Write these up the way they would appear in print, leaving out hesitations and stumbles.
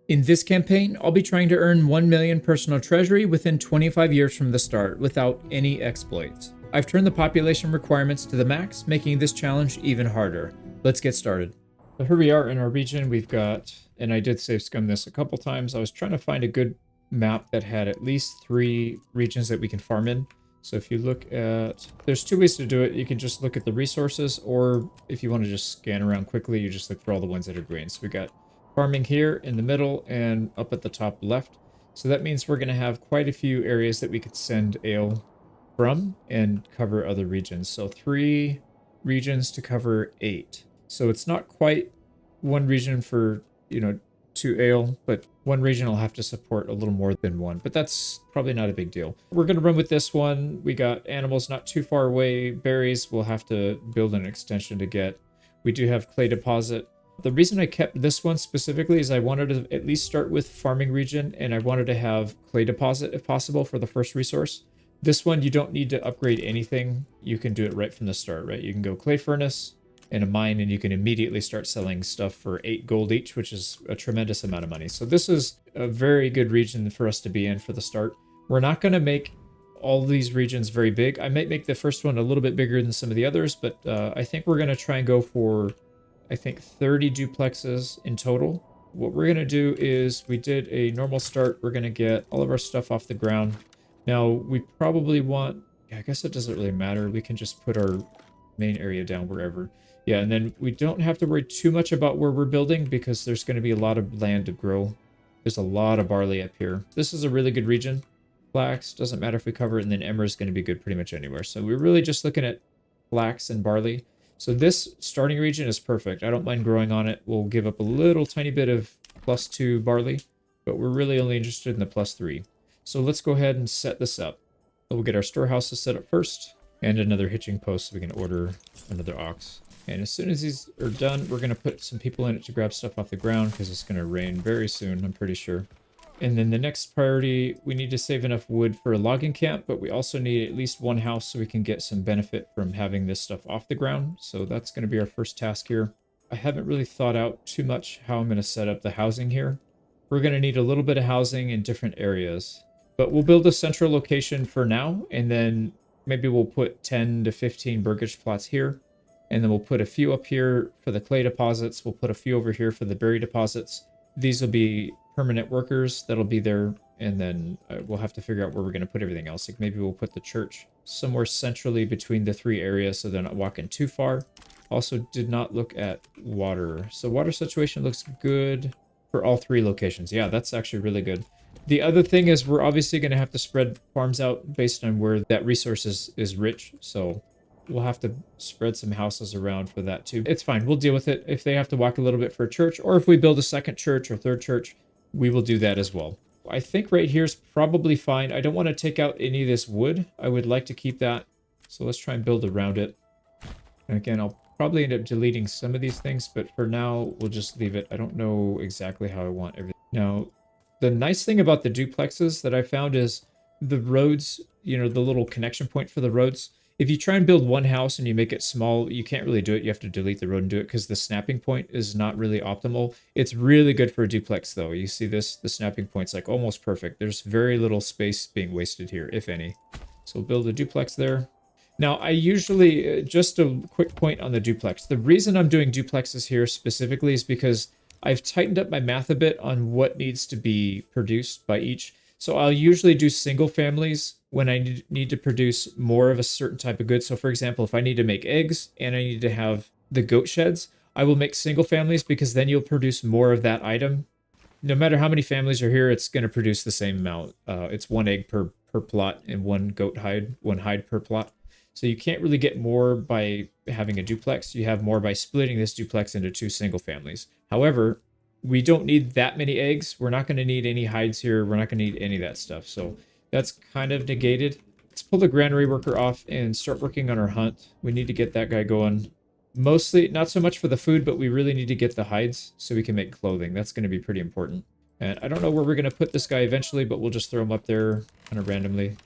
In this campaign, I'll be trying to earn 1 million personal treasury within 25 years from the start without any exploits. I've turned the population requirements to the max, making this challenge even harder. Let's get started. So here we are in our region. We've got, and I did save scum this a couple times. I was trying to find a good map that had at least 3 regions that we can farm in. So if you look at, there's 2 ways to do it. You can just look at the resources, or if you want to just scan around quickly, you just look for all the ones that are green. So we got farming here in the middle and up at the top left. So that means we're going to have quite a few areas that we could send ale from and cover other regions. So 3 regions to cover 8. So it's not quite 1 region for, 2 ale, but 1 region will have to support a little more than 1, but that's probably not a big deal. We're going to run with this one. We got animals not too far away. Berries we'll have to build an extension to get. We do have clay deposit. The reason I kept this one specifically is I wanted to at least start with farming region, and I wanted to have clay deposit if possible for the first resource. This one, you don't need to upgrade anything. You can do it right from the start, right? You can go clay furnace and a mine, and you can immediately start selling stuff for 8 gold each, which is a tremendous amount of money. So this is a very good region for us to be in for the start. We're not going to make all these regions very big. I might make the first one a little bit bigger than some of the others, but I think we're going to try and go for, 30 duplexes in total. What we're going to do is we did a normal start. We're going to get all of our stuff off the ground. Now, we probably want, I guess it doesn't really matter. We can just put our main area down wherever. Yeah, and then we don't have to worry too much about where we're building because there's going to be a lot of land to grow. There's a lot of barley up here. This is a really good region. Flax, doesn't matter if we cover it, and then emmer is going to be good pretty much anywhere. So we're really just looking at flax and barley. So this starting region is perfect. I don't mind growing on it. We'll give up a little tiny bit of +2 barley, but we're really only interested in the +3. So let's go ahead and set this up. We'll get our storehouses set up first, and another hitching post so we can order another ox. And as soon as these are done, we're going to put some people in it to grab stuff off the ground because it's going to rain very soon, I'm pretty sure. And then the next priority, we need to save enough wood for a logging camp, but we also need at least 1 house so we can get some benefit from having this stuff off the ground. So that's going to be our first task here. I haven't really thought out too much how I'm going to set up the housing here. We're going to need a little bit of housing in different areas, but we'll build a central location for now, and then maybe we'll put 10 to 15 burgage plots here. And then we'll put a few up here for the clay deposits. We'll put a few over here for the berry deposits. These will be permanent workers that'll be there. And then we'll have to figure out where we're going to put everything else. Like maybe we'll put the church somewhere centrally between the 3 areas so they're not walking too far. Also did not look at water. So water situation looks good for all 3 locations. Yeah, that's actually really good. The other thing is we're obviously going to have to spread farms out based on where that resource is rich. So we'll have to spread some houses around for that too. It's fine. We'll deal with it. If they have to walk a little bit for a church, or if we build a second church or third church, we will do that as well. I think right here is probably fine. I don't want to take out any of this wood. I would like to keep that. So let's try and build around it. And again, I'll probably end up deleting some of these things, but for now, we'll just leave it. I don't know exactly how I want everything. Now, the nice thing about the duplexes that I found is the roads, the little connection point for the roads. If you try and build one house and you make it small, you can't really do it. You have to delete the road and do it because the snapping point is not really optimal. It's really good for a duplex though. You see this, the snapping point's like almost perfect. There's very little space being wasted here, if any. So we'll build a duplex there. Now I usually, just a quick point on the duplex. The reason I'm doing duplexes here specifically is because I've tightened up my math a bit on what needs to be produced by each. So I'll usually do single families when I need to produce more of a certain type of good. So for example, if I need to make eggs and I need to have the goat sheds, I will make single families because then you'll produce more of that item. No matter how many families are here, it's going to produce the same amount. It's 1 egg per plot and 1 goat hide, 1 hide per plot. So you can't really get more by having a duplex. You have more by splitting this duplex into 2 single families. However, we don't need that many eggs. We're not going to need any hides here. We're not going to need any of that stuff. So that's kind of negated. Let's pull the granary worker off and start working on our hunt. We need to get that guy going. Mostly, not so much for the food, but we really need to get the hides so we can make clothing. That's going to be pretty important. And I don't know where we're going to put this guy eventually, but we'll just throw him up there kind of randomly.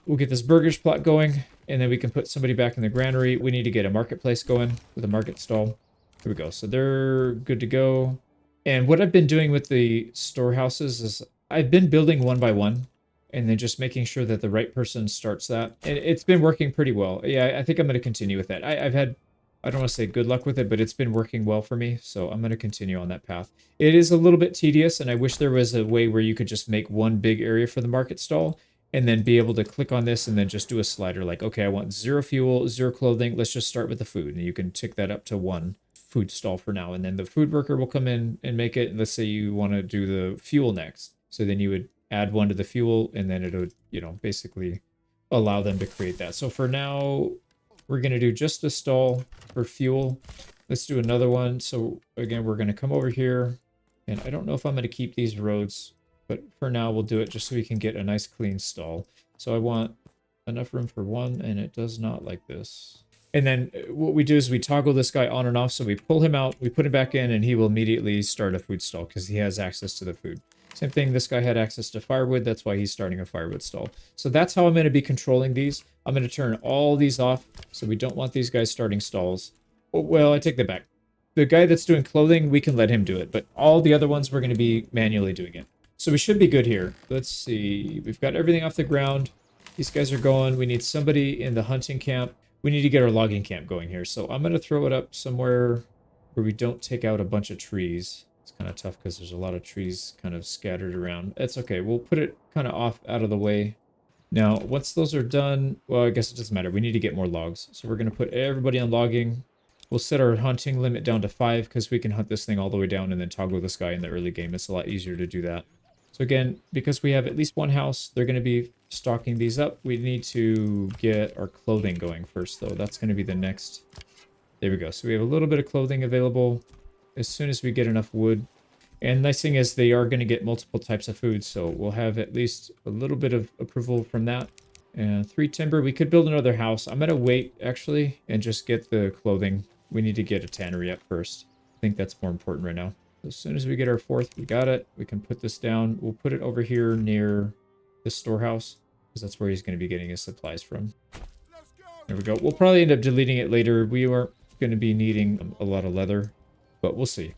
We'll get this burgers plot going, and then we can put somebody back in the granary. We need to get a marketplace going with a market stall. Here we go. So they're good to go. And what I've been doing with the storehouses is I've been building one by one and then just making sure that the right person starts that. And it's been working pretty well. Yeah, I think I'm going to continue with that. I've had, I don't want to say good luck with it, but it's been working well for me. So I'm going to continue on that path. It is a little bit tedious, and I wish there was a way where you could just make one big area for the market stall and then be able to click on this and then just do a slider like, okay, I want 0 fuel, 0 clothing. Let's just start with the food. And you can tick that up to 1 food stall for now. And then the food worker will come in and make it. And let's say you want to do the fuel next. So then you would add 1 to the fuel, and then it would, you know, basically allow them to create that. So for now, we're going to do just a stall for fuel. Let's do another one. So again, we're going to come over here, and I don't know if I'm going to keep these roads, but for now we'll do it just so we can get a nice clean stall. So I want enough room for 1, and it does not like this. And then what we do is we toggle this guy on and off. So we pull him out, we put him back in, and he will immediately start a food stall because he has access to the food. Same thing, this guy had access to firewood. That's why he's starting a firewood stall. So that's how I'm going to be controlling these. I'm going to turn all these off. So we don't want these guys starting stalls. Oh, well, I take that back. The guy that's doing clothing, we can let him do it. But all the other ones, we're going to be manually doing it. So we should be good here. Let's see. We've got everything off the ground. These guys are going. We need somebody in the hunting camp. We need to get our logging camp going here. So I'm going to throw it up somewhere where we don't take out a bunch of trees. It's kind of tough because there's a lot of trees kind of scattered around. It's okay. We'll put it kind of off out of the way. Now, once those are done, well, I guess it doesn't matter. We need to get more logs. So we're going to put everybody on logging. We'll set our hunting limit down to 5 because we can hunt this thing all the way down and then toggle this guy in the early game. It's a lot easier to do that. So again, because we have at least 1 house, they're going to be stocking these up. We need to get our clothing going first, though. That's going to be the next. There we go. So we have a little bit of clothing available as soon as we get enough wood. And nice thing is they are going to get multiple types of food, so we'll have at least a little bit of approval from that. And 3 timber. We could build another house. I'm going to wait, actually, and just get the clothing. We need to get a tannery up first. I think that's more important right now. As soon as we get our 4th, we got it. We can put this down. We'll put it over here near the storehouse because that's where he's going to be getting his supplies from. There we go. We'll probably end up deleting it later. We aren't going to be needing a lot of leather, but we'll see.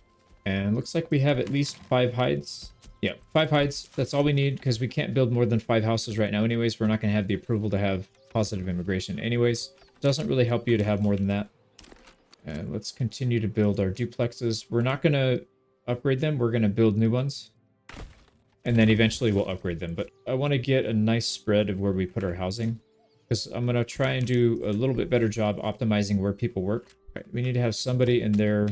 And looks like we have at least 5 hides. Yeah, 5 hides. That's all we need because we can't build more than 5 houses right now anyways. We're not going to have the approval to have positive immigration anyways. Doesn't really help you to have more than that. And let's continue to build our duplexes. We're not going to upgrade them. We're going to build new ones. And then eventually we'll upgrade them. But I want to get a nice spread of where we put our housing. Because I'm going to try and do a little bit better job optimizing where people work. Right, we need to have somebody in there.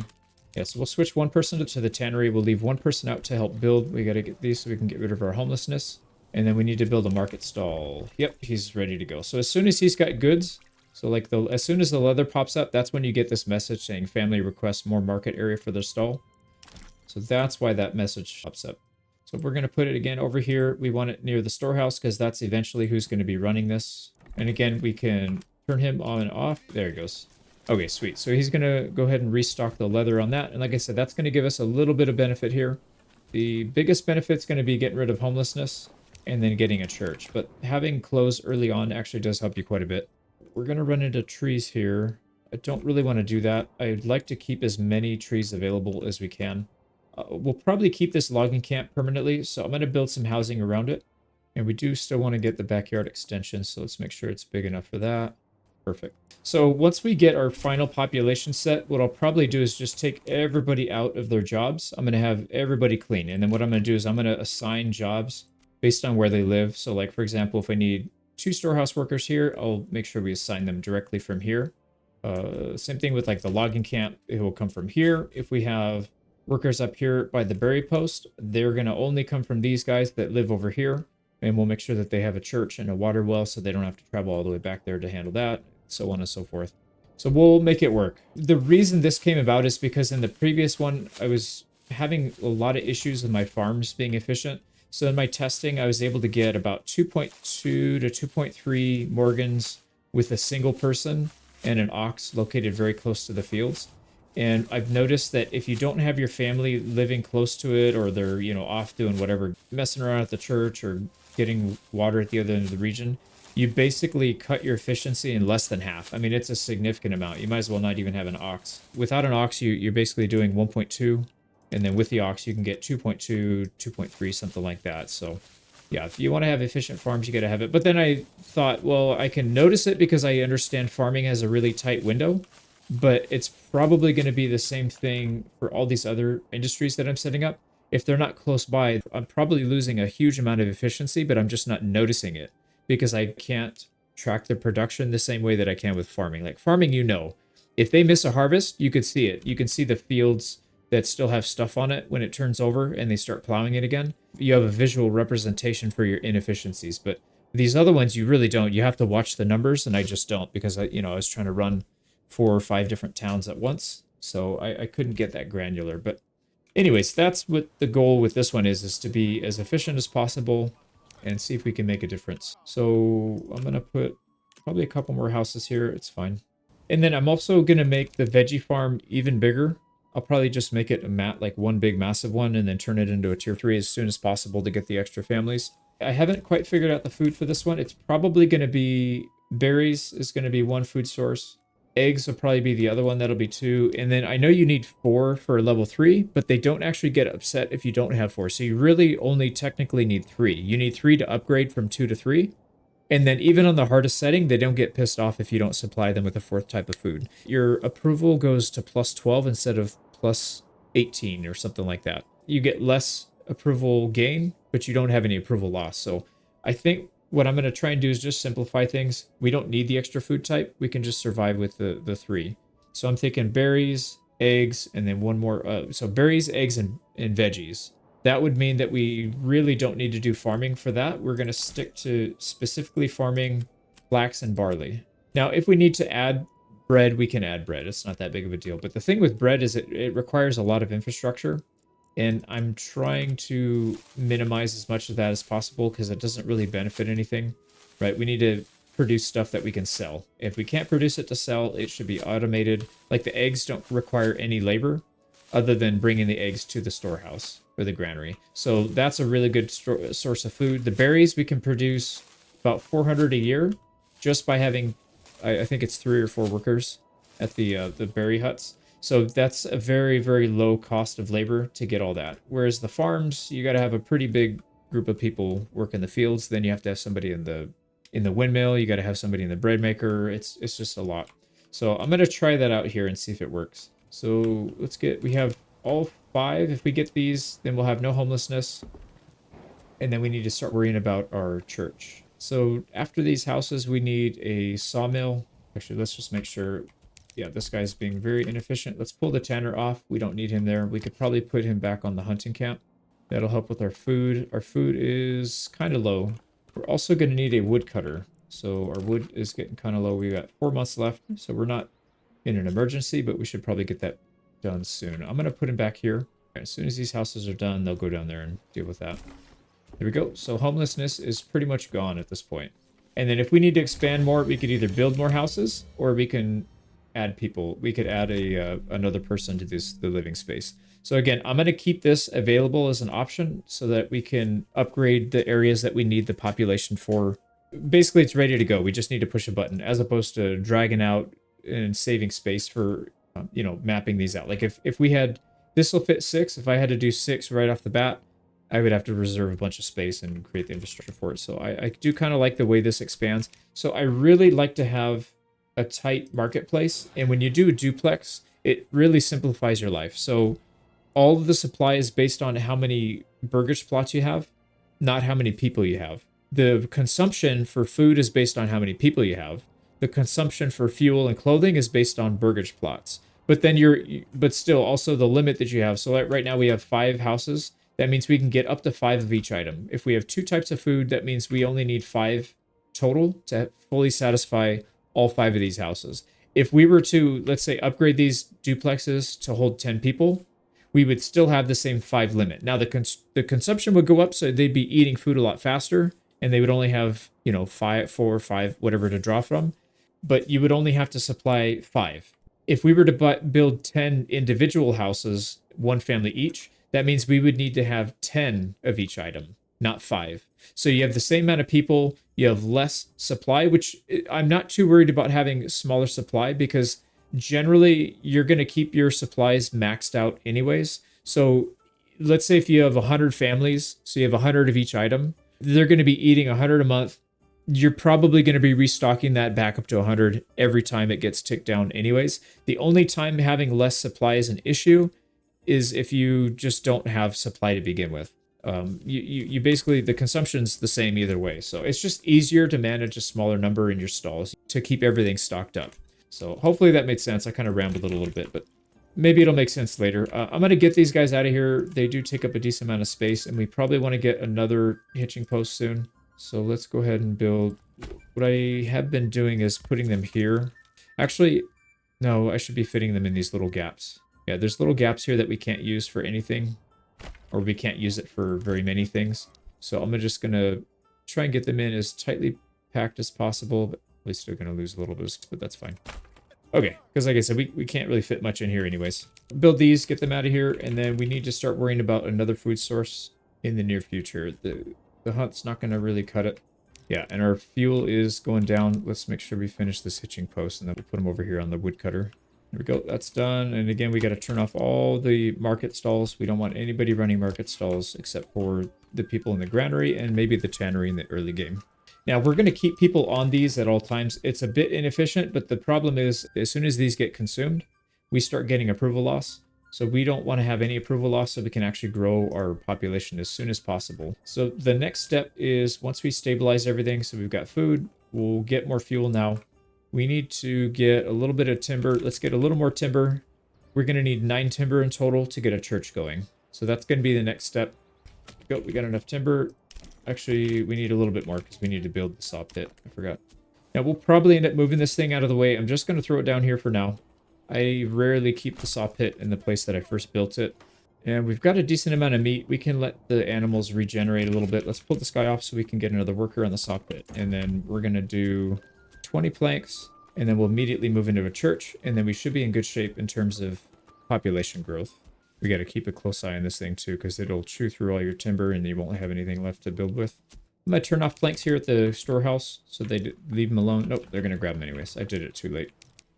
Yeah, so we'll switch 1 person to the tannery. We'll leave 1 person out to help build. We got to get these so we can get rid of our homelessness. And then we need to build a market stall. Yep, he's ready to go. So as soon as he's got goods, so like as soon as the leather pops up, that's when you get this message saying family requests more market area for their stall. So that's why that message pops up. So we're going to put it again over here. We want it near the storehouse because that's eventually who's going to be running this. And again, we can turn him on and off. There he goes. Okay, sweet. So he's going to go ahead and restock the leather on that. And like I said, that's going to give us a little bit of benefit here. The biggest benefit is going to be getting rid of homelessness and then getting a church. But having clothes early on actually does help you quite a bit. We're going to run into trees here. I don't really want to do that. I'd like to keep as many trees available as we can. We'll probably keep this logging camp permanently, so I'm going to build some housing around it. And we do still want to get the backyard extension, so let's make sure it's big enough for that. Perfect. So once we get our final population set, what I'll probably do is just take everybody out of their jobs. I'm going to have everybody clean. And then what I'm going to do is I'm going to assign jobs based on where they live. So like, for example, if I need 2 storehouse workers here, I'll make sure we assign them directly from here. Same thing with like the logging camp. It will come from here. If we have workers up here by the berry post, they're going to only come from these guys that live over here. And we'll make sure that they have a church and a water well so they don't have to travel all the way back there to handle that, so on and so forth. So we'll make it work. The reason this came about is because in the previous one, I was having a lot of issues with my farms being efficient. So in my testing, I was able to get about 2.2 to 2.3 Morgans with a single person and an ox located very close to the fields. And I've noticed that if you don't have your family living close to it, or they're, you know, off doing whatever, messing around at the church or getting water at the other end of the region, you basically cut your efficiency in less than half. I mean, it's a significant amount. You might as well not even have an ox. Without an ox, you're basically doing 1.2 And then with the ox, you can get 2.2, 2.3, something like that. So yeah, if you want to have efficient farms, you got to have it. But then I thought, well, I can notice it because I understand farming has a really tight window, but it's probably going to be the same thing for all these other industries that I'm setting up. If they're not close by, I'm probably losing a huge amount of efficiency, but I'm just not noticing it because I can't track the production the same way that I can with farming. Like farming, if they miss a harvest, you could see it. You can see the fields that still have stuff on it when it turns over and they start plowing it again. You have a visual representation for your inefficiencies, but these other ones you really don't. You have to watch the numbers, and I just don't because I was trying to run 4 or 5 different towns at once, so I couldn't get that granular. But anyways, that's what the goal with this one is to be as efficient as possible and see if we can make a difference. So I'm gonna put probably a couple more houses here. It's fine. And then I'm also gonna make the veggie farm even bigger. I'll probably just make it like one big massive one and then turn it into a tier 3 as soon as possible to get the extra families. I haven't quite figured out the food for this one. It's probably going to be berries is going to be one food source. Eggs will probably be the other one. That'll be 2. And then I know you need 4 for level 3, but they don't actually get upset if you don't have 4. So you really only technically need 3. You need 3 to upgrade from 2 to 3. And then even on the hardest setting, they don't get pissed off if you don't supply them with a 4th type of food. Your approval goes to plus 12 instead of plus 18 or something like that. You get less approval gain, but you don't have any approval loss. So I think what I'm going to try and do is just simplify things. We don't need the extra food type. We can just survive with the 3. So I'm thinking berries, eggs, and then one more. So berries, eggs, and veggies. That would mean that we really don't need to do farming for that. We're going to stick to specifically farming flax and barley. Now, if we need to add bread, we can add bread. It's not that big of a deal. But the thing with bread is it requires a lot of infrastructure. And I'm trying to minimize as much of that as possible because it doesn't really benefit anything, right? We need to produce stuff that we can sell. If we can't produce it to sell, it should be automated. Like the eggs don't require any labor other than bringing the eggs to the storehouse or the granary. So that's a really good source of food. The berries, we can produce about 400 a year just by having, I think it's 3 or 4 workers at the berry huts. So that's a very, very low cost of labor to get all that. Whereas the farms, you got to have a pretty big group of people work in the fields. Then you have to have somebody in the windmill. You got to have somebody in the bread maker. It's just a lot. So I'm going to try that out here and see if it works. So we have all 5. If we get these, then we'll have no homelessness. And then we need to start worrying about our church. So after these houses, we need a sawmill. Actually, let's just make sure. Yeah, this guy's being very inefficient. Let's pull the tanner off. We don't need him there. We could probably put him back on the hunting camp. That'll help with our food. Our food is kind of low. We're also going to need a woodcutter. So our wood is getting kind of low. We got 4 months left. So we're not in an emergency, but we should probably get that done soon. I'm going to put him back here. As soon as these houses are done, they'll go down there and deal with that. There we go. So homelessness is pretty much gone at this point. And then if we need to expand more, we could either build more houses or we can add people. We could add another person to the living space. So again, I'm going to keep this available as an option so that we can upgrade the areas that we need the population for. Basically, it's ready to go. We just need to push a button as opposed to dragging out and saving space for, mapping these out. Like if we had, this will fit 6. If I had to do 6 right off the bat, I would have to reserve a bunch of space and create the infrastructure for it. So I do kind of like the way this expands. So I really like to have a tight marketplace. And when you do a duplex, it really simplifies your life. So all of the supply is based on how many burgage plots you have, not how many people you have. The consumption for food is based on how many people you have. The consumption for fuel and clothing is based on burgage plots. But then but still also the limit that you have. So right now we have 5 houses. That means we can get up to 5 of each item. If we have 2 types of food, that means we only need 5 total to fully satisfy all 5 of these houses. If we were to, let's say, upgrade these duplexes to hold 10 people, we would still have the same 5 limit. Now, the consumption would go up, so they'd be eating food a lot faster, and they would only have, 4 or 5, whatever to draw from. But you would only have to supply 5. If we were to build 10 individual houses, 1 family each, that means we would need to have 10 of each item, not 5. So you have the same amount of people, you have less supply, which I'm not too worried about having smaller supply because generally you're going to keep your supplies maxed out anyways. So let's say if you have 100 families, so you have 100 of each item, they're going to be eating 100 a month. You're probably going to be restocking that back up to 100 every time it gets ticked down anyways. The only time having less supply is an issue is if you just don't have supply to begin with. You basically, the consumption's the same either way. So it's just easier to manage a smaller number in your stalls to keep everything stocked up. So hopefully that made sense. I kind of rambled a little bit, but maybe it'll make sense later. I'm going to get these guys out of here. They do take up a decent amount of space, and we probably want to get another hitching post soon. So let's go ahead and build. What I have been doing is putting them here. Actually, no, I should be fitting them in these little gaps. Yeah, there's little gaps here that we can't use for anything, or we can't use it for very many things. So I'm just going to try and get them in as tightly packed as possible, but we're still going to lose a little bit, but that's fine. Okay, because like I said, we can't really fit much in here anyways. Build these, get them out of here, and then we need to start worrying about another food source in the near future. The hunt's not going to really cut it. Yeah, and our fuel is going down. Let's make sure we finish this hitching post, and then we'll put them over here on the woodcutter. There we go, that's done. And again, we got to turn off all the market stalls. We don't want anybody running market stalls except for the people in the granary and maybe the tannery in the early game. Now, we're going to keep people on these at all times. It's a bit inefficient, but the problem is as soon as these get consumed, we start getting approval loss. So we don't want to have any approval loss so we can actually grow our population as soon as possible. So the next step is once we stabilize everything, so we've got food, we'll get more fuel now. We need to get a little bit of timber. Let's get a little more timber. We're going to need 9 timber in total to get a church going. So that's going to be the next step. Go, we got enough timber. Actually, we need a little bit more because we need to build the saw pit. I forgot. Now, we'll probably end up moving this thing out of the way. I'm just going to throw it down here for now. I rarely keep the saw pit in the place that I first built it. And we've got a decent amount of meat. We can let the animals regenerate a little bit. Let's pull this guy off so we can get another worker on the saw pit. And then we're going to do 20 planks. And then we'll immediately move into a church. And then we should be in good shape in terms of population growth. We got to keep a close eye on this thing too, because it'll chew through all your timber and you won't have anything left to build with. I'm going to turn off planks here at the storehouse so they leave them alone. Nope, they're going to grab them anyways. I did it too late.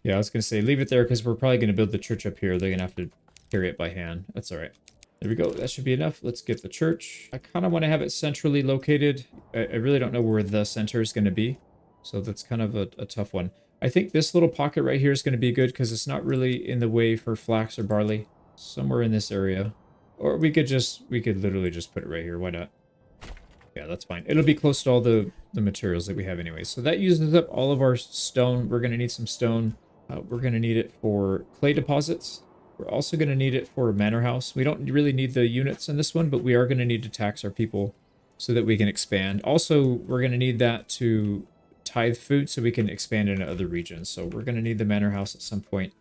Yeah, I was going to say leave it there because we're probably going to build the church up here. They're going to have to carry it by hand. That's all right. There we go. That should be enough. Let's get the church. I kind of want to have it centrally located. I really don't know where the center is going to be. So that's kind of a tough one. I think this little pocket right here is going to be good because it's not really in the way for flax or barley. Somewhere in this area. Or we could literally just put it right here. Why not? Yeah, that's fine. It'll be close to all the materials that we have anyway. So that uses up all of our stone. We're going to need some stone. We're going to need it for clay deposits. We're also going to need it for a manor house. We don't really need the units in this one, but we are going to need to tax our people so that we can expand. Also, we're going to need that to tithe food so we can expand into other regions. So we're going to need the manor house at some point.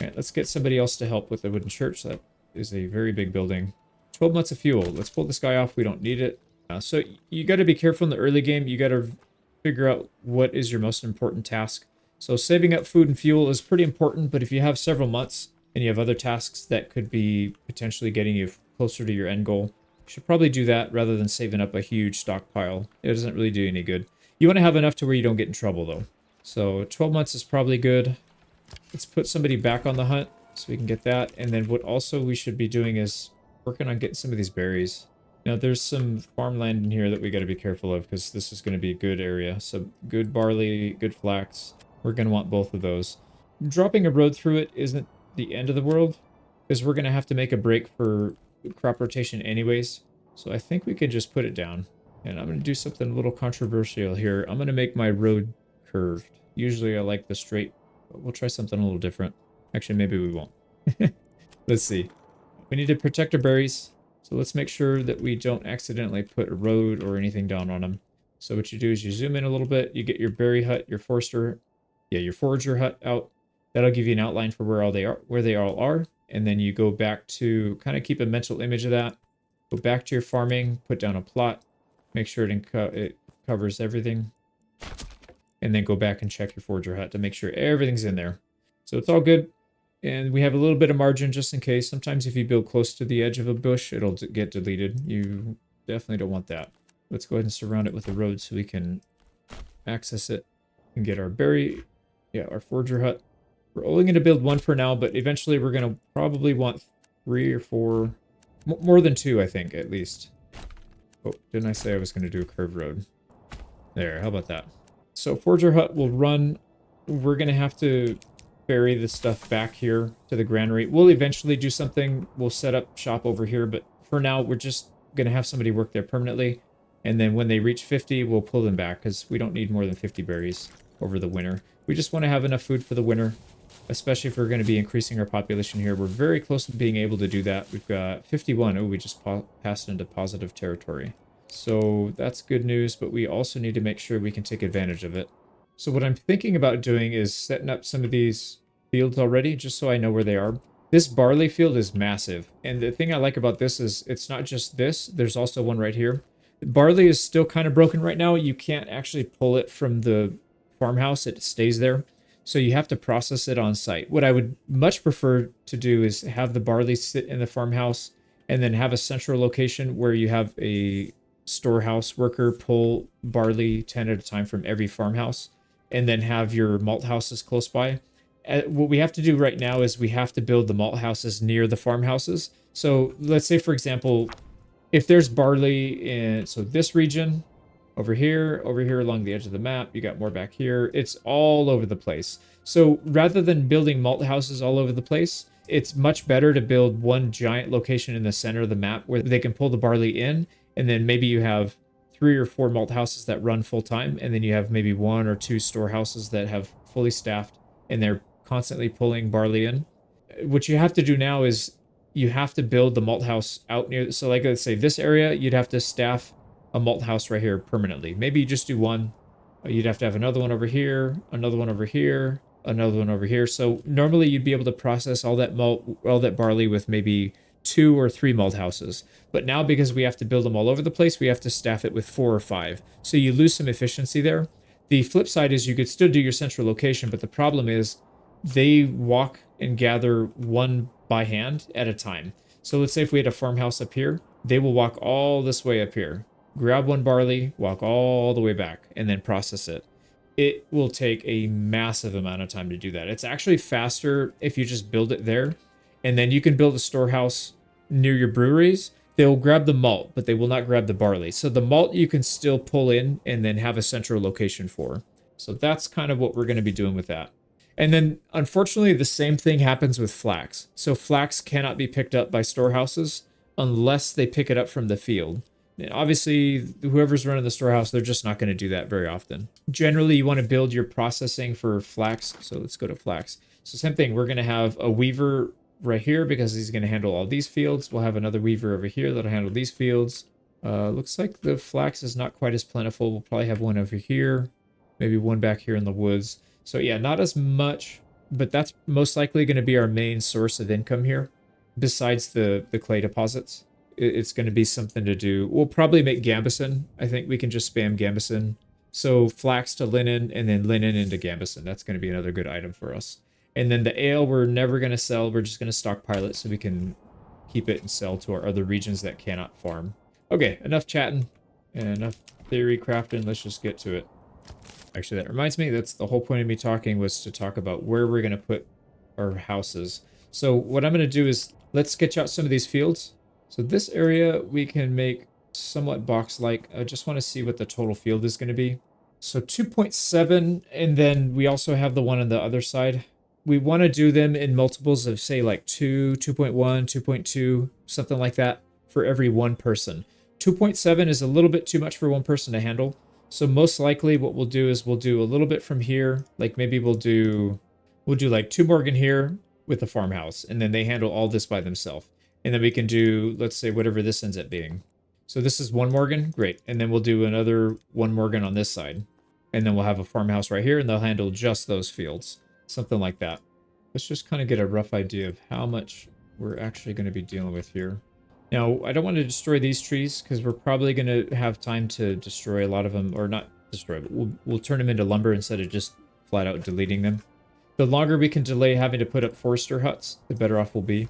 All right, let's get somebody else to help with the wooden church. That is a very big building. 12 months of fuel. Let's pull this guy off. We don't need it. So you got to be careful in the early game. You got to figure out what is your most important task. So saving up food and fuel is pretty important, but if you have several months and you have other tasks that could be potentially getting you closer to your end goal, you should probably do that rather than saving up a huge stockpile. It doesn't really do any good. You want to have enough to where you don't get in trouble, though. So 12 months is probably good. Let's put somebody back on the hunt so we can get that. And then what also we should be doing is working on getting some of these berries. Now there's some farmland in here that we got to be careful of because this is going to be a good area. So good barley, good flax. We're going to want both of those. Dropping a road through it isn't the end of the world because we're going to have to make a break for crop rotation anyways. So I think we could just put it down. And I'm going to do something a little controversial here. I'm going to make my road curved. Usually I like the straight. We'll try something a little different. Actually, maybe we won't. Let's see. We need to protect our berries. So let's make sure that we don't accidentally put a road or anything down on them. So what you do is you zoom in a little bit. You get your berry hut, your your forager hut out. That'll give you an outline for where they all are. And then you go back to kind of keep a mental image of that. Go back to your farming, put down a plot, make sure it covers everything. And then go back and check your forager hut to make sure everything's in there. So it's all good. And we have a little bit of margin just in case. Sometimes if you build close to the edge of a bush, it'll get deleted. You definitely don't want that. Let's go ahead and surround it with a road so we can access it and get our our forager hut. We're only going to build one for now, but eventually we're going to probably want 3 or 4, more than 2, I think, at least. Oh, didn't I say I was going to do a curved road? There, how about that? So Forger Hut will run. We're going to have to ferry the stuff back here to the granary. We'll eventually do something. We'll set up shop over here, but for now, we're just going to have somebody work there permanently. And then when they reach 50, we'll pull them back because we don't need more than 50 berries over the winter. We just want to have enough food for the winter, especially if we're going to be increasing our population here. We're very close to being able to do that. We've got 51. Oh, we just passed into positive territory. So that's good news, but we also need to make sure we can take advantage of it. So what I'm thinking about doing is setting up some of these fields already, just so I know where they are. This barley field is massive, and the thing I like about this is it's not just this, there's also one right here. Barley is still kind of broken right now. You can't actually pull it from the farmhouse. It stays there. So you have to process it on site. What I would much prefer to do is have the barley sit in the farmhouse and then have a central location where you have a storehouse worker pull barley 10 at a time from every farmhouse and then have your malt houses close by. What we have to do right now is we have to build the malt houses near the farmhouses. So let's say, for example, if there's barley in, so this region, over here along the edge of the map, you got more back here. It's all over the place. So rather than building malt houses all over the place, it's much better to build one giant location in the center of the map where they can pull the barley in, and then maybe you have 3 or 4 malt houses that run full time, and then you have maybe 1 or 2 storehouses that have fully staffed, and they're constantly pulling barley in. What you have to do now is you have to build the malt house out near, so like let's say this area, you'd have to staff a malt house right here permanently. Maybe you just do one. You'd have to have another one over here, another one over here, another one over here. So normally you'd be able to process all that malt, all that barley with maybe 2 or 3 malt houses. But now because we have to build them all over the place, we have to staff it with 4 or 5. So you lose some efficiency there. The flip side is you could still do your central location, but the problem is they walk and gather one by hand at a time. So let's say if we had a farmhouse up here, they will walk all this way up here, grab one barley, walk all the way back, and then process it. It will take a massive amount of time to do that. It's actually faster if you just build it there, and then you can build a storehouse near your breweries. They'll grab the malt, but they will not grab the barley. So the malt you can still pull in and then have a central location for. So that's kind of what we're going to be doing with that. And then, unfortunately, the same thing happens with flax. So flax cannot be picked up by storehouses unless they pick it up from the field. And obviously, whoever's running the storehouse, they're just not going to do that very often. Generally, you want to build your processing for flax. So let's go to flax. So same thing, we're going to have a weaver right here because he's going to handle all these fields. We'll have another weaver over here that'll handle these fields. Looks like the flax is not quite as plentiful. We'll probably have one over here, maybe one back here in the woods. So yeah, not as much, but that's most likely going to be our main source of income here. Besides the clay deposits, it's going to be something to do. We'll probably make gambeson. I think we can just spam gambeson. So flax to linen and then linen into gambeson. That's going to be another good item for us. And then the ale we're never going to sell. We're just going to stockpile it so we can keep it and sell to our other regions that cannot farm. Okay, enough chatting and enough theory crafting. Let's just get to it. Actually, that reminds me, that's the whole point of me talking, was to talk about where we're going to put our houses. So what I'm going to do is, let's sketch out some of these fields. So this area we can make somewhat box-like. I just want to see what the total field is going to be. So 2.7, and then we also have the one on the other side. We want to do them in multiples of, say, like 2, 2.1, 2.2, something like that for every one person. 2.7 is a little bit too much for one person to handle. So most likely what we'll do is we'll do a little bit from here. Like maybe we'll do like 2 Morgan here with the farmhouse, and then they handle all this by themselves. And then we can do, let's say, whatever this ends up being. So this is 1 Morgan, great. And then we'll do another 1 Morgan on this side. And then we'll have a farmhouse right here, and they'll handle just those fields. Something like that. Let's just kind of get a rough idea of how much we're actually going to be dealing with here. Now, I don't want to destroy these trees because we're probably going to have time to destroy a lot of them, or not destroy, but we'll turn them into lumber instead of just flat out deleting them. The longer we can delay having to put up forester huts, the better off we'll be.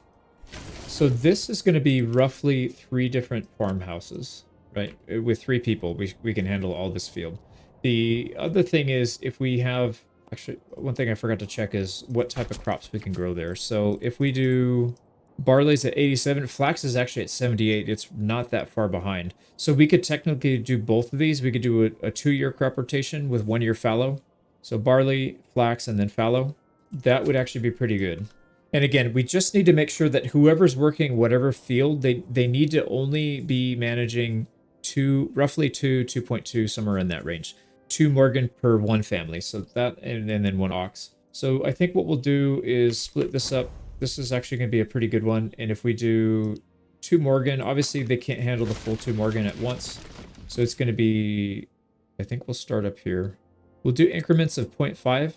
So this is going to be roughly 3 different farmhouses, right? With 3 people, we can handle all this field. The other thing is if we have, actually, one thing I forgot to check is what type of crops we can grow there. So if we do Barley's at 87. Flax is actually at 78. It's not that far behind. So we could technically do both of these. We could do a 2-year crop rotation with 1-year fallow. So barley, flax, and then fallow. That would actually be pretty good. And again, we just need to make sure that whoever's working whatever field, they need to only be managing roughly 2.2, somewhere in that range. 2 Morgan per one family. So that, and then 1 ox. So I think what we'll do is split this up. This is actually going to be a pretty good one. And if we do 2 Morgan, obviously they can't handle the full 2 Morgan at once. So it's going to be, I think we'll start up here. We'll do increments of 0.5.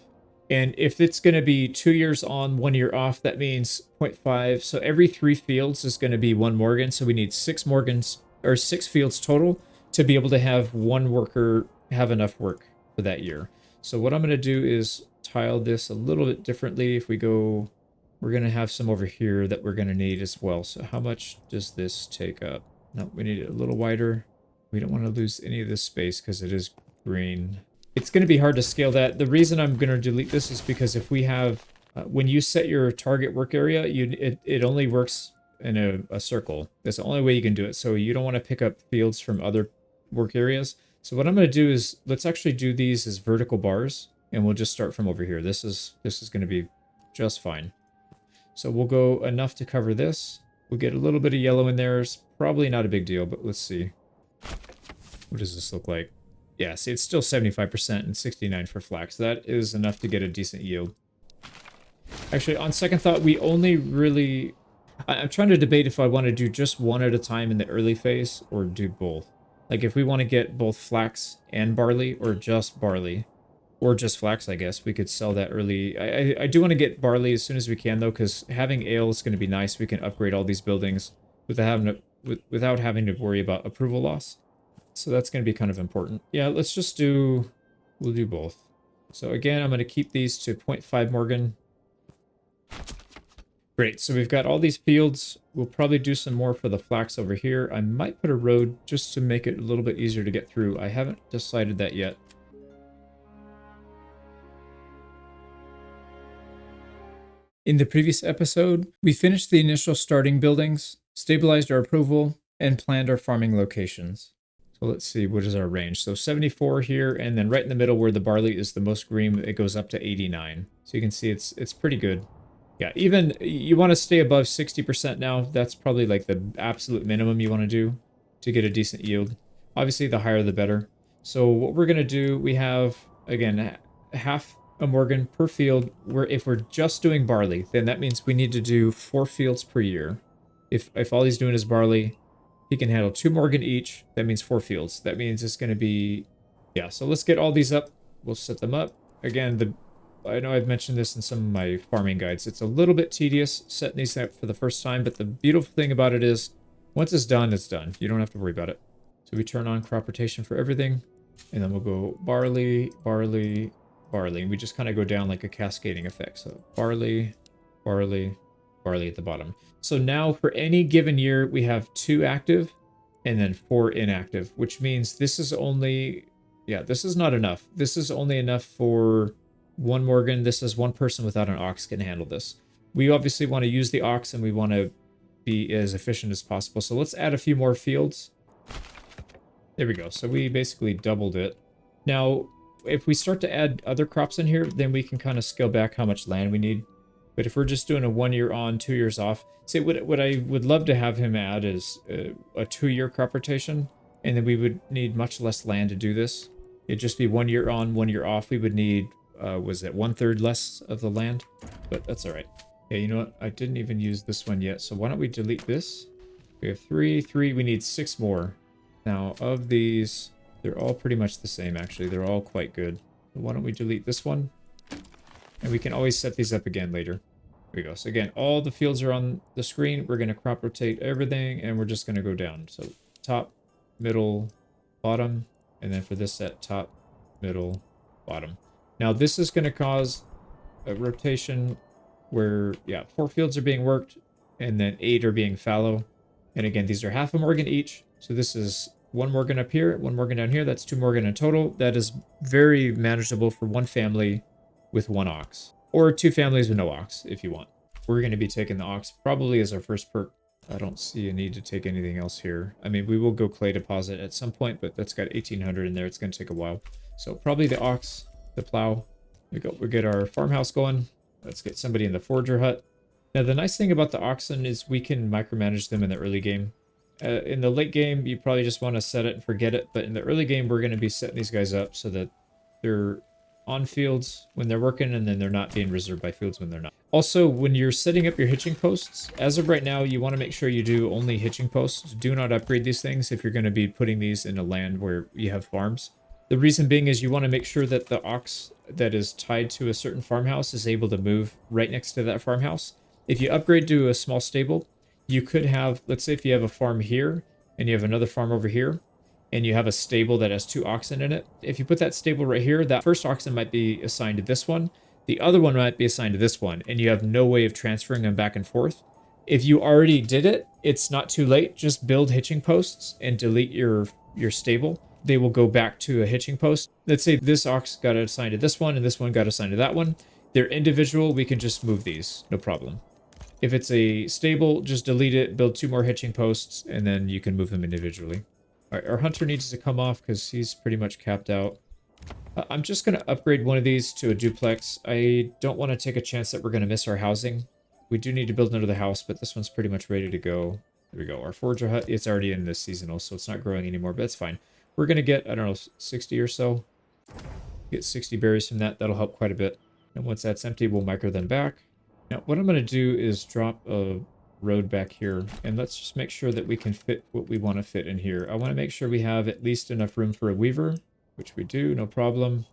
And if it's going to be 2 years on, 1 year off, that means 0.5. So every 3 fields is going to be 1 Morgan. So we need 6 Morgans, or 6 fields total, to be able to have 1 worker have enough work for that year. So what I'm going to do is tile this a little bit differently. If we go, we're going to have some over here that we're going to need as well. So how much does this take up? No, we need it a little wider. We don't want to lose any of this space because it is green. It's going to be hard to scale that. The reason I'm going to delete this is because if we have, when you set your target work area, it only works in a circle. That's the only way you can do it. So you don't want to pick up fields from other work areas. So what I'm going to do is, let's actually do these as vertical bars, and we'll just start from over here. This is going to be just fine. So we'll go enough to cover this. We'll get a little bit of yellow in there. It's probably not a big deal, but let's see. What does this look like? Yeah, see, it's still 75% and 69 for flax. That is enough to get a decent yield. Actually, on second thought, we only really... I'm trying to debate if I want to do just one at a time in the early phase or do both. Like if we want to get both flax and barley, or just barley, or just flax, I guess we could sell that early. I do want to get barley as soon as we can though, because having ale is going to be nice. We can upgrade all these buildings without having to worry about approval loss. So that's going to be kind of important. Yeah, let's just do, we'll do both. So again, I'm going to keep these to 0.5 Morgan. Great, so we've got all these fields. We'll probably do some more for the flax over here. I might put a road just to make it a little bit easier to get through. I haven't decided that yet. In the previous episode, we finished the initial starting buildings, stabilized our approval, and planned our farming locations. So let's see, what is our range? So 74 here, and then right in the middle where the barley is the most green, it goes up to 89. So you can see it's pretty good. Yeah, even you want to stay above 60% now. That's probably like the absolute minimum you want to do to get a decent yield. Obviously, the higher the better. So what we're going to do, we have, again, half a Morgan per field. If we're just doing barley, then that means we need to do 4 fields per year. If all he's doing is barley, he can handle 2 Morgan each. That means 4 fields. That means it's going to be, yeah. So let's get all these up. We'll set them up. Again, I know I've mentioned this in some of my farming guides. It's a little bit tedious setting these up for the first time, but the beautiful thing about it is once it's done, it's done. You don't have to worry about it. So we turn on crop rotation for everything, and then we'll go barley, barley, barley. And we just kind of go down like a cascading effect. So barley, barley, barley at the bottom. So now for any given year, we have 2 active and then 4 inactive, which means this is only, yeah, this is not enough. This is only enough for 1 Morgan. This is 1 person without an ox can handle this. We obviously want to use the ox and we want to be as efficient as possible. So let's add a few more fields. There we go. So we basically doubled it. Now, if we start to add other crops in here, then we can kind of scale back how much land we need. But if we're just doing a 1 year on, 2 years off, say what I would love to have him add is a 2-year crop rotation, and then we would need much less land to do this. It'd just be 1 year on, 1 year off. We would need, was it 1/3 less of the land? But that's all right. Yeah, you know what? I didn't even use this one yet. So why don't we delete this? We have 3, we need 6 more. Now of these, they're all pretty much the same actually. They're all quite good. Why don't we delete this one? And we can always set these up again later. Here we go. So again, all the fields are on the screen. We're going to crop rotate everything, and we're just going to go down. So top, middle, bottom, and then for this set, top, middle, bottom. Now this is going to cause a rotation where, yeah, 4 fields are being worked, and then 8 are being fallow. And again, these are half a Morgan each. So this is 1 Morgan up here, 1 Morgan down here. That's 2 Morgan in total. That is very manageable for 1 family with 1 ox, or 2 families with no ox if you want. We're going to be taking the ox probably as our first perk. I don't see a need to take anything else here. I mean, we will go clay deposit at some point, but that's got 1800 in there. It's going to take a while. So probably the ox, the plow. We get our farmhouse going. Let's get somebody in the forger hut. Now, the nice thing about the oxen is we can micromanage them in the early game. In the late game, you probably just want to set it and forget it. But in the early game, we're going to be setting these guys up so that they're on fields when they're working, and then they're not being reserved by fields when they're not. Also, when you're setting up your hitching posts, as of right now, you want to make sure you do only hitching posts. Do not upgrade these things if you're going to be putting these in a land where you have farms. The reason being is you want to make sure that the ox that is tied to a certain farmhouse is able to move right next to that farmhouse. If you upgrade to a small stable, you could have, let's say if you have a farm here and you have another farm over here, and you have a stable that has 2 oxen in it. If you put that stable right here, that first oxen might be assigned to this one. The other one might be assigned to this one, and you have no way of transferring them back and forth. If you already did it, it's not too late. Just build hitching posts and delete your stable. They will go back to a hitching post. Let's say this ox got assigned to this one, and this one got assigned to that one. They're individual. We can just move these, no problem. If it's a stable, just delete it, build 2 more hitching posts, and then you can move them individually. All right, our hunter needs to come off because he's pretty much capped out. I'm just going to upgrade one of these to a duplex. I don't want to take a chance that we're going to miss our housing. We do need to build another house, but this one's pretty much ready to go. There we go. Our forger hut, it's already in this seasonal, so it's not growing anymore, but it's fine. We're going to get, I don't know, 60 or so. Get 60 berries from that. That'll help quite a bit. And once that's empty, we'll micro them back. Now, what I'm going to do is drop a road back here, and let's just make sure that we can fit what we want to fit in here. I want to make sure we have at least enough room for a weaver, which we do, no problem.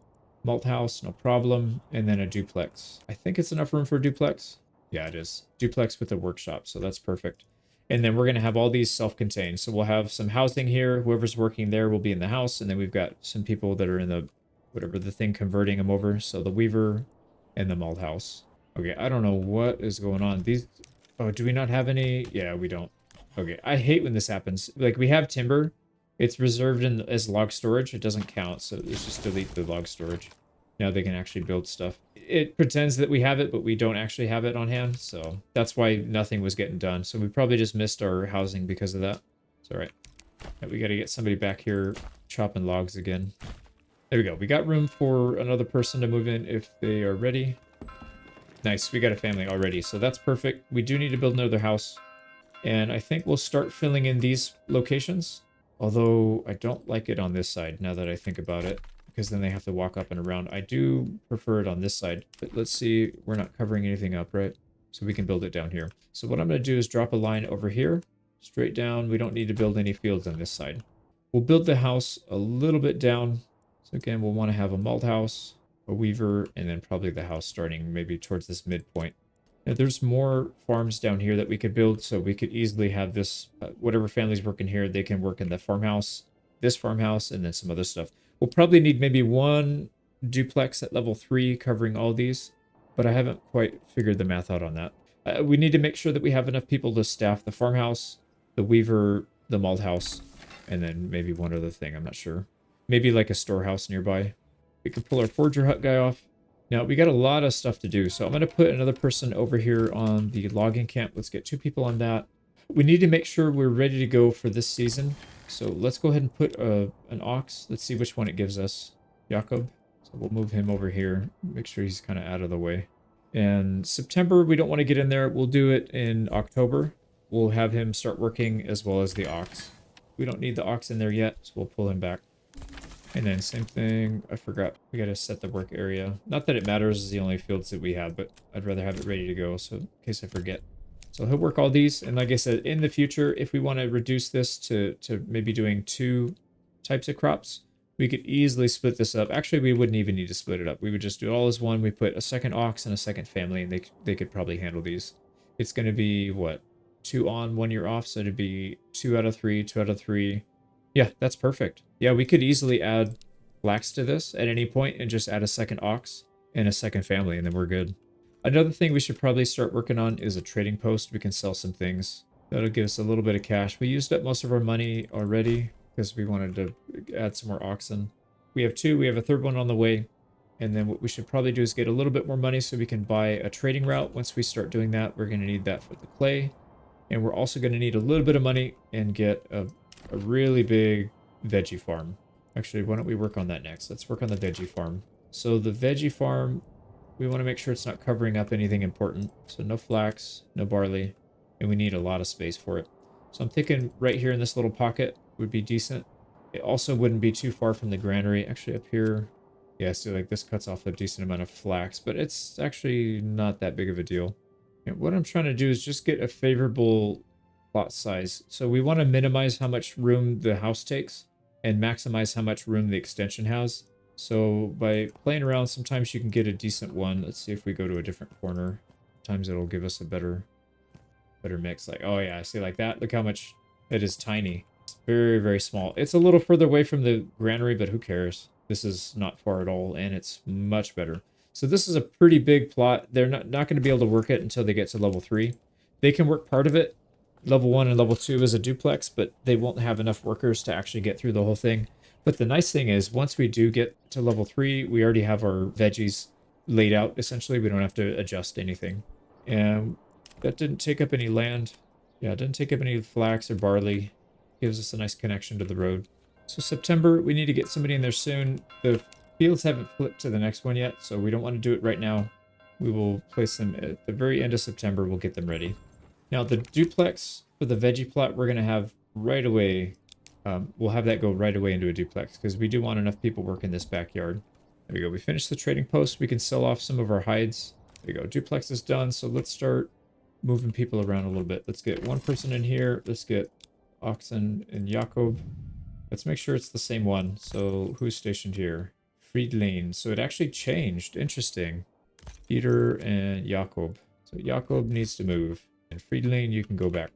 Malt house, no problem. And then a duplex. I think it's enough room for a duplex. Yeah, it is. Duplex with a workshop, so that's perfect. And then we're going to have all these self-contained. So we'll have some housing here. Whoever's working there will be in the house, and then we've got some people that are in the, whatever the thing, converting them over. So the weaver and the malt house. Okay, I don't know what is going on. These... Oh, do we not have any? Yeah, we don't. Okay, I hate when this happens. Like, we have timber. It's reserved as log storage. It doesn't count, so let's just delete the log storage. Now they can actually build stuff. It pretends that we have it, but we don't actually have it on hand, so that's why nothing was getting done. So we probably just missed our housing because of that. It's all right. We got to get somebody back here chopping logs again. There we go. We got room for another person to move in if they are ready. Nice, we got a family already, so that's perfect. We do need to build another house, and I think we'll start filling in these locations, although I don't like it on this side now that I think about it, because then they have to walk up and around. I do prefer it on this side, but let's see, we're not covering anything up, right? So we can build it down here. So what I'm going to do is drop a line over here, straight down. We don't need to build any fields on this side. We'll build the house a little bit down. So again, we'll want to have a malt house, a weaver, and then probably the house starting maybe towards this midpoint. Now, there's more farms down here that we could build, so we could easily have this, whatever family's working here, they can work in the farmhouse, this farmhouse, and then some other stuff. We'll probably need maybe 1 duplex at level 3 covering all these, but I haven't quite figured the math out on that. We need to make sure that we have enough people to staff the farmhouse, the weaver, the malt house, and then maybe one other thing, I'm not sure. Maybe like a storehouse nearby. We can pull our forger hut guy off. Now, we got a lot of stuff to do, so I'm going to put another person over here on the logging camp. Let's get 2 people on that. We need to make sure we're ready to go for this season. So let's go ahead and put an ox. Let's see which one it gives us. Jakob. So we'll move him over here. Make sure he's kind of out of the way. And September, we don't want to get in there. We'll do it in October. We'll have him start working as well as the ox. We don't need the ox in there yet, so we'll pull him back. And then same thing, I forgot, we got to set the work area. Not that it matters, it's the only fields that we have, but I'd rather have it ready to go, so in case I forget. So he'll work all these, and like I said, in the future, if we want to reduce this to maybe doing 2 types of crops, we could easily split this up. Actually, we wouldn't even need to split it up. We would just do it all as one. We put a second ox and a second family, and they could probably handle these. It's going to be, what, 2 on, 1 year off, so it'd be 2 out of 3, 2 out of 3. Yeah, that's perfect. Yeah, we could easily add blacks to this at any point and just add a second ox and a second family, and then we're good. Another thing we should probably start working on is a trading post. We can sell some things. That'll give us a little bit of cash. We used up most of our money already because we wanted to add some more oxen. We have 2. We have a 3rd one on the way. And then what we should probably do is get a little bit more money so we can buy a trading route. Once we start doing that, we're going to need that for the clay. And we're also going to need a little bit of money and get a really big veggie farm. Actually, why don't we work on that next? Let's work on the veggie farm. So the veggie farm, we want to make sure it's not covering up anything important. So no flax, no barley, and we need a lot of space for it. So I'm thinking right here in this little pocket would be decent. It also wouldn't be too far from the granary. Actually up here, yeah, so like this cuts off a decent amount of flax, but it's actually not that big of a deal. And what I'm trying to do is just get a favorable plot size. So we want to minimize how much room the house takes and maximize how much room the extension has. So by playing around, sometimes you can get a decent one. Let's see if we go to a different corner. Sometimes it'll give us a better mix. Like, oh yeah, see like that? Look how much it is tiny. It's very, very small. It's a little further away from the granary, but who cares? This is not far at all, and it's much better. So this is a pretty big plot. They're not going to be able to work it until they get to level 3. They can work part of it. Level 1 and level 2 is a duplex, but they won't have enough workers to actually get through the whole thing. But the nice thing is, once we do get to level 3, we already have our veggies laid out, essentially. We don't have to adjust anything. And that didn't take up any land. Yeah, it didn't take up any flax or barley. Gives us a nice connection to the road. So September, we need to get somebody in there soon. The fields haven't flipped to the next one yet, so we don't want to do it right now. We will place them at the very end of September. We'll get them ready. Now the duplex for the veggie plot, we're going to have right away. We'll have that go right away into a duplex because we do want enough people working this backyard. There we go. We finished the trading post. We can sell off some of our hides. There we go. Duplex is done. So let's start moving people around a little bit. Let's get one person in here. Let's get Oxen and Jakob. Let's make sure it's the same one. So who's stationed here? Friedlane. So it actually changed. Interesting. Peter and Jakob. So Jakob needs to move. And Friedlane, you can go back.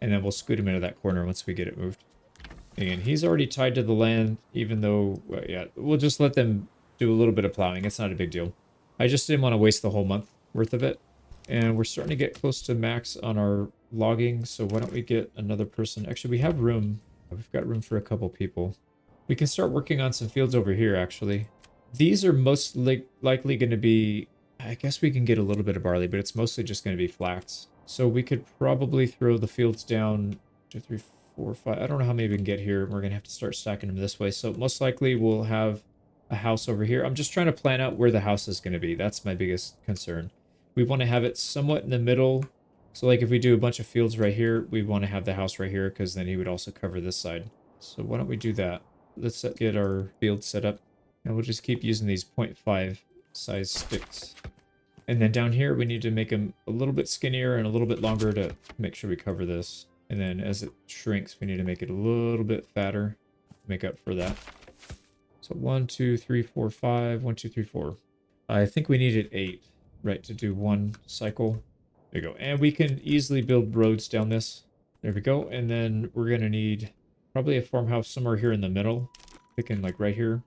And then we'll scoot him into that corner once we get it moved. And he's already tied to the land, even though, well, yeah, we'll just let them do a little bit of plowing. It's not a big deal. I just didn't want to waste the whole month worth of it. And we're starting to get close to max on our logging. So why don't we get another person? Actually, we have room. We've got room for a couple people. We can start working on some fields over here, actually. These are most likely going to be... I guess we can get a little bit of barley, but it's mostly just going to be flax. So we could probably throw the fields down 2, 3, 4, 5. I don't know how many we can get here. We're going to have to start stacking them this way. So most likely we'll have a house over here. I'm just trying to plan out where the house is going to be. That's my biggest concern. We want to have it somewhat in the middle. So like if we do a bunch of fields right here, we want to have the house right here because then he would also cover this side. So why don't we do that? Let's get our field set up. And we'll just keep using these 0.5 size sticks. And then down here, we need to make them a little bit skinnier and a little bit longer to make sure we cover this. And then as it shrinks, we need to make it a little bit fatter to make up for that. So 1, 2, 3, 4, 5. 1, 2, 3, 4. I think we needed 8, right, to do one cycle. There you go. And we can easily build roads down this. There we go. And then we're going to need probably a farmhouse somewhere here in the middle. Picking like right here.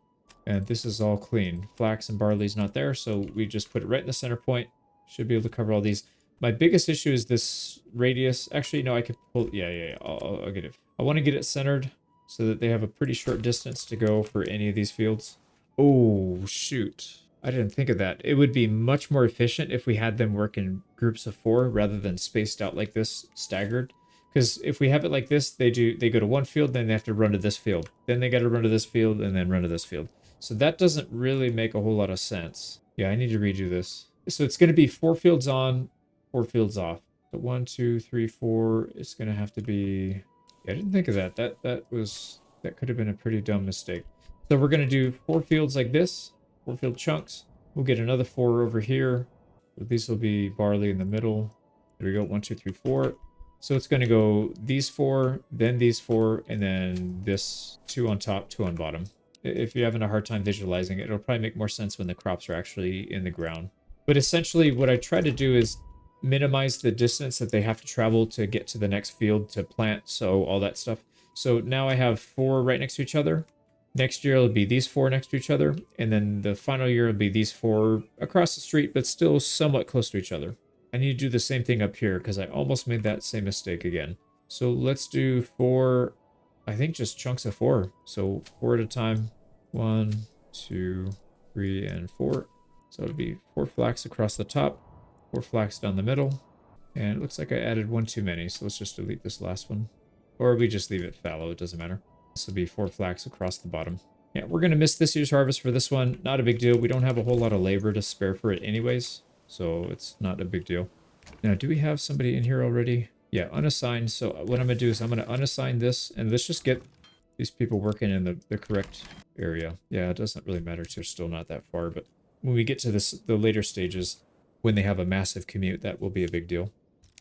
And this is all clean. Flax and barley's not there, so we just put it right in the center point. Should be able to cover all these. My biggest issue is this radius. Actually, no, I could pull... Yeah. I'll get it. I want to get it centered so that they have a pretty short distance to go for any of these fields. Oh, shoot. I didn't think of that. It would be much more efficient if we had them work in groups of 4 rather than spaced out like this, staggered. Because if we have it like this, they go to one field, then they have to run to this field. Then they got to run to this field, and then run to this field. So that doesn't really make a whole lot of sense. Yeah, I need to redo this. So it's going to be 4 fields on, 4 fields off. So 1, 2, 3, 4. It's going to have to be... Yeah, I didn't think of that. That could have been a pretty dumb mistake. So we're going to do 4 fields like this, 4 field chunks. We'll get another 4 over here. So these will be barley in the middle. There we go. 1, 2, 3, 4. So it's going to go these 4, then these 4, and then this 2 on top, 2 on bottom. If you're having a hard time visualizing it, it'll probably make more sense when the crops are actually in the ground. But essentially what I try to do is minimize the distance that they have to travel to get to the next field to plant, so all that stuff. So now I have 4 right next to each other. Next year it'll be these 4 next to each other. And then the final year will be these 4 across the street, but still somewhat close to each other. I need to do the same thing up here because I almost made that same mistake again. So let's do 4, I think just chunks of 4. So 4 at a time. 1, 2, 3, and 4. So it'll be 4 flax across the top, 4 flax down the middle. And it looks like I added one too many, so let's just delete this last one. Or we just leave it fallow, it doesn't matter. This will be 4 flax across the bottom. Yeah, we're going to miss this year's harvest for this one. Not a big deal. We don't have a whole lot of labor to spare for it anyways, so it's not a big deal. Now, do we have somebody in here already? Yeah, unassigned. So what I'm going to do is I'm going to unassign this, and let's just get these people working in the correct area. Yeah, it doesn't really matter. They're still not that far, but when we get to the later stages, when they have a massive commute, that will be a big deal.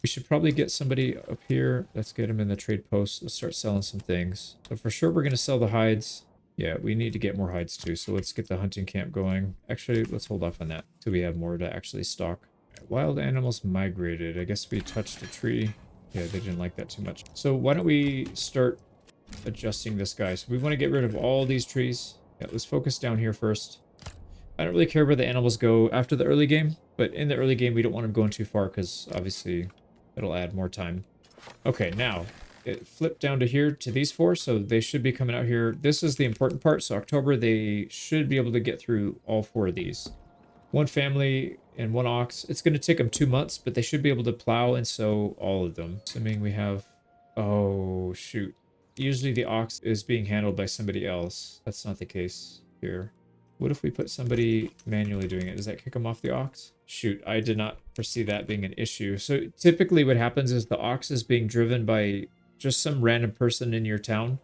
We should probably get somebody up here. Let's get them in the trade post. Let's start selling some things. So for sure, we're going to sell the hides. Yeah, we need to get more hides too. So let's get the hunting camp going. Actually, let's hold off on that till we have more to actually stock. Wild animals migrated. I guess we touched a tree. Yeah, they didn't like that too much. So why don't we start adjusting this guy? So we want to get rid of all these trees. Yeah, let's focus down here first. I don't really care where the animals go after the early game, but in the early game, we don't want them going too far because obviously it'll add more time. Okay, now it flipped down to here to these 4, so they should be coming out here. This is the important part. So October, they should be able to get through all 4 of these. 1 family and 1 ox. It's going to take them 2 months, but they should be able to plow and sow all of them. Assuming we have... Oh, shoot. Usually the ox is being handled by somebody else. That's not the case here. What if we put somebody manually doing it? Does that kick them off the ox? Shoot, I did not foresee that being an issue. So typically what happens is the ox is being driven by just some random person in your town.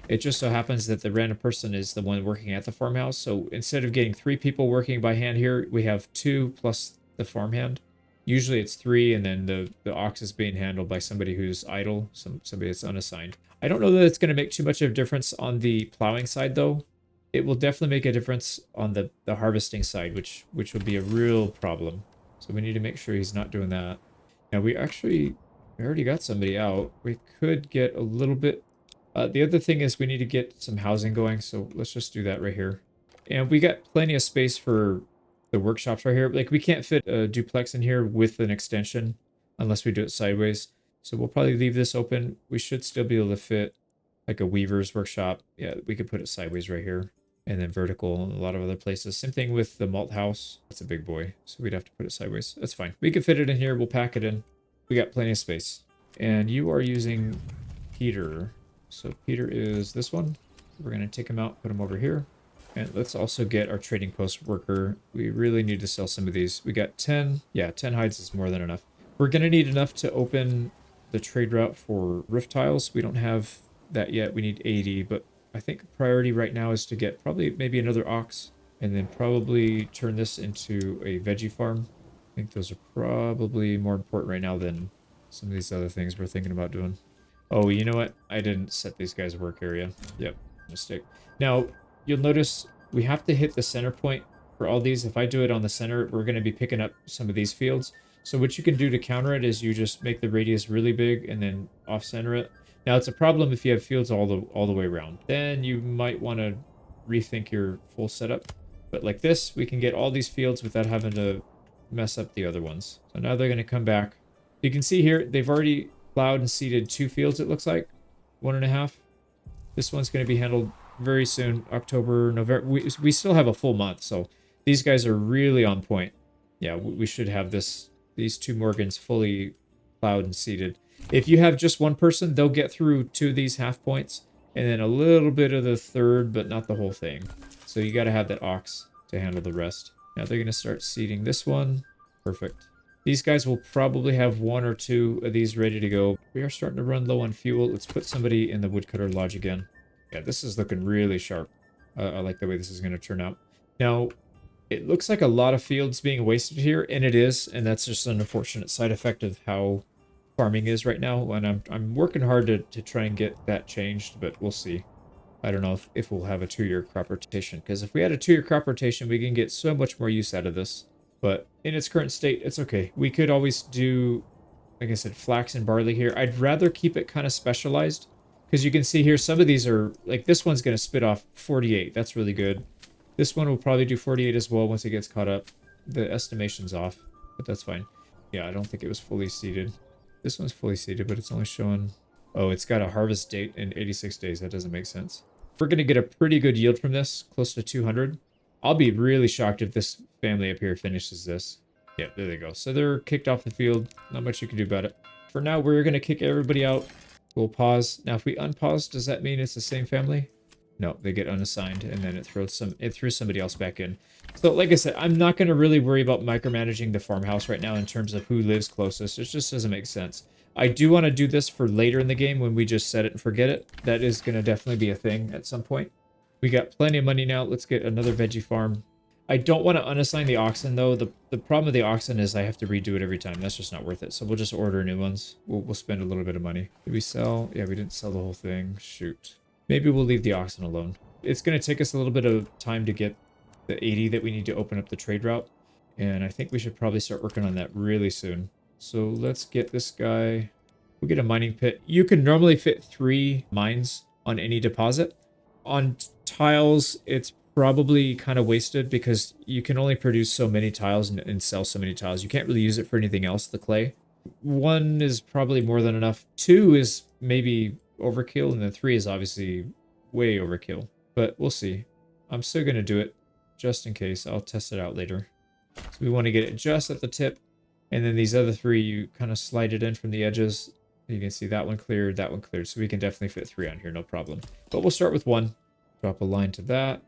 It just so happens that the random person is the one working at the farmhouse. So instead of getting 3 people working by hand here, we have 2 plus the farmhand. Usually it's 3, and then the ox is being handled by somebody who's idle, somebody that's unassigned. I don't know that it's going to make too much of a difference on the plowing side, though. It will definitely make a difference on the harvesting side, which would be a real problem. So we need to make sure he's not doing that. Now we already got somebody out. We could get a little bit. The other thing is we need to get some housing going, so let's just do that right here. And we got plenty of space for the workshops right here. Like, we can't fit a duplex in here with an extension unless we do it sideways. So we'll probably leave this open. We should still be able to fit like a weaver's workshop. Yeah, we could put it sideways right here. And then vertical in a lot of other places. Same thing with the malt house. That's a big boy, so we'd have to put it sideways. That's fine. We can fit it in here. We'll pack it in. We got plenty of space. And you are using Peter. So Peter is this one. We're going to take him out, put him over here. And let's also get our trading post worker. We really need to sell some of these. We got 10. Yeah, 10 hides is more than enough. We're going to need enough to open the trade route for roof tiles. We don't have that yet. We need 80, but I think priority right now is to get probably maybe another ox, and then probably turn this into a veggie farm. I think those are probably more important right now than some of these other things we're thinking about doing. Oh, you know what? I didn't set these guys' work area. Yep, mistake. Now, you'll notice we have to hit the center point for all these. If I do it on the center, we're going to be picking up some of these fields. So what you can do to counter it is you just make the radius really big and then off-center it. Now, it's a problem if you have fields all the way around. Then you might want to rethink your full setup. But like this, we can get all these fields without having to mess up the other ones. So now they're going to come back. You can see here, they've already plowed and seeded 2 fields, it looks like. 1.5. This one's going to be handled very soon. October, November. We still have a full month, so these guys are really on point. Yeah, we should have these 2 Morgans fully plowed and seeded. If you have just one person, they'll get through 2 of these half points, and then a little bit of the third, but not the whole thing. So you got to have that ox to handle the rest. Now they're going to start seeding this one. Perfect. These guys will probably have 1 or 2 of these ready to go. We are starting to run low on fuel. Let's put somebody in the woodcutter lodge again. Yeah, this is looking really sharp. I like the way this is going to turn out. Now, it looks like a lot of fields being wasted here, and it is, and that's just an unfortunate side effect of how farming is right now, and I'm working hard to try and get that changed, but we'll see. I don't know if we'll have a 2-year crop rotation, because if we had a 2-year crop rotation, we can get so much more use out of this. But in its current state, it's okay. We could always do, like I said, flax and barley here. I'd rather keep it kind of specialized, because you can see here, some of these are, like this one's going to spit off 48. That's really good. This one will probably do 48 as well once it gets caught up. The estimation's off, but that's fine. Yeah, I don't think it was fully seeded. This one's fully seeded, but it's only showing... Oh, it's got a harvest date in 86 days. That doesn't make sense. We're going to get a pretty good yield from this, close to 200. I'll be really shocked if this family up here finishes this. Yeah, there they go. So they're kicked off the field. Not much you can do about it. For now, we're going to kick everybody out. We'll pause. Now, if we unpause, does that mean it's the same family? No, they get unassigned, and then it threw somebody else back in. So, like I said, I'm not going to really worry about micromanaging the farmhouse right now in terms of who lives closest. It just doesn't make sense. I do want to do this for later in the game when we just set it and forget it. That is going to definitely be a thing at some point. We got plenty of money now. Let's get another veggie farm. I don't want to unassign the oxen, though. The problem with the oxen is I have to redo it every time. That's just not worth it. So we'll just order new ones. We'll spend a little bit of money. Did we sell? Yeah, we didn't sell the whole thing. Shoot. Maybe we'll leave the oxen alone. It's going to take us a little bit of time to get the 80 that we need to open up the trade route. And I think we should probably start working on that really soon. So let's get this guy. We'll get a mining pit. You can normally fit 3 mines on any deposit. On tiles, it's probably kind of wasted because you can only produce so many tiles and sell so many tiles. You can't really use it for anything else, the clay. 1 is probably more than enough. 2 is maybe overkill, and then 3 is obviously way overkill. But we'll see. I'm still going to do it just in case. I'll test it out later. So we want to get it just at the tip. And then these other 3, you kind of slide it in from the edges. You can see that one cleared, that one cleared. So we can definitely fit 3 on here, no problem. But we'll start with 1. Drop a line to that.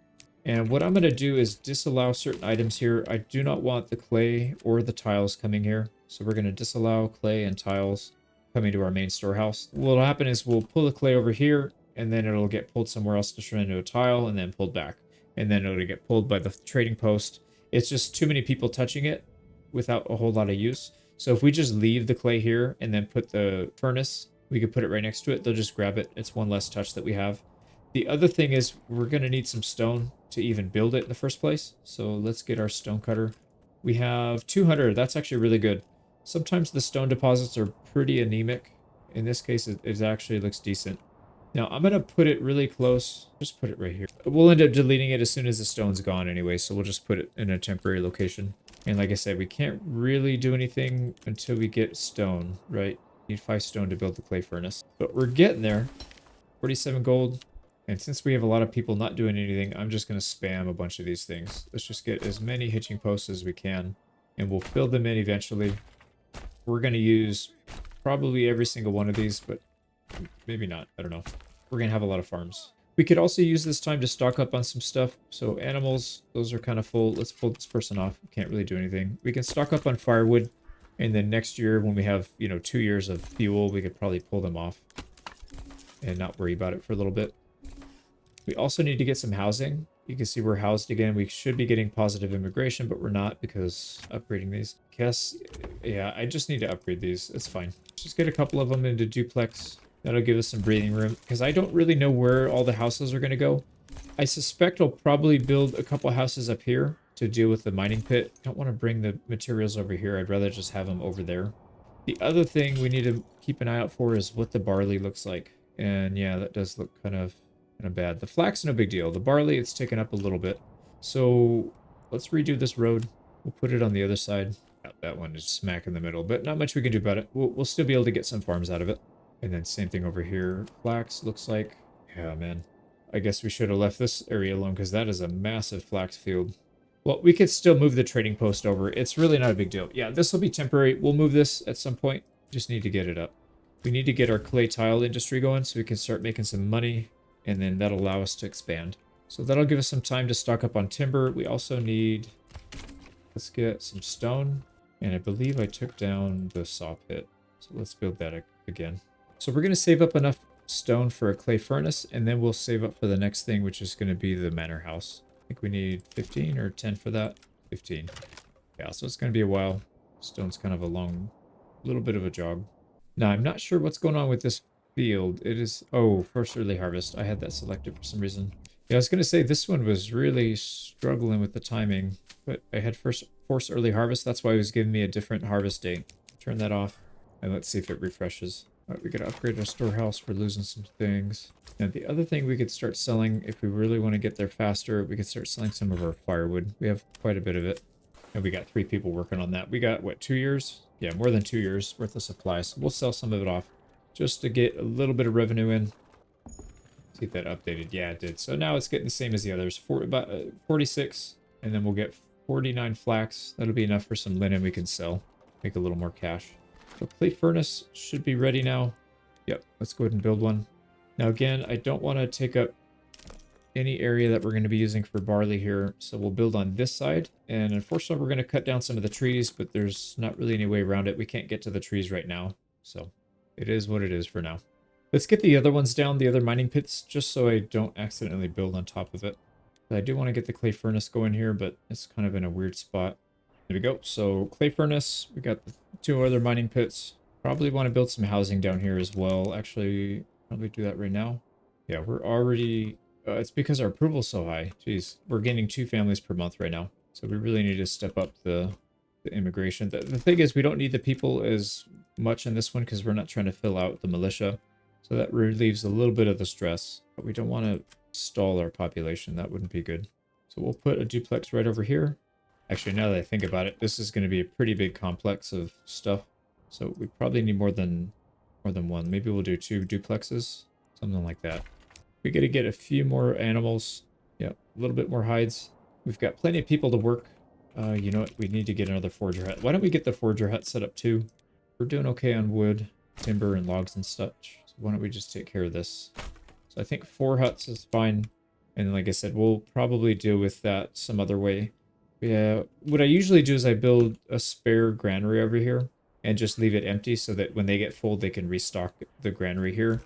And what I'm going to do is disallow certain items here. I do not want the clay or the tiles coming here. So we're going to disallow clay and tiles coming to our main storehouse. What'll happen is we'll pull the clay over here, and then it'll get pulled somewhere else to turn into a tile, and then pulled back. And then it'll get pulled by the trading post. It's just too many people touching it without a whole lot of use. So if we just leave the clay here and then put the furnace, we could put it right next to it. They'll just grab it. It's one less touch that we have. The other thing is we're going to need some stone to even build it in the first place. So let's get our stone cutter. We have 200. That's actually really good. Sometimes the stone deposits are pretty anemic. In this case, it actually looks decent. Now I'm going to put it really close. Just put it right here. We'll end up deleting it as soon as the stone's gone anyway. So we'll just put it in a temporary location. And like I said, we can't really do anything until we get stone, right? Need 5 stone to build the clay furnace. But we're getting there. 47 gold. And since we have a lot of people not doing anything, I'm just going to spam a bunch of these things. Let's just get as many hitching posts as we can. And we'll fill them in eventually. We're going to use probably every single one of these, but maybe not. I don't know. We're going to have a lot of farms. We could also use this time to stock up on some stuff. So animals, those are kind of full. Let's pull this person off. We can't really do anything. We can stock up on firewood. And then next year when we have, 2 years of fuel, we could probably pull them off and not worry about it for a little bit. We also need to get some housing. You can see we're housed again. We should be getting positive immigration, but we're not because upgrading these. Yeah, I just need to upgrade these. It's fine. Just get a couple of them into duplex. That'll give us some breathing room because I don't really know where all the houses are going to go. I suspect I'll probably build a couple houses up here to deal with the mining pit. I don't want to bring the materials over here. I'd rather just have them over there. The other thing we need to keep an eye out for is what the barley looks like. And yeah, that does look kind of bad. The flax, no big deal. The barley, it's taken up a little bit. So let's redo this road. We'll put it on the other side. That one is smack in the middle, but not much we can do about it. We'll still be able to get some farms out of it. And then same thing over here. Flax looks like, yeah, man. I guess we should have left this area alone because that is a massive flax field. Well, we could still move the trading post over. It's really not a big deal. Yeah, this will be temporary. We'll move this at some point. Just need to get it up. We need to get our clay tile industry going so we can start making some money. And then that'll allow us to expand. So that'll give us some time to stock up on timber. We also need, let's get some stone. And I believe I took down the saw pit. So let's build that again. So we're going to save up enough stone for a clay furnace. And then we'll save up for the next thing, which is going to be the manor house. I think we need 15 or 10 for that. 15. Yeah, so it's going to be a while. Stone's kind of a little bit of a jog. Now, I'm not sure what's going on with this field. It is, oh, first early harvest. I had that selected for some reason. Yeah, I was going to say this one was really struggling with the timing, but I had force early harvest. That's why it was giving me a different harvest date. Turn that off and let's see if it refreshes. All right, we got to upgrade our storehouse. We're losing some things. Now, the other thing we could start selling, if we really want to get there faster, we could start selling some of our firewood. We have quite a bit of it. And we got 3 people working on that. We got, what, 2 years? Yeah, more than 2 years worth of supplies. So we'll sell some of it off just to get a little bit of revenue in. See if that updated. Yeah, it did. So now it's getting the same as the others. About 46. And then we'll get 49 flax. That'll be enough for some linen we can sell. Make a little more cash. So clay furnace should be ready now. Yep, let's go ahead and build one. Now again, I don't want to take up any area that we're going to be using for barley here. So we'll build on this side. And unfortunately, we're going to cut down some of the trees, but there's not really any way around it. We can't get to the trees right now. So it is what it is for now. Let's get the other ones down, the other mining pits, just so I don't accidentally build on top of it. I do want to get the clay furnace going here, but it's kind of in a weird spot. There we go. So clay furnace, we got the 2 other mining pits. Probably want to build some housing down here as well. Actually, probably do that right now. Yeah, we're already... it's because our approval's so high. Jeez, we're gaining 2 families per month right now. So we really need to step up the immigration. The thing is, we don't need the people as much in this one because we're not trying to fill out the militia. So that relieves a little bit of the stress. But we don't want to stall our population. That wouldn't be good. So we'll put a duplex right over here. Actually, now that I think about it, this is going to be a pretty big complex of stuff. So we probably need more than one. Maybe we'll do 2 duplexes, something like that. We got to get a few more animals. Yeah, a little bit more hides. We've got plenty of people to work. You know what? We need to get another forger hut. Why don't we get the forger hut set up too? We're doing okay on wood, timber, and logs and such. So why don't we just take care of this? So I think 4 huts is fine. And like I said, we'll probably deal with that some other way. Yeah, what I usually do is I build a spare granary over here and just leave it empty so that when they get full, they can restock the granary here.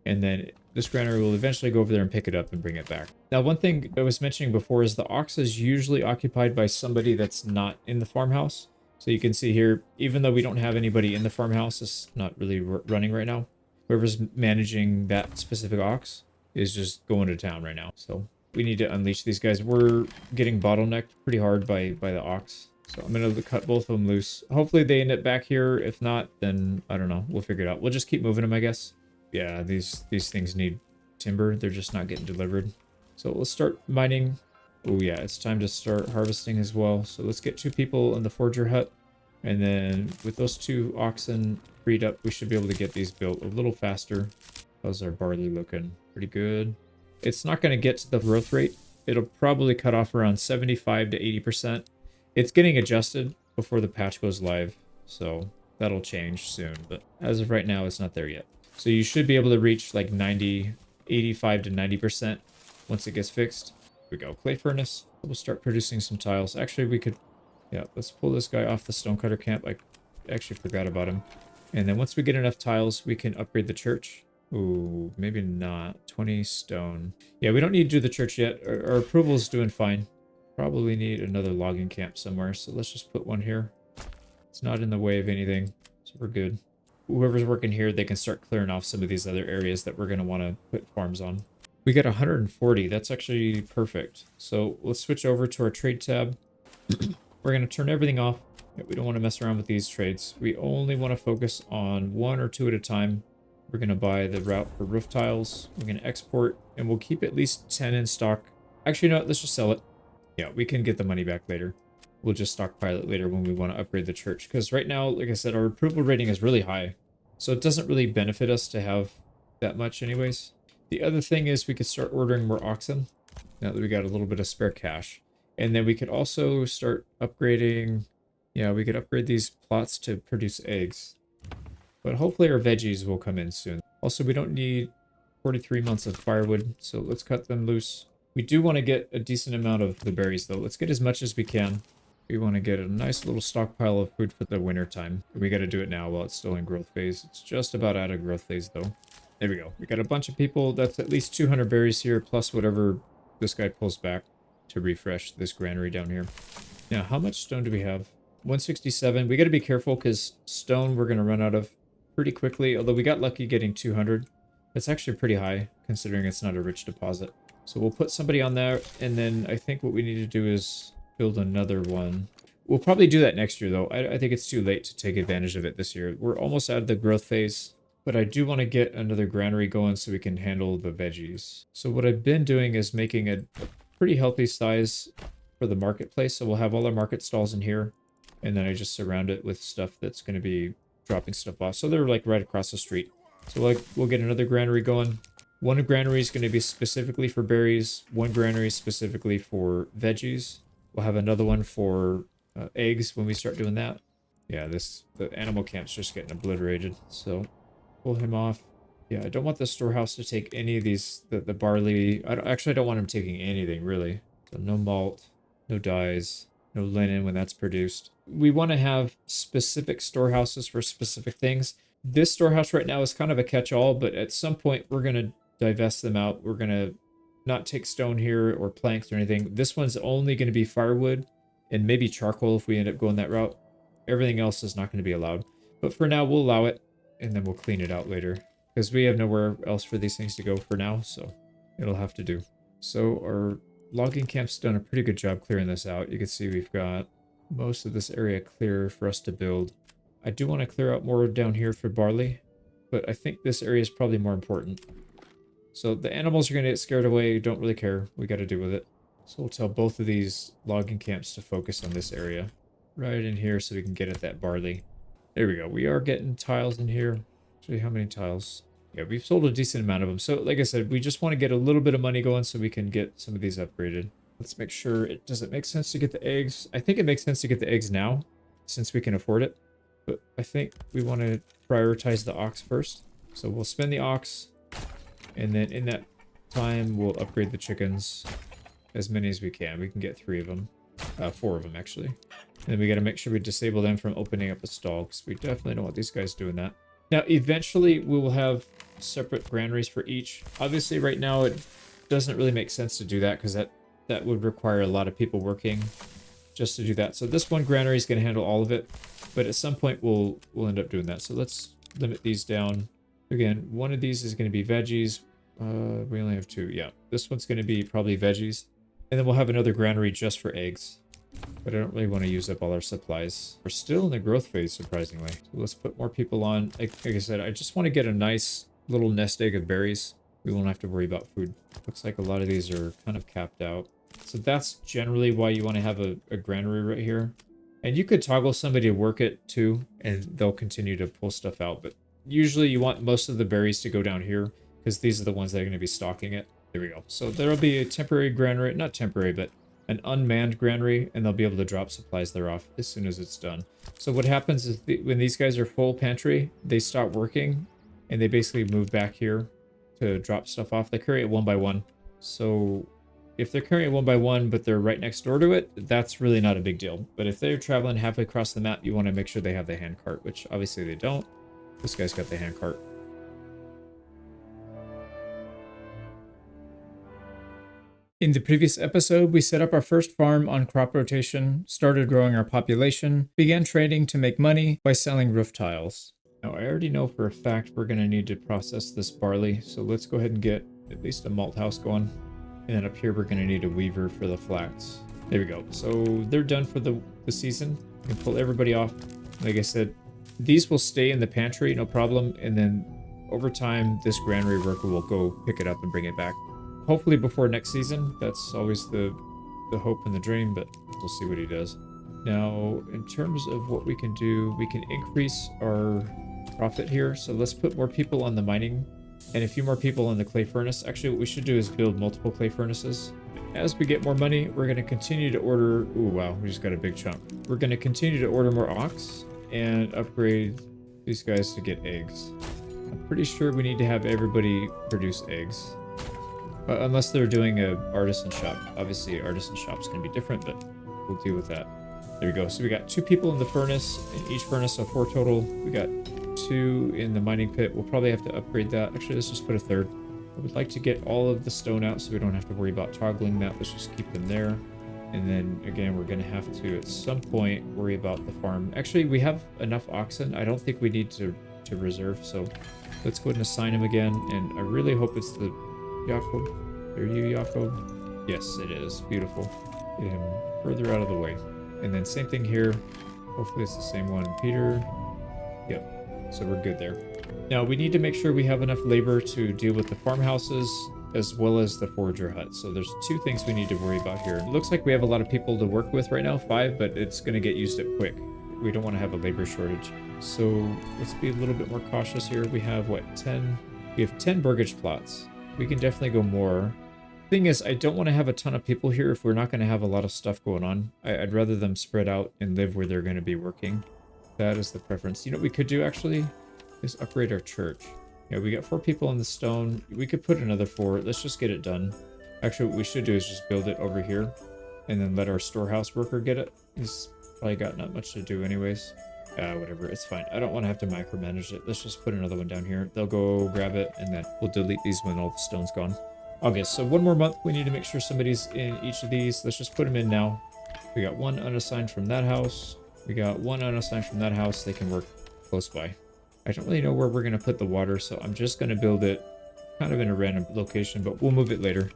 And then this granary will eventually go over there and pick it up and bring it back. Now, one thing I was mentioning before is the ox is usually occupied by somebody that's not in the farmhouse. So you can see here, even though we don't have anybody in the farmhouse, it's not really running right now. Whoever's managing that specific ox is just going to town right now. So we need to unleash these guys. We're getting bottlenecked pretty hard by the ox. So I'm going to cut both of them loose. Hopefully they end up back here. If not, then I don't know. We'll figure it out. We'll just keep moving them, I guess. Yeah, these things need timber. They're just not getting delivered. So let's start mining. Oh yeah, it's time to start harvesting as well. So let's get 2 people in the forger hut. And then with those 2 oxen freed up, we should be able to get these built a little faster. How's our barley looking? Pretty good. It's not going to get to the growth rate. It'll probably cut off around 75 to 80%. It's getting adjusted before the patch goes live. So that'll change soon. But as of right now, it's not there yet. So you should be able to reach like 85 to 90% once it gets fixed. Here we go. Clay furnace. We'll start producing some tiles. Actually, we could... Yeah, let's pull this guy off the stonecutter camp. I actually forgot about him. And then once we get enough tiles, we can upgrade the church. Ooh, maybe not. 20 stone. Yeah, we don't need to do the church yet. Our approval is doing fine. Probably need another logging camp somewhere. So let's just put one here. It's not in the way of anything. So we're good. Whoever's working here, they can start clearing off some of these other areas that we're going to want to put farms on. We got 140. That's actually perfect. So let's switch over to our trade tab. We're going to turn everything off. We don't want to mess around with these trades. We only want to focus on 1 or 2 at a time. We're going to buy the route for roof tiles. We're going to export, and we'll keep at least 10 in stock. Actually, no, let's just sell it. Yeah, we can get the money back later. We'll just stockpile it later when we want to upgrade the church. Because right now, like I said, our approval rating is really high. So it doesn't really benefit us to have that much anyways. The other thing is we could start ordering more oxen now that we got a little bit of spare cash. And then we could also start upgrading. Yeah, we could upgrade these plots to produce eggs. But hopefully our veggies will come in soon. Also, we don't need 43 months of firewood, so let's cut them loose. We do want to get a decent amount of the berries, though. Let's get as much as we can. We want to get a nice little stockpile of food for the winter time. We got to do it now while it's still in growth phase. It's just about out of growth phase, though. There we go. We got a bunch of people. That's at least 200 berries here, plus whatever this guy pulls back to refresh this granary down here. Now, how much stone do we have? 167. We got to be careful because stone we're going to run out of pretty quickly, although we got lucky getting 200. That's actually pretty high considering it's not a rich deposit. So we'll put somebody on there, and then I think what we need to do is build another one. We'll probably do that next year, though. I think it's too late to take advantage of it this year. We're almost out of the growth phase, but I do want to get another granary going so we can handle the veggies. So what I've been doing is making a pretty healthy size for the marketplace. So we'll have all our market stalls in here, and then I just surround it with stuff that's going to be dropping stuff off. So they're like right across the street. So like we'll get another granary going. One granary is going to be specifically for berries. One granary specifically for veggies. We'll have another one for eggs when we start doing that. Yeah, the animal camp's just getting obliterated. So pull him off. Yeah, I don't want the storehouse to take any of these, the barley. I don't want him taking anything, really. So no malt, no dyes, no linen when that's produced. We want to have specific storehouses for specific things. This storehouse right now is kind of a catch-all, but at some point we're going to divest them out. We're going to not take stone here or planks or anything. This one's only going to be firewood and maybe charcoal if we end up going that route. Everything else is not going to be allowed. But for now, we'll allow it, and then we'll clean it out later. Because we have nowhere else for these things to go for now, so it'll have to do. So our logging camp's done a pretty good job clearing this out. You can see we've got most of this area clear for us to build. I do want to clear out more down here for barley, but I think this area is probably more important. So the animals are going to get scared away. Don't really care. We got to deal with it. So we'll tell both of these logging camps to focus on this area. Right in here so we can get at that barley. There we go. We are getting tiles in here. Actually, how many tiles? Yeah, we've sold a decent amount of them. So like I said, we just want to get a little bit of money going so we can get some of these upgraded. Let's make sure does it make sense to get the eggs? I think it makes sense to get the eggs now since we can afford it. But I think we want to prioritize the ox first. So we'll spend the ox, and then in that time we'll upgrade the chickens as many as we can. We can get 3 of them. 4 of them actually. And then we got to make sure we disable them from opening up a stall, because we definitely don't want these guys doing that. Now, eventually, we will have separate granaries for each. Obviously, right now, it doesn't really make sense to do that, because that would require a lot of people working just to do that. So this one granary is going to handle all of it, but at some point, we'll end up doing that. So let's limit these down. Again, one of these is going to be veggies. We only have 2. Yeah, this one's going to be probably veggies. And then we'll have another granary just for eggs. But I don't really want to use up all our supplies. We're still in the growth phase, surprisingly. So let's put more people on. Like I said, I just want to get a nice little nest egg of berries. We won't have to worry about food. Looks like a lot of these are kind of capped out. So that's generally why you want to have a granary right here. And you could toggle somebody to work it too, and they'll continue to pull stuff out. But usually you want most of the berries to go down here, because these are the ones that are going to be stocking it. There we go. So there'll be a temporary granary, not temporary, but an unmanned granary, and they'll be able to drop supplies there off as soon as it's done. So what happens is when these guys are full pantry, they stop working, and they basically move back here to drop stuff off. They carry it 1 by 1. So if they're carrying it 1 by 1, but they're right next door to it, that's really not a big deal. But if they're traveling halfway across the map, you want to make sure they have the hand cart, which obviously they don't. This guy's got the hand cart. In the previous episode, we set up our first farm on crop rotation, started growing our population, began trading to make money by selling roof tiles. Now, I already know for a fact we're going to need to process this barley, so let's go ahead and get at least a malt house going. And then up here, we're going to need a weaver for the flax. There we go. So they're done for the season. You can pull everybody off. Like I said, these will stay in the pantry, no problem. And then over time, this granary worker will go pick it up and bring it back. Hopefully before next season. That's always the hope and the dream, but we'll see what he does. Now, in terms of what we can do, we can increase our profit here. So let's put more people on the mining and a few more people on the clay furnace. Actually, what we should do is build multiple clay furnaces. As we get more money, we're going to continue to order... Ooh, wow, we just got a big chunk. We're going to continue to order more ox and upgrade these guys to get eggs. I'm pretty sure we need to have everybody produce eggs. Unless they're doing a artisan shop. Obviously, artisan shop's going to be different, but we'll deal with that. There we go. So we got 2 people in the furnace, in each furnace, so 4 total. We got 2 in the mining pit. We'll probably have to upgrade that. Actually, let's just put a 3rd. I would like to get all of the stone out so we don't have to worry about toggling that. Let's just keep them there. And then, again, we're going to have to, at some point, worry about the farm. Actually, we have enough oxen. I don't think we need to reserve, so let's go ahead and assign him again. And I really hope it's the... Jacob, are you Jacob? Yes, it is. Beautiful. Get him further out of the way. And then same thing here. Hopefully it's the same one. Peter. Yep. So we're good there. Now we need to make sure we have enough labor to deal with the farmhouses as well as the forager hut. So there's 2 things we need to worry about here. It looks like we have a lot of people to work with right now, 5, but it's going to get used up quick. We don't want to have a labor shortage. So let's be a little bit more cautious here. We have, what, 10? We have 10 burgage plots. We can definitely go more. Thing is, I don't want to have a ton of people here if we're not going to have a lot of stuff going on. I'd rather them spread out and live where they're going to be working. That is the preference. You know what we could do, actually, is upgrade our church. Yeah, we got 4 people on the stone. We could put another 4. Let's just get it done. Actually, what we should do is just build it over here and then let our storehouse worker get it. He's probably got not much to do anyways. Whatever, it's fine. I don't want to have to micromanage it. Let's just put another one down here. They'll go grab it, and then we'll delete these when all the stone's gone. Okay, so 1 more month. We need to make sure somebody's in each of these. Let's just put them in now. We got 1 unassigned from that house. We got 1 unassigned from that house. They can work close by. I don't really know where we're going to put the water, so I'm just going to build it kind of in a random location, but we'll move it later.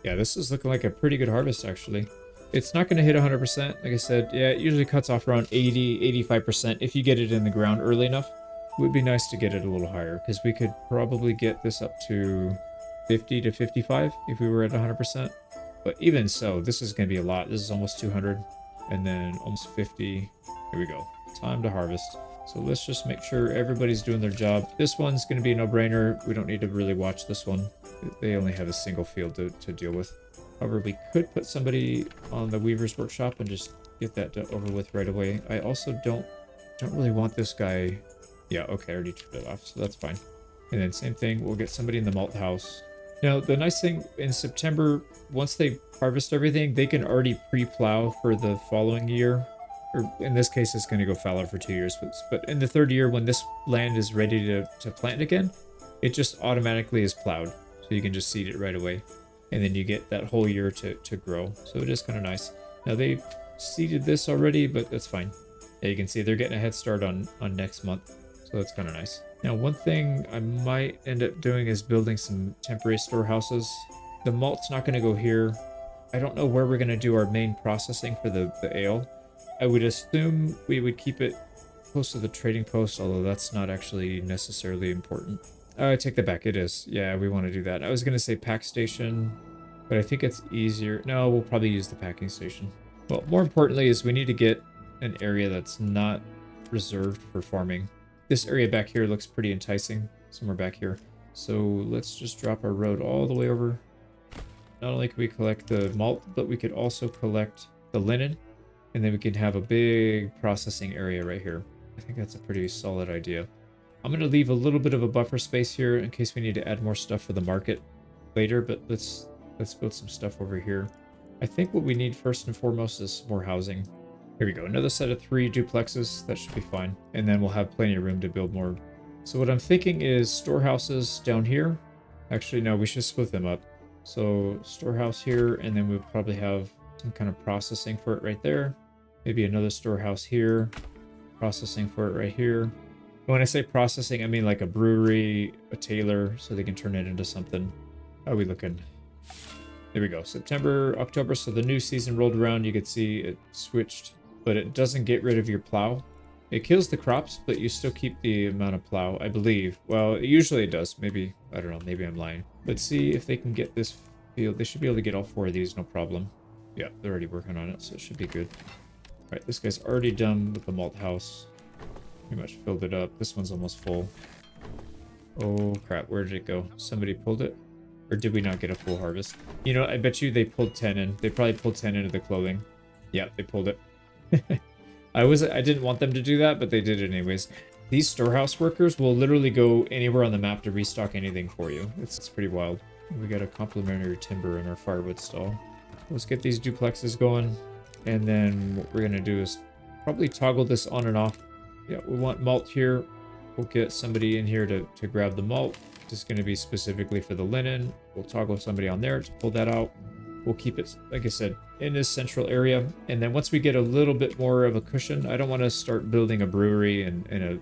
Yeah, this is looking like a pretty good harvest, actually. It's not going to hit 100%. Like I said, yeah, it usually cuts off around 80, 85% if you get it in the ground early enough. It would be nice to get it a little higher, because we could probably get this up to 50 to 55 if we were at 100%. But even so, this is going to be a lot. This is almost 200, and then almost 50. Here we go. Time to harvest. So let's just make sure everybody's doing their job. This one's going to be a no-brainer. We don't need to really watch this one. They only have a single field to deal with. However, we could put somebody on the Weaver's Workshop and just get that over with right away. I also don't really want this guy. Yeah, okay, I already turned it off, so that's fine. And then same thing, we'll get somebody in the malt house. Now, the nice thing in September, once they harvest everything, they can already pre-plow for the following year. Or in this case, it's going to go fallow for 2 years. But in the 3rd year, when this land is ready to plant again, it just automatically is plowed. So you can just seed it right away. And then you get that whole year to grow. So it is kind of nice. Now, they seeded this already, but that's fine. Yeah, you can see they're getting a head start on next month. So that's kind of nice. Now, one thing I might end up doing is building some temporary storehouses. The malt's not going to go here. I don't know where we're going to do our main processing for the ale. I would assume we would keep it close to the trading post, although that's not actually necessarily important. I take that back. It is. Yeah, we want to do that. I was going to say pack station, but I think it's easier. No, we'll probably use the packing station. Well, more importantly is we need to get an area that's not reserved for farming. This area back here looks pretty enticing, somewhere back here. So let's just drop our road all the way over. Not only can we collect the malt, but we could also collect the linen. And then we can have a big processing area right here. I think that's a pretty solid idea. I'm going to leave a little bit of a buffer space here in case we need to add more stuff for the market later, but let's build some stuff over here. I think what we need first and foremost is more housing. Here we go. Another set of 3 duplexes. That should be fine. And then we'll have plenty of room to build more. So what I'm thinking is storehouses down here. Actually, no, we should split them up. So storehouse here, and then we'll probably have some kind of processing for it right there. Maybe another storehouse here. Processing for it right here. When I say processing, I mean like a brewery, a tailor, so they can turn it into something. How are we looking? There we go. September, October. So the new season rolled around. You could see it switched, but it doesn't get rid of your plow. It kills the crops, but you still keep the amount of plow, I believe. Well, usually it does. Maybe, I don't know. Maybe I'm lying. Let's see if they can get this field. They should be able to get all 4 of these, no problem. Yeah, they're already working on it, so it should be good. All right, this guy's already done with the malt house. Pretty much filled it up. This one's almost full. Oh, crap. Where did it go? Somebody pulled it? Or did we not get a full harvest? You know, I bet you they pulled 10 in. They probably pulled 10 into the clothing. Yeah, they pulled it. I didn't want them to do that, but they did it anyways. These storehouse workers will literally go anywhere on the map to restock anything for you. It's pretty wild. We got a complimentary timber in our firewood stall. Let's get these duplexes going. And then what we're going to do is probably toggle this on and off. Yeah, we want malt here. We'll get somebody in here to grab the malt. This is going to be specifically for the linen. We'll toggle somebody on there to pull that out. We'll keep it, like I said, in this central area. And then once we get a little bit more of a cushion, I don't want to start building a brewery and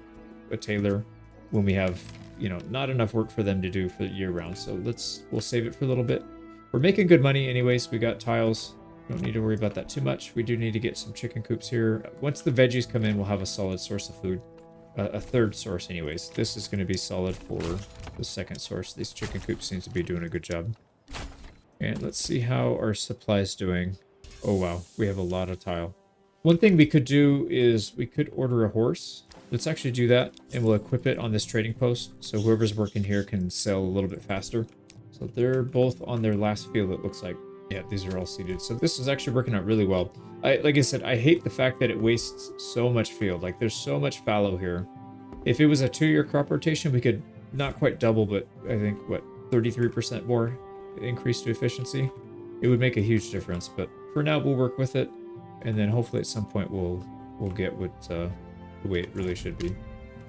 a tailor when we have, you know, not enough work for them to do for year round. So we'll save it for a little bit. We're making good money anyways. We got tiles. Don't need to worry about that too much. We do need to get some chicken coops here. Once the veggies come in, we'll have a solid source of food. A third source anyways. This is going to be solid for the second source. These chicken coops seem to be doing a good job. And let's see how our supply is doing. Oh wow, we have a lot of tile. One thing we could do is we could order a horse. Let's actually do that, and we'll equip it on this trading post, so whoever's working here can sell a little bit faster. So they're both on their last field, it looks like. Yeah, these are all seeded. So this is actually working out really well. Like I said, I hate the fact that it wastes so much field. Like there's so much fallow here. If it was a 2-year crop rotation, we could not quite double, but I think, what, 33% more increase to efficiency? It would make a huge difference, but for now we'll work with it, and then hopefully at some point we'll get what the way it really should be.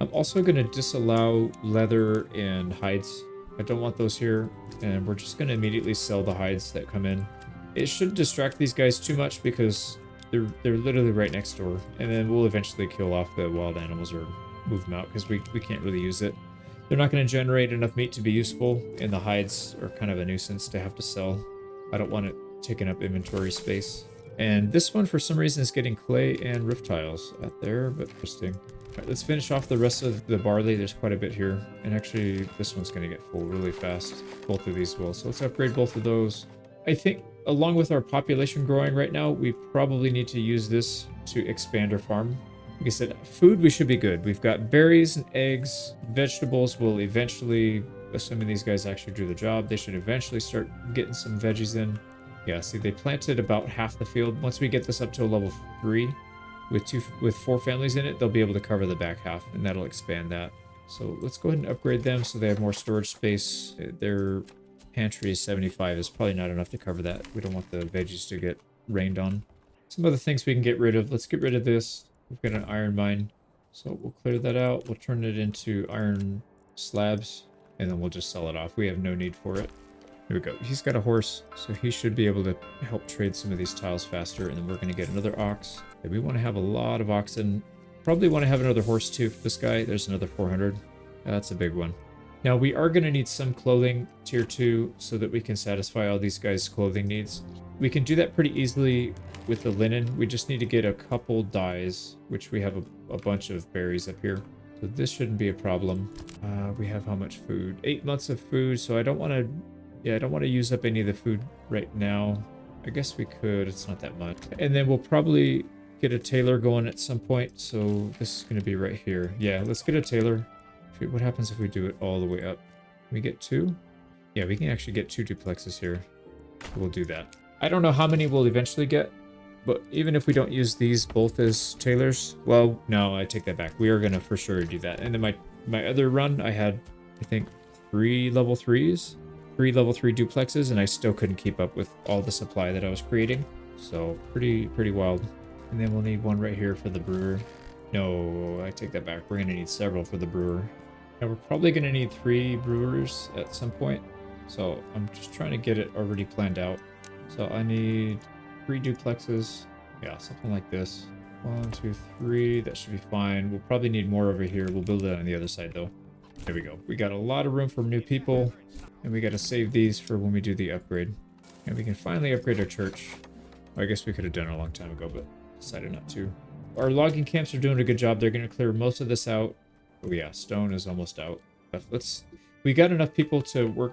I'm also going to disallow leather and hides. I don't want those here, and we're just going to immediately sell the hides that come in. It shouldn't distract these guys too much because they're literally right next door, and then we'll eventually kill off the wild animals or move them out because we can't really use it. They're not going to generate enough meat to be useful, and the hides are kind of a nuisance to have to sell. I don't want it taking up inventory space. And this one, for some reason, is getting clay and roof tiles out there, but interesting. All right, let's finish off the rest of the barley. There's quite a bit here, and actually this one's going to get full really fast. Both of these will, so let's upgrade both of those. I think along with our population growing right now, we probably need to use this to expand our farm. Like I said, food, we should be good. We've got berries and eggs. Vegetables will eventually, assuming these guys actually do the job, they should eventually start getting some veggies in. Yeah, see, they planted about half the field. Once we get this up to a level 3 with 4 families in it, they'll be able to cover the back half, and that'll expand that. So let's go ahead and upgrade them so they have more storage space. Their pantry is 75 is probably not enough to cover that. We don't want the veggies to get rained on. Some other things we can get rid of. Let's get rid of this. We've got an iron mine, so we'll clear that out. We'll turn it into iron slabs, and then we'll just sell it off. We have no need for it. Here we go. He's got a horse, so he should be able to help trade some of these tiles faster, and then we're going to get another ox. Okay, we want to have a lot of oxen. Probably want to have another horse too for this guy. There's another 400. That's a big one. Now, we are going to need some clothing, tier 2, so that we can satisfy all these guys' clothing needs. We can do that pretty easily with the linen. We just need to get a couple dyes, which we have a bunch of berries up here. So this shouldn't be a problem. We have how much food? 8 months of food, so I don't want to... Yeah, I don't want to use up any of the food right now. I guess we could. It's not that much. And then we'll probably get a tailor going at some point. So this is going to be right here. Yeah, let's get a tailor. What happens if we do it all the way up? Can we get 2? Yeah, we can actually get 2 duplexes here. We'll do that. I don't know how many we'll eventually get, but even if we don't use these both as tailors, well, no, I take that back. We are going to for sure do that. And then my other run, I had, I think, 3 level 3s. 3 level 3 duplexes, and I still couldn't keep up with all the supply that I was creating. So pretty wild. And then we'll need one right here for the brewer. No, I take that back. We're going to need several for the brewer. And we're probably going to need 3 brewers at some point. So I'm just trying to get it already planned out. So I need 3 duplexes. Yeah, something like this. 1, 2, 3. That should be fine. We'll probably need more over here. We'll build it on the other side though. There we go. We got a lot of room for new people. And we got to save these for when we do the upgrade. And we can finally upgrade our church. Well, I guess we could have done it a long time ago, but decided not to. Our logging camps are doing a good job. They're going to clear most of this out. Oh yeah, stone is almost out. But we got enough people to work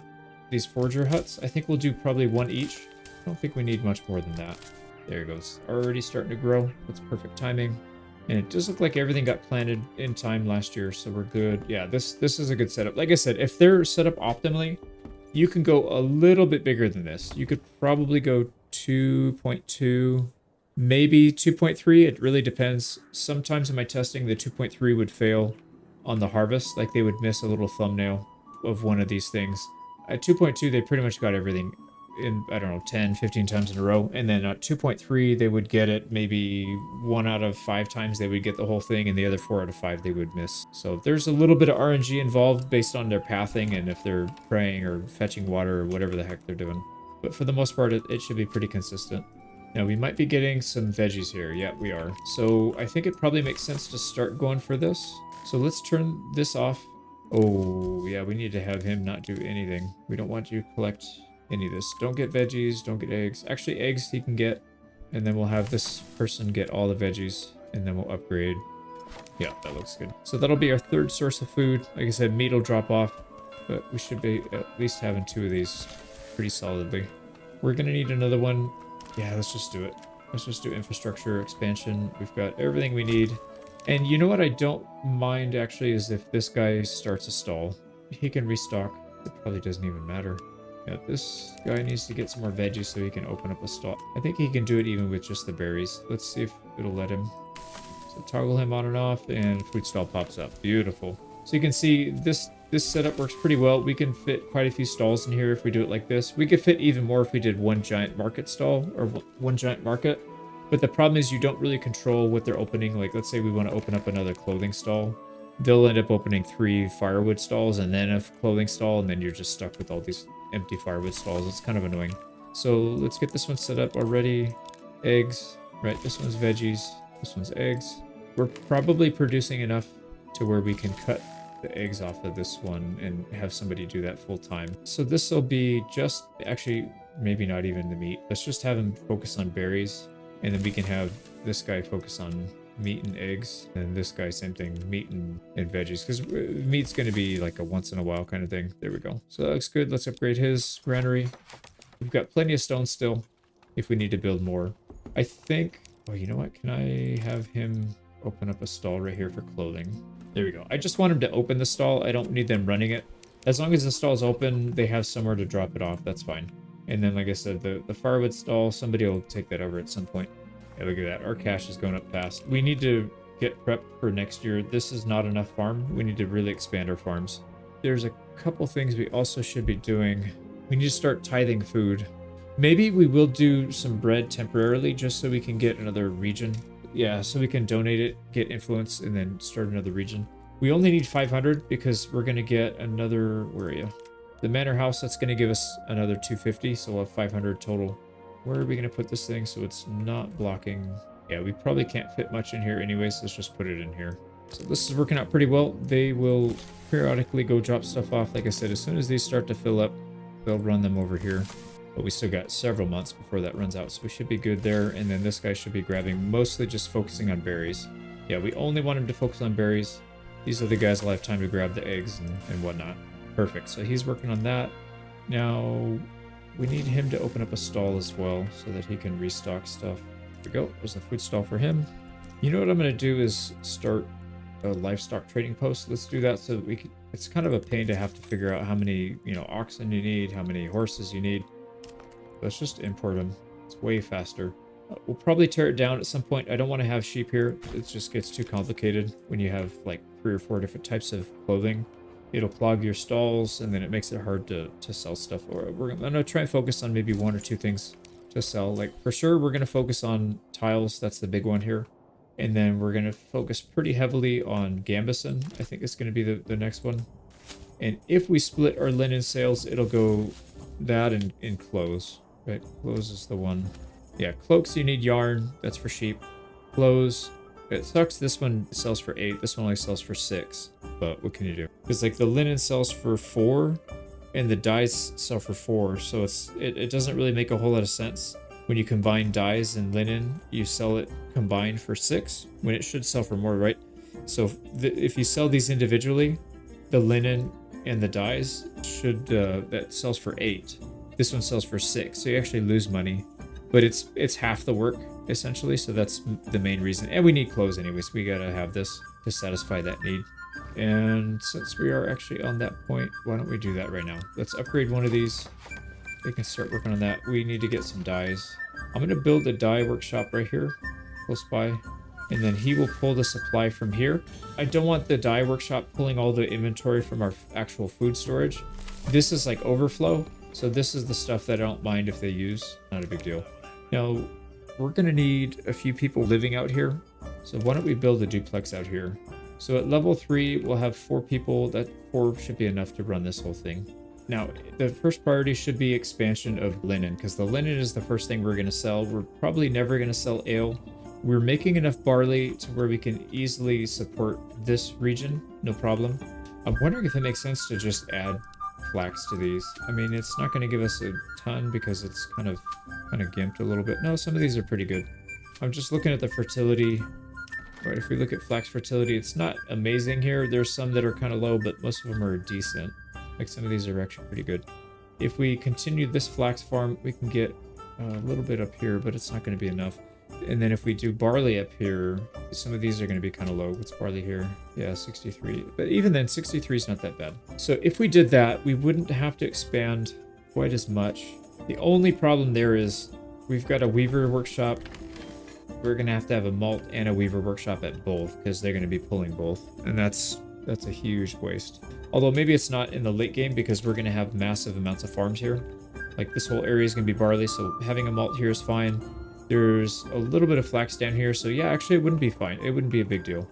these forger huts. I think we'll do probably 1 each. I don't think we need much more than that. There it goes. Already starting to grow. That's perfect timing. And it does look like everything got planted in time last year, so we're good. Yeah, this is a good setup. Like I said, if they're set up optimally, you can go a little bit bigger than this. You could probably go 2.2, maybe 2.3. It really depends. Sometimes in my testing, the 2.3 would fail on the harvest. Like they would miss a little thumbnail of one of these things. At 2.2, they pretty much got everything in, I don't know, 10, 15 times in a row. And then at 2.3, they would get it maybe 1 out of 5 times they would get the whole thing, and the other 4 out of 5 they would miss. So there's a little bit of RNG involved based on their pathing and if they're praying or fetching water or whatever the heck they're doing. But for the most part, it should be pretty consistent. Now, we might be getting some veggies here. Yeah, we are. So I think it probably makes sense to start going for this. So let's turn this off. Oh, yeah, we need to have him not do anything. We don't want you to collect any of this. Don't get veggies, don't get eggs. Actually, eggs he can get, and then we'll have this person get all the veggies, and then we'll upgrade. Yeah, that looks good. So that'll be our 3rd source of food. Like I said, meat will drop off, but we should be at least having 2 of these pretty solidly. We're gonna need another one. Yeah, let's just do it. Let's just do infrastructure expansion. We've got everything we need. And you know what I don't mind actually is if this guy starts a stall. He can restock. It probably doesn't even matter. Yeah, this guy needs to get some more veggies so he can open up a stall. I think he can do it even with just the berries. Let's see if it'll let him. So toggle him on and off, and food stall pops up. Beautiful. So you can see this setup works pretty well. We can fit quite a few stalls in here if we do it like this. We could fit even more if we did one giant market stall or one giant market. But the problem is you don't really control what they're opening. Like, let's say we want to open up another clothing stall. They'll end up opening 3 firewood stalls and then a clothing stall, and then you're just stuck with all these empty firewood stalls. It's kind of annoying. So let's get this one set up already. Eggs. Right, this one's veggies. This one's eggs. We're probably producing enough to where we can cut the eggs off of this one and have somebody do that full time. So this will be just, actually, maybe not even the meat. Let's just have him focus on berries, and then we can have this guy focus on meat and eggs, and this guy same thing, meat and veggies, because meat's going to be like a once in a while kind of thing. There we go. So that looks good. Let's upgrade his granary. We've got plenty of stone still if we need to build more. I think, oh, you know what? Can I have him open up a stall right here for clothing? There we go. I just want him to open the stall. I don't need them running it. As long as the stall's open, they have somewhere to drop it off. That's fine. And then, like I said, the firewood stall, somebody will take that over at some point. Yeah, look at that. Our cash is going up fast. We need to get prepped for next year. This is not enough farm. We need to really expand our farms. There's a couple things we also should be doing. We need to start tithing food. Maybe we will do some bread temporarily just so we can get another region. Yeah, so we can donate it, get influence, and then start another region. We only need 500 because we're going to get another... Where are you? The Manor house, that's going to give us another 250, so we'll have 500 total. Where are we going to put this thing so it's not blocking? Yeah, we probably can't fit much in here anyways. Let's just put it in here. So this is working out pretty well. They will periodically go drop stuff off. Like I said, as soon as these start to fill up, they'll run them over here. But we still got several months before that runs out, so we should be good there. And then this guy should be grabbing, mostly just focusing on berries. Yeah, we only want him to focus on berries. These are the guys will have time to grab the eggs and whatnot. Perfect. So he's working on that. Now, we need him to open up a stall as well so that he can restock stuff. There we go. There's the food stall for him. You know what I'm going to do is start a livestock trading post. Let's do that so that we can... It's kind of a pain to have to figure out how many, oxen you need, how many horses you need. Let's just import them. It's way faster. We'll probably tear it down at some point. I don't want to have sheep here. It just gets too complicated when you have like 3 or 4 different types of clothing. It'll clog your stalls, and then it makes it hard to sell stuff. Or I'm going to try and focus on maybe 1 or 2 things to sell. Like, for sure, we're going to focus on tiles. That's the big one here. And then we're going to focus pretty heavily on Gambeson. I think it's going to be the next one. And if we split our linen sales, it'll go that and in clothes. Right? Clothes is the one. Yeah, cloaks, you need yarn. That's for sheep. Clothes. It sucks. This one sells for 8. This one only sells for 6. But what can you do? Because like the linen sells for 4 and the dyes sell for 4. So it doesn't really make a whole lot of sense. When you combine dyes and linen, you sell it combined for 6 when it should sell for more, right? So if you sell these individually, the linen and the dyes should, that sells for 8. This one sells for 6. So you actually lose money, but it's half the work essentially. So that's the main reason. And we need clothes anyways. We got to have this to satisfy that need. And since we are actually on that point, why don't we do that right now? Let's upgrade one of these. We can start working on that. We need to get some dyes. I'm going to build a dye workshop right here, close by. And then he will pull the supply from here. I don't want the dye workshop pulling all the inventory from our actual food storage. This is like overflow. So this is the stuff that I don't mind if they use. Not a big deal. Now, we're going to need a few people living out here. So why don't we build a duplex out here? So at level 3, we'll have 4 people. That 4 should be enough to run this whole thing. Now, the first priority should be expansion of linen, because the linen is the first thing we're going to sell. We're probably never going to sell ale. We're making enough barley to where we can easily support this region, no problem. I'm wondering if it makes sense to just add flax to these. I mean, it's not going to give us a ton because it's kind of gimped a little bit. No, some of these are pretty good. I'm just looking at the fertility. Right, if we look at flax fertility, it's not amazing here. There's some that are kind of low, but most of them are decent. Like some of these are actually pretty good. If we continue this flax farm, we can get a little bit up here, but it's not going to be enough. And then if we do barley up here, some of these are going to be kind of low. What's barley here? Yeah, 63. But even then, 63 is not that bad. So if we did that, we wouldn't have to expand quite as much. The only problem there is we've got a weaver workshop. We're gonna have to have a malt and a weaver workshop at both because they're gonna be pulling both, and that's a huge waste. Although maybe it's not in the late game because we're gonna have massive amounts of farms here. Like this whole area is gonna be barley, so having a malt here is fine. There's a little bit of flax down here, so yeah, actually it wouldn't be fine. It wouldn't be a big deal.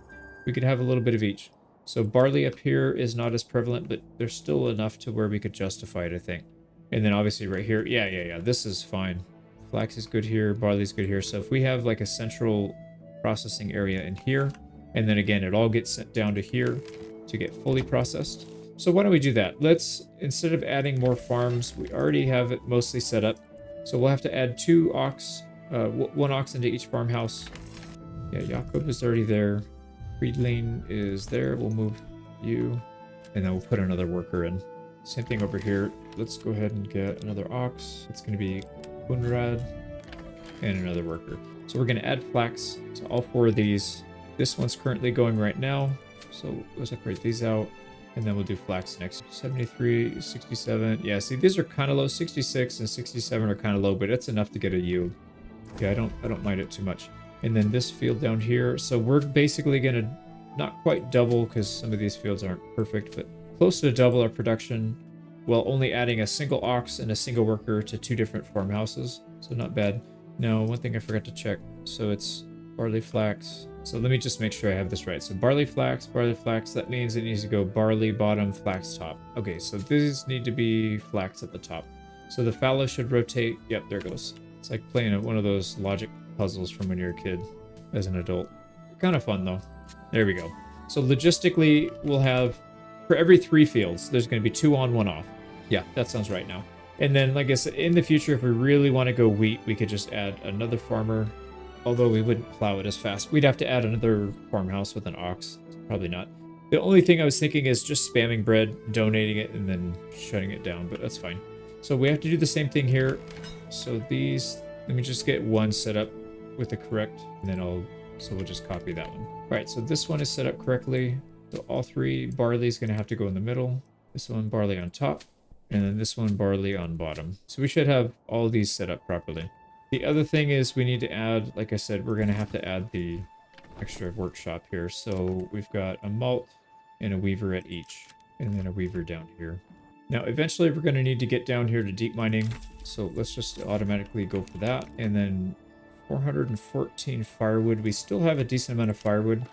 We could have a little bit of each. So barley up here is not as prevalent, but there's still enough to where we could justify it, I think. And then obviously right here, yeah, this is fine. Flax is good here, barley's good here. So if we have like a central processing area in here, and then again, it all gets sent down to here to get fully processed. So why don't we do that? Let's, instead of adding more farms, we already have it mostly set up. So we'll have to add 2 ox, 1 ox into each farmhouse. Yeah, Jakob is already there. Friedling is there. We'll move you, and then we'll put another worker in. Same thing over here. Let's go ahead and get another ox. It's going to be Kunrad and another worker. So we're going to add flax to all 4 of these. This one's currently going right now. So let's separate these out, and then we'll do flax next. 73, 67. Yeah, see, these are kind of low. 66 and 67 are kind of low, but it's enough to get a yield. Yeah, I don't mind it too much. And then this field down here. So we're basically going to not quite double because some of these fields aren't perfect, but close to double our production while only adding a single ox and a single worker to 2 different farmhouses. So not bad. Now, one thing I forgot to check. So it's barley flax. So let me just make sure I have this right. So barley flax. That means it needs to go barley bottom, flax top. Okay, so these need to be flax at the top. So the fallow should rotate. Yep, there it goes. It's like playing one of those logic puzzles from when you're a kid as an adult. Kind of fun though. There we go. So logistically, we'll have, for every 3 fields, there's going to be 2 on, 1 off. Yeah, that sounds right now. And then, like I said, in the future, if we really want to go wheat, we could just add another farmer. Although we wouldn't plow it as fast. We'd have to add another farmhouse with an ox. Probably not. The only thing I was thinking is just spamming bread, donating it, and then shutting it down, but that's fine. So we have to do the same thing here. So these, let me just get 1 set up with the correct, and then so we'll just copy that one. All right, so this one is set up correctly. So all 3, barley is going to have to go in the middle. This one, barley on top, and then this one, barley on bottom. So we should have all these set up properly. The other thing is we need to add, like I said, we're going to have to add the extra workshop here. So we've got a malt and a weaver at each, and then a weaver down here. Now, eventually we're going to need to get down here to deep mining. So let's just automatically go for that. And then 414 firewood. We still have a decent amount of firewood.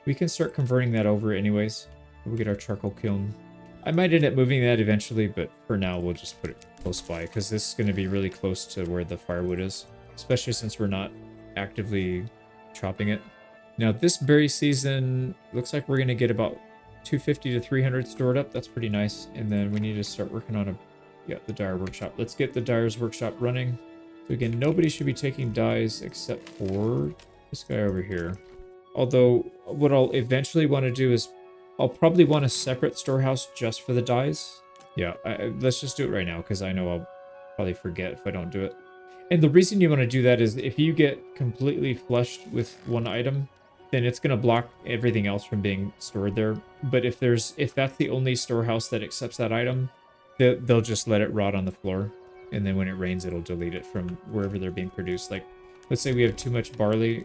We can start converting that over anyways. We'll get our charcoal kiln. I might end up moving that eventually, but for now we'll just put it close by because this is going to be really close to where the firewood is, especially since we're not actively chopping it. Now this berry season looks like we're going to get about 250 to 300 stored up. That's pretty nice. And then we need to start working on the dyer workshop. Let's get the dyer's workshop running. So again, nobody should be taking dyes except for this guy over here. Although what I'll eventually want to do is I'll probably want a separate storehouse just for the dyes. Yeah, let's just do it right now because I know I'll probably forget if I don't do it. And the reason you want to do that is if you get completely flushed with one item, then it's going to block everything else from being stored there. But if that's the only storehouse that accepts that item, they'll just let it rot on the floor. And then when it rains, it'll delete it from wherever they're being produced. Like, let's say we have too much barley,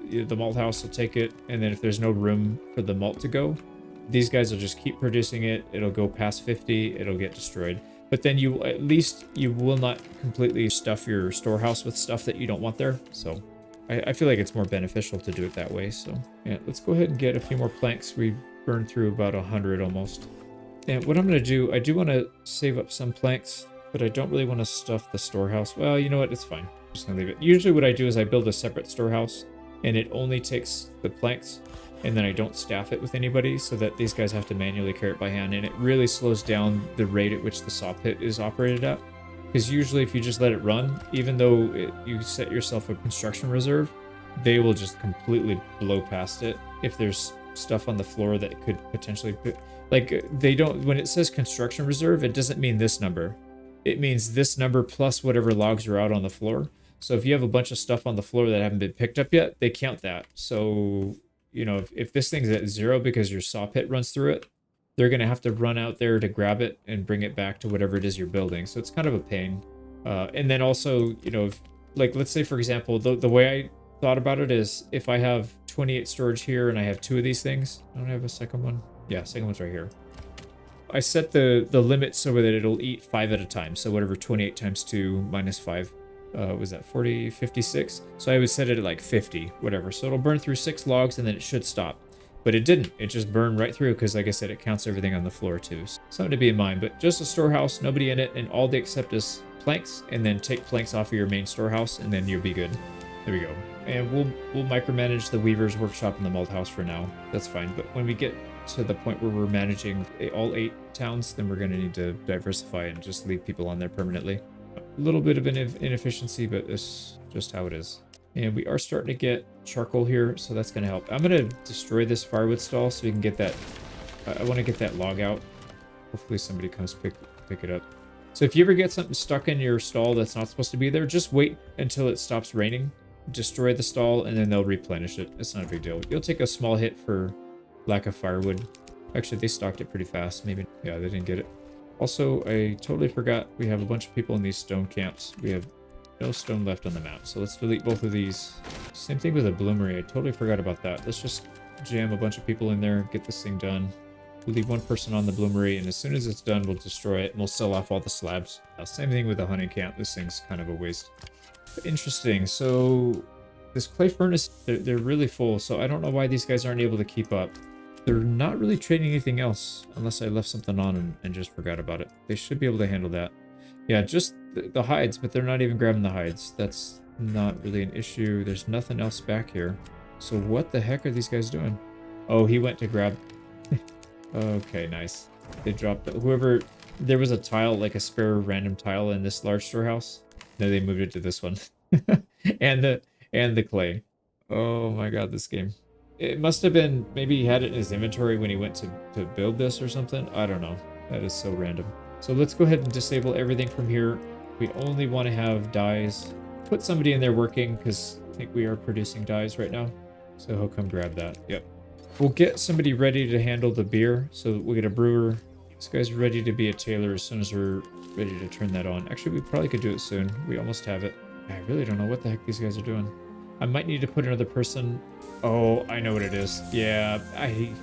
the malt house will take it. And then if there's no room for the malt to go, these guys will just keep producing it. It'll go past 50. It'll get destroyed. But then you will not completely stuff your storehouse with stuff that you don't want there. So I feel like it's more beneficial to do it that way. So yeah, let's go ahead and get a few more planks. We burned through about 100 almost. And what I'm going to do, I do want to save up some planks, but I don't really want to stuff the storehouse. Well, you know what? It's fine. I'm just going to leave it. Usually what I do is I build a separate storehouse and it only takes the planks, and then I don't staff it with anybody so that these guys have to manually carry it by hand, and it really slows down the rate at which the saw pit is operated at. Because usually if you just let it run, even though you set yourself a construction reserve, they will just completely blow past it if there's stuff on the floor that could potentially put, like, they don't, when it says construction reserve, it doesn't mean this number. It means this number plus whatever logs are out on the floor. So if you have a bunch of stuff on the floor that haven't been picked up yet, they count that. So, you know, if this thing's at 0 because your saw pit runs through it, they're going to have to run out there to grab it and bring it back to whatever it is you're building. So it's kind of a pain. And then also, you know, if, like, let's say, for example, the way I thought about it is if I have 28 storage here and I have 2 of these things, I don't have a second one. Yeah, second one's right here. I set the limit so that it'll eat 5 at a time. So whatever 28 times 2 minus 5, was that 40, 56? So I would set it at like 50, whatever. So it'll burn through 6 logs and then it should stop. But it didn't. It just burned right through because, like I said, it counts everything on the floor too. So something to be in mind. But just a storehouse, nobody in it, and all they accept is planks. And then take planks off of your main storehouse, and then you'll be good. There we go. And we'll micromanage the Weaver's Workshop and the Malt House for now. That's fine. But when we get to the point where we're managing all 8 towns, then we're going to need to diversify and just leave people on there permanently. A little bit of an inefficiency, but it's just how it is. And we are starting to get charcoal here, so that's going to help. I'm going to destroy this firewood stall so we can get that. I want to get that log out. Hopefully somebody comes pick it up. So if you ever get something stuck in your stall that's not supposed to be there, just wait until it stops raining. Destroy the stall, and then they'll replenish it. It's not a big deal. You'll take a small hit for lack of firewood. Actually, they stocked it pretty fast. Maybe, yeah, they didn't get it. Also, I totally forgot we have a bunch of people in these stone camps. We have no stone left on the map, so let's delete both of these. Same thing with a bloomery. I totally forgot about that. Let's just jam a bunch of people in there, get this thing done. We'll leave 1 person on the bloomery, and as soon as it's done, we'll destroy it, and we'll sell off all the slabs. Same thing with the hunting camp. This thing's kind of a waste. Interesting. So this clay furnace, they're really full, so I don't know why these guys aren't able to keep up. They're not really trading anything else, unless I left something on and just forgot about it. They should be able to handle that. Yeah, just the hides, but they're not even grabbing the hides. That's not really an issue. There's nothing else back here. So what the heck are these guys doing? Oh, he went to grab... Okay, nice. They dropped... Whoever... There was a tile, like a spare random tile in this large storehouse. No, they moved it to this one. and the clay. Oh my god, this game. It must have been... Maybe he had it in his inventory when he went to build this or something. I don't know. That is so random. So let's go ahead and disable everything from here. We only want to have dyes. Put somebody in there working, because I think we are producing dyes right now. So he'll come grab that. Yep. We'll get somebody ready to handle the beer. So we'll get a brewer. This guy's ready to be a tailor as soon as we're ready to turn that on. Actually, we probably could do it soon. We almost have it. I really don't know what the heck these guys are doing. I might need to put another person... Oh, I know what it is. Yeah, I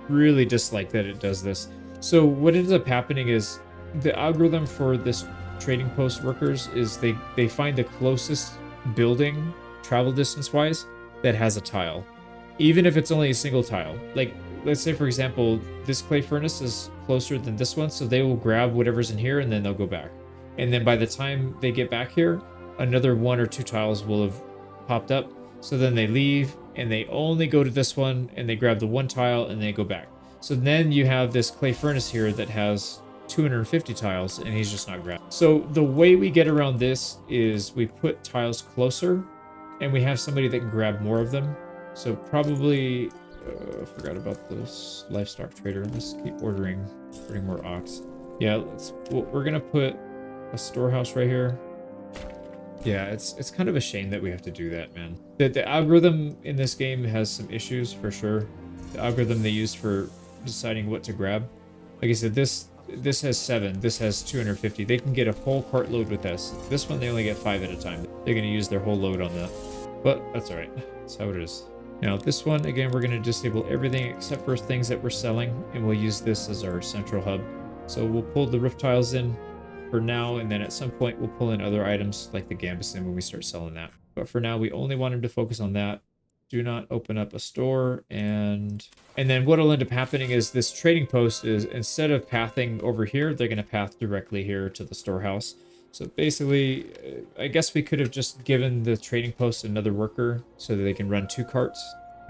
really dislike that it does this. So what ends up happening is the algorithm for this trading post workers is they find the closest building travel distance wise that has a tile, even if it's only a single tile. Like, let's say for example, this clay furnace is closer than this one, so they will grab whatever's in here and then they'll go back. And then by the time they get back here, another 1 or 2 tiles will have popped up. So then they leave and they only go to this one and they grab the 1 tile and they go back. So then you have this clay furnace here that has 250 tiles and he's just not grabbing. So the way we get around this is we put tiles closer and we have somebody that can grab more of them. So probably, I forgot about this livestock trader. Let's keep ordering more ox. Yeah, we're gonna put a storehouse right here. Yeah, it's kind of a shame that we have to do that, man. The algorithm in this game has some issues for sure. The algorithm they use for deciding what to grab. Like I said, this has 7, this has 250. They can get a whole cartload with this. This one they only get 5 at a time. They're gonna use their whole load on that. But that's alright. That's how it is. Now this one, again, we're gonna disable everything except for things that we're selling, and we'll use this as our central hub. So we'll pull the roof tiles in for now, and then at some point we'll pull in other items like the gambeson when we start selling that. But for now, we only want him to focus on that. Do not open up a store, and then what'll end up happening is this trading post is, instead of pathing over here, they're gonna path directly here to the storehouse. So basically, I guess we could have just given the trading post another worker so that they can run 2 carts.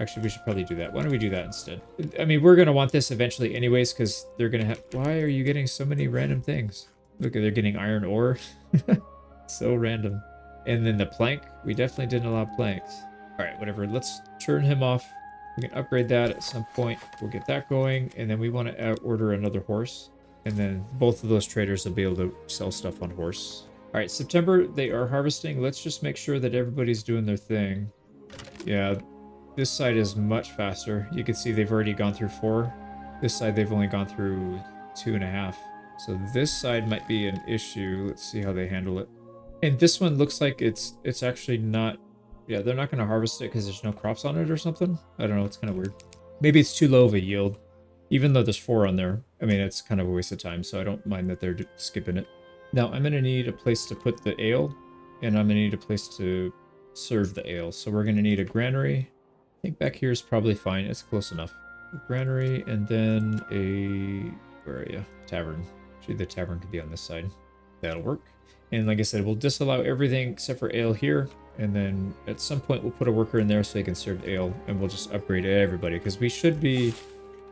Actually, we should probably do that. Why don't we do that instead? I mean, we're gonna want this eventually anyways, because they're gonna have... Why are you getting so many random things? Look, they're getting iron ore. So random. And then the plank, we definitely didn't allow planks. All right, whatever. Let's turn him off. We can upgrade that at some point. We'll get that going. And then we want to order another horse. And then both of those traders will be able to sell stuff on horse. All right, September, they are harvesting. Let's just make sure that everybody's doing their thing. Yeah, this side is much faster. You can see they've already gone through 4. This side, they've only gone through 2.5. So this side might be an issue. Let's see how they handle it. And this one looks like it's actually not... Yeah, they're not going to harvest it because there's no crops on it or something. I don't know. It's kind of weird. Maybe it's too low of a yield. Even though there's 4 on there. I mean, it's kind of a waste of time, so I don't mind that they're skipping it. Now, I'm going to need a place to put the ale. And I'm going to need a place to serve the ale. So we're going to need a granary. I think back here is probably fine. It's close enough. A granary and then a... Where are you? Tavern. Actually, the tavern could be on this side. That'll work. And like I said, we'll disallow everything except for ale here. And then at some point, we'll put a worker in there so they can serve ale. And we'll just upgrade everybody. Because we should be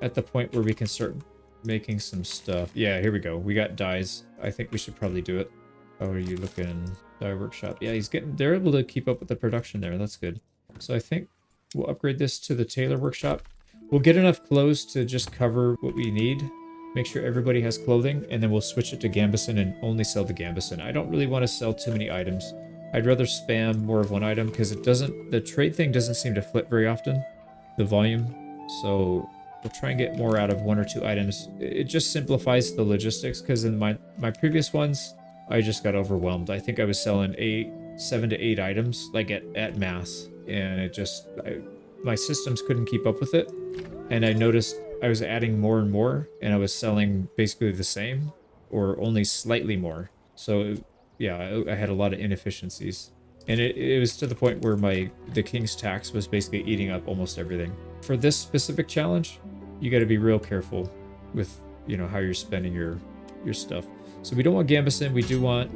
at the point where we can start making some stuff. Yeah, here we go. We got dyes. I think we should probably do it. How are you looking? Dye workshop. Yeah, they're able to keep up with the production there. That's good. So I think we'll upgrade this to the tailor workshop. We'll get enough clothes to just cover what we need. Make sure everybody has clothing, and then we'll switch it to Gambeson and only sell the Gambeson. I don't really want to sell too many items. I'd rather spam more of one item because the trade thing doesn't seem to flip very often, the volume. So we'll try and get more out of 1 or 2 items. It just simplifies the logistics because in my previous ones, I just got overwhelmed. I think I was selling 7 to 8 items like at mass, and it just my systems couldn't keep up with it. And I noticed I was adding more and more, and I was selling basically the same or only slightly more. So yeah, I had a lot of inefficiencies, and it was to the point where the king's tax was basically eating up almost everything. For this specific challenge, you got to be real careful with how you're spending your stuff. So we don't want Gambeson. We do want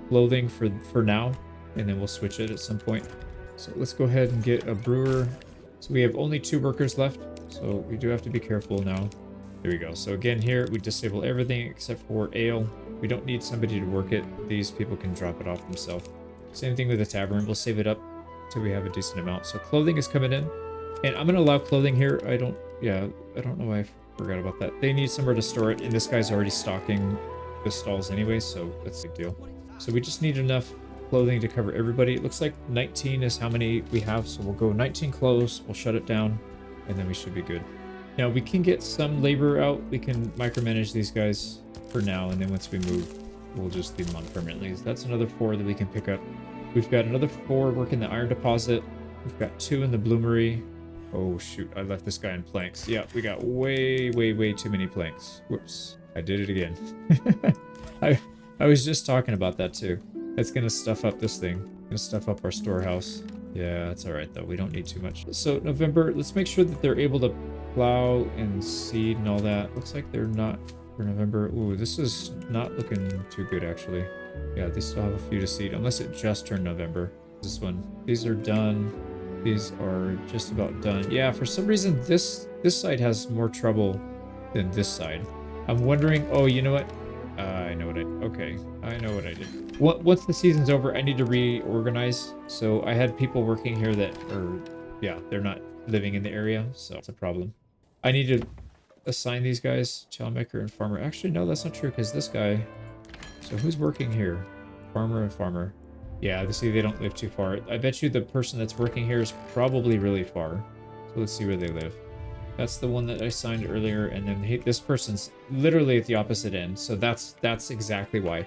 clothing for now, and then we'll switch it at some point. So let's go ahead and get a brewer. So we have only 2 workers left, so we do have to be careful now. There we go. So again, here we disable everything except for ale. We don't need somebody to work it. These people can drop it off themselves. Same thing with the tavern. We'll save it up till we have a decent amount. So clothing is coming in, and I'm gonna allow clothing here. I don't know why I forgot about that. They need somewhere to store it, and this guy's already stocking the stalls anyway, so that's a big deal. So we just need enough clothing to cover everybody. It looks like 19 is how many we have, so we'll go 19 clothes. We'll shut it down, and then we should be good. Now we can get some labor out. We can micromanage these guys for now, and then once we move, we'll just leave them on permanently. That's another 4 that we can pick up. We've got another 4 working the iron deposit. We've got 2 in the bloomery. Oh shoot, I left this guy in planks. Yeah, we got way too many planks. Whoops, I did it again. I was just talking about that too. That's gonna stuff up this thing. Gonna stuff up our storehouse. Yeah, that's all right though. We don't need too much. So November, let's make sure that they're able to plow and seed and all that. Looks like they're not for November. Ooh, this is not looking too good actually. Yeah, they still have a few to seed, unless it just turned November. This one. These are done. These are just about done. Yeah, for some reason this side has more trouble than this side. I'm wondering. Oh, you know what? I know what I know what I did. Once the season's over, I need to reorganize. So I had people working here that are, yeah, they're not living in the area, so it's a problem. I need to assign these guys, childmaker and farmer. Actually, no, that's not true because this guy. So who's working here? Farmer and farmer. Yeah, see, they don't live too far. I bet you the person that's working here is probably really far. So let's see where they live. That's the one that I signed earlier, and then this person's literally at the opposite end. So that's exactly why.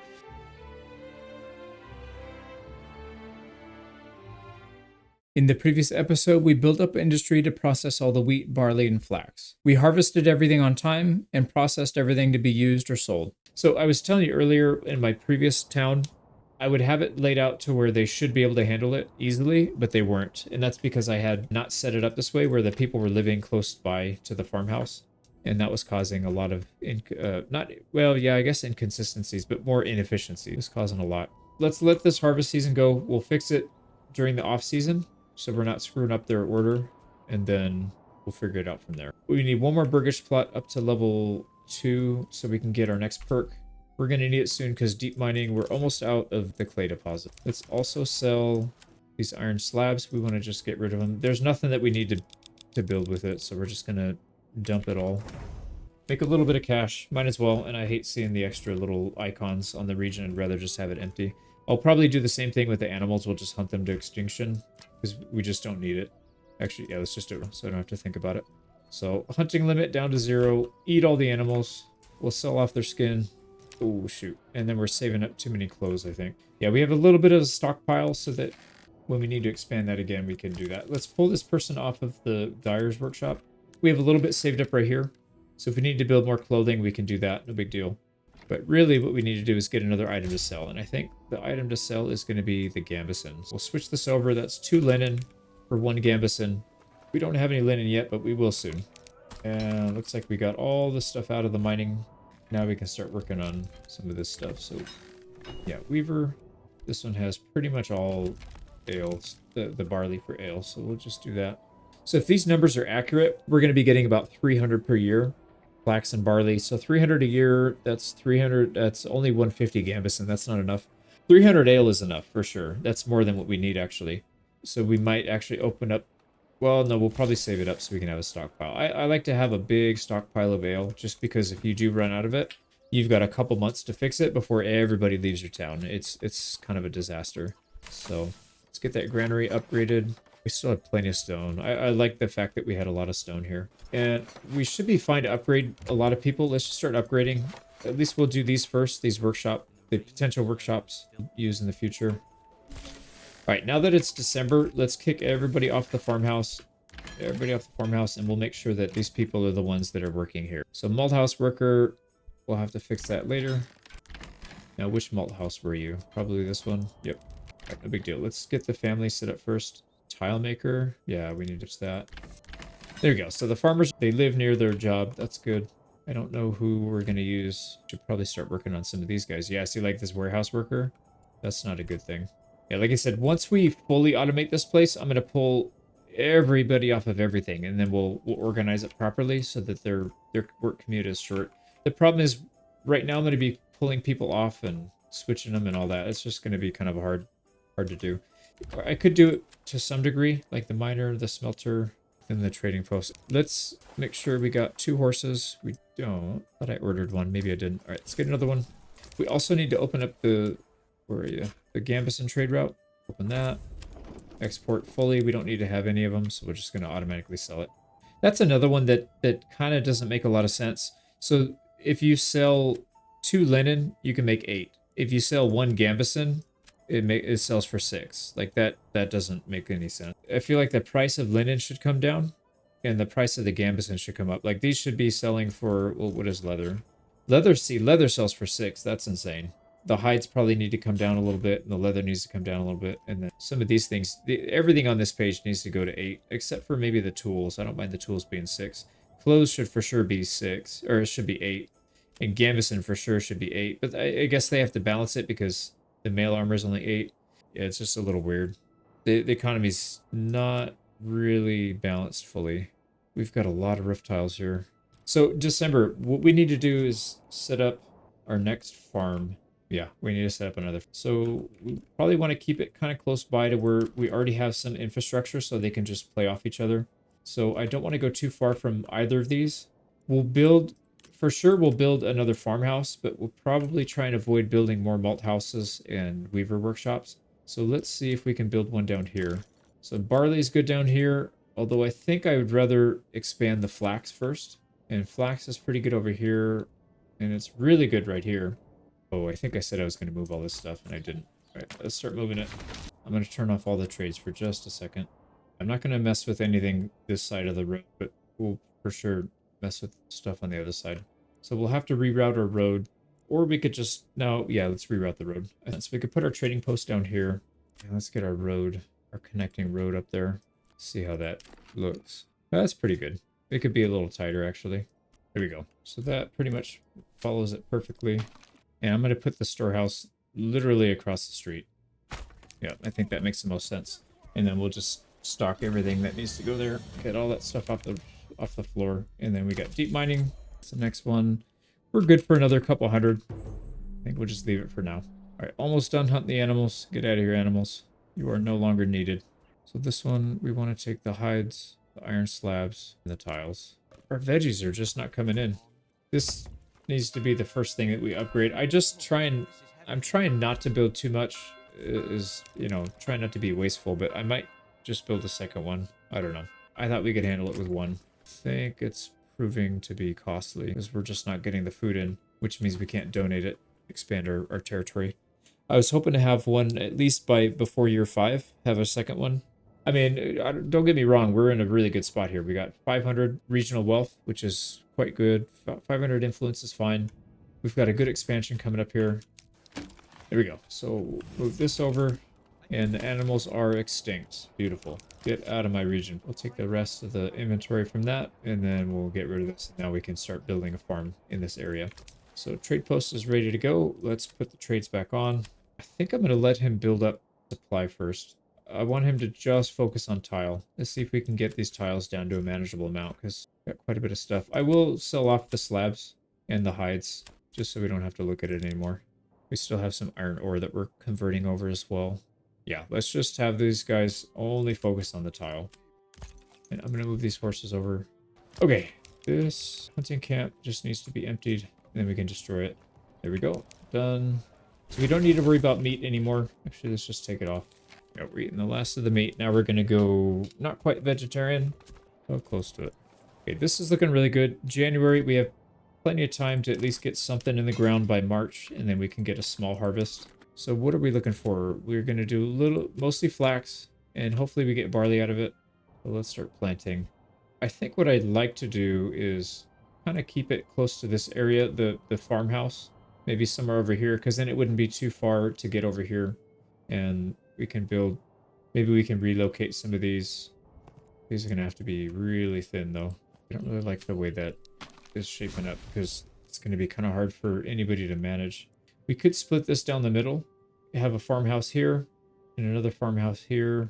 In the previous episode, we built up industry to process all the wheat, barley, and flax. We harvested everything on time and processed everything to be used or sold. So I was telling you earlier, in my previous town, I would have it laid out to where they should be able to handle it easily, but they weren't. And that's because I had not set it up this way where the people were living close by to the farmhouse. And that was causing a lot of, I guess inconsistencies, but more inefficiency. It was causing a lot. Let's let this harvest season go. We'll fix it during the off season, so we're not screwing up their order, and then we'll figure it out from there. We need 1 more Burgish plot up to level 2 so we can get our next perk. We're going to need it soon because deep mining, we're almost out of the clay deposit. Let's also sell these iron slabs. We want to just get rid of them. There's nothing that we need to build with it, so we're just going to dump it all. Make a little bit of cash. Might as well, and I hate seeing the extra little icons on the region. I'd rather just have it empty. I'll probably do the same thing with the animals. We'll just hunt them to extinction because we just don't need it. Actually, yeah, let's just do it so I don't have to think about it. So hunting limit down to 0. Eat all the animals. We'll sell off their skin. Oh, shoot. And then we're saving up too many clothes, I think. Yeah, we have a little bit of a stockpile so that when we need to expand that again, we can do that. Let's pull this person off of the dyer's workshop. We have a little bit saved up right here. So if we need to build more clothing, we can do that. No big deal. But really what we need to do is get another item to sell. And I think the item to sell is going to be the gambesons. We'll switch this over. That's 2 linen for 1 gambeson. We don't have any linen yet, but we will soon. And looks like we got all the stuff out of the mining. Now we can start working on some of this stuff. So yeah, weaver. This one has pretty much all ale, the barley for ale. So we'll just do that. So if these numbers are accurate, we're going to be getting about 300 per year. Flax and barley. So 300 a year, that's 300. That's only 150 gambeson. That's not enough. 300 ale is enough for sure. That's more than what we need actually. So we might actually open up. Well, no, we'll probably save it up so we can have a stockpile. I like to have a big stockpile of ale just because if you do run out of it, you've got a couple months to fix it before everybody leaves your town. It's kind of a disaster. So let's get that granary upgraded. We still have plenty of stone. I like the fact that we had a lot of stone here. And we should be fine to upgrade a lot of people. Let's just start upgrading. At least we'll do these first, the potential workshops used in the future. All right, now that it's December, let's kick everybody off the farmhouse. And we'll make sure that these people are the ones that are working here. So malt house worker, we'll have to fix that later. Now, which malt house were you? Probably this one. Yep. All right, no big deal. Let's get the family set up first. Tile maker. Yeah, we need just that. There you go. So the farmers, they live near their job. That's good. I don't know who we're going to use. Should probably start working on some of these guys. Yeah, see, like this warehouse worker? That's not a good thing. Yeah, like I said, once we fully automate this place, I'm going to pull everybody off of everything, and then we'll organize it properly so that their work commute is short. The problem is, right now I'm going to be pulling people off and switching them and all that. It's just going to be kind of hard to do. I could do it to some degree, like the miner, the smelter, and the trading post. Let's make sure we got 2 horses. We don't. I thought I ordered one. Maybe I didn't. All right, let's get another one. We also need to open up the... Where are you? The gambeson trade route. Open that. Export fully. We don't need to have any of them, so we're just going to automatically sell it. That's another one that kind of doesn't make a lot of sense. So if you sell 2 linen, you can make 8. If you sell 1 gambeson, it sells for 6. Like that doesn't make any sense. I feel like the price of linen should come down, and the price of the gambeson should come up. Like these should be selling for, well, what is leather? Leather sells for 6. That's insane. The hides probably need to come down a little bit, and the leather needs to come down a little bit. And then some of these things, everything on this page needs to go to 8, except for maybe the tools. I don't mind the tools being 6. Clothes should for sure be 6, or it should be 8. And gambeson for sure should be 8. But I guess they have to balance it because the mail armor is only 8. Yeah, it's just a little weird. The economy's not really balanced fully. We've got a lot of roof tiles here. So December, what we need to do is set up our next farm. Yeah, we need to set up another. So we probably want to keep it kind of close by to where we already have some infrastructure so they can just play off each other. So I don't want to go too far from either of these. We'll build another farmhouse, but we'll probably try and avoid building more malt houses and weaver workshops. So let's see if we can build one down here. So barley's good down here, although I think I would rather expand the flax first. And flax is pretty good over here, and it's really good right here. Oh, I think I said I was going to move all this stuff, and I didn't. All right, let's start moving it. I'm going to turn off all the trades for just a second. I'm not going to mess with anything this side of the road, but we'll for sure mess with stuff on the other side. So we'll have to reroute our road, or we could just... No, yeah, let's reroute the road. So we could put our trading post down here. And let's get our road, our connecting road up there. See how that looks. That's pretty good. It could be a little tighter, actually. There we go. So that pretty much follows it perfectly. And I'm going to put the storehouse literally across the street. Yeah, I think that makes the most sense. And then we'll just stock everything that needs to go there. Get all that stuff off the floor. And then we got deep mining. That's the next one. We're good for another couple hundred. I think we'll just leave it for now. All right, almost done hunting the animals. Get out of here, animals. You are no longer needed. So this one, we want to take the hides, the iron slabs, and the tiles. Our veggies are just not coming in. This needs to be the first thing that we upgrade. I'm trying not to build too much, trying not to be wasteful, but I might just build a second one. I don't know. I thought we could handle it with one. think it's proving to be costly because we're just not getting the food in, which means we can't donate it, expand our territory. I was hoping to have one at least by before year 5, have a second one. I mean, don't get me wrong, we're in a really good spot here. We got 500 regional wealth, which is quite good. 500 influence is fine. We've got a good expansion coming up here. There we go. So move this over, and the animals are extinct. Beautiful. Get out of my region. We'll take the rest of the inventory from that, and then we'll get rid of this. Now we can start building a farm in this area. So trade post is ready to go. Let's put the trades back on. I think I'm going to let him build up supply first. I want him to just focus on tile. Let's see if we can get these tiles down to a manageable amount, because we've got quite a bit of stuff. I will sell off the slabs and the hides, just so we don't have to look at it anymore. We still have some iron ore that we're converting over as well. Yeah, let's just have these guys only focus on the tile. And I'm going to move these horses over. Okay, this hunting camp just needs to be emptied, and then we can destroy it. There we go. Done. So we don't need to worry about meat anymore. Actually, let's just take it off. Yeah, we're eating the last of the meat. Now we're going to go not quite vegetarian, but close to it. Okay, this is looking really good. January, we have plenty of time to at least get something in the ground by March, and then we can get a small harvest. So what are we looking for? We're going to do mostly flax, and hopefully we get barley out of it. So let's start planting. I think what I'd like to do is kind of keep it close to this area, the farmhouse. Maybe somewhere over here, because then it wouldn't be too far to get over here. And we can build, maybe we can relocate some of these. These are going to have to be really thin, though. I don't really like the way that is shaping up, because it's going to be kind of hard for anybody to manage. We could split this down the middle. Have a farmhouse here and another farmhouse here.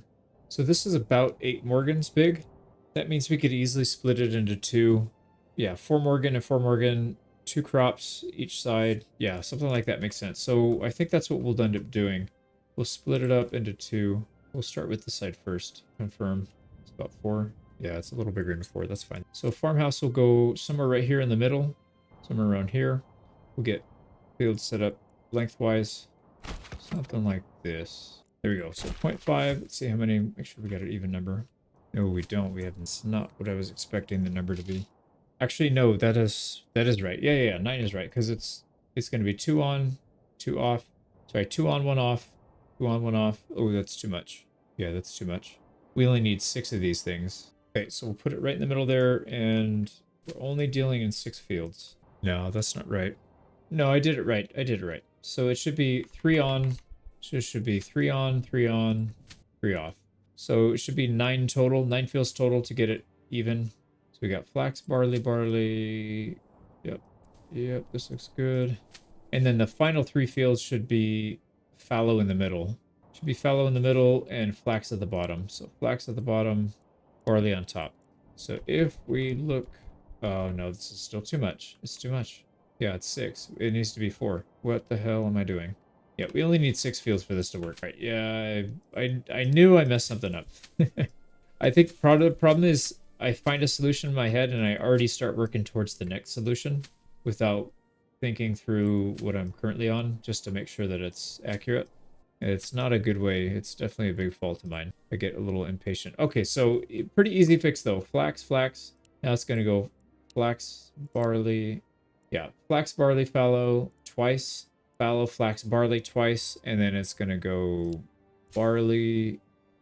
So this is about 8 Morgans big. That means we could easily split it into 2. Yeah, 4 Morgan and 4 Morgan, 2 crops each side. Yeah, something like that makes sense. So I think that's what we'll end up doing. We'll split it up into 2. We'll start with the side first. Confirm. It's about 4. Yeah, it's a little bigger than 4. That's fine. So farmhouse will go somewhere right here in the middle. Somewhere around here. We'll get fields set up lengthwise. Something like this. There we go. So 0.5. Let's see how many. Make sure we got an even number. No, we don't. We have. It's not what I was expecting the number to be. Actually, no, that is right. Yeah. 9 is right, because it's going to be 2 on, 2 off. Sorry, 2 on, 1 off. 2 on, 1 off. Oh, that's too much. Yeah, that's too much. We only need 6 of these things. Okay, so we'll put it right in the middle there, and we're only dealing in 6 fields. No, that's not right. No, I did it right. So it should be 3 on. So it should be 3 on, 3 on, 3 off. So it should be 9 total, 9 fields total to get it even. So we got flax, barley. Yep, this looks good. And then the final 3 fields should be fallow in the middle. Should be fallow in the middle and flax at the bottom. So flax at the bottom, barley on top. So if we look... Oh no, this is still too much. It's too much. Yeah, it's 6. It needs to be 4. What the hell am I doing? Yeah, we only need 6 fields for this to work, right? Yeah, I knew I messed something up. I think part of the problem is I find a solution in my head and I already start working towards the next solution without thinking through what I'm currently on, just to make sure that it's accurate. It's not a good way. It's definitely a big fault of mine. I get a little impatient. Okay, so pretty easy fix though. Flax. Now it's going to go flax, barley. Yeah, flax, barley, fallow twice. Fallow, flax, barley twice. And then it's going to go barley,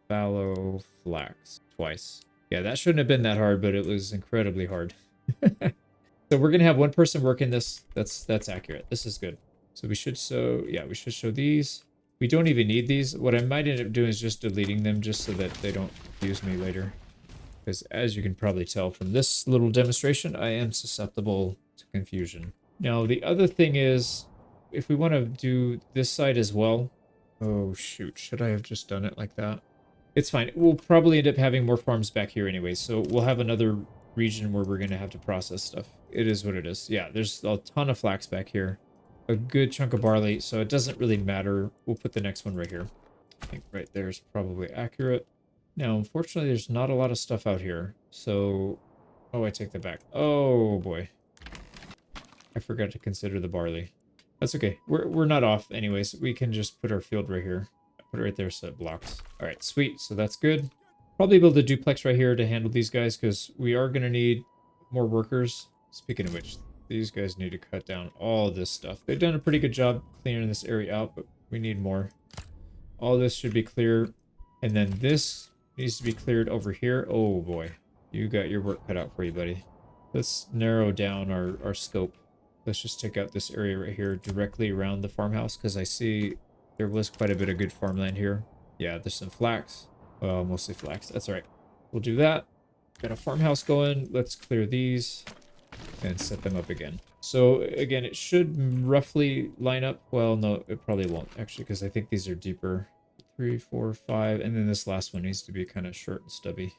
fallow, flax twice. Yeah, that shouldn't have been that hard, but it was incredibly hard. So we're going to have one person working this. That's accurate. This is good. So we should show these. We don't even need these. What I might end up doing is just deleting them just so that they don't confuse me later. Because as you can probably tell from this little demonstration, I am susceptible to confusion. Now, the other thing is, if we want to do this side as well... Oh, shoot. Should I have just done it like that? It's fine. We'll probably end up having more farms back here anyway, so we'll have another region where we're going to have to process stuff. It is what it is. Yeah, there's a ton of flax back here. A good chunk of barley, so it doesn't really matter. We'll put the next one right here. I think right there is probably accurate. Now, unfortunately, there's not a lot of stuff out here, so... Oh, I take that back. Oh, boy. I forgot to consider the barley. That's okay. We're not off anyways. We can just put our field right here. Put it right there so it blocks. All right, sweet. So that's good. Probably build a duplex right here to handle these guys because we are going to need more workers. Speaking of which, these guys need to cut down all this stuff. They've done a pretty good job clearing this area out, but we need more. All this should be clear. And then this needs to be cleared over here. Oh boy, you got your work cut out for you, buddy. Let's narrow down our scope. Let's just take out this area right here directly around the farmhouse because I see there was quite a bit of good farmland here. Yeah, there's some flax. Well, mostly flax. That's all right. We'll do that. Got a farmhouse going. Let's clear these and set them up again. So again, it should roughly line up. Well, no, it probably won't actually because I think these are deeper. 3, 4, 5, and then this last one needs to be kind of short and stubby.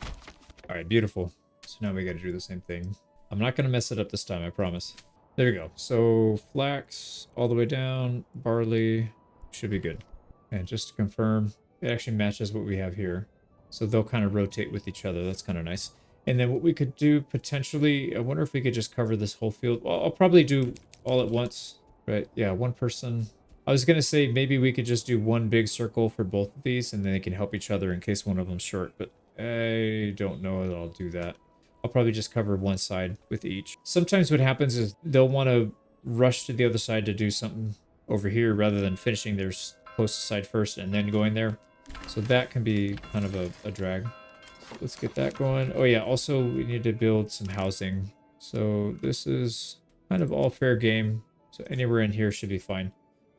All right, beautiful. So now we got to do the same thing. I'm not going to mess it up this time, I promise. There we go. So flax all the way down, barley should be good. And just to confirm, it actually matches what we have here. So they'll kind of rotate with each other. That's kind of nice. And then what we could do potentially, I wonder if we could just cover this whole field. Well, I'll probably do all at once, right? Yeah, one person. I was going to say maybe we could just do one big circle for both of these and then they can help each other in case one of them's short. But I don't know that I'll do that. I'll probably just cover one side with each. Sometimes what happens is they'll want to rush to the other side to do something over here rather than finishing their closest side first and then going there. So that can be kind of a drag. So let's get that going. Oh yeah, also we need to build some housing. So this is kind of all fair game. So anywhere in here should be fine.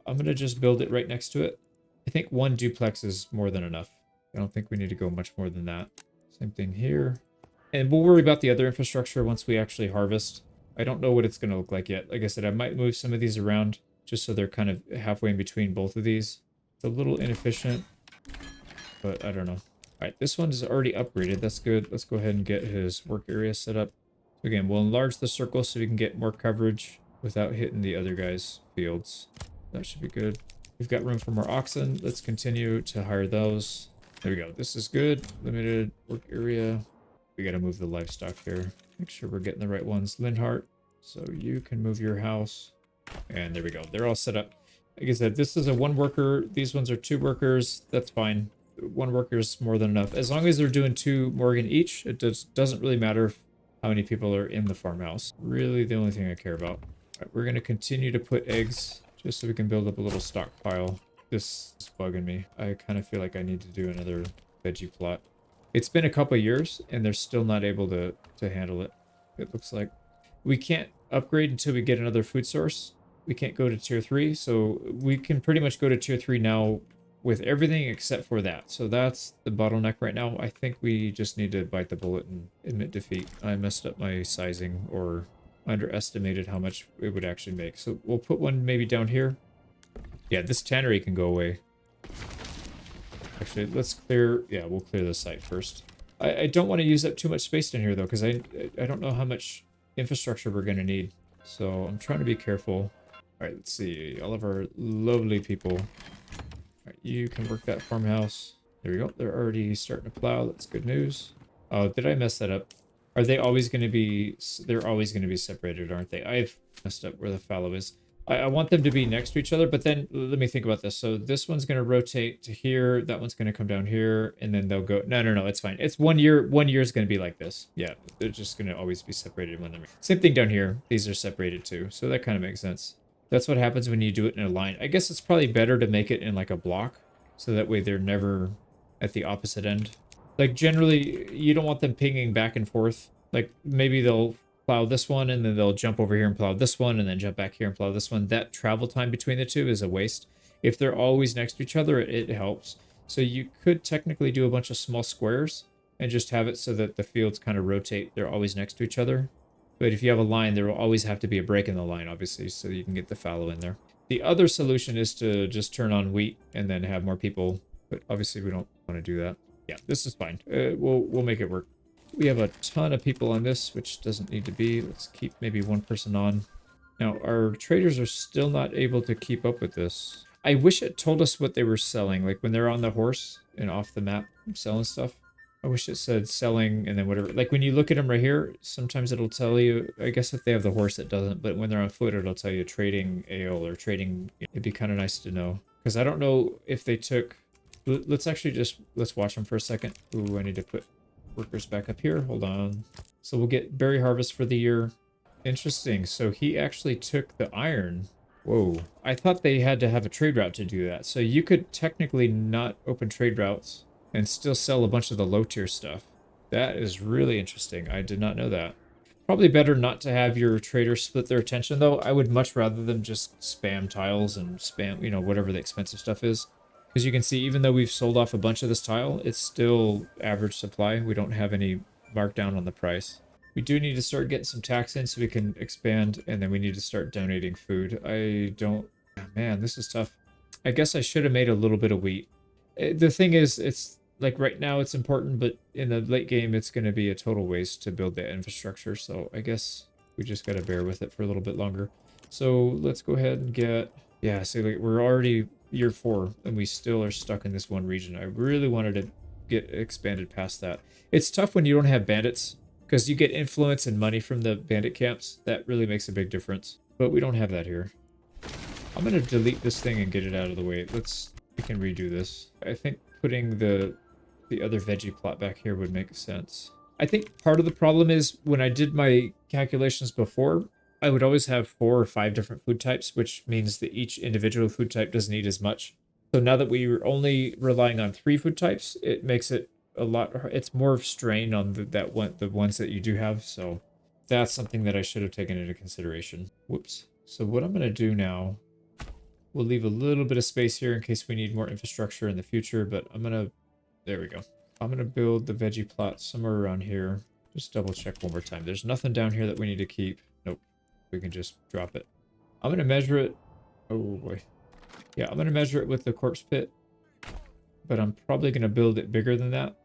I'm going to just build it right next to it. I think one duplex is more than enough. I don't think we need to go much more than that. Same thing here. And we'll worry about the other infrastructure once we actually harvest. I don't know what it's going to look like yet. Like I said, I might move some of these around just so they're kind of halfway in between both of these. It's a little inefficient, but I don't know. All right, this one is already upgraded. That's good. Let's go ahead and get his work area set up. So again, we'll enlarge the circle so we can get more coverage without hitting the other guys' fields. That should be good. We've got room for more oxen. Let's continue to hire those. There we go. This is good. Limited work area. We got to move the livestock here. Make sure we're getting the right ones. Linhart, so you can move your house. And there we go. They're all set up. Like I said, this is a one worker. These ones are two workers. That's fine. One worker is more than enough. As long as they're doing 2 Morgan each, it doesn't really matter how many people are in the farmhouse. Really the only thing I care about. All right, we're going to continue to put eggs just so we can build up a little stockpile. This is bugging me. I kind of feel like I need to do another veggie plot. It's been a couple of years and they're still not able to handle it. It looks like we can't upgrade until we get another food source. We can't go to tier 3, so we can pretty much go to tier 3 now with everything except for that. So that's the bottleneck right now. I think we just need to bite the bullet and admit defeat. I messed up my sizing or underestimated how much it would actually make. So we'll put one maybe down here. Yeah, this tannery can go away. Actually, let's clear... Yeah, we'll clear the site first. I don't want to use up too much space in here, though, because I don't know how much infrastructure we're going to need. So I'm trying to be careful. All right, let's see. All of our lovely people. All right, you can work that farmhouse. There we go. They're already starting to plow. That's good news. Oh, did I mess that up? Are they always going to be... They're always going to be separated, aren't they? I've messed up where the fallow is. I want them to be next to each other, but then let me think about this. So this one's going to rotate to here. That one's going to come down here, and then they'll go... No, it's fine. It's 1 year. 1 year is going to be like this. Yeah, they're just going to always be separated when they're... Same thing down here. These are separated too, so that kind of makes sense. That's what happens when you do it in a line. I guess it's probably better to make it in like a block, so that way they're never at the opposite end. Like generally, you don't want them pinging back and forth. Like maybe they'll plow this one and then they'll jump over here and plow this one and then jump back here and plow this one. That travel time between the two is a waste. If they're always next to each other, it helps. So you could technically do a bunch of small squares and just have it so that the fields kind of rotate. They're always next to each other. But if you have a line, there will always have to be a break in the line, obviously, so you can get the fallow in there. The other solution is to just turn on wheat and then have more people. But obviously we don't want to do that. Yeah, this is fine. We'll make it work. We have a ton of people on this, which doesn't need to be. Let's keep maybe one person on. Now, our traders are still not able to keep up with this. I wish it told us what they were selling. Like when they're on the horse and off the map selling stuff. I wish it said selling and then whatever. Like when you look at them right here, sometimes it'll tell you, I guess if they have the horse, it doesn't. But when they're on foot, it'll tell you trading ale or trading. It'd be kind of nice to know. Because I don't know if they took Let's actually let's watch them for a second. Ooh, I need to put workers back up here. Hold on. So we'll get berry harvest for the year. Interesting. So he actually took the iron. Whoa. I thought they had to have a trade route to do that. So you could technically not open trade routes and still sell a bunch of the low tier stuff. That is really interesting. I did not know that. Probably better not to have your traders split their attention, though. I would much rather them just spam tiles and spam, you know, whatever the expensive stuff is. Because you can see, even though we've sold off a bunch of this tile, it's still average supply. We don't have any markdown on the price. We do need to start getting some tax in so we can expand, and then we need to start donating food. I don't... Man, this is tough. I guess I should have made a little bit of wheat. The thing is, it's like right now it's important, but in the late game, it's going to be a total waste to build that infrastructure. So I guess we just got to bear with it for a little bit longer. So let's go ahead and get... Yeah, see, like we're already year 4, and we still are stuck in this one region. I really wanted to get expanded past that. It's tough when you don't have bandits, because you get influence and money from the bandit camps. That really makes a big difference. But we don't have that here. I'm going to delete this thing and get it out of the way. We can redo this. I think putting the other veggie plot back here would make sense. I think part of the problem is when I did my calculations before, I would always have 4 or 5 different food types, which means that each individual food type doesn't eat as much. So now that we're only relying on 3 food types, it makes it a lot... It's more of strain on the ones that you do have. So that's something that I should have taken into consideration. Whoops. So what I'm going to do now, we'll leave a little bit of space here in case we need more infrastructure in the future, but I'm going to... There we go. I'm going to build the veggie plot somewhere around here. Just double check one more time. There's nothing down here that we need to keep. Nope. We can just drop it. I'm going to measure it. Oh boy. Yeah, I'm going to measure it with the corpse pit. But I'm probably going to build it bigger than that.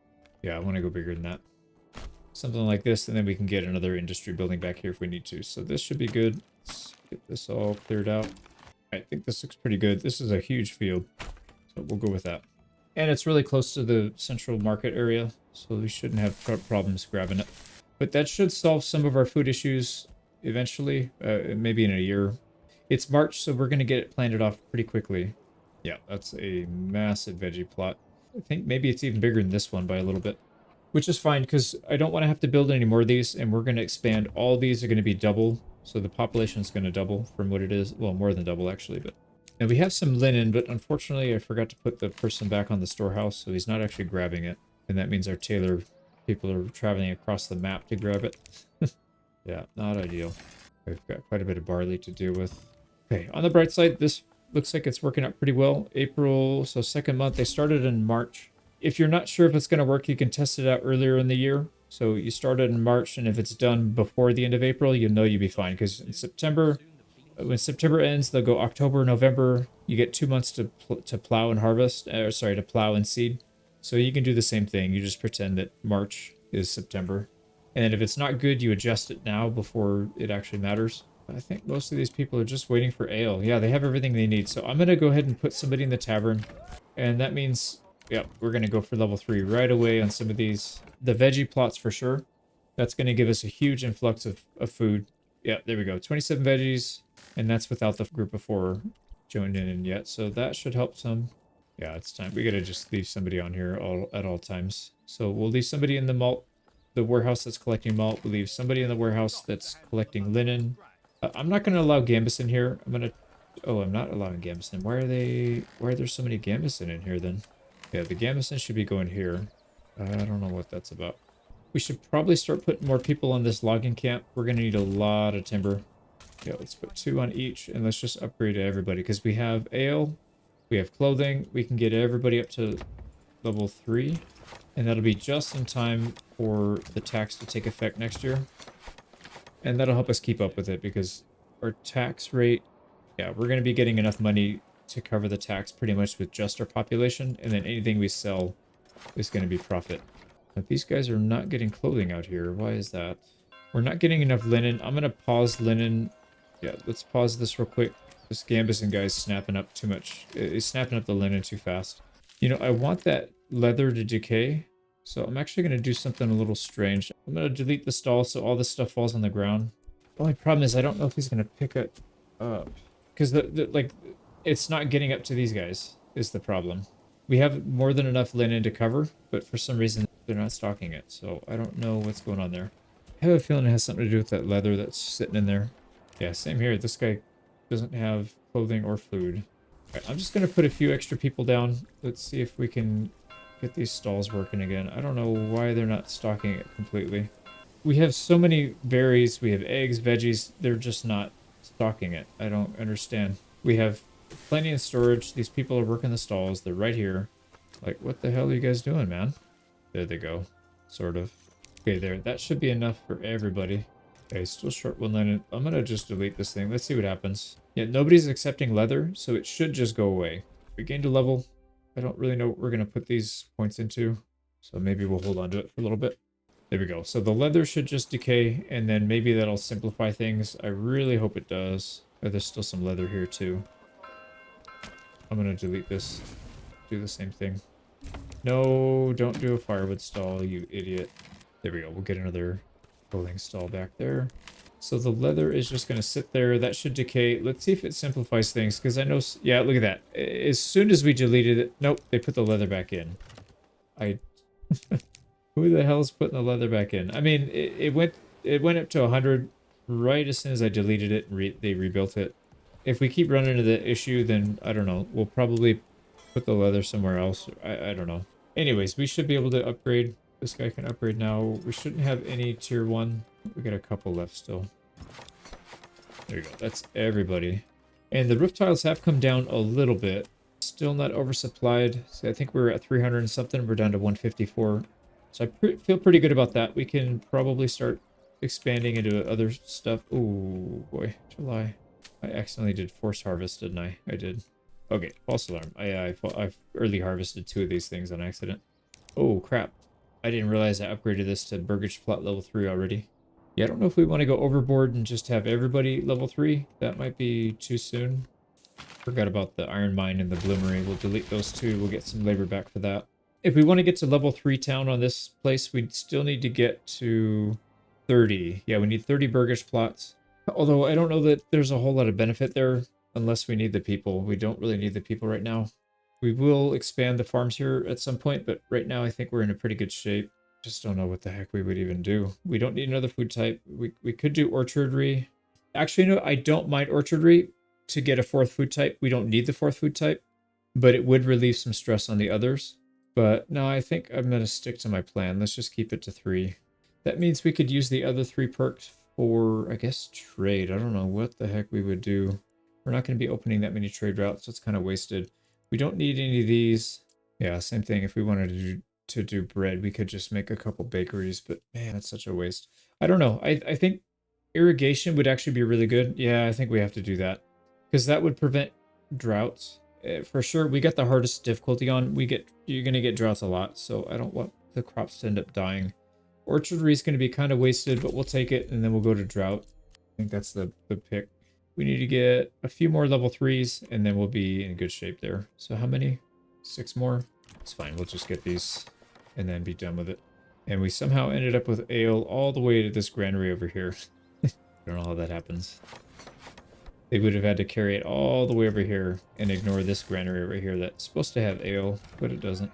Yeah, I want to go bigger than that. Something like this, and then we can get another industry building back here if we need to. So this should be good. Let's get this all cleared out. I think this looks pretty good. This is a huge field. So we'll go with that. And it's really close to the central market area, so we shouldn't have problems grabbing it. But that should solve some of our food issues eventually, maybe in a year. It's March, so we're going to get it planted off pretty quickly. Yeah, that's a massive veggie plot. I think maybe it's even bigger than this one by a little bit, which is fine because I don't want to have to build any more of these, and we're going to expand. All these are going to be double, so the population is going to double from what it is. Well, more than double, actually, but... And we have some linen, but unfortunately I forgot to put the person back on the storehouse, so he's not actually grabbing it. And that means our tailor people are traveling across the map to grab it. Yeah, not ideal. We've got quite a bit of barley to deal with. Okay, on the bright side, this looks like it's working out pretty well. April, so second month. They started in March. If you're not sure if it's going to work, you can test it out earlier in the year. So you started in March, and if it's done before the end of April, you'll know you'll be fine. Because in September... When September ends, they'll go October, November. You get 2 months to plow and harvest, to plow and seed. So you can do the same thing. You just pretend that March is September. And if it's not good, you adjust it now before it actually matters. I think most of these people are just waiting for ale. Yeah, they have everything they need. So I'm going to go ahead and put somebody in the tavern. And that means, yeah, we're going to go for level 3 right away on some of these. The veggie plots for sure. That's going to give us a huge influx of food. Yeah, there we go. 27 veggies. And that's without the group of 4 joined in yet. So that should help some. Yeah, it's time. We got to just leave somebody on here at all times. So we'll leave somebody in the warehouse that's collecting malt. We'll leave somebody in the warehouse that's collecting linen. I'm not going to allow Gambus in here. I'm not allowing Gambus in. Why are there so many Gambus in here then? Yeah, the Gambus should be going here. I don't know what that's about. We should probably start putting more people on this logging camp. We're going to need a lot of timber. Yeah, let's put 2 on each, and let's just upgrade everybody, because we have ale, we have clothing, we can get everybody up to level 3, and that'll be just in time for the tax to take effect next year. And that'll help us keep up with it, because our tax rate, yeah, we're going to be getting enough money to cover the tax pretty much with just our population, and then anything we sell is going to be profit. But these guys are not getting clothing out here. Why is that? We're not getting enough linen. I'm going to pause linen. Yeah, let's pause this real quick. This Gambison guy's snapping up too much. He's snapping up the linen too fast. You know, I want that leather to decay. So I'm actually going to do something a little strange. I'm going to delete the stall so all this stuff falls on the ground. The only problem is I don't know if he's going to pick it up. Because, like, it's not getting up to these guys is the problem. We have more than enough linen to cover, but for some reason they're not stocking it. So I don't know what's going on there. I have a feeling it has something to do with that leather that's sitting in there. Yeah, same here. This guy doesn't have clothing or food. All right, I'm just going to put a few extra people down. Let's see if we can get these stalls working again. I don't know why they're not stocking it completely. We have so many berries. We have eggs, veggies. They're just not stocking it. I don't understand. We have plenty in storage. These people are working the stalls. They're right here. Like, what the hell are you guys doing, man? There they go. Sort of. Okay, there. That should be enough for everybody. Okay, still short one line. I'm gonna just delete this thing. Let's see what happens. Yeah, nobody's accepting leather, so it should just go away. We gained a level. I don't really know what we're gonna put these points into, so maybe we'll hold on to it for a little bit. There we go. So the leather should just decay, and then maybe that'll simplify things. I really hope it does. Oh, there's still some leather here too. I'm gonna delete this. Do the same thing. No, don't do a firewood stall, you idiot. There we go. We'll get another clothing stall back there. So the leather is just going to sit there. That should decay. Let's see if it simplifies things, because I know... Yeah, look at that. As soon as we deleted it... Nope, they put the leather back in. Who the hell's putting the leather back in? I mean, it went up to 100 right as soon as I deleted it and they rebuilt it. If we keep running into the issue, then I don't know. We'll probably put the leather somewhere else. I don't know. Anyways, we should be able to upgrade. This guy can upgrade now. We shouldn't have any tier 1. We got a couple left still. There you go. That's everybody. And the roof tiles have come down a little bit. Still not oversupplied. So I think we were at 300 and something. We're down to 154. So I feel pretty good about that. We can probably start expanding into other stuff. Oh boy, July. I accidentally did forced harvest, didn't I? I did. Okay, false alarm. I've early harvested 2 of these things on accident. Oh crap. I didn't realize I upgraded this to burgage plot level 3 already. Yeah, I don't know if we want to go overboard and just have everybody level 3. That might be too soon. Forgot about the iron mine and the bloomery. We'll delete those 2. We'll get some labor back for that. If we want to get to level 3 town on this place, we'd still need to get to 30. Yeah, we need 30 burgage plots. Although I don't know that there's a whole lot of benefit there unless we need the people. We don't really need the people right now. We will expand the farms here at some point, but right now I think we're in a pretty good shape. Just don't know what the heck we would even do. We don't need another food type. We could do orchardry. Actually, no, I don't mind orchardry to get a 4th food type. We don't need the 4th food type, but it would relieve some stress on the others. But no, I think I'm going to stick to my plan. Let's just keep it to 3. That means we could use the other 3 perks for, I guess, trade. I don't know what the heck we would do. We're not going to be opening that many trade routes, so it's kind of wasted. We don't need any of these. Yeah, same thing. If we wanted to do bread, we could just make a couple bakeries, but man, that's such a waste. I don't know. I think irrigation would actually be really good. Yeah, I think we have to do that because that would prevent droughts. For sure, we got the hardest difficulty on. You're going to get droughts a lot, so I don't want the crops to end up dying. Orchardry is going to be kind of wasted, but we'll take it, and then we'll go to drought. I think that's the pick. We need to get a few more level 3s, and then we'll be in good shape there. So how many? 6 more? It's fine. We'll just get these and then be done with it. And we somehow ended up with ale all the way to this granary over here. I don't know how that happens. They would have had to carry it all the way over here and ignore this granary over here that's supposed to have ale, but it doesn't.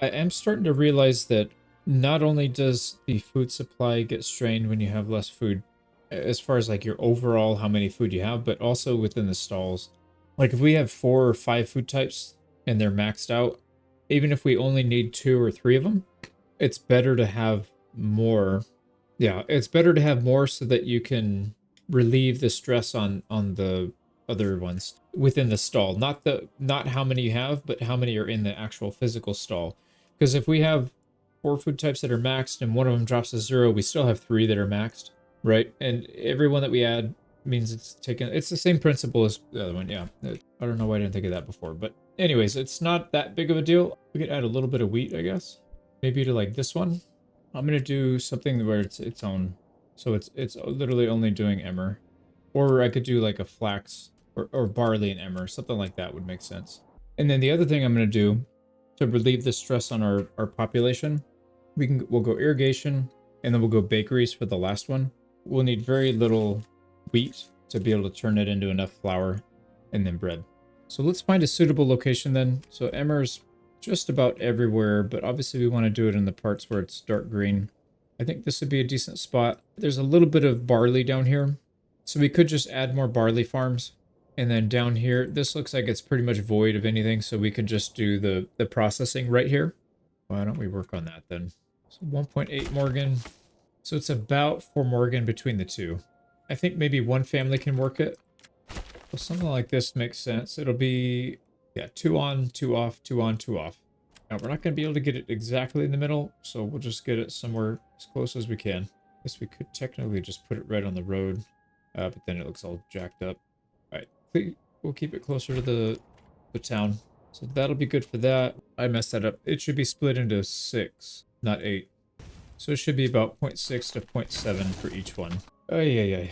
I am starting to realize that not only does the food supply get strained when you have less food, as far as like your overall how many food you have, but also within the stalls. Like if we have 4 or 5 food types and they're maxed out, even if we only need 2 or 3 of them, it's better to have more. Yeah, it's better to have more so that you can relieve the stress on the other ones within the stall. Not how many you have, but how many are in the actual physical stall. Because if we have 4 food types that are maxed and one of them drops to 0, we still have 3 that are maxed. Right, and every one that we add means it's taken. It's the same principle as the other one. Yeah, I don't know why I didn't think of that before, but anyways, it's not that big of a deal. We could add a little bit of wheat, I guess, maybe to like this one. I'm gonna do something where it's its own, so it's literally only doing emmer, or I could do like a flax or barley and emmer, something like that would make sense. And then the other thing I'm gonna do to relieve the stress on our population, we'll go irrigation, and then we'll go bakeries for the last one. We'll need very little wheat to be able to turn it into enough flour and then bread. So let's find a suitable location then. So Emmer's just about everywhere, but obviously we want to do it in the parts where it's dark green. I think this would be a decent spot. There's a little bit of barley down here, so we could just add more barley farms. And then down here, this looks like it's pretty much void of anything, so we can just do the processing right here. Why don't we work on that then? So 1.8 Morgan. So it's about 4 Morgan between the two. I think maybe one family can work it. Well, something like this makes sense. It'll be, yeah, 2 on, 2 off, 2 on, 2 off. Now, we're not going to be able to get it exactly in the middle, so we'll just get it somewhere as close as we can. I guess we could technically just put it right on the road, but then it looks all jacked up. All right, we'll keep it closer to the town. So that'll be good for that. I messed that up. It should be split into 6, not 8. So it should be about 0.6 to 0.7 for each one. Oh, yeah.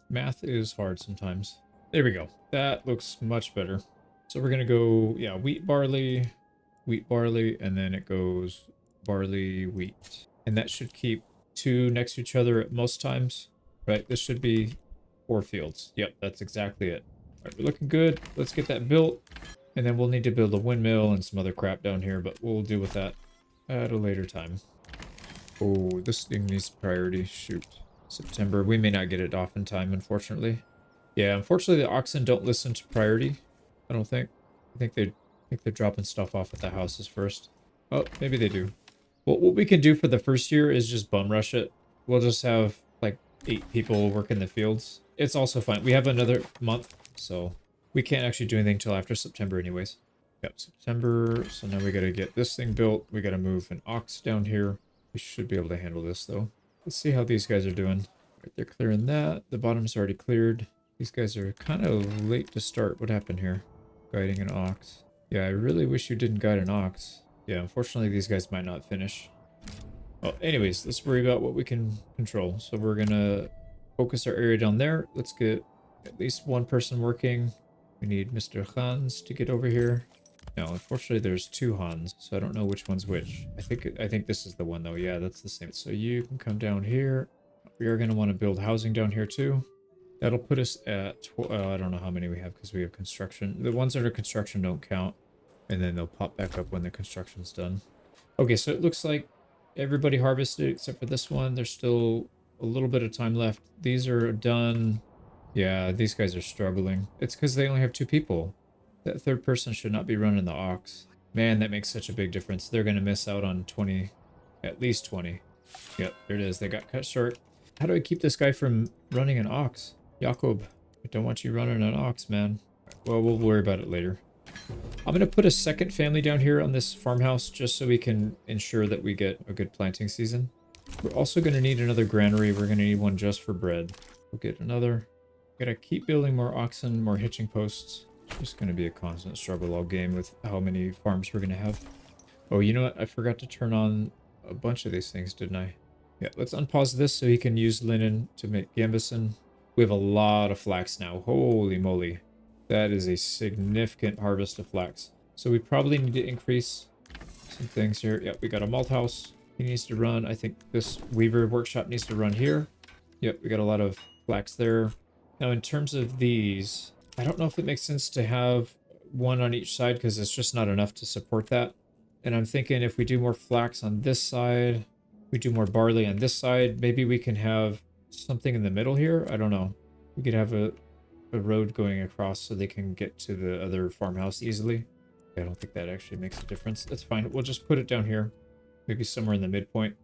Math is hard sometimes. There we go. That looks much better. So we're going to go, yeah, wheat, barley, and then it goes barley, wheat. And that should keep 2 next to each other at most times, right? This should be 4 fields. Yep, that's exactly it. All right, we're looking good. Let's get that built. And then we'll need to build a windmill and some other crap down here, but we'll deal with that at a later time. Oh, this thing needs priority. Shoot. September. We may not get it off in time, unfortunately. Yeah, unfortunately the oxen don't listen to priority. I don't think. I think they're dropping stuff off at the houses first. Oh, maybe they do. Well, what we can do for the first year is just bum rush it. We'll just have like 8 people work in the fields. It's also fine. We have another month, so we can't actually do anything till after September anyways. Yep, September. So now we gotta get this thing built. We gotta move an ox down here. We should be able to handle this though. Let's see how these guys are doing. Right, they're clearing that. The bottom's already cleared. These guys are kind of late to start. What happened here? Guiding an ox. Yeah, I really wish you didn't guide an ox. Yeah, unfortunately these guys might not finish. Well, anyways, let's worry about what we can control. So we're gonna focus our area down there. Let's get at least one person working. We need Mr. Hans to get over here. No, unfortunately there's 2 Hans, so I don't know which one's which. I think this is the one though. Yeah, that's the same. So you can come down here. We are going to want to build housing down here too. That'll put us at, I don't know how many we have because we have construction. The ones under construction don't count, and then they'll pop back up when the construction's done. Okay, so it looks like everybody harvested except for this one. There's still a little bit of time left. These are done. Yeah, these guys are struggling. It's because they only have 2 people. That third person should not be running the ox. Man, that makes such a big difference. They're going to miss out on 20, at least 20. Yep, there it is. They got cut short. How do I keep this guy from running an ox? Jakob, I don't want you running an ox, man. Well, we'll worry about it later. I'm going to put a second family down here on this farmhouse just so we can ensure that we get a good planting season. We're also going to need another granary. We're going to need one just for bread. We'll get another. Gotta keep building more oxen, more hitching posts. It's just going to be a constant struggle all game with how many farms we're going to have. Oh, you know what? I forgot to turn on a bunch of these things, didn't I? Yeah, let's unpause this so he can use linen to make gambison. We have a lot of flax now. Holy moly. That is a significant harvest of flax. So we probably need to increase some things here. Yep, we got a malt house. He needs to run. I think this weaver workshop needs to run here. Yep, we got a lot of flax there. Now, in terms of these, I don't know if it makes sense to have one on each side because it's just not enough to support that. And I'm thinking if we do more flax on this side, we do more barley on this side, maybe we can have something in the middle here. I don't know. We could have a road going across so they can get to the other farmhouse easily. I don't think that actually makes a difference. That's fine. We'll just put it down here. Maybe somewhere in the midpoint.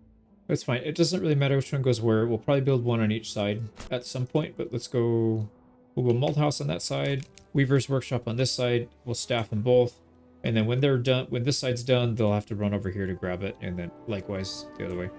That's fine. It doesn't really matter which one goes where. We'll probably build one on each side at some point, but let's go. We'll go malt house on that side, weaver's workshop on this side. We'll staff them both. And then when they're done, when this side's done, they'll have to run over here to grab it. And then likewise the other way.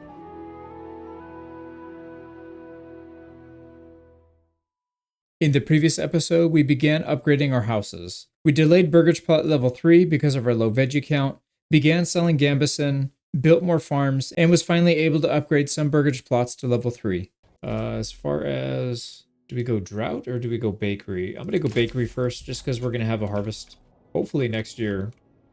In the previous episode, we began upgrading our houses. We delayed Burgage Plot level 3 because of our low veggie count, began selling Gambison, built more farms, and was finally able to upgrade some Burgage Plots to level 3. As far as, do we go drought or do we go bakery? I'm going to go bakery first just because we're going to have a harvest hopefully next year,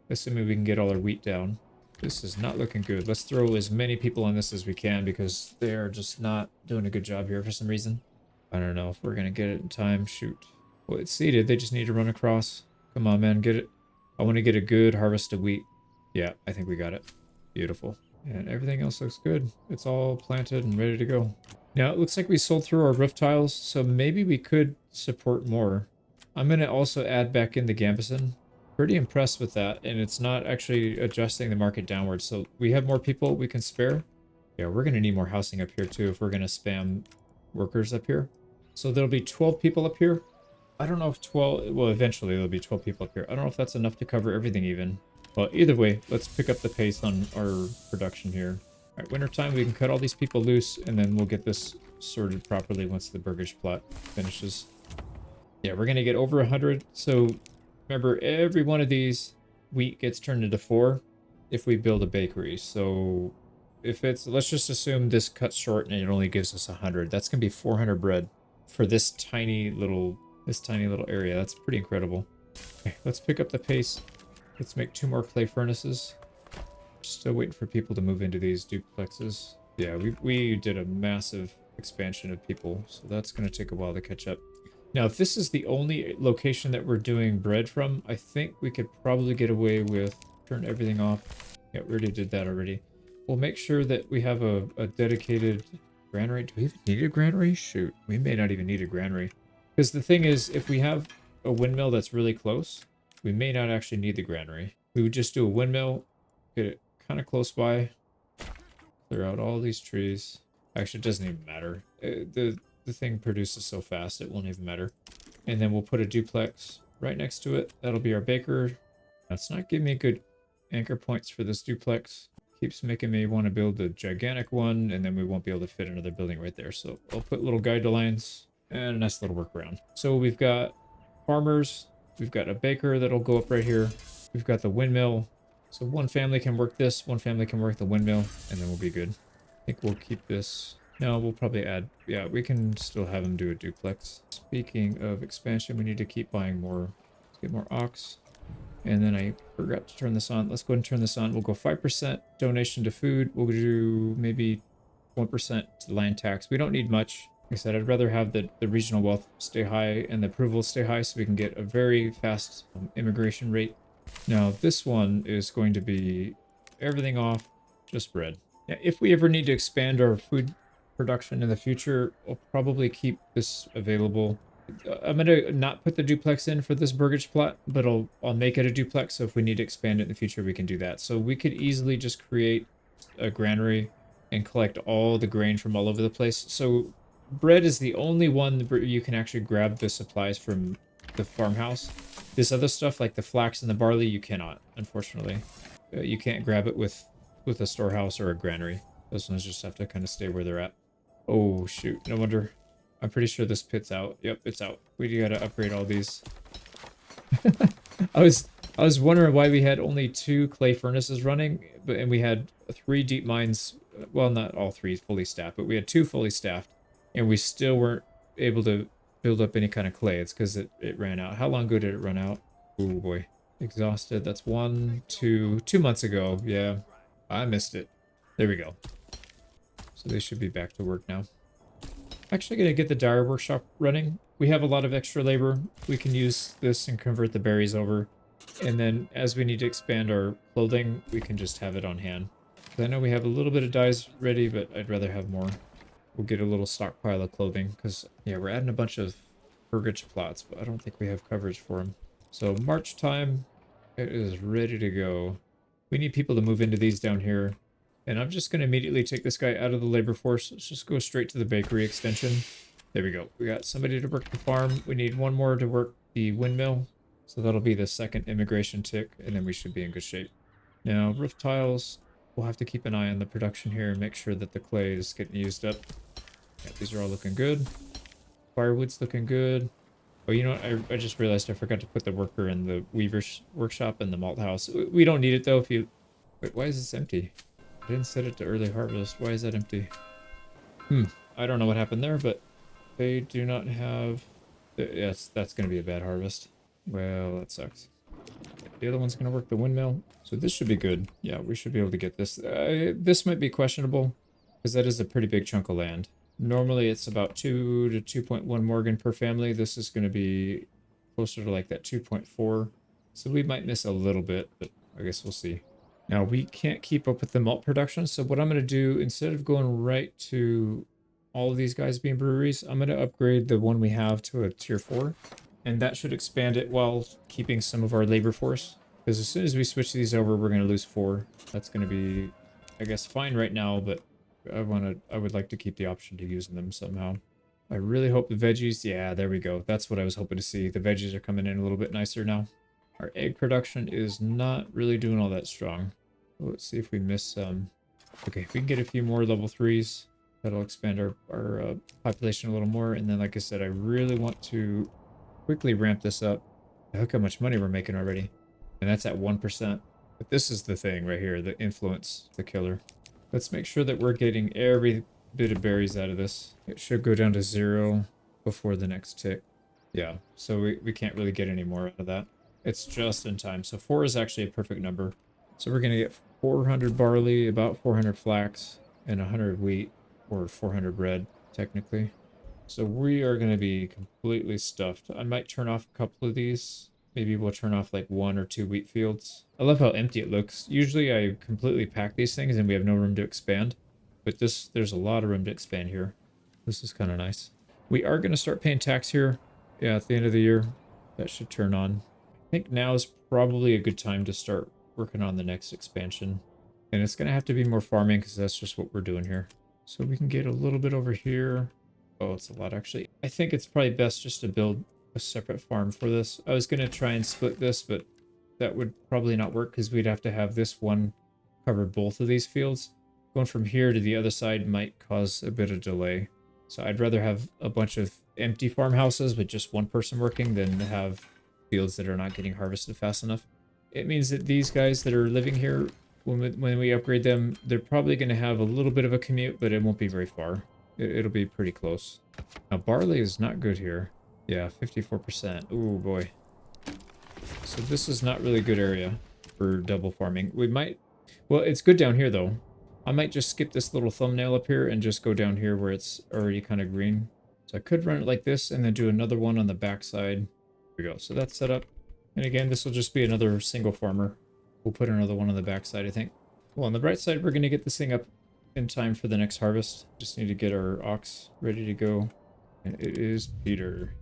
assuming we can get all our wheat down. This is not looking good. Let's throw as many people on this as we can because they're just not doing a good job here for some reason. I don't know if we're going to get it in time. Shoot. Well, it's seeded. They just need to run across. Come on, man. Get it. I want to get a good harvest of wheat. Yeah, I think we got it. Beautiful. And everything else looks good. It's all planted and ready to go. Now, it looks like we sold through our roof tiles, so maybe we could support more. I'm going to also add back in the Gambison. Pretty impressed with that, and it's not actually adjusting the market downwards. So we have more people we can spare. Yeah, we're going to need more housing up here too if we're going to spam workers up here. So there'll be 12 people up here. I don't know if 12, well, eventually there'll be 12 people up here. I don't know if that's enough to cover everything even. Well, either way, let's pick up the pace on our production here. All right, wintertime, we can cut all these people loose, and then we'll get this sorted properly once the burgage plot finishes. Yeah, we're going to get over 100. So remember, every one of these wheat gets turned into 4 if we build a bakery. So if it's, let's just assume this cuts short and it only gives us 100. That's going to be 400 bread for this tiny little area. That's pretty incredible. Okay, let's pick up the pace. Let's make 2 more clay furnaces. Still waiting for people to move into these duplexes. Yeah, we did a massive expansion of people, so that's going to take a while to catch up. Now, if this is the only location that we're doing bread from, I think we could probably get away with turn everything off. Yeah, we already did that already. We'll make sure that we have a dedicated granary. Do we even need a granary? Shoot, we may not even need a granary. Because the thing is, if we have a windmill that's really close, we may not actually need the granary. We would just do a windmill, get it kind of close by, clear out all these trees. Actually, it doesn't even matter. The thing produces so fast, it won't even matter. And then we'll put a duplex right next to it. That'll be our baker. That's not giving me good anchor points for this duplex. Keeps making me want to build a gigantic one, and then we won't be able to fit another building right there. So I'll put little guide lines and a nice little workaround. So we've got farmers. We've got a baker that'll go up right here. We've got the windmill. So one family can work this, one family can work the windmill, and then we'll be good. I think we'll keep this. No, we'll probably add, yeah, we can still have them do a duplex. Speaking of expansion, we need to keep buying more. Let's get more ox. And then I forgot to turn this on. Let's go ahead and turn this on. We'll go 5% donation to food. We'll do maybe 1% to land tax. We don't need much. Like I said, I'd rather have the regional wealth stay high and the approvals stay high so we can get a very fast immigration rate. Now, this one is going to be everything off, just bread. Yeah, if we ever need to expand our food production in the future, I'll probably keep this available. I'm gonna not put the duplex in for this burgage plot, but I'll make it a duplex, so if we need to expand it in the future, we can do that. So we could easily just create a granary and collect all the grain from all over the place. So bread is the only one where you can actually grab the supplies from the farmhouse. This other stuff, like the flax and the barley, you cannot, unfortunately. You can't grab it with a storehouse or a granary. Those ones just have to kind of stay where they're at. Oh, shoot. No wonder. I'm pretty sure this pit's out. Yep, it's out. We gotta upgrade all these. I was wondering why we had only 2 clay furnaces running, and we had 3 deep mines. Well, not all 3 fully staffed, but we had 2 fully staffed, and we still weren't able to build up any kind of clay. It's because it ran out. How long ago did it run out? Oh boy. Exhausted. That's 2 months ago. Yeah, I missed it. There we go. So they should be back to work now. Actually gonna get the dyer workshop running. We have a lot of extra labor. We can use this and convert the berries over. And then as we need to expand our clothing, we can just have it on hand. I know we have a little bit of dyes ready, but I'd rather have more. We'll get a little stockpile of clothing because, yeah, we're adding a bunch of burgage plots, but I don't think we have coverage for them. So March time, it is ready to go. We need people to move into these down here. And I'm just going to immediately take this guy out of the labor force. Let's just go straight to the bakery extension. There we go. We got somebody to work the farm. We need 1 more to work the windmill. So that'll be the 2nd immigration tick, and then we should be in good shape. Now, roof tiles, we'll have to keep an eye on the production here and make sure that the clay is getting used up. Yeah, these are all looking good. Firewood's looking good. Oh, you know what? I just realized I forgot to put the worker in the weaver's workshop and the malt house. We don't need it, though. If you... Wait, why is this empty? I didn't set it to early harvest. Why is that empty? I don't know what happened there, but they do not have... Yes, that's going to be a bad harvest. Well, that sucks. The other one's going to work the windmill. So this should be good. Yeah, we should be able to get this. This might be questionable because that is a pretty big chunk of land. Normally it's about 2 to 2.1 Morgan per family. This is going to be closer to like that 2.4. So we might miss a little bit, but I guess we'll see. Now we can't keep up with the malt production, so what I'm going to do, instead of going right to all of these guys being breweries, I'm going to upgrade the one we have to a tier 4, and that should expand it while keeping some of our labor force. Because as soon as we switch these over, we're going to lose 4. That's going to be, I guess, fine right now, but I would like to keep the option to using them somehow. I really hope the veggies, yeah, there we go. That's what I was hoping to see. The veggies are coming in a little bit nicer now. Our egg production is not really doing all that strong. Let's see if we miss some. Okay, if we can get a few more level 3s, that'll expand our population a little more. And then, like I said, I really want to quickly ramp this up. Look how much money we're making already. And that's at 1%. But this is the thing right here, the influence, the killer. Let's make sure that we're getting every bit of berries out of this. It should go down to 0 before the next tick. Yeah, so we can't really get any more out of that. It's just in time. So 4 is actually a perfect number. So we're going to get 400 barley, about 400 flax, and 100 wheat, or 400 bread, technically. So we are going to be completely stuffed. I might turn off a couple of these. Maybe we'll turn off like 1 or 2 wheat fields. I love how empty it looks. Usually I completely pack these things and we have no room to expand. But there's a lot of room to expand here. This is kind of nice. We are going to start paying tax here. Yeah, at the end of the year. That should turn on. I think now is probably a good time to start working on the next expansion. And it's going to have to be more farming because that's just what we're doing here. So we can get a little bit over here. Oh, it's a lot actually. I think it's probably best just to build a separate farm for this. I was going to try and split this, but that would probably not work because we'd have to have this one cover both of these fields. Going from here to the other side might cause a bit of delay. So I'd rather have a bunch of empty farmhouses with just one person working than have fields that are not getting harvested fast enough. It means that these guys that are living here, when we upgrade them, they're probably going to have a little bit of a commute, but it won't be very far. It'll be pretty close. Now, barley is not good here. Yeah, 54%. Ooh, boy. So this is not really a good area for double farming. We might... Well, it's good down here, though. I might just skip this little thumbnail up here and just go down here where it's already kind of green. So I could run it like this and then do another one on the backside. There we go. So that's set up. And again, this will just be another single farmer. We'll put another one on the backside, I think. Well, on the bright side, we're going to get this thing up in time for the next harvest. Just need to get our ox ready to go. And it is Peter.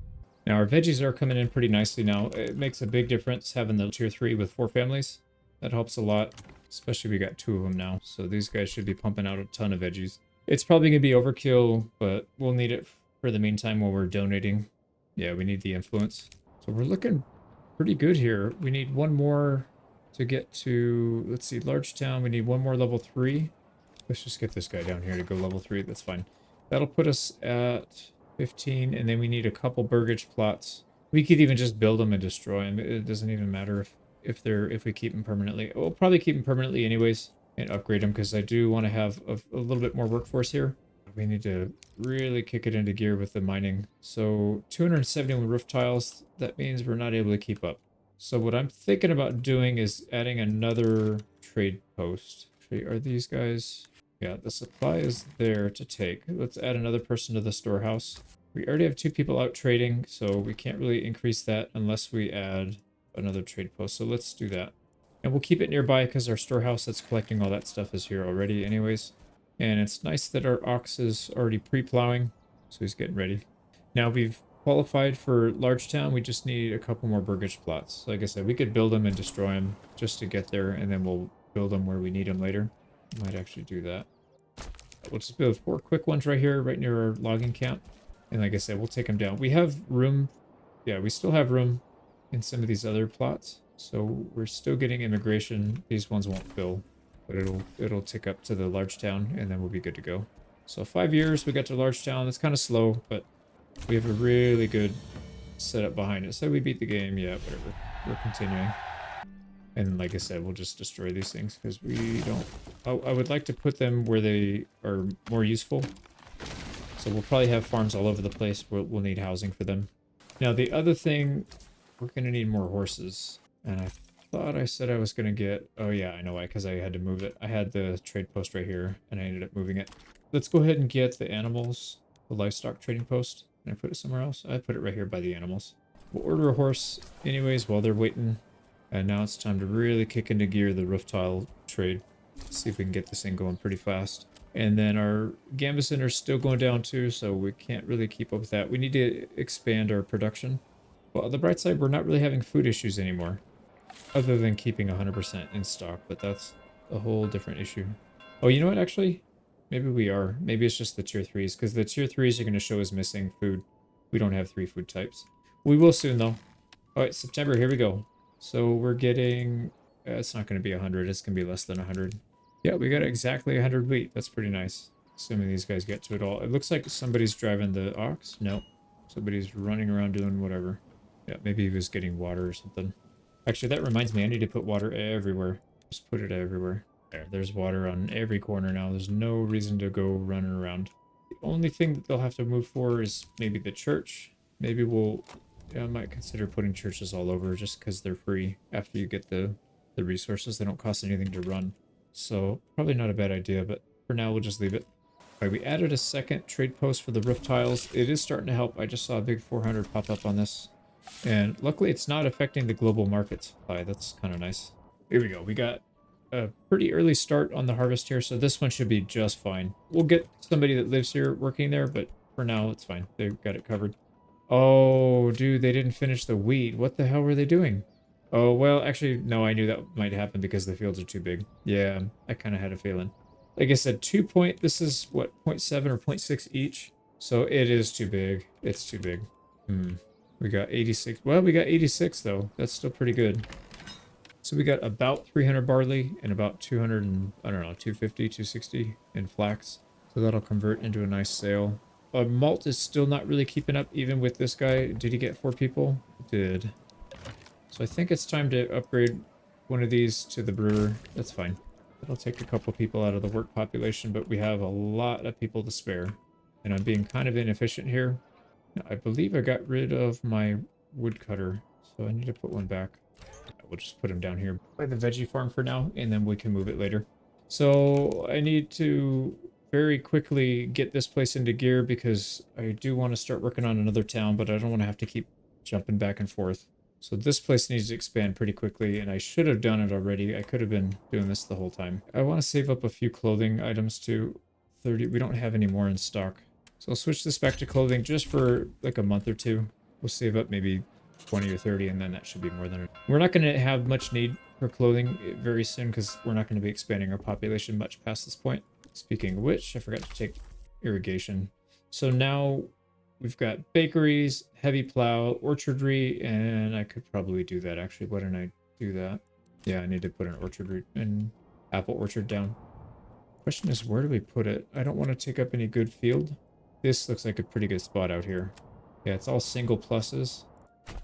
Now, our veggies are coming in pretty nicely now. It makes a big difference having the tier 3 with 4 families. That helps a lot, especially we got 2 of them now. So these guys should be pumping out a ton of veggies. It's probably going to be overkill, but we'll need it for the meantime while we're donating. Yeah, we need the influence. So we're looking pretty good here. We need one more to get to, let's see, large town. We need one more level 3. Let's just get this guy down here to go level 3. That's fine. That'll put us at 15, and then we need a couple burgage plots. We could even just build them and destroy them. It doesn't even matter if we keep them permanently. We'll probably keep them permanently anyways and upgrade them because I do want to have a little bit more workforce here. We need to really kick it into gear with the mining. So 271 roof tiles, that means we're not able to keep up. So what I'm thinking about doing is adding another trade post. Are these guys? Yeah, the supply is there to take. Let's add another person to the storehouse. We already have 2 people out trading, so we can't really increase that unless we add another trade post. So let's do that. And we'll keep it nearby because our storehouse that's collecting all that stuff is here already anyways. And it's nice that our ox is already pre-plowing, so he's getting ready. Now we've qualified for large town. We just need a couple more burgage plots. Like I said, we could build them and destroy them just to get there, and then we'll build them where we need them later. Might actually do that. We'll just build 4 quick ones right here, right near our logging camp. And like I said, we'll take them down. We have room. Yeah, we still have room in some of these other plots. So we're still getting immigration. These ones won't fill, but it'll tick up to the large town, and then we'll be good to go. So 5 years, we got to large town. It's kind of slow, but we have a really good setup behind it. So we beat the game. Yeah, whatever. We're continuing. And like I said, we'll just destroy these things because we don't... I would like to put them where they are more useful. So we'll probably have farms all over the place. We'll need housing for them. Now, the other thing, we're going to need more horses. And I thought I said I was going to get... Oh, yeah, I know why, because I had to move it. I had the trade post right here, and I ended up moving it. Let's go ahead and get the animals, the livestock trading post. Can I put it somewhere else? I put it right here by the animals. We'll order a horse anyways while they're waiting. And now it's time to really kick into gear the roof tile trade. See if we can get this thing going pretty fast. And then our Gambeson are still going down too, so we can't really keep up with that. We need to expand our production. Well, on the bright side, we're not really having food issues anymore. Other than keeping 100% in stock, but that's a whole different issue. Oh, you know what, actually? Maybe we are. Maybe it's just the tier 3s, because the tier 3s are going to show us missing food. We don't have 3 food types. We will soon, though. Alright, September, here we go. So we're getting... it's not going to be 100, it's going to be less than 100. Yeah, we got exactly 100 wheat. That's pretty nice. Assuming these guys get to it all. It looks like somebody's driving the ox. No. Somebody's running around doing whatever. Yeah, maybe he was getting water or something. Actually, that reminds me, I need to put water everywhere. Just put it everywhere. There's water on every corner now. There's no reason to go running around. The only thing that they'll have to move for is maybe the church. Maybe we'll... yeah, I might consider putting churches all over just because they're free after you get the resources. They don't cost anything to run. So, probably not a bad idea, but for now, we'll just leave it. Alright, we added a second trade post for the roof tiles. It is starting to help. I just saw a big 400 pop up on this. And luckily, it's not affecting the global market supply. That's kind of nice. Here we go. We got a pretty early start on the harvest here, so this one should be just fine. We'll get somebody that lives here working there, but for now, it's fine. They've got it covered. Oh, dude, they didn't finish the wheat. What the hell were they doing? Oh, well, actually, no, I knew that might happen because the fields are too big. Yeah, I kind of had a feeling. Like I said, this is, what, 0.7 or 0.6 each? So it is too big. It's too big. We got 86. Well, we got 86, though. That's still pretty good. So we got about 300 barley and about 200 and, I don't know, 250, 260 in flax. So that'll convert into a nice sale. Malt is still not really keeping up, even with this guy. Did he get 4 people? He did. So I think it's time to upgrade one of these to the brewer. That's fine. It'll take a couple people out of the work population, but we have a lot of people to spare. And I'm being kind of inefficient here. I believe I got rid of my woodcutter, so I need to put one back. We'll just put him down here by the veggie farm for now, and then we can move it later. So I need to very quickly get this place into gear because I do want to start working on another town, but I don't want to have to keep jumping back and forth. So this place needs to expand pretty quickly, and I should have done it already. I could have been doing this the whole time. I want to save up a few clothing items to 30. We don't have any more in stock. So I'll switch this back to clothing just for like a month or two. We'll save up maybe 20 or 30, and then that should be more than it. We're not going to have much need for clothing very soon because we're not going to be expanding our population much past this point. Speaking of which, I forgot to take irrigation. So now we've got bakeries, heavy plow, orchardry, and I could probably do that actually. Why didn't I do that? Yeah, I need to put an orchard and apple orchard down. Question is, where do we put it? I don't want to take up any good field. This looks like a pretty good spot out here. Yeah, it's all single pluses.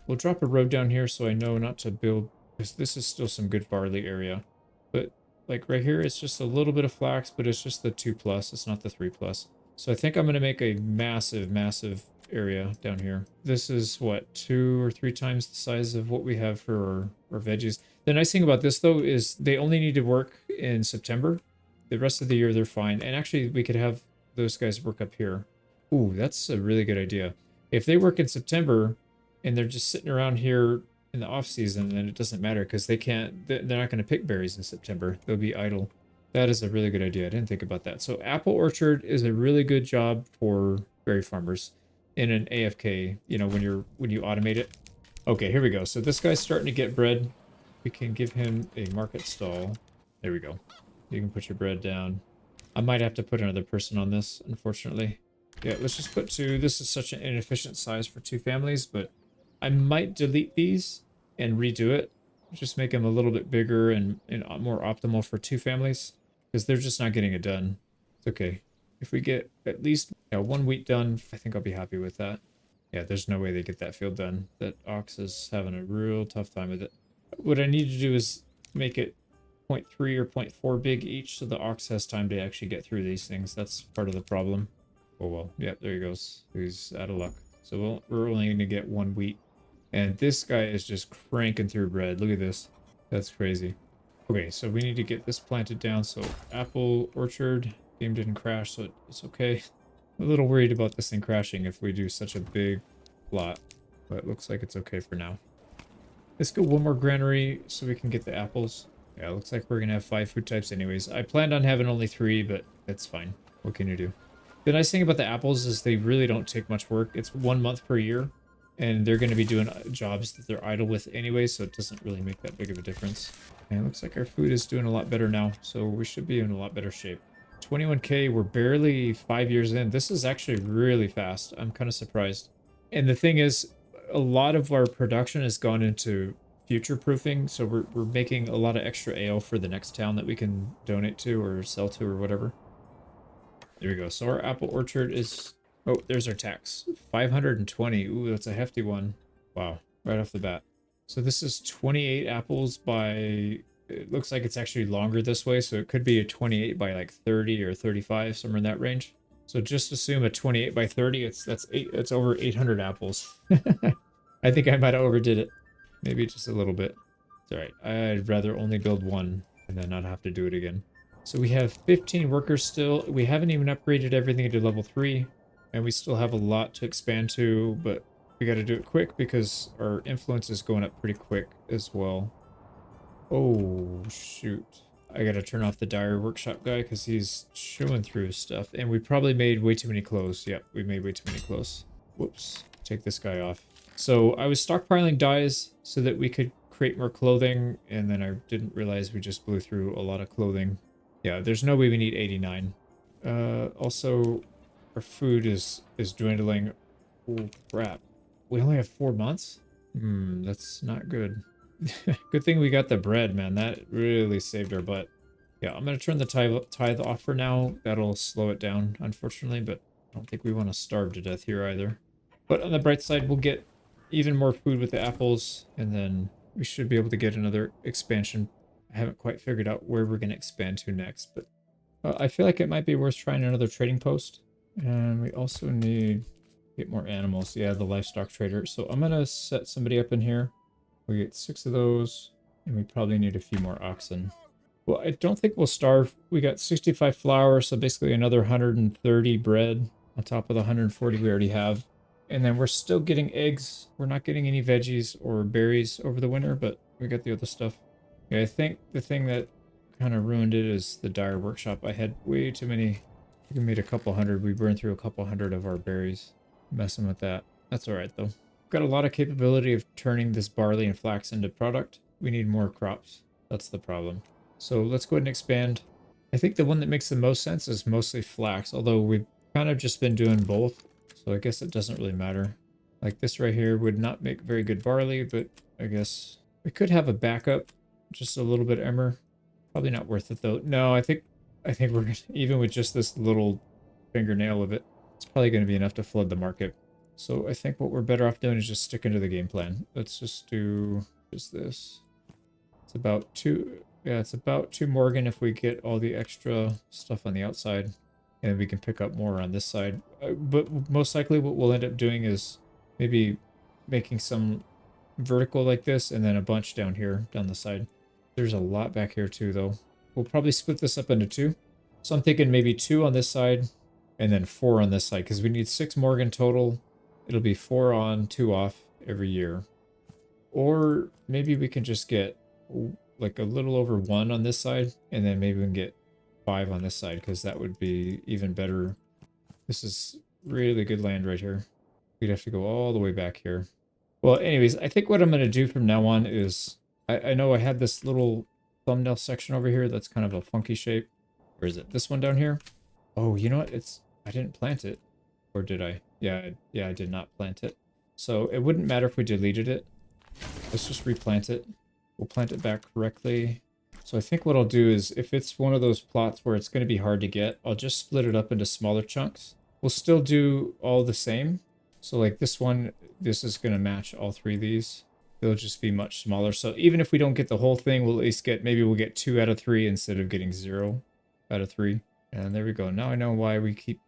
We'll drop a road down here so I know not to build, because this is still some good barley area. But like right here, it's just a little bit of flax, but it's just the 2+. It's not the 3+. So I think I'm going to make a massive, massive area down here. This is what, 2 or 3 times the size of what we have for our veggies. The nice thing about this though is they only need to work in September. The rest of the year they're fine. And actually we could have those guys work up here. Ooh, that's a really good idea. If they work in September and they're just sitting around here in the off season, then it doesn't matter because they're not going to pick berries in September. They'll be idle. That is a really good idea. I didn't think about that. So apple orchard is a really good job for berry farmers in an AFK, you know, when you automate it. Okay, here we go. So this guy's starting to get bread. We can give him a market stall. There we go. You can put your bread down. I might have to put another person on this, unfortunately. Yeah, let's just put 2. This is such an inefficient size for 2 families, but I might delete these and redo it. Just make them a little bit bigger and more optimal for 2 families, because they're just not getting it done. It's okay. If we get at least 1 wheat done, I think I'll be happy with that. Yeah, there's no way they get that field done. That ox is having a real tough time with it. What I need to do is make it 0.3 or 0.4 big each, so the ox has time to actually get through these things. That's part of the problem. Oh well, yeah, there he goes. He's out of luck. So we're only going to get 1 wheat. And this guy is just cranking through bread. Look at this. That's crazy. Okay, so we need to get this planted down. So apple orchard. Game didn't crash, so it's okay. I'm a little worried about this thing crashing if we do such a big plot. But it looks like it's okay for now. Let's go one more granary so we can get the apples. Yeah, looks like we're gonna have 5 food types anyways. I planned on having only 3, but that's fine. What can you do? The nice thing about the apples is they really don't take much work. It's 1 month per year, and they're going to be doing jobs that they're idle with anyway, so it doesn't really make that big of a difference. And it looks like our food is doing a lot better now, so we should be in a lot better shape. 21k, we're barely 5 years in. This is actually really fast. I'm kind of surprised. And the thing is, a lot of our production has gone into future proofing, so we're making a lot of extra ale for the next town that we can donate to or sell to or whatever. There we go. So our apple orchard is... Oh, there's our tax. 520. Ooh, that's a hefty one. Wow. Right off the bat. So this is 28 apples by... It looks like it's actually longer this way, so it could be a 28 by like 30 or 35, somewhere in that range. So just assume a 28 by 30. It's over 800 apples. I think I might have overdid it. Maybe just a little bit. It's all right. I'd rather only build one and then not have to do it again. So we have 15 workers still. We haven't even upgraded everything to level 3. And we still have a lot to expand to, but we got to do it quick because our influence is going up pretty quick as well. Oh, shoot. I got to turn off the dyer workshop guy because he's chewing through stuff. And we probably made way too many clothes. Yep, we made way too many clothes. Whoops. Take this guy off. So I was stockpiling dyes so that we could create more clothing. And then I didn't realize we just blew through a lot of clothing. Yeah, there's no way we need 89. Also, our food is dwindling. Oh, crap. We only have 4 months? That's not good. Good thing we got the bread, man. That really saved our butt. Yeah, I'm going to turn the tithe off for now. That'll slow it down, unfortunately, but I don't think we want to starve to death here either. But on the bright side, we'll get even more food with the apples, and then we should be able to get another expansion. I haven't quite figured out where we're going to expand to next, but I feel like it might be worth trying another trading post. And we also need to get more animals. Yeah, the livestock trader. So I'm going to set somebody up in here. We get 6 of those, and we probably need a few more oxen. Well, I don't think we'll starve. We got 65 flour, so basically another 130 bread on top of the 140 we already have. And then we're still getting eggs. We're not getting any veggies or berries over the winter, but we got the other stuff. Yeah, I think the thing that kind of ruined it is the dyer workshop. I had way too many. I think we made a couple hundred. We burned through a couple hundred of our berries. Messing with that. That's all right, though. Got a lot of capability of turning this barley and flax into product. We need more crops. That's the problem. So let's go ahead and expand. I think the one that makes the most sense is mostly flax, although we've kind of just been doing both. So I guess it doesn't really matter. Like this right here would not make very good barley, but I guess we could have a backup. Just a little bit emmer. Probably not worth it though. No, I think we're gonna, even with just this little fingernail of it, it's probably going to be enough to flood the market. So I think what we're better off doing is just sticking to the game plan. Let's just do just this. It's about 2, yeah, it's about 2 Morgan if we get all the extra stuff on the outside. And we can pick up more on this side. But most likely what we'll end up doing is maybe making some vertical like this and then a bunch down here, down the side. There's a lot back here too, though. We'll probably split this up into 2. So I'm thinking maybe 2 on this side and then 4 on this side because we need 6 Morgan total. It'll be 4 on, 2 off every year. Or maybe we can just get like a little over 1 on this side and then maybe we can get 5 on this side because that would be even better. This is really good land right here. We'd have to go all the way back here. Well, anyways, I think what I'm going to do from now on is I know I had this little thumbnail section over here that's kind of a funky shape. Where is it? This one down here? Oh, you know what? I didn't plant it. Or did I? Yeah, I did not plant it. So it wouldn't matter if we deleted it. Let's just replant it. We'll plant it back correctly. So I think what I'll do is if it's one of those plots where it's going to be hard to get, I'll just split it up into smaller chunks. We'll still do all the same. So like this one, this is going to match all 3 of these. They'll just be much smaller. So even if we don't get the whole thing, we'll at least get, maybe we'll get 2 out of 3 instead of getting 0 out of 3. And there we go. Now I know why we keep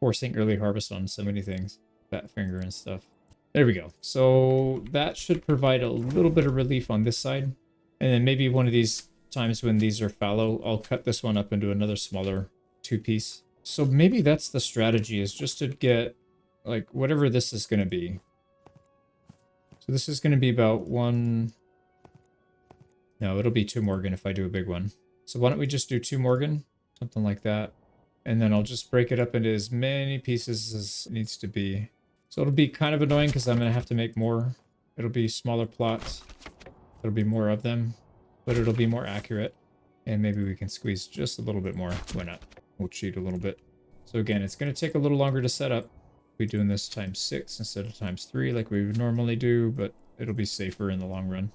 forcing early harvest on so many things. Fat finger and stuff. There we go. So that should provide a little bit of relief on this side. And then maybe one of these times when these are fallow, I'll cut this one up into another smaller 2-piece. So maybe that's the strategy, is just to get like whatever this is going to be. So this is going to be about 1 No, it'll be 2 Morgan if I do a big one. So why don't we just do 2 Morgan? Something like that. And then I'll just break it up into as many pieces as it needs to be. So it'll be kind of annoying because I'm going to have to make more. It'll be smaller plots. There'll be more of them, but it'll be more accurate. And maybe we can squeeze just a little bit more. Why not? We'll cheat a little bit. So again, it's going to take a little longer to set up. We'll be doing this times 6 instead of times 3 like we would normally do, but it'll be safer in the long run.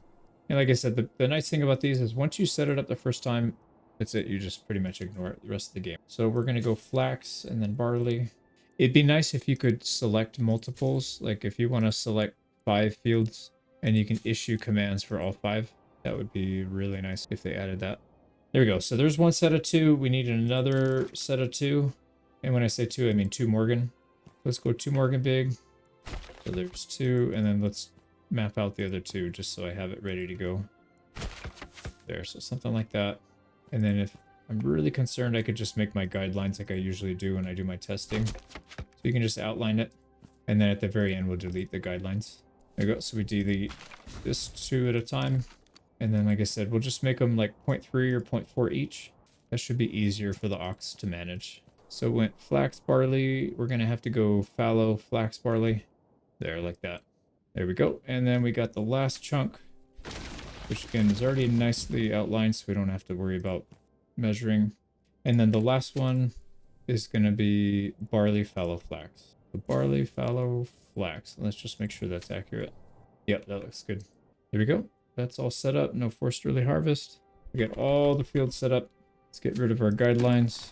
And like I said, the nice thing about these is once you set it up the first time, that's it. You just pretty much ignore it the rest of the game. So we're going to go flax and then barley. It'd be nice if you could select multiples. Like if you want to select 5 fields and you can issue commands for all 5. That would be really nice if they added that. There we go. So there's one set of 2. We need another set of 2. And when I say 2, I mean 2 Morgan. Let's go 2 Morgan big. So there's 2. And then let's map out the other 2 just so I have it ready to go. There. So something like that. And then if I'm really concerned, I could just make my guidelines like I usually do when I do my testing. So you can just outline it. And then at the very end, we'll delete the guidelines. There we go. So we delete this 2 at a time. And then, like I said, we'll just make them like 0.3 or 0.4 each. That should be easier for the ox to manage. So went flax barley. We're going to have to go fallow flax barley. There, like that. There we go. And then we got the last chunk, which again is already nicely outlined, so we don't have to worry about measuring. And then the last one is going to be barley fallow flax. The barley fallow flax. Let's just make sure that's accurate. Yep, that looks good. There we go. That's all set up. No forced early harvest. We get all the fields set up. Let's get rid of our guidelines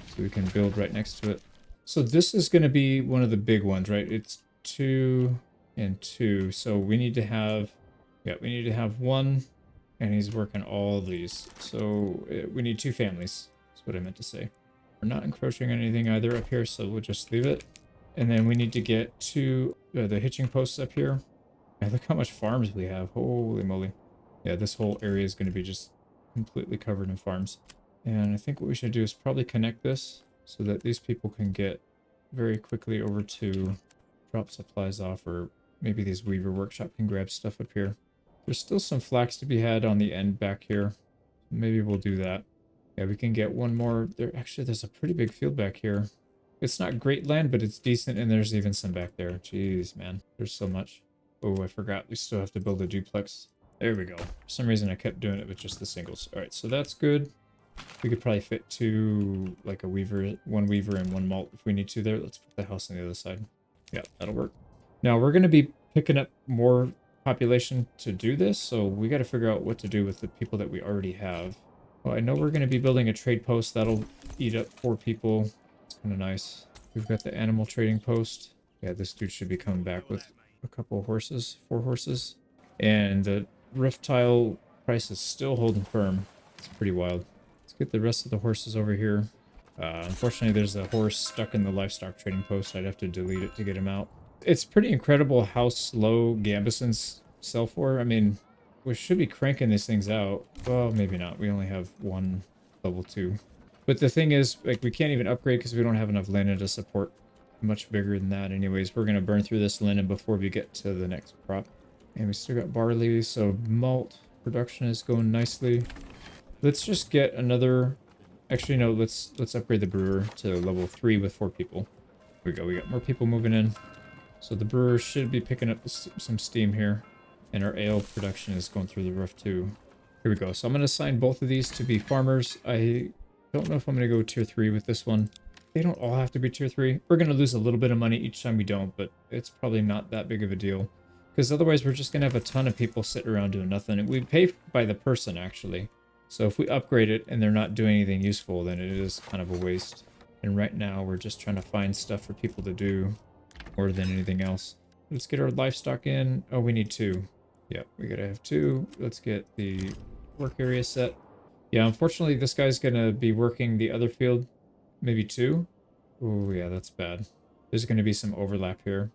so we can build right next to it. So this is going to be one of the big ones, right? It's 2 and 2. So we need to have, yeah, we need to have 1, and he's working all these. So we need 2 families. That's what I meant to say. We're not encroaching on anything either up here, so we'll just leave it. And then we need to get 2 the hitching posts up here. And look how much farms we have. Holy moly. Yeah, this whole area is going to be just completely covered in farms. And I think what we should do is probably connect this so that these people can get very quickly over to drop supplies off, or maybe these Weaver Workshop can grab stuff up here. There's still some flax to be had on the end back here. Maybe we'll do that. Yeah, we can get one more. Actually, there's a pretty big field back here. It's not great land, but it's decent, and there's even some back there. Jeez, man. There's so much. Oh, I forgot. We still have to build a duplex. There we go. For some reason, I kept doing it with just the singles. All right, so that's good. We could probably fit 2, like a weaver, 1 weaver and 1 malt if we need to there. Let's put the house on the other side. Yeah, that'll work. Now, we're going to be picking up more population to do this, so we got to figure out what to do with the people that we already have. Well, I know we're going to be building a trade post. That'll eat up 4 people. It's kind of nice. We've got the animal trading post. Yeah, this dude should be coming back with a couple of horses, 4 horses. And the roof tile price is still holding firm. It's pretty wild. Let's get the rest of the horses over here. Unfortunately, there's a horse stuck in the livestock trading post. I'd have to delete it to get him out. It's pretty incredible how slow Gambesons sell for. I mean, we should be cranking these things out. Well, maybe not. We only have 1 level 2. But the thing is, like, we can't even upgrade because we don't have enough linen to support much bigger than that. Anyways, we're going to burn through this linen before we get to the next crop. And we still got barley, so malt production is going nicely. Let's just get another... Actually, no, let's upgrade the brewer to level 3 with 4 people. Here we go. We got more people moving in. So the brewer should be picking up some steam here. And our ale production is going through the roof too. Here we go. So I'm going to assign both of these to be farmers. I don't know if I'm going to go tier 3 with this one. They don't all have to be tier 3. We're going to lose a little bit of money each time we don't, but it's probably not that big of a deal. Because otherwise we're just going to have a ton of people sitting around doing nothing. And we pay by the person, actually. So if we upgrade it and they're not doing anything useful, then it is kind of a waste. And right now we're just trying to find stuff for people to do more than anything else. Let's get our livestock in. Oh, we need 2. Yeah, we gotta have 2. Let's get the work area set. Yeah, unfortunately, this guy's gonna be working the other field. Maybe 2. Oh, yeah, that's bad. There's gonna be some overlap here.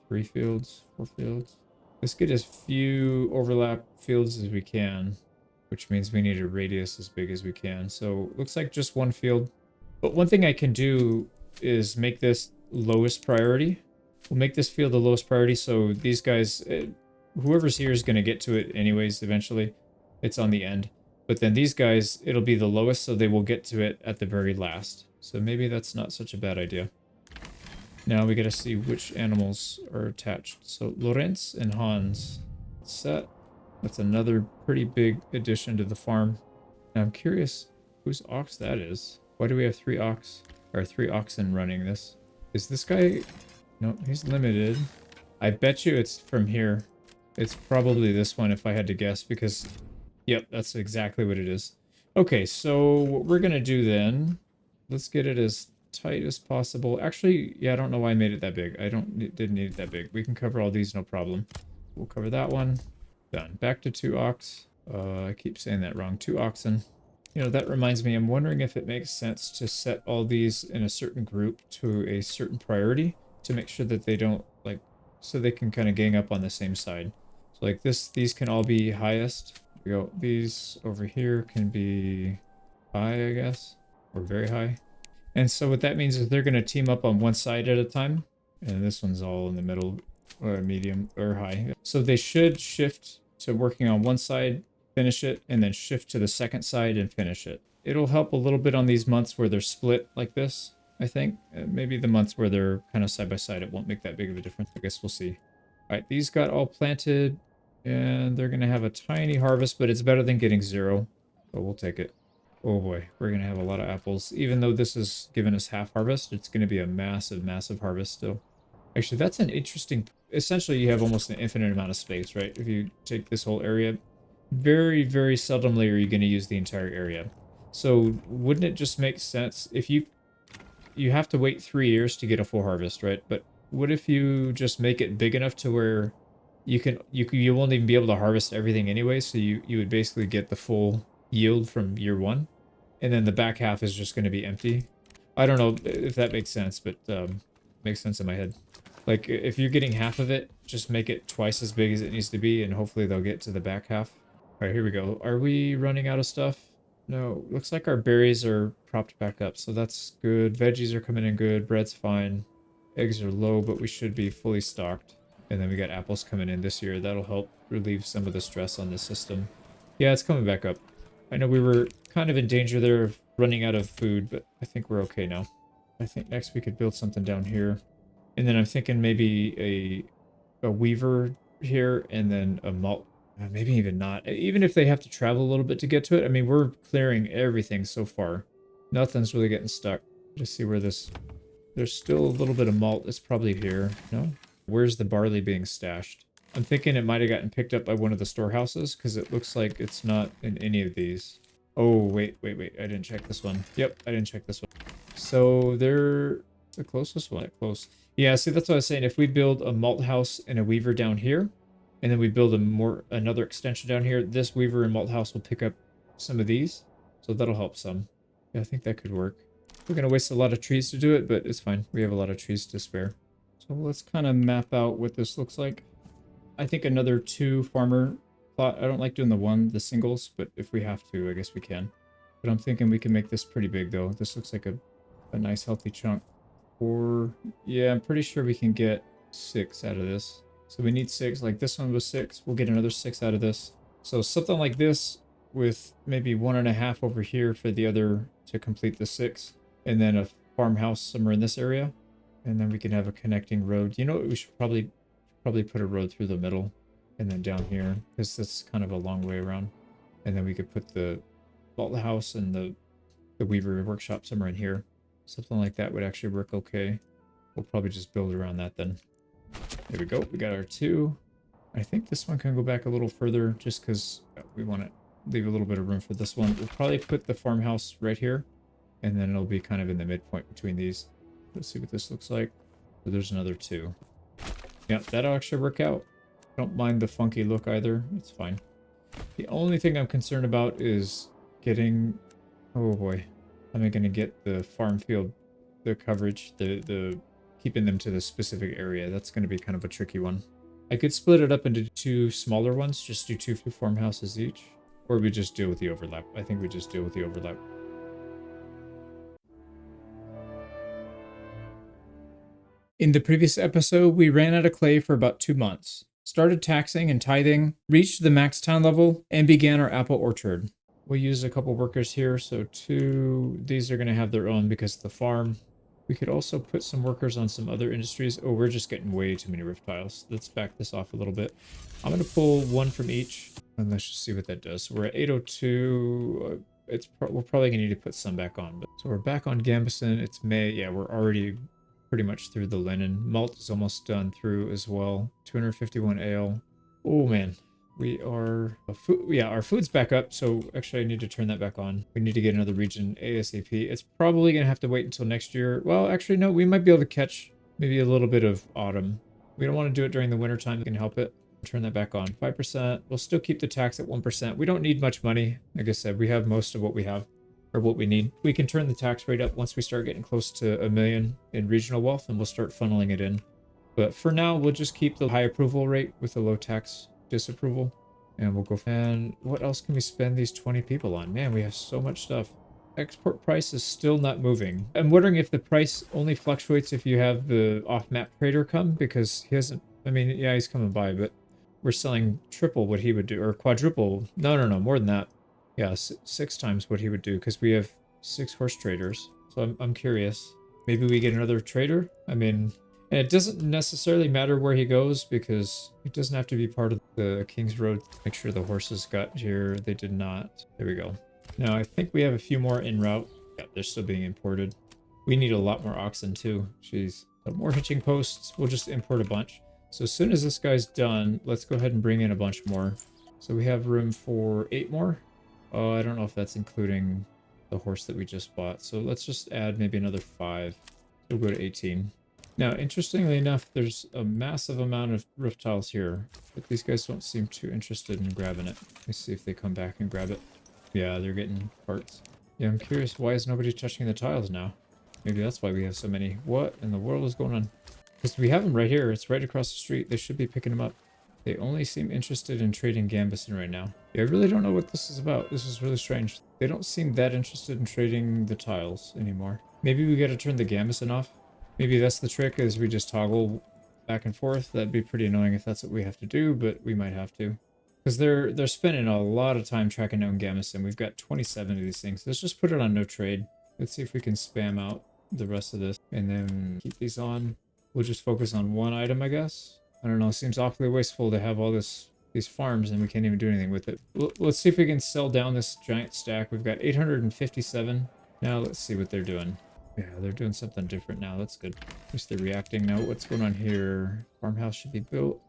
3 fields, 4 fields. Let's get as few overlap fields as we can, which means we need a radius as big as we can. So looks like just 1 field. But one thing I can do is make this lowest priority. We'll make this field the lowest priority, so these guys, whoever's here is going to get to it anyways eventually. It's on the end. But then these guys, it'll be the lowest, so they will get to it at the very last. So maybe that's not such a bad idea. Now we gotta see which animals are attached. So Lorenz and Hans. Set. That's another pretty big addition to the farm. Now I'm curious whose ox that is. Why do we have three oxen running this? Is this guy... No, he's limited. I bet you it's from here. It's probably this one if I had to guess because... Yep, that's exactly what it is. Okay, so what we're gonna do then... Let's get it as tight as possible. Actually, yeah, I don't know why I made it that big. Didn't need it that big. We can cover all these, no problem. We'll cover that one. Done. Back to 2 ox. I keep saying that wrong. 2 oxen. You know, that reminds me, I'm wondering if it makes sense to set all these in a certain group to a certain priority to make sure that they don't, like, so they can kind of gang up on the same side. So like this, these can all be highest. We go, these over here can be high, I guess, or very high. And so what that means is they're going to team up on one side at a time. And this one's all in the middle, or medium, or high. So they should shift to working on one side, finish it, and then shift to the second side and finish it. It'll help a little bit on these months where they're split like this, I think. Maybe the months where they're kind of side by side, it won't make that big of a difference. I guess we'll see. All right, these got all planted, and they're going to have a tiny harvest, but it's better than getting 0. But we'll take it. Oh boy, we're going to have a lot of apples. Even though this has given us half harvest, it's going to be a massive, massive harvest still. Actually, that's an interesting... Essentially, you have almost an infinite amount of space, right? If you take this whole area, very, very seldomly are you going to use the entire area. So wouldn't it just make sense if you have to wait 3 years to get a full harvest, right? But what if you just make it big enough to where you won't even be able to harvest everything anyway, so you would basically get the full yield from year 1, and then the back half is just going to be empty. I don't know if that makes sense, but makes sense in my head. Like, if you're getting half of it, just make it twice as big as it needs to be, and hopefully they'll get to the back half. All right, here we go. Are we running out of stuff? No, looks like our berries are propped back up, so that's good. Veggies are coming in good. Bread's fine. Eggs are low, but we should be fully stocked. And then we got apples coming in this year. That'll help relieve some of the stress on the system. Yeah, it's coming back up. I know we were kind of in danger there of running out of food, but I think we're okay now. I think next we could build something down here. And then I'm thinking maybe a weaver here and then a malt. Maybe even not. Even if they have to travel a little bit to get to it. I mean, we're clearing everything so far. Nothing's really getting stuck. Just see where this... There's still a little bit of malt. It's probably here. No? Where's the barley being stashed? I'm thinking it might have gotten picked up by one of the storehouses because it looks like it's not in any of these. Oh, wait. I didn't check this one. Yep, I didn't check this one. So they're the closest one. Close. Yeah, see, that's what I was saying. If we build a malt house and a weaver down here, and then we build another extension down here, this weaver and malt house will pick up some of these. So that'll help some. Yeah, I think that could work. We're going to waste a lot of trees to do it, but it's fine. We have a lot of trees to spare. So let's kind of map out what this looks like. I think another 2 farmer plot. I don't like doing the singles, but if we have to, I guess we can. But I'm thinking we can make this pretty big, though. This looks like a nice, healthy chunk. Yeah, I'm pretty sure we can get 6 out of this. So we need 6. Like this one was 6. We'll get another 6 out of this. So something like this with maybe 1.5 over here for the other to complete the 6. And then a farmhouse somewhere in this area. And then we can have a connecting road. You know what? We should probably put a road through the middle and then down here, because that's kind of a long way around. And then we could put the vault house and the weaver workshop somewhere in here. Something like that would actually work okay. We'll probably just build around that then. There we go. We got our 2. I think this one can go back a little further just because we want to leave a little bit of room for this one. We'll probably put the farmhouse right here, and then it'll be kind of in the midpoint between these. Let's see what this looks like. So there's another 2. Yeah, that'll actually work out. Don't mind the funky look either. It's fine. The only thing I'm concerned about is getting... Oh boy. How am I going to get the farm field, the coverage, the keeping them to the specific area? That's going to be kind of a tricky one. I could split it up into 2 smaller ones, just do 2 farmhouses each. Or we just deal with the overlap. I think we just deal with the overlap. In the previous episode, we ran out of clay for about 2 months. started taxing and tithing, reached the max town level, and began our apple orchard. We used a couple workers here, so these are going to have their own because of the farm. We could also put some workers on some other industries. Oh, we're just getting way too many roof tiles. Let's back this off a little bit. I'm going to pull one from each, and let's just see what that does. So we're at 802. We're probably going to need to put some back on. So we're back on Gambison. It's May. Yeah, we're already pretty much through the linen. Malt is almost done through as well. 251 ale. Oh, man. We are our food's back up, so actually I need to turn that back on. We need to get another region ASAP. It's probably gonna have to wait until next year. Well, actually no, we might be able to catch maybe a little bit of autumn. We don't want to do it during the winter time. We can help it. Turn that back on. 5%. We'll still keep the tax at 1%. We don't need much money. Like I said, we have most of what we have or what we need. We can turn the tax rate up once we start getting close to 1 million in regional wealth, and we'll start funneling it in. But for now, we'll just keep the high approval rate with the low tax disapproval, and we'll go. And what else can we spend these 20 people on? Man, we have so much stuff. Export price is still not moving. I'm wondering if the price only fluctuates if you have the off-map trader come, because he hasn't. I mean, yeah, he's coming by, but we're selling triple what he would do, or quadruple. No, more than that. Yeah, 6 times what he would do, because we have 6 horse traders. So I'm curious. Maybe we get another trader. I mean. And it doesn't necessarily matter where he goes, because it doesn't have to be part of the King's Road. Make sure the horses got here. They did not. There we go. Now, I think we have a few more en route. Yeah, they're still being imported. We need a lot more oxen, too. Jeez. But more hitching posts. We'll just import a bunch. So as soon as this guy's done, let's go ahead and bring in a bunch more. So we have room for 8 more. Oh, I don't know if that's including the horse that we just bought. So let's just add maybe another 5. We'll go to 18. Now, interestingly enough, there's a massive amount of roof tiles here, but these guys don't seem too interested in grabbing it. Let me see if they come back and grab it. Yeah, they're getting parts. Yeah, I'm curious, why is nobody touching the tiles now? Maybe that's why we have so many. What in the world is going on? Because we have them right here. It's right across the street. They should be picking them up. They only seem interested in trading Gambison right now. Yeah, I really don't know what this is about. This is really strange. They don't seem that interested in trading the tiles anymore. Maybe we got to turn the Gambison off. Maybe that's the trick, is we just toggle back and forth. That'd be pretty annoying if that's what we have to do, but we might have to. Because they're spending a lot of time tracking down Gamison. We've got 27 of these things. Let's just put it on no trade. Let's see if we can spam out the rest of this. And then keep these on. We'll just focus on one item, I guess. I don't know. It seems awfully wasteful to have all these farms and we can't even do anything with it. Let's see if we can sell down this giant stack. We've got 857. Now let's see what they're doing. Yeah, they're doing something different now. That's good. At least they're reacting now. What's going on here? Farmhouse should be built.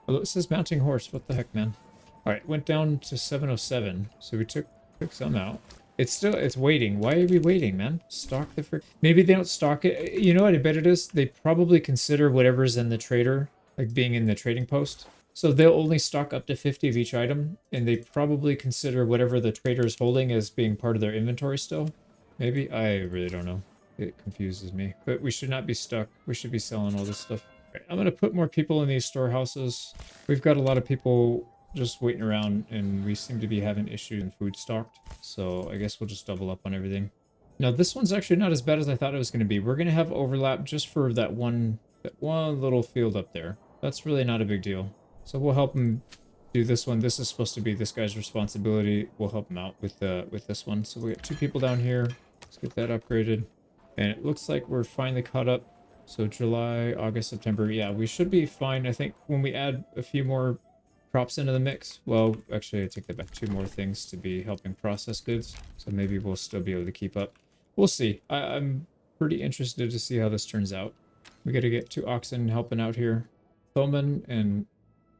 Oh, it says mounting horse. What the heck, man? All right, went down to 707. So we took some out. It's waiting. Why are we waiting, man? Stock the frick. Maybe they don't stock it. You know what I bet it is? They probably consider whatever's in the trader, like being in the trading post. So they'll only stock up to 50 of each item, and they probably consider whatever the trader is holding as being part of their inventory still. Maybe? I really don't know. It confuses me, but we should not be stuck. We should be selling all this stuff. Right, I'm going to put more people in these storehouses. We've got a lot of people just waiting around, and we seem to be having issues in food stocked. So I guess we'll just double up on everything. Now, this one's actually not as bad as I thought it was going to be. We're going to have overlap just for that one little field up there. That's really not a big deal. So we'll help him do this one. This is supposed to be this guy's responsibility. We'll help him out with this one. So we got 2 people down here. Let's get that upgraded. And it looks like we're finally caught up. So July, August, September. Yeah, we should be fine. I think when we add a few more crops into the mix. Well, actually, I take that back. 2 more things to be helping process goods. So maybe we'll still be able to keep up. We'll see. I'm pretty interested to see how this turns out. We got to get 2 oxen helping out here. Thoman and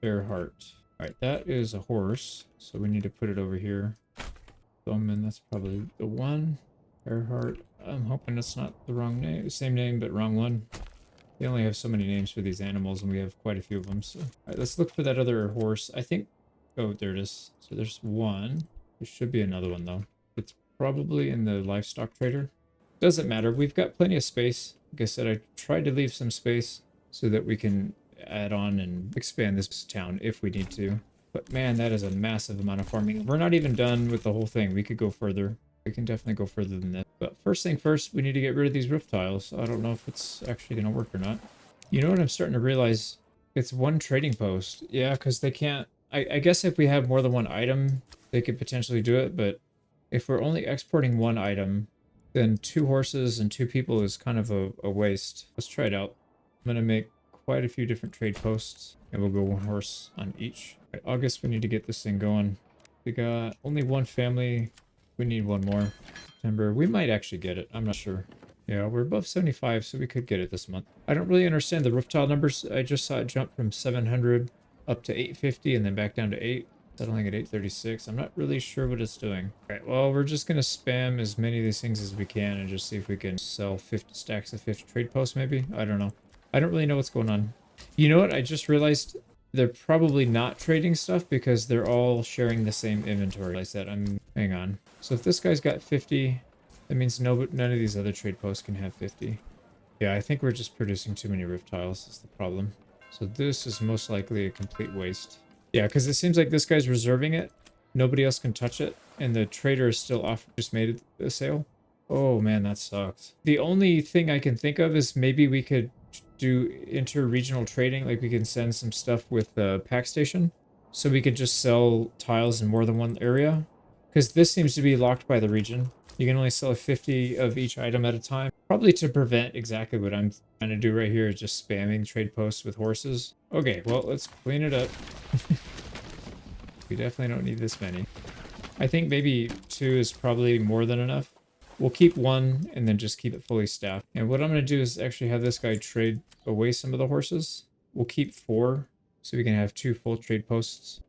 Bearheart. All right, that is a horse. So we need to put it over here. Thoman, that's probably the one. Bearheart. I'm hoping it's not the wrong name. Same name, but wrong one. They only have so many names for these animals, and we have quite a few of them. So, all right, let's look for that other horse. I think... Oh, there it is. So there's one. There should be another one, though. It's probably in the livestock trader. Doesn't matter. We've got plenty of space. Like I said, I tried to leave some space so that we can add on and expand this town if we need to. But man, that is a massive amount of farming. We're not even done with the whole thing. We could go further. We can definitely go further than that. But first thing first, we need to get rid of these roof tiles. I don't know if it's actually going to work or not. You know what I'm starting to realize It's one trading post. Yeah, because they can't... I guess if we have more than one item, they could potentially do it, but if we're only exporting one item, then 2 horses and 2 people is kind of a waste. Let's try it out. I'm going to make quite a few different trade posts, and we'll go 1 horse on each. Right, August, we need to get this thing going. We got only 1 family. We need 1 more. September, we might actually get it. I'm not sure. Yeah, we're above 75, so we could get it this month. I don't really understand the roof tile numbers. I just saw it jump from 700 up to 850 and then back down to 8, settling at 836. I'm not really sure what it's doing. All right, well, we're just going to spam as many of these things as we can and just see if we can sell 50 stacks of 50 trade posts, maybe? I don't know. I don't really know what's going on. You know what? I just realized they're probably not trading stuff because they're all sharing the same inventory. Like I said, hang on. So if this guy's got 50, that means none of these other trade posts can have 50. Yeah, I think we're just producing too many roof tiles. That's the problem. So this is most likely a complete waste. Yeah, because it seems like this guy's reserving it. Nobody else can touch it. And the trader is still off, just made a sale. Oh man, that sucks. The only thing I can think of is maybe we could do inter-regional trading. Like we can send some stuff with the pack station. So we could just sell tiles in more than one area. Because this seems to be locked by the region. You can only sell 50 of each item at a time. Probably to prevent exactly what I'm trying to do right here, is just spamming trade posts with horses. Okay, well, let's clean it up. We definitely don't need this many. I think maybe 2 is probably more than enough. We'll keep 1 and then just keep it fully staffed. And what I'm going to do is actually have this guy trade away some of the horses. We'll keep 4 so we can have 2 full trade posts.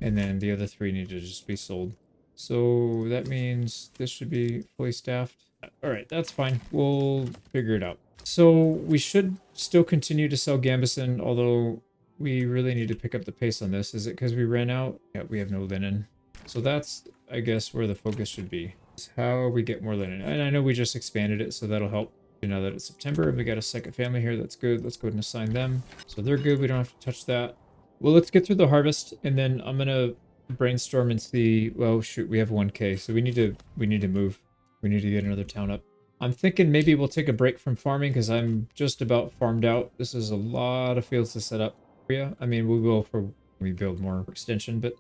And then the other 3 need to just be sold. So that means this should be fully staffed. All right, that's fine. We'll figure it out. So we should still continue to sell Gambison, although we really need to pick up the pace on this. Is it because we ran out? Yeah, we have no linen. So that's, I guess, where the focus should be. Is how we get more linen. And I know we just expanded it, so that'll help. Now that it's September and we got a second family here, that's good. Let's go ahead and assign them. So they're good. We don't have to touch that. Well, let's get through the harvest, and then I'm going to brainstorm and see. Well, shoot, we have 1k, so we need to move. We need to get another town up. I'm thinking maybe we'll take a break from farming because I'm just about farmed out. This is a lot of fields to set up. Yeah, I mean, we will for we build more extension, but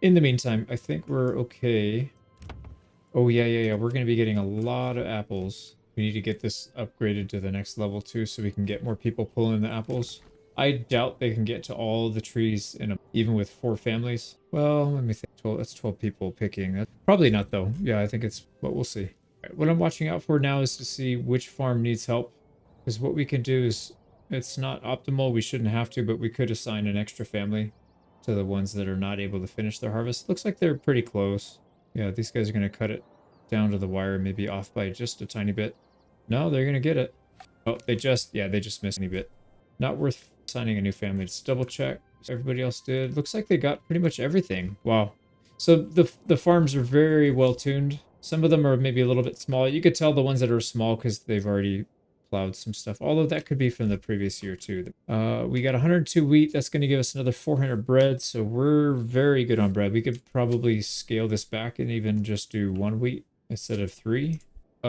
in the meantime, I think we're okay. Oh yeah, we're going to be getting a lot of apples. We need to get this upgraded to the next level too, so we can get more people pulling the apples. I doubt they can get to all the trees even with 4 families. Well, let me think. 12, that's 12 people picking. That's probably not though. Yeah, I think it's, but we'll see. Right, what I'm watching out for now is to see which farm needs help. Because what we can do is, it's not optimal. We shouldn't have to, but we could assign an extra family to the ones that are not able to finish their harvest. Looks like they're pretty close. Yeah, these guys are going to cut it down to the wire, maybe off by just a tiny bit. No, they're going to get it. Oh, they just missed any bit. Not worth signing a new family. Just double check. Everybody else did. Looks like they got pretty much everything. Wow. So the farms are very well tuned. Some of them are maybe a little bit small. You could tell the ones that are small because they've already plowed some stuff. Although that could be from the previous year too. We got 102 wheat. That's going to give us another 400 bread. So we're very good on bread. We could probably scale this back and even just do 1 wheat instead of 3.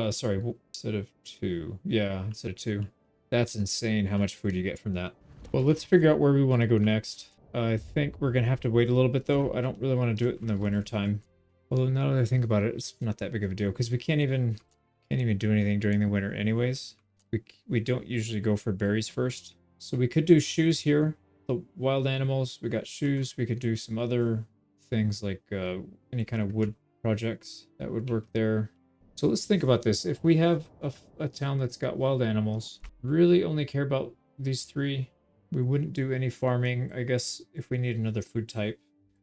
Sorry, instead of 2. Yeah, instead of 2. That's insane how much food you get from that. Well, let's figure out where we want to go next. I think we're going to have to wait a little bit, though. I don't really want to do it in the winter time. Although now that I think about it, it's not that big of a deal because we can't even do anything during the winter anyways. We don't usually go for berries first. So we could do shoes here. The wild animals, we got shoes. We could do some other things like any kind of wood projects that would work there. So let's think about this. If we have a town that's got wild animals, really only care about these 3, we wouldn't do any farming, I guess, if we need another food type.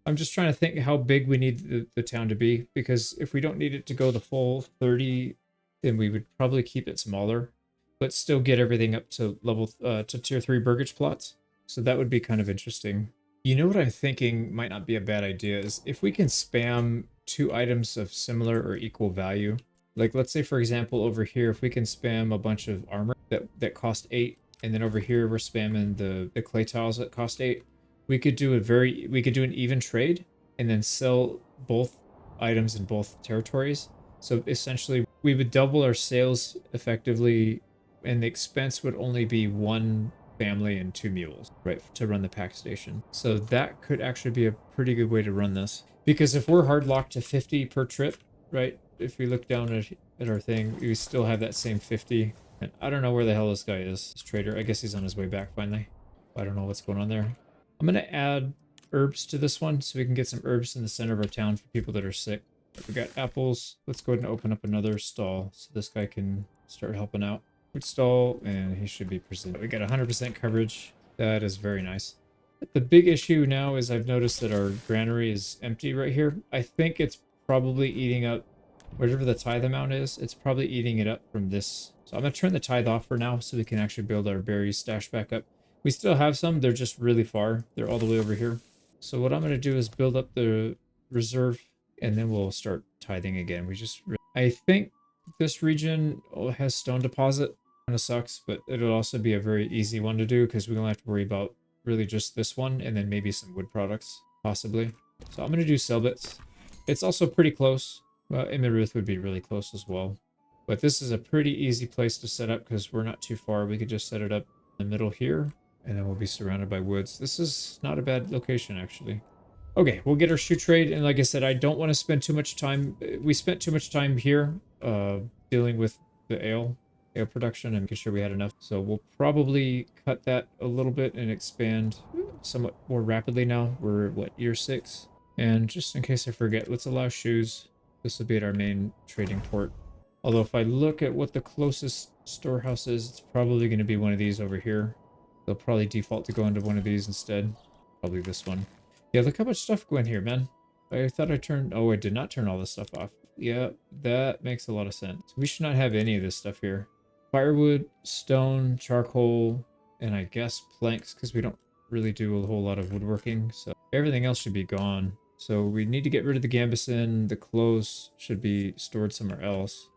I'm just trying to think how big we need the town to be, because if we don't need it to go the full 30, then we would probably keep it smaller, but still get everything up to level to tier 3 burgage plots. So that would be kind of interesting. You know what I'm thinking might not be a bad idea is if we can spam 2 items of similar or equal value. Like, let's say, for example, over here, if we can spam a bunch of armor that cost 8, and then over here we're spamming the clay tiles that cost 8, we could do an even trade and then sell both items in both territories. So essentially, we would double our sales effectively, and the expense would only be 1 family and 2 mules, right, to run the pack station. So that could actually be a pretty good way to run this. Because if we're hard locked to 50 per trip, right, if we look down at our thing, we still have that same 50. And I don't know where the hell this guy is, this trader. I guess he's on his way back finally. I don't know what's going on there. I'm going to add herbs to this one so we can get some herbs in the center of our town for people that are sick. We got apples. Let's go ahead and open up another stall so this guy can start helping out. Food stall, and he should be present. We got 100% coverage. That is very nice. The big issue now is I've noticed that our granary is empty right here. I think it's probably eating up whatever the tithe amount is. It's probably eating it up from this. So I'm going to turn the tithe off for now so we can actually build our berries stash back up. We still have some. They're just really far. They're all the way over here. So what I'm going to do is build up the reserve, and then we'll start tithing again. I think this region has stone deposit. Kind of sucks, but it'll also be a very easy one to do because we don't have to worry about really just this one and then maybe some wood products, possibly. So I'm going to do Selbits. It's also pretty close. Well, Imiruth would be really close as well. But this is a pretty easy place to set up because we're not too far. We could just set it up in the middle here, and then we'll be surrounded by woods. This is not a bad location, actually. Okay, we'll get our shoe trade, and like I said, I don't want to spend too much time. We spent too much time here dealing with the ale production and making sure we had enough. So we'll probably cut that a little bit and expand somewhat more rapidly now. We're, what, year 6? And just in case I forget, let's allow shoes. This will be at our main trading port. Although if I look at what the closest storehouse is, it's probably going to be one of these over here. They'll probably default to go into one of these instead. Probably this one. Yeah, look how much stuff go in here, man. I thought I turned... Oh, I did not turn all this stuff off. Yeah, that makes a lot of sense. We should not have any of this stuff here. Firewood, stone, charcoal, and I guess planks, because we don't really do a whole lot of woodworking. So everything else should be gone. So we need to get rid of the gambeson. The clothes should be stored somewhere else.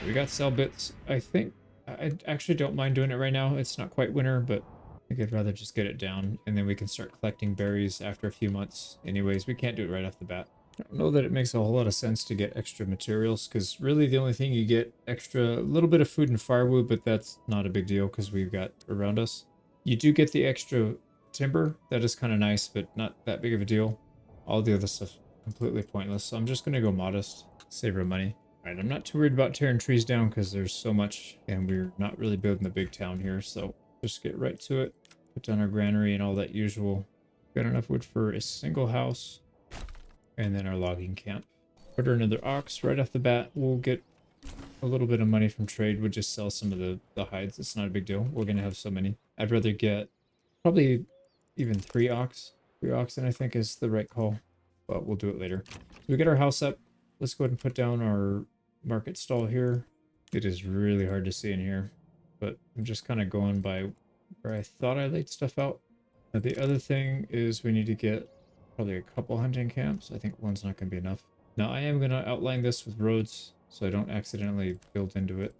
We got Selbits. I think I actually don't mind doing it right now. It's not quite winter, but I think I'd rather just get it down, and then we can start collecting berries after a few months. Anyways, we can't do it right off the bat. I don't know that it makes a whole lot of sense to get extra materials, because really the only thing you get extra, a little bit of food and firewood, but that's not a big deal because we've got around us. You do get the extra timber. That is kind of nice, but not that big of a deal. All the other stuff completely pointless, so I'm just going to go modest, save our money. Alright, I'm not too worried about tearing trees down because there's so much, and we're not really building a big town here, so just get right to it. Put down our granary and all that usual. Got enough wood for a single house. And then our logging camp. Order another ox right off the bat. We'll get a little bit of money from trade. We'll just sell some of the hides. It's not a big deal. We're going to have so many. I'd rather get probably even 3 ox. 3 oxen, I think, is the right call. But we'll do it later. So we get our house up. Let's go ahead and put down our market stall here. It is really hard to see in here. But I'm just kind of going by where I thought I laid stuff out. Now, the other thing is we need to get probably a couple hunting camps. I think one's not going to be enough. Now I am going to outline this with roads so I don't accidentally build into it,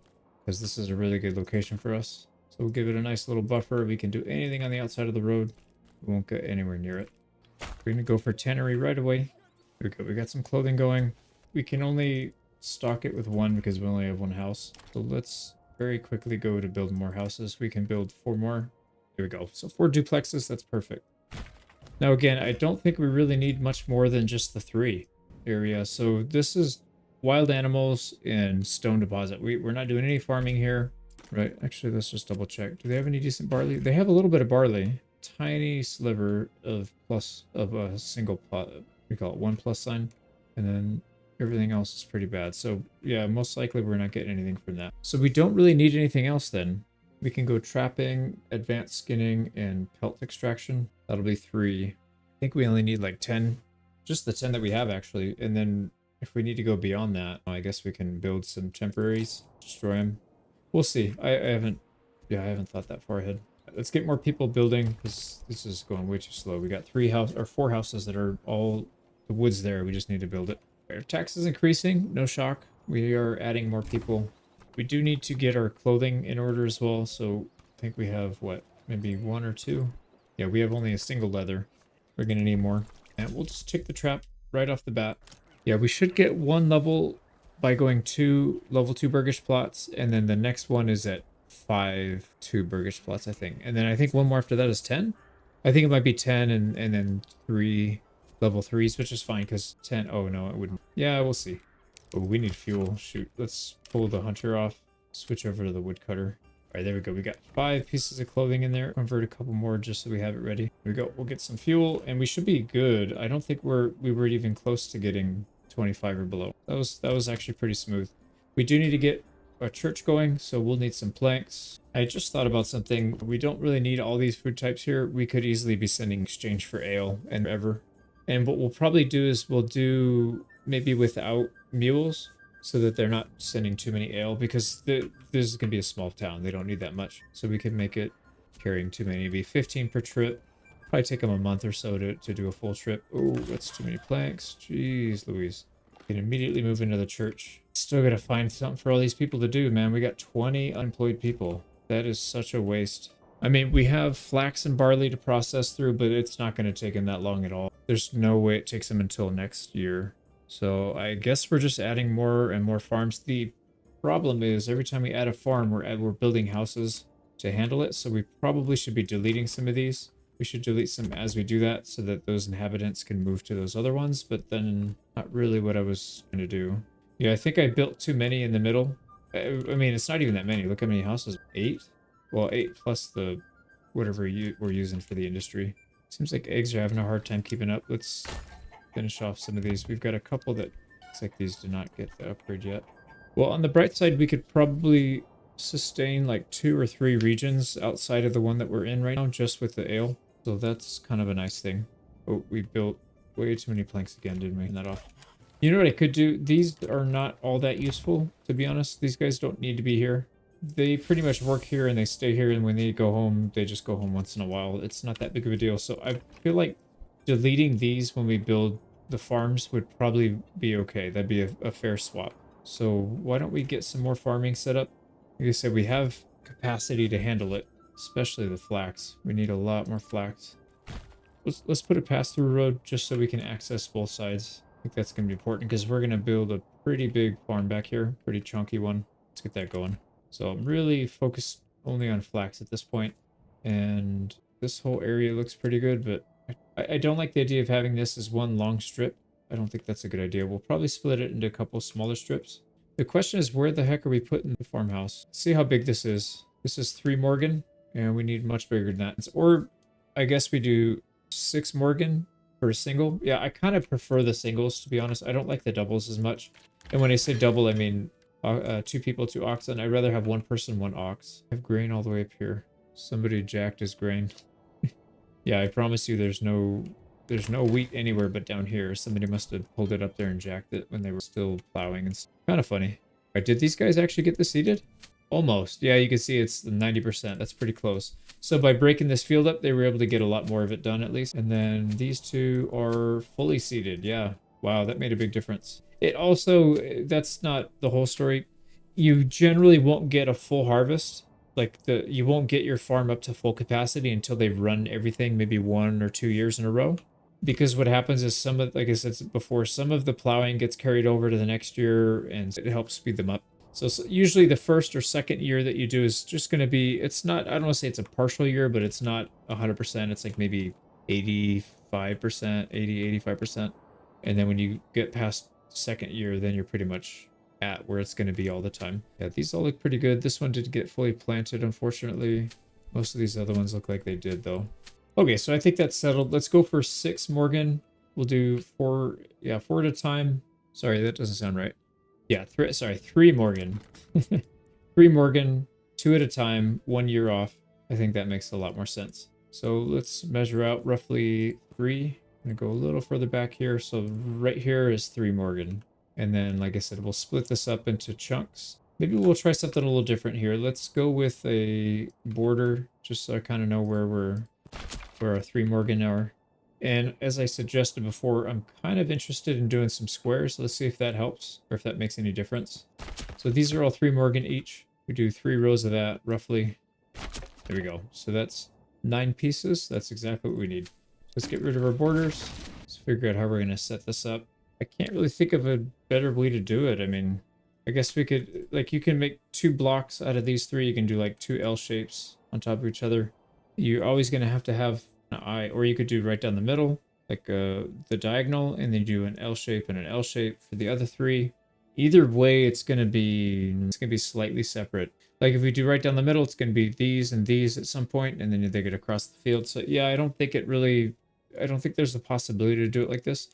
because this is a really good location for us. So we'll give it a nice little buffer. We can do anything on the outside of the road. We won't get anywhere near it. We're going to go for tannery right away. We got some clothing going. We can only stock it with 1 because we only have 1 house. So let's very quickly go to build more houses. We can build 4 more. Here we go. So 4 duplexes. That's perfect. Now, again, I don't think we really need much more than just the 3 area. So this is wild animals and stone deposit. We're not doing any farming here, right? Actually, let's just double check. Do they have any decent barley? They have a little bit of barley. Tiny sliver of a single plot. We call it 1+ sign. And then everything else is pretty bad. So yeah, most likely we're not getting anything from that. So we don't really need anything else then. We can go trapping, advanced skinning, and pelt extraction. That'll be 3. I think we only need like 10. Just the 10 that we have, actually. And then if we need to go beyond that, I guess we can build some temporaries, destroy them. We'll see. I haven't thought that far ahead. Let's get more people building, because this is going way too slow. We got 4 houses that are all the woods there. We just need to build it. Our tax is increasing. No shock. We are adding more people. We do need to get our clothing in order as well, so I think we have, what, maybe 1 or 2? Yeah, we have only a single leather. We're going to need more. And we'll just take the trap right off the bat. Yeah, we should get 1 level by going 2 level 2 burgish plots, and then the next one is at 5 2 Burgish plots, I think. And then I think one more after that is 10. I think it might be 10 and then 3 level 3s, which is fine because 10. Oh, no, it wouldn't. Yeah, we'll see. Oh, we need fuel. Shoot. Let's pull the hunter off. Switch over to the woodcutter. All right, there we go. We got 5 pieces of clothing in there. Convert a couple more just so we have it ready. Here we go. We'll get some fuel and we should be good. I don't think we were even close to getting 25 or below. That was actually pretty smooth. We do need to get a church going, so we'll need some planks. I just thought about something. We don't really need all these food types here. We could easily be sending exchange for ale and ever. And what we'll probably do is we'll do maybe without mules so that they're not sending too many ale because this is going to be a small town. They don't need that much. So we can make it carrying too many. It'd be 15 per trip. Probably take them a month or so to do a full trip. Oh, that's too many planks. Jeez Louise. We can immediately move into the church. Still got to find something for all these people to do, man. We got 20 unemployed people. That is such a waste. I mean, we have flax and barley to process through, but it's not going to take them that long at all. There's no way it takes them until next year. So I guess we're just adding more and more farms. The problem is every time we add a farm, we're building houses to handle it. So we probably should be deleting some of these. We should delete some as we do that so that those inhabitants can move to those other ones, but then not really what I was going to do. Yeah, I think I built too many in the middle. I mean, it's not even that many. Look how many houses. 8? Well, 8 plus the whatever we're using for the industry. Seems like eggs are having a hard time keeping up. Let's finish off some of these. We've got a couple that looks like these do not get the upgrade yet. Well, on the bright side, we could probably sustain like 2 or 3 regions outside of the one that we're in right now, just with the ale. So that's kind of a nice thing. Oh, we built way too many planks again, didn't we? Turn that off. You know what I could do? These are not all that useful, to be honest. These guys don't need to be here. They pretty much work here and they stay here, and when they go home, they just go home once in a while. It's not that big of a deal. So I feel like deleting these when we build the farms would probably be okay. That'd be a fair swap. So why don't we get some more farming set up? Like I said, we have capacity to handle it, especially the flax. We need a lot more flax. Let's put a pass-through road just so we can access both sides. I think that's going to be important because we're going to build a pretty big farm back here. Pretty chunky one. Let's get that going. So I'm really focused only on flax at this point. And this whole area looks pretty good, but I don't like the idea of having this as one long strip. I don't think that's a good idea. We'll probably split it into a couple smaller strips. The question is, where the heck are we putting the farmhouse? Let's see how big this is. This is 3 Morgan, and we need much bigger than that. Or I guess we do 6 Morgan for a single. Yeah, I kind of prefer the singles, to be honest. I don't like the doubles as much. And when I say double, I mean 2 people, 2 oxen. I'd rather have 1 person, 1 ox. I have grain all the way up here. Somebody jacked his grain. Yeah, I promise you there's no wheat anywhere but down here. Somebody must have pulled it up there and jacked it when they were still plowing. It's kind of funny. Right, did these guys actually get this seeded? Almost. Yeah, you can see it's 90%. That's pretty close. So by breaking this field up, they were able to get a lot more of it done at least. And then these 2 are fully seeded. Yeah. Wow, that made a big difference. It also, that's not the whole story. You generally won't get a full harvest. Like you won't get your farm up to full capacity until they've run everything maybe 1 or 2 years in a row. Because what happens is like I said before, some of the plowing gets carried over to the next year and it helps speed them up. So usually the first or second year that you do is just going to be, it's not, I don't want to say it's a partial year, but it's not 100%. It's like maybe 85%, 85%. And then when you get past second year, then you're pretty much at where it's going to be all the time. Yeah, these all look pretty good. This one didn't get fully planted, unfortunately. Most of these other ones look like they did, though. Okay, so I think that's settled. Let's go for 6 Morgan. We'll do 4 at a time. Sorry, that doesn't sound right. Yeah, 3 Morgan. 3 Morgan, 2 at a time, 1 year off. I think that makes a lot more sense. So let's measure out roughly 3. I'm gonna go a little further back here. So right here is 3 Morgan. And then, like I said, we'll split this up into chunks. Maybe we'll try something a little different here. Let's go with a border, just so I kind of know where our 3 Morgan are. And as I suggested before, I'm kind of interested in doing some squares. Let's see if that helps or if that makes any difference. So these are all 3 Morgan each. We do 3 rows of that, roughly. There we go. So that's 9 pieces. That's exactly what we need. Let's get rid of our borders. Let's figure out how we're going to set this up. I can't really think of a better way to do it. I mean, I guess we could, like, you can make 2 blocks out of these 3. You can do like 2 L shapes on top of each other. You're always going to have an eye, or you could do right down the middle, like the diagonal, and then do an L shape and an L shape for the other 3. Either way, it's going to be slightly separate. Like if we do right down the middle, it's going to be these and these at some point, and then they get across the field. So yeah, I don't think there's a possibility to do it like this.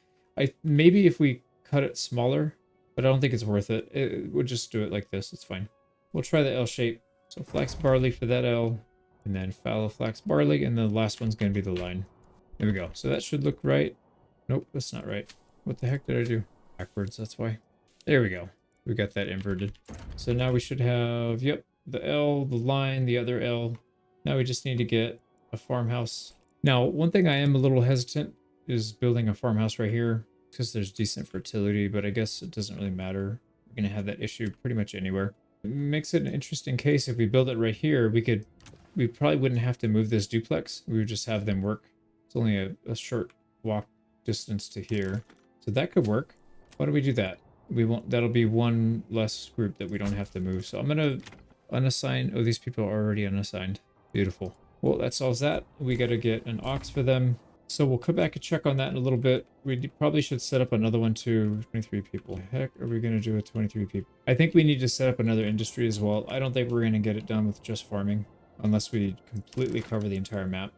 Maybe if we cut it smaller, but I don't think it's worth it. We'll just do it like this. It's fine. We'll try the L shape. So flax barley for that L, and then fallow flax barley, and the last one's going to be the line. There we go. So that should look right. Nope, that's not right. What the heck did I do? Backwards, that's why. There we go. We got that inverted. So now we should have, yep, the L, the line, the other L. Now we just need to get a farmhouse. Now, one thing I am a little hesitant is building a farmhouse right here because there's decent fertility, but I guess it doesn't really matter. We're going to have that issue pretty much anywhere. It makes it an interesting case. If we build it right here, we probably wouldn't have to move this duplex. We would just have them work. It's only a short walk distance to here. So that could work. Why do we do that? That'll be one less group that we don't have to move. So I'm gonna unassign. Oh, these people are already unassigned. Beautiful. Well, that solves that. We gotta get an ox for them. So we'll come back and check on that in a little bit. We probably should set up another one too. 23 people. Heck, are we gonna do with 23 people? I think we need to set up another industry as well. I don't think we're gonna get it done with just farming unless we completely cover the entire map,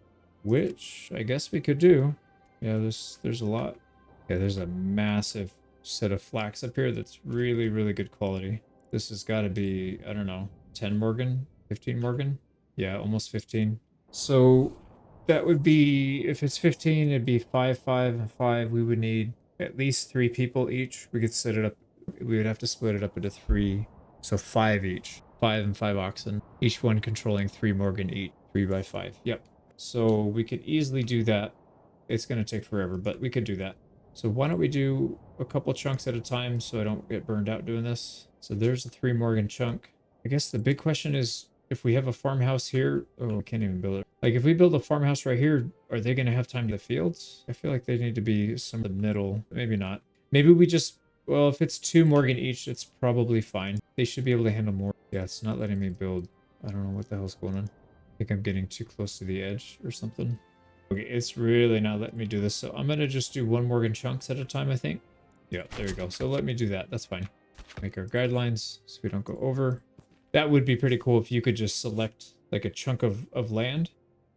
which I guess we could do. Yeah, there's a lot. Yeah, there's a massive set of flax up here that's really, really good quality. This has got to be, I don't know, 10 Morgan, 15 Morgan. Yeah, almost 15. So that would be, if it's 15, it'd be 5, 5, and 5. We would need at least 3 people each. We could set it up. We would have to split it up into 3. So 5 each. 5 and 5 oxen. Each one controlling 3 Morgan each. 3 by 5. Yep. So we could easily do that. It's going to take forever, but we could do that. So why don't we do a couple chunks at a time so I don't get burned out doing this. So there's a 3 Morgan chunk. I guess the big question is, if we have a farmhouse here, oh, I can't even build it. Like if we build a farmhouse right here, are they going to have time to the fields? I feel like they need to be some in the middle. Maybe not. Maybe we just, well, if it's 2 Morgan each, it's probably fine. They should be able to handle more. Yeah, it's not letting me build. I don't know what the hell's going on. I think I'm getting too close to the edge or something. Okay, it's really not letting me do this. So I'm going to just do 1 Morgan chunks at a time, I think. Yeah, there we go. So let me do that. That's fine. Make our guidelines so we don't go over. That would be pretty cool if you could just select like a chunk of land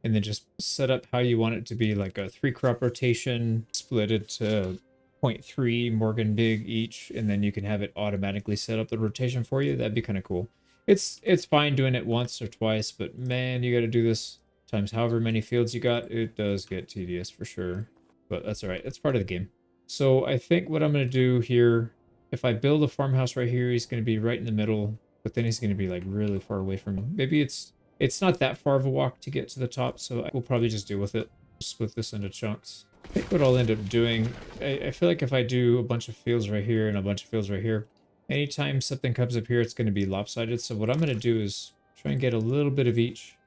and then just set up how you want it to be, like a 3 crop rotation, split it to 0.3 Morgan big each, and then you can have it automatically set up the rotation for you. That'd be kind of cool. It's fine doing it once or twice, but man, you got to do this times however many fields you got. It does get tedious for sure, but that's all right. It's part of the game. So I think what I'm going to do here, if I build a farmhouse right here, he's going to be right in the middle, but then he's going to be like really far away from him. Maybe it's not that far of a walk to get to the top, so we'll probably just deal with it. Split this into chunks. I think what I'll end up doing, I feel like if I do a bunch of fields right here and a bunch of fields right here, anytime something comes up here, it's going to be lopsided. So what I'm going to do is try and get a little bit of each.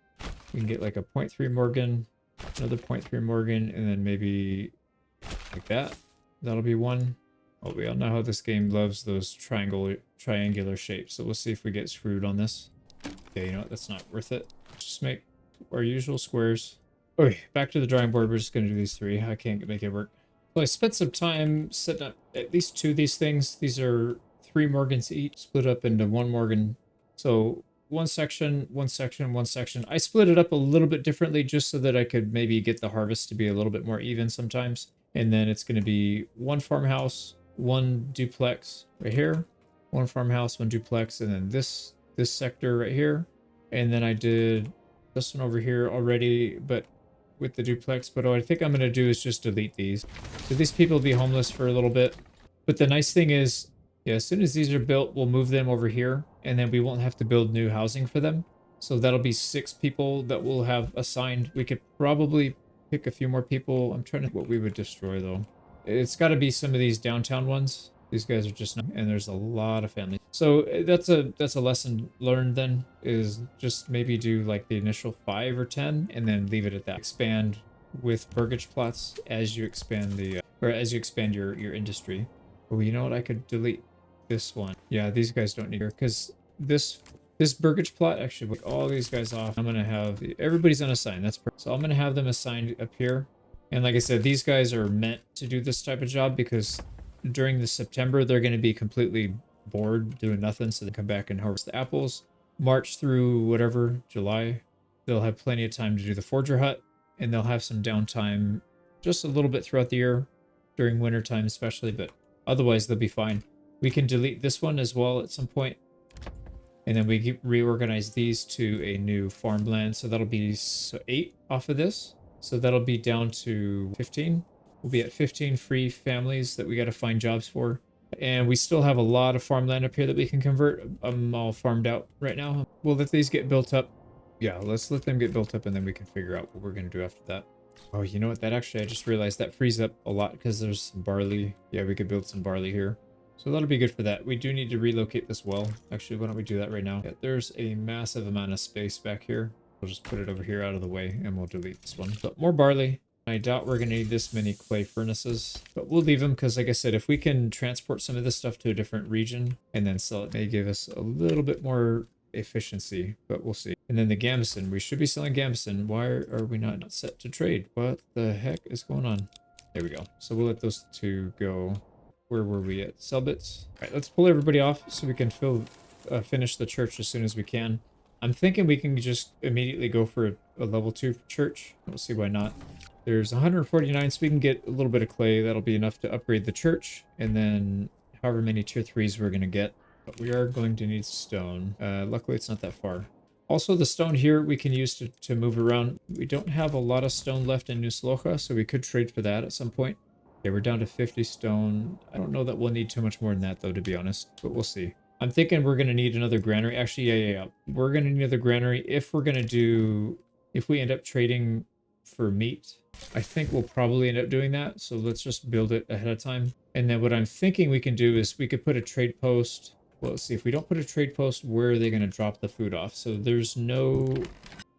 We can get like a 0.3 Morgan, another 0.3 Morgan, and then maybe like that. That'll be one. Oh, we all know how this game loves those triangular shapes. So we'll see if we get screwed on this. Okay, you know what? That's not worth it. Just make our usual squares. Okay, back to the drawing board. We're just going to do these 3. I can't make it work. So I spent some time setting up at least 2 of these things. These are 3 Morgans each, split up into 1 Morgan. So one section, one section, one section. I split it up a little bit differently just so that I could maybe get the harvest to be a little bit more even sometimes. And then it's going to be 1 farmhouse, 1 duplex right here, 1 farmhouse, 1 duplex, and then this sector right here. And then I did this one over here already, but with the duplex. But what I think I'm going to do is just delete these. So these people will be homeless for a little bit. But the nice thing is, yeah, as soon as these are built, we'll move them over here, and then we won't have to build new housing for them. So that'll be 6 people that we'll have assigned. We could probably pick a few more people. I'm trying to what we would destroy though. It's got to be some of these downtown ones. These guys are just not, and there's a lot of families. So that's a lesson learned then, is just maybe do like the initial 5 or 10 and then leave it at that. Expand with burgage plots as you expand the or as you expand your industry. Oh, you know what I could delete? this one. Yeah, these guys don't need here because this burgage plot actually put all these guys off. I'm gonna have everybody's unassigned. That's perfect. So I'm gonna have them assigned up here. And like I said, these guys are meant to do this type of job because during the September they're gonna be completely bored doing nothing, so they come back and harvest the apples. March through whatever, July, they'll have plenty of time to do the forger hut, and they'll have some downtime just a little bit throughout the year, during winter time especially, but otherwise they'll be fine. We can delete this one as well at some point, and then we reorganize these to a new farmland, so that'll be 8 off of this, so that'll be down to 15. We'll be at 15 free families that we got to find jobs for. And we still have a lot of farmland up here that we can convert. I'm all farmed out right now. We'll let these get built up. Yeah, let's let them get built up and then we can figure out what we're going to do after that. Oh, you know what? That actually, I just realized that frees up a lot because there's some barley. Yeah, we could build some barley here. So that'll be good for that. We do need to relocate this well. Actually, why don't we do that right now? Yeah, there's a massive amount of space back here. We'll just put it over here out of the way and we'll delete this one. But more barley. I doubt we're going to need this many clay furnaces, but we'll leave them because, like I said, if we can transport some of this stuff to a different region and then sell it, may give us a little bit more efficiency, but we'll see. And then the gambeson, we should be selling gambeson. Why are we not set to trade? What the heck is going on? There we go. So we'll let those two go. Where were we at? Sell bits. All right, let's pull everybody off so we can finish the church as soon as we can. I'm thinking we can just immediately go for a level 2 church. We'll see why not. There's 149, so we can get a little bit of clay. That'll be enough to upgrade the church, and then however many tier 3s we're going to get. But we are going to need stone. Luckily, it's not that far. Also, the stone here we can use to move around. We don't have a lot of stone left in New Slocha, so we could trade for that at some point. Okay, we're down to 50 stone. I don't know that we'll need too much more than that, though, to be honest, but we'll see. I'm thinking we're going to need another granary. Actually, yeah. We're going to need another granary if we're going to if we end up trading for meat. I think we'll probably end up doing that, so let's just build it ahead of time. And then what I'm thinking we can do is we could put a trade post. Well, let's see, if we don't put a trade post, where are they going to drop the food off? So there's no...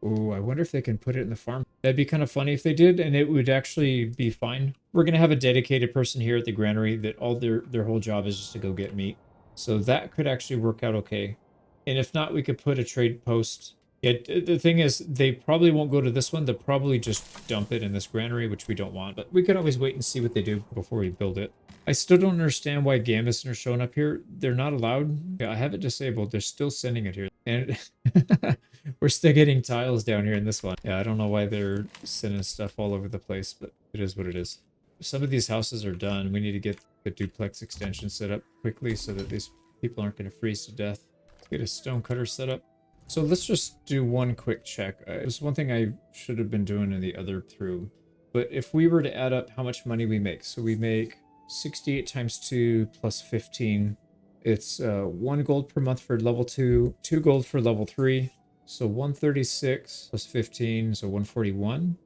Oh, I wonder if they can put it in the farm. That'd be kind of funny if they did, and it would actually be fine. We're going to have a dedicated person here at the granary that all their whole job is just to go get meat. So that could actually work out okay. And if not, we could put a trade post. Yeah, the thing is, they probably won't go to this one. They'll probably just dump it in this granary, which we don't want. But we could always wait and see what they do before we build it. I still don't understand why gambeson are showing up here. They're not allowed. Yeah, I have it disabled. They're still sending it here. And we're still getting tiles down here in this one. Yeah, I don't know why they're sending stuff all over the place, but it is what it is. Some of these houses are done. We need to get the duplex extension set up quickly so that these people aren't going to freeze to death. Let's get a stone cutter set up. So let's just do one quick check. It was one thing I should have been doing in the other through. But if we were to add up how much money we make, so we make 68 times 2 plus 15. It's 1 gold per month for level 2, 2 gold for level 3. So 136 plus 15, so 141.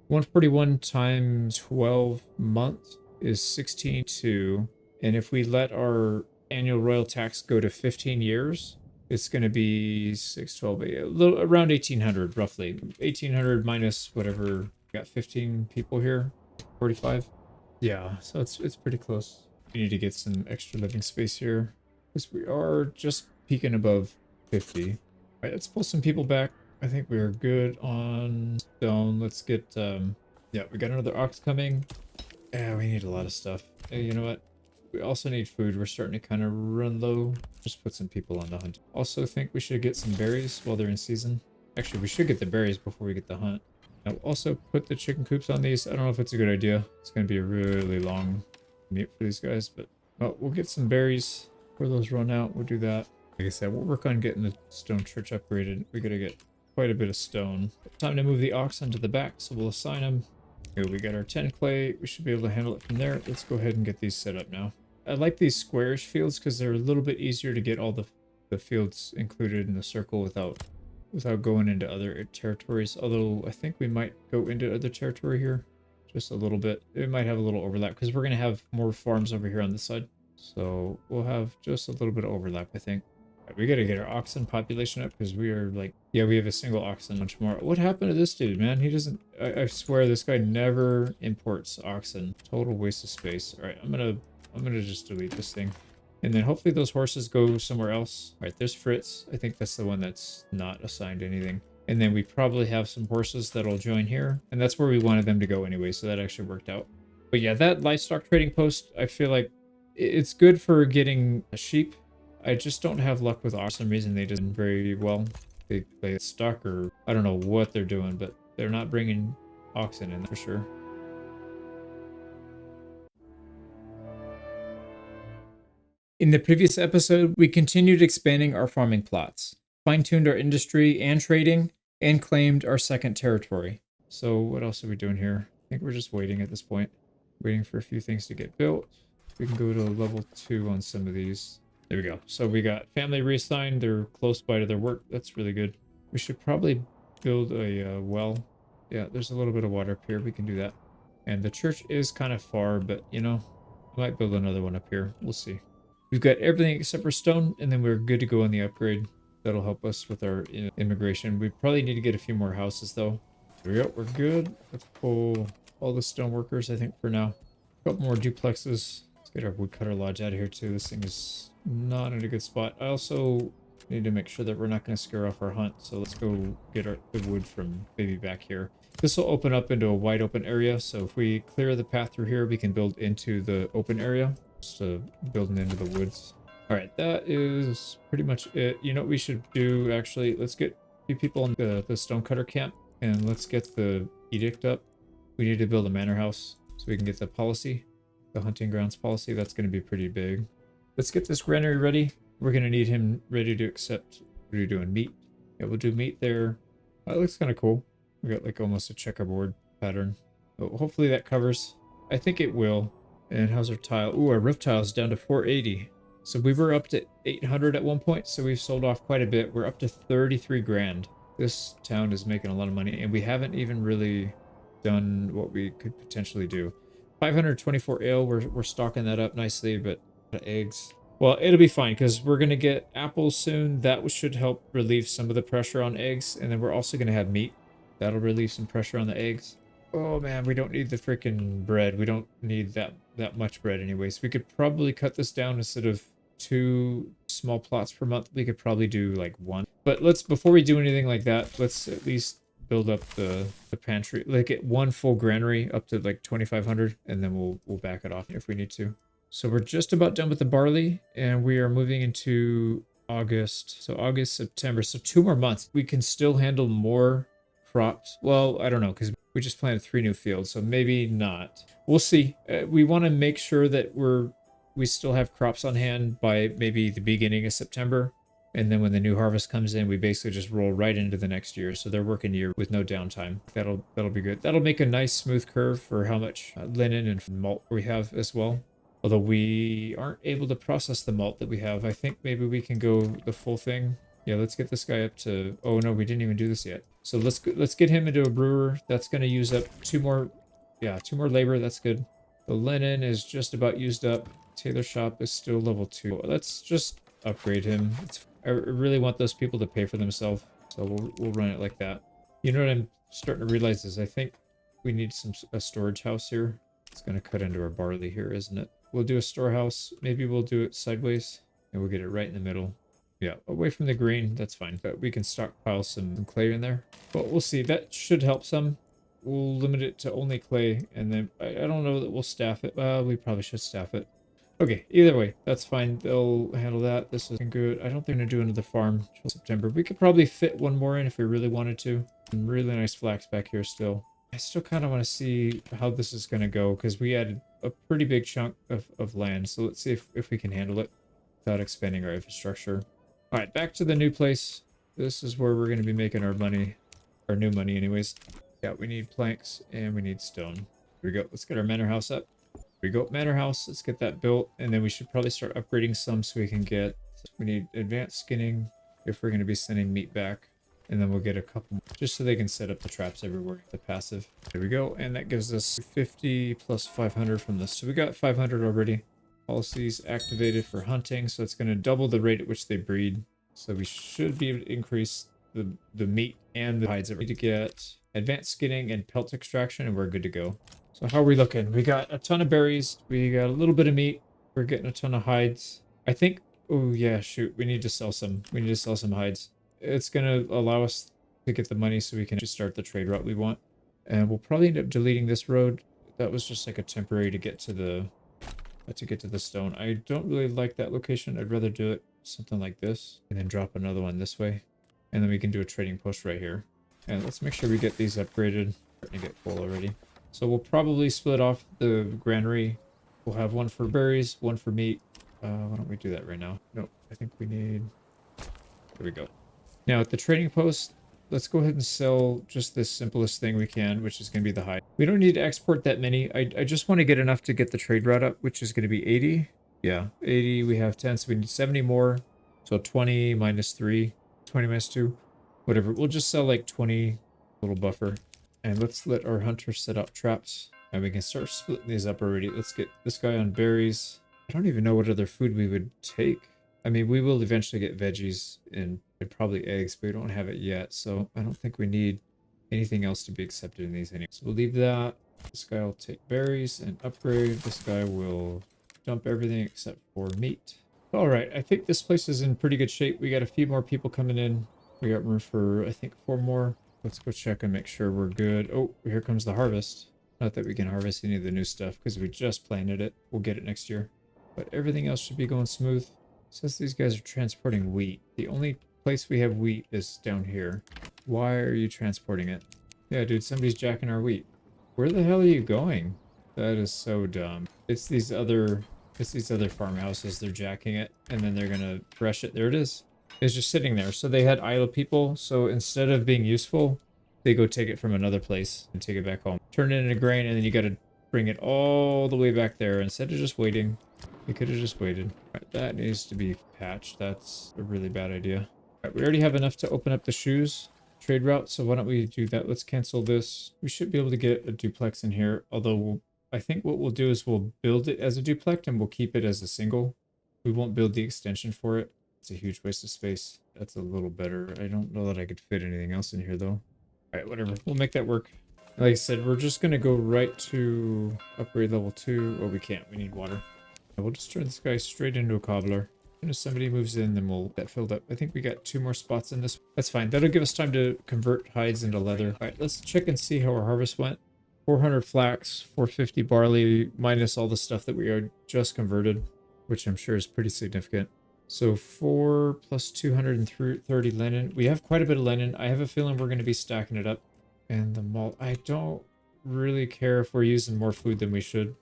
141 times 12 months is 16.2. And if we let our annual royal tax go to 15 years, it's going to be 612, a little around 1800 roughly. 1800 minus whatever. We got 15 people here, 45. Yeah, so it's pretty close. We need to get some extra living space here because we are just peaking above 50. All right, let's pull some people back. I think we're good on stone. Let's get yeah, we got another ox coming. Yeah, we need a lot of stuff. Hey, you know what? We also need food. We're starting to kind of run low. Just put some people on the hunt. Also think we should get some berries while they're in season. Actually, we should get the berries before we get the hunt. I'll also put the chicken coops on these. I don't know if it's a good idea. It's going to be a really long commute for these guys, but well, we'll get some berries before those run out. We'll do that. Like I said, we'll work on getting the stone church upgraded. We got to get quite a bit of stone. Time to move the ox onto the back, so we'll assign them. Here we got our 10 clay. We should be able to handle it from there. Let's go ahead and get these set up now. I like these squarish fields because they're a little bit easier to get all the fields included in the circle without going into other territories. Although I think we might go into other territory here just a little bit. It might have a little overlap because we're going to have more farms over here on this side. So we'll have just a little bit of overlap, I think. Right, we got to get our oxen population up because we are like, yeah, we have a single oxen, much more. What happened to this dude, man? He doesn't, I swear this guy never imports oxen. Total waste of space. All right, I'm gonna just delete this thing. And then hopefully those horses go somewhere else. All right, there's Fritz. I think that's the one that's not assigned anything. And then we probably have some horses that'll join here. And that's where we wanted them to go anyway, so that actually worked out. But yeah, that livestock trading post, I feel like it's good for getting a sheep. I just don't have luck with ox. For some reason, they did very well. They stuck, or I don't know what they're doing, but they're not bringing oxen in for sure. In the previous episode, we continued expanding our farming plots, fine-tuned our industry and trading, and claimed our second territory. So what else are we doing here? I think we're just waiting at this point. Waiting for a few things to get built. We can go to level 2 on some of these. There we go. So we got family reassigned. They're close by to their work. That's really good. We should probably build a well. Yeah, there's a little bit of water up here. We can do that. And the church is kind of far, but you know, I might build another one up here. We'll see. We've got everything except for stone, and then we're good to go on the upgrade. That'll help us with our immigration. We probably need to get a few more houses, though. There we go. We're good. Let's pull all the stone workers, I think, for now. A couple more duplexes. Let's get our woodcutter lodge out of here, too. This thing is not in a good spot. I also need to make sure that we're not going to scare off our hunt, so let's go get the wood from maybe back here. This will open up into a wide open area, so if we clear the path through here, we can build into the open area. Building into the woods. All right, that is pretty much it. You know what we should do, actually? Let's get a few people in the stonecutter camp, and let's get the edict up. We need to build a manor house so we can get the policy, the hunting grounds policy. That's going to be pretty big. Let's get this granary ready. We're going to need him ready to accept. What are you doing? Meat? Yeah, we'll do meat there. That looks kind of cool. We got like almost a checkerboard pattern. But hopefully that covers. I think it will. And how's our tile? Ooh, our roof tile is down to 480. So we were up to 800 at one point, so we've sold off quite a bit. We're up to 33 grand. This town is making a lot of money, and we haven't even really done what we could potentially do. 524 ale, we're stocking that up nicely, but eggs. Well, it'll be fine, because we're going to get apples soon. That should help relieve some of the pressure on eggs, and then we're also going to have meat. That'll relieve some pressure on the eggs. Oh man, we don't need the freaking bread. We don't need that much bread anyways. We could probably cut this down instead of 2 small plots per month. We could probably do like 1. But before we do anything like that, let's at least build up the pantry. Like get 1 full granary up to like 2,500, and then we'll back it off if we need to. So we're just about done with the barley, and we are moving into August. So August, September. So 2 more months. We can still handle more crops. Well, I don't know, because we just planted 3 new fields, so maybe not. We'll see. We want to make sure that we still have crops on hand by maybe the beginning of September, and then when the new harvest comes in, we basically just roll right into the next year. So they're working year with no downtime. That'll be good. That'll make a nice smooth curve for how much linen and malt we have as well. Although we aren't able to process the malt that we have, I think maybe we can go the full thing. Yeah, let's get this guy up to... Oh no, we didn't even do this yet. So let's get him into a brewer. That's going to use up 2 more... Yeah, 2 more labor. That's good. The linen is just about used up. Tailor shop is still level 2. Let's just upgrade him. I really want those people to pay for themselves. So we'll run it like that. You know what I'm starting to realize is I think we need a storage house here. It's going to cut into our barley here, isn't it? We'll do a storehouse. Maybe we'll do it sideways. And we'll get it right in the middle. Yeah, away from the green, that's fine. But we can stockpile some clay in there. But we'll see. That should help some. We'll limit it to only clay. And then I don't know that we'll staff it. We probably should staff it. Okay, either way, that's fine. They'll handle that. This is good. I don't think I'm going to do another farm until September. We could probably fit 1 more in if we really wanted to. Some really nice flax back here still. I still kind of want to see how this is going to go because we added a pretty big chunk of land. So let's see if we can handle it without expanding our infrastructure. All right, back to the new place. This is where we're going to be making our money, our new money anyways. Yeah, we need planks and we need stone. Here we go. Let's get our manor house up. Here we go, manor house. Let's get that built. And then we should probably start upgrading some so we can get, we need advanced skinning if we're going to be sending meat back. And then we'll get a couple just so they can set up the traps everywhere, the passive. There we go. And that gives us 50 plus 500 from this. So we got 500 already. Policies activated for hunting, so it's going to double the rate at which they breed. So we should be able to increase the meat and the hides that we need to get. Advanced skinning and pelt extraction, and we're good to go. So how are we looking? We got a ton of berries. We got a little bit of meat. We're getting a ton of hides. I think, oh yeah, shoot, we need to sell some. We need to sell some hides. It's gonna allow us to get the money so we can just start the trade route we want. And we'll probably end up deleting this road. That was just like a temporary to get to the stone. I don't really like that location. I'd rather do it something like this and then drop another one this way. And then we can do a trading post right here. And let's make sure we get these upgraded. Starting to get full already. So we'll probably split off the granary. We'll have one for berries, one for meat. Why don't we do that right now? Nope, I think we need... There we go. Now at the trading post, let's go ahead and sell just the simplest thing we can, which is going to be the hide. We don't need to export that many. I just want to get enough to get the trade route up, which is going to be 80. Yeah, 80. We have 10, so we need 70 more. So 20 minus 3, 20 minus 2, whatever. We'll just sell like 20 little buffer. And let's let our hunter set up traps. And we can start splitting these up already. Let's get this guy on berries. I don't even know what other food we would take. I mean, we will eventually get veggies and probably eggs, but we don't have it yet. So I don't think we need anything else to be accepted in these anyway. So we'll leave that. This guy will take berries and upgrade. This guy will dump everything except for meat. All right, I think this place is in pretty good shape. We got a few more people coming in. We got room for, I think, 4 more. Let's go check and make sure we're good. Oh, here comes the harvest. Not that we can harvest any of the new stuff because we just planted it. We'll get it next year. But everything else should be going smooth. Since these guys are transporting wheat, the only place we have wheat is down here. Why are you transporting it? Yeah, dude, somebody's jacking our wheat. Where the hell are you going? That is so dumb. It's these other farmhouses. They're jacking it, and then they're gonna thresh it. There it is. It's just sitting there. So they had idle people. So instead of being useful, they go take it from another place and take it back home. Turn it into grain, and then you gotta bring it all the way back there instead of just waiting. We could have just waited. Right, that needs to be patched. That's a really bad idea. Right, we already have enough to open up the shoes trade route, so why don't we do that? Let's cancel this. We should be able to get a duplex in here, although I think what we'll do is we'll build it as a duplex and we'll keep it as a single. We won't build the extension for it. It's a huge waste of space. That's a little better. I don't know that I could fit anything else in here, though. All right, whatever. We'll make that work. Like I said, we're just going to go right to upgrade level 2. Oh, we can't. We need water. We'll just turn this guy straight into a cobbler. As soon as somebody moves in, then we'll get that filled up. I think we got 2 more spots in this. That's fine. That'll give us time to convert hides into leather. All right, let's check and see how our harvest went. 400 flax, 450 barley, minus all the stuff that we are just converted, which I'm sure is pretty significant. So 4 plus 230 linen. We have quite a bit of linen. I have a feeling we're going to be stacking it up. And the malt. I don't really care if we're using more food than we should.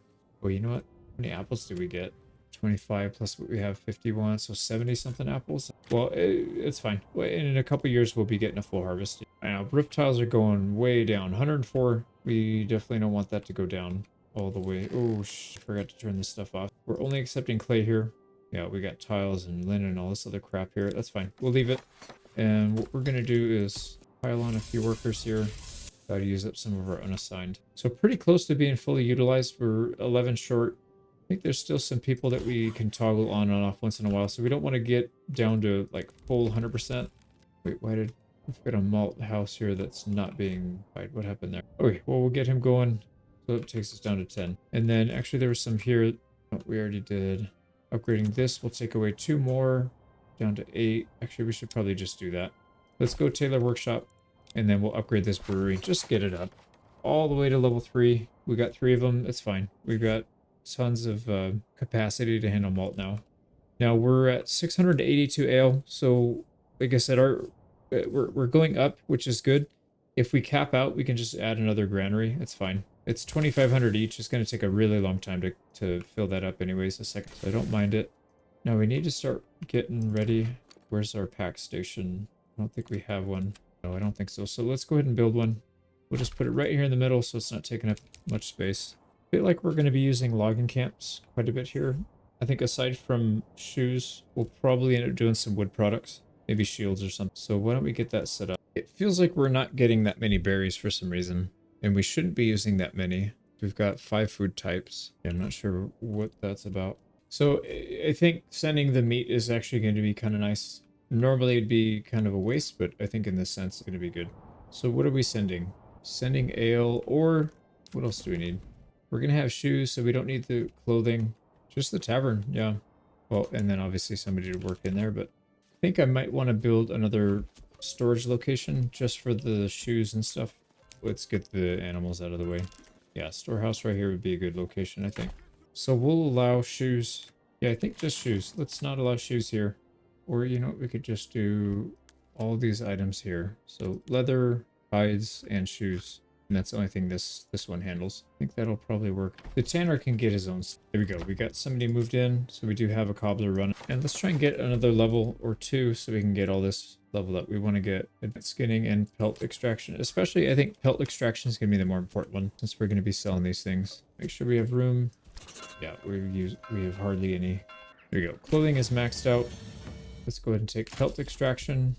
Oh, you know what? How many apples do we get? 25 plus what we have, 51, so 70 something apples. Well, it's fine. In a couple years we'll be getting a full harvest. Now roof tiles are going way down. 104. We definitely don't want that to go down all the way. Oh, forgot to turn this stuff off. We're only accepting clay here. Yeah, we got tiles and linen and all this other crap here. That's fine. We'll leave it. And what we're gonna do is pile on a few workers here. Gotta use up some of our unassigned. So pretty close to being fully utilized. We're 11 short. I think there's still some people that we can toggle on and off once in a while, so we don't want to get down to like full 100%. Wait, why did we've got a malt house here that's not being fired? What happened there? Okay, well, we'll get him going. So it takes us down to 10. And then actually there was some here. Oh, we already did. Upgrading this will take away 2 more down to 8. Actually, we should probably just do that. Let's go Tailor Workshop, and then we'll upgrade this brewery. Just get it up all the way to level 3. We got 3 of them. It's fine. We've got tons of capacity to handle malt now. Now we're at 682 ale, so like I said, we're going up, which is good. If we cap out, we can just add another granary. It's fine. It's 2,500 each. It's going to take a really long time to fill that up anyways, a second, so I don't mind it. Now we need to start getting ready. Where's our pack station? I don't think we have one. No, I don't think so. So let's go ahead and build one. We'll just put it right here in the middle so it's not taking up much space. I feel like we're going to be using logging camps quite a bit here. I think aside from shoes, we'll probably end up doing some wood products, maybe shields or something. So why don't we get that set up? It feels like we're not getting that many berries for some reason, and we shouldn't be using that many. We've got 5 food types. I'm not sure what that's about. So I think sending the meat is actually going to be kind of nice. Normally it'd be kind of a waste, but I think in this sense it's going to be good. So what are we sending? Sending ale, or what else do we need? We're going to have shoes, so we don't need the clothing. Just the tavern, yeah. Well, and then obviously somebody to work in there, but I think I might want to build another storage location just for the shoes and stuff. Let's get the animals out of the way. Yeah, storehouse right here would be a good location, I think. So we'll allow shoes. Yeah, I think just shoes. Let's not allow shoes here. Or, you know, we could just do all these items here. So leather, hides, and shoes. And that's the only thing this one handles. I think that'll probably work. The tanner can get his own. There we go. We got somebody moved in, so we do have a cobbler running. And let's try and get another level or two so we can get all this leveled up. We want to get advanced skinning and pelt extraction. Especially, I think pelt extraction is going to be the more important one since we're going to be selling these things. Make sure we have room. Yeah, we have hardly any. There we go. Clothing is maxed out. Let's go ahead and take pelt extraction.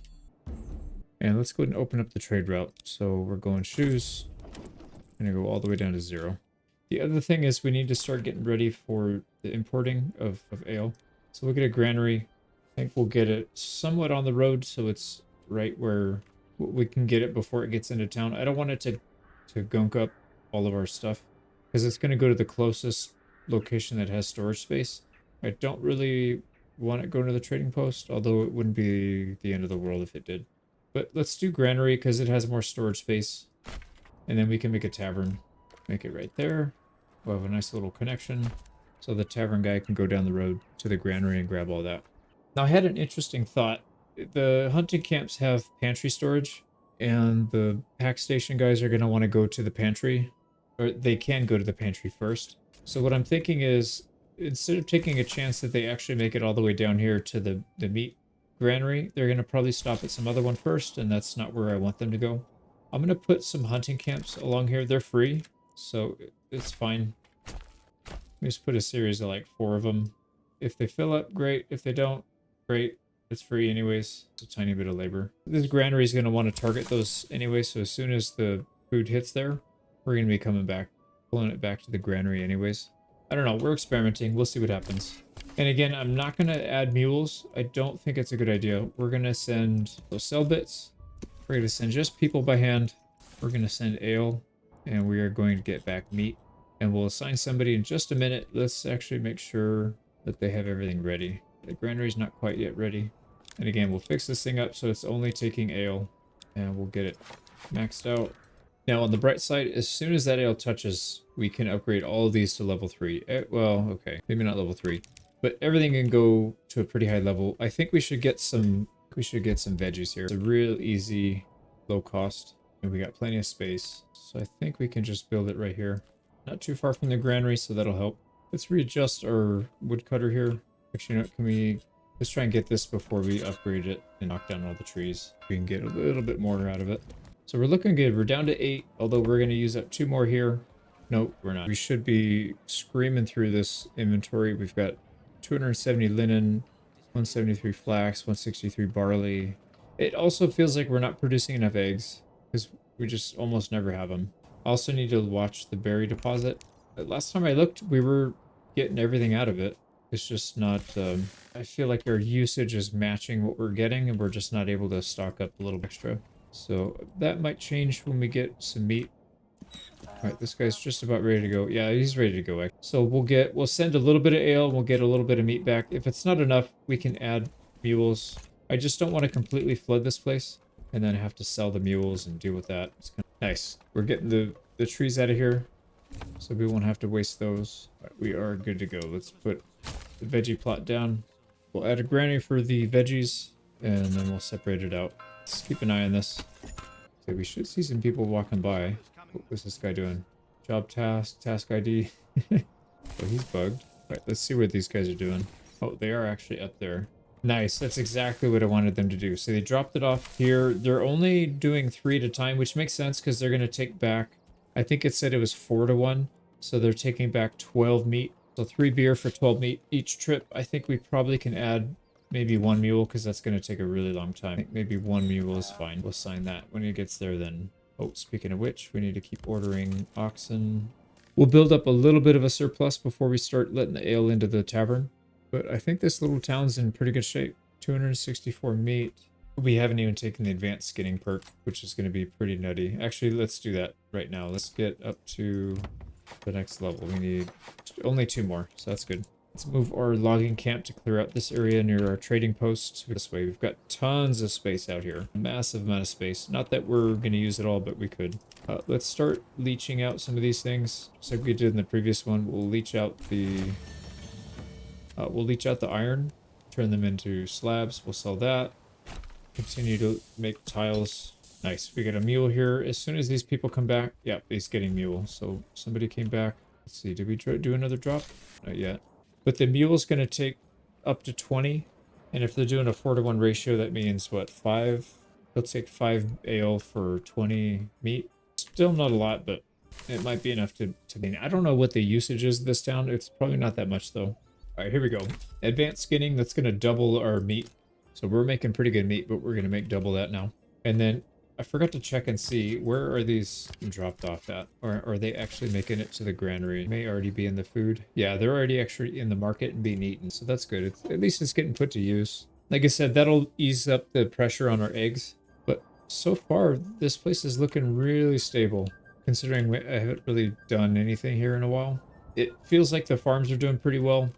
And let's go ahead and open up the trade route. So we're going shoes. Gonna go all the way down to 0. The other thing is we need to start getting ready for the importing of ale. So we'll get a granary. I think we'll get it somewhat on the road so it's right where we can get it before it gets into town. I don't want it to gunk up all of our stuff because it's going to go to the closest location that has storage space. I don't really want it going to the trading post, although it wouldn't be the end of the world if it did. But let's do granary because it has more storage space. And then we can make a tavern. Make it right there. We'll have a nice little connection. So the tavern guy can go down the road to the granary and grab all that. Now I had an interesting thought. The hunting camps have pantry storage. And the pack station guys are going to want to go to the pantry. Or they can go to the pantry first. So what I'm thinking is, instead of taking a chance that they actually make it all the way down here to the meat granary, they're going to probably stop at some other one first. And that's not where I want them to go. I'm going to put some hunting camps along here. They're free, so it's fine. Let me just put a series of like 4 of them. If they fill up, great. If they don't, great. It's free anyways. It's a tiny bit of labor. This granary is going to want to target those anyway, so as soon as the food hits there, we're going to be coming back, pulling it back to the granary anyways. I don't know. We're experimenting. We'll see what happens. And again, I'm not going to add mules. I don't think it's a good idea. We're going to send those cell bits. We're going to send just people by hand. We're going to send ale, and we are going to get back meat. And we'll assign somebody in just a minute. Let's actually make sure that they have everything ready. The granary's not quite yet ready. And again, we'll fix this thing up so it's only taking ale, and we'll get it maxed out. Now, on the bright side, as soon as that ale touches, we can upgrade all of these to level 3. Well, okay, maybe not level 3, but everything can go to a pretty high level. I think we should get some veggies here. It's a real easy, low cost, and we got plenty of space. So I think we can just build it right here. Not too far from the granary, so that'll help. Let's readjust our woodcutter here. Actually, you know, can we... Let's try and get this before we upgrade it and knock down all the trees. We can get a little bit more out of it. So we're looking good. We're down to 8, although we're going to use up 2 more here. Nope, we're not. We should be screaming through this inventory. We've got 270 linen, 173 flax, 163 barley. It also feels like we're not producing enough eggs because we just almost never have them. Also need to watch the berry deposit. Last time I looked, we were getting everything out of it. It's just not, I feel like our usage is matching what we're getting and we're just not able to stock up a little extra. So that might change when we get some meat. Alright, this guy's just about ready to go. Yeah, he's ready to go. So we'll send a little bit of ale, we'll get a little bit of meat back. If it's not enough, we can add mules. I just don't want to completely flood this place and then have to sell the mules and deal with that. It's kind of nice. We're getting the trees out of here, so we won't have to waste those. Right, we are good to go. Let's put the veggie plot down. We'll add a granary for the veggies, and then we'll separate it out. Let's keep an eye on this. Okay, we should see some people walking by. What was this guy doing? Job task, task ID. Oh, he's bugged. Right, let's see what these guys are doing. Oh, they are actually up there. Nice, that's exactly what I wanted them to do. So they dropped it off here. They're only doing 3 at a time, which makes sense because they're going to take back, I think it said it was 4 to 1. So they're taking back 12 meat. So 3 beer for 12 meat each trip. I think we probably can add maybe 1 mule because that's going to take a really long time. I think maybe 1 mule is fine. We'll sign that. When it gets there then. Oh, speaking of which, we need to keep ordering oxen. We'll build up a little bit of a surplus before we start letting the ale into the tavern. But I think this little town's in pretty good shape. 264 meat. We haven't even taken the advanced skinning perk, which is going to be pretty nutty. Actually, let's do that right now. Let's get up to the next level. We need only 2 more, so that's good. Let's move our logging camp to clear out this area near our trading post. This way, we've got tons of space out here. A massive amount of space. Not that we're going to use it all, but we could. Let's start leaching out some of these things. Just like we did in the previous one, we'll leach out the iron, turn them into slabs. We'll sell that. Continue to make tiles. Nice. We got a mule here. As soon as these people come back, yep, he's getting mule. So somebody came back. Let's see. Did we do another drop? Not yet. But the mule's going to take up to 20. And if they're doing a 4-to-1 ratio, that means what? 5? They'll take 5 ale for 20 meat. Still not a lot, but it might be enough to mean. I don't know what the usage is of this town. It's probably not that much though. All right, here we go. Advanced skinning. That's going to double our meat. So we're making pretty good meat, but we're going to make double that now. And then I forgot to check and see, where are these dropped off at? Or are they actually making it to the granary? It may already be in the food. Yeah, they're already actually in the market and being eaten. So that's good. At least it's getting put to use. Like I said, that'll ease up the pressure on our eggs. But so far, this place is looking really stable, considering I haven't really done anything here in a while. It feels like the farms are doing pretty well.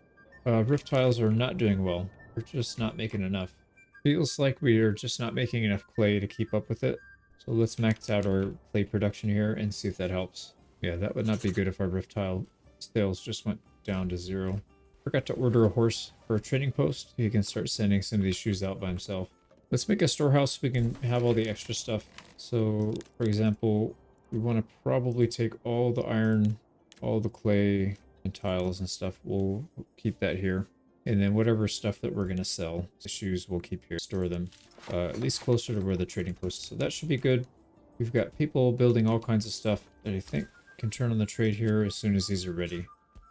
Roof tiles are not doing well. We're just not making enough. Feels like we are just not making enough clay to keep up with it. So let's max out our clay production here and see if that helps. Yeah, that would not be good if our roof tile sales just went down to 0. Forgot to order a horse for a trading post. He can start sending some of these shoes out by himself. Let's make a storehouse so we can have all the extra stuff. So, for example, we want to probably take all the iron, all the clay and tiles and stuff. We'll keep that here. And then whatever stuff that we're going to sell, the shoes we'll keep here, store them at least closer to where the trading post is. So that should be good. We've got people building all kinds of stuff that I think can turn on the trade here as soon as these are ready.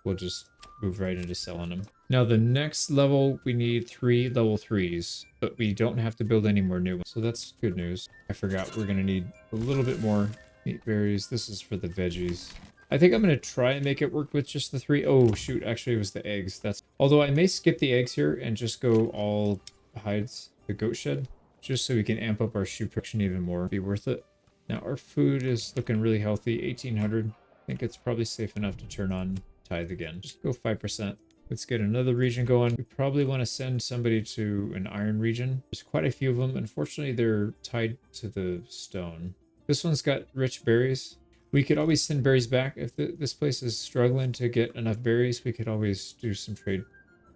We'll just move right into selling them. Now the next level, we need 3 level 3s, but we don't have to build any more new ones. So that's good news. I forgot we're going to need a little bit more meat berries. This is for the veggies. I think I'm going to try and make it work with just the 3. Oh, shoot. Actually, it was the eggs. Although I may skip the eggs here and just go all hides, the goat shed, just so we can amp up our shoe production even more. Be worth it. Now, our food is looking really healthy. 1,800. I think it's probably safe enough to turn on tithe again. Just go 5%. Let's get another region going. We probably want to send somebody to an iron region. There's quite a few of them. Unfortunately, they're tied to the stone. This one's got rich berries. We could always send berries back. If this place is struggling to get enough berries, we could always do some trade.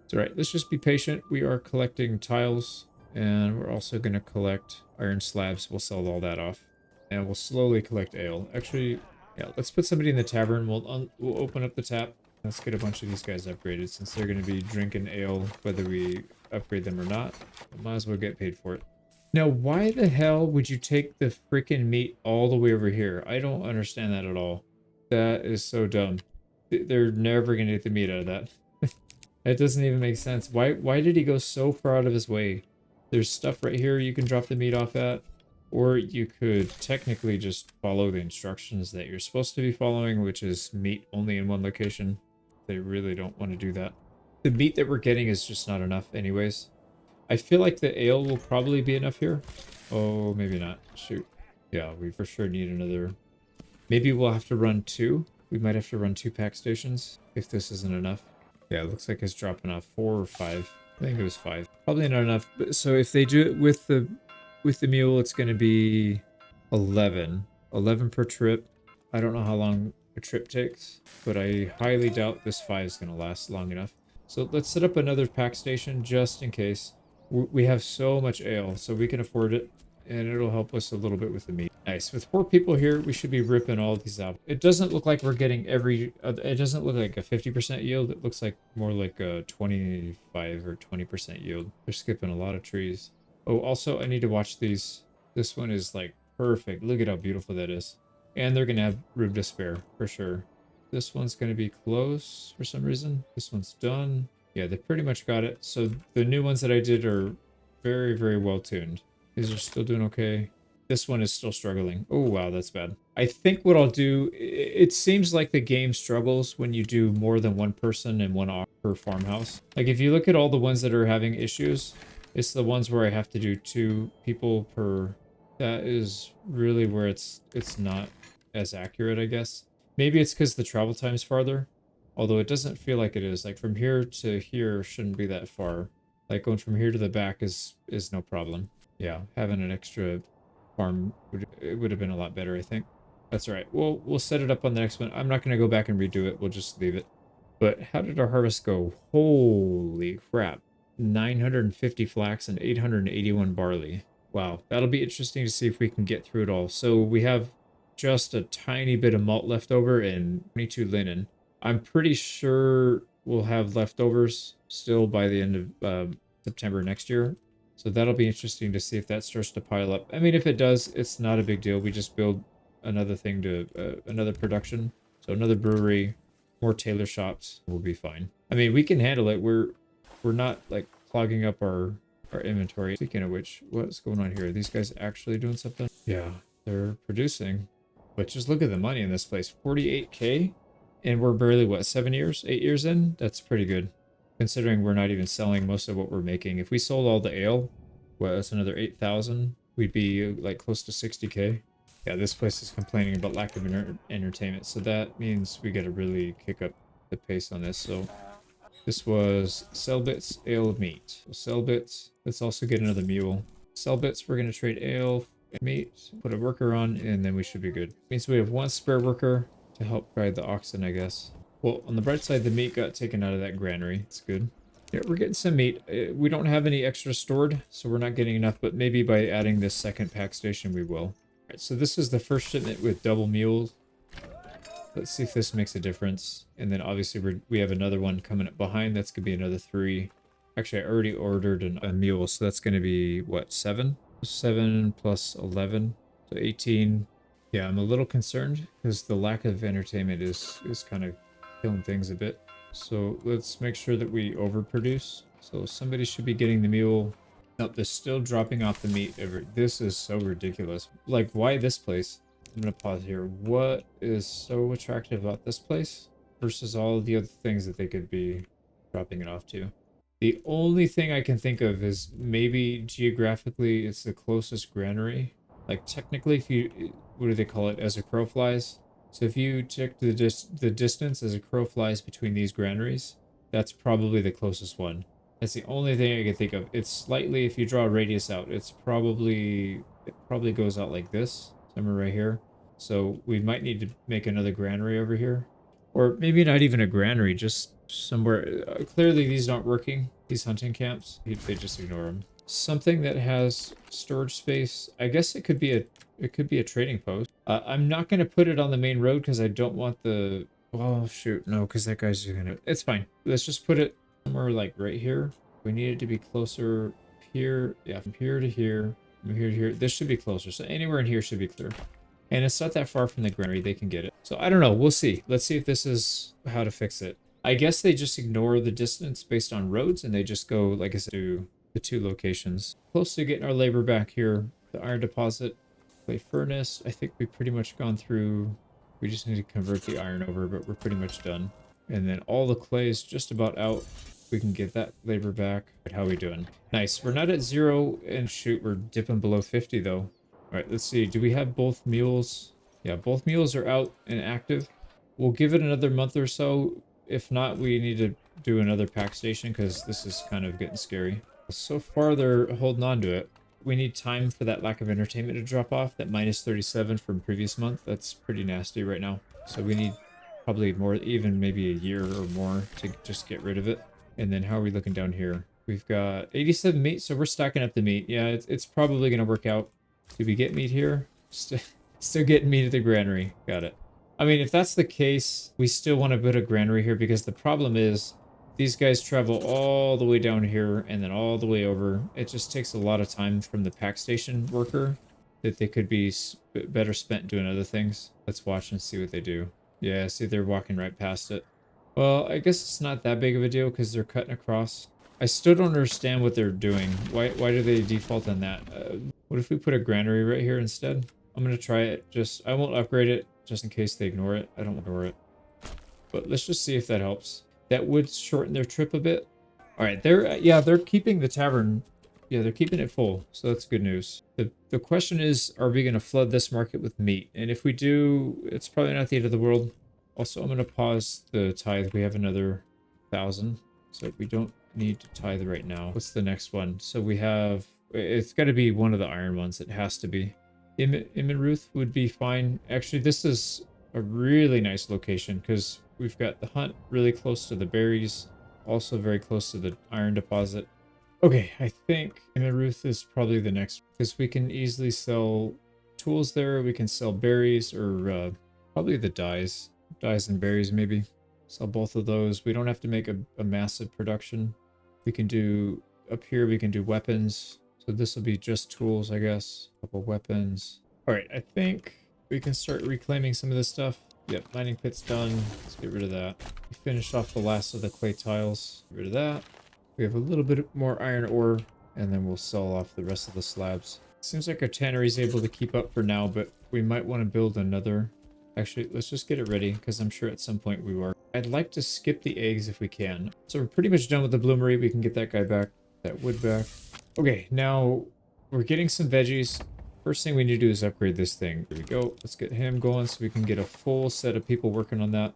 It's all right. Let's just be patient. We are collecting tiles, and we're also going to collect iron slabs. We'll sell all that off, and we'll slowly collect ale. Actually, yeah, let's put somebody in the tavern. We'll open up the tap. Let's get a bunch of these guys upgraded, since they're going to be drinking ale whether we upgrade them or not. We might as well get paid for it. Now, why the hell would you take the freaking meat all the way over here? I don't understand that at all. That is so dumb. They're never going to get the meat out of that. It doesn't even make sense. Why did he go so far out of his way? There's stuff right here you can drop the meat off at. Or you could technically just follow the instructions that you're supposed to be following, which is meat only in one location. They really don't want to do that. The meat that we're getting is just not enough anyways. I feel like the ale will probably be enough here. Oh, maybe not. Shoot. Yeah, we for sure need another. Maybe we'll have to run 2. We might have to run 2 pack stations if this isn't enough. Yeah, it looks like it's dropping off 4 or 5. I think it was 5. Probably not enough. But so if they do it with the mule, it's going to be 11. 11 per trip. I don't know how long a trip takes, but I highly doubt this 5 is going to last long enough. So let's set up another pack station just in case. We have so much ale, so we can afford it, and it'll help us a little bit with the meat. Nice. With 4 people here, we should be ripping all these out. It doesn't look like we're getting it doesn't look like a 50% yield. It looks like more like a 25 or 20% yield. They're skipping a lot of trees. Oh, also, I need to watch these. This one is like perfect. Look at how beautiful that is. And they're going to have room to spare, for sure. This one's going to be close for some reason. This one's done. Yeah, they pretty much got it. So the new ones that I did are very, very well tuned. These are still doing okay. This one is still struggling. Oh, wow, that's bad. I think what I'll do, it seems like the game struggles when you do more than 1 person and 1 off per farmhouse. Like if you look at all the ones that are having issues, it's the ones where I have to do 2 people per. That is really where it's not as accurate, I guess. Maybe it's because the travel time's farther. Although it doesn't feel like it is. Like from here to here shouldn't be that far. Like going from here to the back is no problem. Yeah, having an extra farm would have been a lot better, I think. That's all right. We'll set it up on the next one. I'm not going to go back and redo it. We'll just leave it. But how did our harvest go? Holy crap. 950 flax and 881 barley. Wow, that'll be interesting to see if we can get through it all. So we have just a tiny bit of malt left over and 22 linen. I'm pretty sure we'll have leftovers still by the end of September next year. So that'll be interesting to see if that starts to pile up. I mean, if it does, it's not a big deal. We just build another thing to another production. So another brewery, more tailor shops, we'll be fine. I mean, we can handle it. We're not like clogging up our inventory. Speaking of which, what's going on here? Are these guys actually doing something? Yeah, they're producing. But just look at the money in this place. 48K? And we're barely, what, 7 years? 8 years in? That's pretty good. Considering we're not even selling most of what we're making. If we sold all the ale, well, that's another 8,000. We'd be like close to 60K. Yeah, this place is complaining about lack of entertainment. So that means we got to really kick up the pace on this. So this was sell bits, ale, meat. So sell bits. Let's also get another mule. Sell bits, we're going to trade ale, meat, put a worker on, and then we should be good. Means we have one spare worker to help guide the oxen, I guess. Well, on the bright side, the meat got taken out of that granary. It's good. Yeah, we're getting some meat. We don't have any extra stored, so we're not getting enough, but maybe by adding this second pack station, we will. All right, so this is the first shipment with double mules. Let's see if this makes a difference. And then obviously we have another one coming up behind. That's going to be another 3. Actually, I already ordered a mule, so that's going to be, what, 7? 7 plus 11, so 18. Yeah, I'm a little concerned because the lack of entertainment is kind of killing things a bit. So let's make sure that we overproduce. So somebody should be getting the mule. Nope, they're still dropping off the meat. This is so ridiculous. Like, why this place? I'm going to pause here. What is so attractive about this place versus all the other things that they could be dropping it off to? The only thing I can think of is maybe geographically it's the closest granary. Like technically, if you, what do they call it, as a crow flies? So if you check the distance as a crow flies between these granaries, that's probably the closest one. That's the only thing I can think of. It's slightly, if you draw a radius out, it probably goes out like this, somewhere right here. So we might need to make another granary over here. Or maybe not even a granary, just somewhere. Clearly these aren't working, these hunting camps. They just ignore them. Something that has storage space. I guess it could be a trading post. I'm not going to put it on the main road because I don't want the... Oh, shoot. No, because that guy's going to... It's fine. Let's just put it somewhere like right here. We need it to be closer here. Yeah, from here to here. From here to here. This should be closer. So anywhere in here should be clear. And it's not that far from the granary. They can get it. So I don't know. We'll see. Let's see if this is how to fix it. I guess they just ignore the distance based on roads and they just go, like I said, to the 2 locations. Close to getting our labor back here. The iron deposit, clay furnace. I think we've pretty much gone through. We just need to convert the iron over, but we're pretty much done. And then all the clay is just about out. We can get that labor back. But how are we doing? Nice. We're not at 0 and shoot. We're dipping below 50 though. All right, let's see. Do we have both mules? Yeah, both mules are out and active. We'll give it another month or so. If not, we need to do another pack station because this is kind of getting scary. So far, they're holding on to it. We need time for that lack of entertainment to drop off. That minus 37 from previous month. That's pretty nasty right now. So we need probably more, even maybe a year or more to just get rid of it. And then how are we looking down here? We've got 87 meat, so we're stacking up the meat. Yeah, it's probably going to work out. Did we get meat here? Still getting meat at the granary. Got it. I mean, if that's the case, we still want to put a granary here because the problem is these guys travel all the way down here and then all the way over. It just takes a lot of time from the pack station worker that they could be better spent doing other things. Let's watch and see what they do. Yeah, see, they're walking right past it. Well, I guess it's not that big of a deal because they're cutting across. I still don't understand what they're doing. Why do they default on that? What if we put a granary right here instead? I'm going to try it. I won't upgrade it just in case they ignore it. I don't ignore it. But let's just see if that helps. That would shorten their trip a bit. All right, they're keeping the tavern. Yeah, they're keeping it full. So that's good news. The question is, are we going to flood this market with meat? And if we do, it's probably not the end of the world. Also, I'm going to pause the tithe. We have another 1,000, so we don't need to tithe right now. What's the next one? So we have, it's got to be one of the iron ones. It has to be. Ruth would be fine. Actually, this is a really nice location because we've got the hunt really close to the berries, also very close to the iron deposit. Okay, I think Ruth is probably the next because we can easily sell tools there. We can sell berries or probably the dyes and berries maybe. Sell both of those. We don't have to make a massive production. We can do up here, we can do weapons. So this will be just tools, I guess. A couple weapons. All right, I think we can start reclaiming some of this stuff. Yep, mining pit's done. Let's get rid of that. We finished off the last of the clay tiles. Get rid of that. We have a little bit more iron ore, and then we'll sell off the rest of the slabs. Seems like our tannery is able to keep up for now, but we might want to build another. Actually, let's just get it ready, because I'm sure at some point we were. I'd like to skip the eggs if we can. So we're pretty much done with the bloomery. We can get that guy back, that wood back. Okay, now we're getting some veggies. First thing we need to do is upgrade this thing. Here we go. Let's get him going so we can get a full set of people working on that.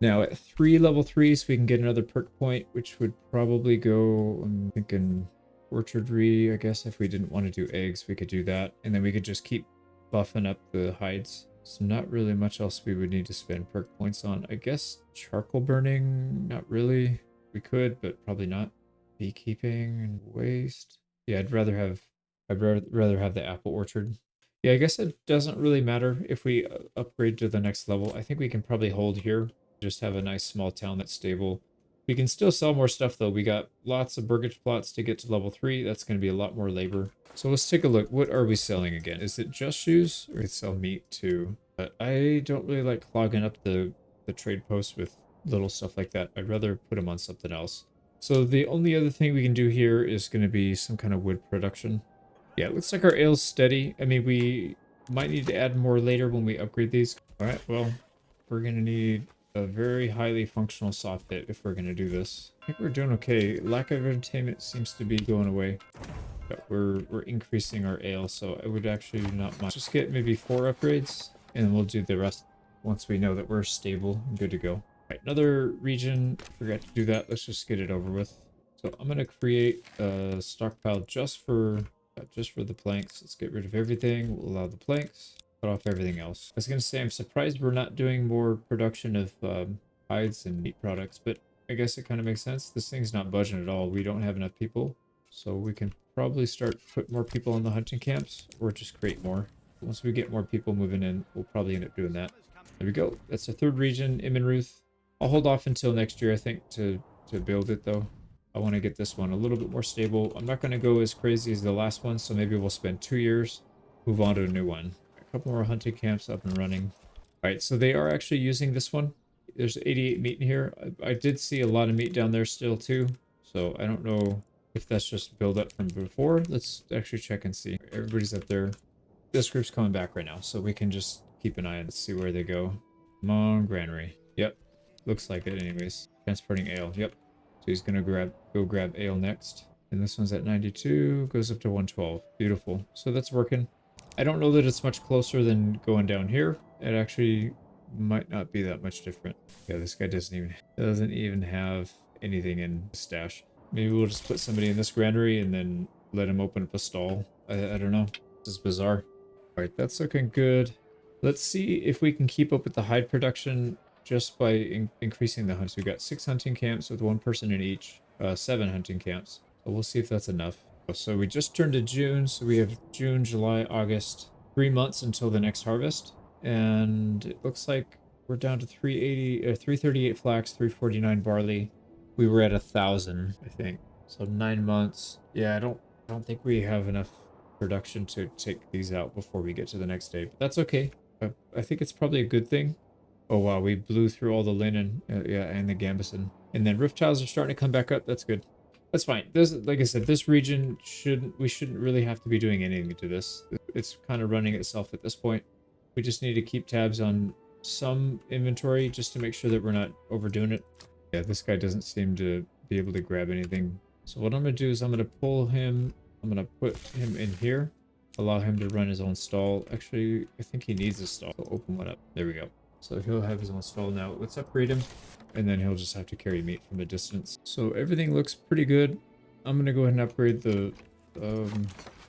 Now at 3 level 3s, we can get another perk point, which would probably go, I'm thinking orchardry. I guess if we didn't want to do eggs, we could do that. And then we could just keep buffing up the hides. So not really much else we would need to spend perk points on. I guess charcoal burning, not really. We could, but probably not. Beekeeping and waste. Yeah, I'd rather have the apple orchard. Yeah, I guess it doesn't really matter if we upgrade to the next level. I think we can probably hold here. Just have a nice small town that's stable. We can still sell more stuff though. We got lots of burgage plots to get to level 3. That's going to be a lot more labor. So let's take a look. What are we selling again? Is it just shoes or we sell meat too? But I don't really like clogging up the trade posts with little stuff like that. I'd rather put them on something else. So the only other thing we can do here is going to be some kind of wood production. Yeah, it looks like our ale's steady. I mean, we might need to add more later when we upgrade these. All right, well, we're going to need a very highly functional saw pit if we're going to do this. I think we're doing okay. Lack of entertainment seems to be going away. But we're increasing our ale, so I would actually not mind. Just get maybe 4 upgrades, and we'll do the rest once we know that we're stable and good to go. All right, another region. Forgot to do that. Let's just get it over with. So I'm going to create a stockpile just for the planks. Let's get rid of everything. We'll allow the planks. Cut off everything else. I was going to say, I'm surprised we're not doing more production of hides and meat products, but I guess it kind of makes sense. This thing's not budging at all. We don't have enough people, so we can probably put more people in the hunting camps or just create more. Once we get more people moving in, we'll probably end up doing that. There we go. That's the 3rd region, Ruth. I'll hold off until next year, I think, to build it though. I want to get this one a little bit more stable. I'm not going to go as crazy as the last one, so maybe we'll spend 2 years, move on to a new one. A couple more hunting camps up and running. All right, so they are actually using this one. There's 88 meat in here. I did see a lot of meat down there still too, so I don't know if that's just build up from before. Let's actually check and see. Everybody's up there. This group's coming back right now, so we can just keep an eye and see where they go. Come on, granary. Yep, looks like it anyways. Transporting ale. Yep. So he's gonna go grab ale next. And this one's at 92, goes up to 112. Beautiful. So that's working. I don't know that it's much closer than going down here. It actually might not be that much different. Yeah, this guy doesn't even have anything in the stash. Maybe we'll just put somebody in this granary and then let him open up a stall. I don't know. This is bizarre. All right, that's looking good. Let's see if we can keep up with the hide production just by increasing the hunts. We've got 6 hunting camps with 1 person in each, 7 hunting camps. So we'll see if that's enough. So we just turned to June, so we have June, July, August, 3 months until the next harvest. And it looks like we're down to 338 flax, 349 barley. We were at 1,000, I think. So 9 months. Yeah, I don't think we have enough production to take these out before we get to the next day. But that's okay. I think it's probably a good thing. Oh wow, we blew through all the linen, yeah, and the gambeson. And then roof tiles are starting to come back up. That's good. That's fine. This, like I said, this region we shouldn't really have to be doing anything to this. It's kind of running itself at this point. We just need to keep tabs on some inventory just to make sure that we're not overdoing it. Yeah, this guy doesn't seem to be able to grab anything. So what I'm going to do is I'm going to pull him. I'm going to put him in here. Allow him to run his own stall. Actually, I think he needs a stall. So open one up. There we go. So he'll have his own stall now. Let's upgrade him, and then he'll just have to carry meat from a distance. So everything looks pretty good. I'm gonna go ahead and upgrade the,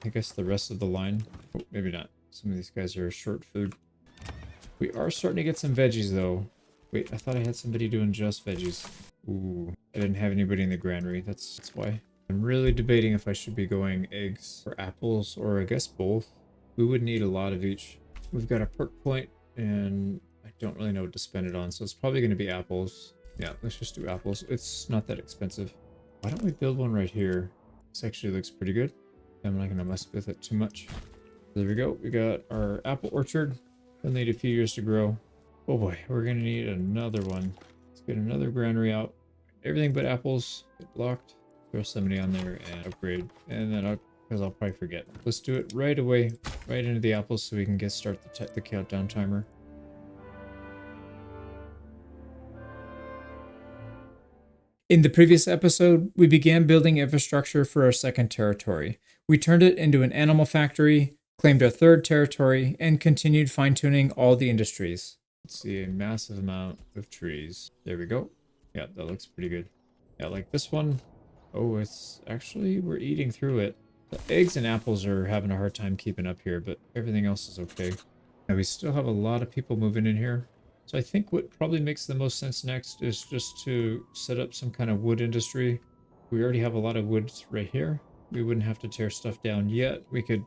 I guess the rest of the line. Oh, maybe not. Some of these guys are short food. We are starting to get some veggies though. Wait, I thought I had somebody doing just veggies. Ooh, I didn't have anybody in the granary. That's why. I'm really debating if I should be going eggs or apples, or I guess both. We would need a lot of each. We've got a perk point, and I don't really know what to spend it on, so it's probably going to be apples. Yeah, let's just do apples. It's not that expensive. Why don't we build one right here? This actually looks pretty good. I'm not going to mess with it too much. There we go. We got our apple orchard. It'll need a few years to grow. Oh boy, we're going to need another one. Let's get another granary out. Everything but apples get blocked. Throw somebody on there and upgrade. And then because I'll probably forget. Let's do it right away, right into the apples so we can start the countdown timer. In the previous episode, we began building infrastructure for our second territory. We turned it into an animal factory, claimed our third territory, and continued fine-tuning all the industries. Let's see, a massive amount of trees. There we go. Yeah, that looks pretty good. Yeah, like this one. Oh, it's actually, we're eating through it. The eggs and apples are having a hard time keeping up here, but everything else is okay. Now we still have a lot of people moving in here. So I think what probably makes the most sense next is just to set up some kind of wood industry. We already have a lot of wood right here. We wouldn't have to tear stuff down yet. We can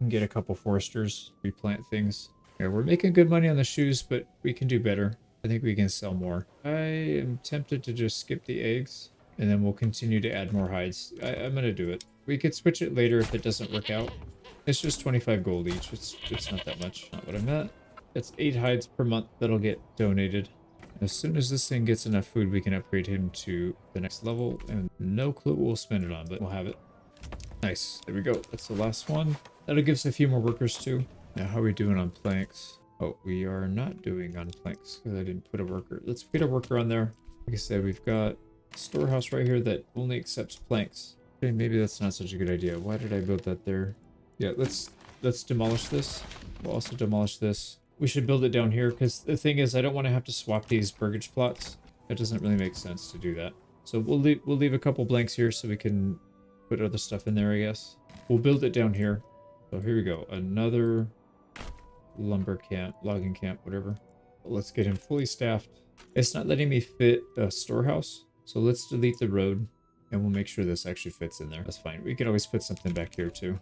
get a couple foresters, replant things. Yeah, we're making good money on the shoes, but we can do better. I think we can sell more. I am tempted to just skip the eggs, and then we'll continue to add more hides. I'm gonna do it. We could switch it later if it doesn't work out. It's just 25 gold each. It's not that much. Not what I meant. It's 8 hides per month that'll get donated. As soon as this thing gets enough food, we can upgrade him to the next level. And no clue what we'll spend it on, but we'll have it. Nice. There we go. That's the last one. That'll give us a few more workers too. Now, how are we doing on planks? Oh, we are not doing on planks because I didn't put a worker. Let's get a worker on there. Like I said, we've got a storehouse right here that only accepts planks. Okay, maybe that's not such a good idea. Why did I build that there? Yeah, let's demolish this. We'll also demolish this. We should build it down here because the thing is, I don't want to have to swap these burgage plots. It doesn't really make sense to do that. So we'll leave a couple blanks here so we can put other stuff in there, I guess. We'll build it down here. So here we go. Another lumber camp, logging camp, whatever. Let's get him fully staffed. It's not letting me fit a storehouse. So let's delete the road and we'll make sure this actually fits in there. That's fine. We can always put something back here too.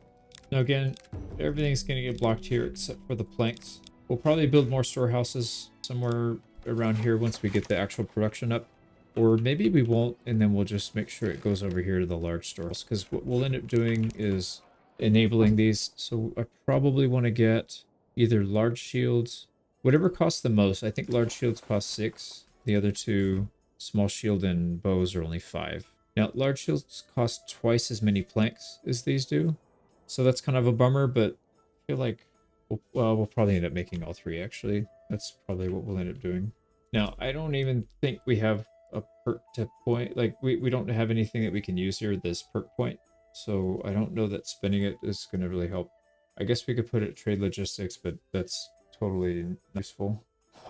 Now again, everything's going to get blocked here except for the planks. We'll probably build more storehouses somewhere around here once we get the actual production up. Or maybe we won't, and then we'll just make sure it goes over here to the large stores. Because what we'll end up doing is enabling these. So I probably want to get either large shields, whatever costs the most. I think large shields cost 6. The other two, small shield and bows, are only 5. Now, large shields cost twice as many planks as these do. So that's kind of a bummer, but I feel like we'll probably end up making all 3, actually. That's probably what we'll end up doing. Now, I don't even think we have a perk to point. Like, we don't have anything that we can use here, this perk point. So I don't know that spending it is going to really help. I guess we could put it at trade logistics, but that's totally useful.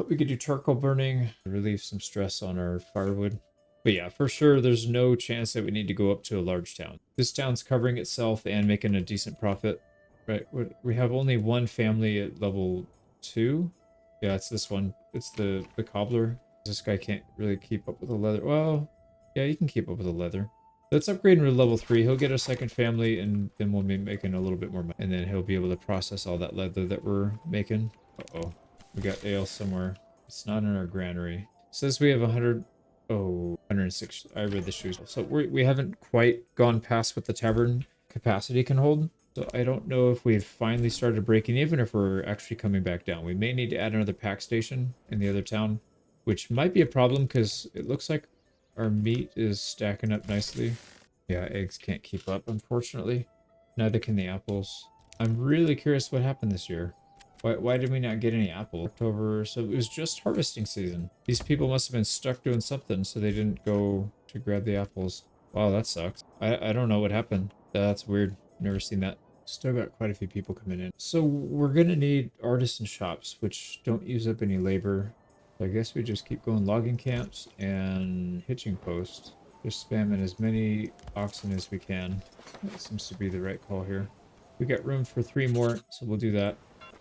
We could do charcoal burning, relieve some stress on our firewood. But yeah, for sure, there's no chance that we need to go up to a large town. This town's covering itself and making a decent profit. Right, we have only one family at level 2. Yeah, it's this one. It's the cobbler. This guy can't really keep up with the leather. Well, yeah, he can keep up with the leather. Let's upgrade him to level 3. He'll get a second family, and then we'll be making a little bit more money. And then he'll be able to process all that leather that we're making. Uh-oh. We got ale somewhere. It's not in our granary. It says we have 100... Oh, 106. I read the shoes. So we haven't quite gone past what the tavern capacity can hold. So I don't know if we've finally started breaking even, if we're actually coming back down. We may need to add another pack station in the other town, which might be a problem because it looks like our meat is stacking up nicely. Yeah, eggs can't keep up, unfortunately. Neither can the apples. I'm really curious what happened this year. Why did we not get any apple? October, so it was just harvesting season. These people must have been stuck doing something, so they didn't go to grab the apples. Wow, that sucks. I don't know what happened. That's weird. Never seen that. Still got quite a few people coming in. So we're gonna need artisan shops, which don't use up any labor. So I guess we just keep going logging camps and hitching posts. Just spamming as many oxen as we can. That seems to be the right call here. We got room for 3 more, so we'll do that.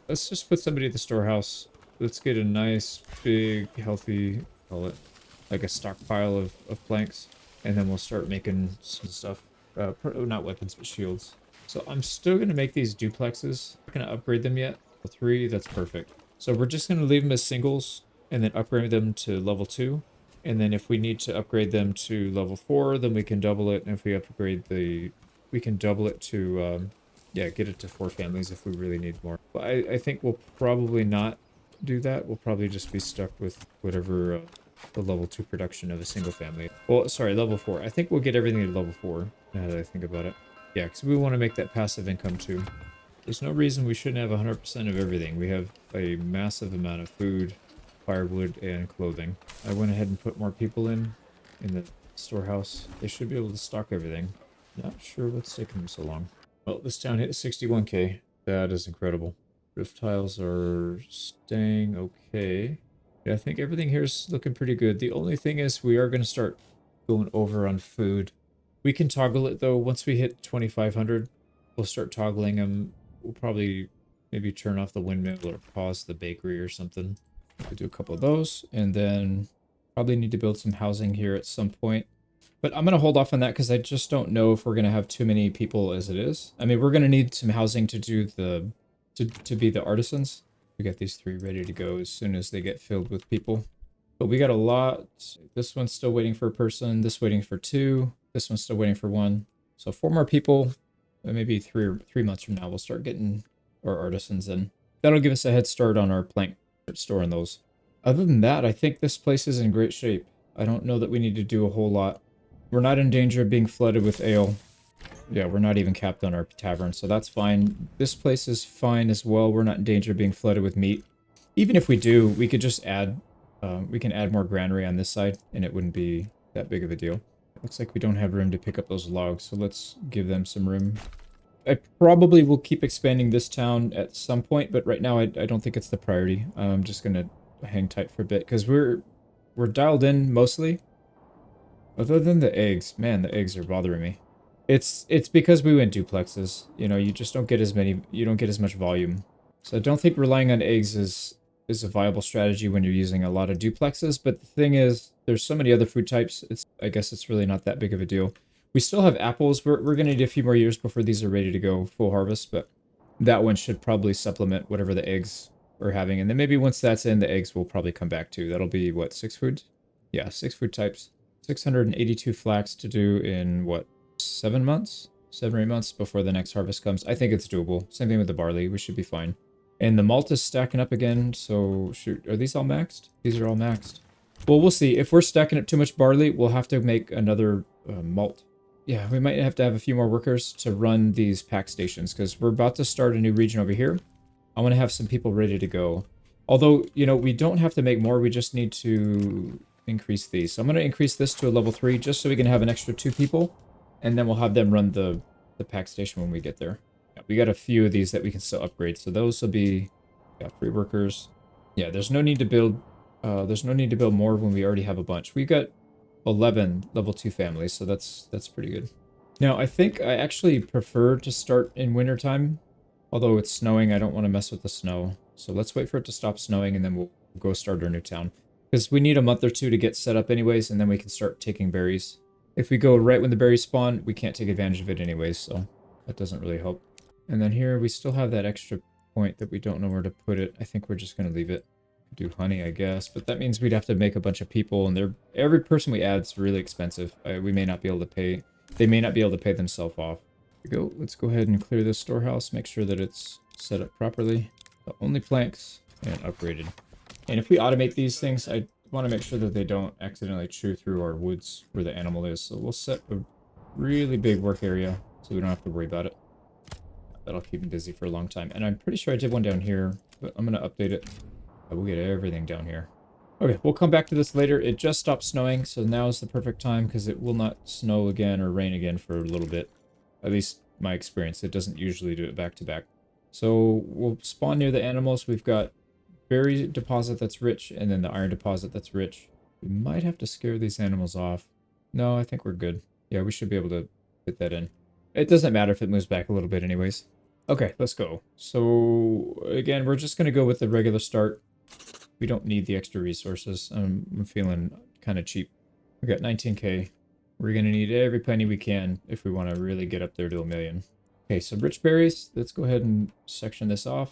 Let's just put somebody at the storehouse. Let's get a nice, big, healthy, call it, like a stockpile of planks. And then we'll start making some stuff. Not weapons, but shields. So I'm still going to make these duplexes. Not going to upgrade them yet. 3, that's perfect. So we're just going to leave them as singles and then upgrade them to level 2. And then if we need to upgrade them to level 4, then we can double it. And if we upgrade we can double it to, yeah, get it to 4 families if we really need more. But I think we'll probably not do that. We'll probably just be stuck with whatever the level 2 production of a single family. Well, sorry, level 4. I think we'll get everything to level 4, now that I think about it. Yeah, because we want to make that passive income too. There's no reason we shouldn't have 100% of everything. We have a massive amount of food, firewood, and clothing. I went ahead and put more people in the storehouse. They should be able to stock everything. Not sure what's taking them so long. Well, this town hit 61k. That is incredible. Roof tiles are staying okay. Yeah, I think everything here is looking pretty good. The only thing is we are going to start going over on food. We can toggle it though. Once we hit 2500, we'll start toggling them. We'll probably maybe turn off the windmill or pause the bakery or something. We'll do a couple of those, and then probably need to build some housing here at some point. But I'm going to hold off on that because I just don't know if we're going to have too many people as it is. I mean, we're going to need some housing to do the to be the artisans. We got these 3 ready to go as soon as they get filled with people. But we got a lot. This one's still waiting for a person. This waiting for 2. This one's still waiting for 1. So 4 more people. Maybe 3 months from now, we'll start getting our artisans in. That'll give us a head start on our plank storing those. Other than that, I think this place is in great shape. I don't know that we need to do a whole lot. We're not in danger of being flooded with ale. Yeah, we're not even capped on our tavern, so that's fine. This place is fine as well. We're not in danger of being flooded with meat. Even if we do, we could just add, we can add more granary on this side, and it wouldn't be that big of a deal. Looks like we don't have room to pick up those logs, so let's give them some room. I probably will keep expanding this town at some point, but right now I don't think it's the priority. I'm just going to hang tight for a bit, because we're dialed in mostly. Other than the eggs, man, the eggs are bothering me. It's because we went duplexes. You know, you just don't get as many, you don't get as much volume. So I don't think relying on eggs is a viable strategy when you're using a lot of duplexes. But the thing is, there's so many other food types. I guess it's really not that big of a deal. We still have apples. We're going to need a few more years before these are ready to go full harvest. But that one should probably supplement whatever the eggs we're having. And then maybe once that's in, the eggs will probably come back too. That'll be, what, 6 foods? Yeah, 6 food types. 682 flax to do in, what, 7 months? 7 or 8 months before the next harvest comes. I think it's doable. Same thing with the barley. We should be fine. And the malt is stacking up again, so shoot. Are these all maxed? These are all maxed. Well, we'll see. If we're stacking up too much barley, we'll have to make another malt. Yeah, we might have to have a few more workers to run these pack stations, because we're about to start a new region over here. I want to have some people ready to go. Although, you know, we don't have to make more. We just need to increase these. So I'm going to increase this to a level 3 just so we can have an extra 2 people. And then we'll have them run the pack station when we get there. Yeah, we got a few of these that we can still upgrade. So those will be, yeah, free workers. Yeah, there's no need to build more when we already have a bunch. We got 11 level 2 families, so that's pretty good. Now, I think I actually prefer to start in wintertime. Although it's snowing, I don't want to mess with the snow. So let's wait for it to stop snowing and then we'll go start our new town. Because we need a month or 2 to get set up anyways, and then we can start taking berries. If we go right when the berries spawn, we can't take advantage of it anyways, so that doesn't really help. And then here, we still have that extra point that we don't know where to put it. I think we're just going to leave it. Do honey, I guess, but that means we'd have to make a bunch of people, and every person we add is really expensive. We may not be able to pay, they may not be able to pay themselves off. Here we go. Let's go ahead and clear this storehouse, make sure that it's set up properly. Only planks, and upgraded. And if we automate these things, I want to make sure that they don't accidentally chew through our woods where the animal is. So we'll set a really big work area so we don't have to worry about it. That'll keep me busy for a long time. And I'm pretty sure I did one down here, but I'm going to update it. We'll get everything down here. Okay, we'll come back to this later. It just stopped snowing, so now is the perfect time because it will not snow again or rain again for a little bit. At least my experience. It doesn't usually do it back to back. So we'll spawn near the animals. We've got berry deposit that's rich and then the iron deposit that's rich. We might have to scare these animals off. No, I think we're good. Yeah, we should be able to fit that in. It doesn't matter if it moves back a little bit anyways. Okay, let's go. So again, we're just going to go with the regular start. We don't need the extra resources. I'm feeling kind of cheap. We got 19k. We're going to need every penny we can if we want to really get up there to 1,000,000. Okay, so rich berries. Let's go ahead and section this off.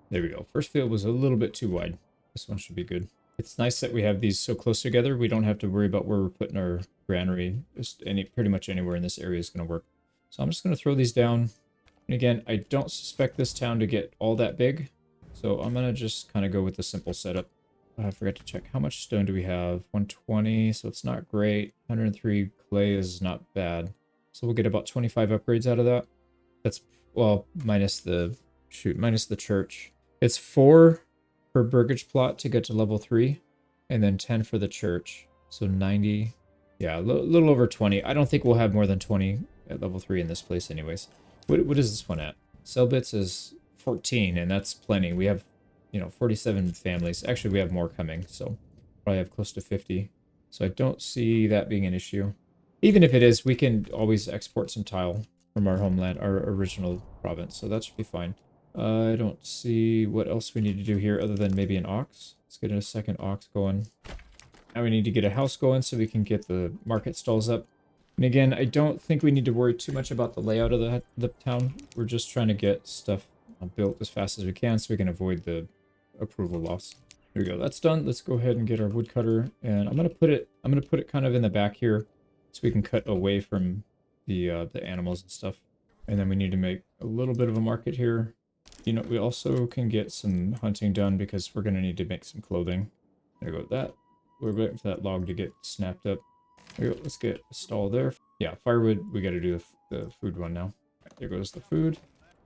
There we go. First field was a little bit too wide. This one should be good. It's nice that we have these so close together. We don't have to worry about where we're putting our granary. Just pretty much anywhere in this area is going to work. So I'm just going to throw these down. And again, I don't suspect this town to get all that big. So I'm going to just kind of go with the simple setup. I forgot to check. How much stone do we have? 120, so it's not great. 103 clay is not bad. So we'll get about 25 upgrades out of that. That's, well, minus the church. It's 4 per burgage plot to get to level 3, and then 10 for the church. So 90, yeah, a little over 20. I don't think we'll have more than 20 at level 3 in this place anyways. What is this one at? Cell bits is 14, and that's plenty. We have, 47 families. Actually, we have more coming, so probably have close to 50. So I don't see that being an issue. Even if it is, we can always export some tile from our homeland, our original province, so that should be fine. I don't see what else we need to do here other than maybe an ox. Let's get a second ox going. Now we need to get a house going so we can get the market stalls up. And again, I don't think we need to worry too much about the layout of the town. We're just trying to get stuff built as fast as we can so we can avoid the approval loss. There we go. That's done. Let's go ahead and get our woodcutter, and I'm gonna put it kind of in the back here so we can cut away from the animals and stuff. And then we need to make a little bit of a market here. We also can get some hunting done because we're gonna need to make some clothing. There we go with that. We're waiting for that log to get snapped up. There we go. Let's get a stall there. Yeah, firewood. We got to do the food one now. There goes the food.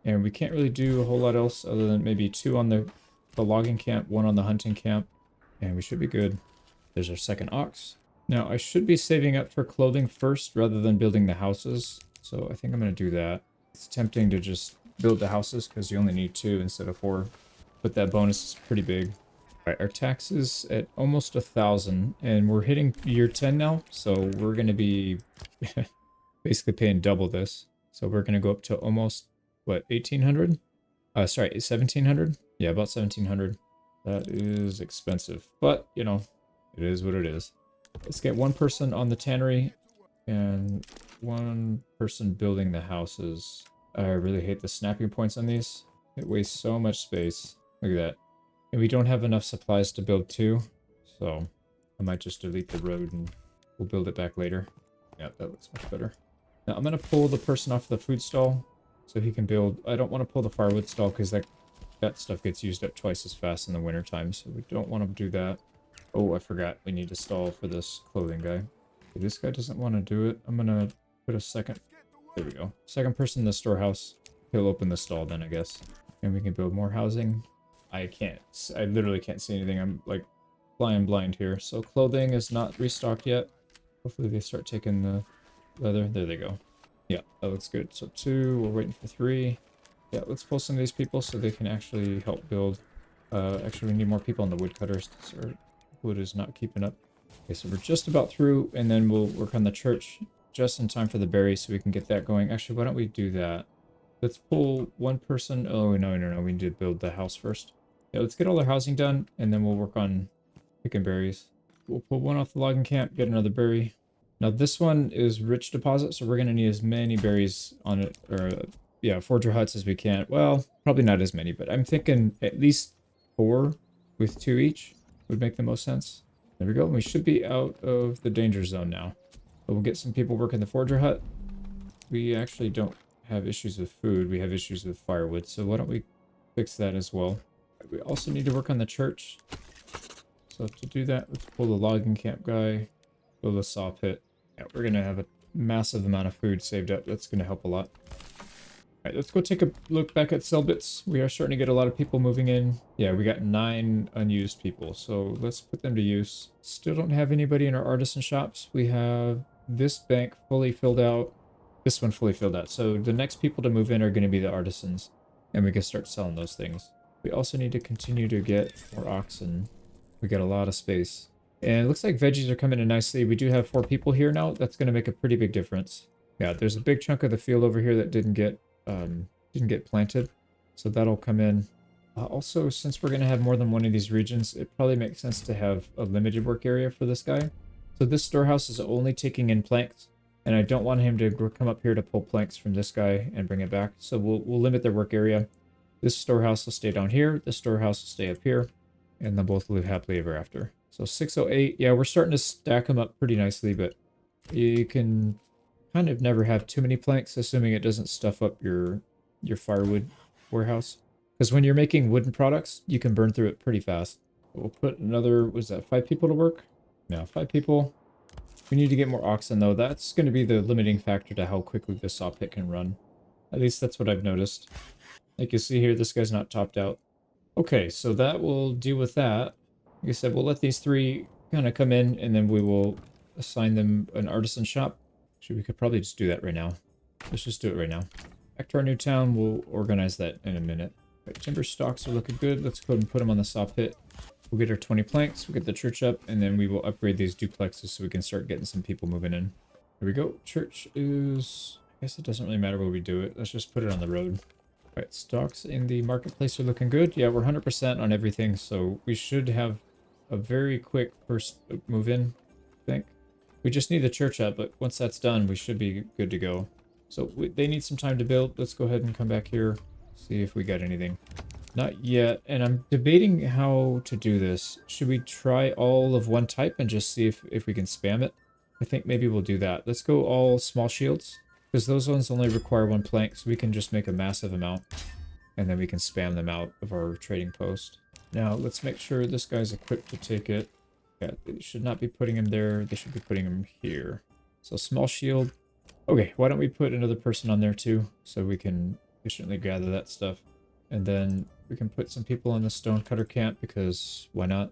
And we can't really do a whole lot else other than maybe 2 on the logging camp, 1 on the hunting camp. And we should be good. There's our second ox. Now, I should be saving up for clothing first rather than building the houses. So I think I'm going to do that. It's tempting to just build the houses because you only need 2 instead of 4. But that bonus is pretty big. Alright, our taxes at almost 1,000, and we're hitting year 10 now, so we're going to be basically paying double this. So we're going to go up to almost, what, 1,800? Sorry, 1,700? Yeah, about 1,700. That is expensive, but, it is what it is. Let's get 1 person on the tannery, and 1 person building the houses. I really hate the snapping points on these. It wastes so much space. Look at that. And we don't have enough supplies to build 2, so I might just delete the road and we'll build it back later. Yeah, that looks much better. Now I'm going to pull the person off the food stall so he can build. I don't want to pull the firewood stall because that stuff gets used up twice as fast in the winter time, so we don't want to do that. Oh, I forgot. We need a stall for this clothing guy. Okay, this guy doesn't want to do it. I'm going to put a second. There we go. Second person in the storehouse. He'll open the stall then, I guess. And we can build more housing. I literally can't see anything. I'm like flying blind here. So clothing is not restocked yet. Hopefully they start taking the leather. There they go. Yeah, that looks good. So 2, we're waiting for 3. Yeah, let's pull some of these people so they can actually help build. Actually, we need more people on the woodcutters because our wood is not keeping up. Okay, so we're just about through, and then we'll work on the church just in time for the berries so we can get that going. Actually, why don't we do that? Let's pull 1 person. Oh, no. We need to build the house first. Yeah, let's get all our housing done, and then we'll work on picking berries. We'll pull 1 off the logging camp, get another berry. Now this one is rich deposit, so we're going to need as many berries on it, or yeah, forger huts as we can. Well, probably not as many, but I'm thinking at least 4 with 2 each would make the most sense. There we go. We should be out of the danger zone now. But we'll get some people working the forger hut. We actually don't have issues with food. We have issues with firewood, so why don't we fix that as well. We also need to work on the church. So to do that, let's pull the logging camp guy, build a saw pit. Yeah, we're going to have a massive amount of food saved up. That's going to help a lot. Alright, let's go take a look back at cell bits. We are starting to get a lot of people moving in. Yeah, we got 9 unused people, so let's put them to use. Still don't have anybody in our artisan shops. We have this bank fully filled out, this one fully filled out. So the next people to move in are going to be the artisans, and we can start selling those things. We also need to continue to get more oxen. We got a lot of space. And it looks like veggies are coming in nicely. We do have 4 people here now. That's going to make a pretty big difference. Yeah, there's a big chunk of the field over here that didn't get planted. So that'll come in. Also, since we're going to have more than one of these regions, it probably makes sense to have a limited work area for this guy. So this storehouse is only taking in planks, and I don't want him to come up here to pull planks from this guy and bring it back. So we'll limit their work area. This storehouse will stay down here. This storehouse will stay up here, and they'll both live happily ever after. So 608, yeah, we're starting to stack them up pretty nicely, but you can kind of never have too many planks, assuming it doesn't stuff up your firewood warehouse. Because when you're making wooden products, you can burn through it pretty fast. We'll put another, was that 5 people to work? No, 5 people. We need to get more oxen though. That's going to be the limiting factor to how quickly the saw pit can run. At least that's what I've noticed. Like you see here, this guy's not topped out. Okay, so that will deal with that. Like I said, we'll let these 3 kind of come in, and then we will assign them an artisan shop. Actually, we could probably just do that right now. Let's just do it right now. Back to our new town. We'll organize that in a minute. Right, timber stocks are looking good. Let's go ahead and put them on the saw pit. We'll get our 20 planks. We'll get the church up, and then we will upgrade these duplexes so we can start getting some people moving in. Here we go. Church is... I guess it doesn't really matter where we do it. Let's just put it on the road. Right, stocks in the marketplace are looking good. Yeah, we're 100% on everything, so we should have a very quick first move in, I think. We just need the church up, but once that's done, we should be good to go. So they need some time to build. Let's go ahead and come back here, see if we got anything. Not yet, and I'm debating how to do this. Should we try all of one type and just see if we can spam it? I think maybe we'll do that. Let's go all small shields, because those ones only require 1 plank, so we can just make a massive amount, and then we can spam them out of our trading post. Now, let's make sure this guy's equipped to take it. Yeah, they should not be putting him there. They should be putting him here. So small shield. Okay, why don't we put another person on there too, so we can efficiently gather that stuff. And then we can put some people in the stone cutter camp, because why not?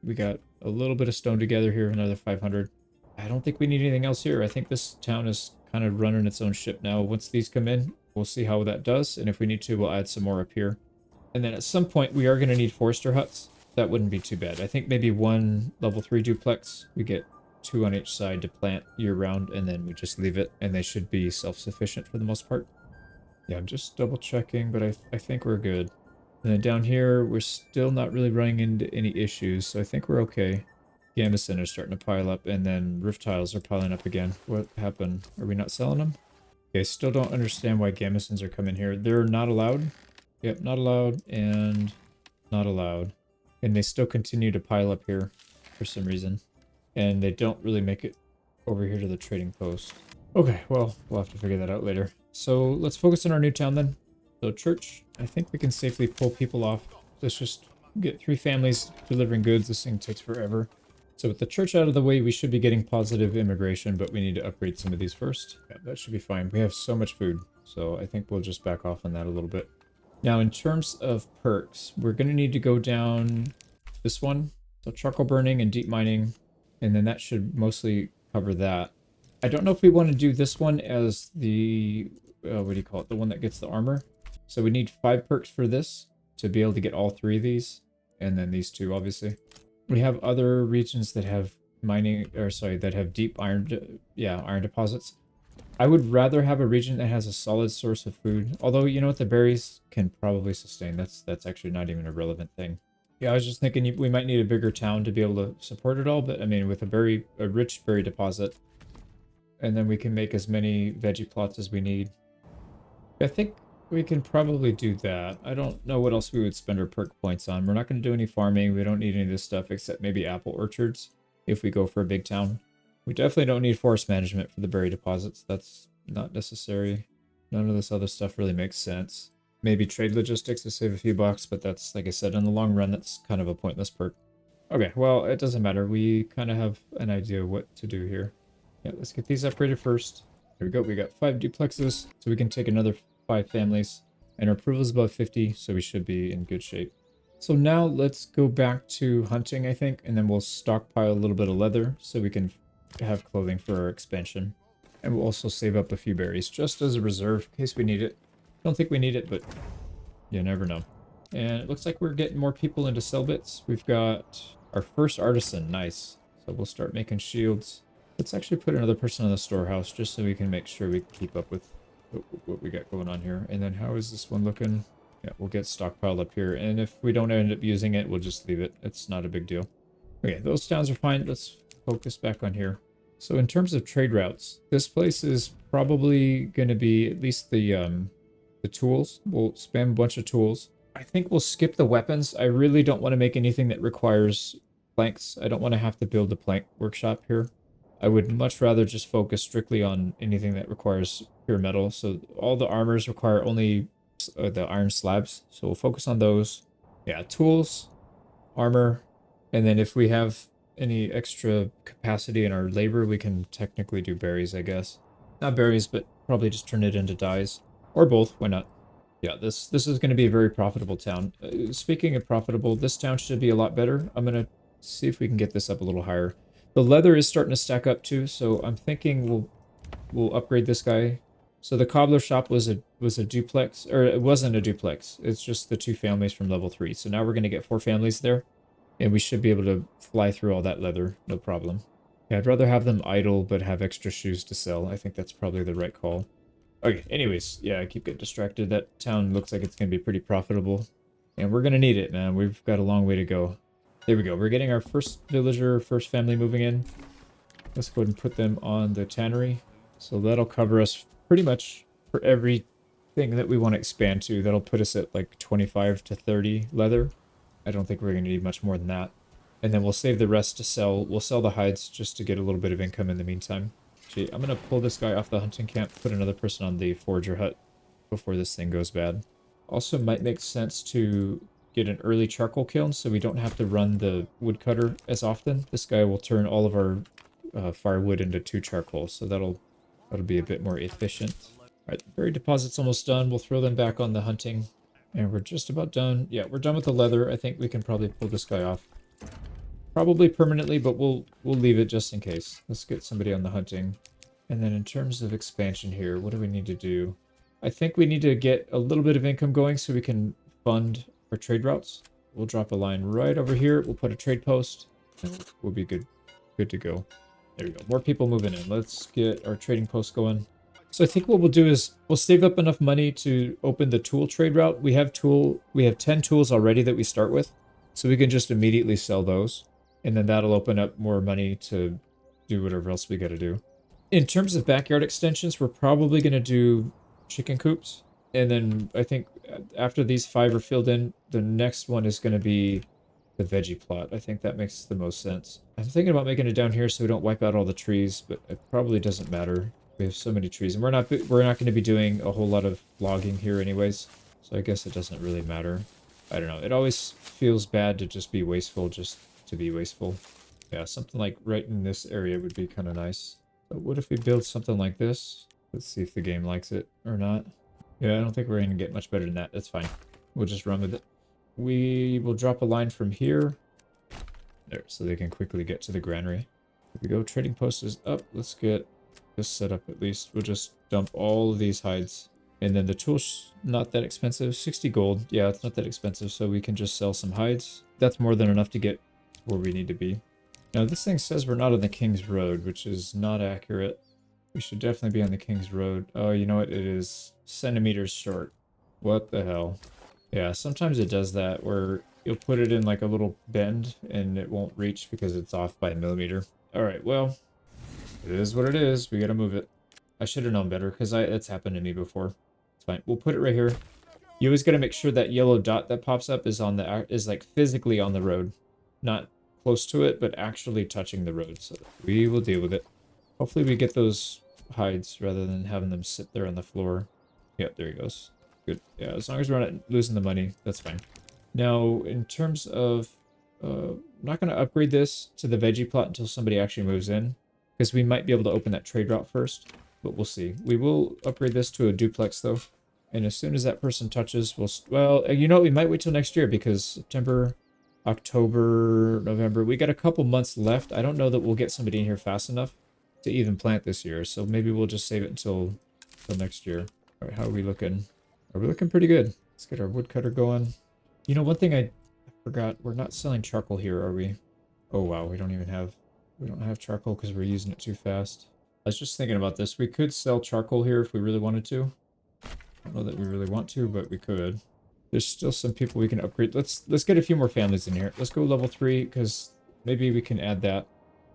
We got a little bit of stone together here, another 500. I don't think we need anything else here. I think this town is kind of running its own ship now. Once these come in, we'll see how that does. And if we need to, we'll add some more up here. And then at some point, we are going to need forester huts. That wouldn't be too bad. I think maybe 1 level 3 duplex. We get 2 on each side to plant year round, and then we just leave it. And they should be self-sufficient for the most part. Yeah, I'm just double checking, but I think we're good. And then down here, we're still not really running into any issues, so I think we're okay. Gambeson are starting to pile up, and then roof tiles are piling up again. What happened? Are we not selling them? Okay, still don't understand why Gambesons are coming here. They're not allowed. Yep, not allowed, and not allowed. And they still continue to pile up here for some reason. And they don't really make it over here to the trading post. Okay, well, we'll have to figure that out later. So let's focus on our new town then. So church, I think we can safely pull people off. Let's just get 3 families delivering goods. This thing takes forever. So with the church out of the way, we should be getting positive immigration, but we need to upgrade some of these first. Yeah, that should be fine. We have so much food, so I think we'll just back off on that a little bit. Now, in terms of perks, we're going to need to go down this one. So charcoal burning and deep mining, and then that should mostly cover that. I don't know if we want to do this one as the, what do you call it? The one that gets the armor. So we need 5 perks for this to be able to get all 3 of these, and then these 2, obviously. We have other regions that have that have deep iron, iron deposits. I would rather have a region that has a solid source of food. Although, you know what, the berries can probably sustain. That's actually not even a relevant thing. Yeah, I was just thinking we might need a bigger town to be able to support it all. But I mean, with a rich berry deposit, and then we can make as many veggie plots as we need. I think we can probably do that. I don't know what else we would spend our perk points on. We're not going to do any farming. We don't need any of this stuff except maybe apple orchards if we go for a big town. We definitely don't need forest management for the berry deposits. That's not necessary. None of this other stuff really makes sense. Maybe trade logistics to save a few bucks, but that's, like I said, in the long run, that's kind of a pointless perk. Okay, well, it doesn't matter. We kind of have an idea what to do here. Yeah, let's get these upgraded first. There we go. We got 5 duplexes, so we can take another 5 families. And our approval is above 50, so we should be in good shape. So now let's go back to hunting, I think, and then we'll stockpile a little bit of leather so we can have clothing for our expansion. And we'll also save up a few berries just as a reserve in case we need it. Don't think we need it, but you never know. And it looks like we're getting more people into sell bits. We've got our first artisan. Nice. So we'll start making shields. Let's actually put another person in the storehouse just so we can make sure we keep up with what we got going on here. And then how is this one looking? Yeah, we'll get stockpiled up here. And if we don't end up using it, we'll just leave it. It's not a big deal. Okay, those towns are fine. Let's focus back on here. So in terms of trade routes, this place is probably going to be at least the tools. We'll spam a bunch of tools. I think we'll skip the weapons. I really don't want to make anything that requires planks. I don't want to have to build a plank workshop here. I would much rather just focus strictly on anything that requires pure metal. So all the armors require only the iron slabs. So we'll focus on those. Yeah, tools, armor, and then if we have any extra capacity in our labor, we can technically do berries, I guess. Not berries, but probably just turn it into dyes. Or both, why not? Yeah, this is going to be a very profitable town. Speaking of profitable, this town should be a lot better. I'm going to see if we can get this up a little higher. The leather is starting to stack up too, so I'm thinking we'll upgrade this guy. So the cobbler shop was a duplex, or it wasn't a duplex. It's just the 2 families from level 3. So now we're going to get 4 families there, and we should be able to fly through all that leather, no problem. Yeah, I'd rather have them idle, but have extra shoes to sell. I think that's probably the right call. Okay, anyways, yeah, I keep getting distracted. That town looks like it's going to be pretty profitable. And we're going to need it, man. We've got a long way to go. There we go. We're getting our first villager, first family moving in. Let's go ahead and put them on the tannery. So that'll cover us pretty much for everything that we want to expand to. That'll put us at like 25 to 30 leather. I don't think we're going to need much more than that. And then we'll save the rest to sell. We'll sell the hides just to get a little bit of income in the meantime. Gee, I'm going to pull this guy off the hunting camp, put another person on the forager hut before this thing goes bad. Also might make sense to get an early charcoal kiln so we don't have to run the woodcutter as often. This guy will turn all of our firewood into 2 charcoal, so that'll be a bit more efficient. Alright, the berry deposit's almost done. We'll throw them back on the hunting. And we're just about done. Yeah, we're done with the leather. I think we can probably pull this guy off. Probably permanently, but we'll leave it just in case. Let's get somebody on the hunting. And then in terms of expansion here, what do we need to do? I think we need to get a little bit of income going so we can fund our trade routes. We'll drop a line right over here. We'll put a trade post, and we'll be good to go. There we go. More people moving in. Let's get our trading post going. So I think what we'll do is we'll save up enough money to open the tool trade route. We have 10 tools already that we start with, so we can just immediately sell those. And then that'll open up more money to do whatever else we got to do. In terms of backyard extensions, we're probably going to do chicken coops. And then I think after these 5 are filled in, the next one is going to be the veggie plot. I think that makes the most sense. I'm thinking about making it down here so we don't wipe out all the trees, but it probably doesn't matter. We have so many trees, and we're not going to be doing a whole lot of logging here anyways. So I guess it doesn't really matter. I don't know. It always feels bad to just be wasteful, just to be wasteful. Yeah, something like right in this area would be kind of nice. But what if we build something like this? Let's see if the game likes it or not. Yeah, I don't think we're going to get much better than that. That's fine. We'll just run with it. We will drop a line from here. There, so they can quickly get to the granary. Here we go. Trading post is up. Let's get this set up at least. We'll just dump all of these hides. And then the tool's not that expensive. 60 gold. Yeah, it's not that expensive, so we can just sell some hides. That's more than enough to get where we need to be. Now, this thing says we're not on the King's Road, which is not accurate. We should definitely be on the King's Road. Oh, you know what? It is centimeters short. What the hell? Yeah, sometimes it does that, where you'll put it in like a little bend, and it won't reach because it's off by a millimeter. Alright, well, it is what it is. We gotta move it. I should have known better, because it's happened to me before. It's fine. We'll put it right here. You always gotta make sure that yellow dot that pops up is like physically on the road. Not close to it, but actually touching the road. So we will deal with it. Hopefully we get those hides rather than having them sit there on the floor. Yep, there he goes. Good. Yeah, as long as we're not losing the money, that's fine. Now, in terms of... I'm not going to upgrade this to the veggie plot until somebody actually moves in, because we might be able to open that trade route first, but we'll see. We will upgrade this to a duplex, though, and as soon as that person touches, well, you know what, we might wait till next year, because September, October, November, we got a couple months left. I don't know that we'll get somebody in here fast enough to even plant this year, so maybe we'll just save it until next year. All right, how are we looking? Are we looking pretty good? Let's get our woodcutter going. You know, one thing I forgot, we're not selling charcoal here, are we? Oh wow, we don't have charcoal because we're using it too fast. I was just thinking about this. We could sell charcoal here if we really wanted to. I don't know that we really want to, but we could. There's still some people we can upgrade. Let's get a few more families in here. Let's go level 3 because maybe we can add that.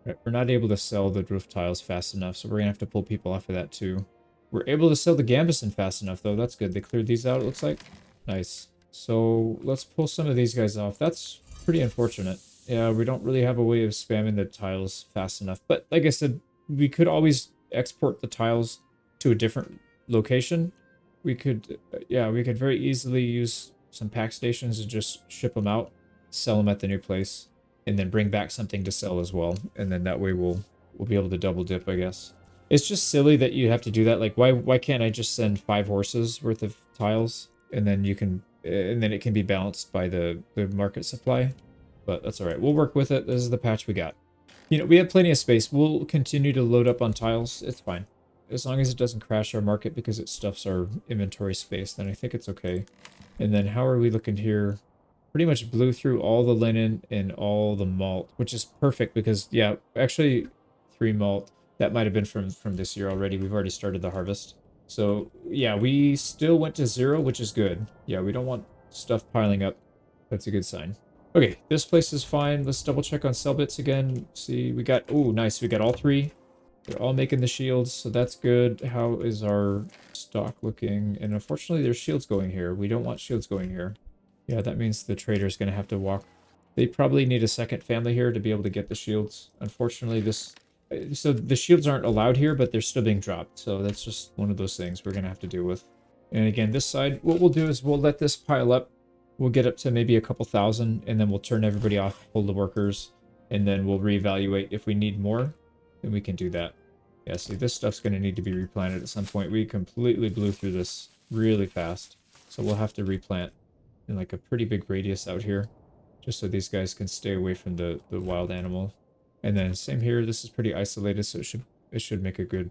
We're not able to sell the roof tiles fast enough, so we're gonna have to pull people off of that too. We're able to sell the gambeson fast enough though. That's good. They cleared these out, it looks like. Nice. So let's pull some of these guys off. That's pretty unfortunate. Yeah, we don't really have a way of spamming the tiles fast enough. But like I said, we could always export the tiles to a different location. We could, yeah, we could very easily use some pack stations and just ship them out, sell them at the new place, and then bring back something to sell as well. And then that way we'll be able to double dip, I guess. It's just silly that you have to do that. Like, why can't I just send 5 horses worth of tiles, and then you can, and then it can be balanced by the market supply? But that's all right. We'll work with it. This is the patch we got. You know, we have plenty of space. We'll continue to load up on tiles. It's fine. As long as it doesn't crash our market because it stuffs our inventory space, then I think it's okay. And then how are we looking here? Pretty much blew through all the linen and all the malt, which is perfect because, yeah, actually 3 malt. That might have been from this year already. We've already started the harvest. So, yeah, we still went to 0, which is good. Yeah, we don't want stuff piling up. That's a good sign. Okay, this place is fine. Let's double check on sell bits again. See, we got, oh, nice. We got all 3. They're all making the shields, so that's good. How is our stock looking? And unfortunately, there's shields going here. We don't want shields going here. Yeah, that means the trader's going to have to walk. They probably need a second family here to be able to get the shields. Unfortunately, this... So the shields aren't allowed here, but they're still being dropped. So that's just one of those things we're going to have to deal with. And again, this side, what we'll do is we'll let this pile up. We'll get up to maybe a couple thousand, and then we'll turn everybody off, pull the workers, and then we'll reevaluate if we need more. Then we can do that. Yeah, see, this stuff's going to need to be replanted at some point. We completely blew through this really fast. So we'll have to replant in like a pretty big radius out here, just so these guys can stay away from the wild animal. And then same here, this is pretty isolated, so it should make a good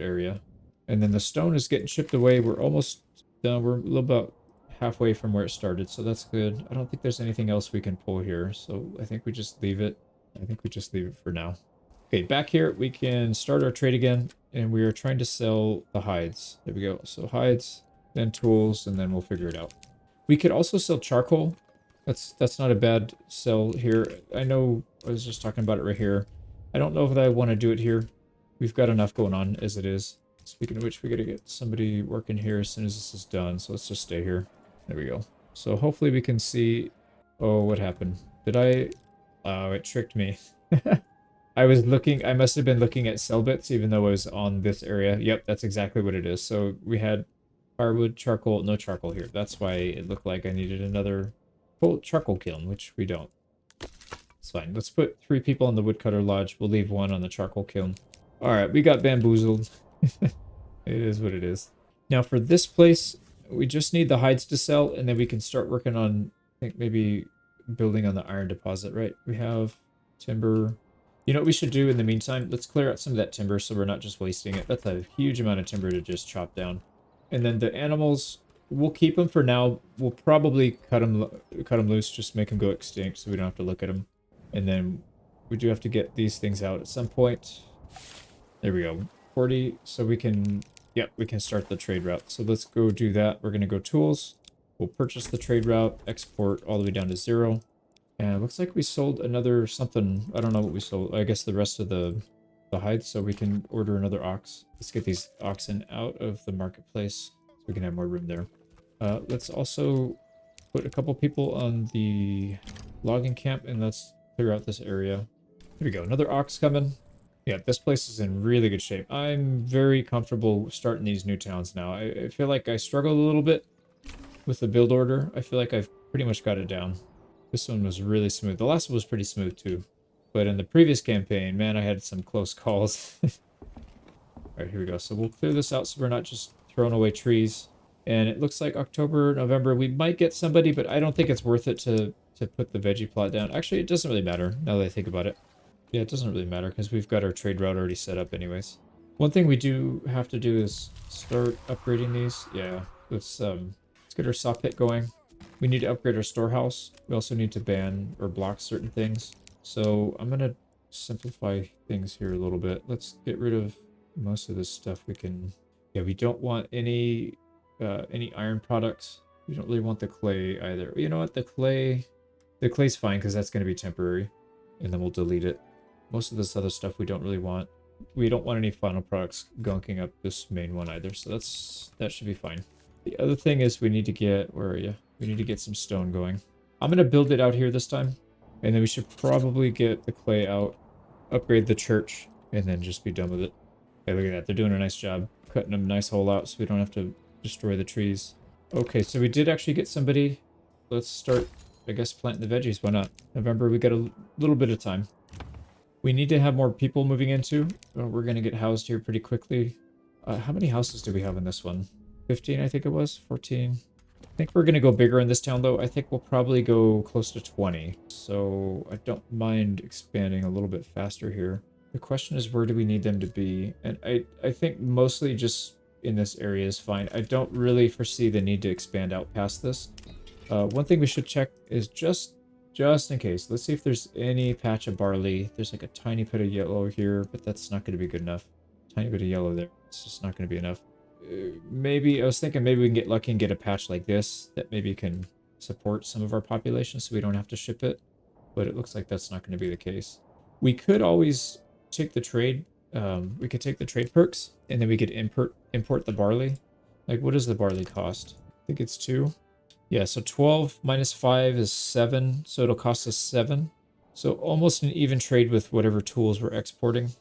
area. And then the stone is getting shipped away. We're almost done. We're a little about halfway from where it started, so that's good. I don't think there's anything else we can pull here, so I think we just leave it. I think we just leave it for now. Okay, back here, we can start our trade again, and we are trying to sell the hides. There we go. So hides, then tools, and then we'll figure it out. We could also sell charcoal. That's not a bad sell here. I know I was just talking about it right here. I don't know if I want to do it here. We've got enough going on as it is. Speaking of which, we got to get somebody working here as soon as this is done, so let's just stay here. There we go. So hopefully we can see... Oh, what happened? Did I... Oh, it tricked me. I was looking... I must have been looking at cell bits even though I was on this area. Yep, that's exactly what it is. So we had firewood, charcoal, no charcoal here. That's why it looked like I needed another charcoal kiln, which we don't. It's fine. Let's put 3 people on the woodcutter lodge. We'll leave 1 on the charcoal kiln. Alright, we got bamboozled. It is what it is. Now for this place... We just need the hides to sell, and then we can start working on, I think, maybe building on the iron deposit, right? We have timber. You know what we should do in the meantime? Let's clear out some of that timber so we're not just wasting it. That's a huge amount of timber to just chop down. And then the animals, we'll keep them for now. We'll probably cut them loose, just make them go extinct so we don't have to look at them. And then we do have to get these things out at some point. There we go. 40, so we can... Yep, we can start the trade route. So let's go do that. We're going to go tools. We'll purchase the trade route, export all the way down to 0. And it looks like we sold another something. I don't know what we sold. I guess the rest of the hides, so we can order another ox. Let's get these oxen out of the marketplace so we can have more room there. Let's also put a couple people on the logging camp, and let's clear out this area. Here we go. Another ox coming. Yeah, this place is in really good shape. I'm very comfortable starting these new towns now. I feel like I struggled a little bit with the build order. I feel like I've pretty much got it down. This one was really smooth. The last one was pretty smooth too. But in the previous campaign, man, I had some close calls. Alright, here we go. So we'll clear this out so we're not just throwing away trees. And it looks like October, November, we might get somebody, but I don't think it's worth it to put the veggie plot down. Actually, it doesn't really matter now that I think about it. Yeah, it doesn't really matter because we've got our trade route already set up anyways. One thing we do have to do is start upgrading these. Yeah, let's get our saw pit going. We need to upgrade our storehouse. We also need to ban or block certain things. So I'm going to simplify things here a little bit. Let's get rid of most of this stuff we can... Yeah, we don't want any iron products. We don't really want the clay either. You know what? The clay's fine because that's going to be temporary. And then we'll delete it. Most of this other stuff we don't really want. We don't want any final products gunking up this main one either. So that should be fine. The other thing is we need to get... Where are you? We need to get some stone going. I'm going to build it out here this time. And then we should probably get the clay out. Upgrade the church. And then just be done with it. Hey, look at that. They're doing a nice job. Cutting a nice hole out so we don't have to destroy the trees. Okay, so we did actually get somebody. Let's start, I guess, planting the veggies. Why not? November, we got a little bit of time. We need to have more people moving into. We're going to get housed here pretty quickly. How many houses do we have in this one? 15, I think it was. 14. I think we're going to go bigger in this town, though. I think we'll probably go close to 20. So I don't mind expanding a little bit faster here. The question is, where do we need them to be? And I think mostly just in this area is fine. I don't really foresee the need to expand out past this. One thing we should check is just in case. Let's see if there's any patch of barley. There's like a tiny bit of yellow here, but that's not going to be good enough. Tiny bit of yellow there. It's just not going to be enough. Maybe, I was thinking maybe we can get lucky and get a patch like this that maybe can support some of our population so we don't have to ship it. But it looks like that's not going to be the case. We could always take the trade. We could take the trade perks and then we could import the barley. Like, what does the barley cost? I think it's 2. Yeah, so 12 minus 5 is 7, so it'll cost us 7. So almost an even trade with whatever tools we're exporting.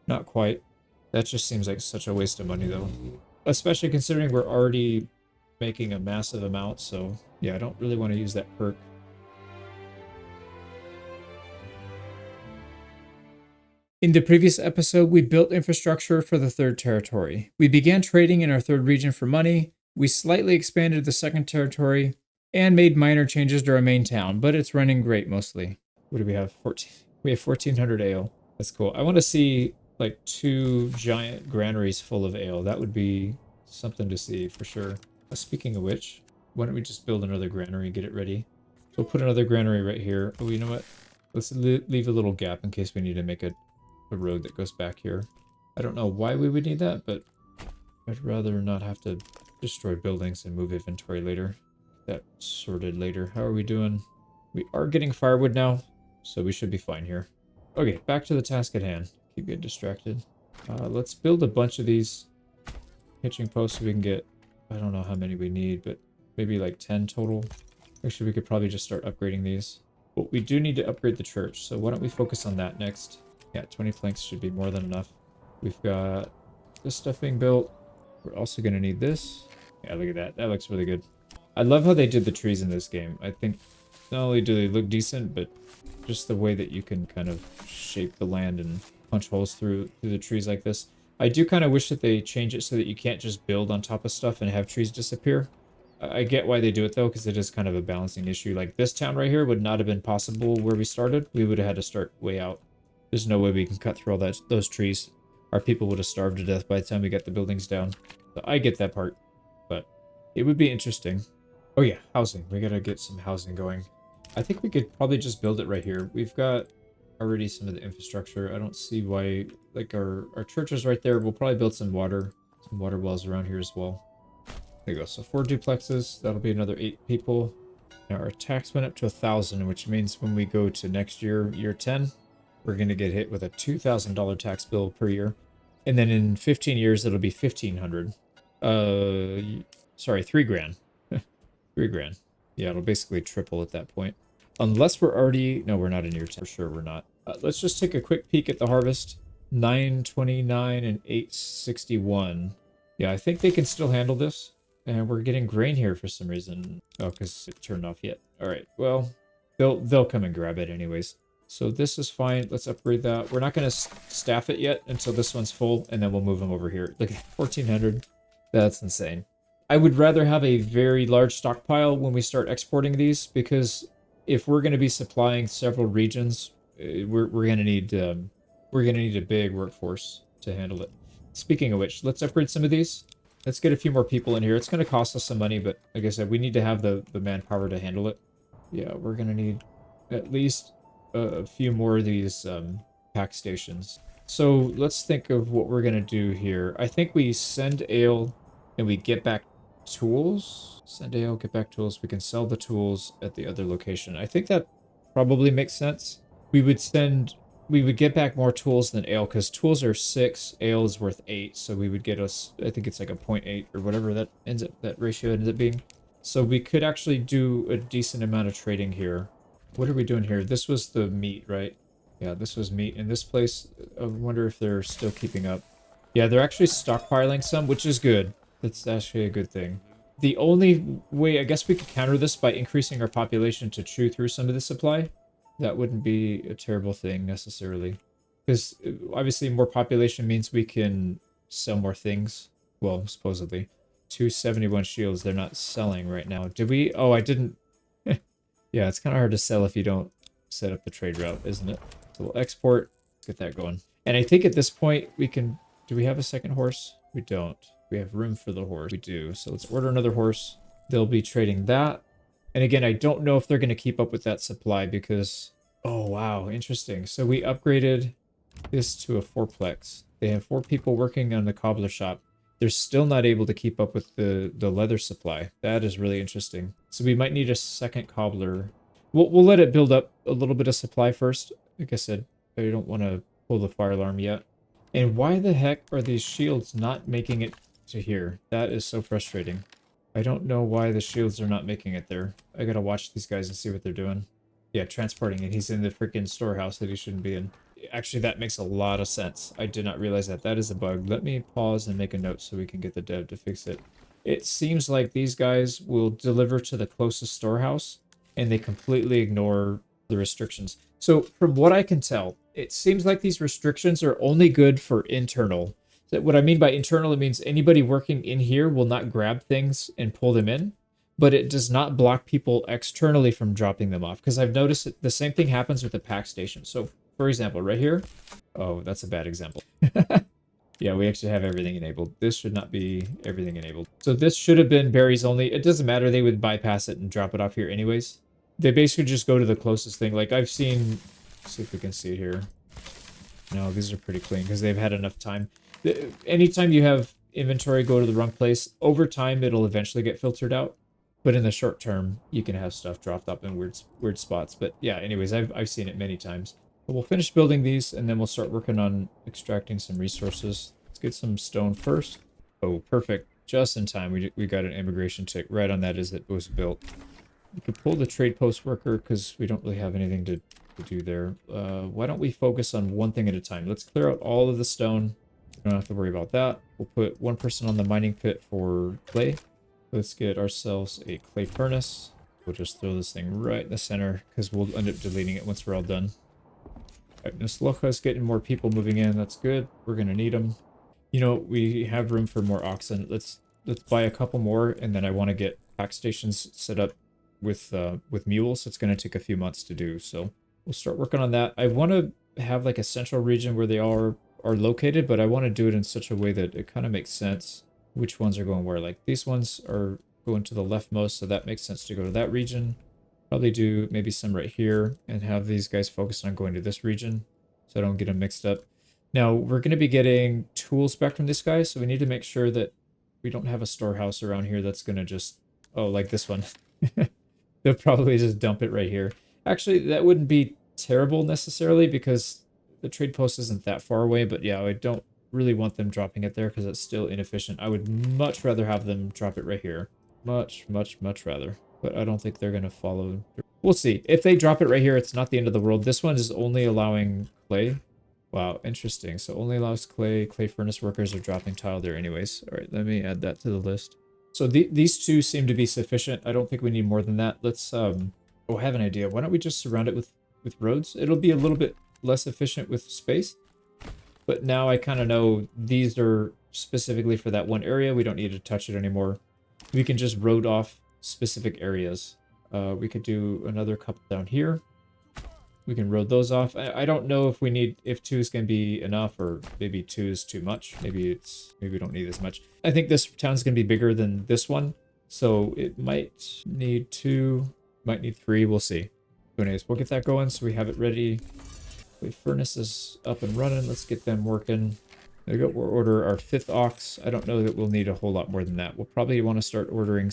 Not quite. That just seems like such a waste of money, though. Especially considering we're already making a massive amount, so yeah, I don't really want to use that perk. In the previous episode, we built infrastructure for the 3rd territory. We began trading in our 3rd region for money. We slightly expanded the 2nd territory and made minor changes to our main town, but it's running great mostly. What do we have? 14. We have 1,400 ale. That's cool. I want to see like 2 giant granaries full of ale. That would be something to see for sure. Speaking of which, why don't we just build another granary and get it ready? So we'll put another granary right here. Oh, you know what? Let's leave a little gap in case we need to make a road that goes back here. I don't know why we would need that, but I'd rather not have to destroy buildings and move inventory later. That sorted later. How are we doing? We are getting firewood now, so we should be fine here. Okay, back to the task at hand. Keep getting distracted. Let's build a bunch of these hitching posts so we can get, I don't know how many we need, but maybe like 10 total. Actually, we could probably just start upgrading these. But we do need to upgrade the church, so why don't we focus on that next? Yeah, 20 planks should be more than enough. We've got this stuff being built. We're also going to need this. Yeah, look at that. That looks really good. I love how they did the trees in this game. I think not only do they look decent, but just the way that you can kind of shape the land and punch holes through the trees like this. I do kind of wish that they change it so that you can't just build on top of stuff and have trees disappear. I get why they do it though, because it is kind of a balancing issue. Like this town right here would not have been possible where we started. We would have had to start way out. There's no way we can cut through all those trees. Our people would have starved to death by the time we got the buildings down. So I get that part, but it would be interesting. Oh yeah, housing. We gotta get some housing going. I think we could probably just build it right here. We've got already some of the infrastructure. I don't see why, like our church is right there. We'll probably build some water wells around here as well. There you go. So 4 duplexes. That'll be another 8 people. Now our tax went up to 1,000, which means when we go to next year, year 10, we're going to get hit with a $2,000 tax bill per year. And then in 15 years, it'll be 1,500. Sorry, 3 grand. 3 grand. Yeah, it'll basically triple at that point. Unless we're already... No, we're not in year 10. For sure, we're not. Let's just take a quick peek at the harvest. 929 and 861. Yeah, I think they can still handle this. And we're getting grain here for some reason. Oh, because it turned off yet. All right, well, they'll come and grab it anyways. So this is fine. Let's upgrade that. We're not going to staff it yet until this one's full, and then we'll move them over here. Look at 1,400. That's insane. I would rather have a very large stockpile when we start exporting these, because if we're going to be supplying several regions, we're going to need a big workforce to handle it. Speaking of which, let's upgrade some of these. Let's get a few more people in here. It's going to cost us some money, but like I said, we need to have the manpower to handle it. Yeah, we're going to need at least a few more of these pack stations. So let's think of what we're going to do here. I think we send ale and we get back tools. Send ale, get back tools. We can sell the tools at the other location. I think that probably makes sense. We would get back more tools than ale because tools are 6, ale is worth 8, so we would get us, I think it's like a 0.8 or whatever that ratio ends up being. So we could actually do a decent amount of trading here. What are we doing here? This was the meat, right? Yeah, this was meat. In this place, I wonder if they're still keeping up. Yeah, they're actually stockpiling some, which is good. That's actually a good thing. The only way, I guess we could counter this by increasing our population to chew through some of the supply. That wouldn't be a terrible thing necessarily. Because obviously more population means we can sell more things. Well, supposedly. 271 shields they're not selling right now. Did we? Oh, I didn't. Yeah, it's kind of hard to sell if you don't set up the trade route, isn't it? So we'll export. Let's get that going. And I think at this point we can... Do we have a second horse? We don't. We have room for the horse. We do. So let's order another horse. They'll be trading that. And again, I don't know if they're going to keep up with that supply because... Oh, wow. Interesting. So we upgraded this to a 4-plex. They have 4 people working on the cobbler shop. They're still not able to keep up with the leather supply. That is really interesting. So we might need a second cobbler. We'll let it build up a little bit of supply first. Like I said, I don't want to pull the fire alarm yet. And why the heck are these shields not making it to here? That is so frustrating. I don't know why the shields are not making it there. I gotta watch these guys and see what they're doing. Yeah, transporting it. He's in the freaking storehouse that he shouldn't be in. Actually, that makes a lot of sense. I did not realize that. That is a bug. Let me pause and make a note so we can get the dev to fix it. It seems like these guys will deliver to the closest storehouse, and they completely ignore the restrictions. So, from what I can tell, it seems like these restrictions are only good for internal. What I mean by internal, it means anybody working in here will not grab things and pull them in, but it does not block people externally from dropping them off. Because I've noticed that the same thing happens with the pack station. So, for example, right here. Oh, that's a bad example. Yeah, we actually have everything enabled. This should not be everything enabled. So this should have been berries only. It doesn't matter. They would bypass it and drop it off here anyways. They basically just go to the closest thing. Like I've seen... Let's see if we can see it here. No, these are pretty clean because they've had enough time. Anytime you have inventory go to the wrong place, over time it'll eventually get filtered out. But in the short term, you can have stuff dropped up in weird spots. But yeah, anyways, I've seen it many times. But we'll finish building these, and then we'll start working on extracting some resources. Let's get some stone first. Oh, perfect. Just in time. We got an immigration tick right on that as it was built. We could pull the trade post worker because we don't really have anything to do there. Why don't we focus on one thing at a time? Let's clear out all of the stone. We don't have to worry about that. We'll put one person on the mining pit for clay. Let's get ourselves a clay furnace. We'll just throw this thing right in the center because we'll end up deleting it once we're all done. Alright, Miss Loja's getting more people moving in. That's good. We're gonna need them. You know, we have room for more oxen. Let's buy a couple more, and then I want to get pack stations set up with mules. It's gonna take a few months to do, so we'll start working on that. I want to have like a central region where they are located, but I want to do it in such a way that it kind of makes sense which ones are going where. Like these ones are going to the leftmost, so that makes sense to go to that region. Probably do maybe some right here and have these guys focus on going to this region so I don't get them mixed up. Now, we're going to be getting tools back from this guy, so we need to make sure that we don't have a storehouse around here that's going to just... Oh, like this one. They'll probably just dump it right here. Actually, that wouldn't be terrible necessarily because the trade post isn't that far away, but yeah, I don't really want them dropping it there because it's still inefficient. I would much rather have them drop it right here. Much, much, much rather. But I don't think they're going to follow. We'll see. If they drop it right here, it's not the end of the world. This one is only allowing clay. Wow, interesting. So only allows clay. Clay furnace workers are dropping tile there anyways. All right, let me add that to the list. So these two seem to be sufficient. I don't think we need more than that. Let's, oh, I have an idea. Why don't we just surround it with roads? It'll be a little bit less efficient with space. But now I kind of know these are specifically for that one area. We don't need to touch it anymore. We can just road off specific areas. We could do another couple down here. We can road those off. I don't know if we need, if 2 is going to be enough, or maybe 2 is too much. Maybe we don't need as much. I think this town's going to be bigger than this one, so it might need 2, might need 3. We'll see. So anyways, we'll get that going so we have it ready. The furnace is up and running. Let's get them working. There we go. We'll order our 5th ox. I don't know that we'll need a whole lot more than that. We'll probably want to start ordering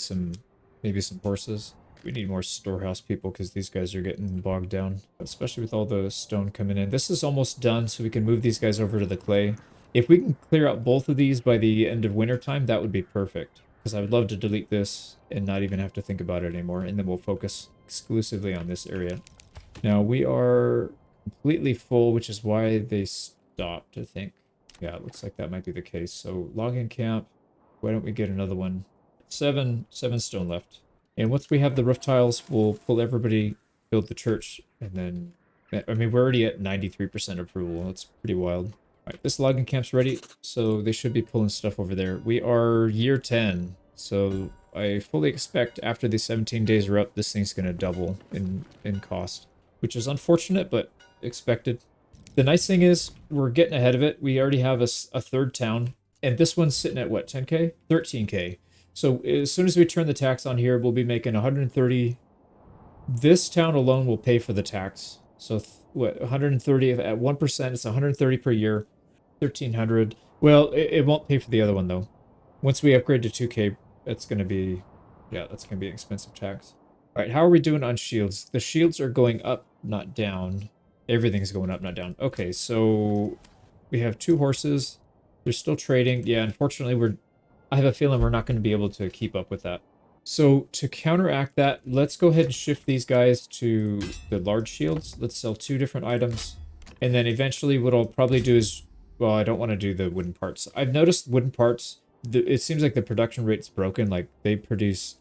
maybe some horses. We need more storehouse people because these guys are getting bogged down, especially with all the stone coming in. This is almost done, so we can move these guys over to the clay. If we can clear out both of these by the end of winter time, that would be perfect, because I would love to delete this and not even have to think about it anymore, and then we'll focus exclusively on this area. Now, we are completely full, which is why they stopped, I think. Yeah, it looks like that might be the case. So, logging camp. Why don't we get another one? 7 stone left. And once we have the roof tiles, we'll pull everybody, build the church, and then... I mean, we're already at 93% approval. That's pretty wild. All right, this logging camp's ready, so they should be pulling stuff over there. We are year 10, so I fully expect after the 17 days are up, this thing's going to double in cost, which is unfortunate, but expected. The nice thing is we're getting ahead of it. We already have a 3rd town, and this one's sitting at what, 10k? 13k. So as soon as we turn the tax on here, we'll be making 130. This town alone will pay for the tax. So what, 130 at 1%, it's 130 per year, 1300. Well, it won't pay for the other one though. Once we upgrade to 2k, that's going to be, yeah, that's going to be an expensive tax. All right, how are we doing on shields? The shields are going up, not down. Everything's going up, not down. Okay, so we have 2 horses. They're still trading. Yeah, unfortunately, I have a feeling we're not going to be able to keep up with that. So to counteract that, let's go ahead and shift these guys to the large shields. Let's sell 2 different items. And then eventually what I'll probably do is, well, I don't want to do the wooden parts. I've noticed wooden parts, it seems like the production rate's broken. Like they produce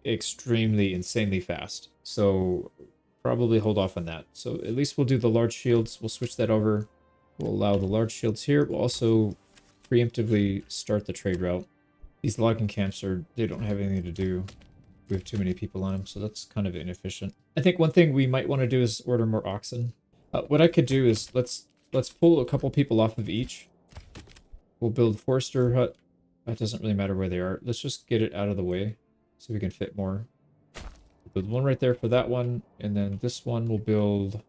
extremely, insanely fast. So probably hold off on that. So at least we'll do the large shields. We'll switch that over. We'll allow the large shields here. We'll also preemptively start the trade route. These logging camps they don't have anything to do. We have too many people on them, so that's kind of inefficient. I think one thing we might want to do is order more oxen. What I could do is let's pull a couple people off of each. We'll build forester hut. That doesn't really matter where they are. Let's just get it out of the way so we can fit more. We'll build one right there for that one, and then this one we'll build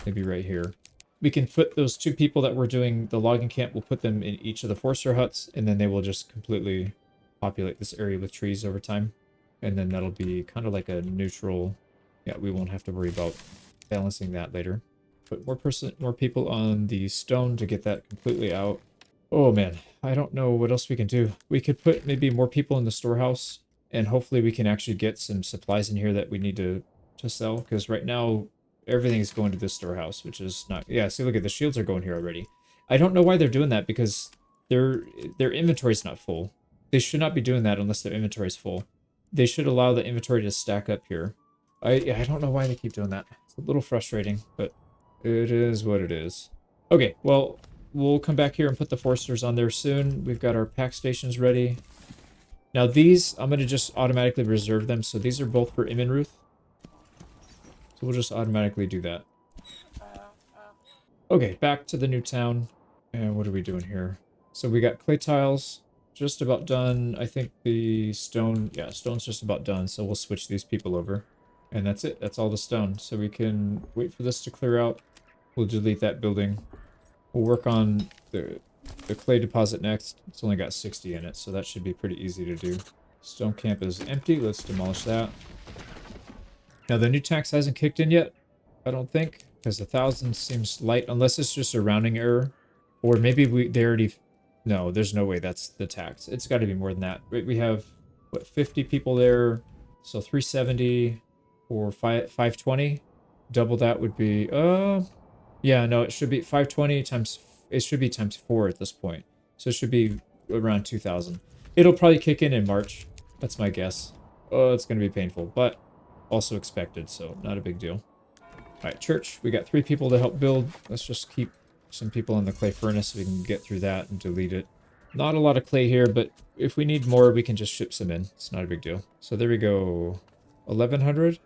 maybe right here. We can put those 2 people that we're doing the logging camp, we'll put them in each of the forester huts, and then they will just completely populate this area with trees over time. And then that'll be kind of like a neutral, yeah, we won't have to worry about balancing that later. Put more people on the stone to get that completely out. Oh man, I don't know what else we can do. We could put maybe more people in the storehouse, and hopefully we can actually get some supplies in here that we need to sell, because right now everything's going to this storehouse, which is not... Yeah, see, look at the shields are going here already. I don't know why they're doing that, because their inventory's not full. They should not be doing that unless their inventory's full. They should allow the inventory to stack up here. I don't know why they keep doing that. It's a little frustrating, but it is what it is. Okay, well, we'll come back here and put the foresters on there soon. We've got our pack stations ready. Now these, I'm going to just automatically reserve them. So these are both for Imminruth. So we'll just automatically do that. Okay, back to the new town. And what are we doing here? So we got clay tiles. Just about done. I think the stone, yeah, stone's just about done. So we'll switch these people over. And that's it. That's all the stone. So we can wait for this to clear out. We'll delete that building. We'll work on the clay deposit next. It's only got 60 in it, so that should be pretty easy to do. Stone camp is empty. Let's demolish that. Now the new tax hasn't kicked in yet, I don't think, because 1,000 seems light, unless it's just a rounding error. Or maybe they already... No, there's no way that's the tax. It's got to be more than that. We have, what, 50 people there. So 370 or 520. Double that would be... yeah, no, it should be 520 times... It should be times 4 at this point. So it should be around 2,000. It'll probably kick in March. That's my guess. Oh, it's going to be painful, but also expected, so not a big deal. All right, church. We got 3 people to help build. Let's just keep some people in the clay furnace so we can get through that and delete it. Not a lot of clay here, but if we need more, we can just ship some in. It's not a big deal. So there we go. 1,100.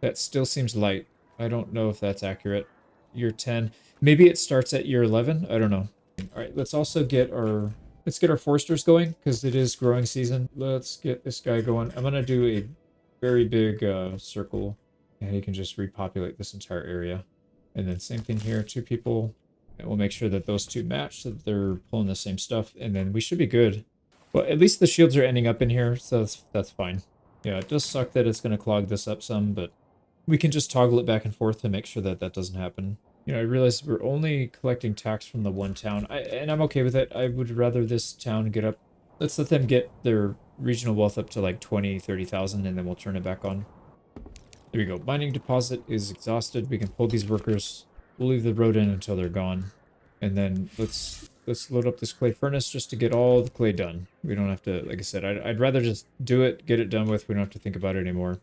That still seems light. I don't know if that's accurate. Year 10. Maybe it starts at year 11. I don't know. All right, let's also get our foresters going because it is growing season. Let's get this guy going. I'm gonna do a very big circle, and he can just repopulate this entire area. And then same thing here, 2 people. And we'll make sure that those 2 match so that they're pulling the same stuff, and then we should be good. Well, at least the shields are ending up in here, so that's fine. Yeah, it does suck that it's gonna clog this up some, but we can just toggle it back and forth to make sure that that doesn't happen. You know, I realize we're only collecting tax from the one town, and I'm okay with it. I would rather this town get up. Let's let them get their regional wealth up to like 20, 30,000, and then we'll turn it back on. There we go. Mining deposit is exhausted. We can pull these workers. We'll leave the road in until they're gone. And then let's load up this clay furnace just to get all the clay done. We don't have to, like I said, I'd rather just do it, get it done with. We don't have to think about it anymore.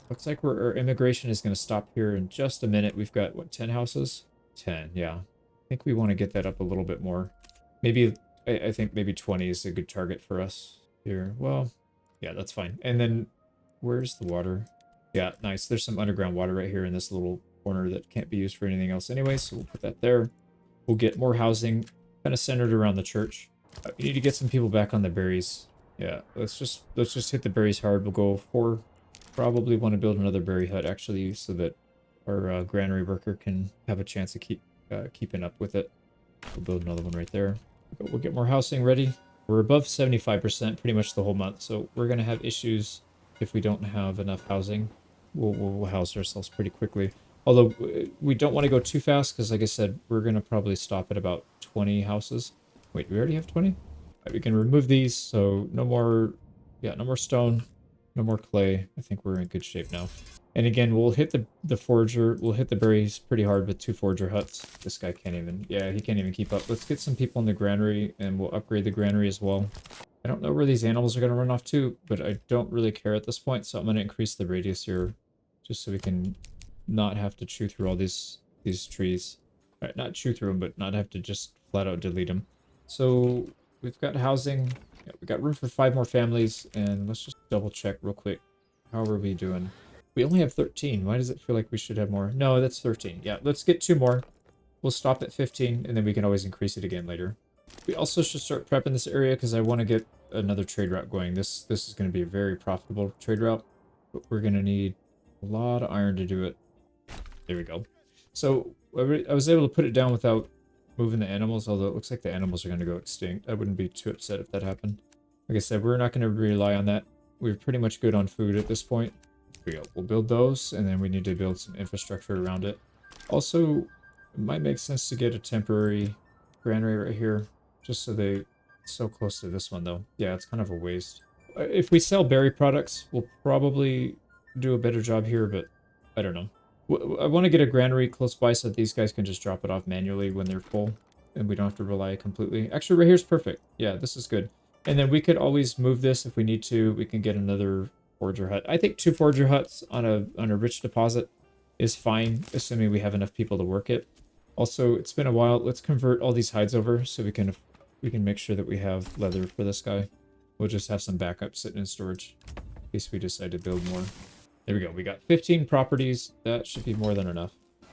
Looks like our immigration is going to stop here in just a minute. We've got, what, 10 houses? 10, yeah. I think we want to get that up a little bit more. Maybe, I think maybe 20 is a good target for us here. Well, yeah, that's fine. And then, where's the water? Yeah, nice. There's some underground water right here in this little corner that can't be used for anything else anyway, so we'll put that there. We'll get more housing, kind of centered around the church. We need to get some people back on the berries. Yeah, let's just hit the berries hard. We'll go 4. Probably want to build another berry hut actually, so that our granary worker can have a chance of keeping up with it. We'll build another one right there. But we'll get more housing ready. We're above 75% pretty much the whole month, so we're gonna have issues if we don't have enough housing. We'll house ourselves pretty quickly. Although we don't want to go too fast because, like I said, we're gonna probably stop at about 20 houses. Wait, we already have 20? Right, we can remove these, so no more, yeah, no more stone. No more clay. I think we're in good shape now. And again, we'll hit the forager. We'll hit the berries pretty hard with 2 forager huts. This guy can't even... Yeah, he can't even keep up. Let's get some people in the granary, and we'll upgrade the granary as well. I don't know where these animals are going to run off to, but I don't really care at this point, so I'm going to increase the radius here just so we can not have to chew through all these trees. All right, not chew through them, but not have to just flat out delete them. So we've got housing. Yeah, we got room for 5 more families, and let's just double check real quick. How are we doing? We only have 13. Why does it feel like we should have more? No, that's 13. Yeah, let's get 2 more. We'll stop at 15, and then we can always increase it again later. We also should start prepping this area because I want to get another trade route going. This is going to be a very profitable trade route, but we're going to need a lot of iron to do it. There we go. So I was able to put it down without moving the animals, although it looks like the animals are going to go extinct. I wouldn't be too upset if that happened. Like I said, we're not going to rely on that. We're pretty much good on food at this point. Here we go. We'll build those, and then we need to build some infrastructure around it. Also, it might make sense to get a temporary granary right here, just so they... So close to this one, though. Yeah, it's kind of a waste. If we sell berry products, we'll probably do a better job here, but I don't know. I want to get a granary close by so that these guys can just drop it off manually when they're full, and we don't have to rely completely. Actually, right here's perfect. Yeah, this is good. And then we could always move this if we need to. We can get another forager hut. I think 2 forager huts on a rich deposit is fine, assuming we have enough people to work it. Also, it's been a while. Let's convert all these hides over so we can make sure that we have leather for this guy. We'll just have some backup sitting in storage in case we decide to build more. There we go. We got 15 properties. That should be more than enough.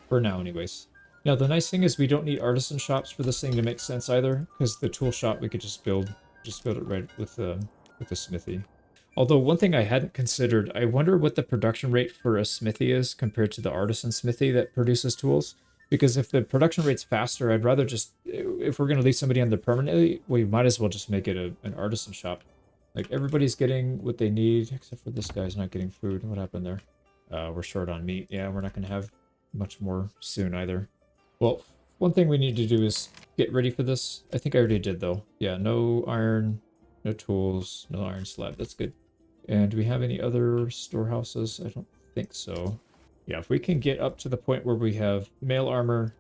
For now, anyways. Now, the nice thing is we don't need artisan shops for this thing to make sense either, because the tool shop we could just build it right with the smithy. Although, one thing I hadn't considered, I wonder what the production rate for a smithy is compared to the artisan smithy that produces tools. Because if the production rate's faster, I'd rather just... If we're going to leave somebody on there permanently, we might as well just make it an artisan shop. Like, everybody's getting what they need, except for this guy's not getting food. What happened there? We're short on meat. Yeah, we're not going to have much more soon either. Well, one thing we need to do is get ready for this. I think I already did, though. Yeah, no iron, no tools, no iron slab. That's good. And do we have any other storehouses? I don't think so. Yeah, if we can get up to the point where we have mail armor,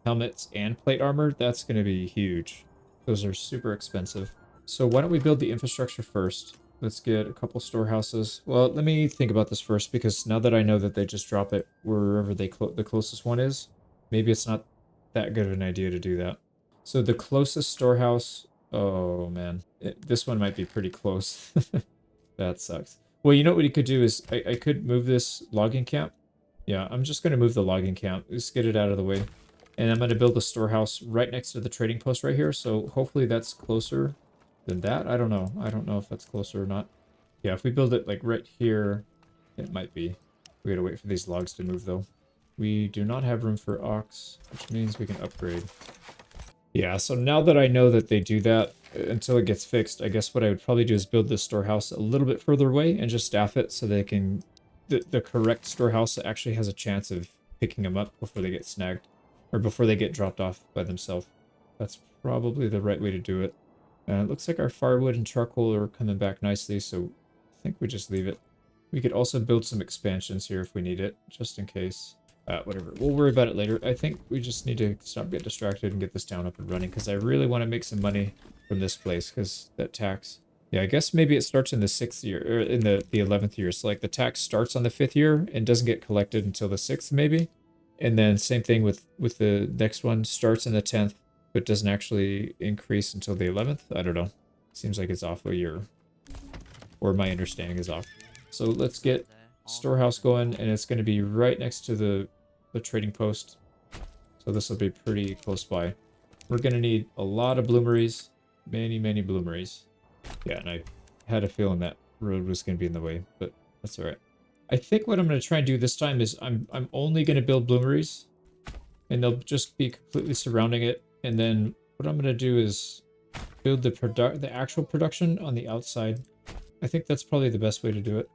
helmets, and plate armor, that's going to be huge. Those are super expensive. So why don't we build the infrastructure first? Let's get a couple storehouses. Well, let me think about this first, because now that I know that they just drop it wherever the closest one is, maybe it's not that good of an idea to do that. So the closest storehouse... Oh, man. This one might be pretty close. That sucks. Well, you know what we could do is I could move this logging camp Yeah, I'm just going to move the logging camp. Just get it out of the way. And I'm going to build a storehouse right next to the trading post right here. So hopefully that's closer than that. I don't know. I don't know if that's closer or not. Yeah, if we build it like right here, it might be. We gotta wait for these logs to move though. We do not have room for ox, which means we can upgrade. Yeah, so now that I know that they do that until it gets fixed, I guess what I would probably do is build this storehouse a little bit further away and just staff it so they can... The correct storehouse actually has a chance of picking them up before they get snagged. Or before they get dropped off by themselves. That's probably the right way to do it. It looks like our firewood and charcoal are coming back nicely, so I think we just leave it. We could also build some expansions here if we need it, just in case. Whatever. We'll worry about it later. I think we just need to stop getting distracted and get this town up and running, because I really want to make some money from this place, because that tax... Yeah, I guess maybe it starts in the 6th year, or in the 11th year. So, like, the tax starts on the 5th year and doesn't get collected until the 6th, maybe? And then same thing with the next one, starts in the 10th, but doesn't actually increase until the 11th. I don't know. Seems like it's off a year. Or my understanding is off. So let's get storehouse going, and it's going to be right next to the trading post. So this will be pretty close by. We're going to need a lot of bloomeries. Many, many bloomeries. Yeah, and I had a feeling that road was going to be in the way, but that's alright. I think what I'm going to try and do this time is I'm only going to build bloomeries, and they'll just be completely surrounding it. And then what I'm going to do is build the actual production on the outside. I think that's probably the best way to do it.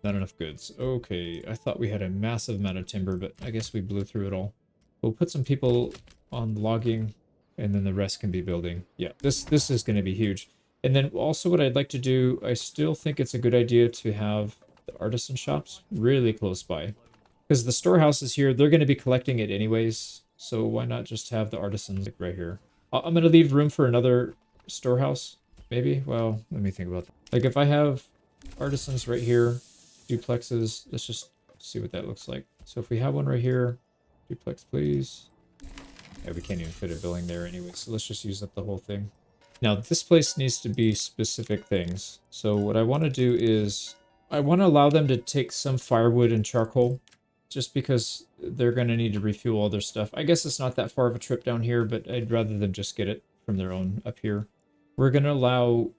Not enough goods. Okay, I thought we had a massive amount of timber, but I guess we blew through it all. We'll put some people on logging, and then the rest can be building. Yeah, this is going to be huge. And then also what I'd like to do, I still think it's a good idea to have the artisan shops really close by. Because the storehouse is here, they're going to be collecting it anyways, so why not just have the artisans like right here? I'm going to leave room for another storehouse, maybe? Well, let me think about that. Like if I have artisans right here, duplexes, let's just see what that looks like. So if we have one right here, duplex please. Yeah, we can't even fit a building there anyway, so let's just use up the whole thing. Now this place needs to be specific things. So what I want to do is, I want to allow them to take some firewood and charcoal, just because they're going to need to refuel all their stuff. I guess it's not that far of a trip down here, but I'd rather them just get it from their own up here. We're going to allow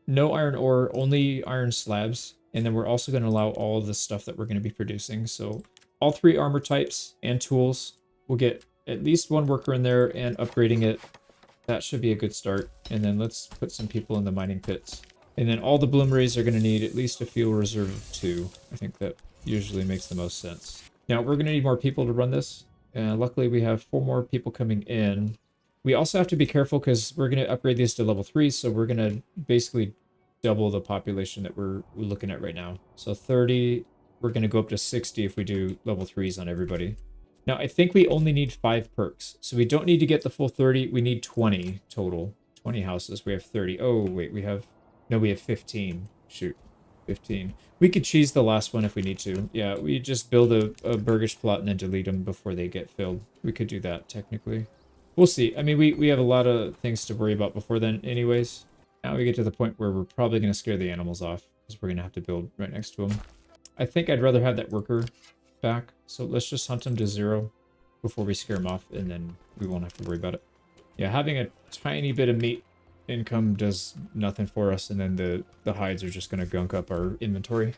no iron ore, only iron slabs. And then we're also going to allow all of the stuff that we're going to be producing. So all 3 armor types and tools. We'll get at least 1 worker in there and upgrading it. That should be a good start. And then let's put some people in the mining pits. And then all the bloomeries are going to need at least a fuel reserve of 2. I think that usually makes the most sense. Now we're going to need more people to run this. Luckily we have 4 more people coming in. We also have to be careful because we're going to upgrade these to level 3. So we're going to basically double the population that we're looking at right now. So 30, we're going to go up to 60 if we do level 3s on everybody. Now, I think we only need 5 perks. So we don't need to get the full 30. We need 20 total. 20 houses. We have 30. Oh, wait, we have 15. Shoot, 15. We could cheese the last one if we need to. Yeah, we just build a burgish plot and then delete them before they get filled. We could do that, technically. We'll see. I mean, we have a lot of things to worry about before then anyways. Now we get to the point where we're probably going to scare the animals off, because we're going to have to build right next to them. I think I'd rather have that worker back, so let's just hunt them to 0 before we scare them off, and then we won't have to worry about it. Yeah, having a tiny bit of meat income does nothing for us, and then the hides are just going to gunk up our inventory.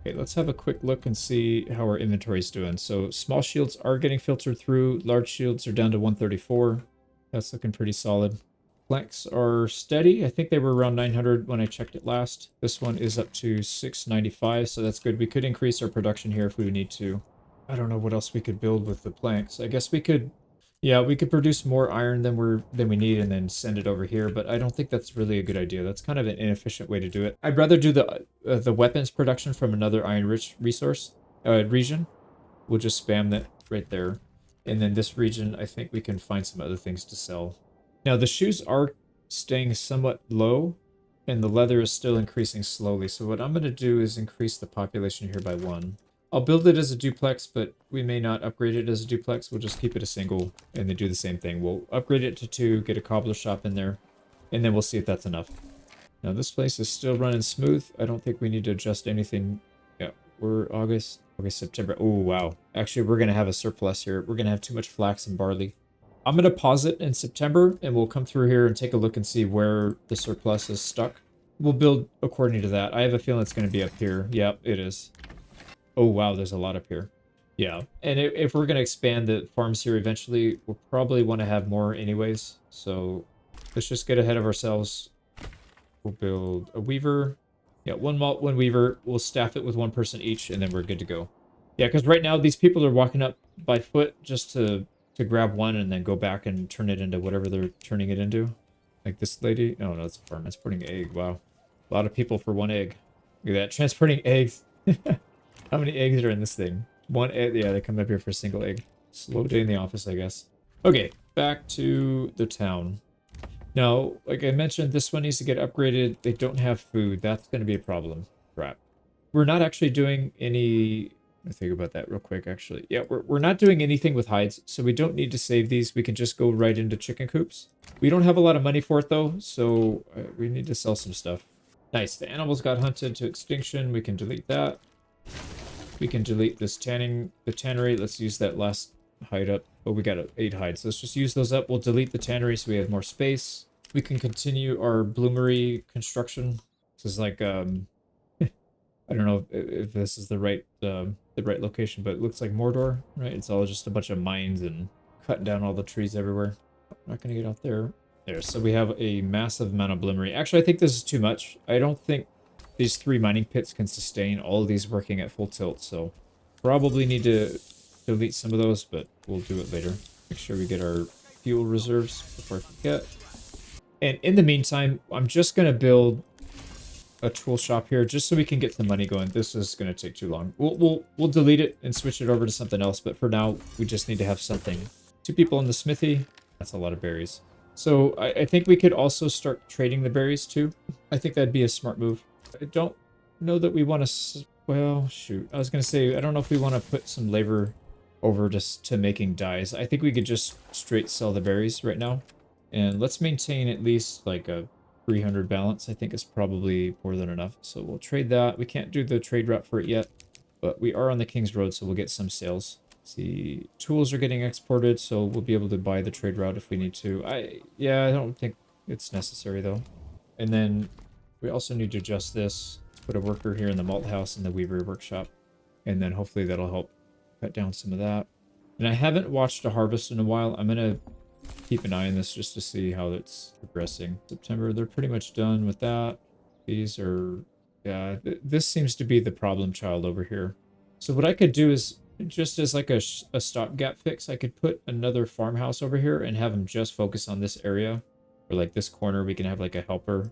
Okay, let's have a quick look and see how our inventory is doing. So small shields are getting filtered through, large shields are down to 134. That's looking pretty solid. Planks are steady. I think they were around 900 when I checked it last. This one is up to 695, so that's good. We could increase our production here if we need to. I don't know what else we could build with the planks. I guess we could, yeah, we could produce more iron than we need and then send it over here, but I don't think that's really a good idea. That's kind of an inefficient way to do it. I'd rather do the weapons production from another iron-rich resource region. We'll just spam that right there. And then this region, I think we can find some other things to sell. Now, the shoes are staying somewhat low, and the leather is still increasing slowly. So what I'm going to do is increase the population here by 1. I'll build it as a duplex, but we may not upgrade it as a duplex. We'll just keep it a single, and then do the same thing. We'll upgrade it to 2, get a cobbler shop in there, and then we'll see if that's enough. Now, this place is still running smooth. I don't think we need to adjust anything. Yeah, we're August, September. Oh, wow. Actually, we're going to have a surplus here. We're going to have too much flax and barley. I'm going to pause it in September, and we'll come through here and take a look and see where the surplus is stuck. We'll build according to that. I have a feeling it's going to be up here. Yep, it is. Oh, wow, there's a lot up here. Yeah, and if we're going to expand the farms here eventually, we'll probably want to have more anyways. So let's just get ahead of ourselves. We'll build a weaver. Yeah, one malt, one weaver. We'll staff it with one person each, and then we're good to go. Yeah, because right now these people are walking up by foot just to grab one and then go back and turn it into whatever they're turning it into. Like this lady. Oh, no, that's a farm. Transporting egg. Wow. A lot of people for one egg. Look at that. Transporting eggs. How many eggs are in this thing? One egg. Yeah, they come up here for a single egg. Slow day in the office, I guess. Okay, back to the town. Now, like I mentioned, this one needs to get upgraded. They don't have food. That's going to be a problem. Crap. We're not actually doing any... Let me think about that real quick, actually. Yeah, we're not doing anything with hides, so we don't need to save these. We can just go right into chicken coops. We don't have a lot of money for it, though, so we need to sell some stuff. Nice. The animals got hunted to extinction. We can delete that. We can delete this the tannery. Let's use that last hide up. Oh, we got 8 hides. Let's just use those up. We'll delete the tannery so we have more space. We can continue our bloomery construction. This is like, I don't know if this is the right location, but it looks like Mordor, right? It's all just a bunch of mines and cutting down all the trees everywhere. I'm not gonna get out there. There, so we have a massive amount of bloomery. Actually, I think this is too much. I don't think these 3 mining pits can sustain all of these working at full tilt, so probably need to delete some of those, but we'll do it later. Make sure we get our fuel reserves before I forget. And in the meantime, I'm just gonna build a tool shop here just so we can get the money going. This is going to take too long. We'll delete it and switch it over to something else, but for now we just need to have something. 2 people in the smithy. That's a lot of berries. So I think we could also start trading the berries too. I think that'd be a smart move. I don't know that we want to... Well, shoot. I was going to say, I don't know if we want to put some labor over just to making dyes. I think we could just straight sell the berries right now. And let's maintain at least like a 300 balance. I think is probably more than enough. So we'll trade that. We can't do the trade route for it yet, but we are on the King's Road, so we'll get some sales. See, tools are getting exported, so we'll be able to buy the trade route if we need to. Yeah, I don't think it's necessary though. And then we also need to adjust this. Put a worker here in the malt house and the weaver workshop, and then hopefully that'll help cut down some of that. And I haven't watched a harvest in a while. I'm gonna keep an eye on this just to see how it's progressing. September, they're pretty much done with that. These are, yeah, this seems to be the problem child over here. So what I could do is, just as like a stopgap fix, I could put another farmhouse over here and have them just focus on this area. Or like this corner, we can have like a helper.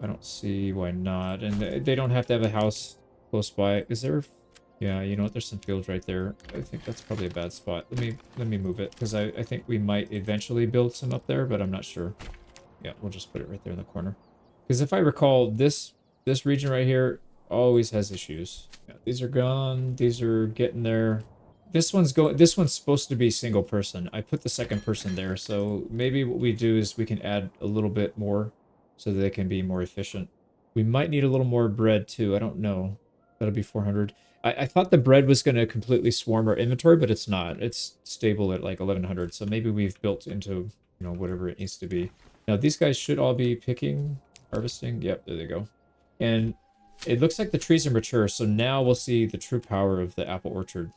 I don't see why not. And they don't have to have a house close by. Is there... Yeah, you know what? There's some fields right there. I think that's probably a bad spot. Let me move it, because I think we might eventually build some up there, but I'm not sure. Yeah, we'll just put it right there in the corner. Because if I recall, this region right here always has issues. Yeah, these are gone. These are getting there. This one's supposed to be single person. I put the second person there, so maybe what we do is we can add a little bit more so that they can be more efficient. We might need a little more bread too. I don't know. That'll be 400. I thought the bread was going to completely swarm our inventory, but it's not. It's stable at like 1100, so maybe we've built into, you know, whatever it needs to be. Now, these guys should all be picking, harvesting. Yep, there they go. And it looks like the trees are mature, so now we'll see the true power of the apple orchard.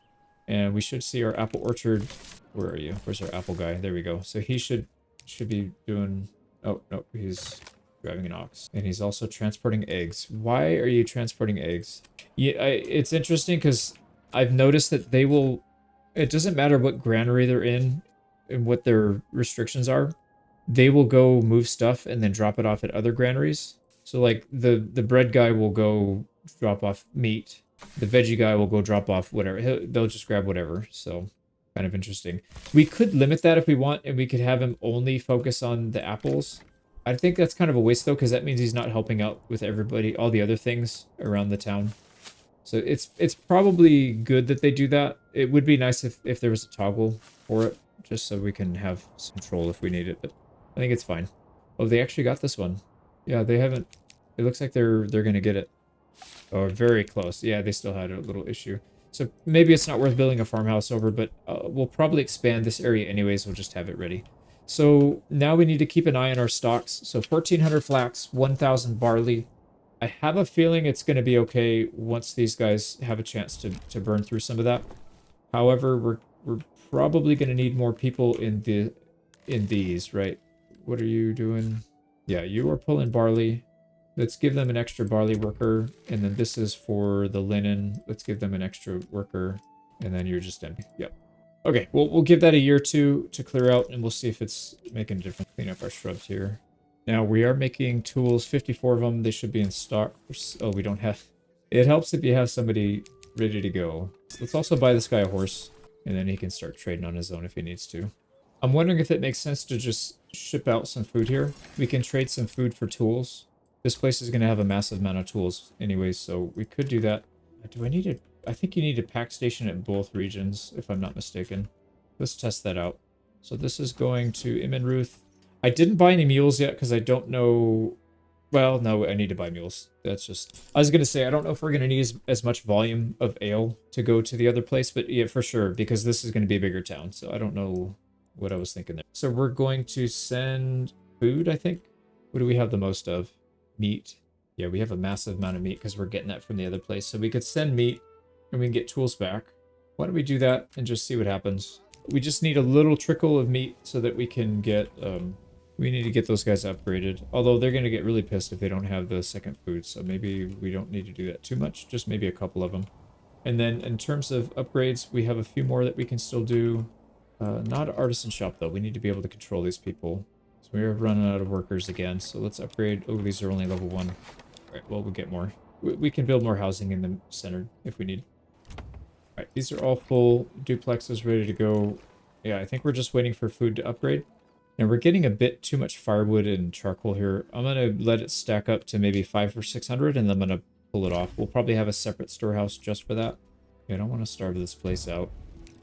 And we should see our apple orchard. Where are you? Where's our apple guy? There we go. So he should be doing... Oh, no, he's driving an ox. And he's also transporting eggs. Why are you transporting eggs? Yeah, it's interesting because I've noticed that they will... It doesn't matter what granary they're in and what their restrictions are. They will go move stuff and then drop it off at other granaries. So like the bread guy will go drop off meat. The veggie guy will go drop off whatever. They'll just grab whatever. So kind of interesting. We could limit that if we want, and we could have him only focus on the apples. I think that's kind of a waste though, because that means he's not helping out with everybody, all the other things around the town. So it's probably good that they do that. It would be nice if there was a toggle for it, just so we can have some control if we need it. But I think it's fine. Oh, they actually got this one. Yeah, they haven't. It looks like they're gonna get it. Oh, very close. Yeah, they still had a little issue. So maybe it's not worth building a farmhouse over, but we'll probably expand this area anyways. We'll just have it ready. So now we need to keep an eye on our stocks. So 1,400 flax, 1,000 barley. I have a feeling it's going to be okay once these guys have a chance to burn through some of that. However, we're probably going to need more people in these, right? What are you doing? Yeah, you are pulling barley. Let's give them an extra barley worker. And then this is for the linen. Let's give them an extra worker. And then you're just empty. Yep. Okay, we'll give that a year or two to clear out, and we'll see if it's making a difference. Clean up our shrubs here. Now, we are making tools, 54 of them. They should be in stock. Oh, we don't have... It helps if you have somebody ready to go. Let's also buy this guy a horse, and then he can start trading on his own if he needs to. I'm wondering if it makes sense to just ship out some food here. We can trade some food for tools. This place is going to have a massive amount of tools anyways, so we could do that. Do I need a... I think you need a pack station at both regions, if I'm not mistaken. Let's test that out. So this is going to Immenruth. I didn't buy any mules yet because I don't know... Well, no, I need to buy mules. That's just... I was going to say, I don't know if we're going to need as much volume of ale to go to the other place, but yeah, for sure, because this is going to be a bigger town, so I don't know what I was thinking there. So we're going to send food, I think. What do we have the most of? Meat. Yeah, we have a massive amount of meat because we're getting that from the other place. So we could send meat and we can get tools back. Why don't we do that and just see what happens? We just need a little trickle of meat so that we can get... we need to get those guys upgraded. Although they're going to get really pissed if they don't have the second food. So maybe we don't need to do that too much. Just maybe a couple of them. And then in terms of upgrades, we have a few more that we can still do. Not an artisan shop though. We need to be able to control these people. So we're running out of workers again. So let's upgrade. Oh, these are only level 1. All right, well, we'll get more. We can build more housing in the center if we need. All right, these are all full. Duplexes ready to go. Yeah, I think we're just waiting for food to upgrade. And we're getting a bit too much firewood and charcoal here. I'm going to let it stack up to maybe 500 or 600, and then I'm going to pull it off. We'll probably have a separate storehouse just for that. Yeah, I don't want to starve this place out.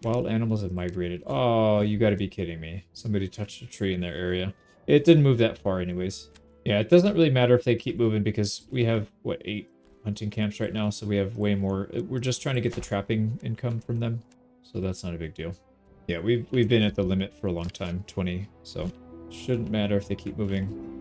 Wild animals have migrated. Oh, you got to be kidding me. Somebody touched a tree in their area. It didn't move that far anyways. Yeah, it doesn't really matter if they keep moving because we have, what, 8 hunting camps right now, so we have way more. We're just trying to get the trapping income from them, so that's not a big deal. Yeah, we've been at the limit for a long time, 20, so shouldn't matter if they keep moving.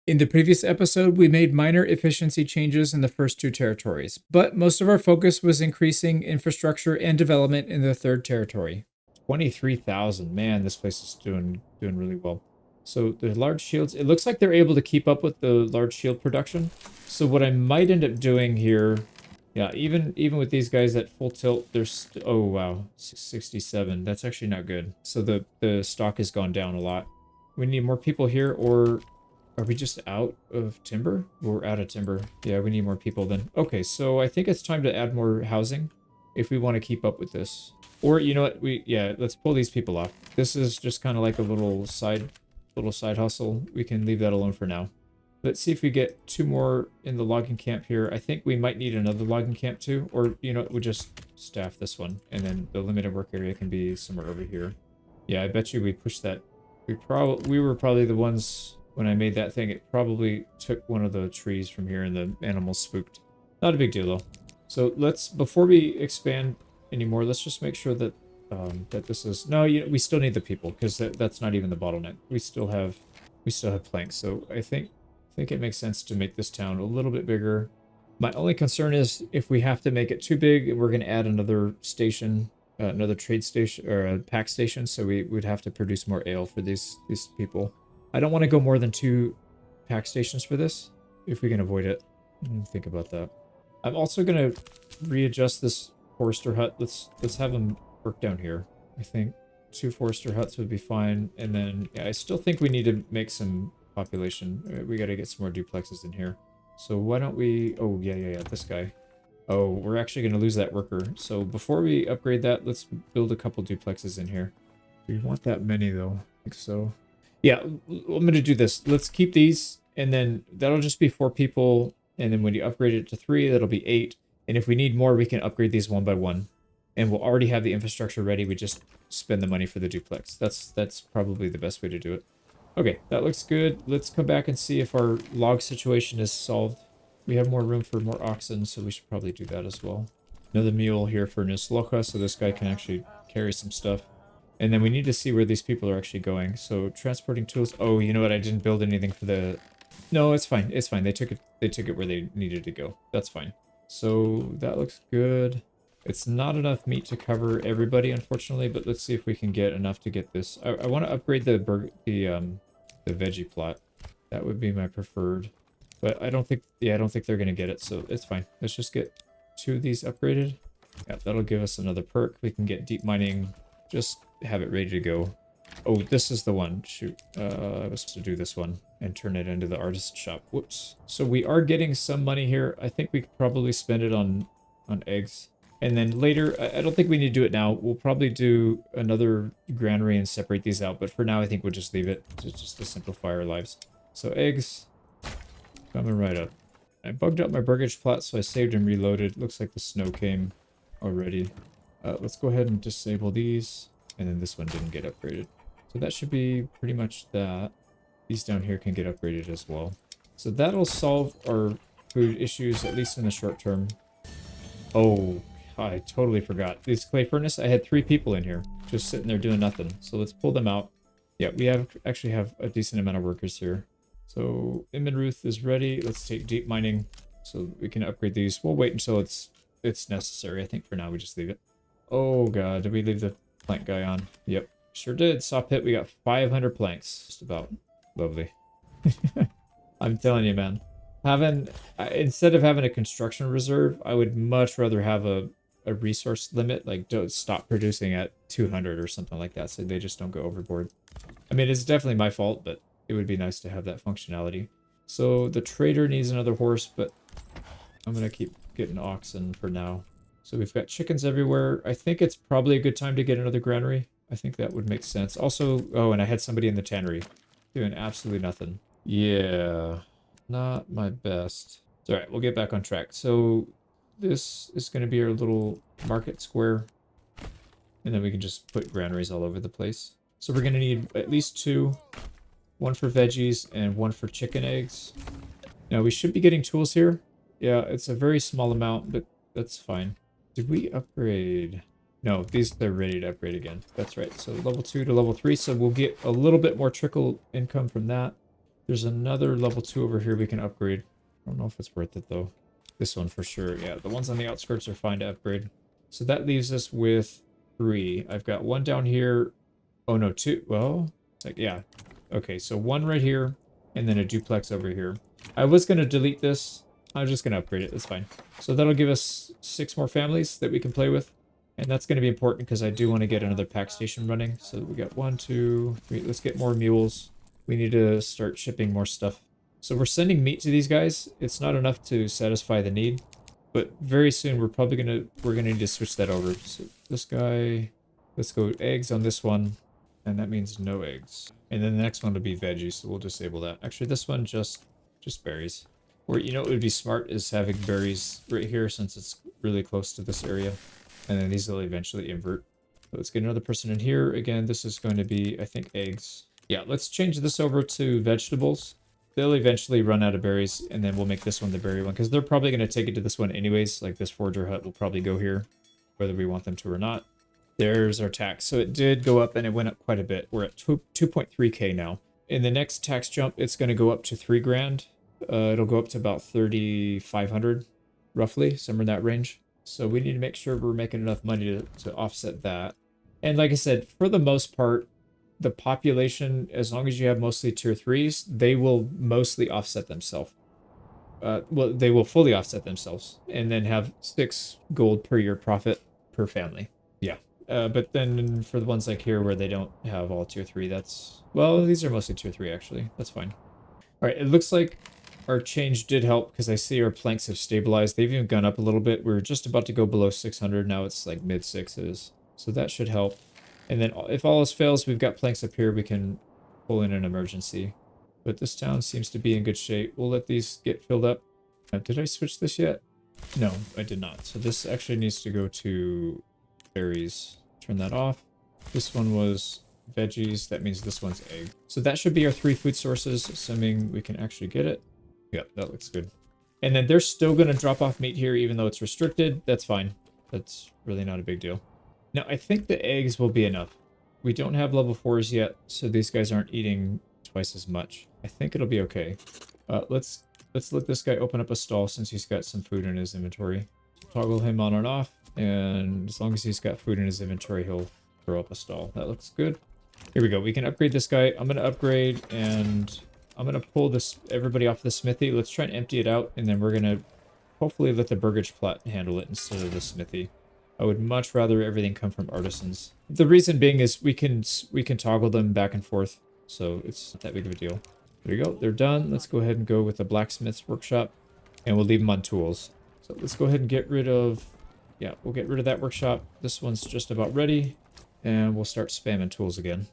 In the previous episode, we made minor efficiency changes in the first 2 territories, but most of our focus was increasing infrastructure and development in the 3rd territory. 23,000, man, this place is doing really well. So the large shields, it looks like they're able to keep up with the large shield production. So what I might end up doing here, yeah, even with these guys at full tilt, there's, oh wow, 67. That's actually not good. So the stock has gone down a lot. We need more people here, or are we just out of timber? We're out of timber. Yeah, we need more people then. Okay, so I think it's time to add more housing if we want to keep up with this. Or, you know what, yeah, let's pull these people off. This is just kind of like a little side hustle. We can leave that alone for now. Let's see if we get 2 more in the logging camp here. I think we might need another logging camp too. Or, you know, we'll just staff this one. And then the limited work area can be somewhere over here. Yeah, I bet you we pushed that. We were probably the ones... When I made that thing, it probably took one of the trees from here and the animals spooked. Not a big deal though. So let's, before we expand anymore, let's just make sure that that this is, no, you know, we still need the people because that's not even the bottleneck. We still have planks. So I think it makes sense to make this town a little bit bigger. My only concern is if we have to make it too big, we're going to add another station, another trade station or a pack station. So we would have to produce more ale for these people. I don't want to go more than 2 pack stations for this, if we can avoid it. Think about that. I'm also going to readjust this forester hut. Let's have them work down here. I think 2 forester huts would be fine. And then, yeah, I still think we need to make some population. We got to get some more duplexes in here. So why don't we... Oh, yeah, this guy. Oh, we're actually going to lose that worker. So before we upgrade that, let's build a couple duplexes in here. We want that many, though. I think so. Yeah, I'm going to do this. Let's keep these, and then that'll just be 4 people. And then when you upgrade it to 3, that'll be 8. And if we need more, we can upgrade these 1 by 1. And we'll already have the infrastructure ready. We just spend the money for the duplex. That's probably the best way to do it. Okay, that looks good. Let's come back and see if our log situation is solved. We have more room for more oxen, so we should probably do that as well. Another mule here for Nisloka, so this guy can actually carry some stuff. And then we need to see where these people are actually going. So transporting tools. Oh, you know what? I didn't build anything for the... No, it's fine. It's fine. They took it where they needed to go. That's fine. So that looks good. It's not enough meat to cover everybody, unfortunately, but let's see if we can get enough to get this. I want to upgrade the veggie plot. That would be my preferred. But I don't think, yeah, I don't think they're going to get it, so it's fine. Let's just get 2 of these upgraded. Yeah, that'll give us another perk. We can get deep mining, just have it ready to go. Oh, this is the one. Shoot. I was supposed to do this one and turn it into the artist shop. Whoops. So we are getting some money here. I think we could probably spend it on eggs. And then later, I don't think we need to do it now. We'll probably do another granary and separate these out. But for now, I think we'll just leave it just to simplify our lives. So eggs, coming right up. I bugged out my burgage plot, so I saved and reloaded. Looks like the snow came already. Let's go ahead and disable these. And then this one didn't get upgraded. So that should be pretty much that. These down here can get upgraded as well. So that'll solve our food issues, at least in the short term. Oh, I totally forgot. These clay furnace, I had 3 people in here just sitting there doing nothing. So let's pull them out. Yeah, we actually have a decent amount of workers here. So Ruth is ready. Let's take deep mining so we can upgrade these. We'll wait until it's necessary. I think for now we just leave it. Oh god, did we leave the plank guy on? Yep, sure did. Saw pit, we got 500 planks. Just about. Lovely. I'm telling you, man. Instead of having a construction reserve, I would much rather have a resource limit. Like, don't stop producing at 200 or something like that, so they just don't go overboard. I mean, it's definitely my fault, but it would be nice to have that functionality. So the trader needs another horse, but I'm gonna keep getting oxen for now. So we've got chickens everywhere. I think it's probably a good time to get another granary. I think that would make sense. Also, oh, and I had somebody in the tannery doing absolutely nothing. Yeah, not my best. It's all right, we'll get back on track. So this is going to be our little market square. And then we can just put granaries all over the place. So we're going to need at least 2. 1 for veggies and 1 for chicken eggs. Now we should be getting tools here. Yeah, it's a very small amount, but that's fine. Did we upgrade? No, they're ready to upgrade again. That's right. So level 2 to level 3. So we'll get a little bit more trickle income from that. There's another level 2 over here we can upgrade. I don't know if it's worth it though. This one for sure. Yeah, the ones on the outskirts are fine to upgrade. So that leaves us with 3. I've got 1 down here. Oh no, 2. Well, it's like, yeah. Okay, so 1 right here, and then a duplex over here. I was going to delete this. I'm just going to upgrade it. That's fine. So that'll give us 6 more families that we can play with. And that's going to be important because I do want to get another pack station running. So we got 1, 2, 3. Let's get more mules. We need to start shipping more stuff. So we're sending meat to these guys. It's not enough to satisfy the need, but very soon we're gonna need to switch that over. So this guy, let's go eggs on this one, and that means no eggs. And then the next one will be veggies, so we'll disable that. Actually, this one just berries. Or you know what would be smart is having berries right here since it's really close to this area. And then these will eventually invert. So let's get another person in here. Again, this is going to be, I think, eggs. Yeah, let's change this over to vegetables. They'll eventually run out of berries, and then we'll make this one the berry one, because they're probably going to take it to this one anyways. Like this forager hut will probably go here, whether we want them to or not. There's our tax. So it did go up, and it went up quite a bit. We're at 2.3k now. In the next tax jump, it's going to go up to 3 grand. It'll go up to about 3,500, roughly, somewhere in that range. So we need to make sure we're making enough money to offset that. And like I said, for the most part, the population, as long as you have mostly tier 3s, they will mostly offset themselves. Well, they will fully offset themselves and then have 6 gold per year profit per family. Yeah. But then for the ones like here where they don't have all tier 3, that's... Well, these are mostly tier 3, actually. That's fine. All right, it looks like our change did help because I see our planks have stabilized. They've even gone up a little bit. We were just about to go below 600. Now it's like mid 6s. So that should help. And then if all else fails, we've got planks up here we can pull in an emergency. But this town seems to be in good shape. We'll let these get filled up. Did I switch this yet? No, I did not. So this actually needs to go to berries. Turn that off. This one was veggies. That means this one's egg. So that should be our 3 food sources, assuming we can actually get it. Yep, that looks good. And then they're still going to drop off meat here, even though it's restricted. That's fine. That's really not a big deal. Now, I think the eggs will be enough. We don't have level 4s yet, so these guys aren't eating twice as much. I think it'll be okay. Let's let this guy open up a stall since he's got some food in his inventory. Toggle him on and off, and as long as he's got food in his inventory, he'll throw up a stall. That looks good. Here we go. We can upgrade this guy. I'm going to upgrade, and I'm going to pull this everybody off the smithy. Let's try and empty it out, and then we're going to hopefully let the burgage plot handle it instead of the smithy. I would much rather everything come from artisans. The reason being is we can toggle them back and forth, so it's not that big of a deal. There you go. They're done. Let's go ahead and go with the blacksmith's workshop, and we'll leave them on tools. So let's go ahead and get rid of... Yeah, we'll get rid of that workshop. This one's just about ready, and we'll start spamming tools again.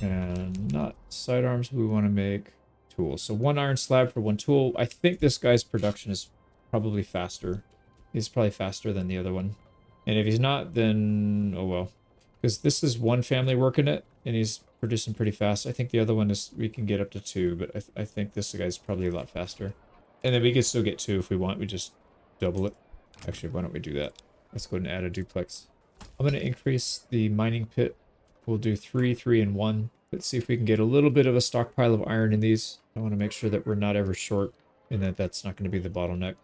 And not sidearms. We want to make tools. So 1 iron slab for 1 tool. I think this guy's production is probably faster. He's probably faster than the other one. And if he's not, then oh well. Because this is 1 family working it, and he's producing pretty fast. I think the other one is, we can get up to 2, but I think this guy's probably a lot faster. And then we can still get 2 if we want. We just double it. Actually, why don't we do that? Let's go ahead and add a duplex. I'm going to increase the mining pit. We'll do 3, 3, and 1. Let's see if we can get a little bit of a stockpile of iron in these. I want to make sure that we're not ever short, and that that's not going to be the bottleneck.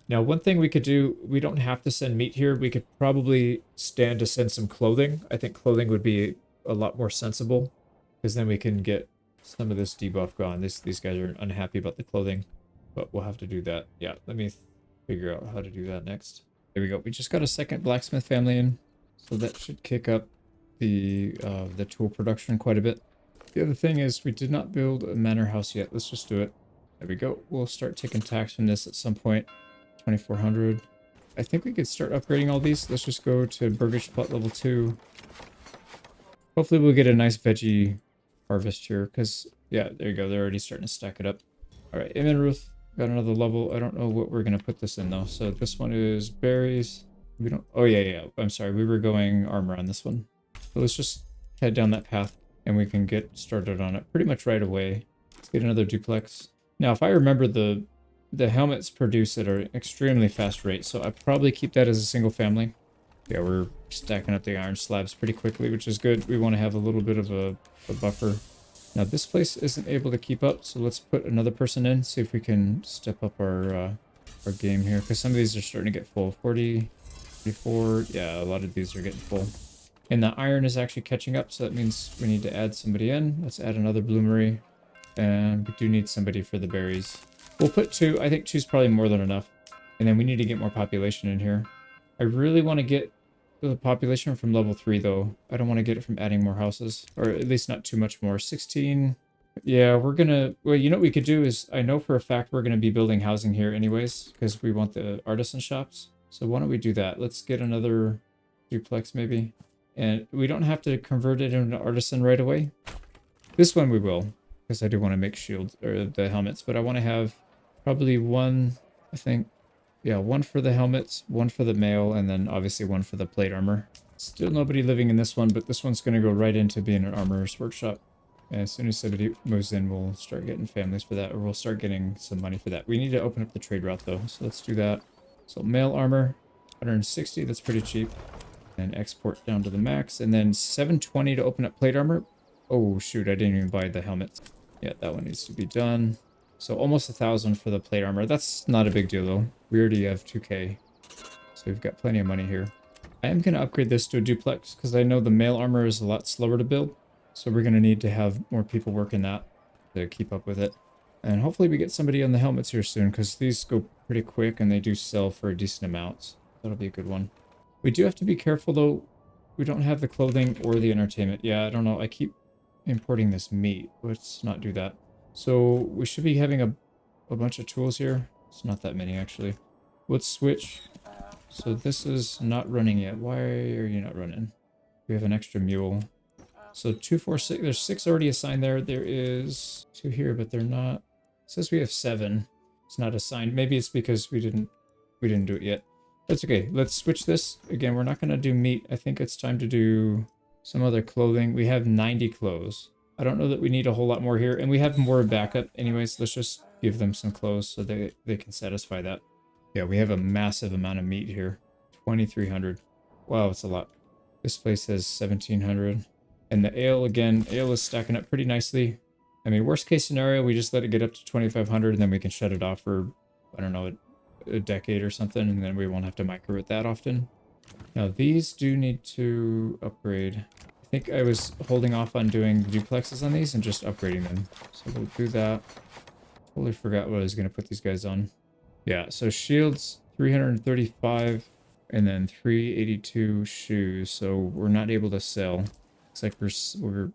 Now, one thing we could do, we don't have to send meat here. We could probably stand to send some clothing. I think clothing would be a lot more sensible, because then we can get some of this debuff gone. These guys are unhappy about the clothing, but we'll have to do that. Yeah, let me figure out how to do that next. There we go. We just got a second blacksmith family in, so that should kick up the tool production quite a bit. The other thing is we did not build a manor house yet. Let's just do it. There we go. We'll start taking tax from this at some point. 2,400. I think we could start upgrading all these. Let's just go to burgage plot level 2. Hopefully we'll get a nice veggie harvest here, because yeah, there you go. They're already starting to stack it up. All right, Amen Ruth got another level. I don't know what we're gonna put this in though. So this one is berries. We don't. Oh yeah. I'm sorry. We were going armor on this one. So let's just head down that path, and we can get started on it pretty much right away. Let's get another duplex. Now, if I remember, the helmets produce at an extremely fast rate, so I probably keep that as a single family. Yeah, we're stacking up the iron slabs pretty quickly, which is good. We want to have a little bit of a buffer. Now, this place isn't able to keep up, so let's put another person in, see if we can step up our game here, because some of these are starting to get full. 40, 44, yeah, a lot of these are getting full. And the iron is actually catching up, so that means we need to add somebody in. Let's add another bloomery, and we do need somebody for the berries. We'll put 2. I think 2 is probably more than enough. And then we need to get more population in here. I really want to get the population from level 3, though. I don't want to get it from adding more houses. Or at least not too much more. 16. Yeah, we're going to... Well, you know what we could do is... I know for a fact we're going to be building housing here anyways, because we want the artisan shops. So why don't we do that? Let's get another duplex, maybe. And we don't have to convert it into artisan right away. This one we will, because I do want to make shields, or the helmets. But I want to have... probably 1, I think. Yeah, 1 for the helmets, 1 for the mail, and then obviously 1 for the plate armor. Still nobody living in this one, but this one's going to go right into being an armorer's workshop. And as soon as somebody moves in, we'll start getting families for that, or we'll start getting some money for that. We need to open up the trade route, though, so let's do that. So mail armor, 160, that's pretty cheap. And export down to the max, and then 720 to open up plate armor. Oh, shoot, I didn't even buy the helmets. Yeah, that one needs to be done. So almost 1,000 for the plate armor. That's not a big deal though. We already have 2k. So we've got plenty of money here. I am going to upgrade this to a duplex because I know the mail armor is a lot slower to build. So we're going to need to have more people working that to keep up with it. And hopefully we get somebody on the helmets here soon, because these go pretty quick and they do sell for a decent amount. So that'll be a good one. We do have to be careful though. We don't have the clothing or the entertainment. Yeah, I don't know. I keep importing this meat. Let's not do that. So we should be having a bunch of tools here. It's not that many actually. Let's switch. So this is not running yet. Why are you not running? We have an extra mule. So 2, 4, 6. There's 6 already assigned there. There is 2 here, but they're not. It says we have 7. It's not assigned. Maybe it's because we didn't do it yet. That's okay. Let's switch this. Again, we're not going to do meat. I think it's time to do Some other clothing. We have 90 clothes. I don't know that we need a whole lot more here. And we have more backup anyways. Let's just give them some clothes so they can satisfy that. Yeah, we have a massive amount of meat here. 2,300. Wow, it's a lot. This place has 1,700. And the ale, again, ale is stacking up pretty nicely. I mean, worst case scenario, we just let it get up to 2,500 and then we can shut it off for, I don't know, a decade or something. And then we won't have to micro it that often. Now, these do need to upgrade. I think I was holding off on doing duplexes on these and just upgrading them. So we'll do that. Totally forgot what I was going to put these guys on. Yeah, so shields, 335, and then 382 shoes. So we're not able to sell. Looks like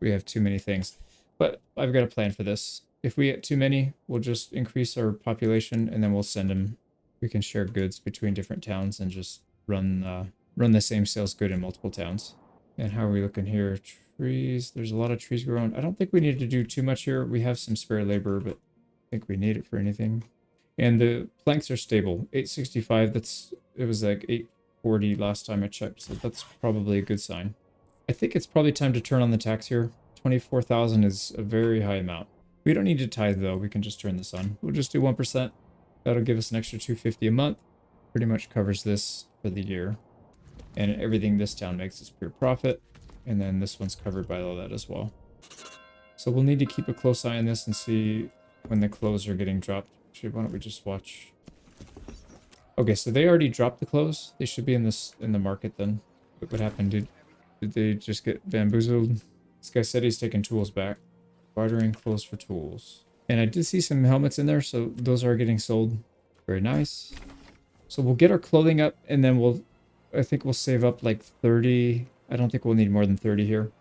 we have too many things. But I've got a plan for this. If we get too many, we'll just increase our population and then we'll send them. We can share goods between different towns and just run the same sales good in multiple towns. And how are we looking here? Trees. There's a lot of trees growing. I don't think we need to do too much here. We have some spare labor, but I think we need it for anything. And the planks are stable. 865. It was like 840 last time I checked, so that's probably a good sign. I think it's probably time to turn on the tax here. 24,000 is a very high amount. We don't need to tithe though. We can just turn this on. We'll just do 1%. That'll give us an extra 250 a month. Pretty much covers this for the year. And everything this town makes is pure profit. And then this one's covered by all that as well. So we'll need to keep a close eye on this and see when the clothes are getting dropped. Actually, why don't we just watch? Okay, so they already dropped the clothes. They should be in the market then. What happened? Did they just get bamboozled? This guy said he's taking tools back. Bartering clothes for tools. And I did see some helmets in there, so those are getting sold. Very nice. So we'll get our clothing up, and then I think we'll save up like 30. I don't think we'll need more than 30 here.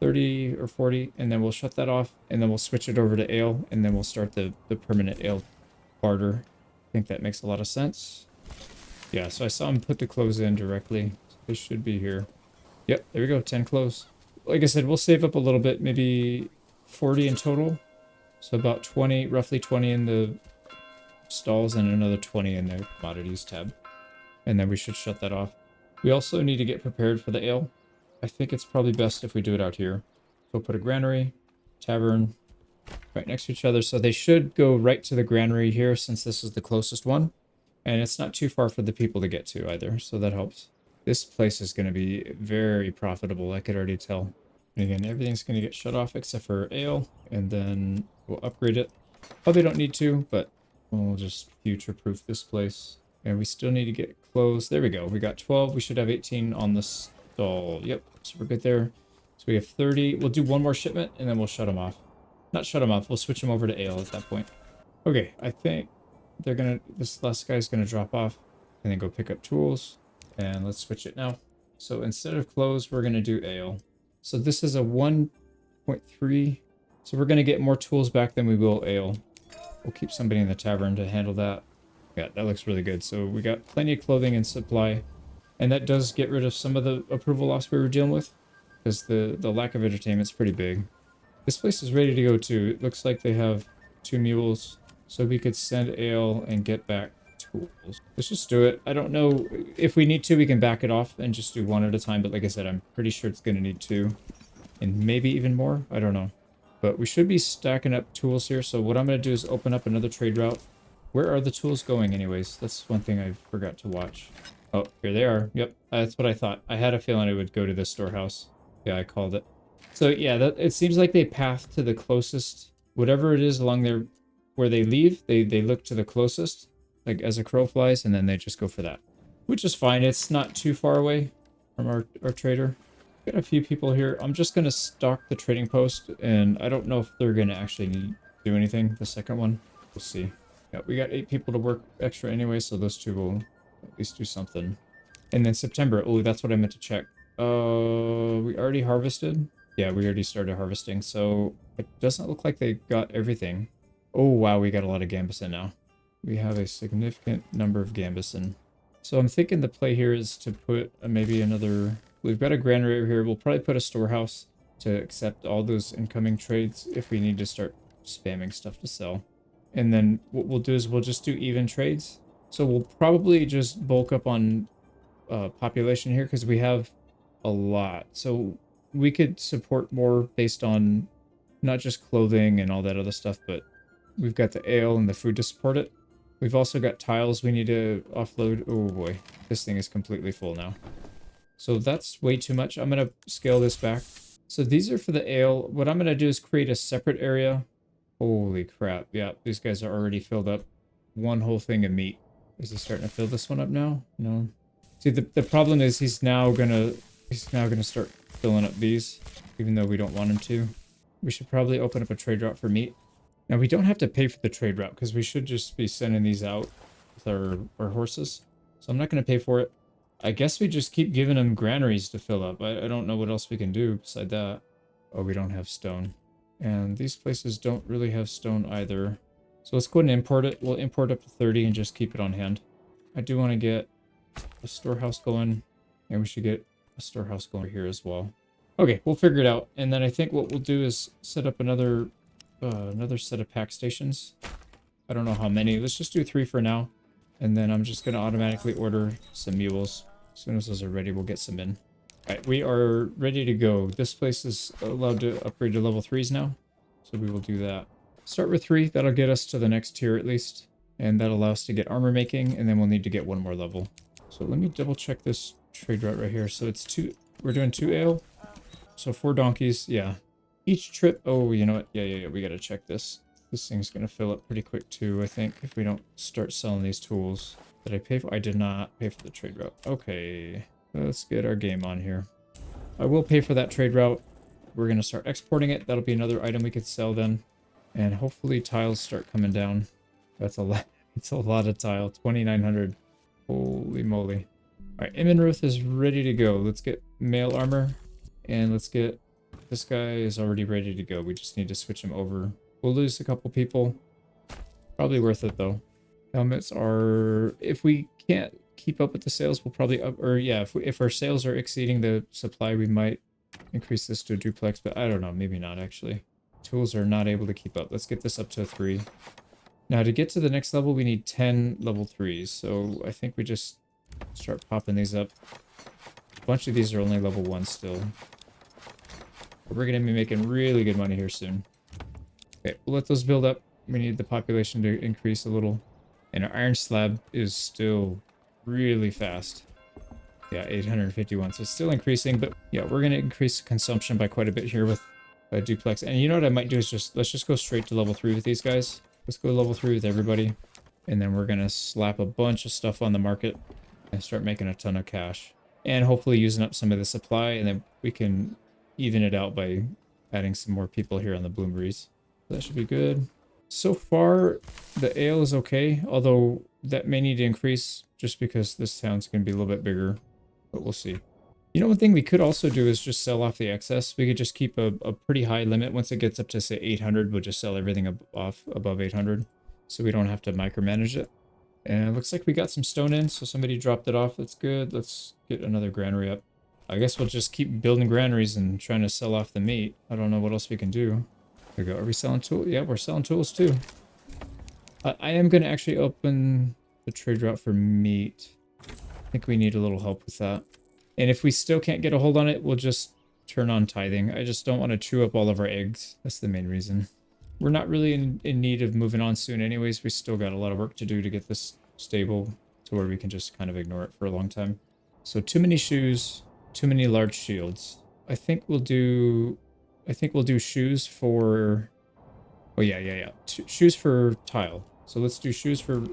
30 or 40, and then we'll shut that off, and then we'll switch it over to ale, and then we'll start the permanent ale barter. I think that makes a lot of sense. Yeah, so I saw him put the clothes in directly. So they should be here. Yep, there we go, 10 clothes. Like I said, we'll save up a little bit, maybe 40 in total. So about 20, roughly 20 in the stalls and another 20 in the commodities tab. And then we should shut that off. We also need to get prepared for the ale. I think it's probably best if we do it out here. So we'll put a granary, tavern, right next to each other. So they should go right to the granary here since this is the closest one. And it's not too far for the people to get to either, so that helps. This place is going to be very profitable, I could already tell. And again, everything's going to get shut off except for ale, and then we'll upgrade it. Probably don't need to, but we'll just future-proof this place. And we still need to get clothes. There we go. We got 12. We should have 18 on the stall. Yep, so we're good there. So we have 30. We'll do one more shipment, and then we'll shut them off. Not shut them off. We'll switch them over to ale at that point. Okay, I think this last guy's gonna drop off and then go pick up tools. And let's switch it now. So instead of clothes, we're gonna do ale. So this is a 1.3. So we're gonna get more tools back than we will ale. We'll keep somebody in the tavern to handle that. Yeah, that looks really good. So we got plenty of clothing and supply. And that does get rid of some of the approval loss we were dealing with. Because the lack of entertainment is pretty big. This place is ready to go too. It looks like they have 2 mules. So we could send ale and get back tools. Let's just do it. I don't know if we need to, we can back it off and just do one at a time. But like I said, I'm pretty sure it's going to need 2 and maybe even more. I don't know. But we should be stacking up tools here. So what I'm going to do is open up another trade route. Where are the tools going anyways? That's one thing I forgot to watch. Oh, here they are. Yep, that's what I thought. I had a feeling it would go to the storehouse. Yeah, I called it. So yeah, it seems like they path to the closest, whatever it is along there where they leave, they look to the closest, like as a crow flies, and then they just go for that. Which is fine. It's not too far away from our trader. Got a few people here. I'm just going to stock the trading post, and I don't know if they're going to actually do anything, the second one. We'll see. Yeah, we got 8 people to work extra anyway, so those 2 will at least do something. And then September. Oh, that's what I meant to check. We already harvested? Yeah, we already started harvesting, so it doesn't look like they got everything. Oh, wow, we got a lot of Gambeson now. We have a significant number of Gambeson. So I'm thinking the play here is to put maybe another... We've got a granary over here. We'll probably put a storehouse to accept all those incoming trades if we need to start spamming stuff to sell. And then what we'll do is we'll just do even trades. So we'll probably just bulk up on population here because we have a lot. So we could support more based on not just clothing and all that other stuff, but we've got the ale and the food to support it. We've also got tiles we need to offload. Oh boy, this thing is completely full now. So that's way too much. I'm going to scale this back. So these are for the ale. What I'm going to do is create a separate area. Holy crap. Yeah, these guys are already filled up. One whole thing of meat. Is he starting to fill this one up now? No. See, the problem is he's now gonna start filling up these, even though we don't want him to. We should probably open up a trade route for meat. Now, we don't have to pay for the trade route, because we should just be sending these out with our horses. So I'm not going to pay for it. I guess we just keep giving them granaries to fill up. I don't know what else we can do beside that. Oh, we don't have stone. And these places don't really have stone either. So let's go ahead and import it. We'll import up to 30 and just keep it on hand. I do want to get a storehouse going, and we should get a storehouse going here as well. Okay, we'll figure it out. And then I think what we'll do is set up another set of pack stations. I don't know how many. Let's just do 3 for now. And then I'm just going to automatically order some mules. As soon as those are ready, we'll get some in. All right, we are ready to go. This place is allowed to upgrade to level 3s now. So we will do that. Start with 3. That'll get us to the next tier at least. And that'll allow us to get armor making. And then we'll need to get 1 more level. So let me double check this trade route right here. So it's 2. We're doing 2 ale. So 4 donkeys. Yeah. Each trip. Oh, you know what? Yeah. We got to check this. This thing's going to fill up pretty quick too, I think, if we don't start selling these tools. Did I pay for? I did not pay for the trade route. Okay. Let's get our game on here. I will pay for that trade route. We're going to start exporting it. That'll be another item we could sell then. And hopefully tiles start coming down. That's a lot. It's a lot of tile. 2,900. Holy moly. All right, Immonruth is ready to go. Let's get mail armor. And let's get... This guy is already ready to go. We just need to switch him over. We'll lose a couple people. Probably worth it, though. Helmets are... If we can't keep up with the sales, we'll probably up... Or, yeah, if our sales are exceeding the supply, we might increase this to a duplex. But I don't know. Maybe not, actually. Tools are not able to keep up. Let's get this up to a 3. Now, to get to the next level, we need 10 level 3s. So I think we just start popping these up. A bunch of these are only level 1 still. But we're going to be making really good money here soon. Okay, we'll let those build up. We need the population to increase a little. And our iron slab is still really fast. Yeah, 851. So it's still increasing, but yeah, we're going to increase consumption by quite a bit here with a duplex. And you know what I might do is let's just go straight to level 3 with these guys. Let's go level 3 with everybody. And then we're going to slap a bunch of stuff on the market and start making a ton of cash. And hopefully using up some of the supply, and then we can even it out by adding some more people here on the bloomeries. That should be good. So far, the ale is okay, although that may need to increase just because this town's going to be a little bit bigger, but we'll see. You know, one thing we could also do is just sell off the excess. We could just keep a pretty high limit. Once it gets up to, say, 800, we'll just sell everything off above 800, so we don't have to micromanage it. And it looks like we got some stone in, so somebody dropped it off. That's good. Let's get another granary up. I guess we'll just keep building granaries and trying to sell off the meat. I don't know what else we can do. There we go. Are we selling tools? Yeah, we're selling tools too. I am going to actually open the trade route for meat. I think we need a little help with that. And if we still can't get a hold on it, we'll just turn on tithing. I just don't want to chew up all of our eggs. That's the main reason. We're not really in need of moving on soon anyways. We still got a lot of work to do to get this stable to where we can just kind of ignore it for a long time. So too many shoes, too many large shields. I think we'll do shoes for... Oh, yeah. Shoes for tile. So let's do shoes for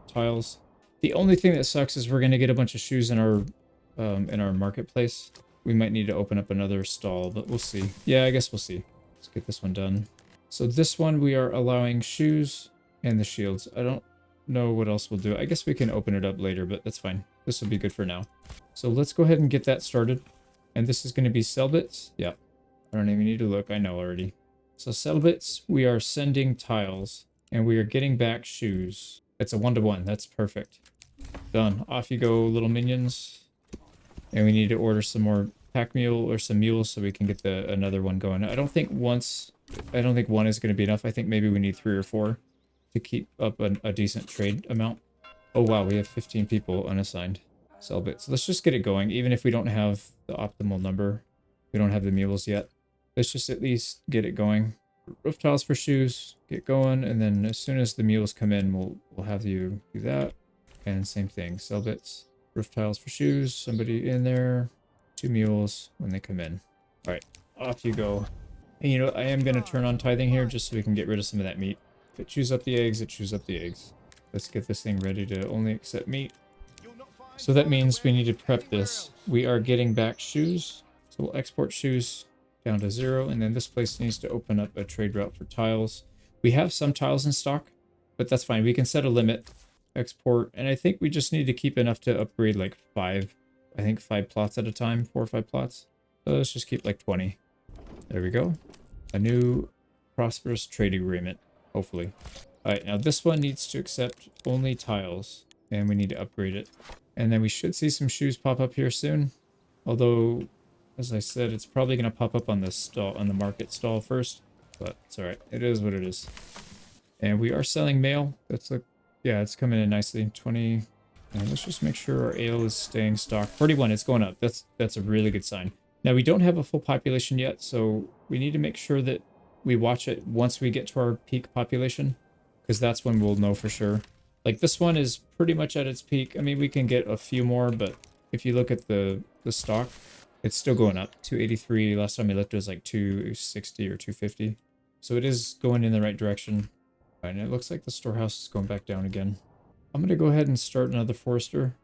tiles. The only thing that sucks is we're going to get a bunch of shoes in our marketplace. We might need to open up another stall, but we'll see. Yeah, I guess we'll see. Let's get this one done. So this one, we are allowing shoes and the shields. I don't know what else we'll do. I guess we can open it up later, but that's fine. This will be good for now. So let's go ahead and get that started. And this is going to be sell bits. Yeah. I don't even need to look. I know already. So sell bits, we are sending tiles. And we are getting back shoes. It's a 1-to-1. That's perfect. Done. Off you go, little minions. And we need to order some more pack mule or some mules so we can get another one going. I don't think one is going to be enough. I think maybe we need 3 or 4 to keep up a decent trade amount. Oh wow, we have 15 people unassigned. Sell bits. Let's just get it going, even if we don't have the optimal number. We don't have the mules yet. Let's just at least get it going. Roof tiles for shoes, get going, and then as soon as the mules come in, we'll have you do that. And same thing, sell bits, roof tiles for shoes, somebody in there, 2 mules when they come in. All right, off you go. And you know, I am gonna turn on tithing here just so we can get rid of some of that meat. If it chews up the eggs, it chews up the eggs. Let's get this thing ready to only accept meat. So that means we need to prep this. We are getting back shoes. So we'll export shoes down to 0. And then this place needs to open up a trade route for tiles. We have some tiles in stock, but that's fine. We can set a limit, export. And I think we just need to keep enough to upgrade like 5. I think 5 plots at a time, 4 or 5 plots. So let's just keep like 20. There we go. A new prosperous trade agreement, hopefully. All right, now this one needs to accept only tiles, and we need to upgrade it. And then we should see some shoes pop up here soon. Although, as I said, it's probably going to pop up on the stall, on the market stall first. But it's all right. It is what it is. And we are selling mail. That's like, yeah, it's coming in nicely. 20. And let's just make sure our ale is staying stock. 41, it's going up. That's a really good sign. Now, we don't have a full population yet, so we need to make sure that we watch it once we get to our peak population, because that's when we'll know for sure. Like, this one is pretty much at its peak. I mean, we can get a few more, but if you look at the stock, it's still going up. 283, last time we looked, it was like 260 or 250. So it is going in the right direction. And it looks like the storehouse is going back down again. I'm going to go ahead and start another forester.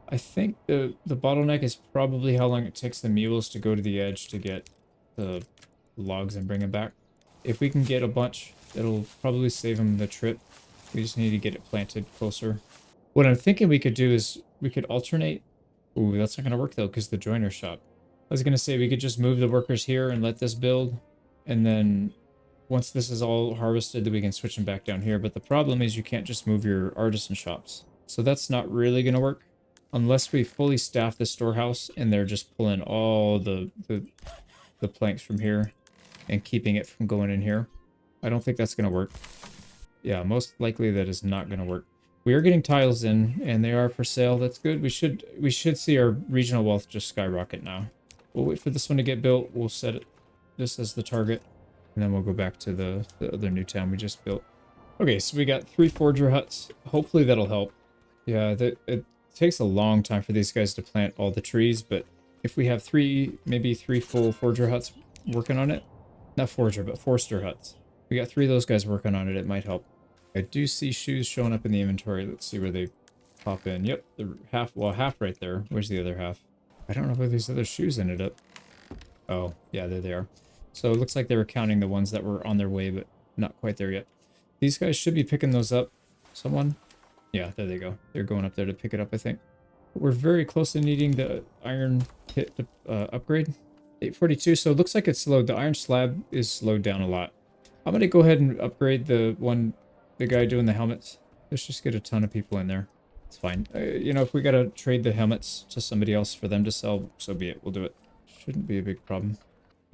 I think the bottleneck is probably how long it takes the mules to go to the edge to get the logs and bring them back. If we can get a bunch, it'll probably save them the trip. We just need to get it planted closer. What I'm thinking we could do is we could alternate. Ooh, that's not going to work though, because the joiner shop. I was going to say we could just move the workers here and let this build. And then once this is all harvested, then we can switch them back down here. But the problem is you can't just move your artisan shops. So that's not really going to work. Unless we fully staff the storehouse and they're just pulling all the planks from here and keeping it from going in here. I don't think that's going to work. Yeah, most likely that is not going to work. We are getting tiles in and they are for sale. That's good. We should see our regional wealth just skyrocket now. We'll wait for this one to get built. We'll set it this as the target and then we'll go back to the other new town we just built. Okay, so we got 3 forger huts. Hopefully that'll help. Yeah, it takes a long time for these guys to plant all the trees, but if we have maybe three full forger huts working on it, not forger, but forester huts. We got 3 of those guys working on it, it might help. I do see shoes showing up in the inventory. Let's see where they pop in. Yep, the half right there. Where's the other half? I don't know where these other shoes ended up. Oh, yeah, there they are. So it looks like they were counting the ones that were on their way, but not quite there yet. These guys should be picking those up. Someone? Yeah, there they go. They're going up there to pick it up, I think. But we're very close to needing the iron pit to upgrade. 842, so it looks like it's slowed. The iron slab is slowed down a lot. I'm going to go ahead and upgrade the guy doing the helmets. Let's just get a ton of people in there. It's fine. You know, if we got to trade the helmets to somebody else for them to sell, so be it. We'll do it. Shouldn't be a big problem.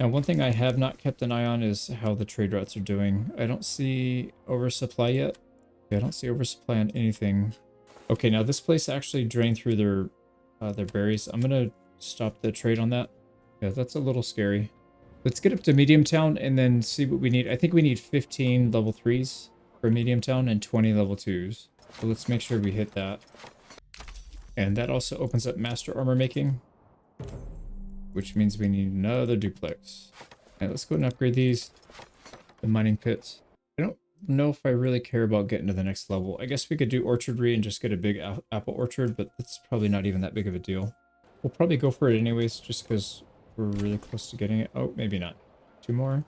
Now, one thing I have not kept an eye on is how the trade routes are doing. I don't see oversupply yet. Yeah, I don't see oversupply on anything. Okay, now this place actually drained through their berries. I'm gonna stop the trade on that. Yeah, that's a little scary. Let's get up to Medium Town and then see what we need. I think we need 15 level 3s for Medium Town and 20 level 2s. So let's make sure we hit that. And that also opens up Master Armor Making, which means we need another duplex. And let's go ahead and upgrade these. The mining pits. I don't know if I really care about getting to the next level. I guess we could do orchardry and just get a big apple orchard, but that's probably not even that big of a deal. We'll probably go for it anyways, just because we're really close to getting it. Oh, maybe not. 2 more.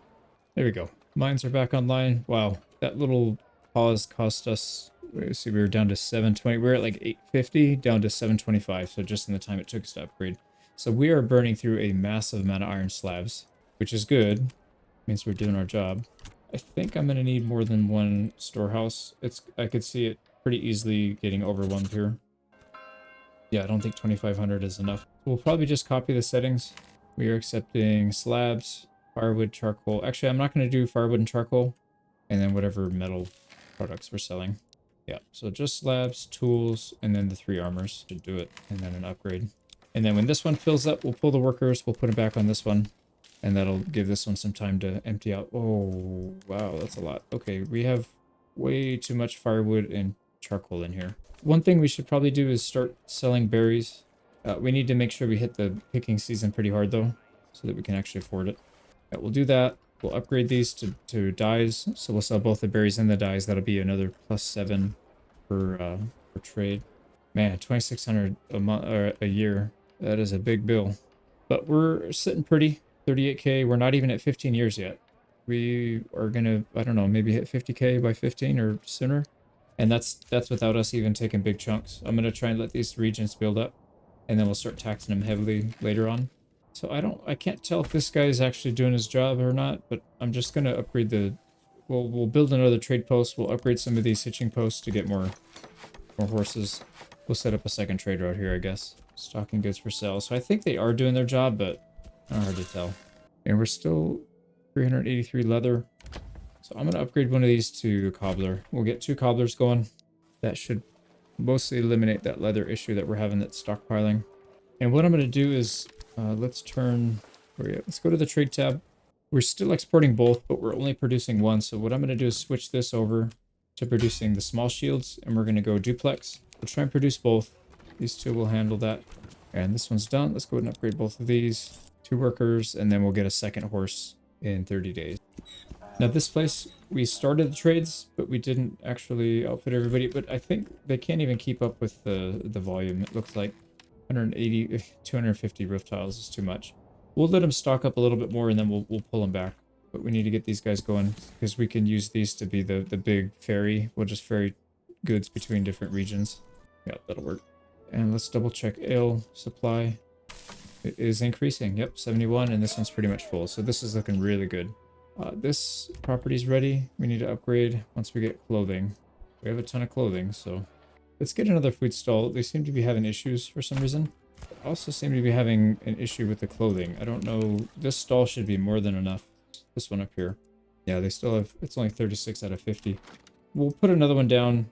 There we go. Mines are back online. Wow, that little pause cost us, let's see, we were down to 720. We were at like 850, down to 725, so just in the time it took us to upgrade. So we are burning through a massive amount of iron slabs, which is good. Means we're doing our job. I think I'm going to need more than one storehouse. I could see it pretty easily getting overwhelmed here. Yeah, I don't think 2,500 is enough. We'll probably just copy the settings. We are accepting slabs, firewood, charcoal. Actually, I'm not going to do firewood and charcoal, and then whatever metal products we're selling. Yeah, so just slabs, tools, and then the 3 armors to do it, and then an upgrade. And then when this one fills up, we'll pull the workers, we'll put them back on this one, And that'll give this one some time to empty out. Oh, wow, that's a lot. Okay, we have way too much firewood and charcoal in here. One thing we should probably do is start selling berries. We need to make sure we hit the picking season pretty hard, though, so that we can actually afford it. Yeah, we'll do that. We'll upgrade these to dyes. So we'll sell both the berries and the dyes. That'll be another +7 per trade. Man, 2,600 a month or a year. That is a big bill. But we're sitting pretty. 38K. We're not even at 15 years yet. We are gonna, I don't know, maybe hit 50K by 15 or sooner. And that's without us even taking big chunks. I'm gonna try and let these regions build up, and then we'll start taxing them heavily later on. So I can't tell if this guy is actually doing his job or not, but I'm just gonna upgrade the, we'll build another trade post. We'll upgrade some of these hitching posts to get more horses. We'll set up a second trade route here, I guess. Stocking goods for sale. So I think they are doing their job, but hard to tell. And we're still 383 leather. So I'm gonna upgrade one of these to a cobbler. We'll get 2 cobblers going. That should mostly eliminate that leather issue that we're having, that's stockpiling. And what I'm gonna do is, let's turn, let's go to the trade tab. We're still exporting both, but we're only producing one. So what I'm gonna do is switch this over to producing the small shields, and we're gonna go duplex. We'll try and produce both. These 2 will handle that. And this one's done. Let's go ahead and upgrade both of these. 2 workers, and then we'll get a second horse in 30 days. Now this place, we started the trades, but we didn't actually outfit everybody. But I think they can't even keep up with the volume. It looks like 180, 250 roof tiles is too much. We'll let them stock up a little bit more, and then we'll pull them back. But we need to get these guys going, because we can use these to be the big ferry. We'll just ferry goods between different regions. Yeah, that'll work. And let's double check ale supply. It is increasing. Yep, 71, and this one's pretty much full. So this is looking really good. This property's ready. We need to upgrade once we get clothing. We have a ton of clothing, so let's get another food stall. They seem to be having issues for some reason. They also seem to be having an issue with the clothing. I don't know. This stall should be more than enough. This one up here. Yeah, they still have, it's only 36 out of 50. We'll put another one down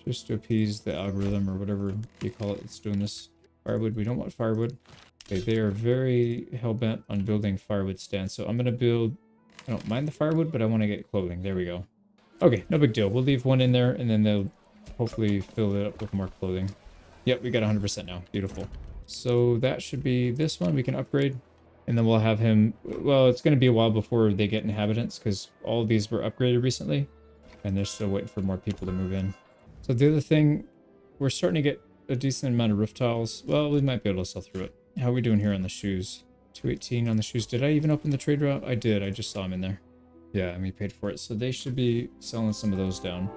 just to appease the algorithm or whatever you call it that's doing this. Firewood. We don't want firewood. Okay, they are very hell-bent on building firewood stands. So I'm going to build, I don't mind the firewood, but I want to get clothing. There we go. Okay, no big deal. We'll leave one in there, and then they'll hopefully fill it up with more clothing. Yep, we got 100% now. Beautiful. So that should be this one. We can upgrade, and then we'll have him, well, it's going to be a while before they get inhabitants, because all of these were upgraded recently, and they're still waiting for more people to move in. So the other thing, we're starting to get a decent amount of roof tiles. Well, we might be able to sell through it. How are we doing here on the shoes? 218 on the shoes. Did I even open the trade route? I did. I just saw them in there. Yeah, and we paid for it. So they should be selling some of those down.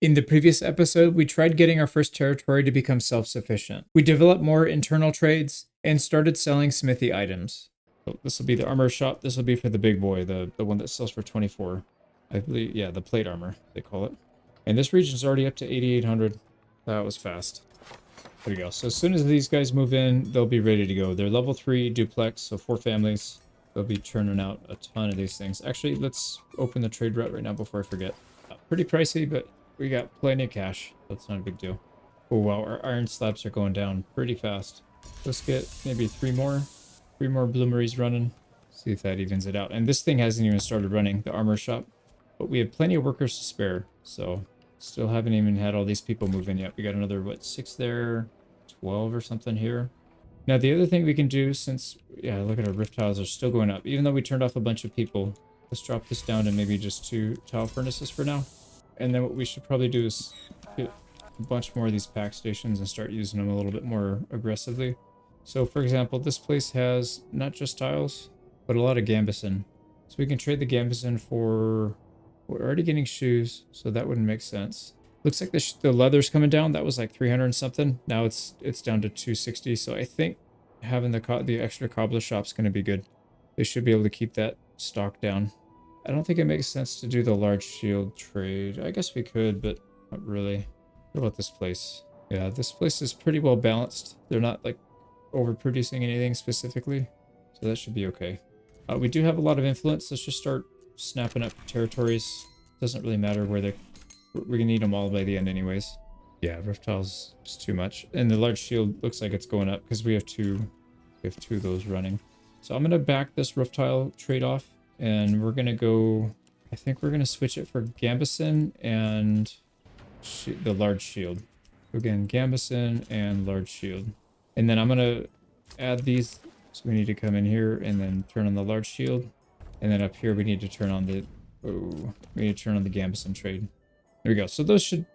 In the previous episode, we tried getting our first territory to become self-sufficient. We developed more internal trades and started selling smithy items. So this will be the armor shop. This will be for the big boy, the one that sells for 24. I believe, yeah, the plate armor, they call it. And this region's already up to 8,800. That was fast. There we go. So as soon as these guys move in, they'll be ready to go. They're level 3 duplex, so 4 families. They'll be churning out a ton of these things. Actually, let's open the trade route right now before I forget. Pretty pricey, but we got plenty of cash. That's not a big deal. Oh, wow. Our iron slabs are going down pretty fast. Let's get maybe 3 more. 3 more bloomeries running. See if that evens it out. And this thing hasn't even started running, the armor shop. But we have plenty of workers to spare, so still haven't even had all these people move in yet. We got another, what, 6 there, 12 or something here. Now, the other thing we can do, since, yeah, look at our roof tiles are still going up. Even though we turned off a bunch of people, let's drop this down to maybe just 2 tile furnaces for now. And then what we should probably do is get a bunch more of these pack stations and start using them a little bit more aggressively. So, for example, this place has not just tiles, but a lot of gambeson. So we can trade the gambeson for... We're already getting shoes, so that wouldn't make sense. Looks like the leather's coming down. That was like 300 and something. Now it's down to 260. So I think having the extra cobbler shop's going to be good. They should be able to keep that stock down. I don't think it makes sense to do the large shield trade. I guess we could, but not really. What about this place? Yeah, this place is pretty well balanced. They're not like overproducing anything specifically, so that should be okay. We do have a lot of influence. Let's just start snapping up territories. Doesn't really matter where we're gonna need them all by the end anyways. Yeah, roof tiles just too much. And the large shield looks like it's going up because we have two of those running. So I'm gonna back this roof tile trade off, and we're gonna go. I think we're gonna switch it for Gambison and the large shield. Again, Gambison and large shield. And then I'm gonna add these. So we need to come in here and then turn on the large shield. And then up here we need to turn on the we need to turn on the Gambison trade. There we go. So those should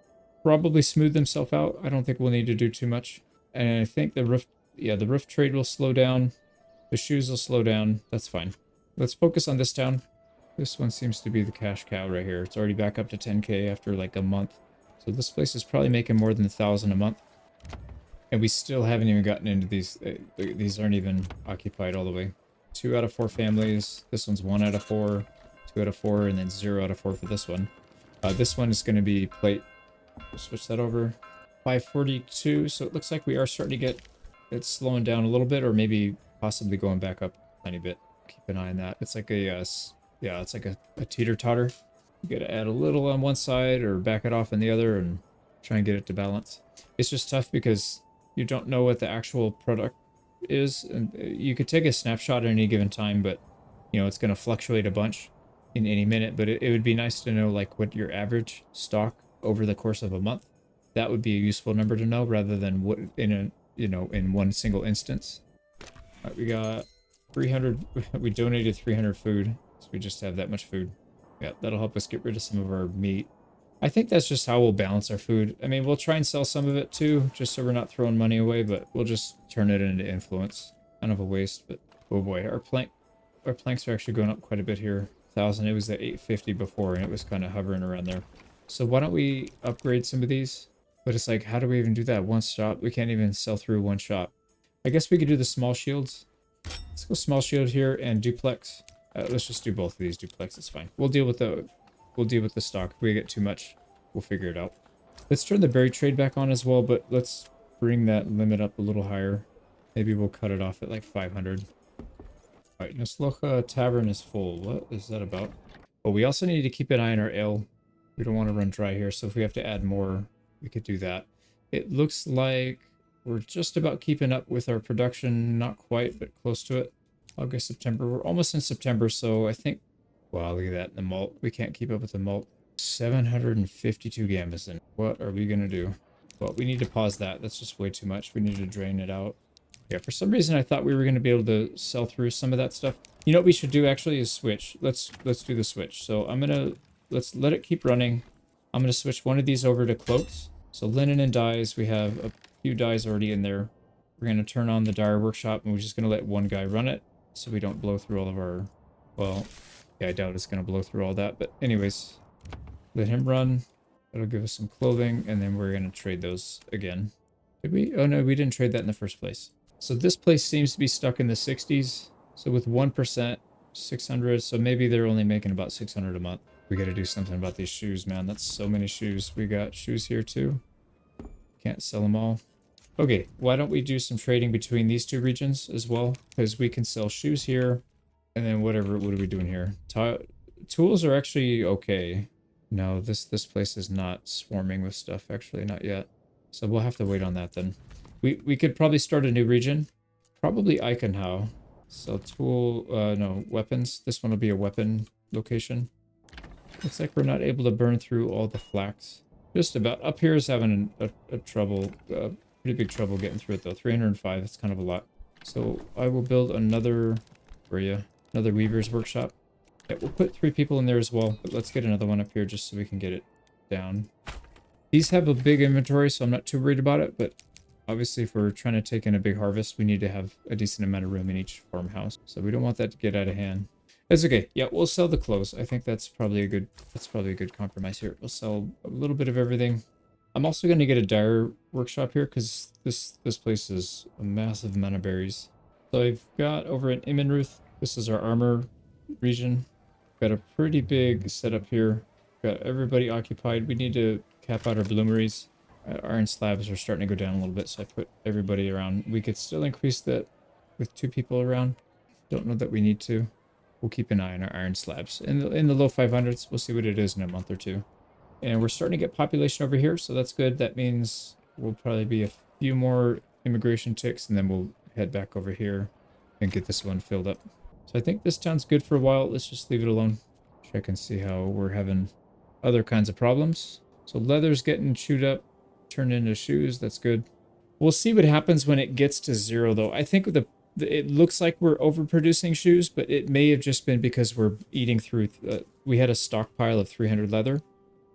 probably smooth themselves out. I don't think we'll need to do too much. And I think the roof trade will slow down. The shoes will slow down. That's fine. Let's focus on this town. This one seems to be the cash cow right here. It's already back up to 10k after like a month. So this place is probably making more than 1,000 a month. And we still haven't even gotten into these. These aren't even occupied all the way. 2 out of 4 families. This one's 1 out of 4. 2 out of 4, and then 0 out of 4 for this one. This one is going to be plate. We'll switch that over. 542. So it looks like we are starting to get it slowing down a little bit, or maybe possibly going back up a tiny bit. Keep an eye on that. It's like a yeah, it's like a teeter-totter. You got to add a little on one side or back it off on the other and try and get it to balance. It's just tough because you don't know what the actual product is, and you could take a snapshot at any given time, but you know it's going to fluctuate a bunch in any minute. But it would be nice to know like what your average stock over the course of a month. That would be a useful number to know rather than what in one single instance. All right, we got 300. We donated 300 food, so we just have that much food. Yeah, that'll help us get rid of some of our meat. I think that's just how we'll balance our food. I mean, we'll try and sell some of it too, just so we're not throwing money away, but we'll just turn it into influence. Kind of a waste, but oh boy, our planks are actually going up quite a bit here. 1,000, it was at 850 before, and it was kind of hovering around there. So why don't we upgrade some of these? But it's like, how do we even do that? One shop? We can't even sell through one shop. I guess we could do the small shields. Let's go small shield here and duplex. Let's just do both of these duplex. It's fine. We'll deal with the stock. If we get too much, we'll figure it out. Let's turn the berry trade back on as well, but let's bring that limit up a little higher. Maybe we'll cut it off at like 500. All right, Naslocha Tavern is full. What is that about? Oh, we also need to keep an eye on our ale. We don't want to run dry here, so if we have to add more, we could do that. It looks like we're just about keeping up with our production. Not quite, but close to it. August, September. We're almost in September, so I think... Wow, look at that. The malt. We can't keep up with the malt. 752 Gambison. What are we going to do? Well, we need to pause that. That's just way too much. We need to drain it out. Yeah, for some reason I thought we were going to be able to sell through some of that stuff. You know what we should do actually is switch. Let's do the switch. So I'm going to... Let's let it keep running. I'm going to switch one of these over to cloaks. So linen and dyes. We have a few dyes already in there. We're going to turn on the dyer workshop, and we're just going to let one guy run it so we don't blow through all of our... Well, yeah, I doubt it's going to blow through all that. But anyways, let him run. That'll give us some clothing, and then we're going to trade those again. Did we? Oh, no, we didn't trade that in the first place. So this place seems to be stuck in the 60s. So with 1%, 600. So maybe they're only making about 600 a month. We got to do something about these shoes, man. That's so many shoes. We got shoes here too. Can't sell them all. Okay, why don't we do some trading between these two regions as well? Because we can sell shoes here. And then whatever, what are we doing here? Tools are actually okay. No, this place is not swarming with stuff, actually, not yet. So we'll have to wait on that then. We could probably start a new region. Probably Eichenhau. So no, weapons. This one will be a weapon location. Looks like we're not able to burn through all the flax. Just about. Up here is having a trouble, pretty big trouble getting through it though. 305, that's kind of a lot. So I will build another, another weaver's workshop. Yeah, we'll put 3 people in there as well, but let's get another one up here just so we can get it down. These have a big inventory, so I'm not too worried about it, but obviously if we're trying to take in a big harvest, we need to have a decent amount of room in each farmhouse. So we don't want that to get out of hand. That's okay. Yeah, we'll sell the clothes. I think that's probably a good compromise here. We'll sell a little bit of everything. I'm also going to get a dyer workshop here because this place is a massive amount of berries. So I've got over in Immenruth. This is our armor region. Got a pretty big setup here. Got everybody occupied. We need to cap out our bloomeries. Iron slabs are starting to go down a little bit, so I put everybody around. We could still increase that with 2 people around. Don't know that we need to. We'll keep an eye on our iron slabs. In the low 500s, we'll see what it is in a month or two. And we're starting to get population over here, so that's good. That means we'll probably be a few more immigration ticks, and then we'll head back over here and get this one filled up. So I think this town's good for a while. Let's just leave it alone. Check and see how we're having other kinds of problems. So leather's getting chewed up, turned into shoes. That's good. We'll see what happens when it gets to 0, though. I think it looks like we're overproducing shoes, but it may have just been because we're eating through. We had a stockpile of 300 leather.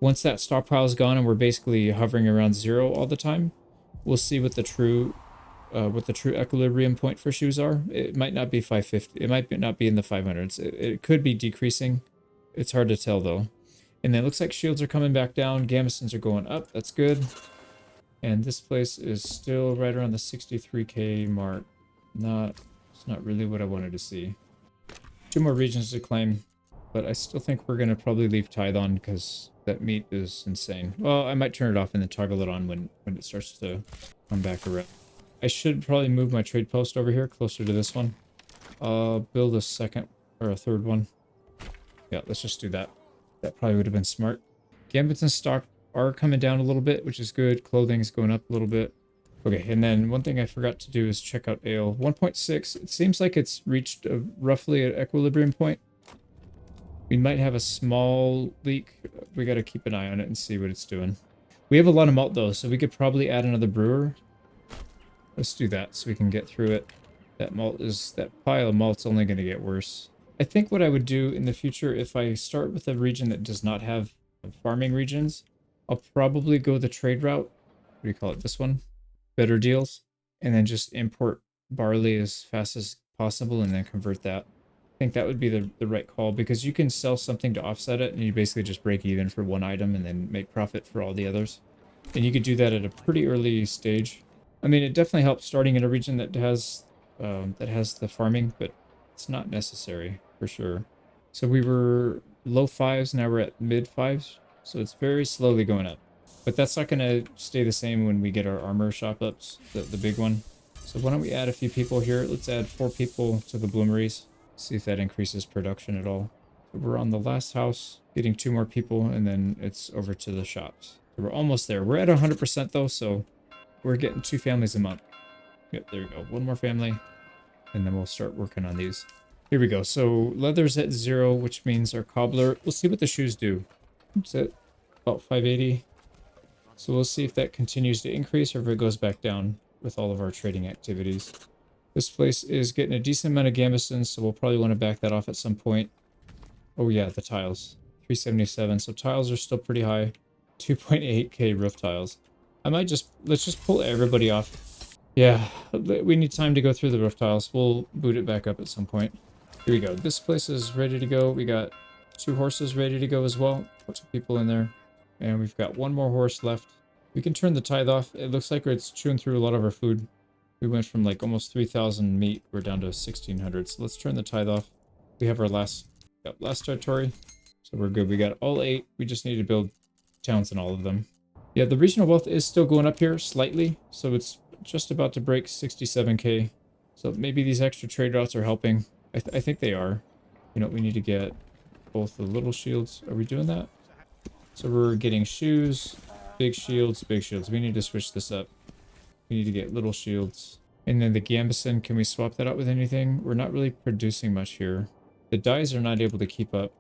Once that stockpile is gone and we're basically hovering around 0 all the time, we'll see what the true equilibrium point for shoes are. It might not be 550. It might not be in the 500s. It could be decreasing. It's hard to tell though. And then it looks like shields are coming back down. Gambesons are going up. That's good. And this place is still right around the 63k mark. It's not really what I wanted to see. 2 more regions to claim, but I still think we're gonna probably leave tithe on because that meat is insane. Well, I might turn it off and then toggle it on when it starts to come back around. I should probably move my trade post over here closer to this one. Build a second or a third one. Yeah, let's just do that. That probably would have been smart. Gambits in stock are coming down a little bit, which is good. Clothing's going up a little bit. Okay, and then one thing I forgot to do is check out ale. 1.6, it seems like it's reached roughly an equilibrium point. We might have a small leak. We got to keep an eye on it and see what it's doing. We have a lot of malt though, so we could probably add another brewer. Let's do that so we can get through it. That pile of malt's only going to get worse. I think what I would do in the future, if I start with a region that does not have farming regions, I'll probably go the trade route. What do you call it? This one? Better deals. And then just import barley as fast as possible and then convert that. I think that would be the right call because you can sell something to offset it and you basically just break even for one item and then make profit for all the others. And you could do that at a pretty early stage. I mean, it definitely helps starting in a region that has the farming, but it's not necessary for sure. So we were low 5s, now we're at mid 5s. So it's very slowly going up. But that's not going to stay the same when we get our armor shop ups, the big one. So why don't we add a few people here? Let's add 4 people to the bloomeries. See if that increases production at all. So we're on the last house, getting 2 more people, and then it's over to the shops. So we're almost there. We're at 100% though, so we're getting 2 families a month. Yep, there we go. 1 more family, and then we'll start working on these. Here we go. So leather's at 0, which means our cobbler. We'll see what the shoes do. It's at about 580. So we'll see if that continues to increase or if it goes back down with all of our trading activities. This place is getting a decent amount of gambesons, so we'll probably want to back that off at some point. Oh yeah, the tiles. 377. So tiles are still pretty high. 2.8k roof tiles. Let's just pull everybody off. Yeah, we need time to go through the roof tiles. We'll boot it back up at some point. Here we go. This place is ready to go. We got 2 horses ready to go as well. Put 2 people in there. And we've got 1 more horse left. We can turn the tithe off. It looks like it's chewing through a lot of our food. We went from like almost 3,000 meat. We're down to 1,600. So let's turn the tithe off. We have our last territory. So we're good. We got all 8. We just need to build towns in all of them. Yeah, the regional wealth is still going up here slightly. So it's just about to break 67k. So maybe these extra trade routes are helping. I think they are. You know, we need to get both the little shields. Are we doing that? So we're getting shoes, big shields, big shields. We need to switch this up. We need to get little shields. And then the Gambeson, can we swap that out with anything? We're not really producing much here. The dyes are not able to keep up.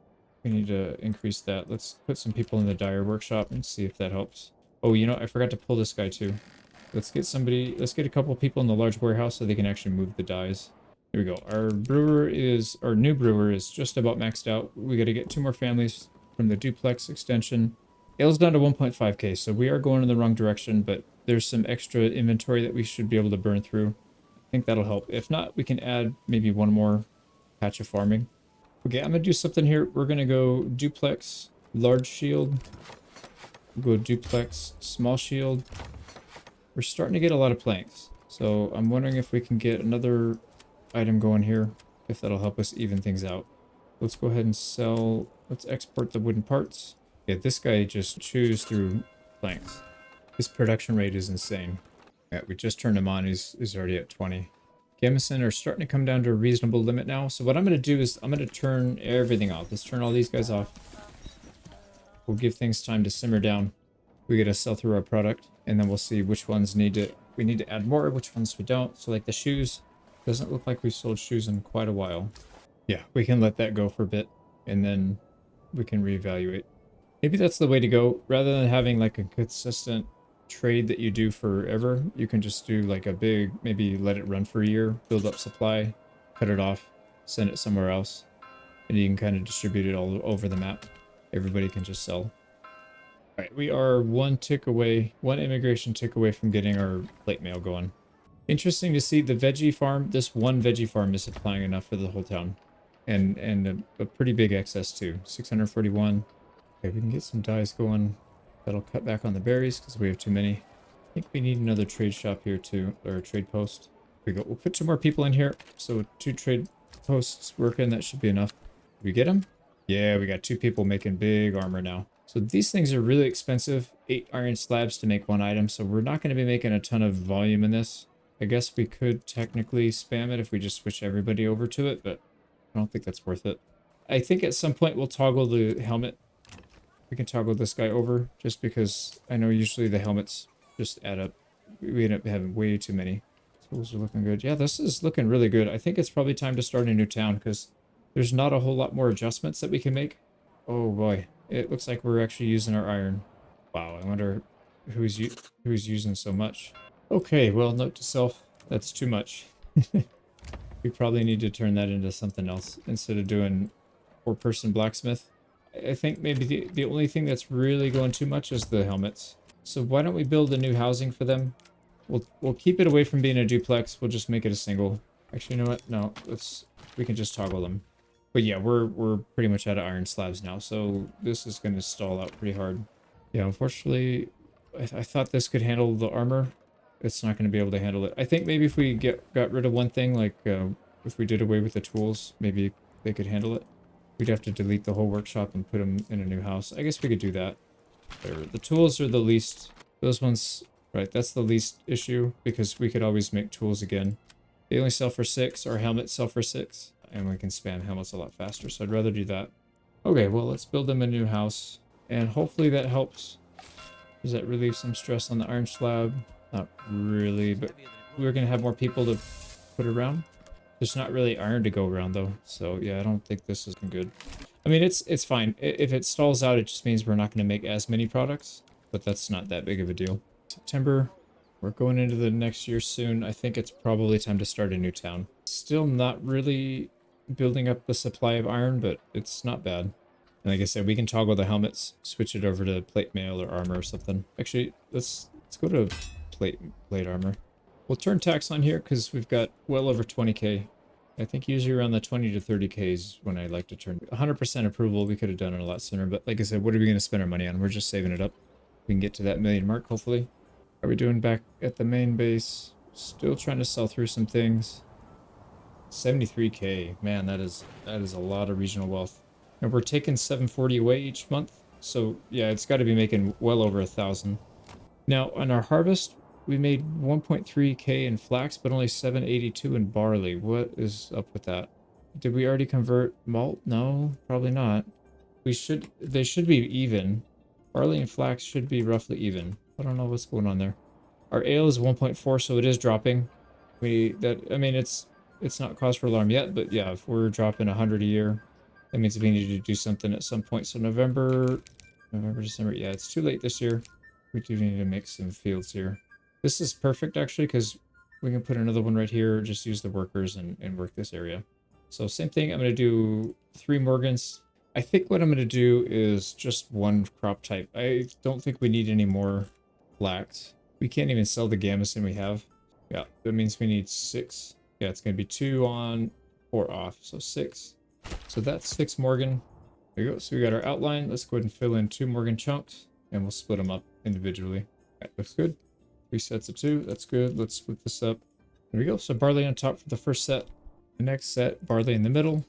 We need to increase that. Let's put some people in the dyer workshop and see if that helps. Oh, you know, I forgot to pull this guy too. Let's get a couple people in the large warehouse so they can actually move the dyes. Here we go. Our new brewer is just about maxed out. We got to get 2 more families from the duplex extension. Ale's down to 1.5k, so we are going in the wrong direction, but there's some extra inventory that we should be able to burn through. I think that'll help. If not, we can add maybe 1 more patch of farming. Okay, I'm going to do something here. We're going to go duplex, large shield. We'll go duplex, small shield. We're starting to get a lot of planks, so I'm wondering if we can get another item going here, if that'll help us even things out. Let's go ahead and sell. Let's export the wooden parts. Yeah, this guy just chews through planks. His production rate is insane. Yeah, we just turned him on. He's already at 20. Gamison are starting to come down to a reasonable limit now. So what I'm going to do is I'm going to turn everything off. Let's turn all these guys off. We'll give things time to simmer down. We gotta sell through our product, and then we'll see which ones we need to add more, which ones we don't. So like the shoes, doesn't look like we sold shoes in quite a while. Yeah, we can let that go for a bit, and then we can reevaluate. Maybe that's the way to go. Rather than having like a consistent trade that you do forever, you can just do like a big, maybe let it run for a year, build up supply, cut it off, send it somewhere else, and you can kind of distribute it all over the map. Everybody can just sell. All right, we are one immigration tick away from getting our plate mail going. Interesting to see the veggie farm. This one veggie farm is supplying enough for the whole town, and a pretty big excess too. 641. Okay, we can get some dyes going. That'll cut back on the berries because we have too many. I think we need another trade shop here too, or a trade post. Here we go. We'll put 2 more people in here. So 2 trade posts working. That should be enough. Did we get them? Yeah, we got 2 people making big armor now. So these things are really expensive. 8 iron slabs to make 1 item. So we're not going to be making a ton of volume in this. I guess we could technically spam it if we just switch everybody over to it, but I don't think that's worth it. I think at some point we'll toggle the helmet. We can toggle this guy over just because I know usually the helmets just add up. We end up having way too many. Tools are looking good. Yeah, this is looking really good. I think it's probably time to start a new town because there's not a whole lot more adjustments that we can make. Oh boy, it looks like we're actually using our iron. Wow, I wonder who's using so much. Okay, well, note to self, that's too much. We probably need to turn that into something else instead of doing 4-person blacksmith. I think maybe the only thing that's really going too much is the helmets. So why don't we build a new housing for them? We'll keep it away from being a duplex. We'll just make it a single. Actually, you know what? No, we can just toggle them. But yeah, we're pretty much out of iron slabs now, so this is going to stall out pretty hard. Yeah, unfortunately, I thought this could handle the armor. It's not going to be able to handle it. I think maybe if we got rid of one thing, like if we did away with the tools, maybe they could handle it. We'd have to delete the whole workshop and put them in a new house. I guess we could do that. The tools are the least... Those ones... Right, that's the least issue, because we could always make tools again. They only sell for 6, our helmets sell for 6, and we can spam helmets a lot faster, so I'd rather do that. Okay, well, let's build them a new house, and hopefully that helps. Does that relieve some stress on the iron slab? Not really, but we're going to have more people to put around. There's not really iron to go around though, so yeah, I don't think this is good. I mean, it's fine. If it stalls out, it just means we're not going to make as many products, but that's not that big of a deal. September, we're going into the next year soon. I think it's probably time to start a new town. Still not really building up the supply of iron, but it's not bad. And like I said, we can toggle the helmets, switch it over to plate mail or armor or something. Actually, let's go to plate armor. We'll turn tax on here because we've got well over 20k. I think usually around the 20 to 30k is when I like to turn 100% approval. We could have done it a lot sooner, but like I said, what are we going to spend our money on? We're just saving it up. We can get to that 1,000,000 mark, hopefully. Are we doing back at the main base? Still trying to sell through some things. 73k, man, that is a lot of regional wealth. And we're taking 740 away each month, so yeah, it's got to be making well over 1,000. Now on our harvest, we made 1.3k in flax, but only 782 in barley. What is up with that? Did we already convert malt? No, probably not. They should be even. Barley and flax should be roughly even. I don't know what's going on there. Our ale is 1.4, so it is dropping. I mean, it's not cause for alarm yet, but yeah, if we're dropping 100 a year, that means we need to do something at some point. So November, December, yeah, it's too late this year. We do need to make some fields here. This is perfect, actually, because we can put another one right here, just use the workers and work this area. So same thing, I'm going to do 3 Morgans. I think what I'm going to do is just 1 crop type. I don't think we need any more flax. We can't even sell the gamison we have. Yeah, that means we need 6. Yeah, it's going to be 2 on, 4 off, so 6. So that's 6 Morgan. There you go. So we got our outline. Let's go ahead and fill in 2 Morgan chunks, and we'll split them up individually. That looks good. 3 sets of 2. That's good. Let's split this up. There we go. So barley on top for the first set. The next set, barley in the middle,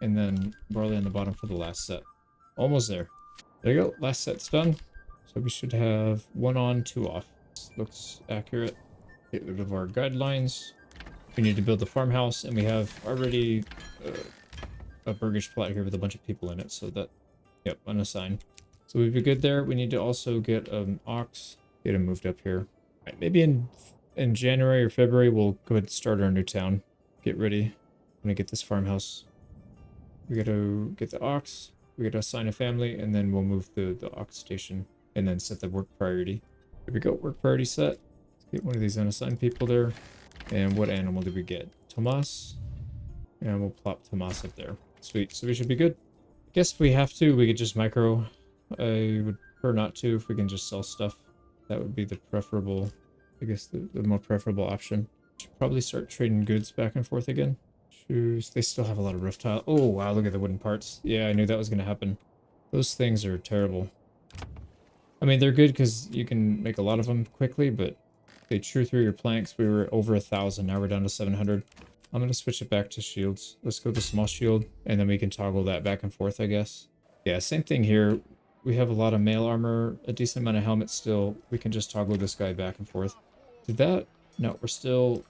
and then barley on the bottom for the last set. Almost there. There you go. Last set's done. So we should have 1 on, 2 off. This looks accurate. Get rid of our guidelines. We need to build the farmhouse, and we have already a burgage plot here with a bunch of people in it, so that, yep, unassigned. So we'd be good there. We need to also get an ox, get him moved up here. Right, maybe in January or February, we'll go ahead and start our new town. Get ready. I'm gonna get this farmhouse. We gotta get the ox. We gotta assign a family, and then we'll move the ox station, and then set the work priority. There we go. Work priority set. Let's get one of these unassigned people there. And what animal did we get? Tomas. And we'll plop Tomas up there. Sweet. So we should be good. I guess if we have to, we could just micro. I would prefer not to if we can just sell stuff. That would be the preferable, I guess the more preferable option. Should probably start trading goods back and forth again. Shoes. They still have a lot of roof tile. Oh, wow. Look at the wooden parts. Yeah, I knew that was going to happen. Those things are terrible. I mean, they're good because you can make a lot of them quickly, but they chew through your planks. We were over 1,000. Now we're down to 700. I'm going to switch it back to shields. Let's go to small shield, and then we can toggle that back and forth, I guess. Yeah, same thing here. We have a lot of mail armor, a decent amount of helmets still. We can just toggle this guy back and forth. Did that? No, we're still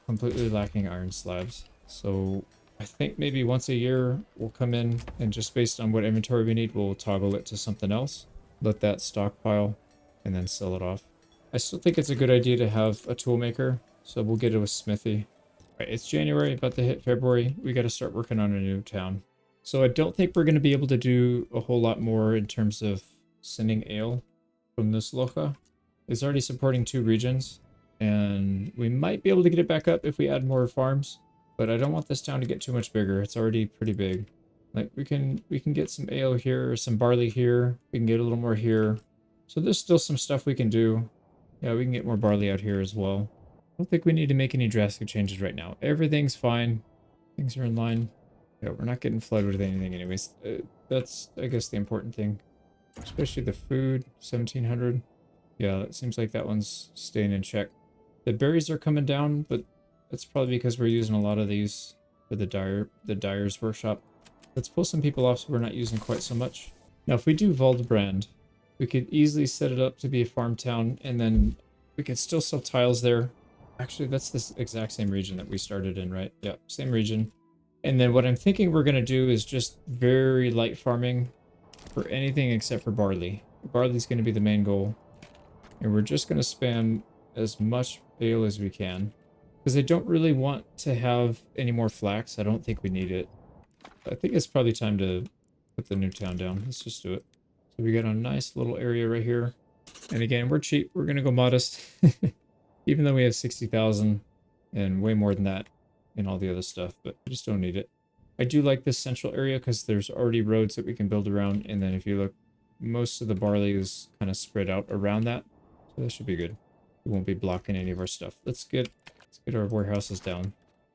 completely lacking iron slabs. So I think maybe once a year we'll come in and just based on what inventory we need, we'll toggle it to something else. Let that stockpile and then sell it off. I still think it's a good idea to have a tool maker. So we'll get it with smithy. Right, it's January, about to hit February. We got to start working on a new town. So I don't think we're going to be able to do a whole lot more in terms of sending ale from this loca. It's already supporting 2 regions, and we might be able to get it back up if we add more farms. But I don't want this town to get too much bigger. It's already pretty big. Like we can get some ale here, some barley here. We can get a little more here. So there's still some stuff we can do. Yeah, we can get more barley out here as well. I don't think we need to make any drastic changes right now. Everything's fine. Things are in line. Yeah, we're not getting flooded with anything anyways. That's, I guess, the important thing. Especially the food, 1,700. Yeah, it seems like that one's staying in check. The berries are coming down, but that's probably because we're using a lot of these for the dyer's workshop. Let's pull some people off so we're not using quite so much. Now, if we do Waldbrand, we could easily set it up to be a farm town, and then we can still sell tiles there. Actually, that's this exact same region that we started in, right? Yeah, same region. And then what I'm thinking we're going to do is just very light farming for anything except for barley. Barley's going to be the main goal. And we're just going to spam as much ale as we can. Because I don't really want to have any more flax. I don't think we need it. I think it's probably time to put the new town down. Let's just do it. So we got a nice little area right here. And again, we're cheap. We're going to go modest. Even though we have 60,000 and way more than that in all the other stuff. But we just don't need it. I do like this central area because there's already roads that we can build around. And then if you look, most of the barley is kind of spread out around that. So that should be good. We won't be blocking any of our stuff. Let's get our warehouses down.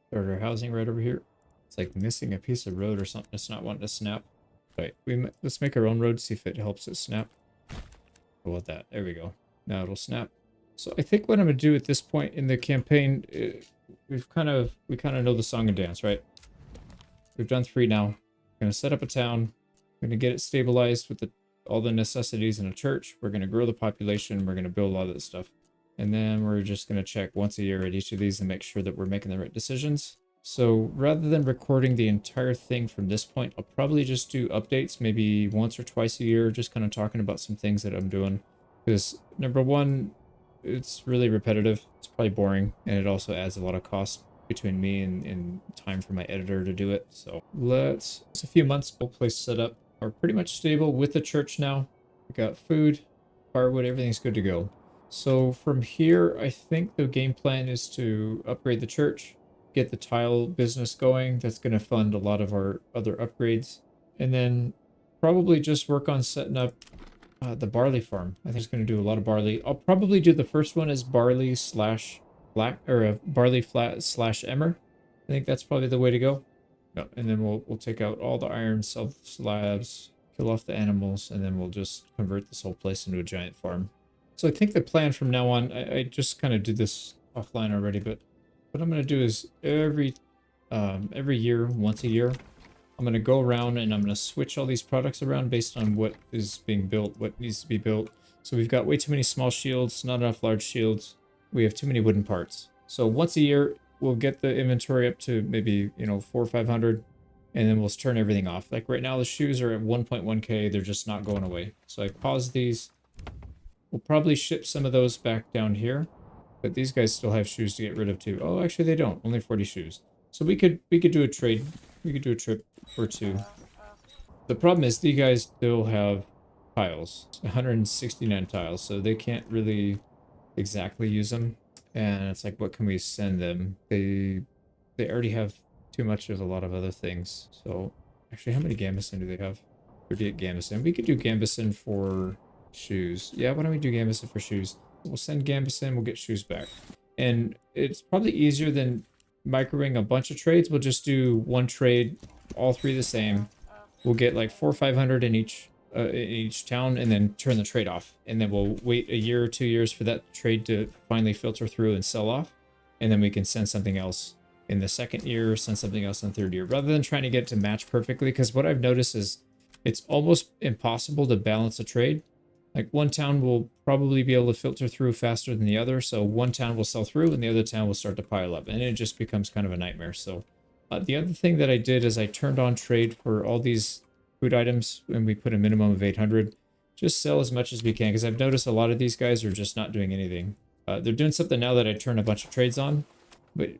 Start our housing right over here. It's like missing a piece of road or something. It's not wanting to snap. Right, let's make our own road, see if it helps it snap. How about that? There we go. Now it'll snap. So I think what I'm going to do at this point in the campaign, we kind of know the song and dance, right? We've done 3 now. We're going to set up a town. We're going to get it stabilized with all the necessities in a church. We're going to grow the population. We're going to build a lot of this stuff. And then we're just going to check once a year at each of these and make sure that we're making the right decisions. So rather than recording the entire thing from this point, I'll probably just do updates maybe once or twice a year, just kind of talking about some things that I'm doing. Because number one, it's really repetitive. It's probably boring. And it also adds a lot of cost between me and time for my editor to do it. So it's a few months, whole place set up. We're pretty much stable with the church now. We got food, firewood, everything's good to go. So from here, I think the game plan is to upgrade the church, get the tile business going. That's going to fund a lot of our other upgrades. And then probably just work on setting up the barley farm. I think it's going to do a lot of barley. I'll probably do the first one as barley slash black, or barley flat slash emmer. I think that's probably the way to go. Yeah, and then we'll take out all the iron, sell the slabs, kill off the animals, and then we'll just convert this whole place into a giant farm. So I think the plan from now on, I just kind of did this offline already, but what I'm going to do is every year, once a year, I'm going to go around and I'm going to switch all these products around based on what is being built, what needs to be built. So we've got way too many small shields, not enough large shields. We have too many wooden parts. So once a year, we'll get the inventory up to maybe, 400 or 500. and then we'll turn everything off. Like right now, the shoes are at 1.1k. They're just not going away. So I pause these. We'll probably ship some of those back down here, but these guys still have shoes to get rid of too. Oh, actually they don't. Only 40 shoes. So we could do a trade. We could do a trip or two. The problem is these guys still have tiles, 169 tiles, so they can't really exactly use them. And it's like, what can we send them? They already have too much of a lot of other things. So actually, how many Gambeson do they have? 38 Gambeson. We could do Gambeson for shoes. Yeah, why don't we do Gambeson for shoes? We'll send Gambeson, we'll get shoes back. And it's probably easier than microwing a bunch of trades. We'll just do one trade, all three the same. We'll get like 400 or 500 in each town, and then turn the trade off. And then we'll wait a year or 2 years for that trade to finally filter through and sell off. And then we can send something else in the second year, send something else in the third year, rather than trying to get it to match perfectly. Because what I've noticed is it's almost impossible to balance a trade. Like one town will probably be able to filter through faster than the other. So one town will sell through and the other town will start to pile up. And it just becomes kind of a nightmare. So the other thing that I did is I turned on trade for all these food items, and we put a minimum of 800. Just sell as much as we can, because I've noticed a lot of these guys are just not doing anything. They're doing something now that I turn a bunch of trades on, but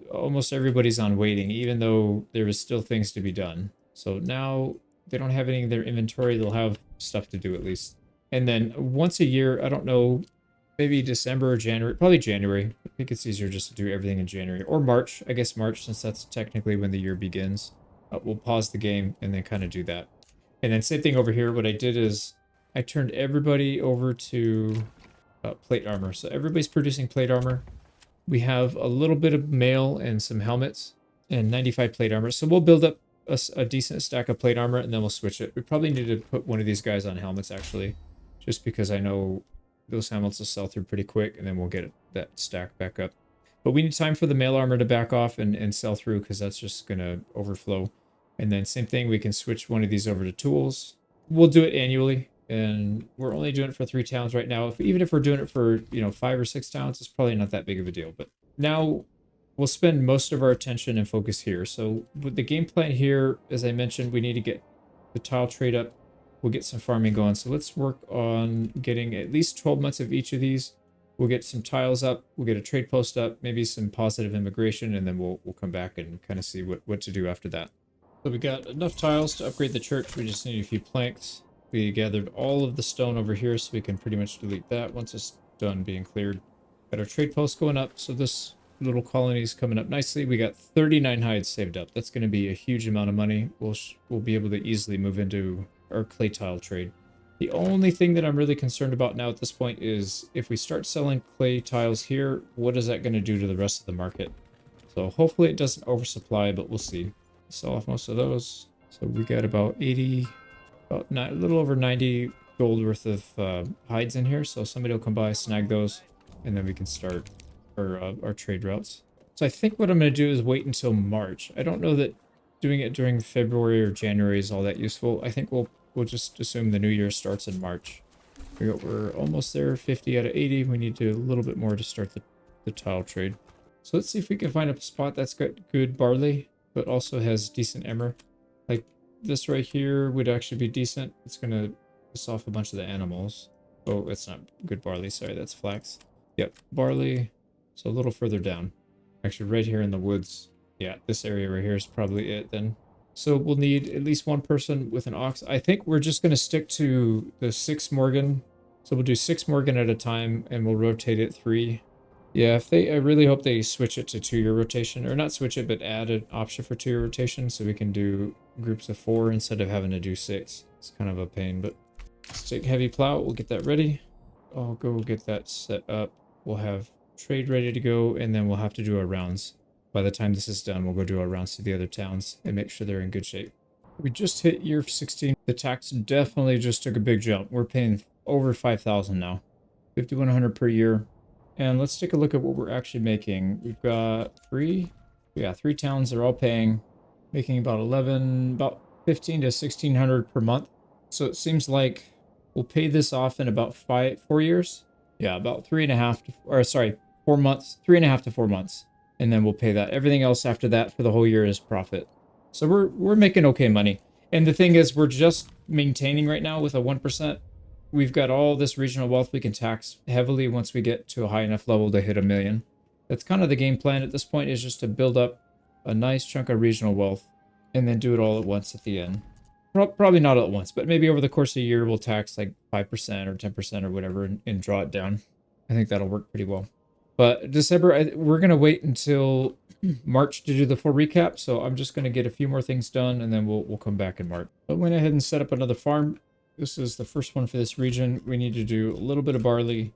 almost everybody's on waiting, even though there is still things to be done. So now they don't have any in their inventory. They'll have stuff to do at least. And then once a year, I don't know, maybe December or January, probably January. I think it's easier just to do everything in January or March. I guess March, since that's technically when the year begins. We'll pause the game and then kind of do that. And then same thing over here. What I did is I turned everybody over to plate armor. So everybody's producing plate armor. We have a little bit of mail and some helmets and 95 plate armor. So we'll build up a decent stack of plate armor, and then we'll switch it. We probably need to put one of these guys on helmets, actually, just because I know those helmets will sell through pretty quick, and then we'll get that stack back up. But we need time for the mail armor to back off and sell through, because that's just going to overflow. And then same thing, we can switch one of these over to tools. We'll do it annually, and we're only doing it for 3 towns right now. Even if we're doing it for, 5 or 6 towns, it's probably not that big of a deal. But now we'll spend most of our attention and focus here. So with the game plan here, as I mentioned, we need to get the tile trade up. We'll get some farming going. So let's work on getting at least 12 months of each of these. We'll get some tiles up. We'll get a trade post up, maybe some positive immigration, and then we'll come back and kind of see what to do after that. So we got enough tiles to upgrade the church. We just need a few planks. We gathered all of the stone over here, so we can pretty much delete that once it's done being cleared. Got our trade post going up, so this little colony is coming up nicely. We got 39 hides saved up. That's going to be a huge amount of money. We'll be able to easily move into our clay tile trade. The only thing that I'm really concerned about now at this point is if we start selling clay tiles here, what is that going to do to the rest of the market? So hopefully it doesn't oversupply, but we'll see. Sell off most of those. So we got about 80, a little over 90 gold worth of hides in here. So somebody will come by, snag those, and then we can start our trade routes. So I think what I'm going to do is wait until March. I don't know that doing it during February or January is all that useful. I think we'll just assume the new year starts in March. We're almost there, 50 out of 80. We need to do a little bit more to start the tile trade. So let's see if we can find a spot that's got good barley, but also has decent emmer. Like this right here would actually be decent. It's going to piss off a bunch of the animals. Oh, it's not good barley. Sorry, that's flax. Yep, barley. So a little further down. Actually, right here in the woods. Yeah, this area right here is probably it then. So we'll need at least one person with an ox. I think we're just going to stick to the 6 Morgan. So we'll do 6 Morgan at a time, and we'll rotate it 3. Yeah, I really hope they switch it to 2-year rotation. Or not switch it, but add an option for 2-year rotation so we can do groups of 4 instead of having to do 6. It's kind of a pain, but let's take heavy plow. We'll get that ready. I'll go get that set up. We'll have trade ready to go, and then we'll have to do our rounds. By the time this is done, we'll go do our rounds to the other towns and make sure they're in good shape. We just hit year 16. The tax definitely just took a big jump. We're paying over 5,000 now. 5,100 per year. And let's take a look at what we're actually making. We've got 3 towns. They're all making about 15 to 1,600 per month. So it seems like we'll pay this off in about 4 years. Yeah, about 4 months, 3.5 to 4 months. And then we'll pay that. Everything else after that for the whole year is profit. So we're making okay money. And the thing is, we're just maintaining right now with a 1%. We've got all this regional wealth we can tax heavily once we get to a high enough level to hit 1 million. That's kind of the game plan at this point, is just to build up a nice chunk of regional wealth and then do it all at once at the end. Probably not all at once, but maybe over the course of a year we'll tax like 5% or 10% or whatever and draw it down. I think that'll work pretty well. But December, we're going to wait until March to do the full recap. So I'm just going to get a few more things done and then we'll come back in March. But went ahead and set up another farm. This is the first one for this region. We need to do a little bit of barley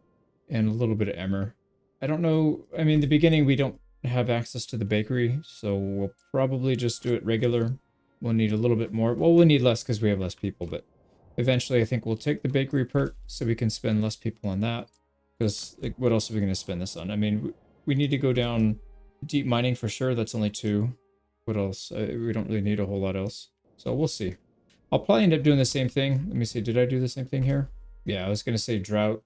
and a little bit of emmer. I don't know. I mean, in the beginning, we don't have access to the bakery, so we'll probably just do it regular. We'll need a little bit more. Well, we'll need less because we have less people, but eventually I think we'll take the bakery perk so we can spend less people on that. Because like, what else are we going to spend this on? I mean, we need to go down deep mining for sure. That's only 2. What else? We don't really need a whole lot else. So we'll see. I'll probably end up doing the same thing. Let me see. Did I do the same thing here? Yeah, I was going to say drought,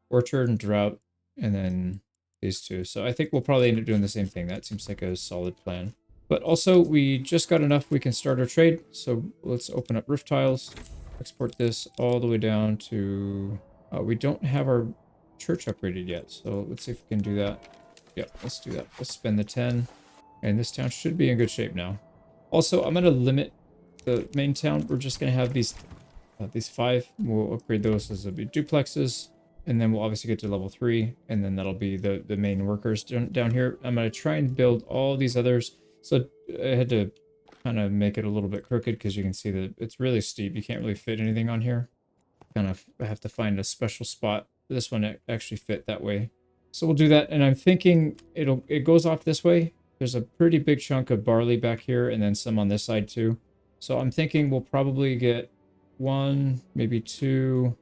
orchard and drought, and then these 2. So I think we'll probably end up doing the same thing. That seems like a solid plan. But also, we just got enough we can start our trade. So let's open up roof tiles, export this all the way down to... we don't have our church upgraded yet. So let's see if we can do that. Yeah, let's do that. Let's spend the 10. And this town should be in good shape now. Also, I'm going to limit the main town. We're just going to have these 5. We'll upgrade those as duplexes. And then we'll obviously get to level 3. And then that'll be the main workers down here. I'm going to try and build all these others. So I had to kind of make it a little bit crooked because you can see that it's really steep. You can't really fit anything on here. Kind of have to find a special spot. This one actually fit that way. So we'll do that. And I'm thinking it goes off this way. There's a pretty big chunk of barley back here and then some on this side too. So I'm thinking we'll probably get 1, maybe 2,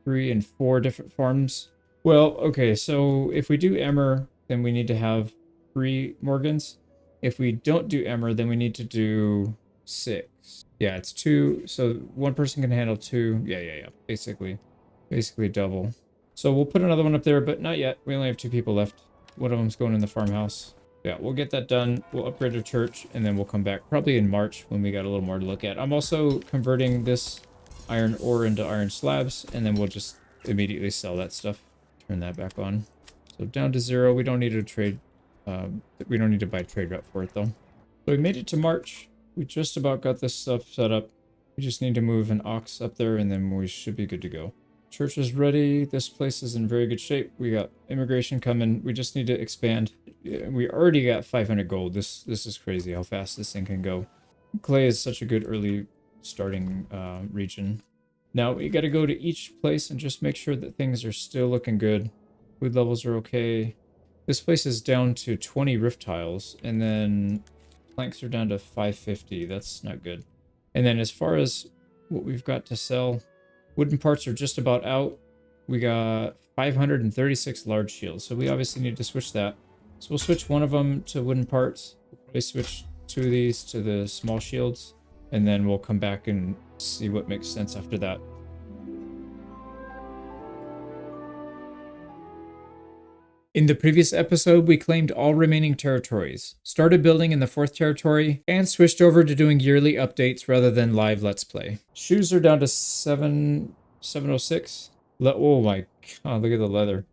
3, and 4 different farms. Well, okay, so if we do emmer, then we need to have 3 Morgans. If we don't do emmer, then we need to do 6. Yeah, it's 2. So 1 person can handle 2. Yeah. Basically double. So we'll put another one up there, but not yet. We only have 2 people left. One of them's going in the farmhouse. Yeah, we'll get that done. We'll upgrade our church, and then we'll come back probably in March when we got a little more to look at. I'm also converting this iron ore into iron slabs, and then we'll just immediately sell that stuff. Turn that back on. So down to 0. We don't need to trade. We don't need to buy a trade rep for it, though. So we made it to March. We just about got this stuff set up. We just need to move an ox up there, and then we should be good to go. Church is ready. This place is in very good shape. We got immigration coming. We just need to expand. We already got 500 gold. This is crazy how fast this thing can go. Clay is such a good early starting region. Now we got to go to each place and just make sure that things are still looking good. Food levels are okay. This place is down to 20 roof tiles, and then planks are down to 550. That's not good. And then as far as what we've got to sell, wooden parts are just about out. We got 536 large shields, so we obviously need to switch that. So we'll switch one of them to wooden parts. We'll probably switch 2 of these to the small shields, and then we'll come back and see what makes sense after that. In the previous episode, we claimed all remaining territories, started building in the 4th territory, and switched over to doing yearly updates rather than live Let's Play. Shoes are down to 706. Oh my god, look at the leather.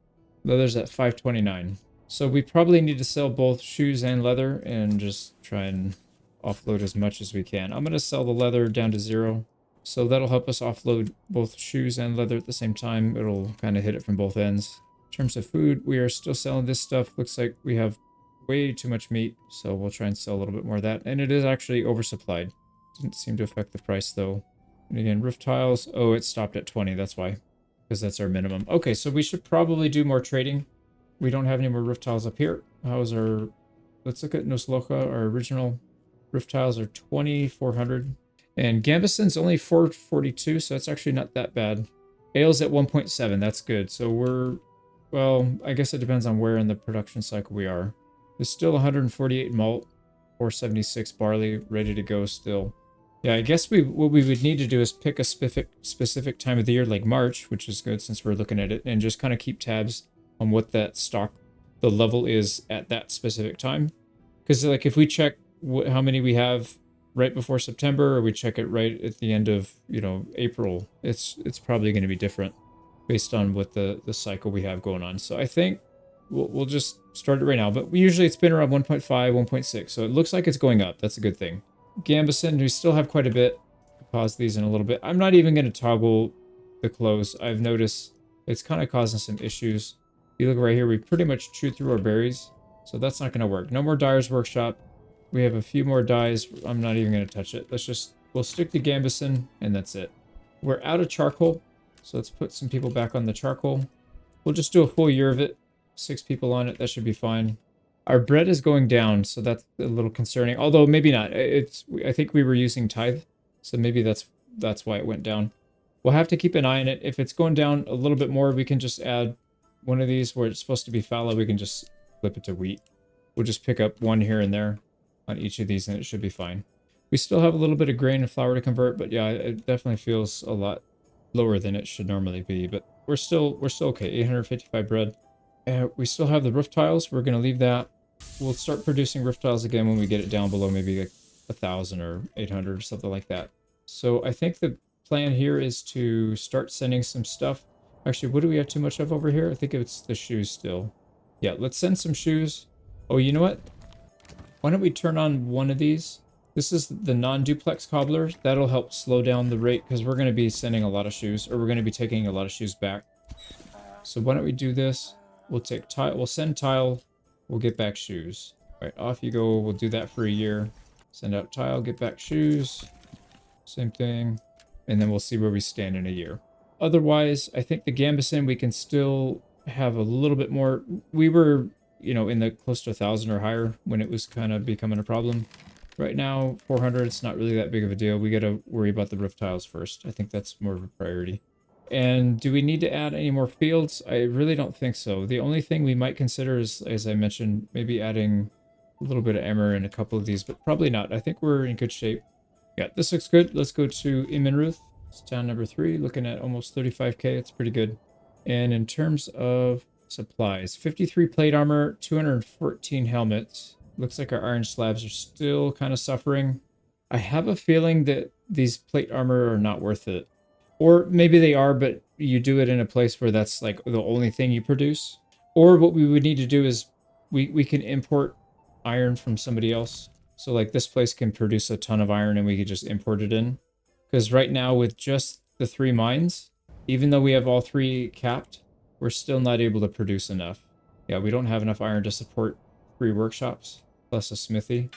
Leather's at 529. So we probably need to sell both shoes and leather and just try and offload as much as we can. I'm going to sell the leather down to 0. So that'll help us offload both shoes and leather at the same time. It'll kind of hit it from both ends. In terms of food, we are still selling this stuff. Looks like we have way too much meat, so we'll try and sell a little bit more of that. And it is actually oversupplied. Didn't seem to affect the price though. And again, roof tiles. Oh, it stopped at 20. That's why. Because that's our minimum. Okay, so we should probably do more trading. We don't have any more roof tiles up here. How's our... Let's look at Nosloka. Our original roof tiles are 2,400. And Gambeson's only 442, so that's actually not that bad. Ale's at 1.7. That's good. So we're... Well, I guess it depends on where in the production cycle we are. There's still 148 malt, 476 barley, ready to go still. Yeah, I guess what we would need to do is pick a specific time of the year, like March, which is good since we're looking at it, and just kind of keep tabs on what that stock, the level is at that specific time. Because like if we check how many we have right before September or we check it right at the end of, you know, April, it's probably going to be different based on what the cycle we have going on. So I think we'll just start it right now. But usually it's been around 1.5, 1.6. So it looks like it's going up. That's a good thing. Gambison, we still have quite a bit. Pause these in a little bit. I'm not even going to toggle the close. I've noticed it's kind of causing some issues. If you look right here, we pretty much chewed through our berries. So that's not going to work. No more Dyer's Workshop. We have a few more dyes. I'm not even going to touch it. We'll stick to Gambison, and that's it. We're out of charcoal, so let's put some people back on the charcoal. We'll just do a full year of it. 6 people on it. That should be fine. Our bread is going down, so that's a little concerning. Although maybe not. I think we were using tithe, so maybe that's why it went down. We'll have to keep an eye on it. If it's going down a little bit more, we can just add one of these where it's supposed to be fallow. We can just flip it to wheat. We'll just pick up one here and there on each of these, and it should be fine. We still have a little bit of grain and flour to convert, but yeah, it definitely feels a lot lower than it should normally be. But we're still okay. 855 bread. We still have the roof tiles. We're gonna leave that. We'll start producing roof tiles again when we get it down below maybe like 1,000 or 800 or something like that. So I think the plan here is to start sending some stuff. Actually, what do we have too much of over here? I think it's the shoes still. Yeah, let's send some shoes. Oh, you know what? Why don't we turn on one of these? This is the non-duplex cobbler. That'll help slow down the rate because we're going to be sending a lot of shoes, or we're going to be taking a lot of shoes back. So why don't we do this? We'll take tile. We'll send tile. We'll get back shoes. All right, off you go. We'll do that for a year. Send out tile, get back shoes. Same thing. And then we'll see where we stand in a year. Otherwise, I think the Gambison, we can still have a little bit more. We were, you know, in the close to 1,000 or higher when it was kind of becoming a problem. Right now, 400, it's not really that big of a deal. We got to worry about the roof tiles first. I think that's more of a priority. And do we need to add any more fields? I really don't think so. The only thing we might consider is, as I mentioned, maybe adding a little bit of emmer in a couple of these, but probably not. I think we're in good shape. Yeah, this looks good. Let's go to Imenruth. It's town number 3, looking at almost 35k. It's pretty good. And in terms of supplies, 53 plate armor, 214 helmets. Looks like our iron slabs are still kind of suffering. I have a feeling that these plate armor are not worth it. Or maybe they are, but you do it in a place where that's like the only thing you produce. Or what we would need to do is we can import iron from somebody else. So like this place can produce a ton of iron and we could just import it in. Because right now with just the 3 mines, even though we have all 3 capped, we're still not able to produce enough. Yeah, we don't have enough iron to support 3 workshops, plus a smithy.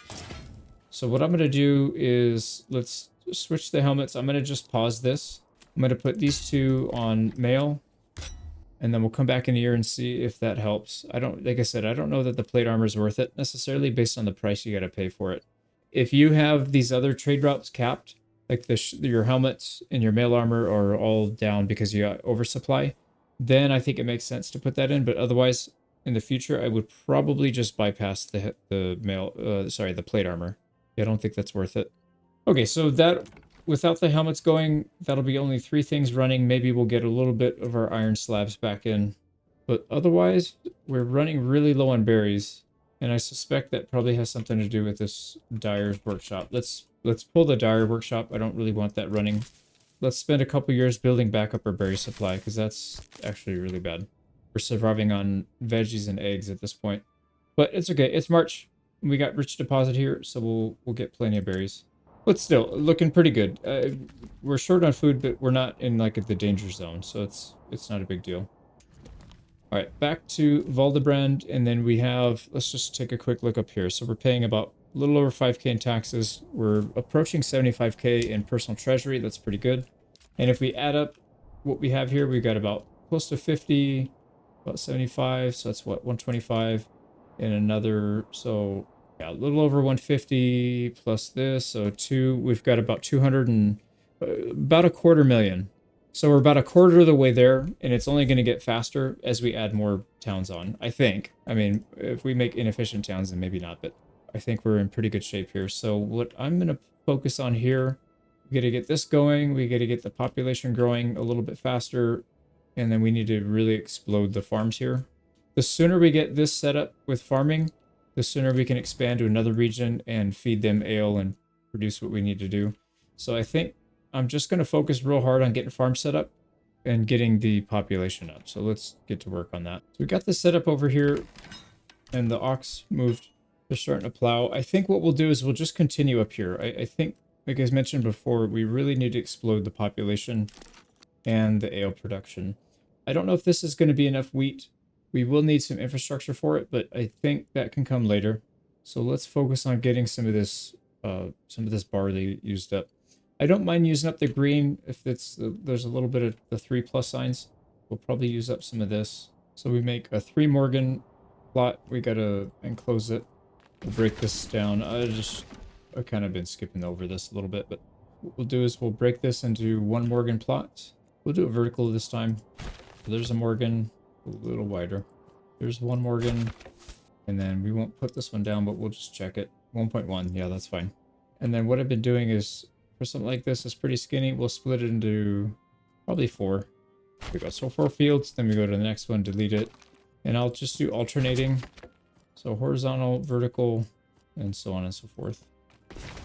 So what I'm going to do is, let's switch the helmets. I'm going to just pause this. I'm going to put these 2 on mail, and then we'll come back in a year and see if that helps. Like I said, I don't know that the plate armor is worth it necessarily based on the price you got to pay for it. If you have these other trade routes capped, like your helmets and your mail armor are all down because you got oversupply, then I think it makes sense to put that in. But otherwise, in the future, I would probably just bypass the plate armor. Yeah, I don't think that's worth it. Okay, so that, without the helmets going, that'll be only 3 things running. Maybe we'll get a little bit of our iron slabs back in. But otherwise, we're running really low on berries. And I suspect that probably has something to do with this Dyer's Workshop. Let's pull the Dyer Workshop. I don't really want that running. Let's spend a couple years building back up our berry supply, because that's actually really bad. We're surviving on veggies and eggs at this point. But it's okay. It's March. We got rich deposit here, so we'll get plenty of berries. But still, looking pretty good. We're short on food, but we're not in like the danger zone, so it's not a big deal. All right, back to Valdebrand, and then we have, let's just take a quick look up here. So we're paying about a little over 5k in taxes. We're approaching 75k in personal treasury. That's pretty good. And if we add up what we have here, we've got about close to 50, about 75. So that's what, 125 and another. So yeah, a little over 150 plus this. So we've got about 200 and about $250,000. So we're about a quarter of the way there, and it's only going to get faster as we add more towns on, I think. I mean, if we make inefficient towns, then maybe not, but I think we're in pretty good shape here. So what I'm going to focus on here, we got to get this going, we got to get the population growing a little bit faster, and then we need to really explode the farms here. The sooner we get this set up with farming, the sooner we can expand to another region and feed them ale and produce what we need to do. So I think I'm just going to focus real hard on getting farm set up and getting the population up. So let's get to work on that. So we got this set up over here, and the ox moved. They're starting to plow. I think what we'll do is we'll just continue up here. I think, like I mentioned before, we really need to explode the population and the ale production. I don't know if this is going to be enough wheat. We will need some infrastructure for it, but I think that can come later. So let's focus on getting some of this barley used up. I don't mind using up the green if there's a little bit of the 3+ signs. We'll probably use up some of this. So we make a 3 Morgan plot. We gotta enclose it. We'll break this down. I've kind of been skipping over this a little bit, but what we'll do is we'll break this into 1 Morgan plot. We'll do it vertical this time. So there's a Morgan, a little wider. There's 1 Morgan, and then we won't put this one down, but we'll just check it. 1.1, yeah, that's fine. And then what I've been doing is, for something like this, it's pretty skinny. We'll split it into probably 4. We got so 4 fields, then we go to the next one, delete it. And I'll just do alternating. So horizontal, vertical, and so on and so forth.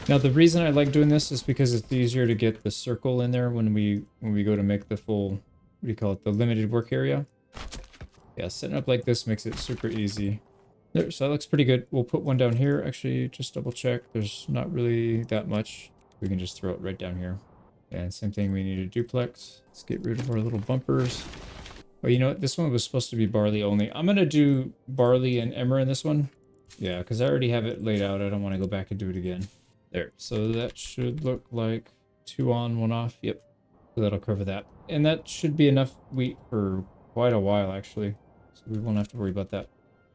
Now the reason I like doing this is because it's easier to get the circle in there when we go to make the full, what do you call it, the limited work area. Yeah, setting up like this makes it super easy. There, so that looks pretty good. We'll put one down here. Actually, just double check. There's not really that much. We can just throw it right down here. And same thing, we need a duplex. Let's get rid of our little bumpers. Oh, you know what? This one was supposed to be barley only. I'm going to do barley and emmer in this one. Yeah, because I already have it laid out. I don't want to go back and do it again. There. So that should look like 2 on, 1 off. Yep. So that'll cover that. And that should be enough wheat for quite a while, actually. So we won't have to worry about that.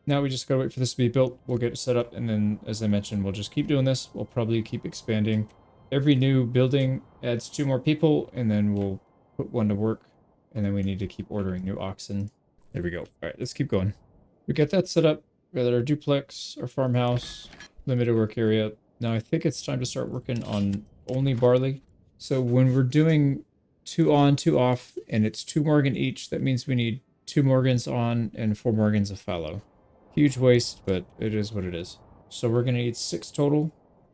Now we just gotta wait for this to be built. We'll get it set up. And then, as I mentioned, we'll just keep doing this. We'll probably keep expanding. Every new building adds 2 more people. And then we'll put 1 to work. And then we need to keep ordering new oxen. There we go. All right, let's keep going. We get that set up. We got our duplex, our farmhouse, limited work area. Now I think it's time to start working on only barley. So when we're doing 2 on, 2 off, and it's 2 Morgan each, that means we need 2 Morgans on and 4 Morgans of fallow. Huge waste, but it is what it is. So we're going to need 6 total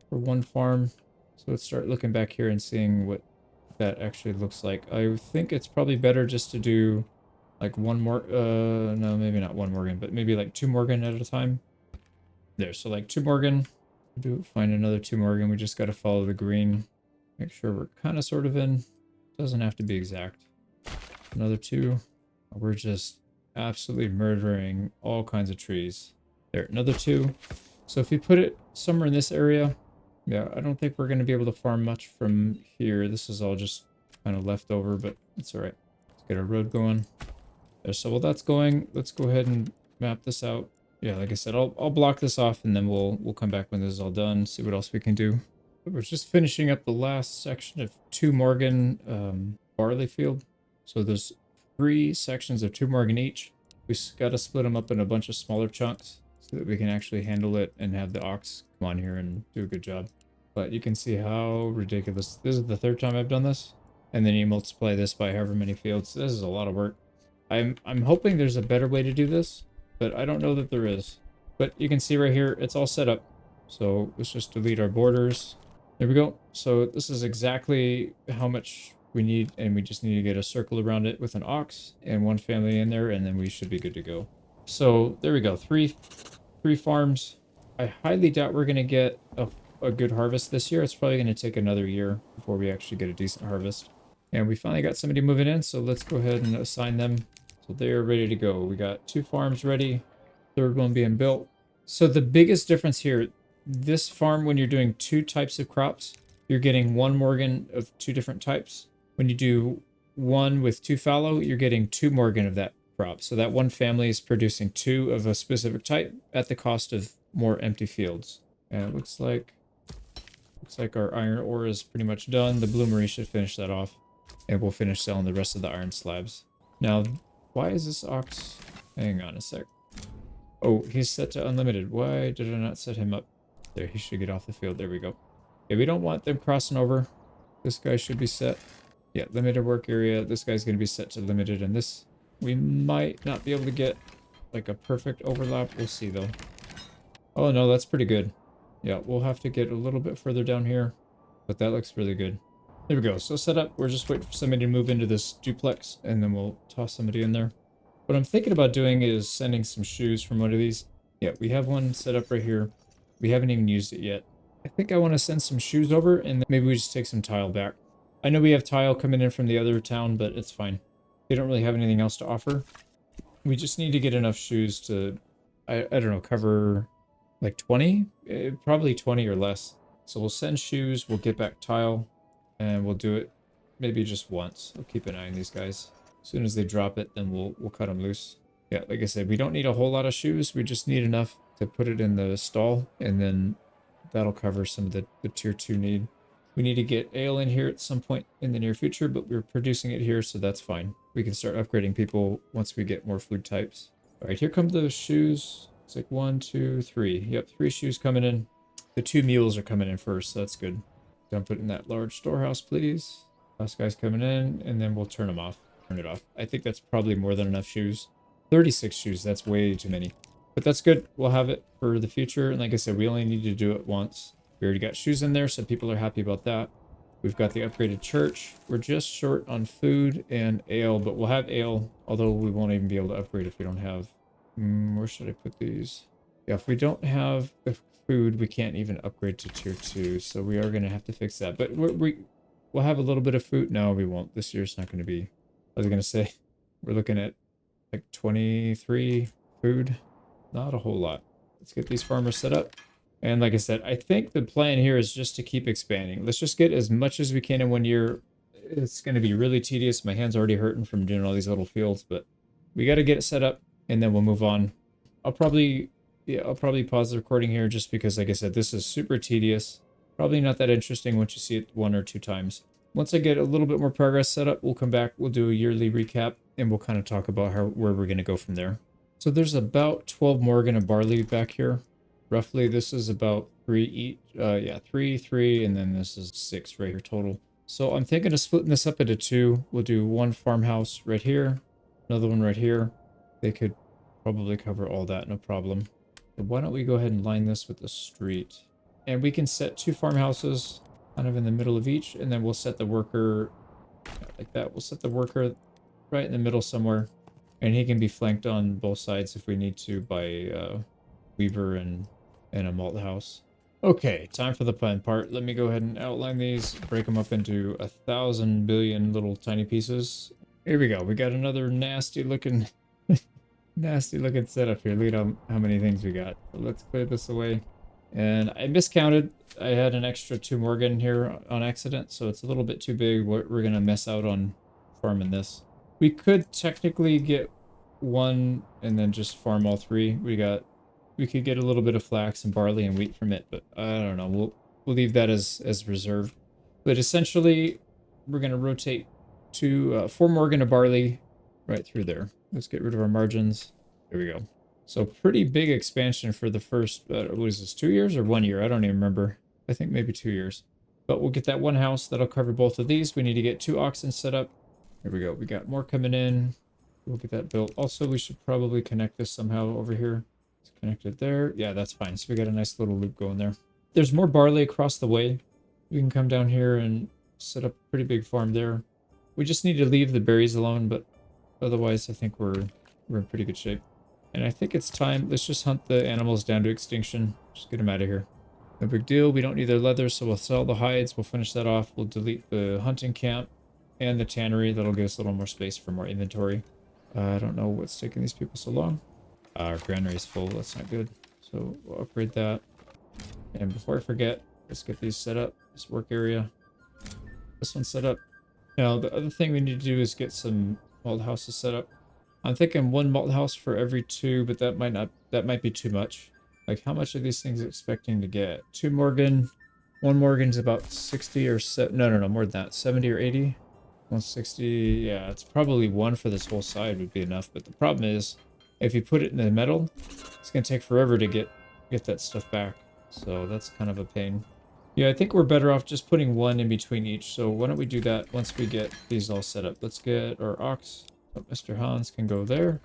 for 1 farm. So let's start looking back here and seeing what that actually looks like. I think it's probably better just to do like 1 more, no, maybe not 1 Morgan, but maybe like 2 Morgan at a time. There, so like 2 Morgan. Find another 2 Morgan. We just got to follow the green. Make sure we're kind of sort of in. Doesn't have to be exact. Another 2. We're just absolutely murdering all kinds of trees. There, another 2. So if you put it somewhere in this area, yeah, I don't think we're going to be able to farm much from here. This is all just kind of left over, but it's all right. Let's get our road going. There, so while that's going, let's go ahead and map this out. Yeah, like I said, I'll block this off, and then we'll come back when this is all done, see what else we can do. But we're just finishing up the last section of 2 Morgan barley field. So there's 3 sections of 2 Morgan each. We got to split them up in a bunch of smaller chunks so that we can actually handle it and have the ox come on here and do a good job. But you can see how ridiculous. This is the 3rd time I've done this. And then you multiply this by however many fields. This is a lot of work. I'm hoping there's a better way to do this, but I don't know that there is. But you can see right here, it's all set up. So let's just delete our borders. There we go. So this is exactly how much we need, and we just need to get a circle around it with an ox and 1 family in there, and then we should be good to go. So there we go. Three farms. I highly doubt we're going to get a good harvest this year. It's probably going to take another year before we actually get a decent harvest. And we finally got somebody moving in, so let's go ahead and assign them. So they're ready to go. We got 2 farms ready, 3rd one being built. So the biggest difference here, this farm, when you're doing 2 types of crops, you're getting 1 Morgan of 2 different types. When you do 1 with 2 fallow, you're getting 2 Morgan of that crop. So that 1 family is producing 2 of a specific type at the cost of more empty fields. And it looks like our iron ore is pretty much done. The bloomery should finish that off, and we'll finish selling the rest of the iron slabs. Now, why is this ox? Hang on a sec. Oh, he's set to unlimited. Why did I not set him up? There, he should get off the field. There we go. Yeah, we don't want them crossing over. This guy should be set. Yeah, limited work area. This guy's going to be set to limited, and this, we might not be able to get like a perfect overlap. We'll see though. Oh no, that's pretty good. Yeah, we'll have to get a little bit further down here. But that looks really good. There we go. So set up. We're just waiting for somebody to move into this duplex, and then we'll toss somebody in there. What I'm thinking about doing is sending some shoes from one of these. Yeah, we have one set up right here. We haven't even used it yet. I think I want to send some shoes over, and then maybe we just take some tile back. I know we have tile coming in from the other town, but it's fine. They don't really have anything else to offer. We just need to get enough shoes to, I don't know, cover like 20? Probably 20 or less. So we'll send shoes, we'll get back tile, and we'll do it maybe just once. I'll keep an eye on these guys. As soon as they drop it, then we'll cut them loose. Yeah, like I said, we don't need a whole lot of shoes. We just need enough to put it in the stall, and then that'll cover some of the tier 2 need. We need to get ale in here at some point in the near future, but we're producing it here, so that's fine. We can start upgrading people once we get more food types. All right, here come the shoes. It's like 1, 2, 3. Yep, 3 shoes coming in. The 2 mules are coming in first, so that's good. Dump it in that large storehouse, please. Last guy's coming in, and then we'll turn them off. Turn it off. I think that's probably more than enough shoes. 36 shoes, that's way too many. But that's good. We'll have it for the future. And like I said, we only need to do it once. We already got shoes in there, so people are happy about that. We've got the upgraded church. We're just short on food and ale, but we'll have ale, although we won't even be able to upgrade if we don't have... where should I put these? Yeah, if we don't have the food, we can't even upgrade to tier 2, so we are going to have to fix that. But we'll have a little bit of food. No, we won't. This year's not going to be... I was going to say, we're looking at like 23 food. Not a whole lot. Let's get these farmers set up. And like I said, I think the plan here is just to keep expanding. Let's just get as much as we can in 1 year. It's going to be really tedious. My hand's already hurting from doing all these little fields, but we got to get it set up and then we'll move on. I'll probably pause the recording here just because, like I said, this is super tedious. Probably not that interesting once you see it 1 or 2 times. Once I get a little bit more progress set up, we'll come back, we'll do a yearly recap, and we'll kind of talk about where we're going to go from there. So there's about 12 Morgan of barley back here. Roughly, this is about 3 each. Yeah, 3, and then this is 6 right here total. So I'm thinking of splitting this up into 2. We'll do 1 farmhouse right here, another one right here. They could probably cover all that, no problem. But why don't we go ahead and line this with the street? And we can set 2 farmhouses kind of in the middle of each, and then we'll set the worker like that. We'll set the worker right in the middle somewhere, and he can be flanked on both sides if we need to by Weaver and a malt house. Okay, time for the fun part. Let me go ahead and outline these, break them up into 1,000 billion little tiny pieces. Here we go. We got another nasty looking setup here. Look at how many things we got. So let's clear this away. And I miscounted. I had an extra 2 Morgan here on accident, so it's a little bit too big. We're going to mess out on farming this. We could technically get 1 and then just farm all 3. We could get a little bit of flax and barley and wheat from it, but I don't know. We'll leave that as reserve. But essentially, we're going to rotate 4 Morgan of barley right through there. Let's get rid of our margins. There we go. So pretty big expansion for the first, what is this, 2 years or 1 year? I don't even remember. I think maybe 2 years. But we'll get that 1 house. That'll cover both of these. We need to get 2 oxen set up. There we go. We got more coming in. We'll get that built. Also, we should probably connect this somehow over here. It's connected there. Yeah, that's fine. So we got a nice little loop going there. There's more barley across the way. We can come down here and set up a pretty big farm there. We just need to leave the berries alone, but otherwise I think we're in pretty good shape. And I think it's time. Let's just hunt the animals down to extinction. Just get them out of here. No big deal. We don't need their leather, so we'll sell the hides. We'll finish that off. We'll delete the hunting camp and the tannery. That'll give us a little more space for more inventory. I don't know what's taking these people so long. Our granary is full. That's not good. So we'll upgrade that. And before I forget, let's get these set up. This work area. This one's set up. Now, the other thing we need to do is get some malt houses set up. I'm thinking 1 malt house for every 2, but that might be too much. Like, how much are these things expecting to get? 2 Morgan. 1 Morgan's about 60 or no, more than that. 70 or 80. 160. Yeah, it's probably 1 for this whole side would be enough. But the problem is, if you put it in the metal, it's gonna take forever to get that stuff back. So that's kind of a pain. Yeah, I think we're better off just putting 1 in between each. So why don't we do that once we get these all set up? Let's get our ox. Oh, Mr. Hans can go there.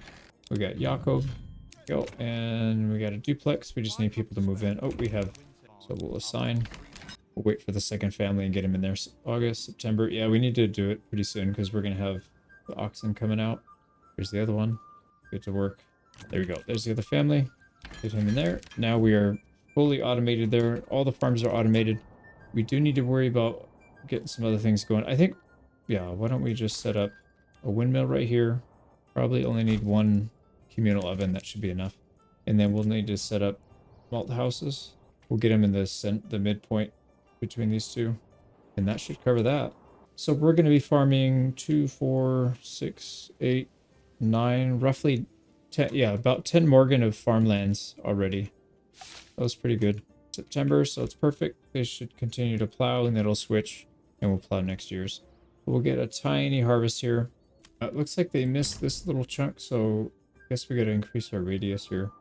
We got Jakob. Go. And we got a duplex. We just need people to move in. Oh, we have. So we'll assign. We'll wait for the second family and get them in there. August, September. Yeah, we need to do it pretty soon because we're going to have the oxen coming out. Here's the other one. Get to work. There we go. There's the other family. Get him in there. Now we are fully automated there. All the farms are automated. We do need to worry about getting some other things going. I think, yeah, why don't we just set up a windmill right here. Probably only need one communal oven. That should be enough. And then we'll need to set up malt houses. We'll get them in the midpoint between these two. And that should cover that. So we're going to be farming 2, 4, 6, 8, 9, roughly 10, yeah, about 10 Morgan of farmlands already. That was pretty good. September, so it's perfect. They should continue to plow and then it'll switch and we'll plow next year's. We'll get a tiny harvest here. It looks like they missed this little chunk, so I guess we got to increase our radius here.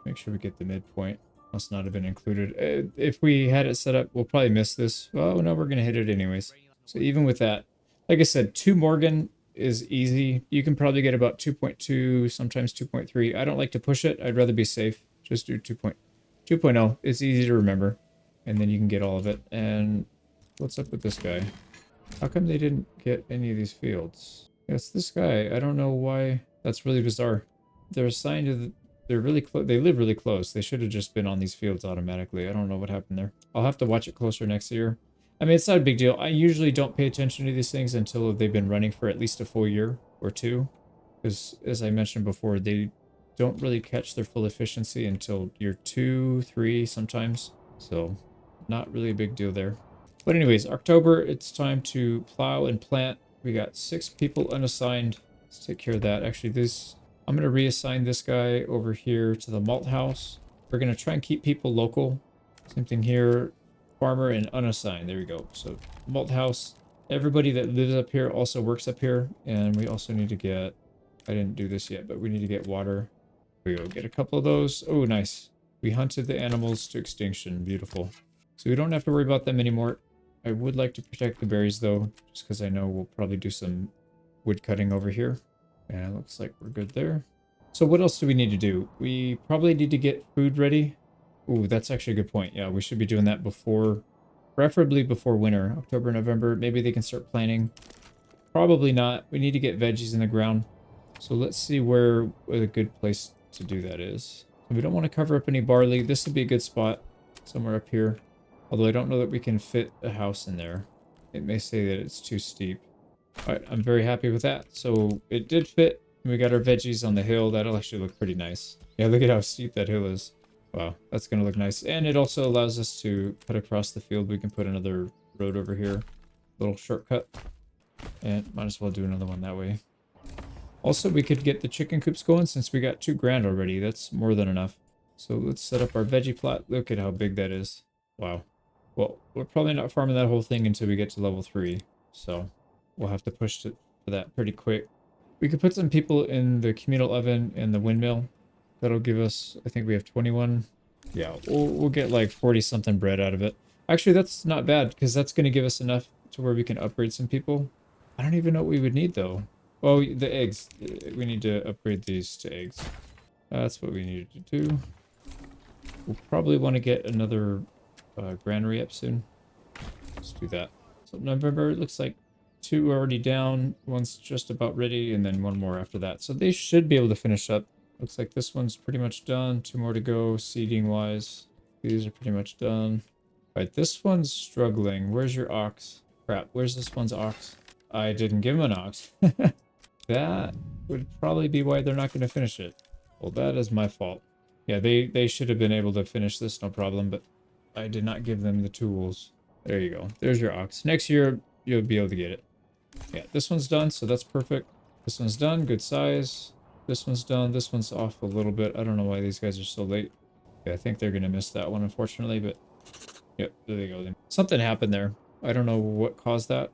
Make sure we get the midpoint. Must not have been included. If we had it set up, we'll probably miss this. Oh no, we're going to hit it anyways. So even with that, like I said, 2 Morgan is easy. You can probably get about 2.2, sometimes 2.3. I don't like to push it. I'd rather be safe. Just do 2.0. It's easy to remember. And then you can get all of it. And what's up with this guy? How come they didn't get any of these fields? It's this guy. I don't know why. That's really bizarre. They're assigned to they're really close. They live really close. They should have just been on these fields automatically. I don't know what happened there. I'll have to watch it closer next year. I mean, it's not a big deal. I usually don't pay attention to these things until they've been running for at least a full year or two. Because, as I mentioned before, they don't really catch their full efficiency until year 2, 3 sometimes. So, not really a big deal there. But anyways, October, it's time to plow and plant. We got 6 people unassigned. Let's take care of that. Actually, I'm going to reassign this guy over here to the malt house. We're going to try and keep people local. Same thing here. Farmer and unassigned. There we go. So malt house. Everybody that lives up here also works up here. And we also need to get, I didn't do this yet, but we need to get water. Here we go. Get a couple of those. Oh, nice. We hunted the animals to extinction. Beautiful. So we don't have to worry about them anymore. I would like to protect the berries though, just because I know we'll probably do some wood cutting over here. And it looks like we're good there. So what else do we need to do? We probably need to get food ready. Ooh, that's actually a good point. Yeah, we should be doing that before, preferably before winter. October, November, maybe they can start planting. Probably not. We need to get veggies in the ground. So let's see where a good place to do that is. We don't want to cover up any barley. This would be a good spot somewhere up here. Although I don't know that we can fit a house in there. It may say that it's too steep. All right, I'm very happy with that. So it did fit. We got our veggies on the hill. That'll actually look pretty nice. Yeah, look at how steep that hill is. Wow, that's going to look nice. And it also allows us to cut across the field. We can put another road over here. Little shortcut. And might as well do another one that way. Also, we could get the chicken coops going since we got 2 grand already. That's more than enough. So let's set up our veggie plot. Look at how big that is. Wow. Well, we're probably not farming that whole thing until we get to level 3. So we'll have to push it for that pretty quick. We could put some people in the communal oven and the windmill. That'll give us, I think we have 21. Yeah, we'll get like 40 something bread out of it. Actually, that's not bad because that's going to give us enough to where we can upgrade some people. I don't even know what we would need though. Oh, the eggs. We need to upgrade these to eggs. That's what we needed to do. We'll probably want to get another granary up soon. Let's do that. So November, it looks like 2 already down. One's just about ready, and then 1 more after that. So they should be able to finish up. Looks like this one's pretty much done. 2 more to go, seeding wise. These are pretty much done. All right, this one's struggling. Where's your ox? Crap, where's this one's ox? I didn't give him an ox. That would probably be why they're not going to finish it. Well, that is my fault. Yeah, they should have been able to finish this, no problem, but I did not give them the tools. There you go. There's your ox. Next year, you'll be able to get it. Yeah, this one's done, so that's perfect. This one's done, good size. This one's done. This one's off a little bit. I don't know why these guys are so late. Yeah, I think they're going to miss that one, unfortunately, but yep, there they go. Something happened there. I don't know what caused that.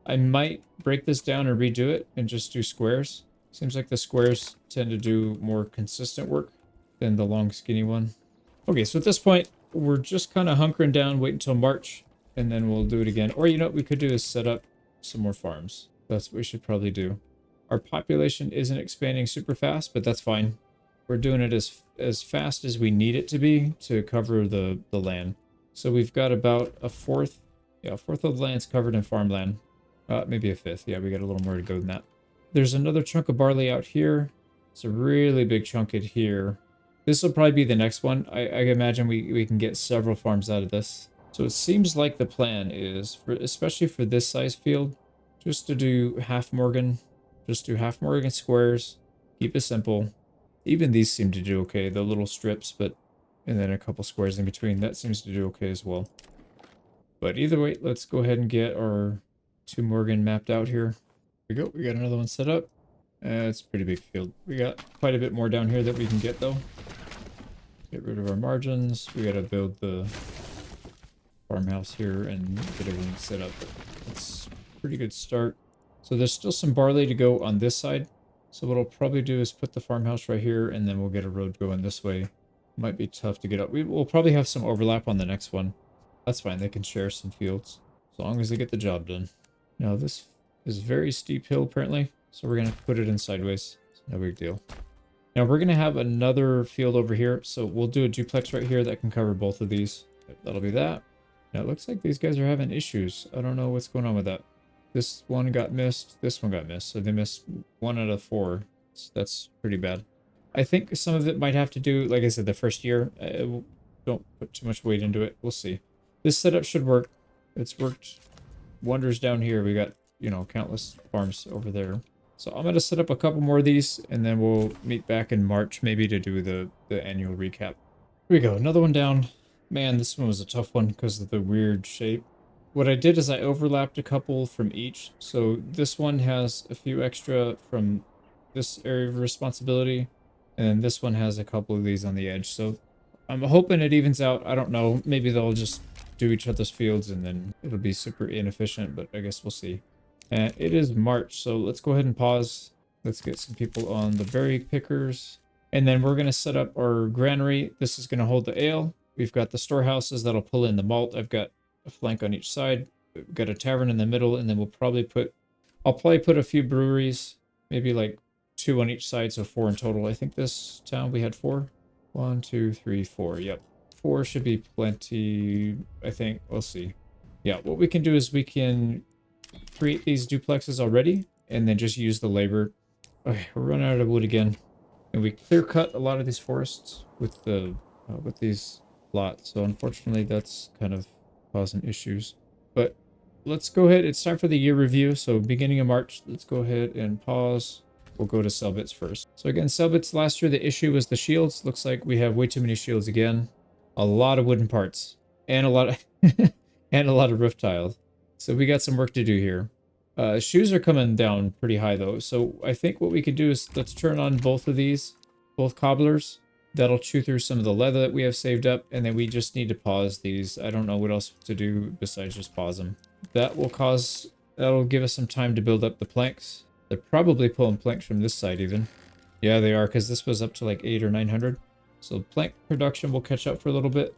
I might break this down and redo it and just do squares. Seems like the squares tend to do more consistent work than the long skinny one. Okay, so at this point, we're just kind of hunkering down, wait until March, and then we'll do it again. Or you know what we could do is set up some more farms. That's what we should probably do. Our population isn't expanding super fast, but that's fine. We're doing it as fast as we need it to be to cover the land. So we've got about a fourth Yeah, a fourth of the land's covered in farmland. Maybe a fifth. Yeah, we got a little more to go than that. There's another chunk of barley out here. It's a really big chunk in here. This will probably be the next one. I imagine we can get several farms out of this. So it seems like the plan is, especially for this size field, just to do half Morgan. Just do half Morgan squares. Keep it simple. Even these seem to do okay, the little strips, but and then a couple squares in between. That seems to do okay as well. But either way, let's go ahead and get our 2 Morgan mapped out here. Here we go. We got another one set up. It's a pretty big field. We got quite a bit more down here that we can get, though. Get rid of our margins. We got to build the farmhouse here and get everything set up. It's a pretty good start. So there's still some barley to go on this side. So what I'll probably do is put the farmhouse right here, and then we'll get a road going this way. Might be tough to get up. We'll probably have some overlap on the next one. That's fine. They can share some fields as long as they get the job done. Now this is a very steep hill apparently, so we're going to put it in sideways. It's no big deal. Now we're going to have another field over here, so we'll do a duplex right here that can cover both of these. That'll be that. Now it looks like these guys are having issues. I don't know what's going on with that. This one got missed. This one got missed. So they missed 1 out of 4. So that's pretty bad. I think some of it might have to do, like I said, the first year. Don't put too much weight into it. We'll see. This setup should work. It's worked wonders down here. We got, you know, countless farms over there. So I'm going to set up a couple more of these, and then we'll meet back in March maybe to do the annual recap. Here we go. Another one down. Man, this one was a tough one because of the weird shape. What I did is I overlapped a couple from each. So this one has a few extra from this area of responsibility. And then this one has a couple of these on the edge. So I'm hoping it evens out. I don't know. Maybe they'll just do each other's fields and then it'll be super inefficient. But I guess we'll see. And it is March. So let's go ahead and pause. Let's get some people on the berry pickers. And then we're going to set up our granary. This is going to hold the ale. We've got the storehouses that'll pull in the malt. I've got a flank on each side. We've got a tavern in the middle, and then I'll probably put a few breweries, maybe like 2 on each side, so 4 in total. I think this town we had 4. 1, 2, 3, 4. Yep. 4 should be plenty, I think. We'll see. Yeah, what we can do is we can create these duplexes already, and then just use the labor. Okay, we're running out of wood again. And we clear cut a lot of these forests with these lots. So unfortunately, that's kind of causing issues. But let's go ahead. It's time for the year review. So beginning of March, let's go ahead and pause. We'll go to sell bits first. So again, sell bits last year, the issue was the shields. Looks like we have way too many shields again. A lot of wooden parts and a lot of and a lot of roof tiles. So we got some work to do here. Shoes are coming down pretty high though. So I think what we could do is let's turn on both of these, both cobblers. That'll chew through some of the leather that we have saved up. And then we just need to pause these. I don't know what else to do besides just pause them. That'll give us some time to build up the planks. They're probably pulling planks from this side even. Yeah, they are, because this was up to like 800 or 900. So plank production will catch up for a little bit.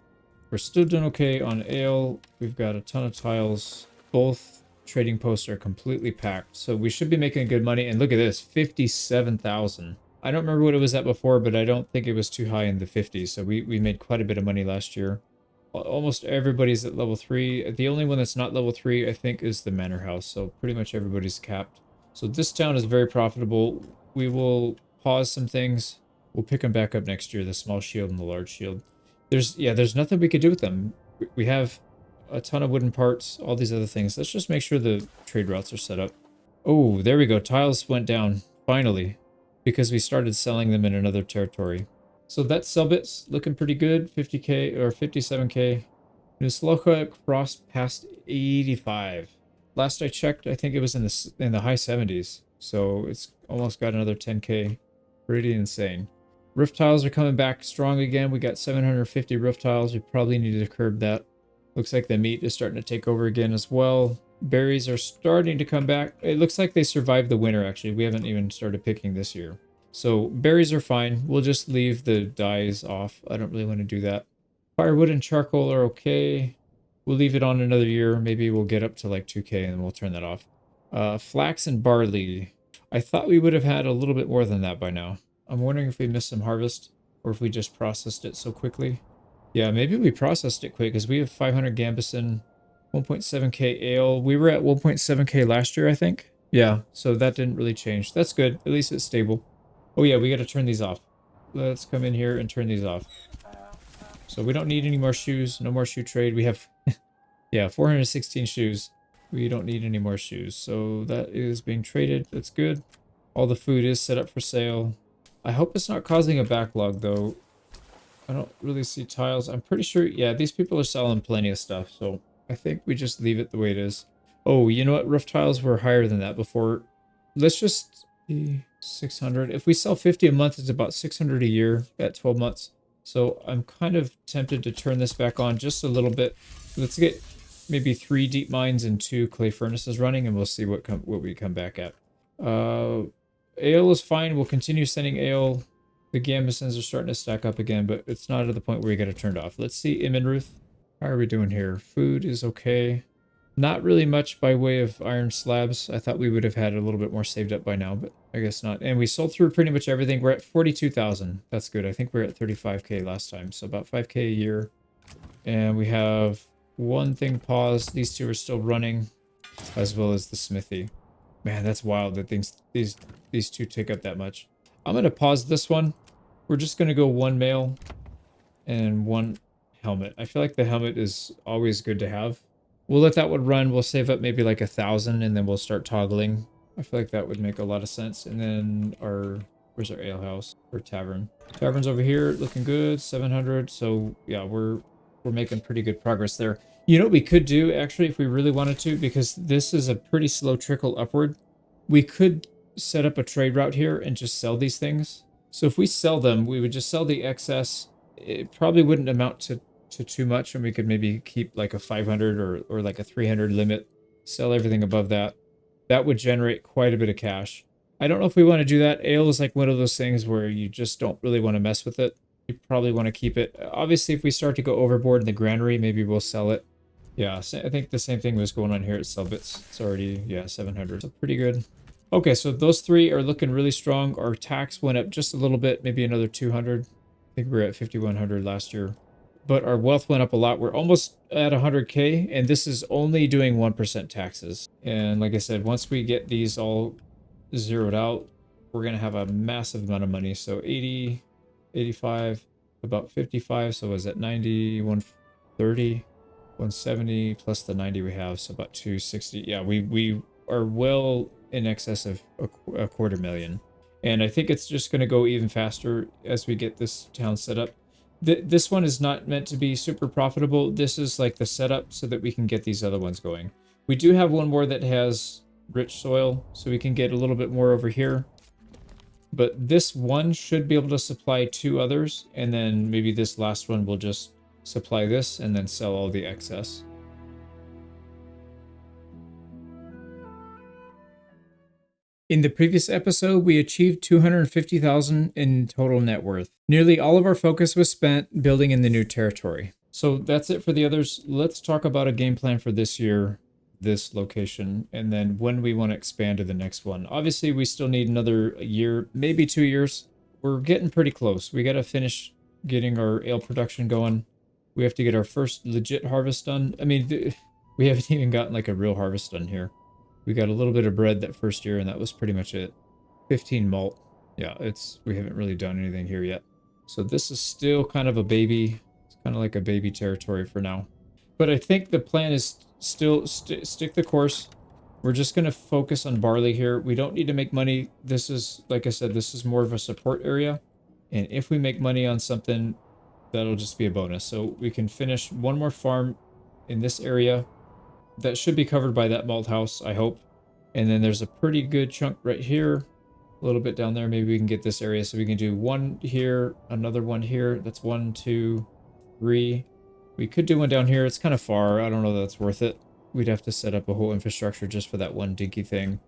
We're still doing okay on ale. We've got a ton of tiles. Both trading posts are completely packed. So we should be making good money. And look at this, 57,000. I don't remember what it was at before, but I don't think it was too high in the 50s. So we made quite a bit of money last year. Almost everybody's at level 3. The only one that's not level 3, I think, is the Manor House. So pretty much everybody's capped. So this town is very profitable. We will pause some things. We'll pick them back up next year, the small shield and the large shield. There's nothing we could do with them. We have a ton of wooden parts, all these other things. Let's just make sure the trade routes are set up. Oh, there we go. Tiles went down, finally, because we started selling them in another territory. So that sell bit's looking pretty good. 50k or 57k. Nusloka crossed past 85. Last I checked, I think it was in the high 70s. So it's almost got another 10k. Pretty insane. Roof tiles are coming back strong again. We got 750 roof tiles. We probably need to curb that. Looks like the meat is starting to take over again as well. Berries are starting to come back. It looks like they survived the winter, actually. We haven't even started picking this year. So berries are fine. We'll just leave the dyes off. I don't really want to do that. Firewood and charcoal are okay. We'll leave it on another year. Maybe we'll get up to like 2k and we'll turn that off. Flax and barley. I thought we would have had a little bit more than that by now. I'm wondering if we missed some harvest or if we just processed it so quickly. Yeah, maybe we processed it quick because we have 500 gambeson. 1.7k ale. We were at 1.7k last year, I think. Yeah, so that didn't really change. That's good. At least it's stable. Oh yeah, we got to turn these off. Let's come in here and turn these off. So we don't need any more shoes. No more shoe trade. We have, yeah, 416 shoes. We don't need any more shoes. So that is being traded. That's good. All the food is set up for sale. I hope it's not causing a backlog, though. I don't really see tiles. I'm pretty sure, yeah, these people are selling plenty of stuff, so I think we just leave it the way it is. Oh, you know what? Roof tiles were higher than that before. Let's just be 600. If we sell 50 a month, it's about 600 a year at 12 months. So I'm kind of tempted to turn this back on just a little bit. Let's get maybe 3 deep mines and 2 clay furnaces running, and we'll see what we come back at. Ale is fine. We'll continue sending ale. The Gambesons are starting to stack up again, but it's not at the point where we got to turn it off. Let's see Immenruth. How are we doing here? Food is okay. Not really much by way of iron slabs. I thought we would have had a little bit more saved up by now, but I guess not. And we sold through pretty much everything. We're at 42,000. That's good. I think we were at 35k last time, so about 5k a year. And we have one thing paused. These 2 are still running, as well as the smithy. Man, that's wild that these 2 take up that much. I'm going to pause this one. We're just going to go 1 mail and 1 helmet. I feel like the helmet is always good to have. We'll let that one run. We'll save up maybe like 1,000 and then we'll start toggling. I feel like that would make a lot of sense. And then where's our ale house or tavern? Tavern's over here, looking good, 700. So yeah, we're making pretty good progress there. You know what we could do actually if we really wanted to, because this is a pretty slow trickle upward. We could set up a trade route here and just sell these things. So if we sell them, we would just sell the excess. It probably wouldn't amount to too much, and we could maybe keep like a 500 or like a 300 limit, sell everything above that. That would generate quite a bit of cash. I don't know if we want to do that. Ale is like one of those things where you just don't really want to mess with it. You probably want to keep it. Obviously, if we start to go overboard in the granary, maybe we'll sell it. Yeah, I think the same thing was going on here at Selbits. It's already, yeah, 700. So pretty good. Okay, so those 3 are looking really strong. Our tax went up just a little bit, maybe another 200. I think we were at 5,100 last year. But our wealth went up a lot. We're almost at 100k, and this is only doing 1% taxes. And like I said, once we get these all zeroed out, we're going to have a massive amount of money. So 80, 85, about 55. So is that 90, 130, 170 plus the 90 we have. So about 260. Yeah, we are well in excess of a $250,000. And I think it's just going to go even faster as we get this town set up. This one is not meant to be super profitable. This is like the setup so that we can get these other ones going. We do have one more that has rich soil, so we can get a little bit more over here. But this one should be able to supply 2 others, and then maybe this last one will just supply this and then sell all the excess. In the previous episode, we achieved 250,000 in total net worth. Nearly all of our focus was spent building in the new territory. So that's it for the others. Let's talk about a game plan for this year, this location, and then when we want to expand to the next one. Obviously, we still need another year, maybe 2 years. We're getting pretty close. We got to finish getting our ale production going. We have to get our first legit harvest done. I mean, we haven't even gotten like a real harvest done here. We got a little bit of bread that first year, and that was pretty much it. 15 malt. Yeah, we haven't really done anything here yet. So this is still kind of a baby. It's kind of like a baby territory for now. But I think the plan is still stick the course. We're just going to focus on barley here. We don't need to make money. This is, like I said, this is more of a support area. And if we make money on something, that'll just be a bonus. So we can finish one more farm in this area. That should be covered by that malt house, I hope. And then there's a pretty good chunk right here. A little bit down there. Maybe we can get this area. So we can do 1 here, another 1 here. That's 1, 2, 3. We could do 1 down here. It's kind of far. I don't know that that's worth it. We'd have to set up a whole infrastructure just for that 1 dinky thing.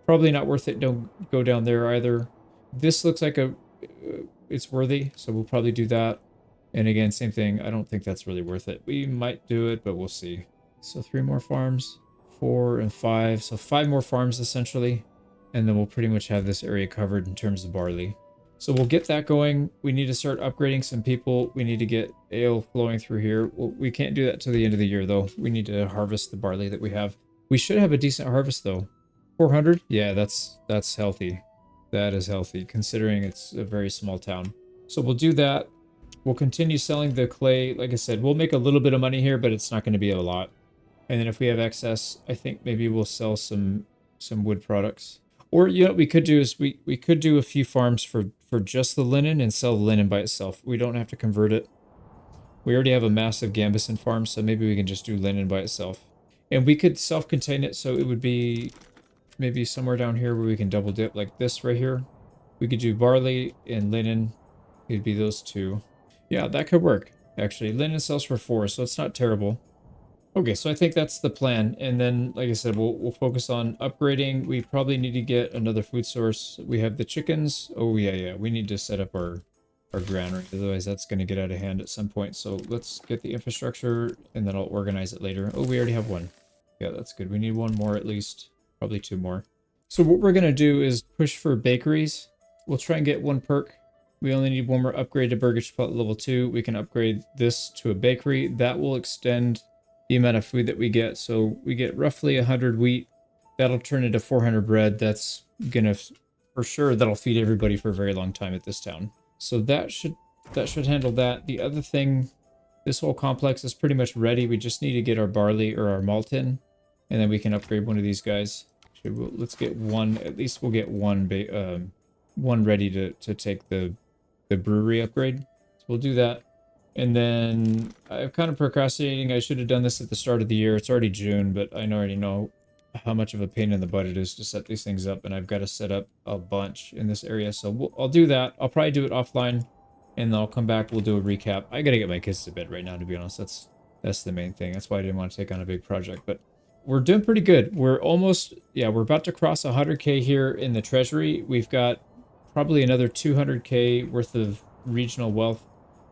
Probably not worth it. Don't go down there either. This looks like it's worthy. So we'll probably do that. And again, same thing. I don't think that's really worth it. We might do it, but we'll see. So 3 more farms, 4 and 5. So 5 more farms essentially. And then we'll pretty much have this area covered in terms of barley. So we'll get that going. We need to start upgrading some people. We need to get ale flowing through here. Well, we can't do that till the end of the year, though. We need to harvest the barley that we have. We should have a decent harvest, though. 400? Yeah, that's healthy. That is healthy, considering it's a very small town. So we'll do that. We'll continue selling the clay. Like I said, we'll make a little bit of money here, but it's not going to be a lot. And then if we have excess, I think maybe we'll sell some wood products. Or, you know, what we could do is we could do a few farms for just the linen and sell the linen by itself. We don't have to convert it. We already have a massive Gambeson farm, so maybe we can just do linen by itself. And we could self-contain it, so it would be maybe somewhere down here where we can double dip like this right here. We could do barley and linen. It'd be those two. Yeah, that could work, actually. Linen sells for 4, so it's not terrible. Okay, so I think that's the plan. And then, like I said, we'll focus on upgrading. We probably need to get another food source. We have the chickens. Oh, yeah. We need to set up our granary. Otherwise, that's going to get out of hand at some point. So let's get the infrastructure, and then I'll organize it later. Oh, we already have one. Yeah, that's good. We need one more at least. Probably 2 more. So what we're going to do is push for bakeries. We'll try and get 1 perk. We only need 1 more upgrade to Burgage Pot level 2. We can upgrade this to a bakery. That will extend the amount of food that we get. So we get roughly 100 wheat. That'll turn into 400 bread. That's gonna, for sure, that'll feed everybody for a very long time at this town. So that should handle that. The other thing, this whole complex is pretty much ready. We just need to get our barley or our malt in, and then we can upgrade one of these guys. Actually, let's get one. At least we'll get one ready to take the brewery upgrade. So we'll do that. And then I'm kind of procrastinating. I should have done this at the start of the year. It's already June, but I already know how much of a pain in the butt it is to set these things up, and I've got to set up a bunch in this area. So I'll do that. I'll probably do it offline, and then I'll come back. We'll do a recap. I got to get my kids to bed right now, to be honest. That's the main thing. That's why I didn't want to take on a big project, but we're doing pretty good. We're almost, yeah, we're about to cross 100K here in the treasury. We've got probably another 200K worth of regional wealth.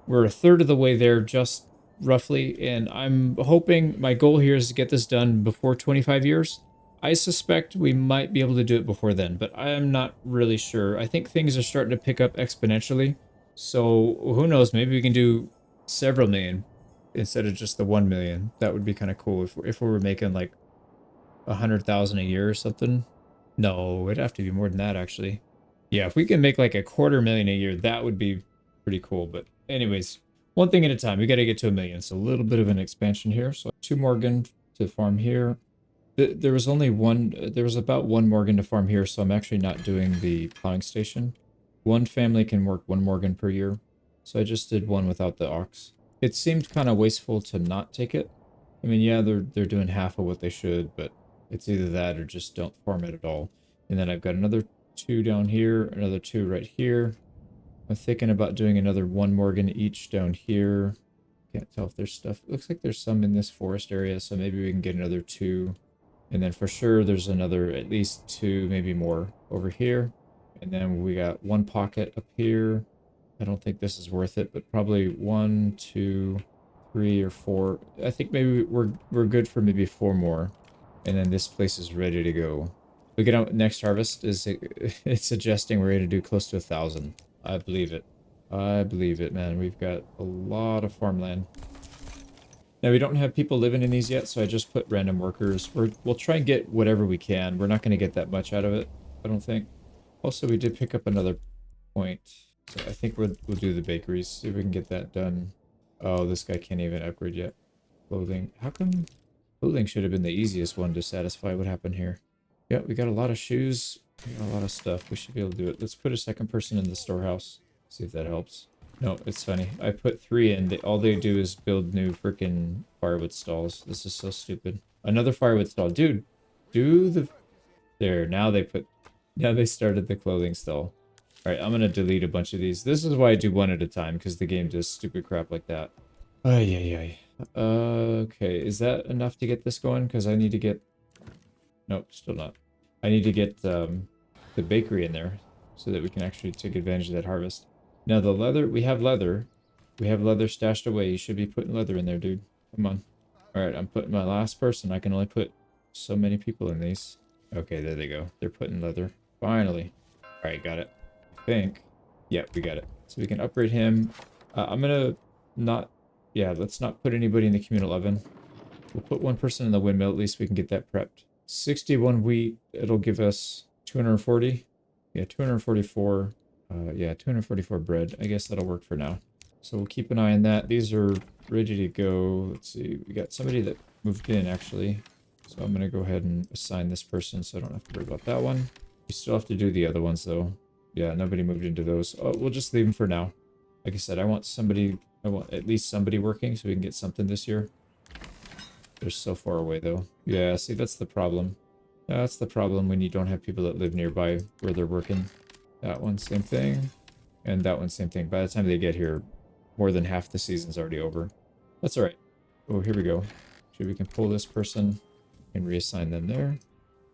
We're a third of the way there, just roughly, and I'm hoping, my goal here is to get this done before 25 years. I suspect we might be able to do it before then, but I'm not really sure. I think things are starting to pick up exponentially, so who knows, maybe we can do several million instead of just the 1 million. That would be kind of cool if we were making like 100,000 a year or something. No, it'd have to be more than that, actually. Yeah, if we can make like 250,000 a year, that would be pretty cool. But anyways, one thing at a time. We got to get to 1 million. So a little bit of an expansion here. So 2 Morgan to farm here. There was only one. There was about 1 Morgan to farm here. So I'm actually not doing the plowing station. 1 family can work 1 Morgan per year. So I just did 1 without the ox. It seemed kind of wasteful to not take it. I mean, yeah, they're doing half of what they should, but it's either that or just don't farm it at all. And then I've got another 2 down here, another 2 right here. I'm thinking about doing another 1 Morgan each down here. Can't tell if there's stuff. It looks like there's some in this forest area, so maybe we can get another 2. And then for sure there's another at least 2, maybe more over here. And then we got 1 pocket up here. I don't think this is worth it, but probably 1, 2, 3, or 4. I think maybe we're good for maybe 4 more. And then this place is ready to go. We get out next harvest is it's suggesting we're going to do close to 1,000. I believe it. I believe it, man. We've got a lot of farmland. Now, we don't have people living in these yet, so I just put random workers. We'll try and get whatever we can. We're not going to get that much out of it, I don't think. Also, we did pick up another point. So I think we'll do the bakeries. See if we can get that done. Oh, this guy can't even upgrade yet. Clothing. How come clothing should have been the easiest one to satisfy? What happened here? Yeah, we got a lot of shoes. We got a lot of stuff. We should be able to do it. Let's put a second person in the storehouse. See if that helps. No, it's funny. I put 3 in. All they do is build new freaking firewood stalls. This is so stupid. Another firewood stall. Dude, do the... There, now they started the clothing stall. Alright, I'm gonna delete a bunch of these. This is why I do 1 at a time, because the game does stupid crap like that. Ay, ay, ay. Okay, is that enough to get this going? Because I need to get... Nope, still not. I need to get the bakery in there so that we can actually take advantage of that harvest. Now the leather, we have leather. We have leather stashed away. You should be putting leather in there, dude. Come on. Alright, I'm putting my last person. I can only put so many people in these. Okay, there they go. They're putting leather. Finally. Alright, got it. I think. Yeah, we got it. So we can upgrade him. I'm gonna not, yeah, let's not put anybody in the communal oven. We'll put one person in the windmill, at least we can get that prepped. 61 wheat, it'll give us 240. Yeah, 244. Yeah, 244 bread. I guess that'll work for now. So we'll keep an eye on that. These are ready to go. Let's see, we got somebody that moved in actually. So I'm gonna go ahead and assign this person so I don't have to worry about that one. We still have to do the other ones though. Yeah, nobody moved into those. Oh, we'll just leave them for now. Like I said, I want at least somebody working so we can get something this year. They're so far away though. Yeah, see, that's the problem. That's the problem when you don't have people that live nearby where they're working. That one, same thing. And that one, same thing. By the time they get here, more than half the season's already over. That's all right. Oh, here we go. So we can pull this person and reassign them there.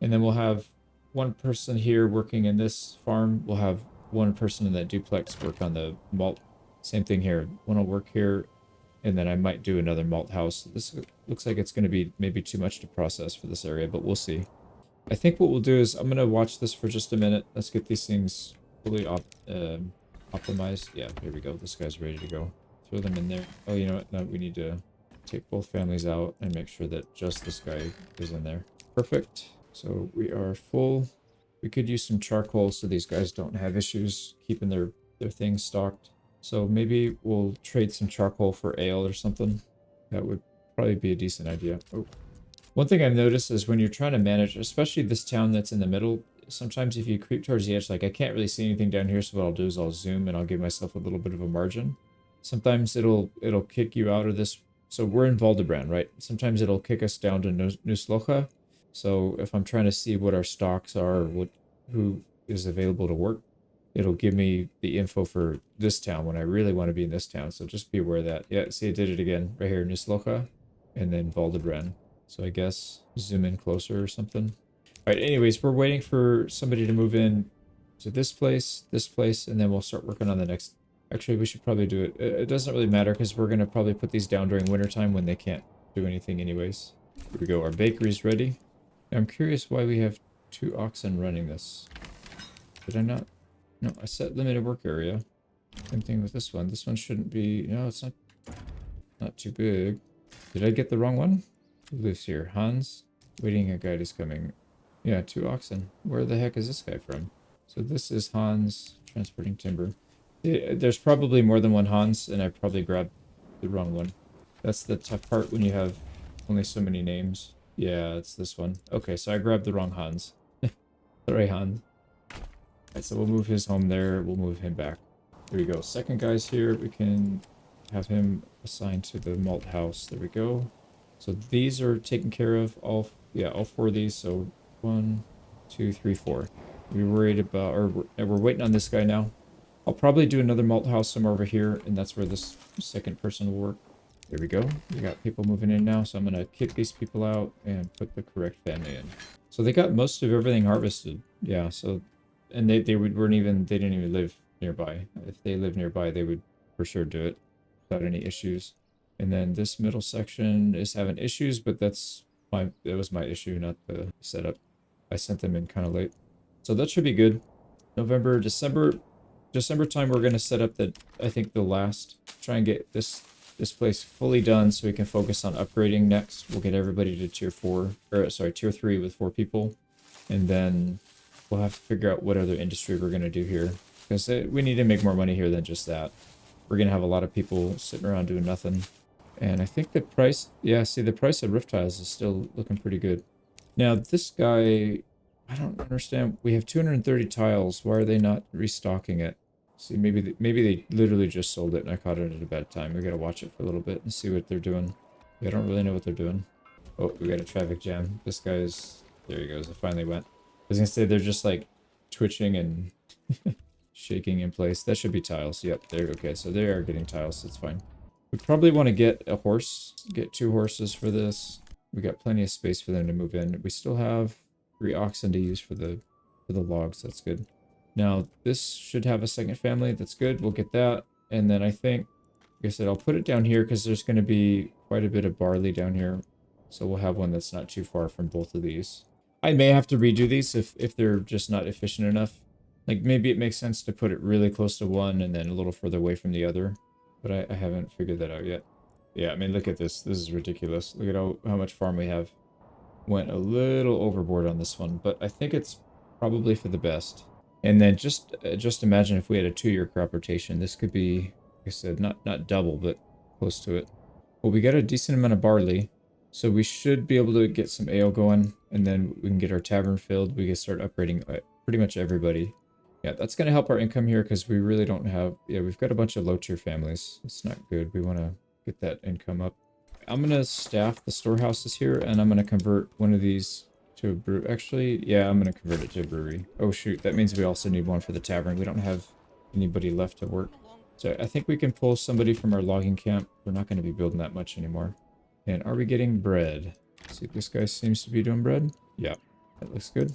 And then we'll have one person here working in this farm. We'll have one person in that duplex work on the malt. Same thing here. One will work here, and then I might do another malt house. This looks like it's going to be maybe too much to process for this area, but we'll see. I think what we'll do is I'm going to watch this for just a minute. Let's get these things fully optimized. Yeah, here we go. This guy's ready to go. Throw them in there. Oh, you know what? No, we need to take both families out and make sure that just this guy is in there. Perfect. So we are full. We could use some charcoal so these guys don't have issues keeping their things stocked. So maybe we'll trade some charcoal for ale or something. That would probably be a decent idea. Oh. One thing I've noticed is when you're trying to manage, especially this town that's in the middle, sometimes if you creep towards the edge, like I can't really see anything down here, so what I'll do is I'll zoom and I'll give myself a little bit of a margin. Sometimes it'll kick you out of this. So we're in Valdebrand, right? Sometimes it'll kick us down to Nuslocha. So if I'm trying to see what our stocks are, or who is available to work, it'll give me the info for this town when I really want to be in this town. So just be aware of that. Yeah, see, I did it again right here, Nuslocha, and then Valdebrand. So I guess zoom in closer or something. All right, anyways, we're waiting for somebody to move in to this place, and then we'll start working on the next. Actually, we should probably do it. It doesn't really matter because we're going to probably put these down during wintertime when they can't do anything anyways. Here we go. Our bakery's ready. I'm curious why we have 2 oxen running this. Did I not? No, I set limited work area. Same thing with this one. This one shouldn't be... No, it's not too big. Did I get the wrong one? Who lives here? Hans? Waiting, a guide is coming. Yeah, 2 oxen. Where the heck is this guy from? So this is Hans transporting timber. There's probably more than one Hans, and I probably grabbed the wrong one. That's the tough part when you have only so many names. Yeah, it's this one. Okay, so I grabbed the wrong Hans. Sorry, Hans. Alright, so we'll move his home there. We'll move him back. There we go. Second guy's here. We can have him assigned to the malt house. There we go. So these are taken care of. All 4 of these. So 1, 2, 3, 4. We were worried about, or we're waiting on this guy now. I'll probably do another malt house somewhere over here, and that's where this second person will work. There we go. We got people moving in now, so I'm gonna kick these people out and put the correct family in. So they got most of everything harvested. Yeah, so and they didn't even live nearby. If they lived nearby, they would for sure do it without any issues. And then this middle section is having issues, but that was my issue, not the setup. I sent them in kind of late. So that should be good. November, December time we're gonna set up I think the last, try and get this place fully done so we can focus on upgrading next. We'll get everybody to tier 3 with 4 people. And then we'll have to figure out what other industry we're gonna do here. Because we need to make more money here than just that. We're gonna have a lot of people sitting around doing nothing. And I think the price, yeah, see the price of roof tiles is still looking pretty good. Now this guy, I don't understand. We have 230 tiles. Why are they not restocking it? See, maybe they literally just sold it and I caught it at a bad time. We gotta watch it for a little bit and see what they're doing. I don't really know what they're doing. Oh, we got a traffic jam. This guy's... There he goes. It finally went. I was gonna say they're just like twitching and shaking in place. That should be tiles. Yep, there. Okay, so they are getting tiles. That's fine. We probably want to get a horse. Get 2 horses for this. We got plenty of space for them to move in. We still have 3 oxen to use for the logs. That's good. Now, this should have a second family. That's good. We'll get that. And then I think, like I said, I'll put it down here because there's going to be quite a bit of barley down here. So we'll have one that's not too far from both of these. I may have to redo these if they're just not efficient enough. Like maybe it makes sense to put it really close to one and then a little further away from the other. But I haven't figured that out yet. Yeah, I mean, look at this. This is ridiculous. Look at how much farm we have. Went a little overboard on this one, but I think it's probably for the best. And then just imagine if we had a 2-year crop rotation. This could be, like I said, not double, but close to it. Well, we got a decent amount of barley, so we should be able to get some ale going, and then we can get our tavern filled. We can start upgrading pretty much everybody. Yeah, that's going to help our income here because we really don't have... Yeah, we've got a bunch of low-tier families. It's not good. We want to get that income up. I'm going to staff the storehouses here, and I'm going to convert one of these to a brew. Actually, yeah, I'm going to convert it to a brewery. Oh, shoot. That means we also need one for the tavern. We don't have anybody left to work. So I think we can pull somebody from our logging camp. We're not going to be building that much anymore. And are we getting bread? See if this guy seems to be doing bread. Yeah, that looks good.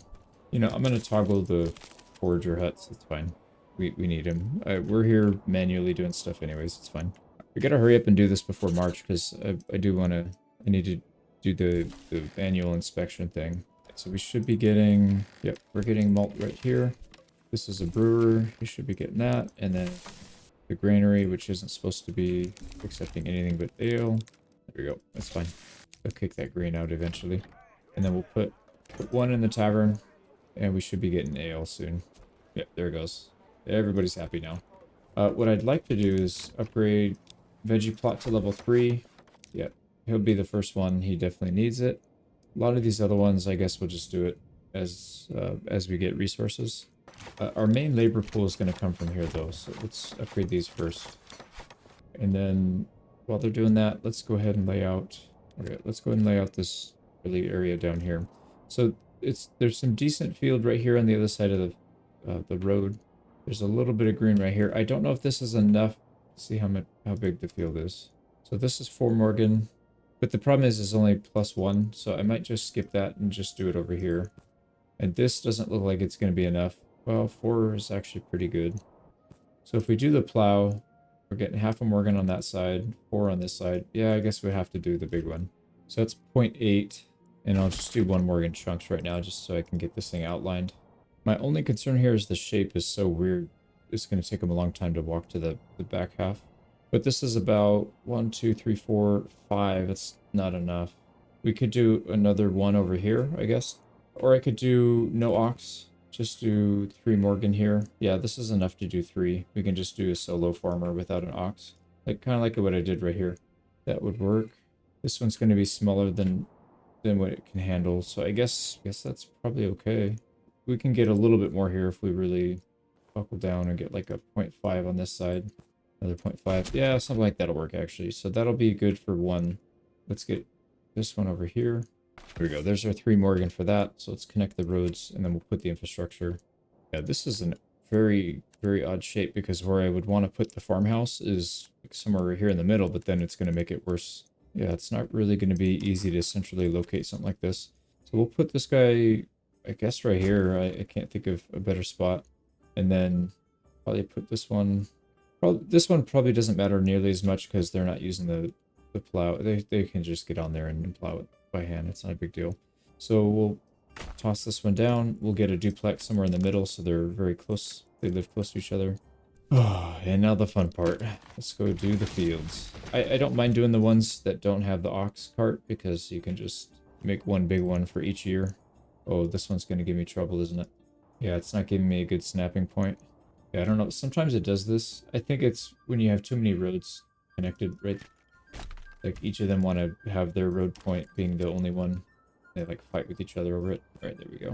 You know, I'm going to toggle the forager huts. It's fine. We need him. We're here manually doing stuff anyways. It's fine. We got to hurry up and do this before March because I do want to... I need to do the annual inspection thing. So we should be getting... Yep, we're getting malt right here. This is a brewer. You should be getting that. And then the granary, which isn't supposed to be accepting anything but ale. There we go. That's fine. They'll kick that grain out eventually. And then we'll put one in the tavern. And we should be getting ale soon. Yep, there it goes. Everybody's happy now. What I'd like to do is upgrade Veggie Plot to level 3. Yep, he'll be the first one. He definitely needs it. A lot of these other ones, I guess we'll just do it as we get resources. Our main labor pool is going to come from here, though, so let's upgrade these first. And then, while they're doing that, let's go ahead and lay out... Okay, let's go ahead and lay out this early area down here. So, there's some decent field right here on the other side of the road. There's a little bit of green right here. I don't know if this is enough to see how big the field is. So this is 4 Morgan, but the problem is it's only +1, so I might just skip that and just do it over here. And this doesn't look like it's going to be enough. Well, 4 is actually pretty good. So if we do the plow, we're getting half a Morgan on that side, 4 on this side. Yeah, I guess we have to do the big one. So that's 0.8, and I'll just do 1 Morgan chunks right now just so I can get this thing outlined. My only concern here is the shape is so weird. It's going to take them a long time to walk to the back half. But this is about 1, 2, 3, 4, 5. It's not enough. We could do another 1 over here, I guess. Or I could do no ox. Just do 3 Morgan here. Yeah, this is enough to do 3. We can just do a solo farmer without an ox. Like kind of like what I did right here. That would work. This one's going to be smaller than what it can handle. So I guess that's probably okay. We can get a little bit more here if we really buckle down and get like a 0.5 on this side. Another 0.5. Yeah, something like that'll work actually. So that'll be good for 1. Let's get this one over here. There we go. There's our 3 Morgan for that. So let's connect the roads and then we'll put the infrastructure. Yeah, this is a very, very odd shape because where I would want to put the farmhouse is like somewhere here in the middle, but then it's going to make it worse. Yeah, it's not really going to be easy to centrally locate something like this. So we'll put this guy, I guess, right here. I can't think of a better spot. And then probably put this one... This one probably doesn't matter nearly as much because they're not using the plow. They can just get on there and plow it by hand. It's not a big deal. So we'll toss this one down. We'll get a duplex somewhere in the middle so they're very close. They live close to each other. Oh, and now the fun part. Let's go do the fields. I don't mind doing the ones that don't have the ox cart because you can just make one big one for each year. Oh, this one's going to give me trouble, isn't it? Yeah, it's not giving me a good snapping point. Yeah, I don't know. Sometimes it does this. I think it's when you have too many roads connected, right? Like each of them want to have their road point being the only one. They like fight with each other over it. All right, there we go.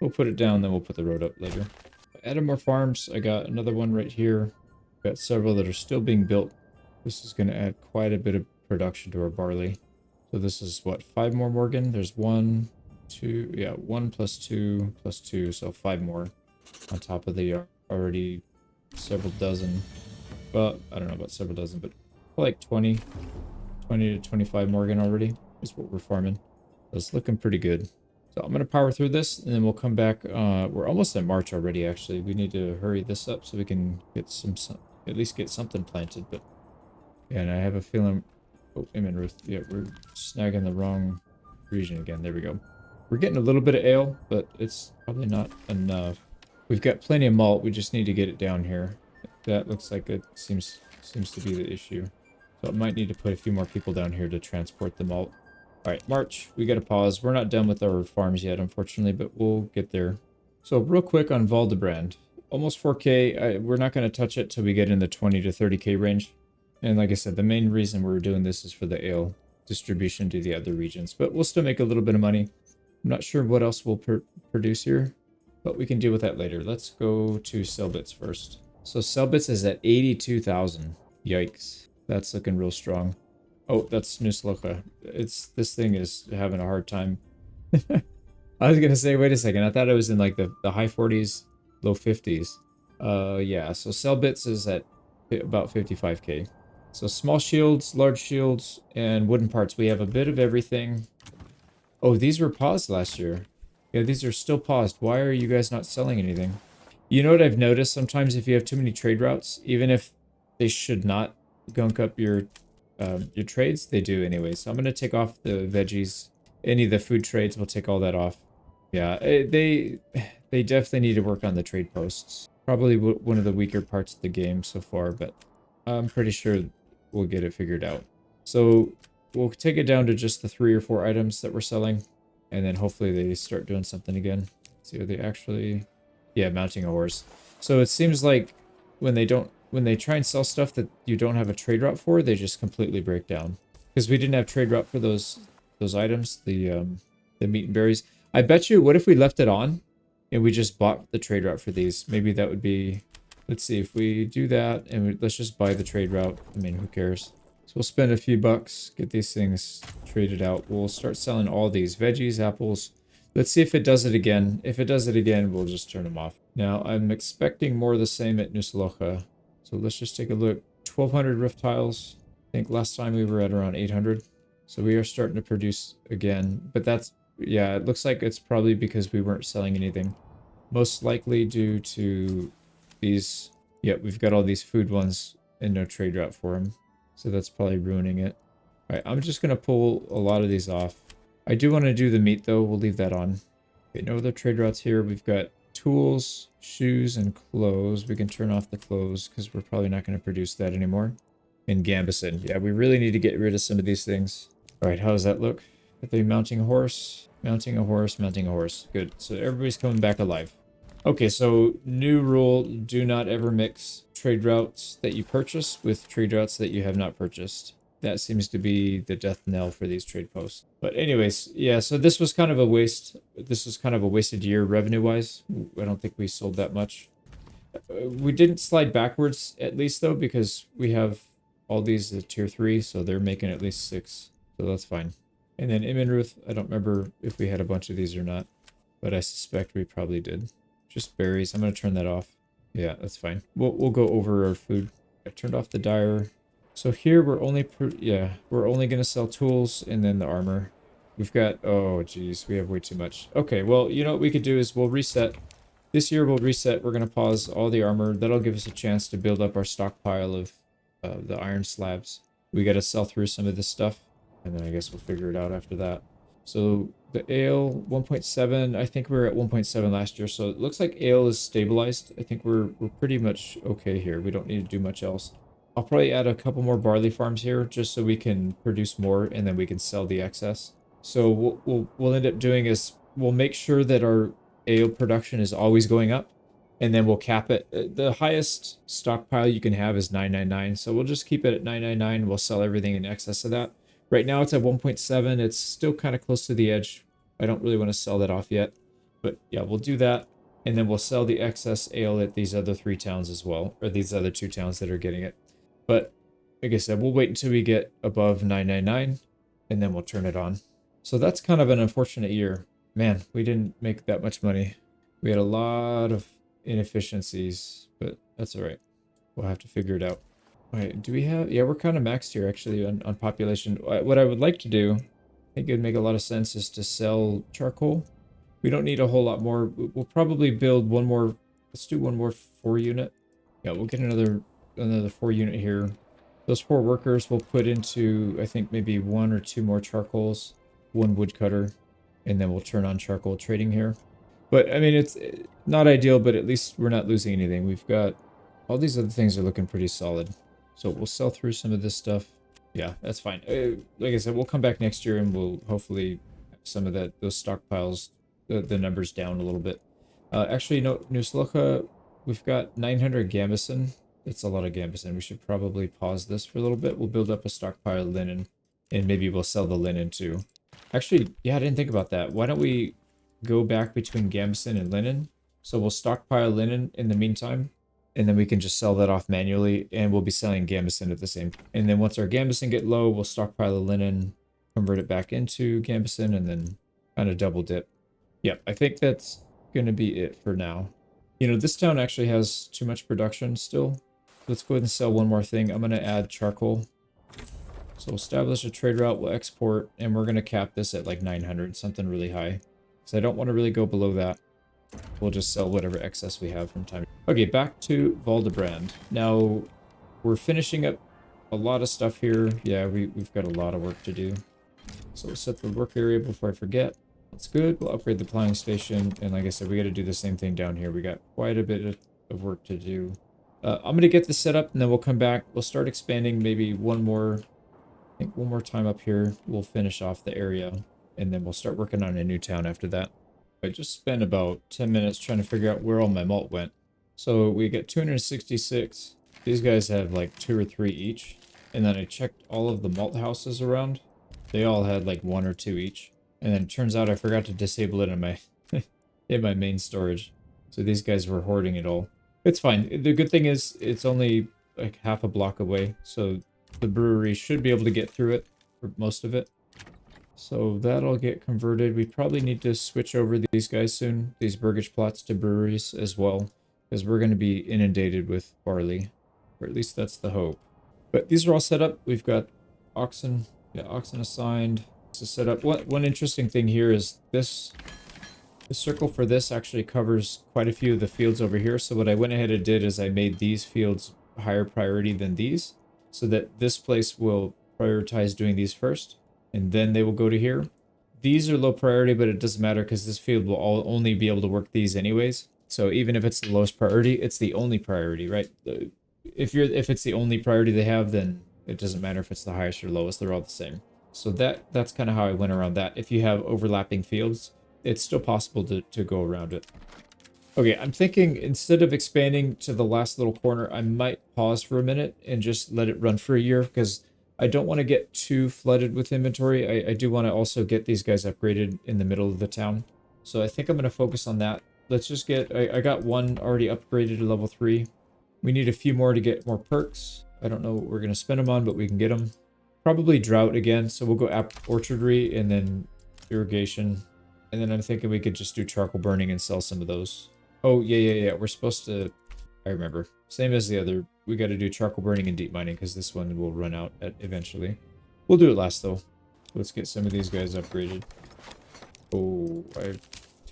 We'll put it down, then we'll put the road up later. I added more farms. I got another one right here. Got several that are still being built. This is going to add quite a bit of production to our barley. So this is what, 5 more Morgan? There's 1, 2, yeah, 1 plus 2 plus 2, so 5 more on top of the already several dozen. Well, I don't know about several dozen, but like 20 to 25 Morgan already is what we're farming. That's looking pretty good. So I'm going to power through this and then we'll come back. We're almost in March already, actually. We need to hurry this up so we can get some at least get something planted. But yeah, and I have a feeling... Oh, Amen, Ruth. Yeah, we're snagging the wrong region again. There we go. We're getting a little bit of ale, but it's probably not enough. We've got plenty of malt. We just need to get it down here. That looks like it seems to be the issue. So I might need to put a few more people down here to transport the malt. All right, March. We got to pause. We're not done with our farms yet, unfortunately, but we'll get there. So real quick on Valdebrand. Almost 4K. We're not going to touch it till we get in the 20 to 30K range. And like I said, the main reason we're doing this is for the ale distribution to the other regions. But we'll still make a little bit of money. I'm not sure what else we'll produce here, but we can deal with that later. Let's go to Selbitz first. So Selbitz is at 82,000. Yikes. That's looking real strong. Oh, that's Nuslocha. This thing is having a hard time. I was gonna say, wait a second. I thought it was in like the high 40s, low 50s. Yeah. So Selbitz is at about 55K. So small shields, large shields, and wooden parts. We have a bit of everything. Oh, these were paused last year. Yeah, these are still paused. Why are you guys not selling anything? You know what I've noticed? Sometimes if you have too many trade routes, even if they should not gunk up your trades, they do anyway. So I'm going to take off the veggies. Any of the food trades, we'll take all that off. Yeah, they definitely need to work on the trade posts. Probably one of the weaker parts of the game so far, but I'm pretty sure we'll get it figured out. So we'll take it down to just the 3 or 4 items that we're selling, and then hopefully they start doing something again. See, are they actually... Yeah, mounting a horse. So it seems like when they try and sell stuff that you don't have a trade route for, they just completely break down. Because we didn't have trade route for those items, the meat and berries. I bet you, what if we left it on and we just bought the trade route for these? Maybe that would be... Let's see, if we do that and let's just buy the trade route. I mean, who cares? So we'll spend a few bucks, get these things traded out. We'll start selling all these veggies, apples. Let's see if it does it again. If it does it again, we'll just turn them off. Now, I'm expecting more of the same at Nuslocha. So let's just take a look. 1,200 roof tiles. I think last time we were at around 800. So we are starting to produce again. But that's, yeah, it looks like it's probably because we weren't selling anything. Most likely due to these, yeah, we've got all these food ones and no trade route for them. So that's probably ruining it. All right, I'm just going to pull a lot of these off. I do want to do the meat though. We'll leave that on. Okay, no other trade routes here. We've got tools, shoes, and clothes. We can turn off the clothes because we're probably not going to produce that anymore. And Gambison. Yeah, we really need to get rid of some of these things. All right, how does that look? Are they mounting a horse? Mounting a horse, mounting a horse. Good. So everybody's coming back alive. Okay, so new rule. Do not ever mix trade routes that you purchase with trade routes that you have not purchased. That seems to be the death knell for these trade posts. But anyways, yeah, so this was kind of a waste. This was kind of a wasted year revenue-wise. I don't think we sold that much. We didn't slide backwards, at least, though, because we have all these at tier 3, so they're making at least 6. So that's fine. And then Immenruth, I don't remember if we had a bunch of these or not, but I suspect we probably did. Just berries. I'm going to turn that off. Yeah, that's fine. We'll go over our food. I turned off the dyer. So here we're only we're only going to sell tools and then the armor. We've got, oh geez, we have way too much. Okay, well, you know what we could do is we'll reset. This year we'll reset. We're going to pause all the armor. That'll give us a chance to build up our stockpile of the iron slabs. We got to sell through some of this stuff, and then I guess we'll figure it out after that. So the ale 1.7, I think we were at 1.7 last year, so it looks like ale is stabilized. I think we're pretty much okay here. We don't need to do much else. I'll probably add a couple more barley farms here just so we can produce more and then we can sell the excess. So what we'll end up doing is we'll make sure that our ale production is always going up, and then we'll cap it. The highest stockpile you can have is 999, so we'll just keep it at 999. We'll sell everything in excess of that. Right now it's at 1.7. It's still kind of close to the edge. I don't really want to sell that off yet, but yeah, we'll do that. And then we'll sell the excess ale at these other 3 towns as well, or these other 2 towns that are getting it. But like I said, we'll wait until we get above 999 and then we'll turn it on. So that's kind of an unfortunate year. Man, we didn't make that much money. We had a lot of inefficiencies, but that's all right. We'll have to figure it out. All right, do we have... Yeah, we're kind of maxed here actually on population. What I would like to do, I think it would make a lot of sense, is to sell charcoal. We don't need a whole lot more. We'll probably build one more... Let's do one more 4 unit. Yeah, we'll get another 4 unit here. Those 4 workers we'll put into, I think, maybe 1 or 2 more charcoals, 1 woodcutter, and then we'll turn on charcoal trading here. But I mean, it's not ideal, but at least we're not losing anything. We've got all these other things are looking pretty solid. So we'll sell through some of this stuff. Yeah, that's fine. Like I said, we'll come back next year and we'll hopefully have some of those stockpiles, the numbers down a little bit. Actually, no, Nuslocha, we've got 900 gambeson. It's a lot of gambeson. We should probably pause this for a little bit. We'll build up a stockpile of linen, and maybe we'll sell the linen too. Actually, yeah, I didn't think about that. Why don't we go back between gambeson and linen? So we'll stockpile linen in the meantime, and then we can just sell that off manually, and we'll be selling gambeson at the same time. And then once our gambeson get low, we'll stockpile the linen, convert it back into gambeson, and then kind of double dip. Yep, I think that's going to be it for now. You know, this town actually has too much production still. Let's go ahead and sell one more thing. I'm going to add charcoal. So we'll establish a trade route, we'll export, and we're going to cap this at like 900, something really high. Because I don't want to really go below that. We'll just sell whatever excess we have from time. Okay, back to Valdebrand. Now, we're finishing up a lot of stuff here. Yeah, we've got a lot of work to do. So we'll set the work area before I forget. That's good. We'll upgrade the plowing station. And like I said, we got to do the same thing down here. We got quite a bit of work to do. I'm going to get this set up and then we'll come back. We'll start expanding maybe one more time up here. We'll finish off the area and then we'll start working on a new town after that. I just spent about 10 minutes trying to figure out where all my malt went. So we get 266. These guys have like 2 or 3 each. And then I checked all of the malt houses around. They all had like 1 or 2 each. And then it turns out I forgot to disable it in my in my main storage. So these guys were hoarding it all. It's fine. The good thing is it's only like half a block away. So the brewery should be able to get through it for most of it. So that'll get converted. We probably need to switch over these guys soon, these burgage plots, to breweries as well, because we're going to be inundated with barley, or at least that's the hope. But these are all set up. We've got oxen, oxen assigned. To set up. One interesting thing here is this. The circle for this actually covers quite a few of the fields over here. So what I went ahead and did is I made these fields higher priority than these, so that this place will prioritize doing these first, and then they will go to here. These are low priority, but it doesn't matter because this field will only be able to work these anyways. So even if it's the lowest priority, it's the only priority, right? If it's the only priority they have, then it doesn't matter if it's the highest or lowest. They're all the same. So that's kind of how I went around that. If you have overlapping fields, it's still possible to go around it. Okay, I'm thinking instead of expanding to the last little corner, I might pause for a minute and just let it run for a year because I don't want to get too flooded with inventory. I do want to also get these guys upgraded in the middle of the town. So I think I'm going to focus on that. Let's just get... I got one already upgraded to level 3. We need a few more to get more perks. I don't know what we're going to spend them on, but we can get them. Probably drought again, so we'll go orchardry and then irrigation. And then I'm thinking we could just do charcoal burning and sell some of those. Oh, yeah. We're supposed to... I remember. Same as the other. We got to do charcoal burning and deep mining because this one will run out eventually. We'll do it last, though. Let's get some of these guys upgraded. Oh, I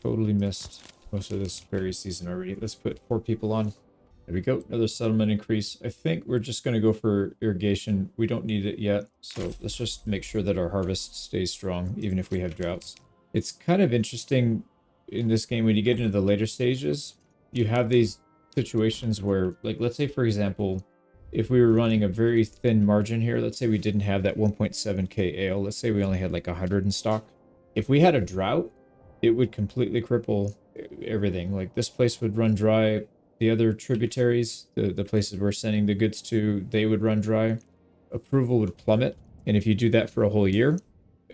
totally missed most of this berry season already. Let's put 4 people on. There we go. Another settlement increase. I think we're just going to go for irrigation. We don't need it yet. So let's just make sure that our harvest stays strong, even if we have droughts. It's kind of interesting in this game when you get into the later stages. You have these situations where, like, let's say, for example, if we were running a very thin margin here, let's say we didn't have that 1.7k ale. Let's say we only had like 100 in stock. If we had a drought, it would completely cripple everything. Like this place would run dry. The other tributaries, the places we're sending the goods to, they would run dry. Approval would plummet. And if you do that for a whole year,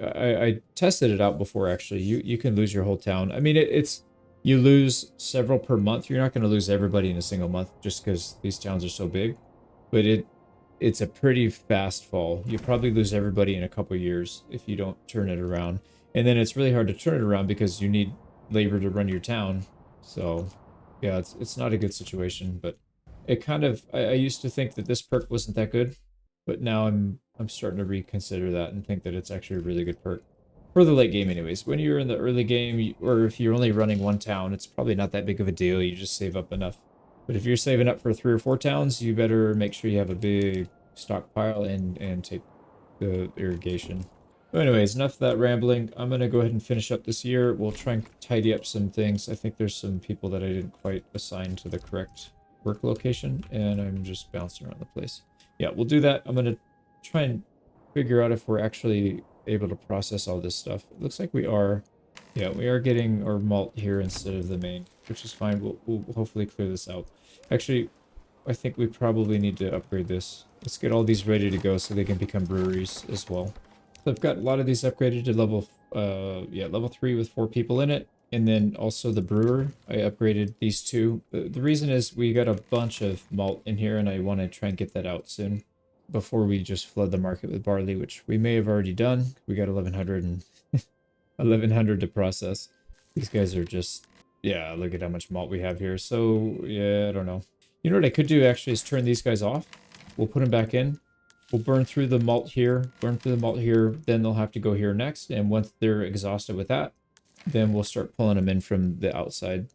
I tested it out before actually. You can lose your whole town. I mean, it's you lose several per month. You're not going to lose everybody in a single month just because these towns are so big. But it's a pretty fast fall. You probably lose everybody in a couple years if you don't turn it around. And then it's really hard to turn it around because you need labor to run your town. So yeah, it's not a good situation, but it kind of I used to think that this perk wasn't that good, but now I'm starting to reconsider that and think that it's actually a really good perk. For the late game anyways. When you're in the early game, or if you're only running one town, it's probably not that big of a deal. You just save up enough. But if you're saving up for 3 or 4 towns, you better make sure you have a big stockpile and take the irrigation. Anyways, enough of that rambling. I'm gonna go ahead and finish up this year. We'll try and tidy up some things. I think there's some people that I didn't quite assign to the correct work location, and I'm just bouncing around the place. Yeah, we'll do that. I'm gonna try and figure out if we're actually able to process all this stuff. It looks like we are. Yeah, we are getting our malt here instead of the main, which is fine. We'll hopefully clear this out. Actually, I think we probably need to upgrade this. Let's get all these ready to go so they can become breweries as well. So I've got a lot of these upgraded to level, level 3 with 4 people in it. And then also the brewer, I upgraded these two. The reason is we got a bunch of malt in here and I want to try and get that out soon before we just flood the market with barley, which we may have already done. We got 1100 and 1100 to process. These guys are just, yeah, look at how much malt we have here. So, yeah, I don't know. You know what I could do actually is turn these guys off. We'll put them back in. We'll burn through the malt here, then they'll have to go here next. And once they're exhausted with that, then we'll start pulling them in from the outside.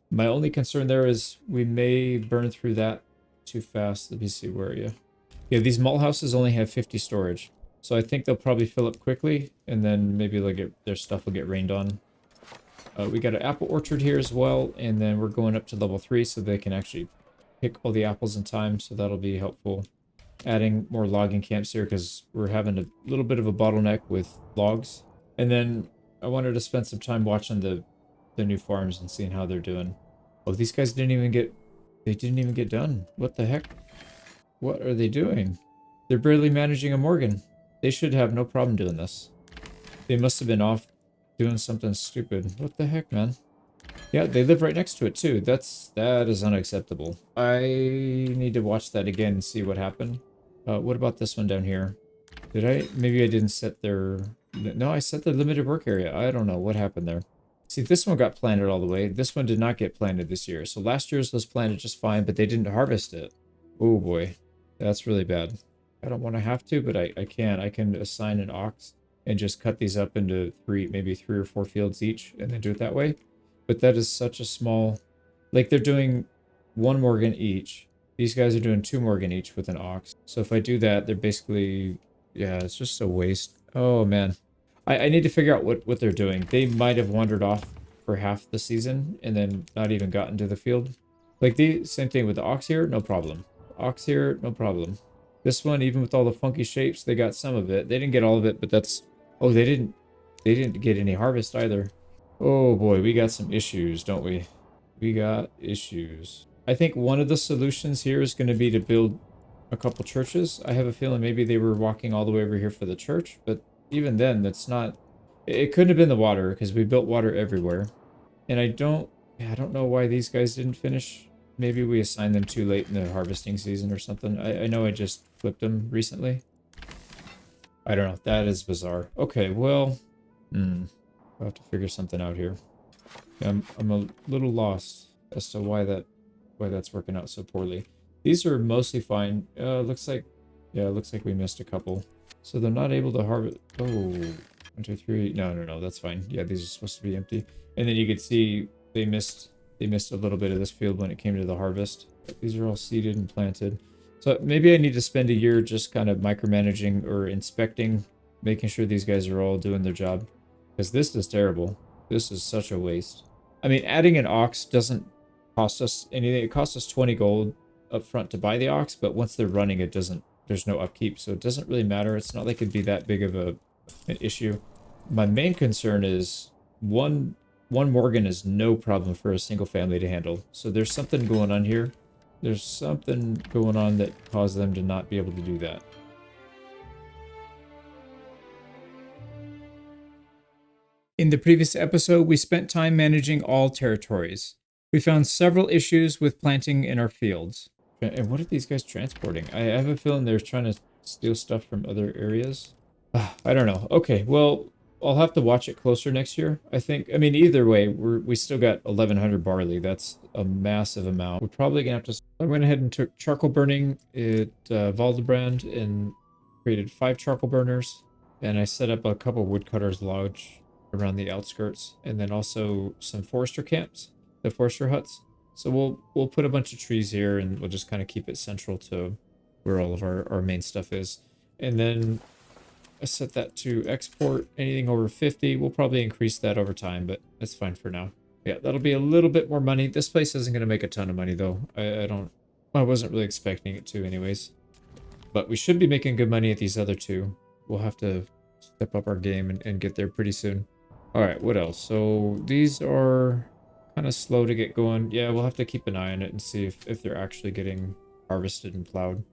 My only concern there is we may burn through that too fast. Let me see, where are you? Yeah, these malt houses only have 50 storage. So I think they'll probably fill up quickly, and then maybe their stuff will get rained on. We got an apple orchard here as well, and then we're going up to level 3 so they can actually pick all the apples in time, so that'll be helpful. Adding more logging camps here because we're having a little bit of a bottleneck with logs. And then I wanted to spend some time watching the new farms and seeing how they're doing. Oh, these guys didn't even get done. What the heck? What are they doing? They're barely managing a Morgan. They should have no problem doing this. They must have been off doing something stupid. What the heck, man? Yeah, they live right next to it too. That is unacceptable. I need to watch that again and see what happened. What about this one down here? Maybe I didn't set their... No, I set the limited work area. I don't know what happened there. See, this one got planted all the way. This one did not get planted this year. So last year's was planted just fine, but they didn't harvest it. Oh boy, that's really bad. I don't want to have to, but I can. I can assign an ox and just cut these up into maybe 3 or 4 fields each and then do it that way. But that is such a small... Like, they're doing 1 Morgan each. These guys are doing 2 Morgan each with an ox. So if I do that, they're basically... Yeah, it's just a waste. Oh, man. I need to figure out what they're doing. They might have wandered off for half the season and then not even gotten to the field. Like, same thing with the ox here, no problem. Ox here, no problem. This one, even with all the funky shapes, they got some of it. They didn't get all of it, but that's... Oh, they didn't get any harvest either. Oh boy, we got some issues, don't we? We got issues. I think one of the solutions here is going to be to build a couple churches. I have a feeling maybe they were walking all the way over here for the church, but even then, that's not... It couldn't have been the water, because we built water everywhere. And I don't know why these guys didn't finish. Maybe we assigned them too late in the harvesting season or something. I know I just flipped them recently. I don't know. That is bizarre. Okay, well... I'll have to figure something out here. I'm a little lost as to why that's working out so poorly. These are mostly fine. Looks like we missed a couple. So they're not able to harvest. Oh, 1, 2, 3. No, that's fine. Yeah, these are supposed to be empty. And then you could see they missed a little bit of this field when it came to the harvest. But these are all seeded and planted. So maybe I need to spend a year just kind of micromanaging or inspecting, making sure these guys are all doing their job. Because this is terrible. This is such a waste. I mean, adding an ox doesn't cost us anything. It costs us 20 gold up front to buy the ox, but once they're running, there's no upkeep, so it doesn't really matter. It's not like it'd be that big of an issue. My main concern is one Morgan is no problem for a single family to handle. So there's something going on here. There's something going on that caused them to not be able to do that. In the previous episode, we spent time managing all territories. We found several issues with planting in our fields. And what are these guys transporting? I have a feeling they're trying to steal stuff from other areas. I don't know. Okay, well, I'll have to watch it closer next year, I think. I mean, either way, we still got 1100 barley. That's a massive amount. We're probably going to have to... I went ahead and took charcoal burning at Valdebrand and created 5 charcoal burners. And I set up a couple woodcutters lodge around the outskirts, and then also some forester camps, the forester huts. So we'll put a bunch of trees here, and we'll just kind of keep it central to where all of our main stuff is. And then I set that to export. Anything over 50, we'll probably increase that over time, but that's fine for now. Yeah, that'll be a little bit more money. This place isn't going to make a ton of money, though. I wasn't really expecting it to anyways. But we should be making good money at these other two. We'll have to step up our game and get there pretty soon. All right, what else? So these are kind of slow to get going. Yeah, we'll have to keep an eye on it and see if they're actually getting harvested and plowed.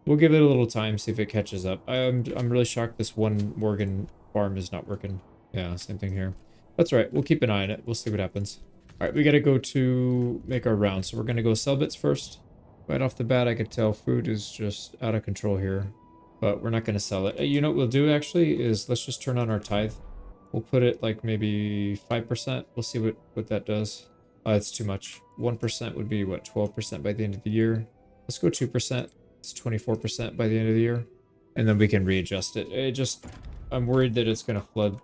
We'll give it a little time, see if it catches up. I'm really shocked this one Morgan farm is not working. Yeah, same thing here. That's right. We'll keep an eye on it. We'll see what happens. All right, we got to go to make our round. So we're going to go sell bits first. Right off the bat, I could tell food is just out of control here, but we're not going to sell it. You know what we'll do actually is let's just turn on our tithe. We'll put it like maybe 5%. We'll see what that does. It's too much. 1% would be what, 12% by the end of the year. Let's go 2%. It's 24% by the end of the year. And then we can readjust it. I'm worried that it's going to flood.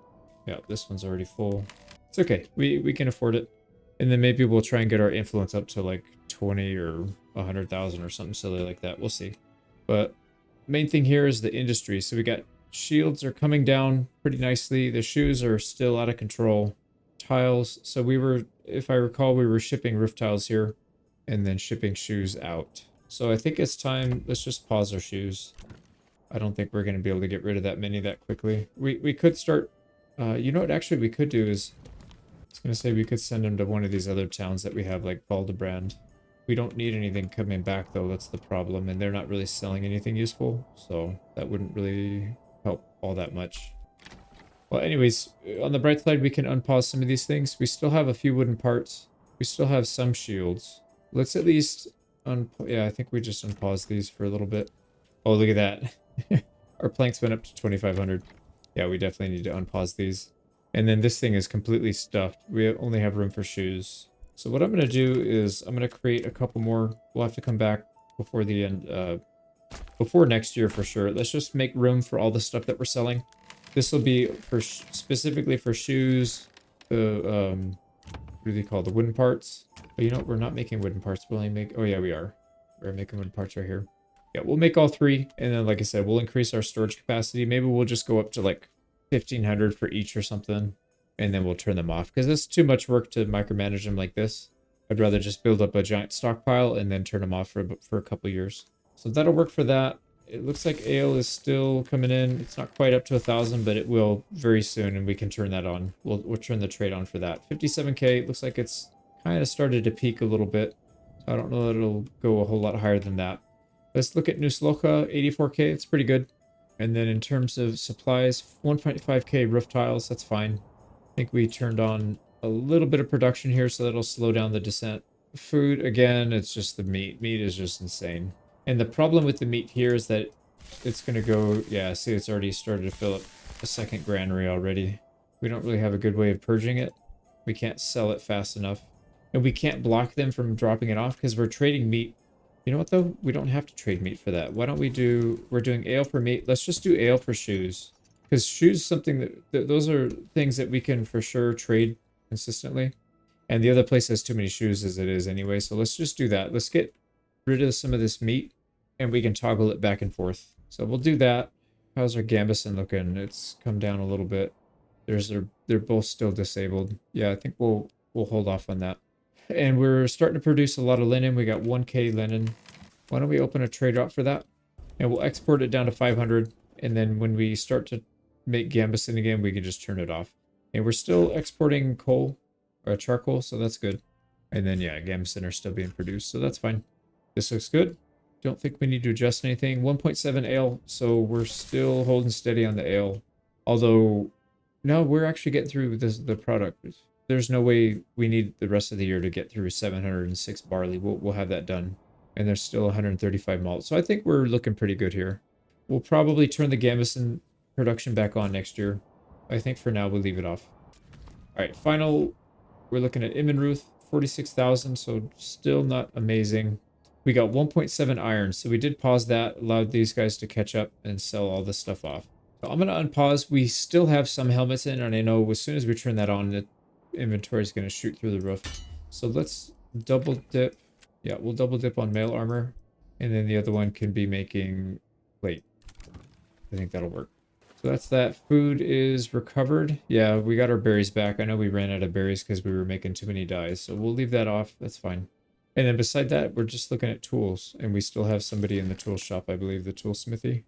Yeah, this one's already full. It's okay. We can afford it. And then maybe we'll try and get our influence up to like 20 or 100,000 or something silly like that. We'll see. But main thing here is the industry. So we got shields are coming down pretty nicely. The shoes are still out of control. Tiles. So we were, if I recall, we were shipping roof tiles here and then shipping shoes out. So I think it's time. Let's just pause our shoes. I don't think we're going to be able to get rid of that many that quickly. We could start, you know what actually we could do is, I was going to say we could send them to one of these other towns that we have like Baldebrand. We don't need anything coming back though, that's the problem. And they're not really selling anything useful. So that wouldn't really help all that much. Well, anyways, on the bright side, we can unpause some of these things. We still have a few wooden parts. We still have some shields. Let's at least, yeah, I think we just unpause these for a little bit. Oh, look at that. Our planks went up to 2,500. Yeah, we definitely need to unpause these. And then this thing is completely stuffed. We only have room for shoes. So what I'm going to do is I'm going to create a couple more. We'll have to come back before the end, before next year for sure. Let's just make room for all the stuff that we're selling. This will be for specifically for shoes, the, what do they call the wooden parts? But you know what? We're not making wooden parts. We'll only make, oh yeah, we are. We're making wooden parts right here. Yeah, we'll make all three. And then, like I said, we'll increase our storage capacity. Maybe we'll just go up to like 1,500 for each or something. And then we'll turn them off because it's too much work to micromanage them like this. I'd rather just build up a giant stockpile and then turn them off for a couple years. So that'll work for that. It looks like ale is still coming in. It's not quite up to 1,000, but it will very soon, and we can turn that on. We'll turn the trade on for that. 57k. Looks like it's kind of started to peak a little bit. I don't know that it'll go a whole lot higher than that. Let's look at Nusloka, 84k. It's pretty good. And then in terms of supplies, 1.5k roof tiles. That's fine. I think we turned on a little bit of production here, so that'll slow down the descent. Food, again, it's just the meat. Meat is just insane. And the problem with the meat here is that it's going to go, yeah, see, it's already started to fill up a second granary already. We don't really have a good way of purging it. We can't sell it fast enough. And we can't block them from dropping it off because we're trading meat. You know what, though? We don't have to trade meat for that. Why don't we do, we're doing ale for meat. Let's just do ale for shoes. Because shoes is something that, those are things that we can for sure trade consistently. And the other place has too many shoes as it is anyway. So let's just do that. Let's get rid of some of this meat and we can toggle it back and forth. So we'll do that. How's our Gambison looking? It's come down a little bit. They're both still disabled. Yeah, I think we'll hold off on that. And we're starting to produce a lot of linen. We got 1k linen. Why don't we open a trade route for that? And we'll export it down to 500. And then when we start to make Gambison again, we can just turn it off. And we're still exporting coal or charcoal, so that's good. And then yeah, Gambison are still being produced, so that's fine. This looks good. Don't think we need to adjust anything. 1.7 ale, so we're still holding steady on the ale. Although, no, we're actually getting through the product. There's no way we need the rest of the year to get through 706 barley. We'll have that done. And there's still 135 malt. So I think we're looking pretty good here. We'll probably turn the Gambison production back on next year. I think for now we'll leave it off. All right, final. We're looking at Immenruth, 46,000, so still not amazing. We got 1.7 iron, so we did pause that, allowed these guys to catch up and sell all this stuff off. So I'm going to unpause. We still have some helmets in, and I know as soon as we turn that on, the inventory is going to shoot through the roof. So let's double dip. Yeah, we'll double dip on mail armor, and then the other one can be making plate. I think that'll work. So that's that. Food is recovered. Yeah, we got our berries back. I know we ran out of berries because we were making too many dyes. So we'll leave that off. That's fine. And then beside that, we're just looking at tools. And we still have somebody in the tool shop, I believe, the tool smithy.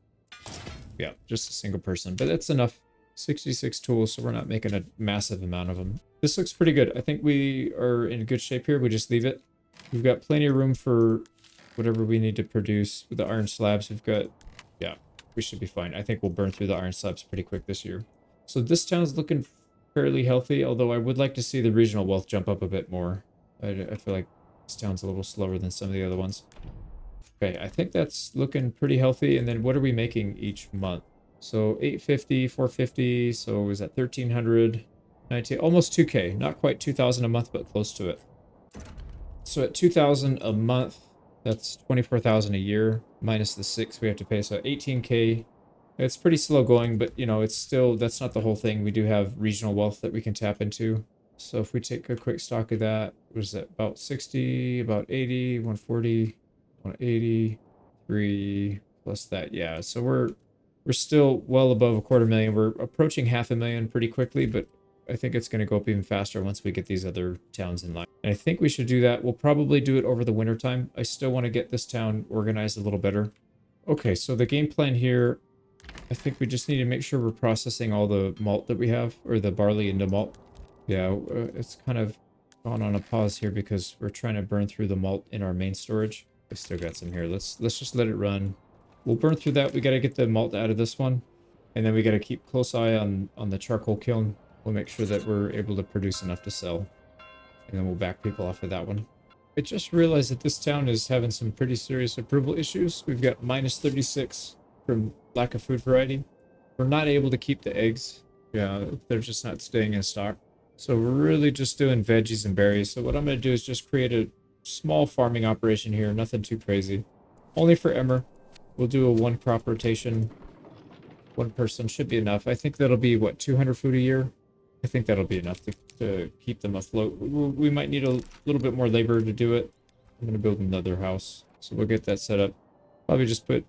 Yeah, just a single person. But that's enough. 66 tools, so we're not making a massive amount of them. This looks pretty good. I think we are in good shape here. We just leave it. We've got plenty of room for whatever we need to produce. With the iron slabs, we've got... Yeah, we should be fine. I think we'll burn through the iron slabs pretty quick this year. So this town's looking fairly healthy, although I would like to see the regional wealth jump up a bit more. I feel like this town's a little slower than some of the other ones. Okay, I think that's looking pretty healthy. And then what are we making each month? So 850, 450, so is that 1300, 19, almost 2k, not quite 2000 a month, but close to it. So at 2000 a month, that's 24,000 a year minus the 6 we have to pay. So 18k, it's pretty slow going, but you know, it's still, that's not the whole thing. We do have regional wealth that we can tap into. So if we take a quick stock of that, what is that? About 60, about 80, 140, 180, 3 plus that. Yeah, so we're still well above 250,000. We're approaching 500,000 pretty quickly, but I think it's going to go up even faster once we get these other towns in line. And I think we should do that. We'll probably do it over the winter time. I still want to get this town organized a little better. Okay, so the game plan here, I think we just need to make sure we're processing all the malt that we have, or the barley into malt. Yeah, it's kind of gone on a pause here because we're trying to burn through the malt in our main storage. I still got some here. Let's just let it run. We'll burn through that. We got to get the malt out of this one. And then we got to keep close eye on the charcoal kiln. We'll make sure that we're able to produce enough to sell. And then we'll back people off of that one. I just realized that this town is having some pretty serious approval issues. We've got minus 36 from lack of food variety. We're not able to keep the eggs. Yeah, they're just not staying in stock. So we're really just doing veggies and berries. So what I'm going to do is just create a small farming operation here. Nothing too crazy. Only for Emmer. We'll do a 1 crop rotation. 1 person should be enough. I think that'll be, what, 200 food a year? I think that'll be enough to keep them afloat. We might need a little bit more labor to do it. I'm going to build another house. So we'll get that set up. Probably just put,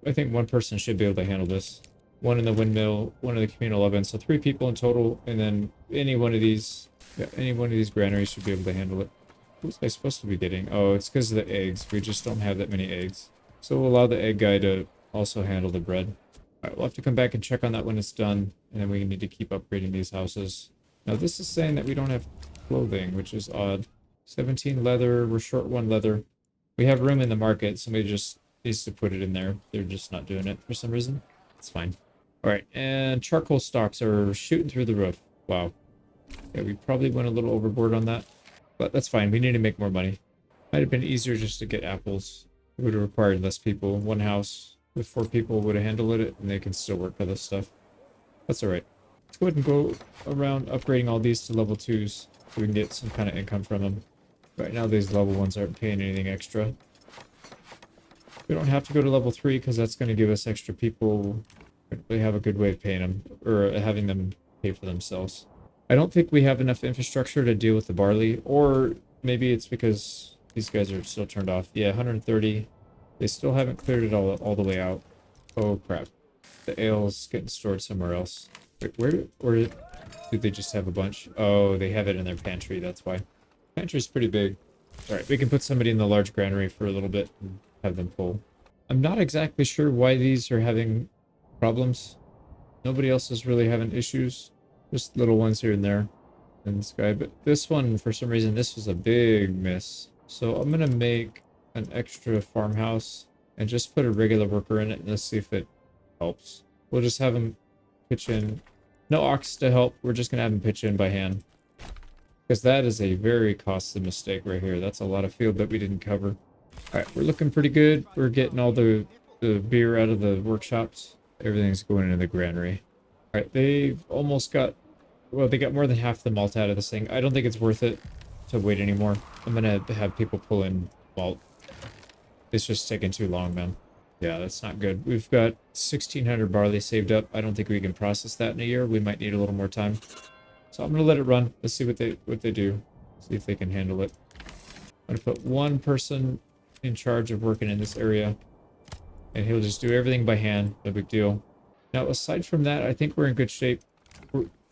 I think 1 person should be able to handle this. 1 in the windmill, 1 in the communal oven. So 3 people in total. And then any one of these granaries should be able to handle it. What was I supposed to be getting? Oh, it's because of the eggs. We just don't have that many eggs. So we'll allow the egg guy to also handle the bread. Alright, we'll have to come back and check on that when it's done. And then we need to keep upgrading these houses. Now this is saying that we don't have clothing, which is odd. 17 leather, we're short 1 leather. We have room in the market, somebody just needs to put it in there. They're just not doing it for some reason. It's fine. Alright, and charcoal stocks are shooting through the roof. Wow. Yeah, we probably went a little overboard on that. But that's fine, we need to make more money. Might have been easier just to get apples. It would have required less people. 1 house with 4 people would have handled it, and they can still work for this stuff. That's alright. Let's go ahead and go around upgrading all these to level 2s so we can get some kind of income from them. Right now these level 1s aren't paying anything extra. We don't have to go to level 3 because that's going to give us extra people. We have a good way of paying them, or having them pay for themselves. I don't think we have enough infrastructure to deal with the barley, or maybe it's because these guys are still turned off. Yeah, 130. They still haven't cleared it all the way out. Oh crap. The ale's getting stored somewhere else. Wait, where or did they just have a bunch? Oh, they have it in their pantry, that's why. Pantry's pretty big. Alright, we can put somebody in the large granary for a little bit and have them pull. I'm not exactly sure why these are having problems. Nobody else is really having issues. Just little ones here and there in this guy. But this one, for some reason, this was a big miss. So I'm going to make an extra farmhouse and just put a regular worker in it. And let's see if it helps. We'll just have him pitch in. No ox to help. We're just going to have him pitch in by hand. Because that is a very costly mistake right here. That's a lot of field that we didn't cover. Alright, we're looking pretty good. We're getting all the beer out of the workshops. Everything's going into the granary. Alright, they've almost got... Well, they got more than half the malt out of this thing. I don't think it's worth it to wait anymore. I'm gonna have people pull in malt. It's just taking too long, man. Yeah, that's not good. We've got 1,600 barley saved up. I don't think we can process that in a year. We might need a little more time. So I'm gonna let it run. Let's see what they do. See if they can handle it. I'm gonna put 1 person in charge of working in this area. And he'll just do everything by hand. No big deal. Now, aside from that, I think we're in good shape.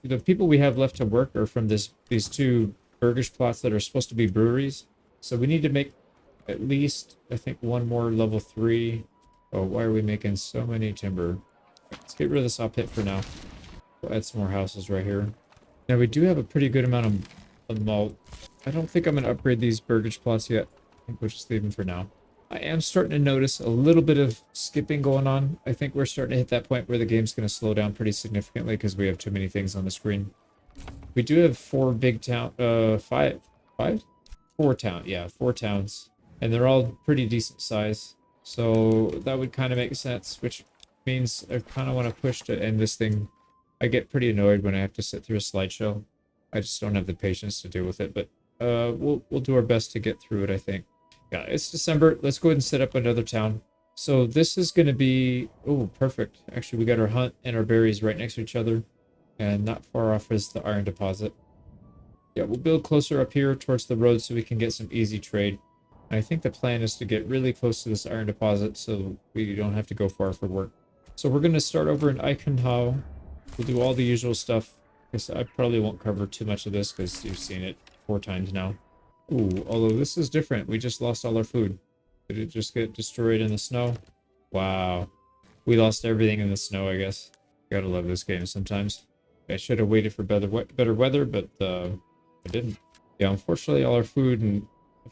The people we have left to work are from these two burgish plots that are supposed to be breweries. So we need to make at least, I think, one more level 3. Oh, why are we making so many timber? Let's get rid of the saw pit for now. We'll add some more houses right here. Now, we do have a pretty good amount of malt. I don't think I'm going to upgrade these burgage plots yet. I think we'll just leave them for now. I am starting to notice a little bit of skipping going on. I think we're starting to hit that point where the game's going to slow down pretty significantly because we have too many things on the screen. We do have 4 big town, 5, 4 town, yeah, 4 towns, and they're all pretty decent size. So that would kind of make sense, which means I kind of want to push to end this thing. I get pretty annoyed when I have to sit through a slideshow. I just don't have the patience to deal with it, but we'll do our best to get through it, I think. Yeah, it's December. Let's go ahead and set up another town. So this is going to be... Oh, perfect. Actually, we got our hunt and our berries right next to each other. And not far off is the iron deposit. Yeah, we'll build closer up here towards the road so we can get some easy trade. And I think the plan is to get really close to this iron deposit so we don't have to go far for work. So we're going to start over in Eichenhau. We'll do all the usual stuff. I probably won't cover too much of this because you've seen it 4 times now. Ooh, although this is different. We just lost all our food. Did it just get destroyed in the snow? Wow. We lost everything in the snow, I guess. Gotta love this game sometimes. I should have waited for better weather, but I didn't. Yeah, unfortunately, all our food and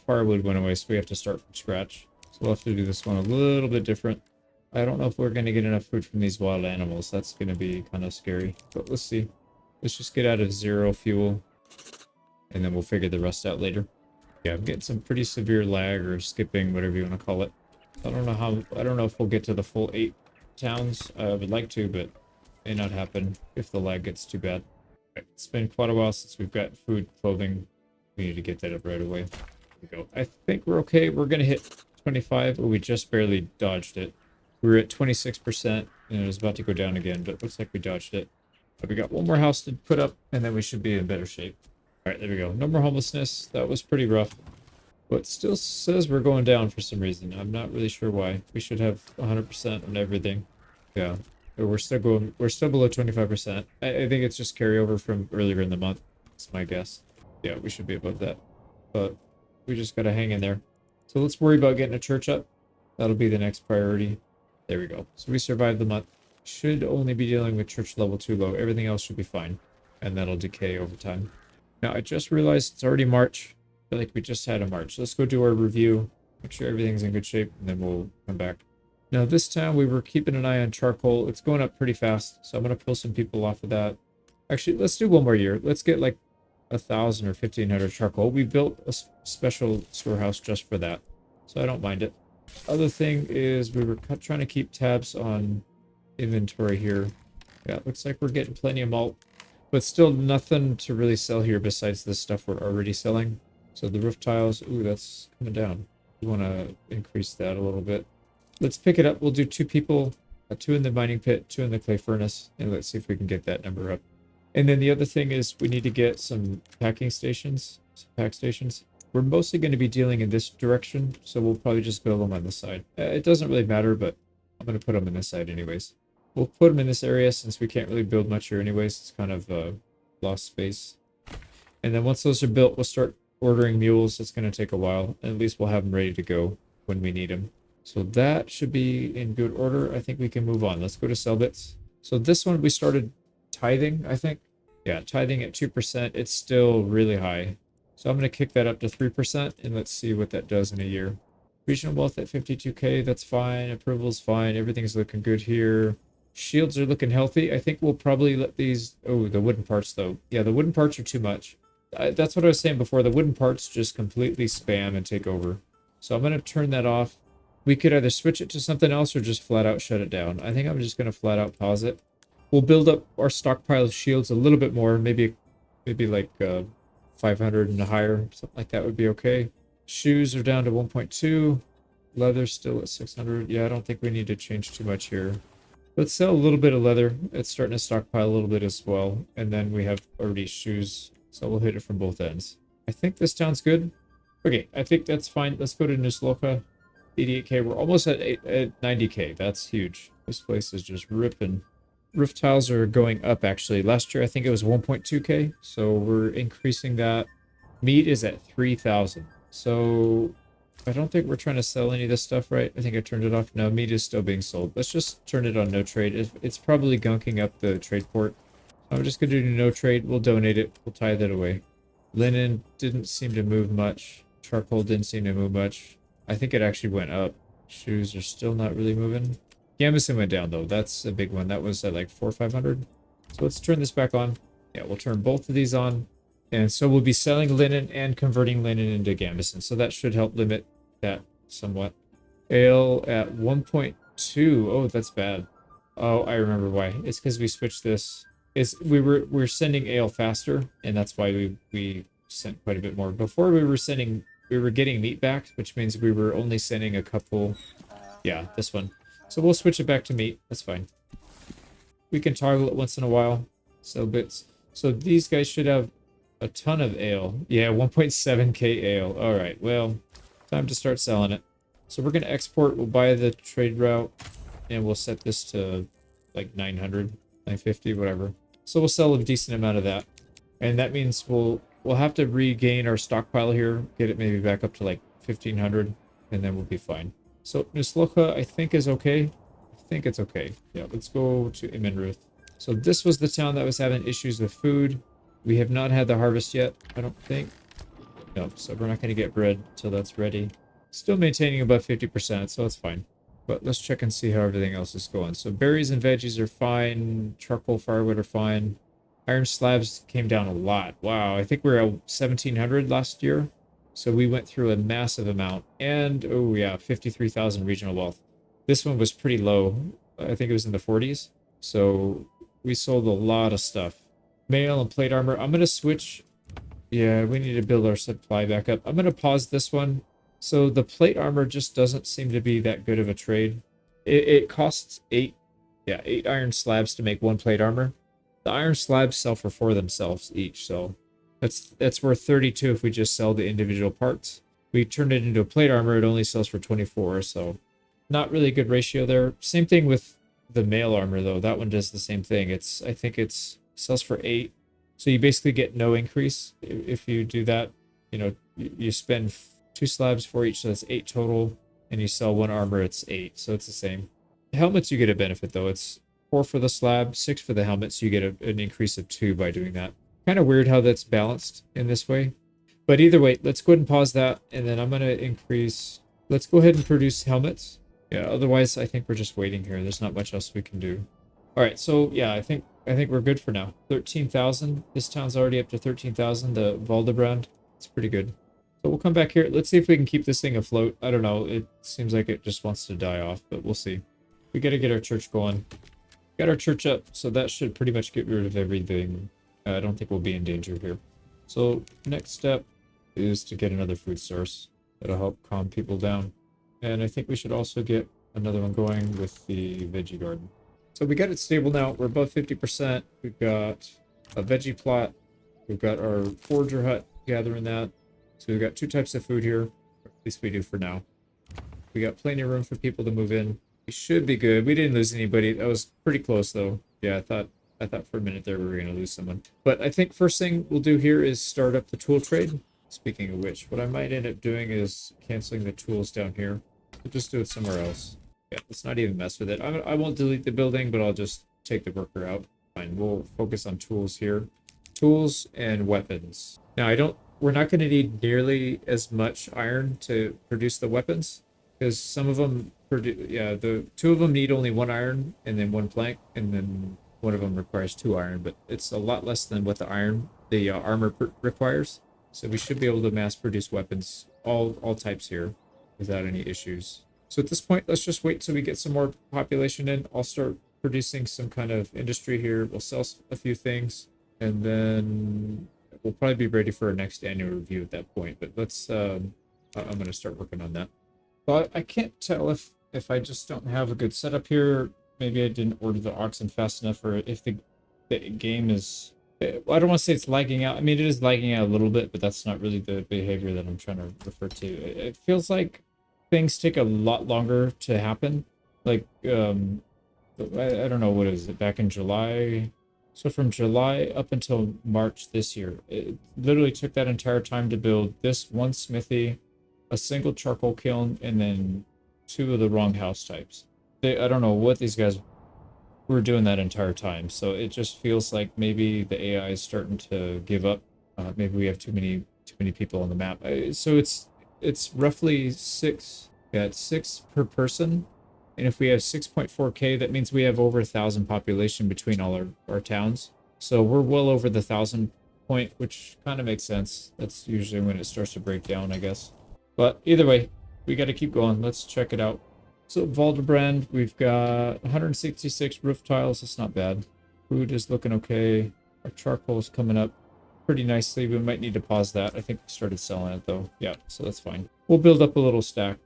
firewood went away, so we have to start from scratch. So we'll have to do this one a little bit different. I don't know if we're going to get enough food from these wild animals. That's going to be kind of scary, but let's see. Let's just get out of 0 fuel, and then we'll figure the rest out later. Yeah, I'm getting some pretty severe lag or skipping, whatever you want to call it. I don't know if we'll get to the full 8 towns. I would like to, but may not happen if the lag gets too bad. Right, it's been quite a while since we've got food, clothing. We need to get that up right away. There we go. I think we're okay. We're going to hit 25. Oh, we just barely dodged it. We were at 26%, and it was about to go down again, but it looks like we dodged it. But we got one more house to put up, and then we should be in better shape. All right, there we go. No more homelessness. That was pretty rough. But still says we're going down for some reason. I'm not really sure why. We should have 100% on everything. Yeah. But we're still below 25%. I think it's just carryover from earlier in the month. That's my guess. Yeah, we should be above that. But we just gotta hang in there. So let's worry about getting a church up. That'll be the next priority. There we go. So we survived the month. Should only be dealing with church level 2 low. Everything else should be fine. And that'll decay over time. Now, I just realized it's already March. I feel like we just had a March. Let's go do our review. Make sure everything's in good shape, and then we'll come back. Now, this time we were keeping an eye on charcoal. It's going up pretty fast, so I'm going to pull some people off of that. Actually, let's do one more year. Let's get like 1,000 or 1,500 charcoal. We built a special storehouse just for that, so I don't mind it. Other thing is we were trying to keep tabs on inventory here. Yeah, it looks like we're getting plenty of malt, but still nothing to really sell here besides the stuff we're already selling. So the roof tiles, ooh, that's coming down. We want to increase that a little bit. Let's pick it up. We'll do 2 people, 2 in the mining pit, 2 in the clay furnace, and let's see if we can get that number up. And then the other thing is we need to get some packing stations, some pack stations. We're mostly going to be dealing in this direction, so we'll probably just build them on this side. It doesn't really matter, but I'm going to put them in this side anyways. We'll put them in this area since we can't really build much here anyways. It's kind of lost space. And then once those are built, we'll start ordering mules. It's going to take a while. And at least we'll have them ready to go when we need them. So that should be in good order. I think we can move on. Let's go to sell bits. So this one we started tithing, I think. Yeah, tithing at 2%. It's still really high. So I'm going to kick that up to 3%, and let's see what that does in a year. Regional wealth at 52k, that's fine. Approval's fine. Everything's looking good here. Shields are looking healthy. I think we'll probably let these... Oh, the wooden parts, though. Yeah, the wooden parts are too much. That's what I was saying before. The wooden parts just completely spam and take over. So I'm going to turn that off. We could either switch it to something else or just flat out shut it down. I think I'm just going to flat out pause it. We'll build up our stockpile of shields a little bit more. Maybe like 500 and higher. Something like that would be okay. Shoes are down to 1.2. Leather's still at 600. Yeah, I don't think we need to change too much here. Let's sell a little bit of leather. It's starting to stockpile a little bit as well. And then we have already shoes. So we'll hit it from both ends. I think this town's good. Okay, I think that's fine. Let's go to Nusloka. 88k. We're almost at 90k. That's huge. This place is just ripping. Roof tiles are going up actually. Last year I think it was 1.2k, so we're increasing that. Meat is at 3,000. So I don't think we're trying to sell any of this stuff, right? I think I turned it off. No, meat is still being sold. Let's just turn it on no trade. It's probably gunking up the trade port. I'm just going to do no trade. We'll donate it. We'll tie that away. Linen didn't seem to move much. Charcoal didn't seem to move much. I think it actually went up. Shoes are still not really moving. Gambeson went down though. That's a big one. That was at like 400 or 500. So let's turn this back on. Yeah, we'll turn both of these on. And so we'll be selling linen and converting linen into Gambeson. So that should help limit that somewhat. Ale at 1.2. Oh, that's bad. Oh, I remember why. It's because we switched this. We're sending ale faster, and that's why we sent quite a bit more. Before we were getting meat back, which means we were only sending a couple. Yeah, this one. So we'll switch it back to meat. That's fine. We can toggle it once in a while. So bits. So these guys should have a ton of ale. Yeah, 1.7k ale. All right. Well, time to start selling it. So we're going to export. We'll buy the trade route, and we'll set this to like 900, 950, whatever. So we'll sell a decent amount of that. And that means we'll have to regain our stockpile here, get it maybe back up to like 1500, and then we'll be fine. So Nusloka, I think, is okay. I think it's okay. Yeah, let's go to Imenruth. So this was the town that was having issues with food. We have not had the harvest yet, I don't think. No, so we're not going to get bread until that's ready. Still maintaining above 50%, so it's fine. But let's check and see how everything else is going. So berries and veggies are fine. Charcoal, firewood are fine. Iron slabs came down a lot. Wow, I think we were at 1,700 last year. So we went through a massive amount. And, oh yeah, 53,000 regional wealth. This one was pretty low. I think it was in the 40s. So we sold a lot of stuff. Mail and plate armor. I'm going to switch. Yeah, we need to build our supply back up. I'm going to pause this one. So the plate armor just doesn't seem to be that good of a trade. It costs 8 iron slabs to make 1 plate armor. The iron slabs sell for 4 themselves each, so that's worth 32 if we just sell the individual parts. We turn it into a plate armor, it only sells for 24, so not really a good ratio there. Same thing with the mail armor though. That one does the same thing. I think it's sells for 8. So you basically get no increase if you do that. You know, you spend 2 slabs for each, so that's 8 total, and you sell 1 armor, it's 8, so it's the same. The helmets you get a benefit though. It's 4 for the slab, 6 for the helmet, so you get an increase of 2 by doing that. Kind of weird how that's balanced in this way. But either way, let's go ahead and pause that, and then I'm going to increase. Let's go ahead and produce helmets. Yeah, otherwise I think we're just waiting here. There's not much else we can do. All right, so yeah, I think we're good for now. 13,000. This town's already up to 13,000. The Valdebrand, it's pretty good. So we'll come back here. Let's see if we can keep this thing afloat. I don't know. It seems like it just wants to die off, but we'll see. We got to get our church going. Got our church up, so that should pretty much get rid of everything. I don't think we'll be in danger here. So next step is to get another food source. That'll help calm people down. And I think we should also get another one going with the veggie garden. So we got it stable now. We're above 50%. We've got a veggie plot. We've got our forager hut gathering that. So we've got 2 types of food here. Or at least we do for now. We got plenty of room for people to move in. We should be good. We didn't lose anybody. That was pretty close though. Yeah, I thought for a minute there we were gonna lose someone. But I think first thing we'll do here is start up the tool trade. Speaking of which, what I might end up doing is canceling the tools down here. We'll just do it somewhere else. Yeah, let's not even mess with it. I won't delete the building, but I'll just take the worker out. Fine, we'll focus on tools here. Tools and weapons. Now we're not going to need nearly as much iron to produce the weapons, because some of them the 2 of them need only 1 iron and then 1 plank, and then one of them requires 2 iron, but it's a lot less than what the armor requires. So we should be able to mass produce weapons, all types here, without any issues. So at this point, let's just wait till we get some more population in. I'll start producing some kind of industry here. We'll sell a few things, and then we'll probably be ready for our next annual review at that point. But let's, I'm going to start working on that. So I can't tell if I just don't have a good setup here. Maybe I didn't order the oxen fast enough, or if the game is... Well, I don't want to say it's lagging out. I mean, it is lagging out a little bit, but that's not really the behavior that I'm trying to refer to. It feels like things take a lot longer to happen. Like, the I don't know, what is it, back in July? So from July up until March this year, it literally took that entire time to build this one smithy, a single charcoal kiln, and then two of the wrong house types. I don't know what these guys were doing that entire time. So it just feels like maybe the AI is starting to give up. Maybe we have too many people on the map. So it's roughly six. Yeah, it's six per person. And if we have 6.4K, that means we have over 1,000 population between all our towns. So we're well over the 1,000 point, which kind of makes sense. That's usually when it starts to break down, I guess. But either way, we got to keep going. Let's check it out. So Valdebrand, we've got 166 roof tiles. That's not bad. Food is looking okay. Our charcoal is coming up pretty nicely. We might need to pause that. I think we started selling it though. Yeah, so that's fine. We'll build up a little stack.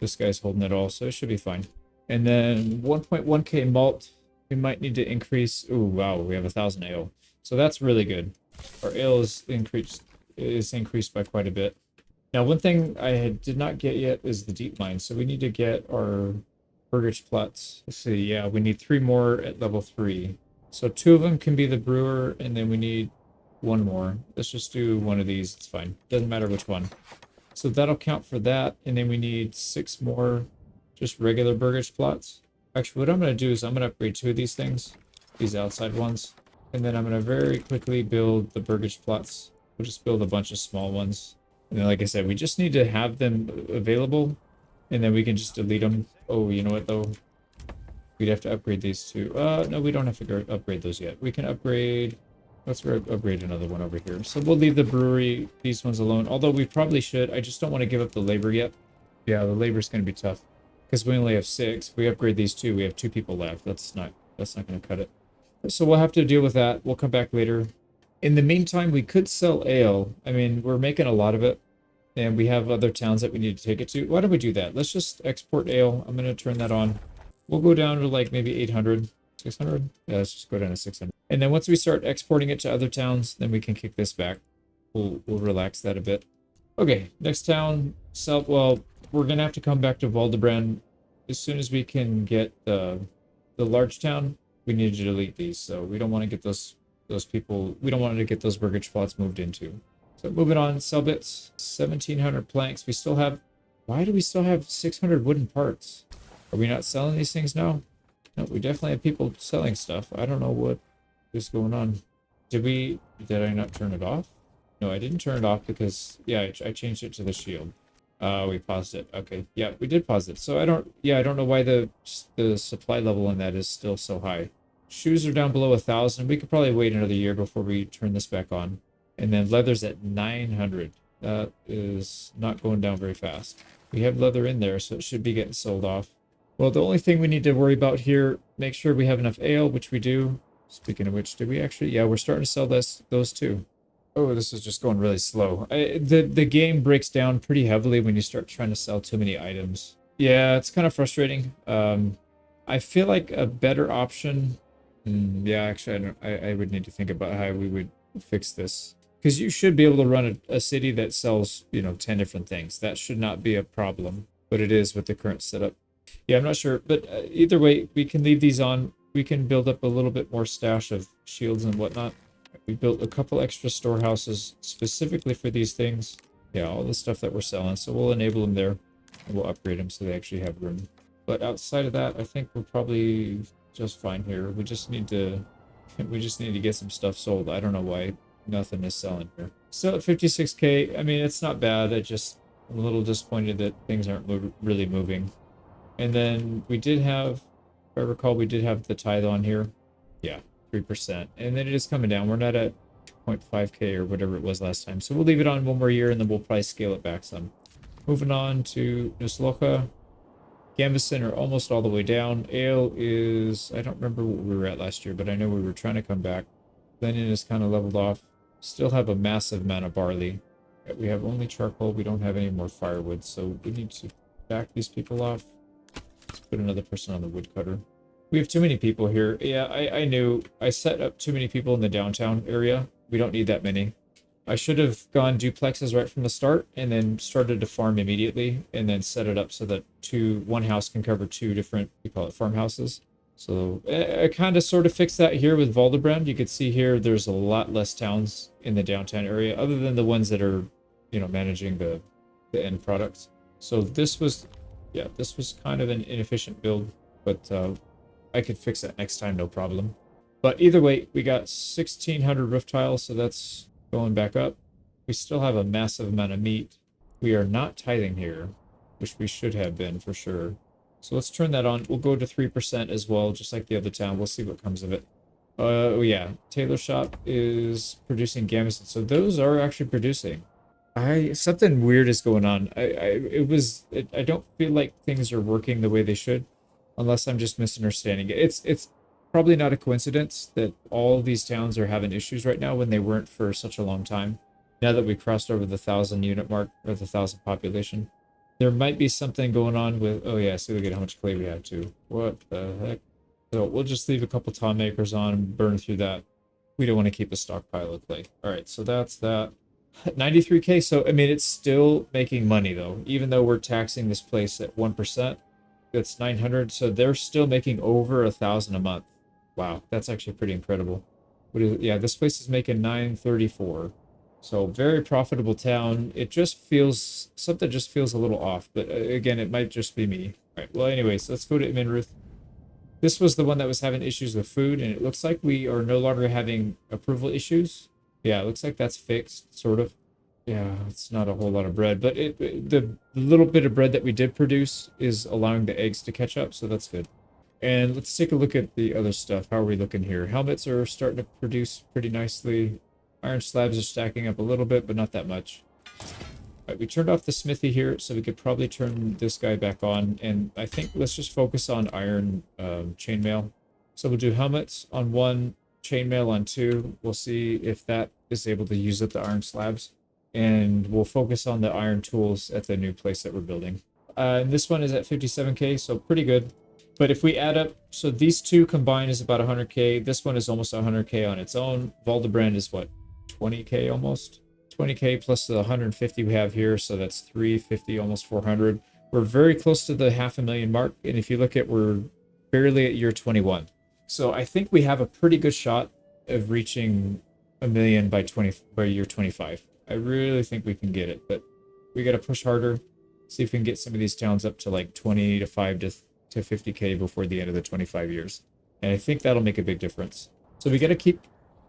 This guy's holding it all, so it should be fine. And then 1.1K malt. We might need to increase. Oh wow, we have 1,000 ale. So that's really good. Our ale is increased by quite a bit. Now, one thing I did not get yet is the deep mine. So we need to get our Burgage plots. Let's see. Yeah, we need 3 more at level 3. So 2 of them can be the brewer, and then we need 1 more. Let's just do one of these. It's fine. Doesn't matter which one. So that'll count for that. And then we need 6 more just regular Burgage plots. Actually, what I'm going to do is I'm going to upgrade 2 of these things, these outside ones. And then I'm going to very quickly build the Burgage plots. We'll just build a bunch of small ones. And then, like I said, we just need to have them available, and then we can just delete them. Oh, you know what, though? We'd have to upgrade these 2. No, we don't have to upgrade those yet. We can upgrade... Let's upgrade another one over here. So we'll leave the brewery, these ones alone. Although we probably should. I just don't want to give up the labor yet. Yeah, the labor's going to be tough. Because we only have 6. If we upgrade these 2, we have 2 people left. That's not going to cut it. So we'll have to deal with that. We'll come back later. In the meantime, we could sell ale. I mean, we're making a lot of it, and we have other towns that we need to take it to. Why don't we do that? Let's just export ale. I'm going to turn that on. We'll go down to like maybe 800, 600. Yeah, let's just go down to 600. And then once we start exporting it to other towns, then we can kick this back. We'll relax that a bit. Okay, next town, sell. Well, we're going to have to come back to Valdebrand as soon as we can get the large town. We need to delete these, so we don't want to get those people, we don't want to get those Burgage plots moved into. So moving on, sell bits, 1,700 planks. We still have, why do we still have 600 wooden parts? Are we not selling these things now? No, we definitely have people selling stuff. I don't know what is going on. Did I not turn it off? No, I didn't turn it off because, yeah, I changed it to the shield. We paused it. Okay, yeah, we did pause it. So I don't know why the supply level on that is still so high. Shoes are down below 1,000. We could probably wait another year before we turn this back on. And then leather's at 900. That is not going down very fast. We have leather in there, so it should be getting sold off. Well, the only thing we need to worry about here, make sure we have enough ale, which we do. Speaking of which, did we actually? Yeah, we're starting to sell those too. Oh, this is just going really slow. The game breaks down pretty heavily when you start trying to sell too many items. Yeah, it's kind of frustrating. I feel like a better option... yeah, actually, I would need to think about how we would fix this. Because you should be able to run a city that sells, 10 different things. That should not be a problem. But it is with the current setup. Yeah, I'm not sure. But either way, we can leave these on. We can build up a little bit more stash of shields and whatnot. We built a couple extra storehouses specifically for these things. Yeah, all the stuff that we're selling. So we'll enable them there. And we'll upgrade them so they actually have room. But outside of that, I think we're probably... just fine here. We just need to get some stuff sold. I don't know why nothing is selling here. Still at 56K. I mean, it's not bad. I'm a little disappointed that things aren't really moving. And then we did have, if I recall, we did have the tithe on here. Yeah, 3%. And then it is coming down. We're not at 2.5K or whatever it was last time. So we'll leave it on 1 more year and then we'll probably scale it back some. Moving on to Nusloka. Gambeson are almost all the way down. Ale is... I don't remember what we were at last year, but I know we were trying to come back. Linen is kind of leveled off. Still have a massive amount of barley. We have only charcoal. We don't have any more firewood, so we need to back these people off. Let's put another person on the woodcutter. We have too many people here. Yeah, I knew. I set up too many people in the downtown area. We don't need that many. I should have gone duplexes right from the start and then started to farm immediately and then set it up so that one house can cover 2 different, we call it farmhouses. So I kind of sort of fixed that here with Valdebrand. You could see here there's a lot less towns in the downtown area other than the ones that are, you know, managing the end products. So this was, yeah, this was kind of an inefficient build, but I could fix that next time, no problem. But either way, we got 1,600 roof tiles, so that's going back up. We still have a massive amount of meat. We are not tithing here, which we should have been for sure. So let's turn that on. We'll go to 3% as well, just like the other town. We'll see what comes of it. Oh yeah, Taylor Shop is producing Gamison. So those are actually producing. Something weird is going on. I don't feel like things are working the way they should, unless I'm just misunderstanding it. It's probably not a coincidence that all these towns are having issues right now when they weren't for such a long time. Now that we crossed over the 1,000 unit mark or the 1,000 population. There might be something going on with, oh yeah, see, look at how much clay we have too. What the heck? So we'll just leave a couple tom makers on and burn through that. We don't want to keep a stockpile of clay. All right, so that's that. 93K, so I mean, it's still making money though. Even though we're taxing this place at 1%, it's 900, so they're still making over 1,000 a month. Wow, that's actually pretty incredible. What is it? Yeah, this place is making 934. So very profitable town. It just feels, something just feels a little off, but again, it might just be me. All right, well, anyways, let's go to Minruth. This was the one that was having issues with food, and it looks like we are no longer having approval issues. Yeah, it looks like that's fixed, sort of. Yeah, it's not a whole lot of bread, but the little bit of bread that we did produce is allowing the eggs to catch up, so that's good. And let's take a look at the other stuff. How are we looking here? Helmets are starting to produce pretty nicely. Iron slabs are stacking up a little bit, but not that much. All right, we turned off the smithy here, so we could probably turn this guy back on. And I think let's just focus on iron chainmail. So we'll do helmets on 1, chainmail on 2. We'll see if that is able to use up the iron slabs. And we'll focus on the iron tools at the new place that we're building. And this one is at 57K, so pretty good. But if we add up, so these two combined is about 100K. This one is almost 100K on its own. Valdebrand is what? 20K almost. 20K plus the 150 we have here, so that's 350, almost 400. We're very close to the 500,000 mark, and if you look at, we're barely at year 21. So I think we have a pretty good shot of reaching 1,000,000 by year 25. I really think we can get it, but we got to push harder. See if we can get some of these towns up to like 25 to 50K before the end of the 25 years, and I think that'll make a big difference. So we got to keep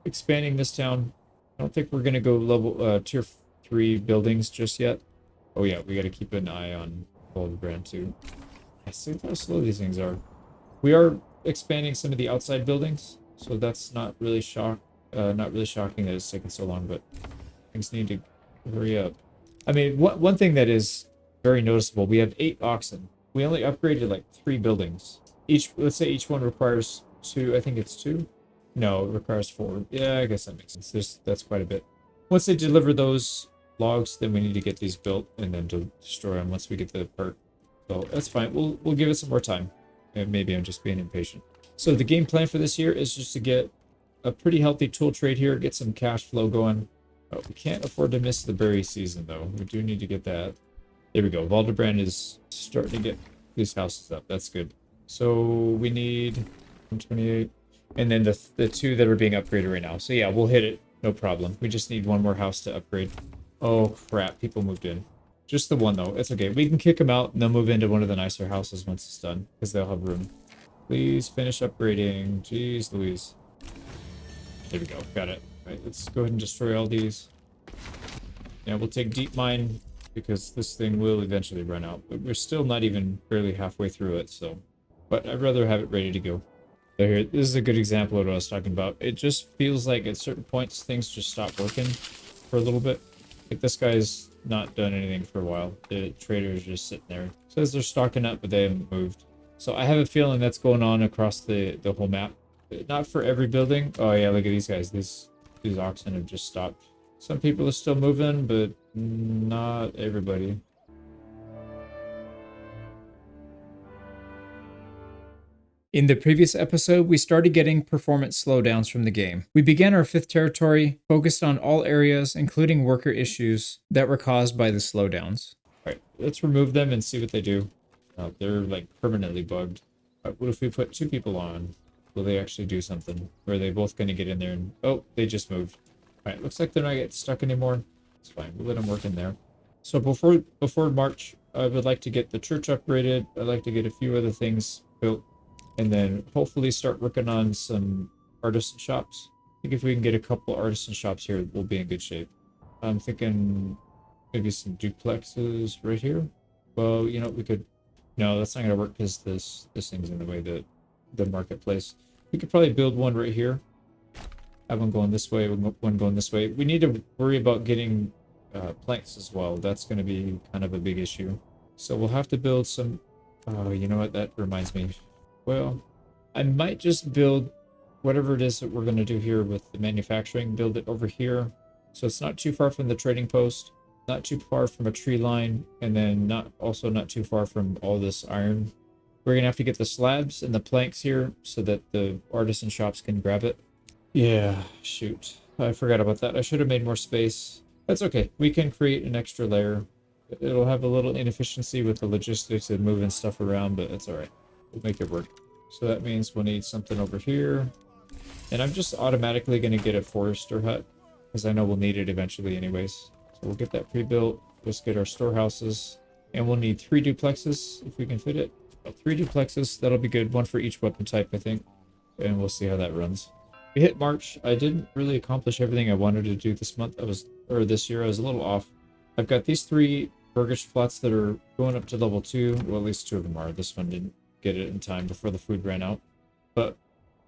expanding this town. I don't think we're going to go level tier 3 buildings just yet. Oh yeah, we got to keep an eye on Valdebrand too. I see how slow these things are. We are expanding some of the outside buildings, so that's not really shocking that it's taken so long, but things need to hurry up. I mean, one thing that is very noticeable, we have 8 oxen. We only upgraded like 3 buildings. Let's say each one requires 2, I think it's 2. No, it requires 4. Yeah, I guess that makes sense. That's quite a bit. Once they deliver those logs, then we need to get these built and then to destroy them once we get the part. So that's fine. We'll give it some more time. And maybe I'm just being impatient. So the game plan for this year is just to get a pretty healthy tool trade here, get some cash flow going. Oh, we can't afford to miss the berry season though. We do need to get that. There we go. Valdebrand is starting to get these houses up. That's good. So we need 128. And then the 2 that are being upgraded right now. So yeah, we'll hit it. No problem. We just need 1 more house to upgrade. Oh, crap. People moved in. Just the 1, though. It's okay. We can kick them out and they'll move into one of the nicer houses once it's done. Because they'll have room. Please finish upgrading. Jeez Louise. There we go. Got it. All right, let's go ahead and destroy all these. Yeah, we'll take deep mine because this thing will eventually run out. But we're still not even barely halfway through it, so... But I'd rather have it ready to go. So here, this is a good example of what I was talking about. It just feels like at certain points things just stop working for a little bit. Like this guy's not done anything for a while. The trader's just sitting there. Says they're stocking up, but they haven't moved. So I have a feeling that's going on across the whole map. Not for every building. Oh yeah, look at these guys. These oxen have just stopped. Some people are still moving, but not everybody. In the previous episode, we started getting performance slowdowns from the game. We began our 5th territory, focused on all areas, including worker issues that were caused by the slowdowns. All right, let's remove them and see what they do. They're like permanently bugged. What if we put 2 people on? Will they actually do something? Or are they both going to get in there and... Oh, they just moved. Alright, looks like they're not getting stuck anymore. It's fine. We'll let them work in there. So before March, I would like to get the church upgraded. I'd like to get a few other things built. And then hopefully start working on some artisan shops. I think if we can get a couple artisan shops here, we'll be in good shape. I'm thinking maybe some duplexes right here. Well, you know, we could... No, that's not going to work because this thing's in the way, the marketplace. We could probably build one right here. Have one going this way, one going this way. We need to worry about getting planks as well. That's going to be kind of a big issue. So we'll have to build some... Oh, you know what? That reminds me. Well, I might just build whatever it is that we're going to do here with the manufacturing. Build it over here. So it's not too far from the trading post. Not too far from a tree line. And then also not too far from all this iron. We're going to have to get the slabs and the planks here so that the artisan shops can grab it. Yeah, shoot. I forgot about that. I should have made more space. That's okay. We can create an extra layer. It'll have a little inefficiency with the logistics and moving stuff around, but it's all right. We'll make it work. So that means we'll need something over here. And I'm just automatically going to get a forester hut because I know we'll need it eventually anyways. So we'll get that pre-built. Let's get our storehouses. And we'll need 3 duplexes if we can fit it. 3 duplexes. That'll be good. 1 for each weapon type, I think. And we'll see how that runs. We hit March. I didn't really accomplish everything I wanted to do this month. This year. I was a little off. I've got these 3 burgish plots that are going up to level 2. Well, at least 2 of them are. This one didn't get it in time before the food ran out. But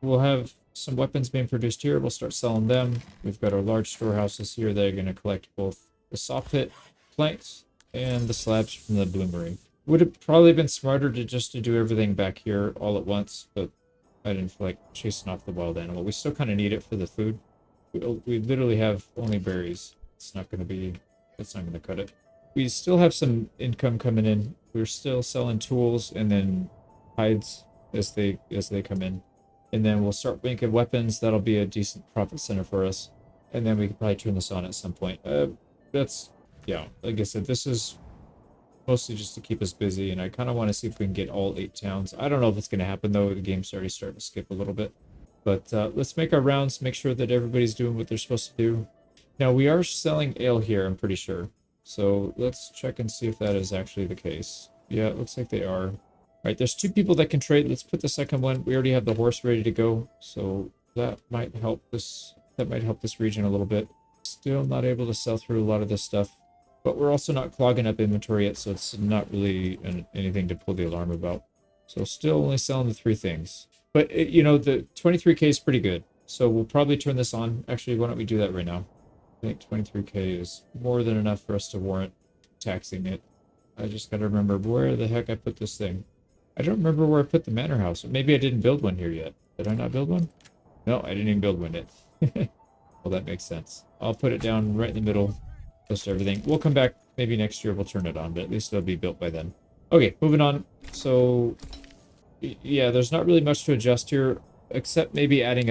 we'll have some weapons being produced here. We'll start selling them. We've got our large storehouses here that are going to collect both the saw pit planks and the slabs from the bloomery. Would have probably been smarter to do everything back here all at once, but I didn't feel like chasing off the wild animal. We still kind of need it for the food. We literally have only berries. It's not going to cut it. We still have some income coming in. We're still selling tools and then hides as they come in. And then we'll start making weapons. That'll be a decent profit center for us. And then we could probably turn this on at some point. Yeah, like I said, this is mostly just to keep us busy, and I kind of want to see if we can get all 8 towns. I don't know if it's going to happen, though. The game's already starting to skip a little bit. But let's make our rounds, make sure that everybody's doing what they're supposed to do. Now, we are selling ale here, I'm pretty sure. So let's check and see if that is actually the case. Yeah, it looks like they are. All right, there's 2 people that can trade. Let's put the second one. We already have the horse ready to go, so that might help this. That might help this region a little bit. Still not able to sell through a lot of this stuff. But we're also not clogging up inventory yet, so it's not really anything to pull the alarm about. So still only selling the 3 things. But, you know, the 23k is pretty good. So we'll probably turn this on. Actually, why don't we do that right now? I think 23k is more than enough for us to warrant taxing it. I just got to remember where the heck I put this thing. I don't remember where I put the manor house. Maybe I didn't build one here yet. Did I not build one? No, I didn't even build one yet. Well, that makes sense. I'll put it down right in the middle. Close to everything. We'll come back maybe next year. We'll turn it on, but at least it'll be built by then. Okay, moving on. So, yeah, there's not really much to adjust here, except maybe adding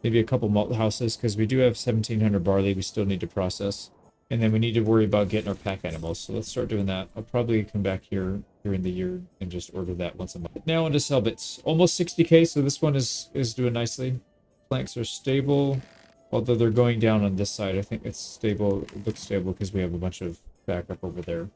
maybe a couple malt houses, because we do have 1,700 barley we still need to process. And then we need to worry about getting our pack animals. So let's start doing that. I'll probably come back here during the year and just order that once a month. Now into sell bits. Almost 60k, so this one is doing nicely. Planks are stable. Although they're going down on this side, I think it's stable. It looks stable because we have a bunch of backup over there.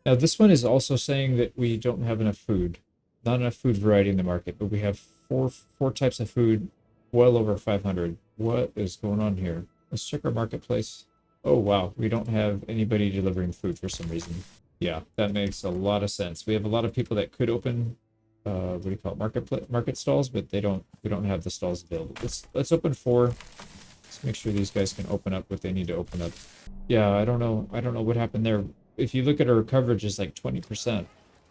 Now, this one is also saying that we don't have enough food. Not enough food variety in the market, but we have four types of food, well over 500. What is going on here? Let's check our marketplace. Oh, wow. We don't have anybody delivering food for some reason. Yeah, that makes a lot of sense. We have a lot of people that could open, what do you call it, market stalls, but we don't have the stalls available. Let's open 4. Let's make sure these guys can open up what they need to open up. Yeah, I don't know what happened there. If you look at our coverage, it's like 20%,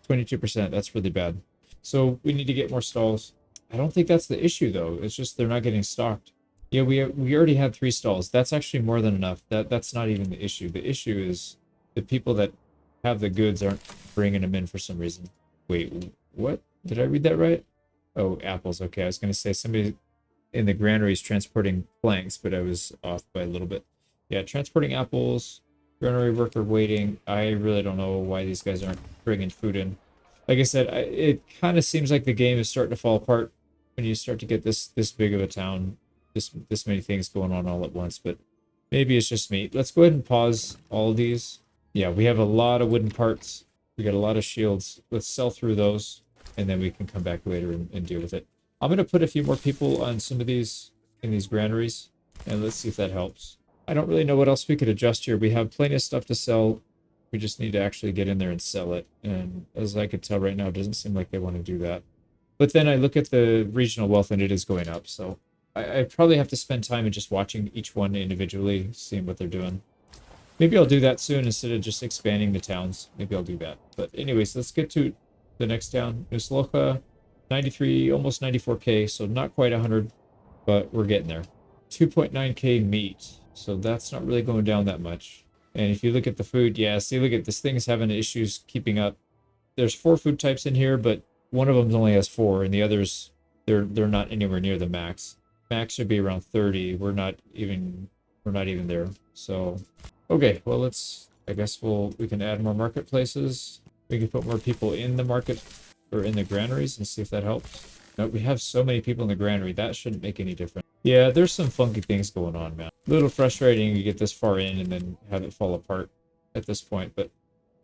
22%. That's really bad. So we need to get more stalls. I don't think that's the issue, though. It's just they're not getting stocked. Yeah, we already had 3 stalls. That's actually more than enough. That's not even the issue. The issue is the people that have the goods aren't bringing them in for some reason. Wait, what? Did I read that right? Oh, apples. Okay, I was going to say somebody in the granary is transporting planks, but I was off by a little bit. Yeah, transporting apples, granary worker waiting. I really don't know why these guys aren't bringing food in. Like I said, it kind of seems like the game is starting to fall apart when you start to get this big of a town, this many things going on all at once. But maybe it's just me. Let's go ahead and pause all of these. Yeah, we have a lot of wooden parts. We got a lot of shields. Let's sell through those, and then we can come back later and deal with it. I'm gonna put a few more people on some of these in these granaries, and let's see if that helps. I don't really know what else we could adjust here. We have plenty of stuff to sell. We just need to actually get in there and sell it. And as I could tell right now, it doesn't seem like they want to do that. But then I look at the regional wealth and it is going up. So I probably have to spend time in just watching each one individually, seeing what they're doing. Maybe I'll do that soon instead of just expanding the towns. Maybe I'll do that. But anyways, let's get to the next town. Nusloka, 93, almost 94K. So not quite 100, but we're getting there. 2.9K meat. So that's not really going down that much. And if you look at the food, yeah, see, look at this thing's having issues keeping up. There's 4 food types in here, but one of them only has 4, and the others, they're not anywhere near the max. Max should be around 30. We're not even there. So, okay, well, I guess we can add more marketplaces. We can put more people in the market or in the granaries and see if that helps. No, we have so many people in the granary. That shouldn't make any difference. Yeah, there's some funky things going on, man. A little frustrating you get this far in and then have it fall apart at this point, but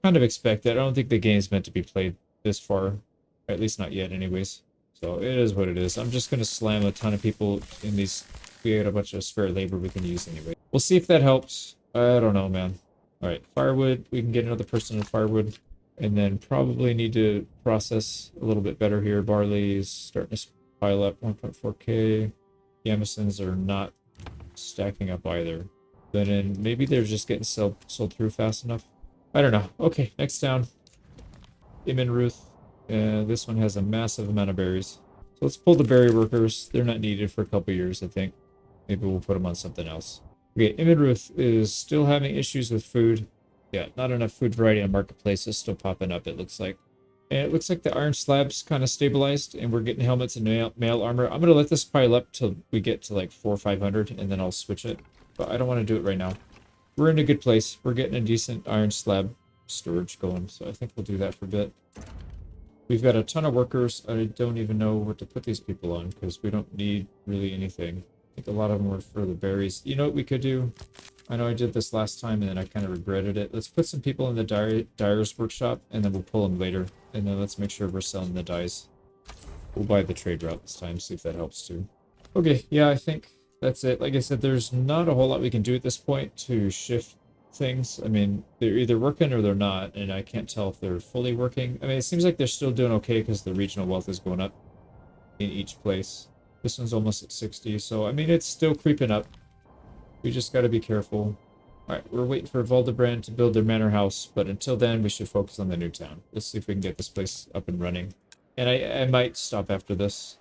kind of expect that. I don't think the game's meant to be played this far, or at least not yet anyways. So it is what it is. I'm just going to slam a ton of people in these. We got a bunch of spare labor we can use anyway. We'll see if that helps. I don't know, man. All right, firewood. We can get another person in firewood. And then probably need to process a little bit better here. Barley is starting to pile up 1.4K. Yamisons are not stacking up either. Then maybe they're just getting sold through fast enough. I don't know. Okay, next down. Imin Ruth. This one has a massive amount of berries. So let's pull the berry workers. They're not needed for a couple years, I think. Maybe we'll put them on something else. Okay, Imin Ruth is still having issues with food. Yeah, not enough food variety on marketplace is still popping up, it looks like. And it looks like the iron slabs kind of stabilized, and we're getting helmets and mail armor. I'm going to let this pile up till we get to like 400 or 500, and then I'll switch it. But I don't want to do it right now. We're in a good place. We're getting a decent iron slab storage going, so I think we'll do that for a bit. We've got a ton of workers. I don't even know what to put these people on, because we don't need really anything. I think a lot of them were for the berries. You know what we could do? I know I did this last time and then I kind of regretted it. Let's put some people in the dyer's workshop and then we'll pull them later. And then let's make sure we're selling the dyes. We'll buy the trade route this time, see if that helps too. Okay, yeah, I think that's it. Like I said, there's not a whole lot we can do at this point to shift things. I mean, they're either working or they're not, and I can't tell if they're fully working. I mean, it seems like they're still doing okay because the regional wealth is going up in each place. This one's almost at 60, so I mean, it's still creeping up. We just got to be careful. Alright, we're waiting for Valdebrand to build their manor house, but until then, we should focus on the new town. Let's see if we can get this place up and running. And I might stop after this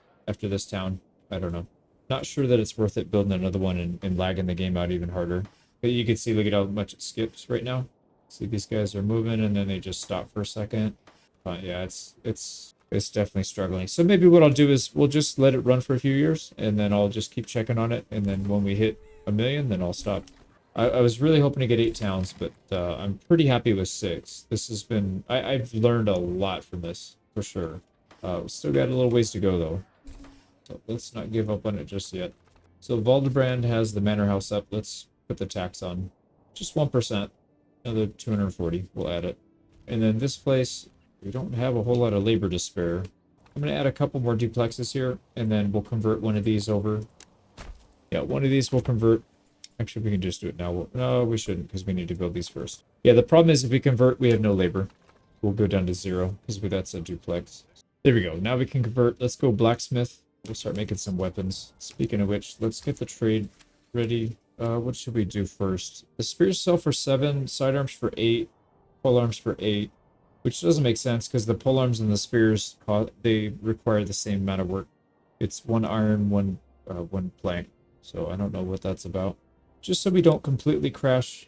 town. I don't know. Not sure that it's worth it building another one and lagging the game out even harder. But you can see, look at how much it skips right now. See, these guys are moving, and then they just stop for a second. But yeah, it's definitely struggling. So maybe what I'll do is we'll just let it run for a few years, and then I'll just keep checking on it, and then when we hit 1 million, then I'll stop. I was really hoping to get 8 towns, but I'm pretty happy with 6. This has been... I've learned a lot from this, for sure. Still got a little ways to go, though. So let's not give up on it just yet. So Valdebrand has the manor house up. Let's put the tax on. Just 1%. Another 240. We'll add it. And then this place, we don't have a whole lot of labor to spare. I'm going to add a couple more duplexes here, and then we'll convert one of these over. Yeah, one of these will convert. Actually, we can just do it now. No, we shouldn't, because we need to build these first. Yeah, the problem is if we convert, we have no labor. We'll go down to 0, because that's a duplex. There we go. Now we can convert. Let's go blacksmith. We'll start making some weapons. Speaking of which, let's get the trade ready. What should we do first? The spears sell for 7, sidearms for 8, polearms for 8, which doesn't make sense, because the polearms and the spears, they require the same amount of work. It's 1 iron, 1 plank. So I don't know what that's about. Just so we don't completely crash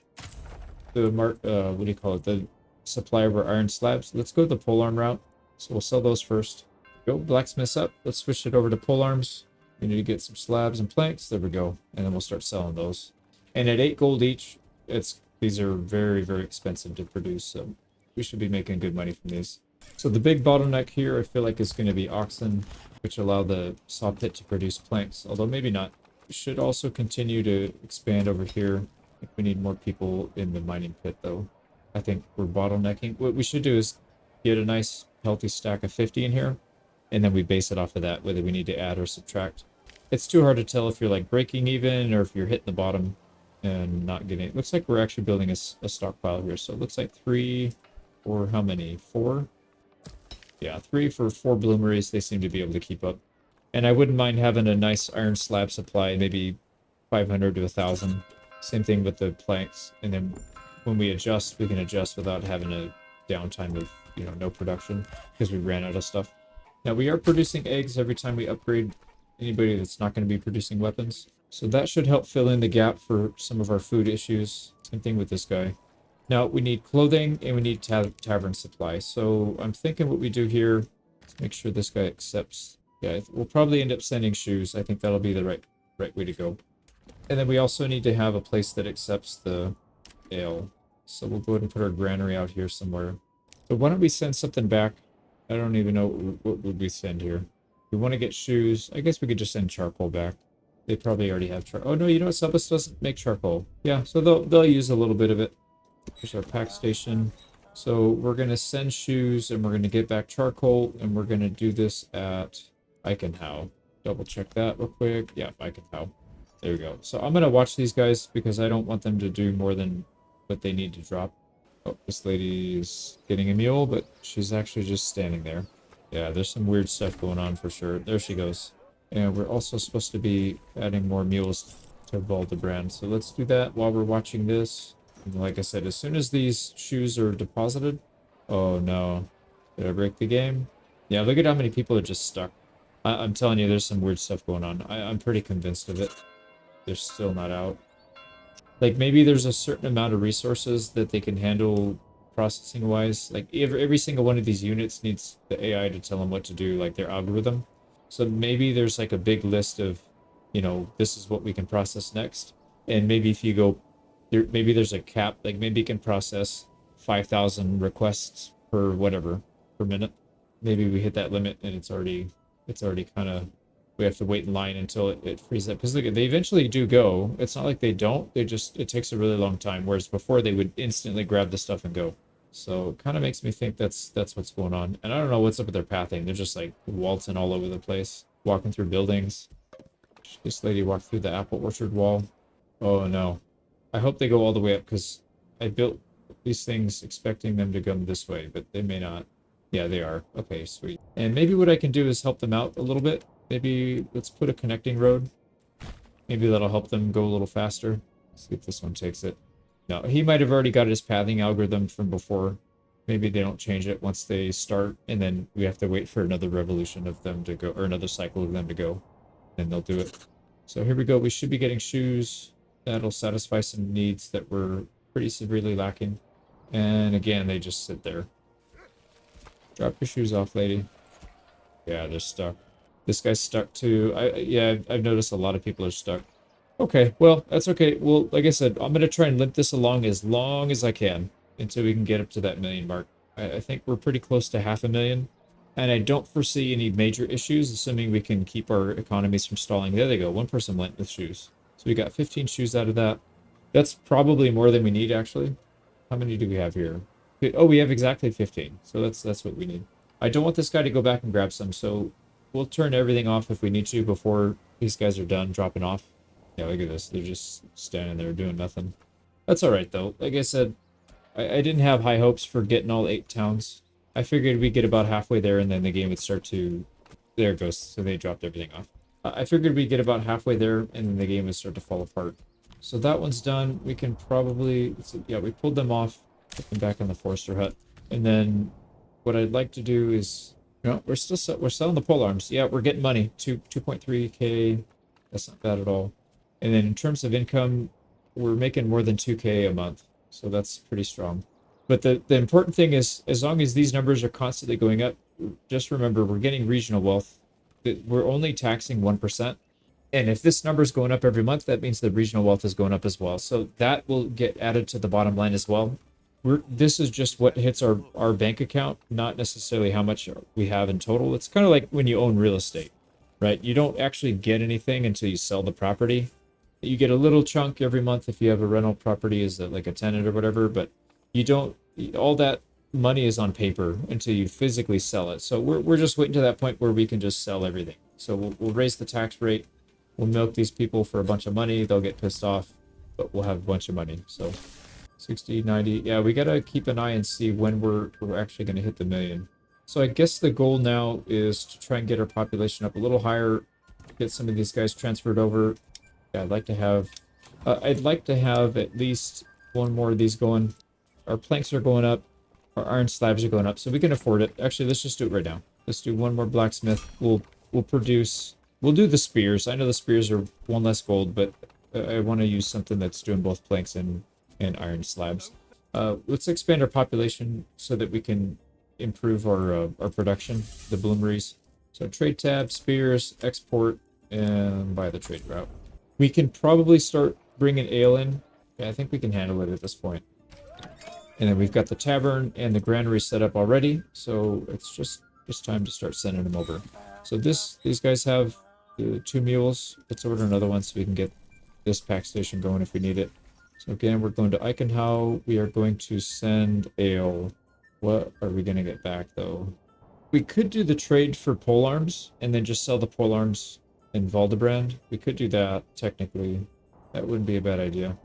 the what do you call it? The supply of our iron slabs. Let's go the polearm route. So we'll sell those first. Go blacksmiths up. Let's switch it over to polearms. We need to get some slabs and planks. There we go. And then we'll start selling those. And at 8 gold each, these are very, very expensive to produce. So we should be making good money from these. So the big bottleneck here, I feel like, is going to be oxen, which allow the saw pit to produce planks, although maybe not. We should also continue to expand over here. I think we need more people in the mining pit, though. I think we're bottlenecking. What we should do is get a nice, healthy stack of 50 in here, and then we base it off of that, whether we need to add or subtract. It's too hard to tell if you're like breaking even or if you're hitting the bottom and not getting it. Looks like we're actually building a stockpile here. So it looks like 3 or how many? 4? Yeah, 3 for 4 bloomeries. They seem to be able to keep up. And I wouldn't mind having a nice iron slab supply, maybe 500 to 1,000. Same thing with the planks. And then when we adjust, we can adjust without having a downtime of, no production because we ran out of stuff. Now we are producing eggs every time we upgrade anybody that's not going to be producing weapons. So that should help fill in the gap for some of our food issues. Same thing with this guy. Now we need clothing and we need tavern supply. So I'm thinking what we do here, let's make sure this guy accepts. Yeah, we'll probably end up sending shoes. I think that'll be the right way to go. And then we also need to have a place that accepts the ale. So we'll go ahead and put our granary out here somewhere. But why don't we send something back? I don't even know what would we send here. We want to get shoes. I guess we could just send charcoal back. They probably already have charcoal. Oh no, you know what? Subus doesn't make charcoal. Yeah, so they'll use a little bit of it. Here's our pack station. So we're gonna send shoes and we're gonna get back charcoal and we're gonna do this at Eichenhau. Double check that real quick. Yeah, Eichenhau. There we go. So I'm gonna watch these guys because I don't want them to do more than what they need to drop. Oh, this lady's getting a mule, but she's actually just standing there. Yeah, there's some weird stuff going on for sure. There she goes. And we're also supposed to be adding more mules to Valdebrand. So let's do that while we're watching this. And like I said, as soon as these shoes are deposited... Oh no. Did I break the game? Yeah, look at how many people are just stuck. I'm telling you, there's some weird stuff going on. I'm pretty convinced of it. They're still not out. Like, maybe there's a certain amount of resources that they can handle processing-wise. Like, every single one of these units needs the AI to tell them what to do, like their algorithm. So maybe there's like a big list of, this is what we can process next. And maybe if you go, maybe there's a cap, like maybe you can process 5,000 requests per whatever, per minute. Maybe we hit that limit and it's already kind of, we have to wait in line until it frees up. Because look, they eventually do go. It's not like they don't. It takes a really long time. Whereas before they would instantly grab the stuff and go. So it kind of makes me think that's what's going on. And I don't know what's up with their pathing. They're just like waltzing all over the place, walking through buildings. This lady walked through the apple orchard wall. Oh no. I hope they go all the way up because I built these things expecting them to come this way, but they may not. Yeah, they are. Okay, sweet. And maybe what I can do is help them out a little bit. Maybe let's put a connecting road. Maybe that'll help them go a little faster. Let's see if this one takes it. No, he might have already got his pathing algorithm from before. Maybe they don't change it once they start, and then we have to wait for another revolution of them to go, or another cycle of them to go. Then they'll do it. So here we go. We should be getting shoes. That'll satisfy some needs that were pretty severely lacking. And again, they just sit there. Drop your shoes off, lady. Yeah, they're stuck. This guy's stuck too. I've noticed a lot of people are stuck. Okay, well, that's okay. Well, like I said, I'm going to try and limp this along as I can until we can get up to that 1 million mark. I think we're pretty close to 500,000. And I don't foresee any major issues, assuming we can keep our economies from stalling. There they go. One person went with shoes. So we got 15 shoes out of that. That's probably more than we need, actually. How many do we have here? Oh, we have exactly 15. So that's what we need. I don't want this guy to go back and grab some, so we'll turn everything off if we need to before these guys are done dropping off. Yeah, look at this. They're just standing there doing nothing. That's all right, though. Like I said, I didn't have high hopes for getting all 8 towns. I figured we'd get about halfway there, and then the game would start to... There it goes. So they dropped everything off. I figured we'd get about halfway there, and then the game would start to fall apart. So that one's done. We can probably... Yeah, we pulled them off. Put them back in the Forester hut. And then what I'd like to do is... we're selling the pole arms. Yeah, we're getting money. 2.3k. That's not bad at all. And then in terms of income, we're making more than 2k a month. So that's pretty strong. But the important thing is, as long as these numbers are constantly going up, just remember we're getting regional wealth. We're only taxing 1%. And if this number is going up every month, that means the regional wealth is going up as well. So that will get added to the bottom line as well. this is just what hits our bank account, not necessarily how much we have in total. It's kind of like when you own real estate, right? You don't actually get anything until you sell the property. You get a little chunk every month if you have a rental property as like a tenant or whatever, but you don't, all that money is on paper until you physically sell it. So we're just waiting to that point where we can just sell everything. So we'll raise the tax rate. We'll milk these people for a bunch of money. They'll get pissed off, but we'll have a bunch of money. So 60, 90. Yeah, we gotta keep an eye and see when we're actually gonna hit the million. So I guess the goal now is to try and get our population up a little higher, get some of these guys transferred over. Yeah, I'd like to have at least one more of these going. Our planks are going up, our iron slabs are going up, so we can afford it. Actually, let's just do it right now. Let's do one more blacksmith. We'll produce. We'll do the spears. I know the spears are one less gold, but I want to use something that's doing both planks and iron slabs. Let's expand our population so that we can improve our production, the bloomeries. So trade tab, spears, export, and buy the trade route. We can probably start bringing ale in. Yeah, I think we can handle it at this point. And then we've got the tavern and the granary set up already, so it's just time to start sending them over. So these guys have the 2 mules. Let's order another one so we can get this pack station going if we need it. So again, we're going to Eichenhau. We are going to send ale. What are we going to get back, though? We could do the trade for polearms and then just sell the polearms in Valdebrand. We could do that, technically. That wouldn't be a bad idea.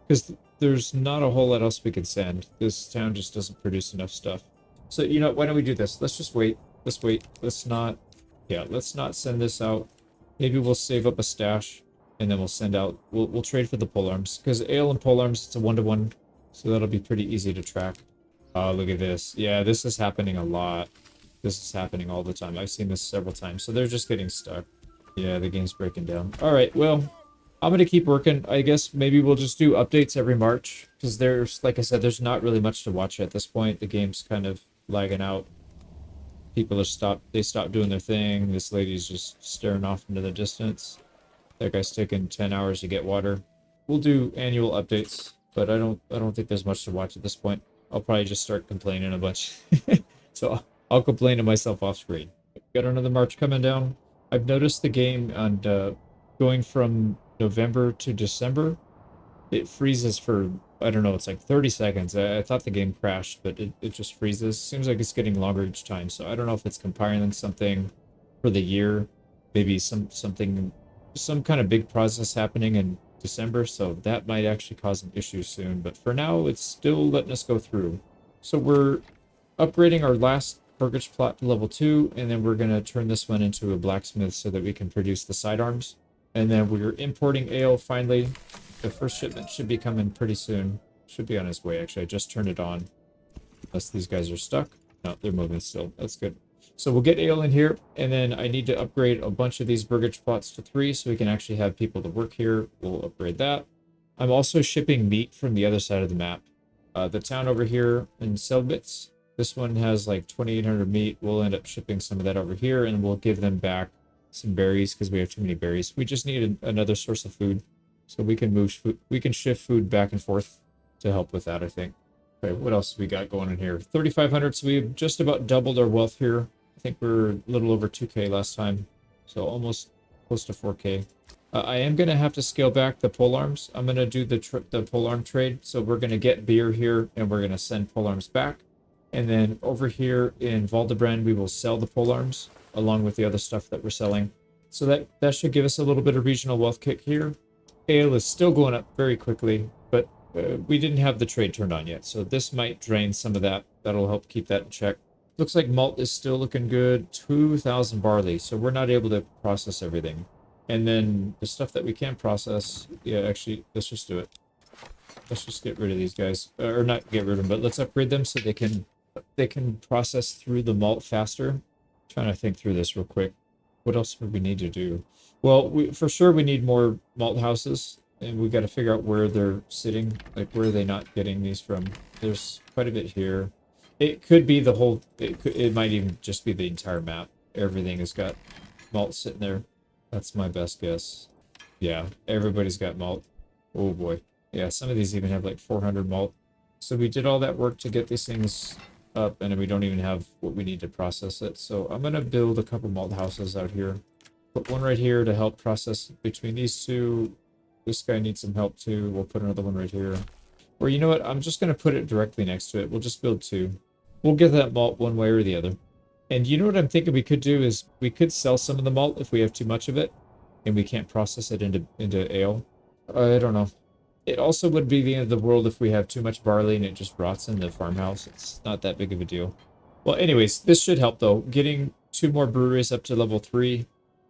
Because there's not a whole lot else we could send. This town just doesn't produce enough stuff. So, you know, why don't we do this? Let's just wait. Let's wait. Let's not send this out. Maybe we'll save up a stash. And then we'll send out, we'll trade for the polearms. Because ale and polearms, it's a 1-to-1. So that'll be pretty easy to track. Oh, look at this. Yeah, this is happening a lot. This is happening all the time. I've seen this several times. So they're just getting stuck. Yeah, the game's breaking down. Alright, well, I'm going to keep working. I guess maybe we'll just do updates every March. Because there's, like I said, there's not really much to watch at this point. The game's kind of lagging out. People are stopped doing their thing. This lady's just staring off into the distance. That guy's taking 10 hours to get water. We'll do annual updates, but I don't think there's much to watch at this point. I'll probably just start complaining a bunch. So I'll complain to myself off screen. Got another March coming down. I've noticed the game on going from November to December, it freezes for, I don't know, it's like 30 seconds. I thought the game crashed, but it just freezes. Seems like it's getting longer each time. So I don't know if it's compiling something for the year. Maybe some kind of big process happening in December, so that might actually cause an issue soon. But for now, it's still letting us go through. So we're upgrading our last burgage plot to level 2, and then we're going to turn this one into a blacksmith so that we can produce the sidearms. And then we're importing ale finally. The first shipment should be coming pretty soon. Should be on its way, actually. I just turned it on. Unless these guys are stuck. No, they're moving still. That's good. So we'll get ale in here, and then I need to upgrade a bunch of these burgage plots to 3 so we can actually have people to work here. We'll upgrade that. I'm also shipping meat from the other side of the map. The town over here in Selbitz, this one has like 2,800 meat. We'll end up shipping some of that over here, and we'll give them back some berries because we have too many berries. We just need another source of food, so we can move food. We can shift food back and forth to help with that, I think. Okay, what else we got going in here? 3,500, so we've just about doubled our wealth here. I think we're a little over 2k last time, so almost close to 4k. I am going to have to scale back the polearms. I'm going to do the polearm trade, so we're going to get beer here, and we're going to send polearms back. And then over here in Valdebrand, we will sell the polearms, along with the other stuff that we're selling. So that should give us a little bit of regional wealth kick here. Ale is still going up very quickly, but we didn't have the trade turned on yet, so this might drain some of that. That'll help keep that in check. Looks like malt is still looking good. 2,000 barley, so we're not able to process everything. And then the stuff that we can process, yeah, actually, let's just do it. Let's just get rid of these guys, or not get rid of them, but let's upgrade them so they can process through the malt faster. I'm trying to think through this real quick. What else would we need to do? Well, for sure we need more malt houses, and we got to figure out where they're sitting. Like, where are they not getting these from? There's quite a bit here. It could be the whole. It might even just be the entire map. Everything has got malt sitting there. That's my best guess. Yeah, everybody's got malt. Oh boy. Yeah, some of these even have like 400 malt. So we did all that work to get these things up, and we don't even have what we need to process it. So I'm gonna build a couple malt houses out here. Put one right here to help process between these two. This guy needs some help too. We'll put another one right here. Or you know what? I'm just gonna put it directly next to it. We'll just build two. We'll get that malt one way or the other. And you know what I'm thinking we could do is we could sell some of the malt if we have too much of it and we can't process it into ale. I don't know. It also would be the end of the world if we have too much barley and it just rots in the farmhouse. It's not that big of a deal. Well, anyways, this should help though. Getting 2 more breweries up to level 3.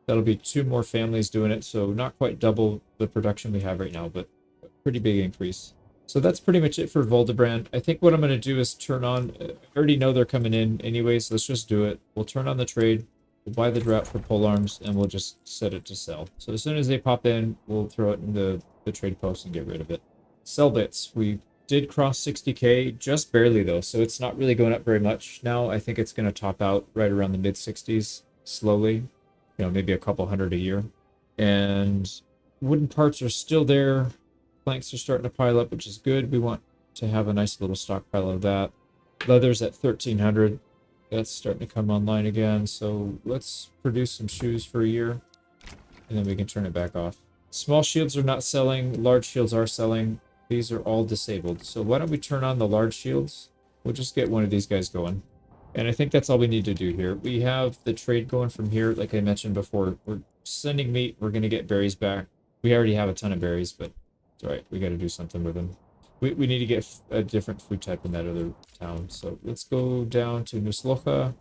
That'll be 2 more families doing it. So not quite double the production we have right now, but a pretty big increase. So that's pretty much it for Voldebrand. I think what I'm going to do is turn on, I already know they're coming in anyways, let's just do it. We'll turn on the trade, we'll buy the drought for polearms, and we'll just set it to sell. So as soon as they pop in, we'll throw it in the trade post and get rid of it. Sell bits, we did cross 60k, just barely though, so it's not really going up very much now. I think it's going to top out right around the mid 60s, slowly, you know, maybe a couple hundred a year. And wooden parts are still there. Planks are starting to pile up, which is good. We want to have a nice little stockpile of that. Leather's at 1300. That's starting to come online again. So let's produce some shoes for a year, and then we can turn it back off. Small shields are not selling. Large shields are selling. These are all disabled. So why don't we turn on the large shields? We'll just get one of these guys going. And I think that's all we need to do here. We have the trade going from here. Like I mentioned before, we're sending meat. We're going to get berries back. We already have a ton of berries, but it's all right. We got to do something with them. We need to get a different food type in that other town. So let's go down to Nuslocha.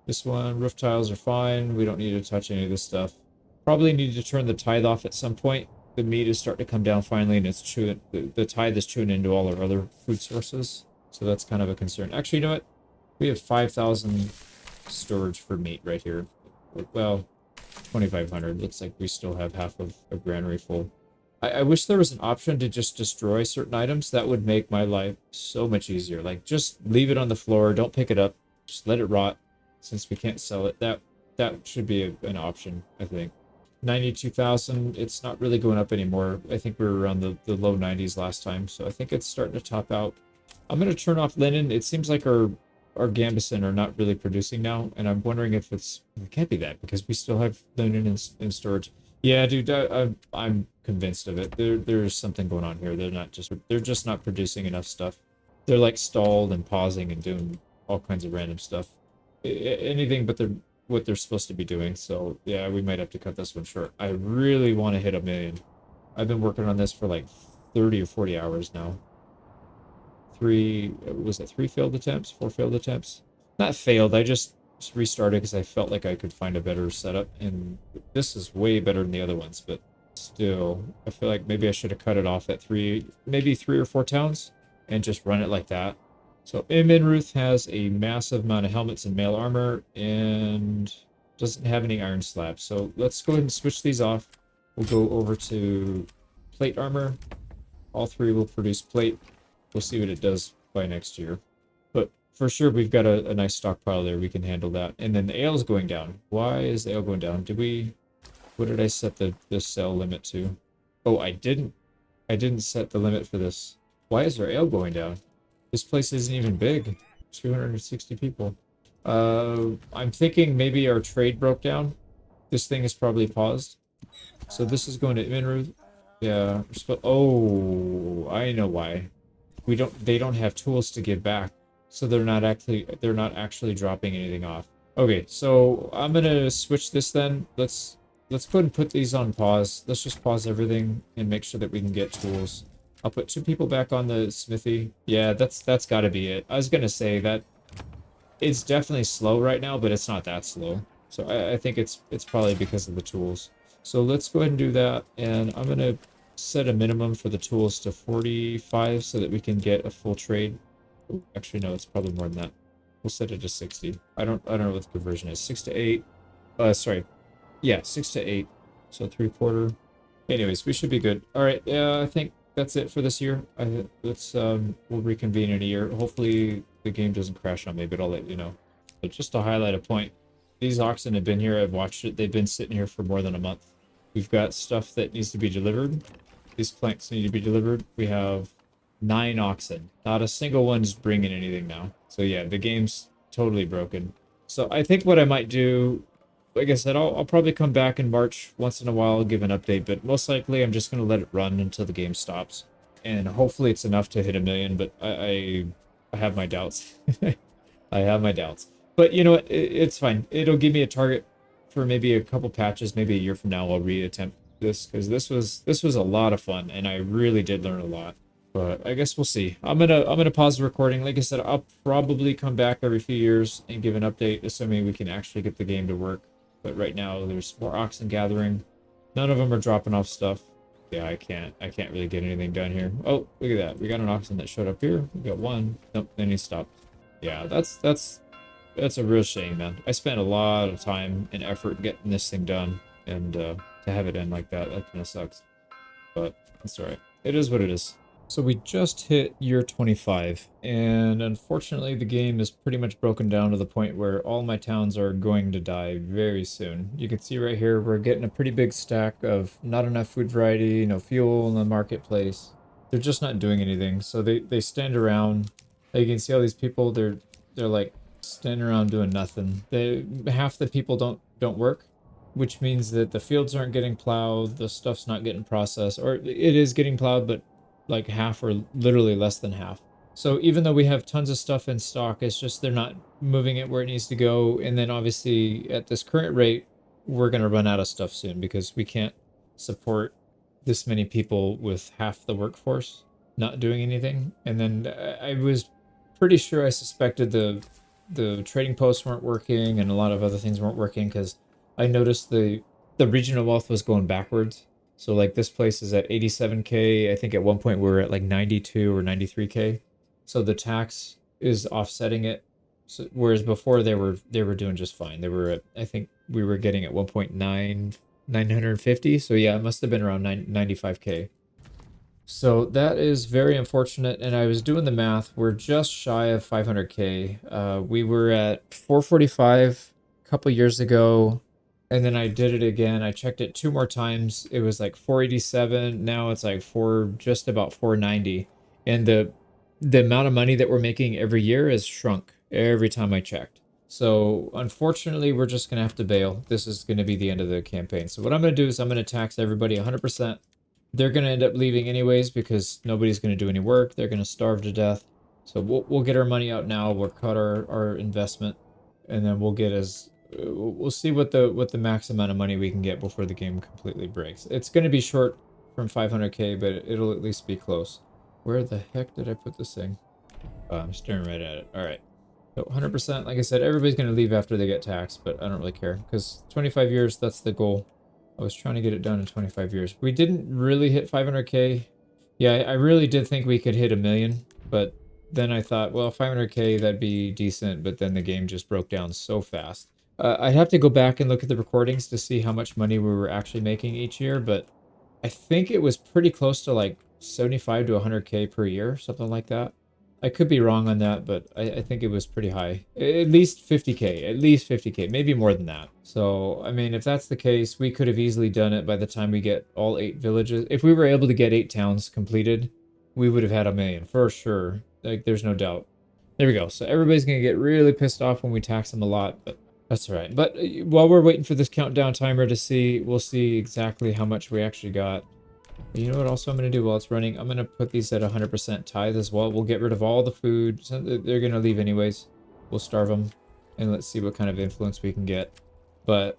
This one, roof tiles are fine. We don't need to touch any of this stuff. Probably need to turn the tithe off at some point. The meat is starting to come down finally, and it's chewing. The tithe is chewing into all our other food sources. So that's kind of a concern. Actually, you know what? We have 5,000 storage for meat right here. Well, 2,500. Looks like we still have half of a granary full. I wish there was an option to just destroy certain items. That would make my life so much easier. Like, just leave it on the floor. Don't pick it up. Just let it rot. Since we can't sell it, that should be an option, I think. 92,000. It's not really going up anymore. I think we were around the low 90s last time. So I think it's starting to top out. I'm going to turn off linen. It seems like our Gambison are not really producing now. And I'm wondering if it can't be that because we still have linen in storage. Yeah, dude, I'm convinced of it. There's something going on here. They're just not producing enough stuff. They're like stalled and pausing and doing all kinds of random stuff. Anything but what they're supposed to be doing. So yeah, we might have to cut this one short. I really want to hit 1 million. I've been working on this for like 30 or 40 hours now. 3 failed attempts? 4 failed attempts? Not failed, I just restarted because I felt like I could find a better setup, and this is way better than the other ones, but still, I feel like maybe I should have cut it off at maybe 3 or 4 towns and just run it like that. So Minruth has a massive amount of helmets and mail armor and doesn't have any iron slabs. So let's go ahead and switch these off. We'll go over to plate armor. All 3 will produce plate. We'll see what it does by next year. But for sure, we've got a nice stockpile there. We can handle that. And then the ale's going down. Why is the ale going down? What did I set the sell limit to? Oh, I didn't set the limit for this. Why is our ale going down? This place isn't even big. 260 people. I'm thinking maybe our trade broke down. This thing is probably paused. So this is going to Minruth. Yeah. Oh, I know why. They don't have tools to give back. So they're not actually dropping anything off. Okay, so I'm gonna switch this then. Let's go ahead and put these on pause. Let's just pause everything and make sure that we can get tools. I'll put 2 people back on the smithy. Yeah, that's gotta be it. I was gonna say that it's definitely slow right now, but it's not that slow. So I think it's probably because of the tools. So let's go ahead and do that, and I'm gonna set a minimum for the tools to 45 so that we can get a full trade. Ooh, actually, no, it's probably more than that. We'll set it to 60. I don't know what the conversion is. 6 to 8. Sorry. Yeah, 6 to 8. So 3/4. Anyways, we should be good. All right. Yeah, I think that's it for this year. We'll reconvene in a year. Hopefully the game doesn't crash on me, but I'll let you know. But just to highlight a point, these oxen have been here. I've watched it. They've been sitting here for more than a month. We've got stuff that needs to be delivered. These planks need to be delivered. We have 9 oxen. Not a single one's bringing anything now. So yeah, the game's totally broken. So I think what I might do, like I said, I'll probably come back in March once in a while, give an update, but most likely I'm just going to let it run until the game stops. And hopefully it's enough to hit a million, but I have my doubts. I have my doubts. But you know what? It's fine. It'll give me a target for maybe a couple patches, maybe a year from now I'll reattempt this because this was a lot of fun and I really did learn a lot. But I guess we'll see. I'm gonna pause the recording. Like I said, I'll probably come back every few years and give an update, assuming we can actually get the game to work. But right now there's more oxen gathering. None of them are dropping off stuff. Yeah, I can't really get anything done here. Oh, look at that. We got an oxen that showed up here. We got one. Nope, then he stopped. Yeah, that's a real shame, man. I spent a lot of time and effort getting this thing done, and to have it end like that kind of sucks. But that's alright. It is what it is. So we just hit year 25, and unfortunately the game is pretty much broken down to the point where all my towns are going to die very soon. You can see right here we're getting a pretty big stack of not enough food variety, no fuel in the marketplace. They're just not doing anything, so they stand around. You can see all these people, they're like standing around doing nothing. Half the people don't work, which means that the fields aren't getting plowed, the stuff's not getting processed, or it is getting plowed, but like half or literally less than half. So even though we have tons of stuff in stock, it's just they're not moving it where it needs to go. And then obviously at this current rate, we're going to run out of stuff soon because we can't support this many people with half the workforce not doing anything. And then I was pretty sure I suspected the trading posts weren't working and a lot of other things weren't working because I noticed the regional wealth was going backwards. So like this place is at 87K. I think at one point we were at like 92 or 93K. So the tax is offsetting it. So, whereas before they were doing just fine. They were at, I think we were getting at 1.9 950. So yeah, it must have been around 95K. So that is very unfortunate. And I was doing the math. We're just shy of 500K. We were at 445 a couple years ago. And then I did it again. I checked it 2 more times. It was like 487. Now it's like just about 490. And the amount of money that we're making every year has shrunk every time I checked. So unfortunately, we're just gonna have to bail. This is gonna be the end of the campaign. So what I'm gonna do is I'm gonna tax everybody 100%. They're gonna end up leaving anyways because nobody's gonna do any work. They're gonna starve to death. So we'll get our money out now. We'll cut our investment, and then we'll see what the max amount of money we can get before the game completely breaks. It's going to be short from 500K, but it'll at least be close. Where the heck did I put this thing? Oh, I'm staring right at it. All right. So 100%, like I said, everybody's going to leave after they get taxed, but I don't really care because 25 years, that's the goal. I was trying to get it done in 25 years. We didn't really hit 500K. Yeah, I really did think we could hit a million, but then I thought, well, 500K, that'd be decent, but then the game just broke down so fast. I'd have to go back and look at the recordings to see how much money we were actually making each year, but I think it was pretty close to like 75 to 100K per year, something like that. I could be wrong on that, but I think it was pretty high. At least 50K, at least 50K, maybe more than that. So, I mean, if that's the case, we could have easily done it by the time we get all 8 villages. If we were able to get 8 towns completed, we would have had a million for sure. Like, there's no doubt. There we go. So everybody's going to get really pissed off when we tax them a lot, but that's all right. But while we're waiting for this countdown timer to see, we'll see exactly how much we actually got. You know what also I'm going to do while it's running? I'm going to put these at 100% tithe as well. We'll get rid of all the food. They're going to leave anyways. We'll starve them. And let's see what kind of influence we can get. But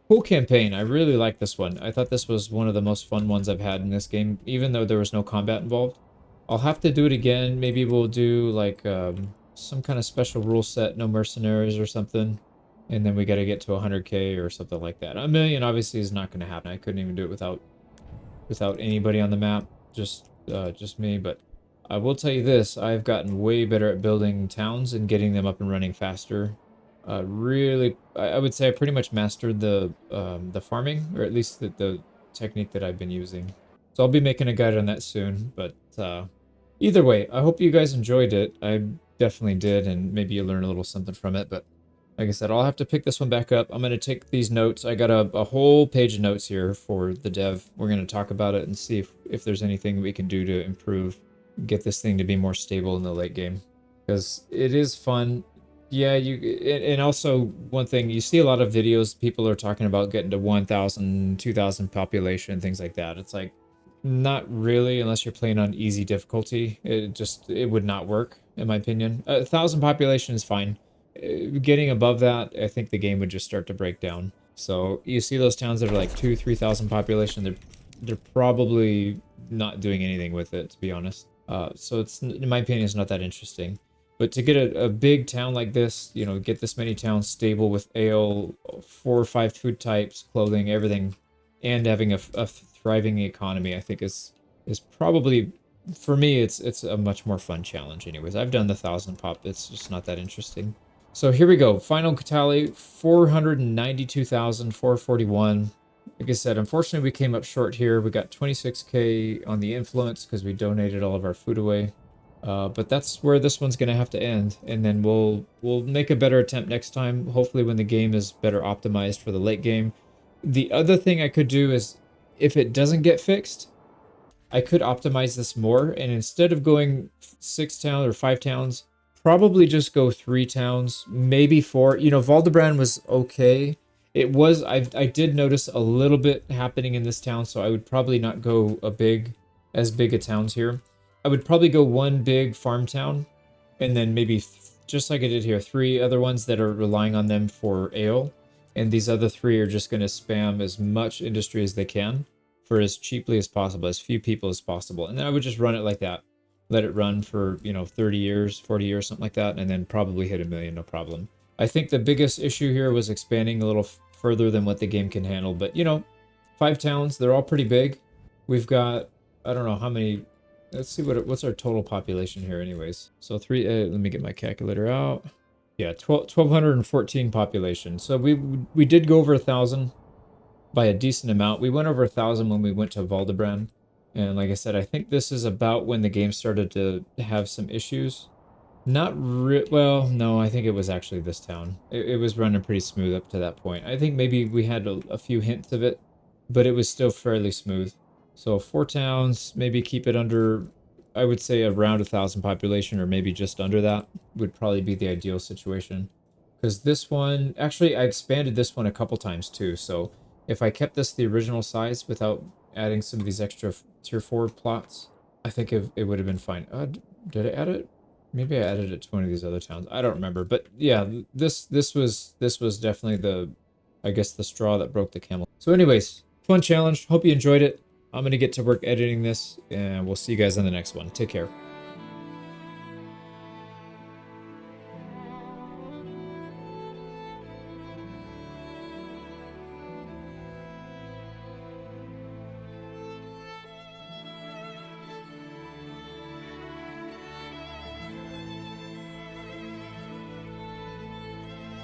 cool campaign. I really like this one. I thought this was one of the most fun ones I've had in this game, even though there was no combat involved. I'll have to do it again. Maybe we'll do like some kind of special rule set, no mercenaries or something. And then we got to get to 100K or something like that. A million obviously is not going to happen. I couldn't even do it without anybody on the map, just me. But I will tell you this, I've gotten way better at building towns and getting them up and running faster. Really, I would say I pretty much mastered the farming, or at least the technique that I've been using. So I'll be making a guide on that soon. But either way, I hope you guys enjoyed it. I definitely did, and maybe you learned a little something from it. But like I said, I'll have to pick this one back up. I'm going to take these notes. I got a whole page of notes here for the dev. We're going to talk about it and see if there's anything we can do to improve get this thing to be more stable in the late game, because it is fun. Yeah, and also one thing, you see a lot of videos, people are talking about getting to 1,000, 2,000 population, things like that. It's like, not really, unless you're playing on easy difficulty. It would not work, in my opinion. 1,000 population is fine. Getting above that, I think the game would just start to break down. So you see those towns that are like 2, 3,000 population, they're probably not doing anything with it, to be honest. So it's, in my opinion, it's not that interesting. But to get a big town like this, you know, get this many towns stable with ale, 4 or 5 food types, clothing, everything, and having a thriving economy, I think is probably, for me, it's a much more fun challenge. Anyways, I've done the 1,000 pop. It's just not that interesting. So here we go. Final tally: 492,441. Like I said, unfortunately, we came up short here. We got 26K on the influence because we donated all of our food away. But that's where this one's gonna have to end, and then we'll make a better attempt next time. Hopefully, when the game is better optimized for the late game. The other thing I could do is, if it doesn't get fixed, I could optimize this more, and instead of going 6 towns or 5 towns, probably just go 3 towns, maybe 4. You know, Valdebrand was okay. It was, I did notice a little bit happening in this town, so I would probably not go as big a towns here. I would probably go 1 big farm town, and then maybe, just like I did here, 3 other ones that are relying on them for ale, and these other 3 are just going to spam as much industry as they can for as cheaply as possible, as few people as possible. And then I would just run it like that. Let it run for, 30 years, 40 years, something like that, and then probably hit 1 million, no problem. I think the biggest issue here was expanding a little further than what the game can handle. But, 5 towns, they're all pretty big. We've got, I don't know how many. Let's see what's our total population here anyways. So let me get my calculator out. Yeah, 1,214 population. So we did go over 1,000 by a decent amount. We went over 1,000 when we went to Valdebrand. And like I said, I think this is about when the game started to have some issues. Well, no, I think it was actually this town. It was running pretty smooth up to that point. I think maybe we had a few hints of it, but it was still fairly smooth. So 4 towns, maybe keep it under, I would say around 1,000 population, or maybe just under that would probably be the ideal situation. Because this one, actually I expanded this one a couple times too. So if I kept this the original size without adding some of these extra tier 4 plots, I think it would have been fine. Did I add it? Maybe I added it to one of these other towns. I don't remember. But yeah, this was definitely I guess the straw that broke the camel. So anyways, fun challenge. Hope you enjoyed it. I'm going to get to work editing this, and we'll see you guys on the next one. Take care.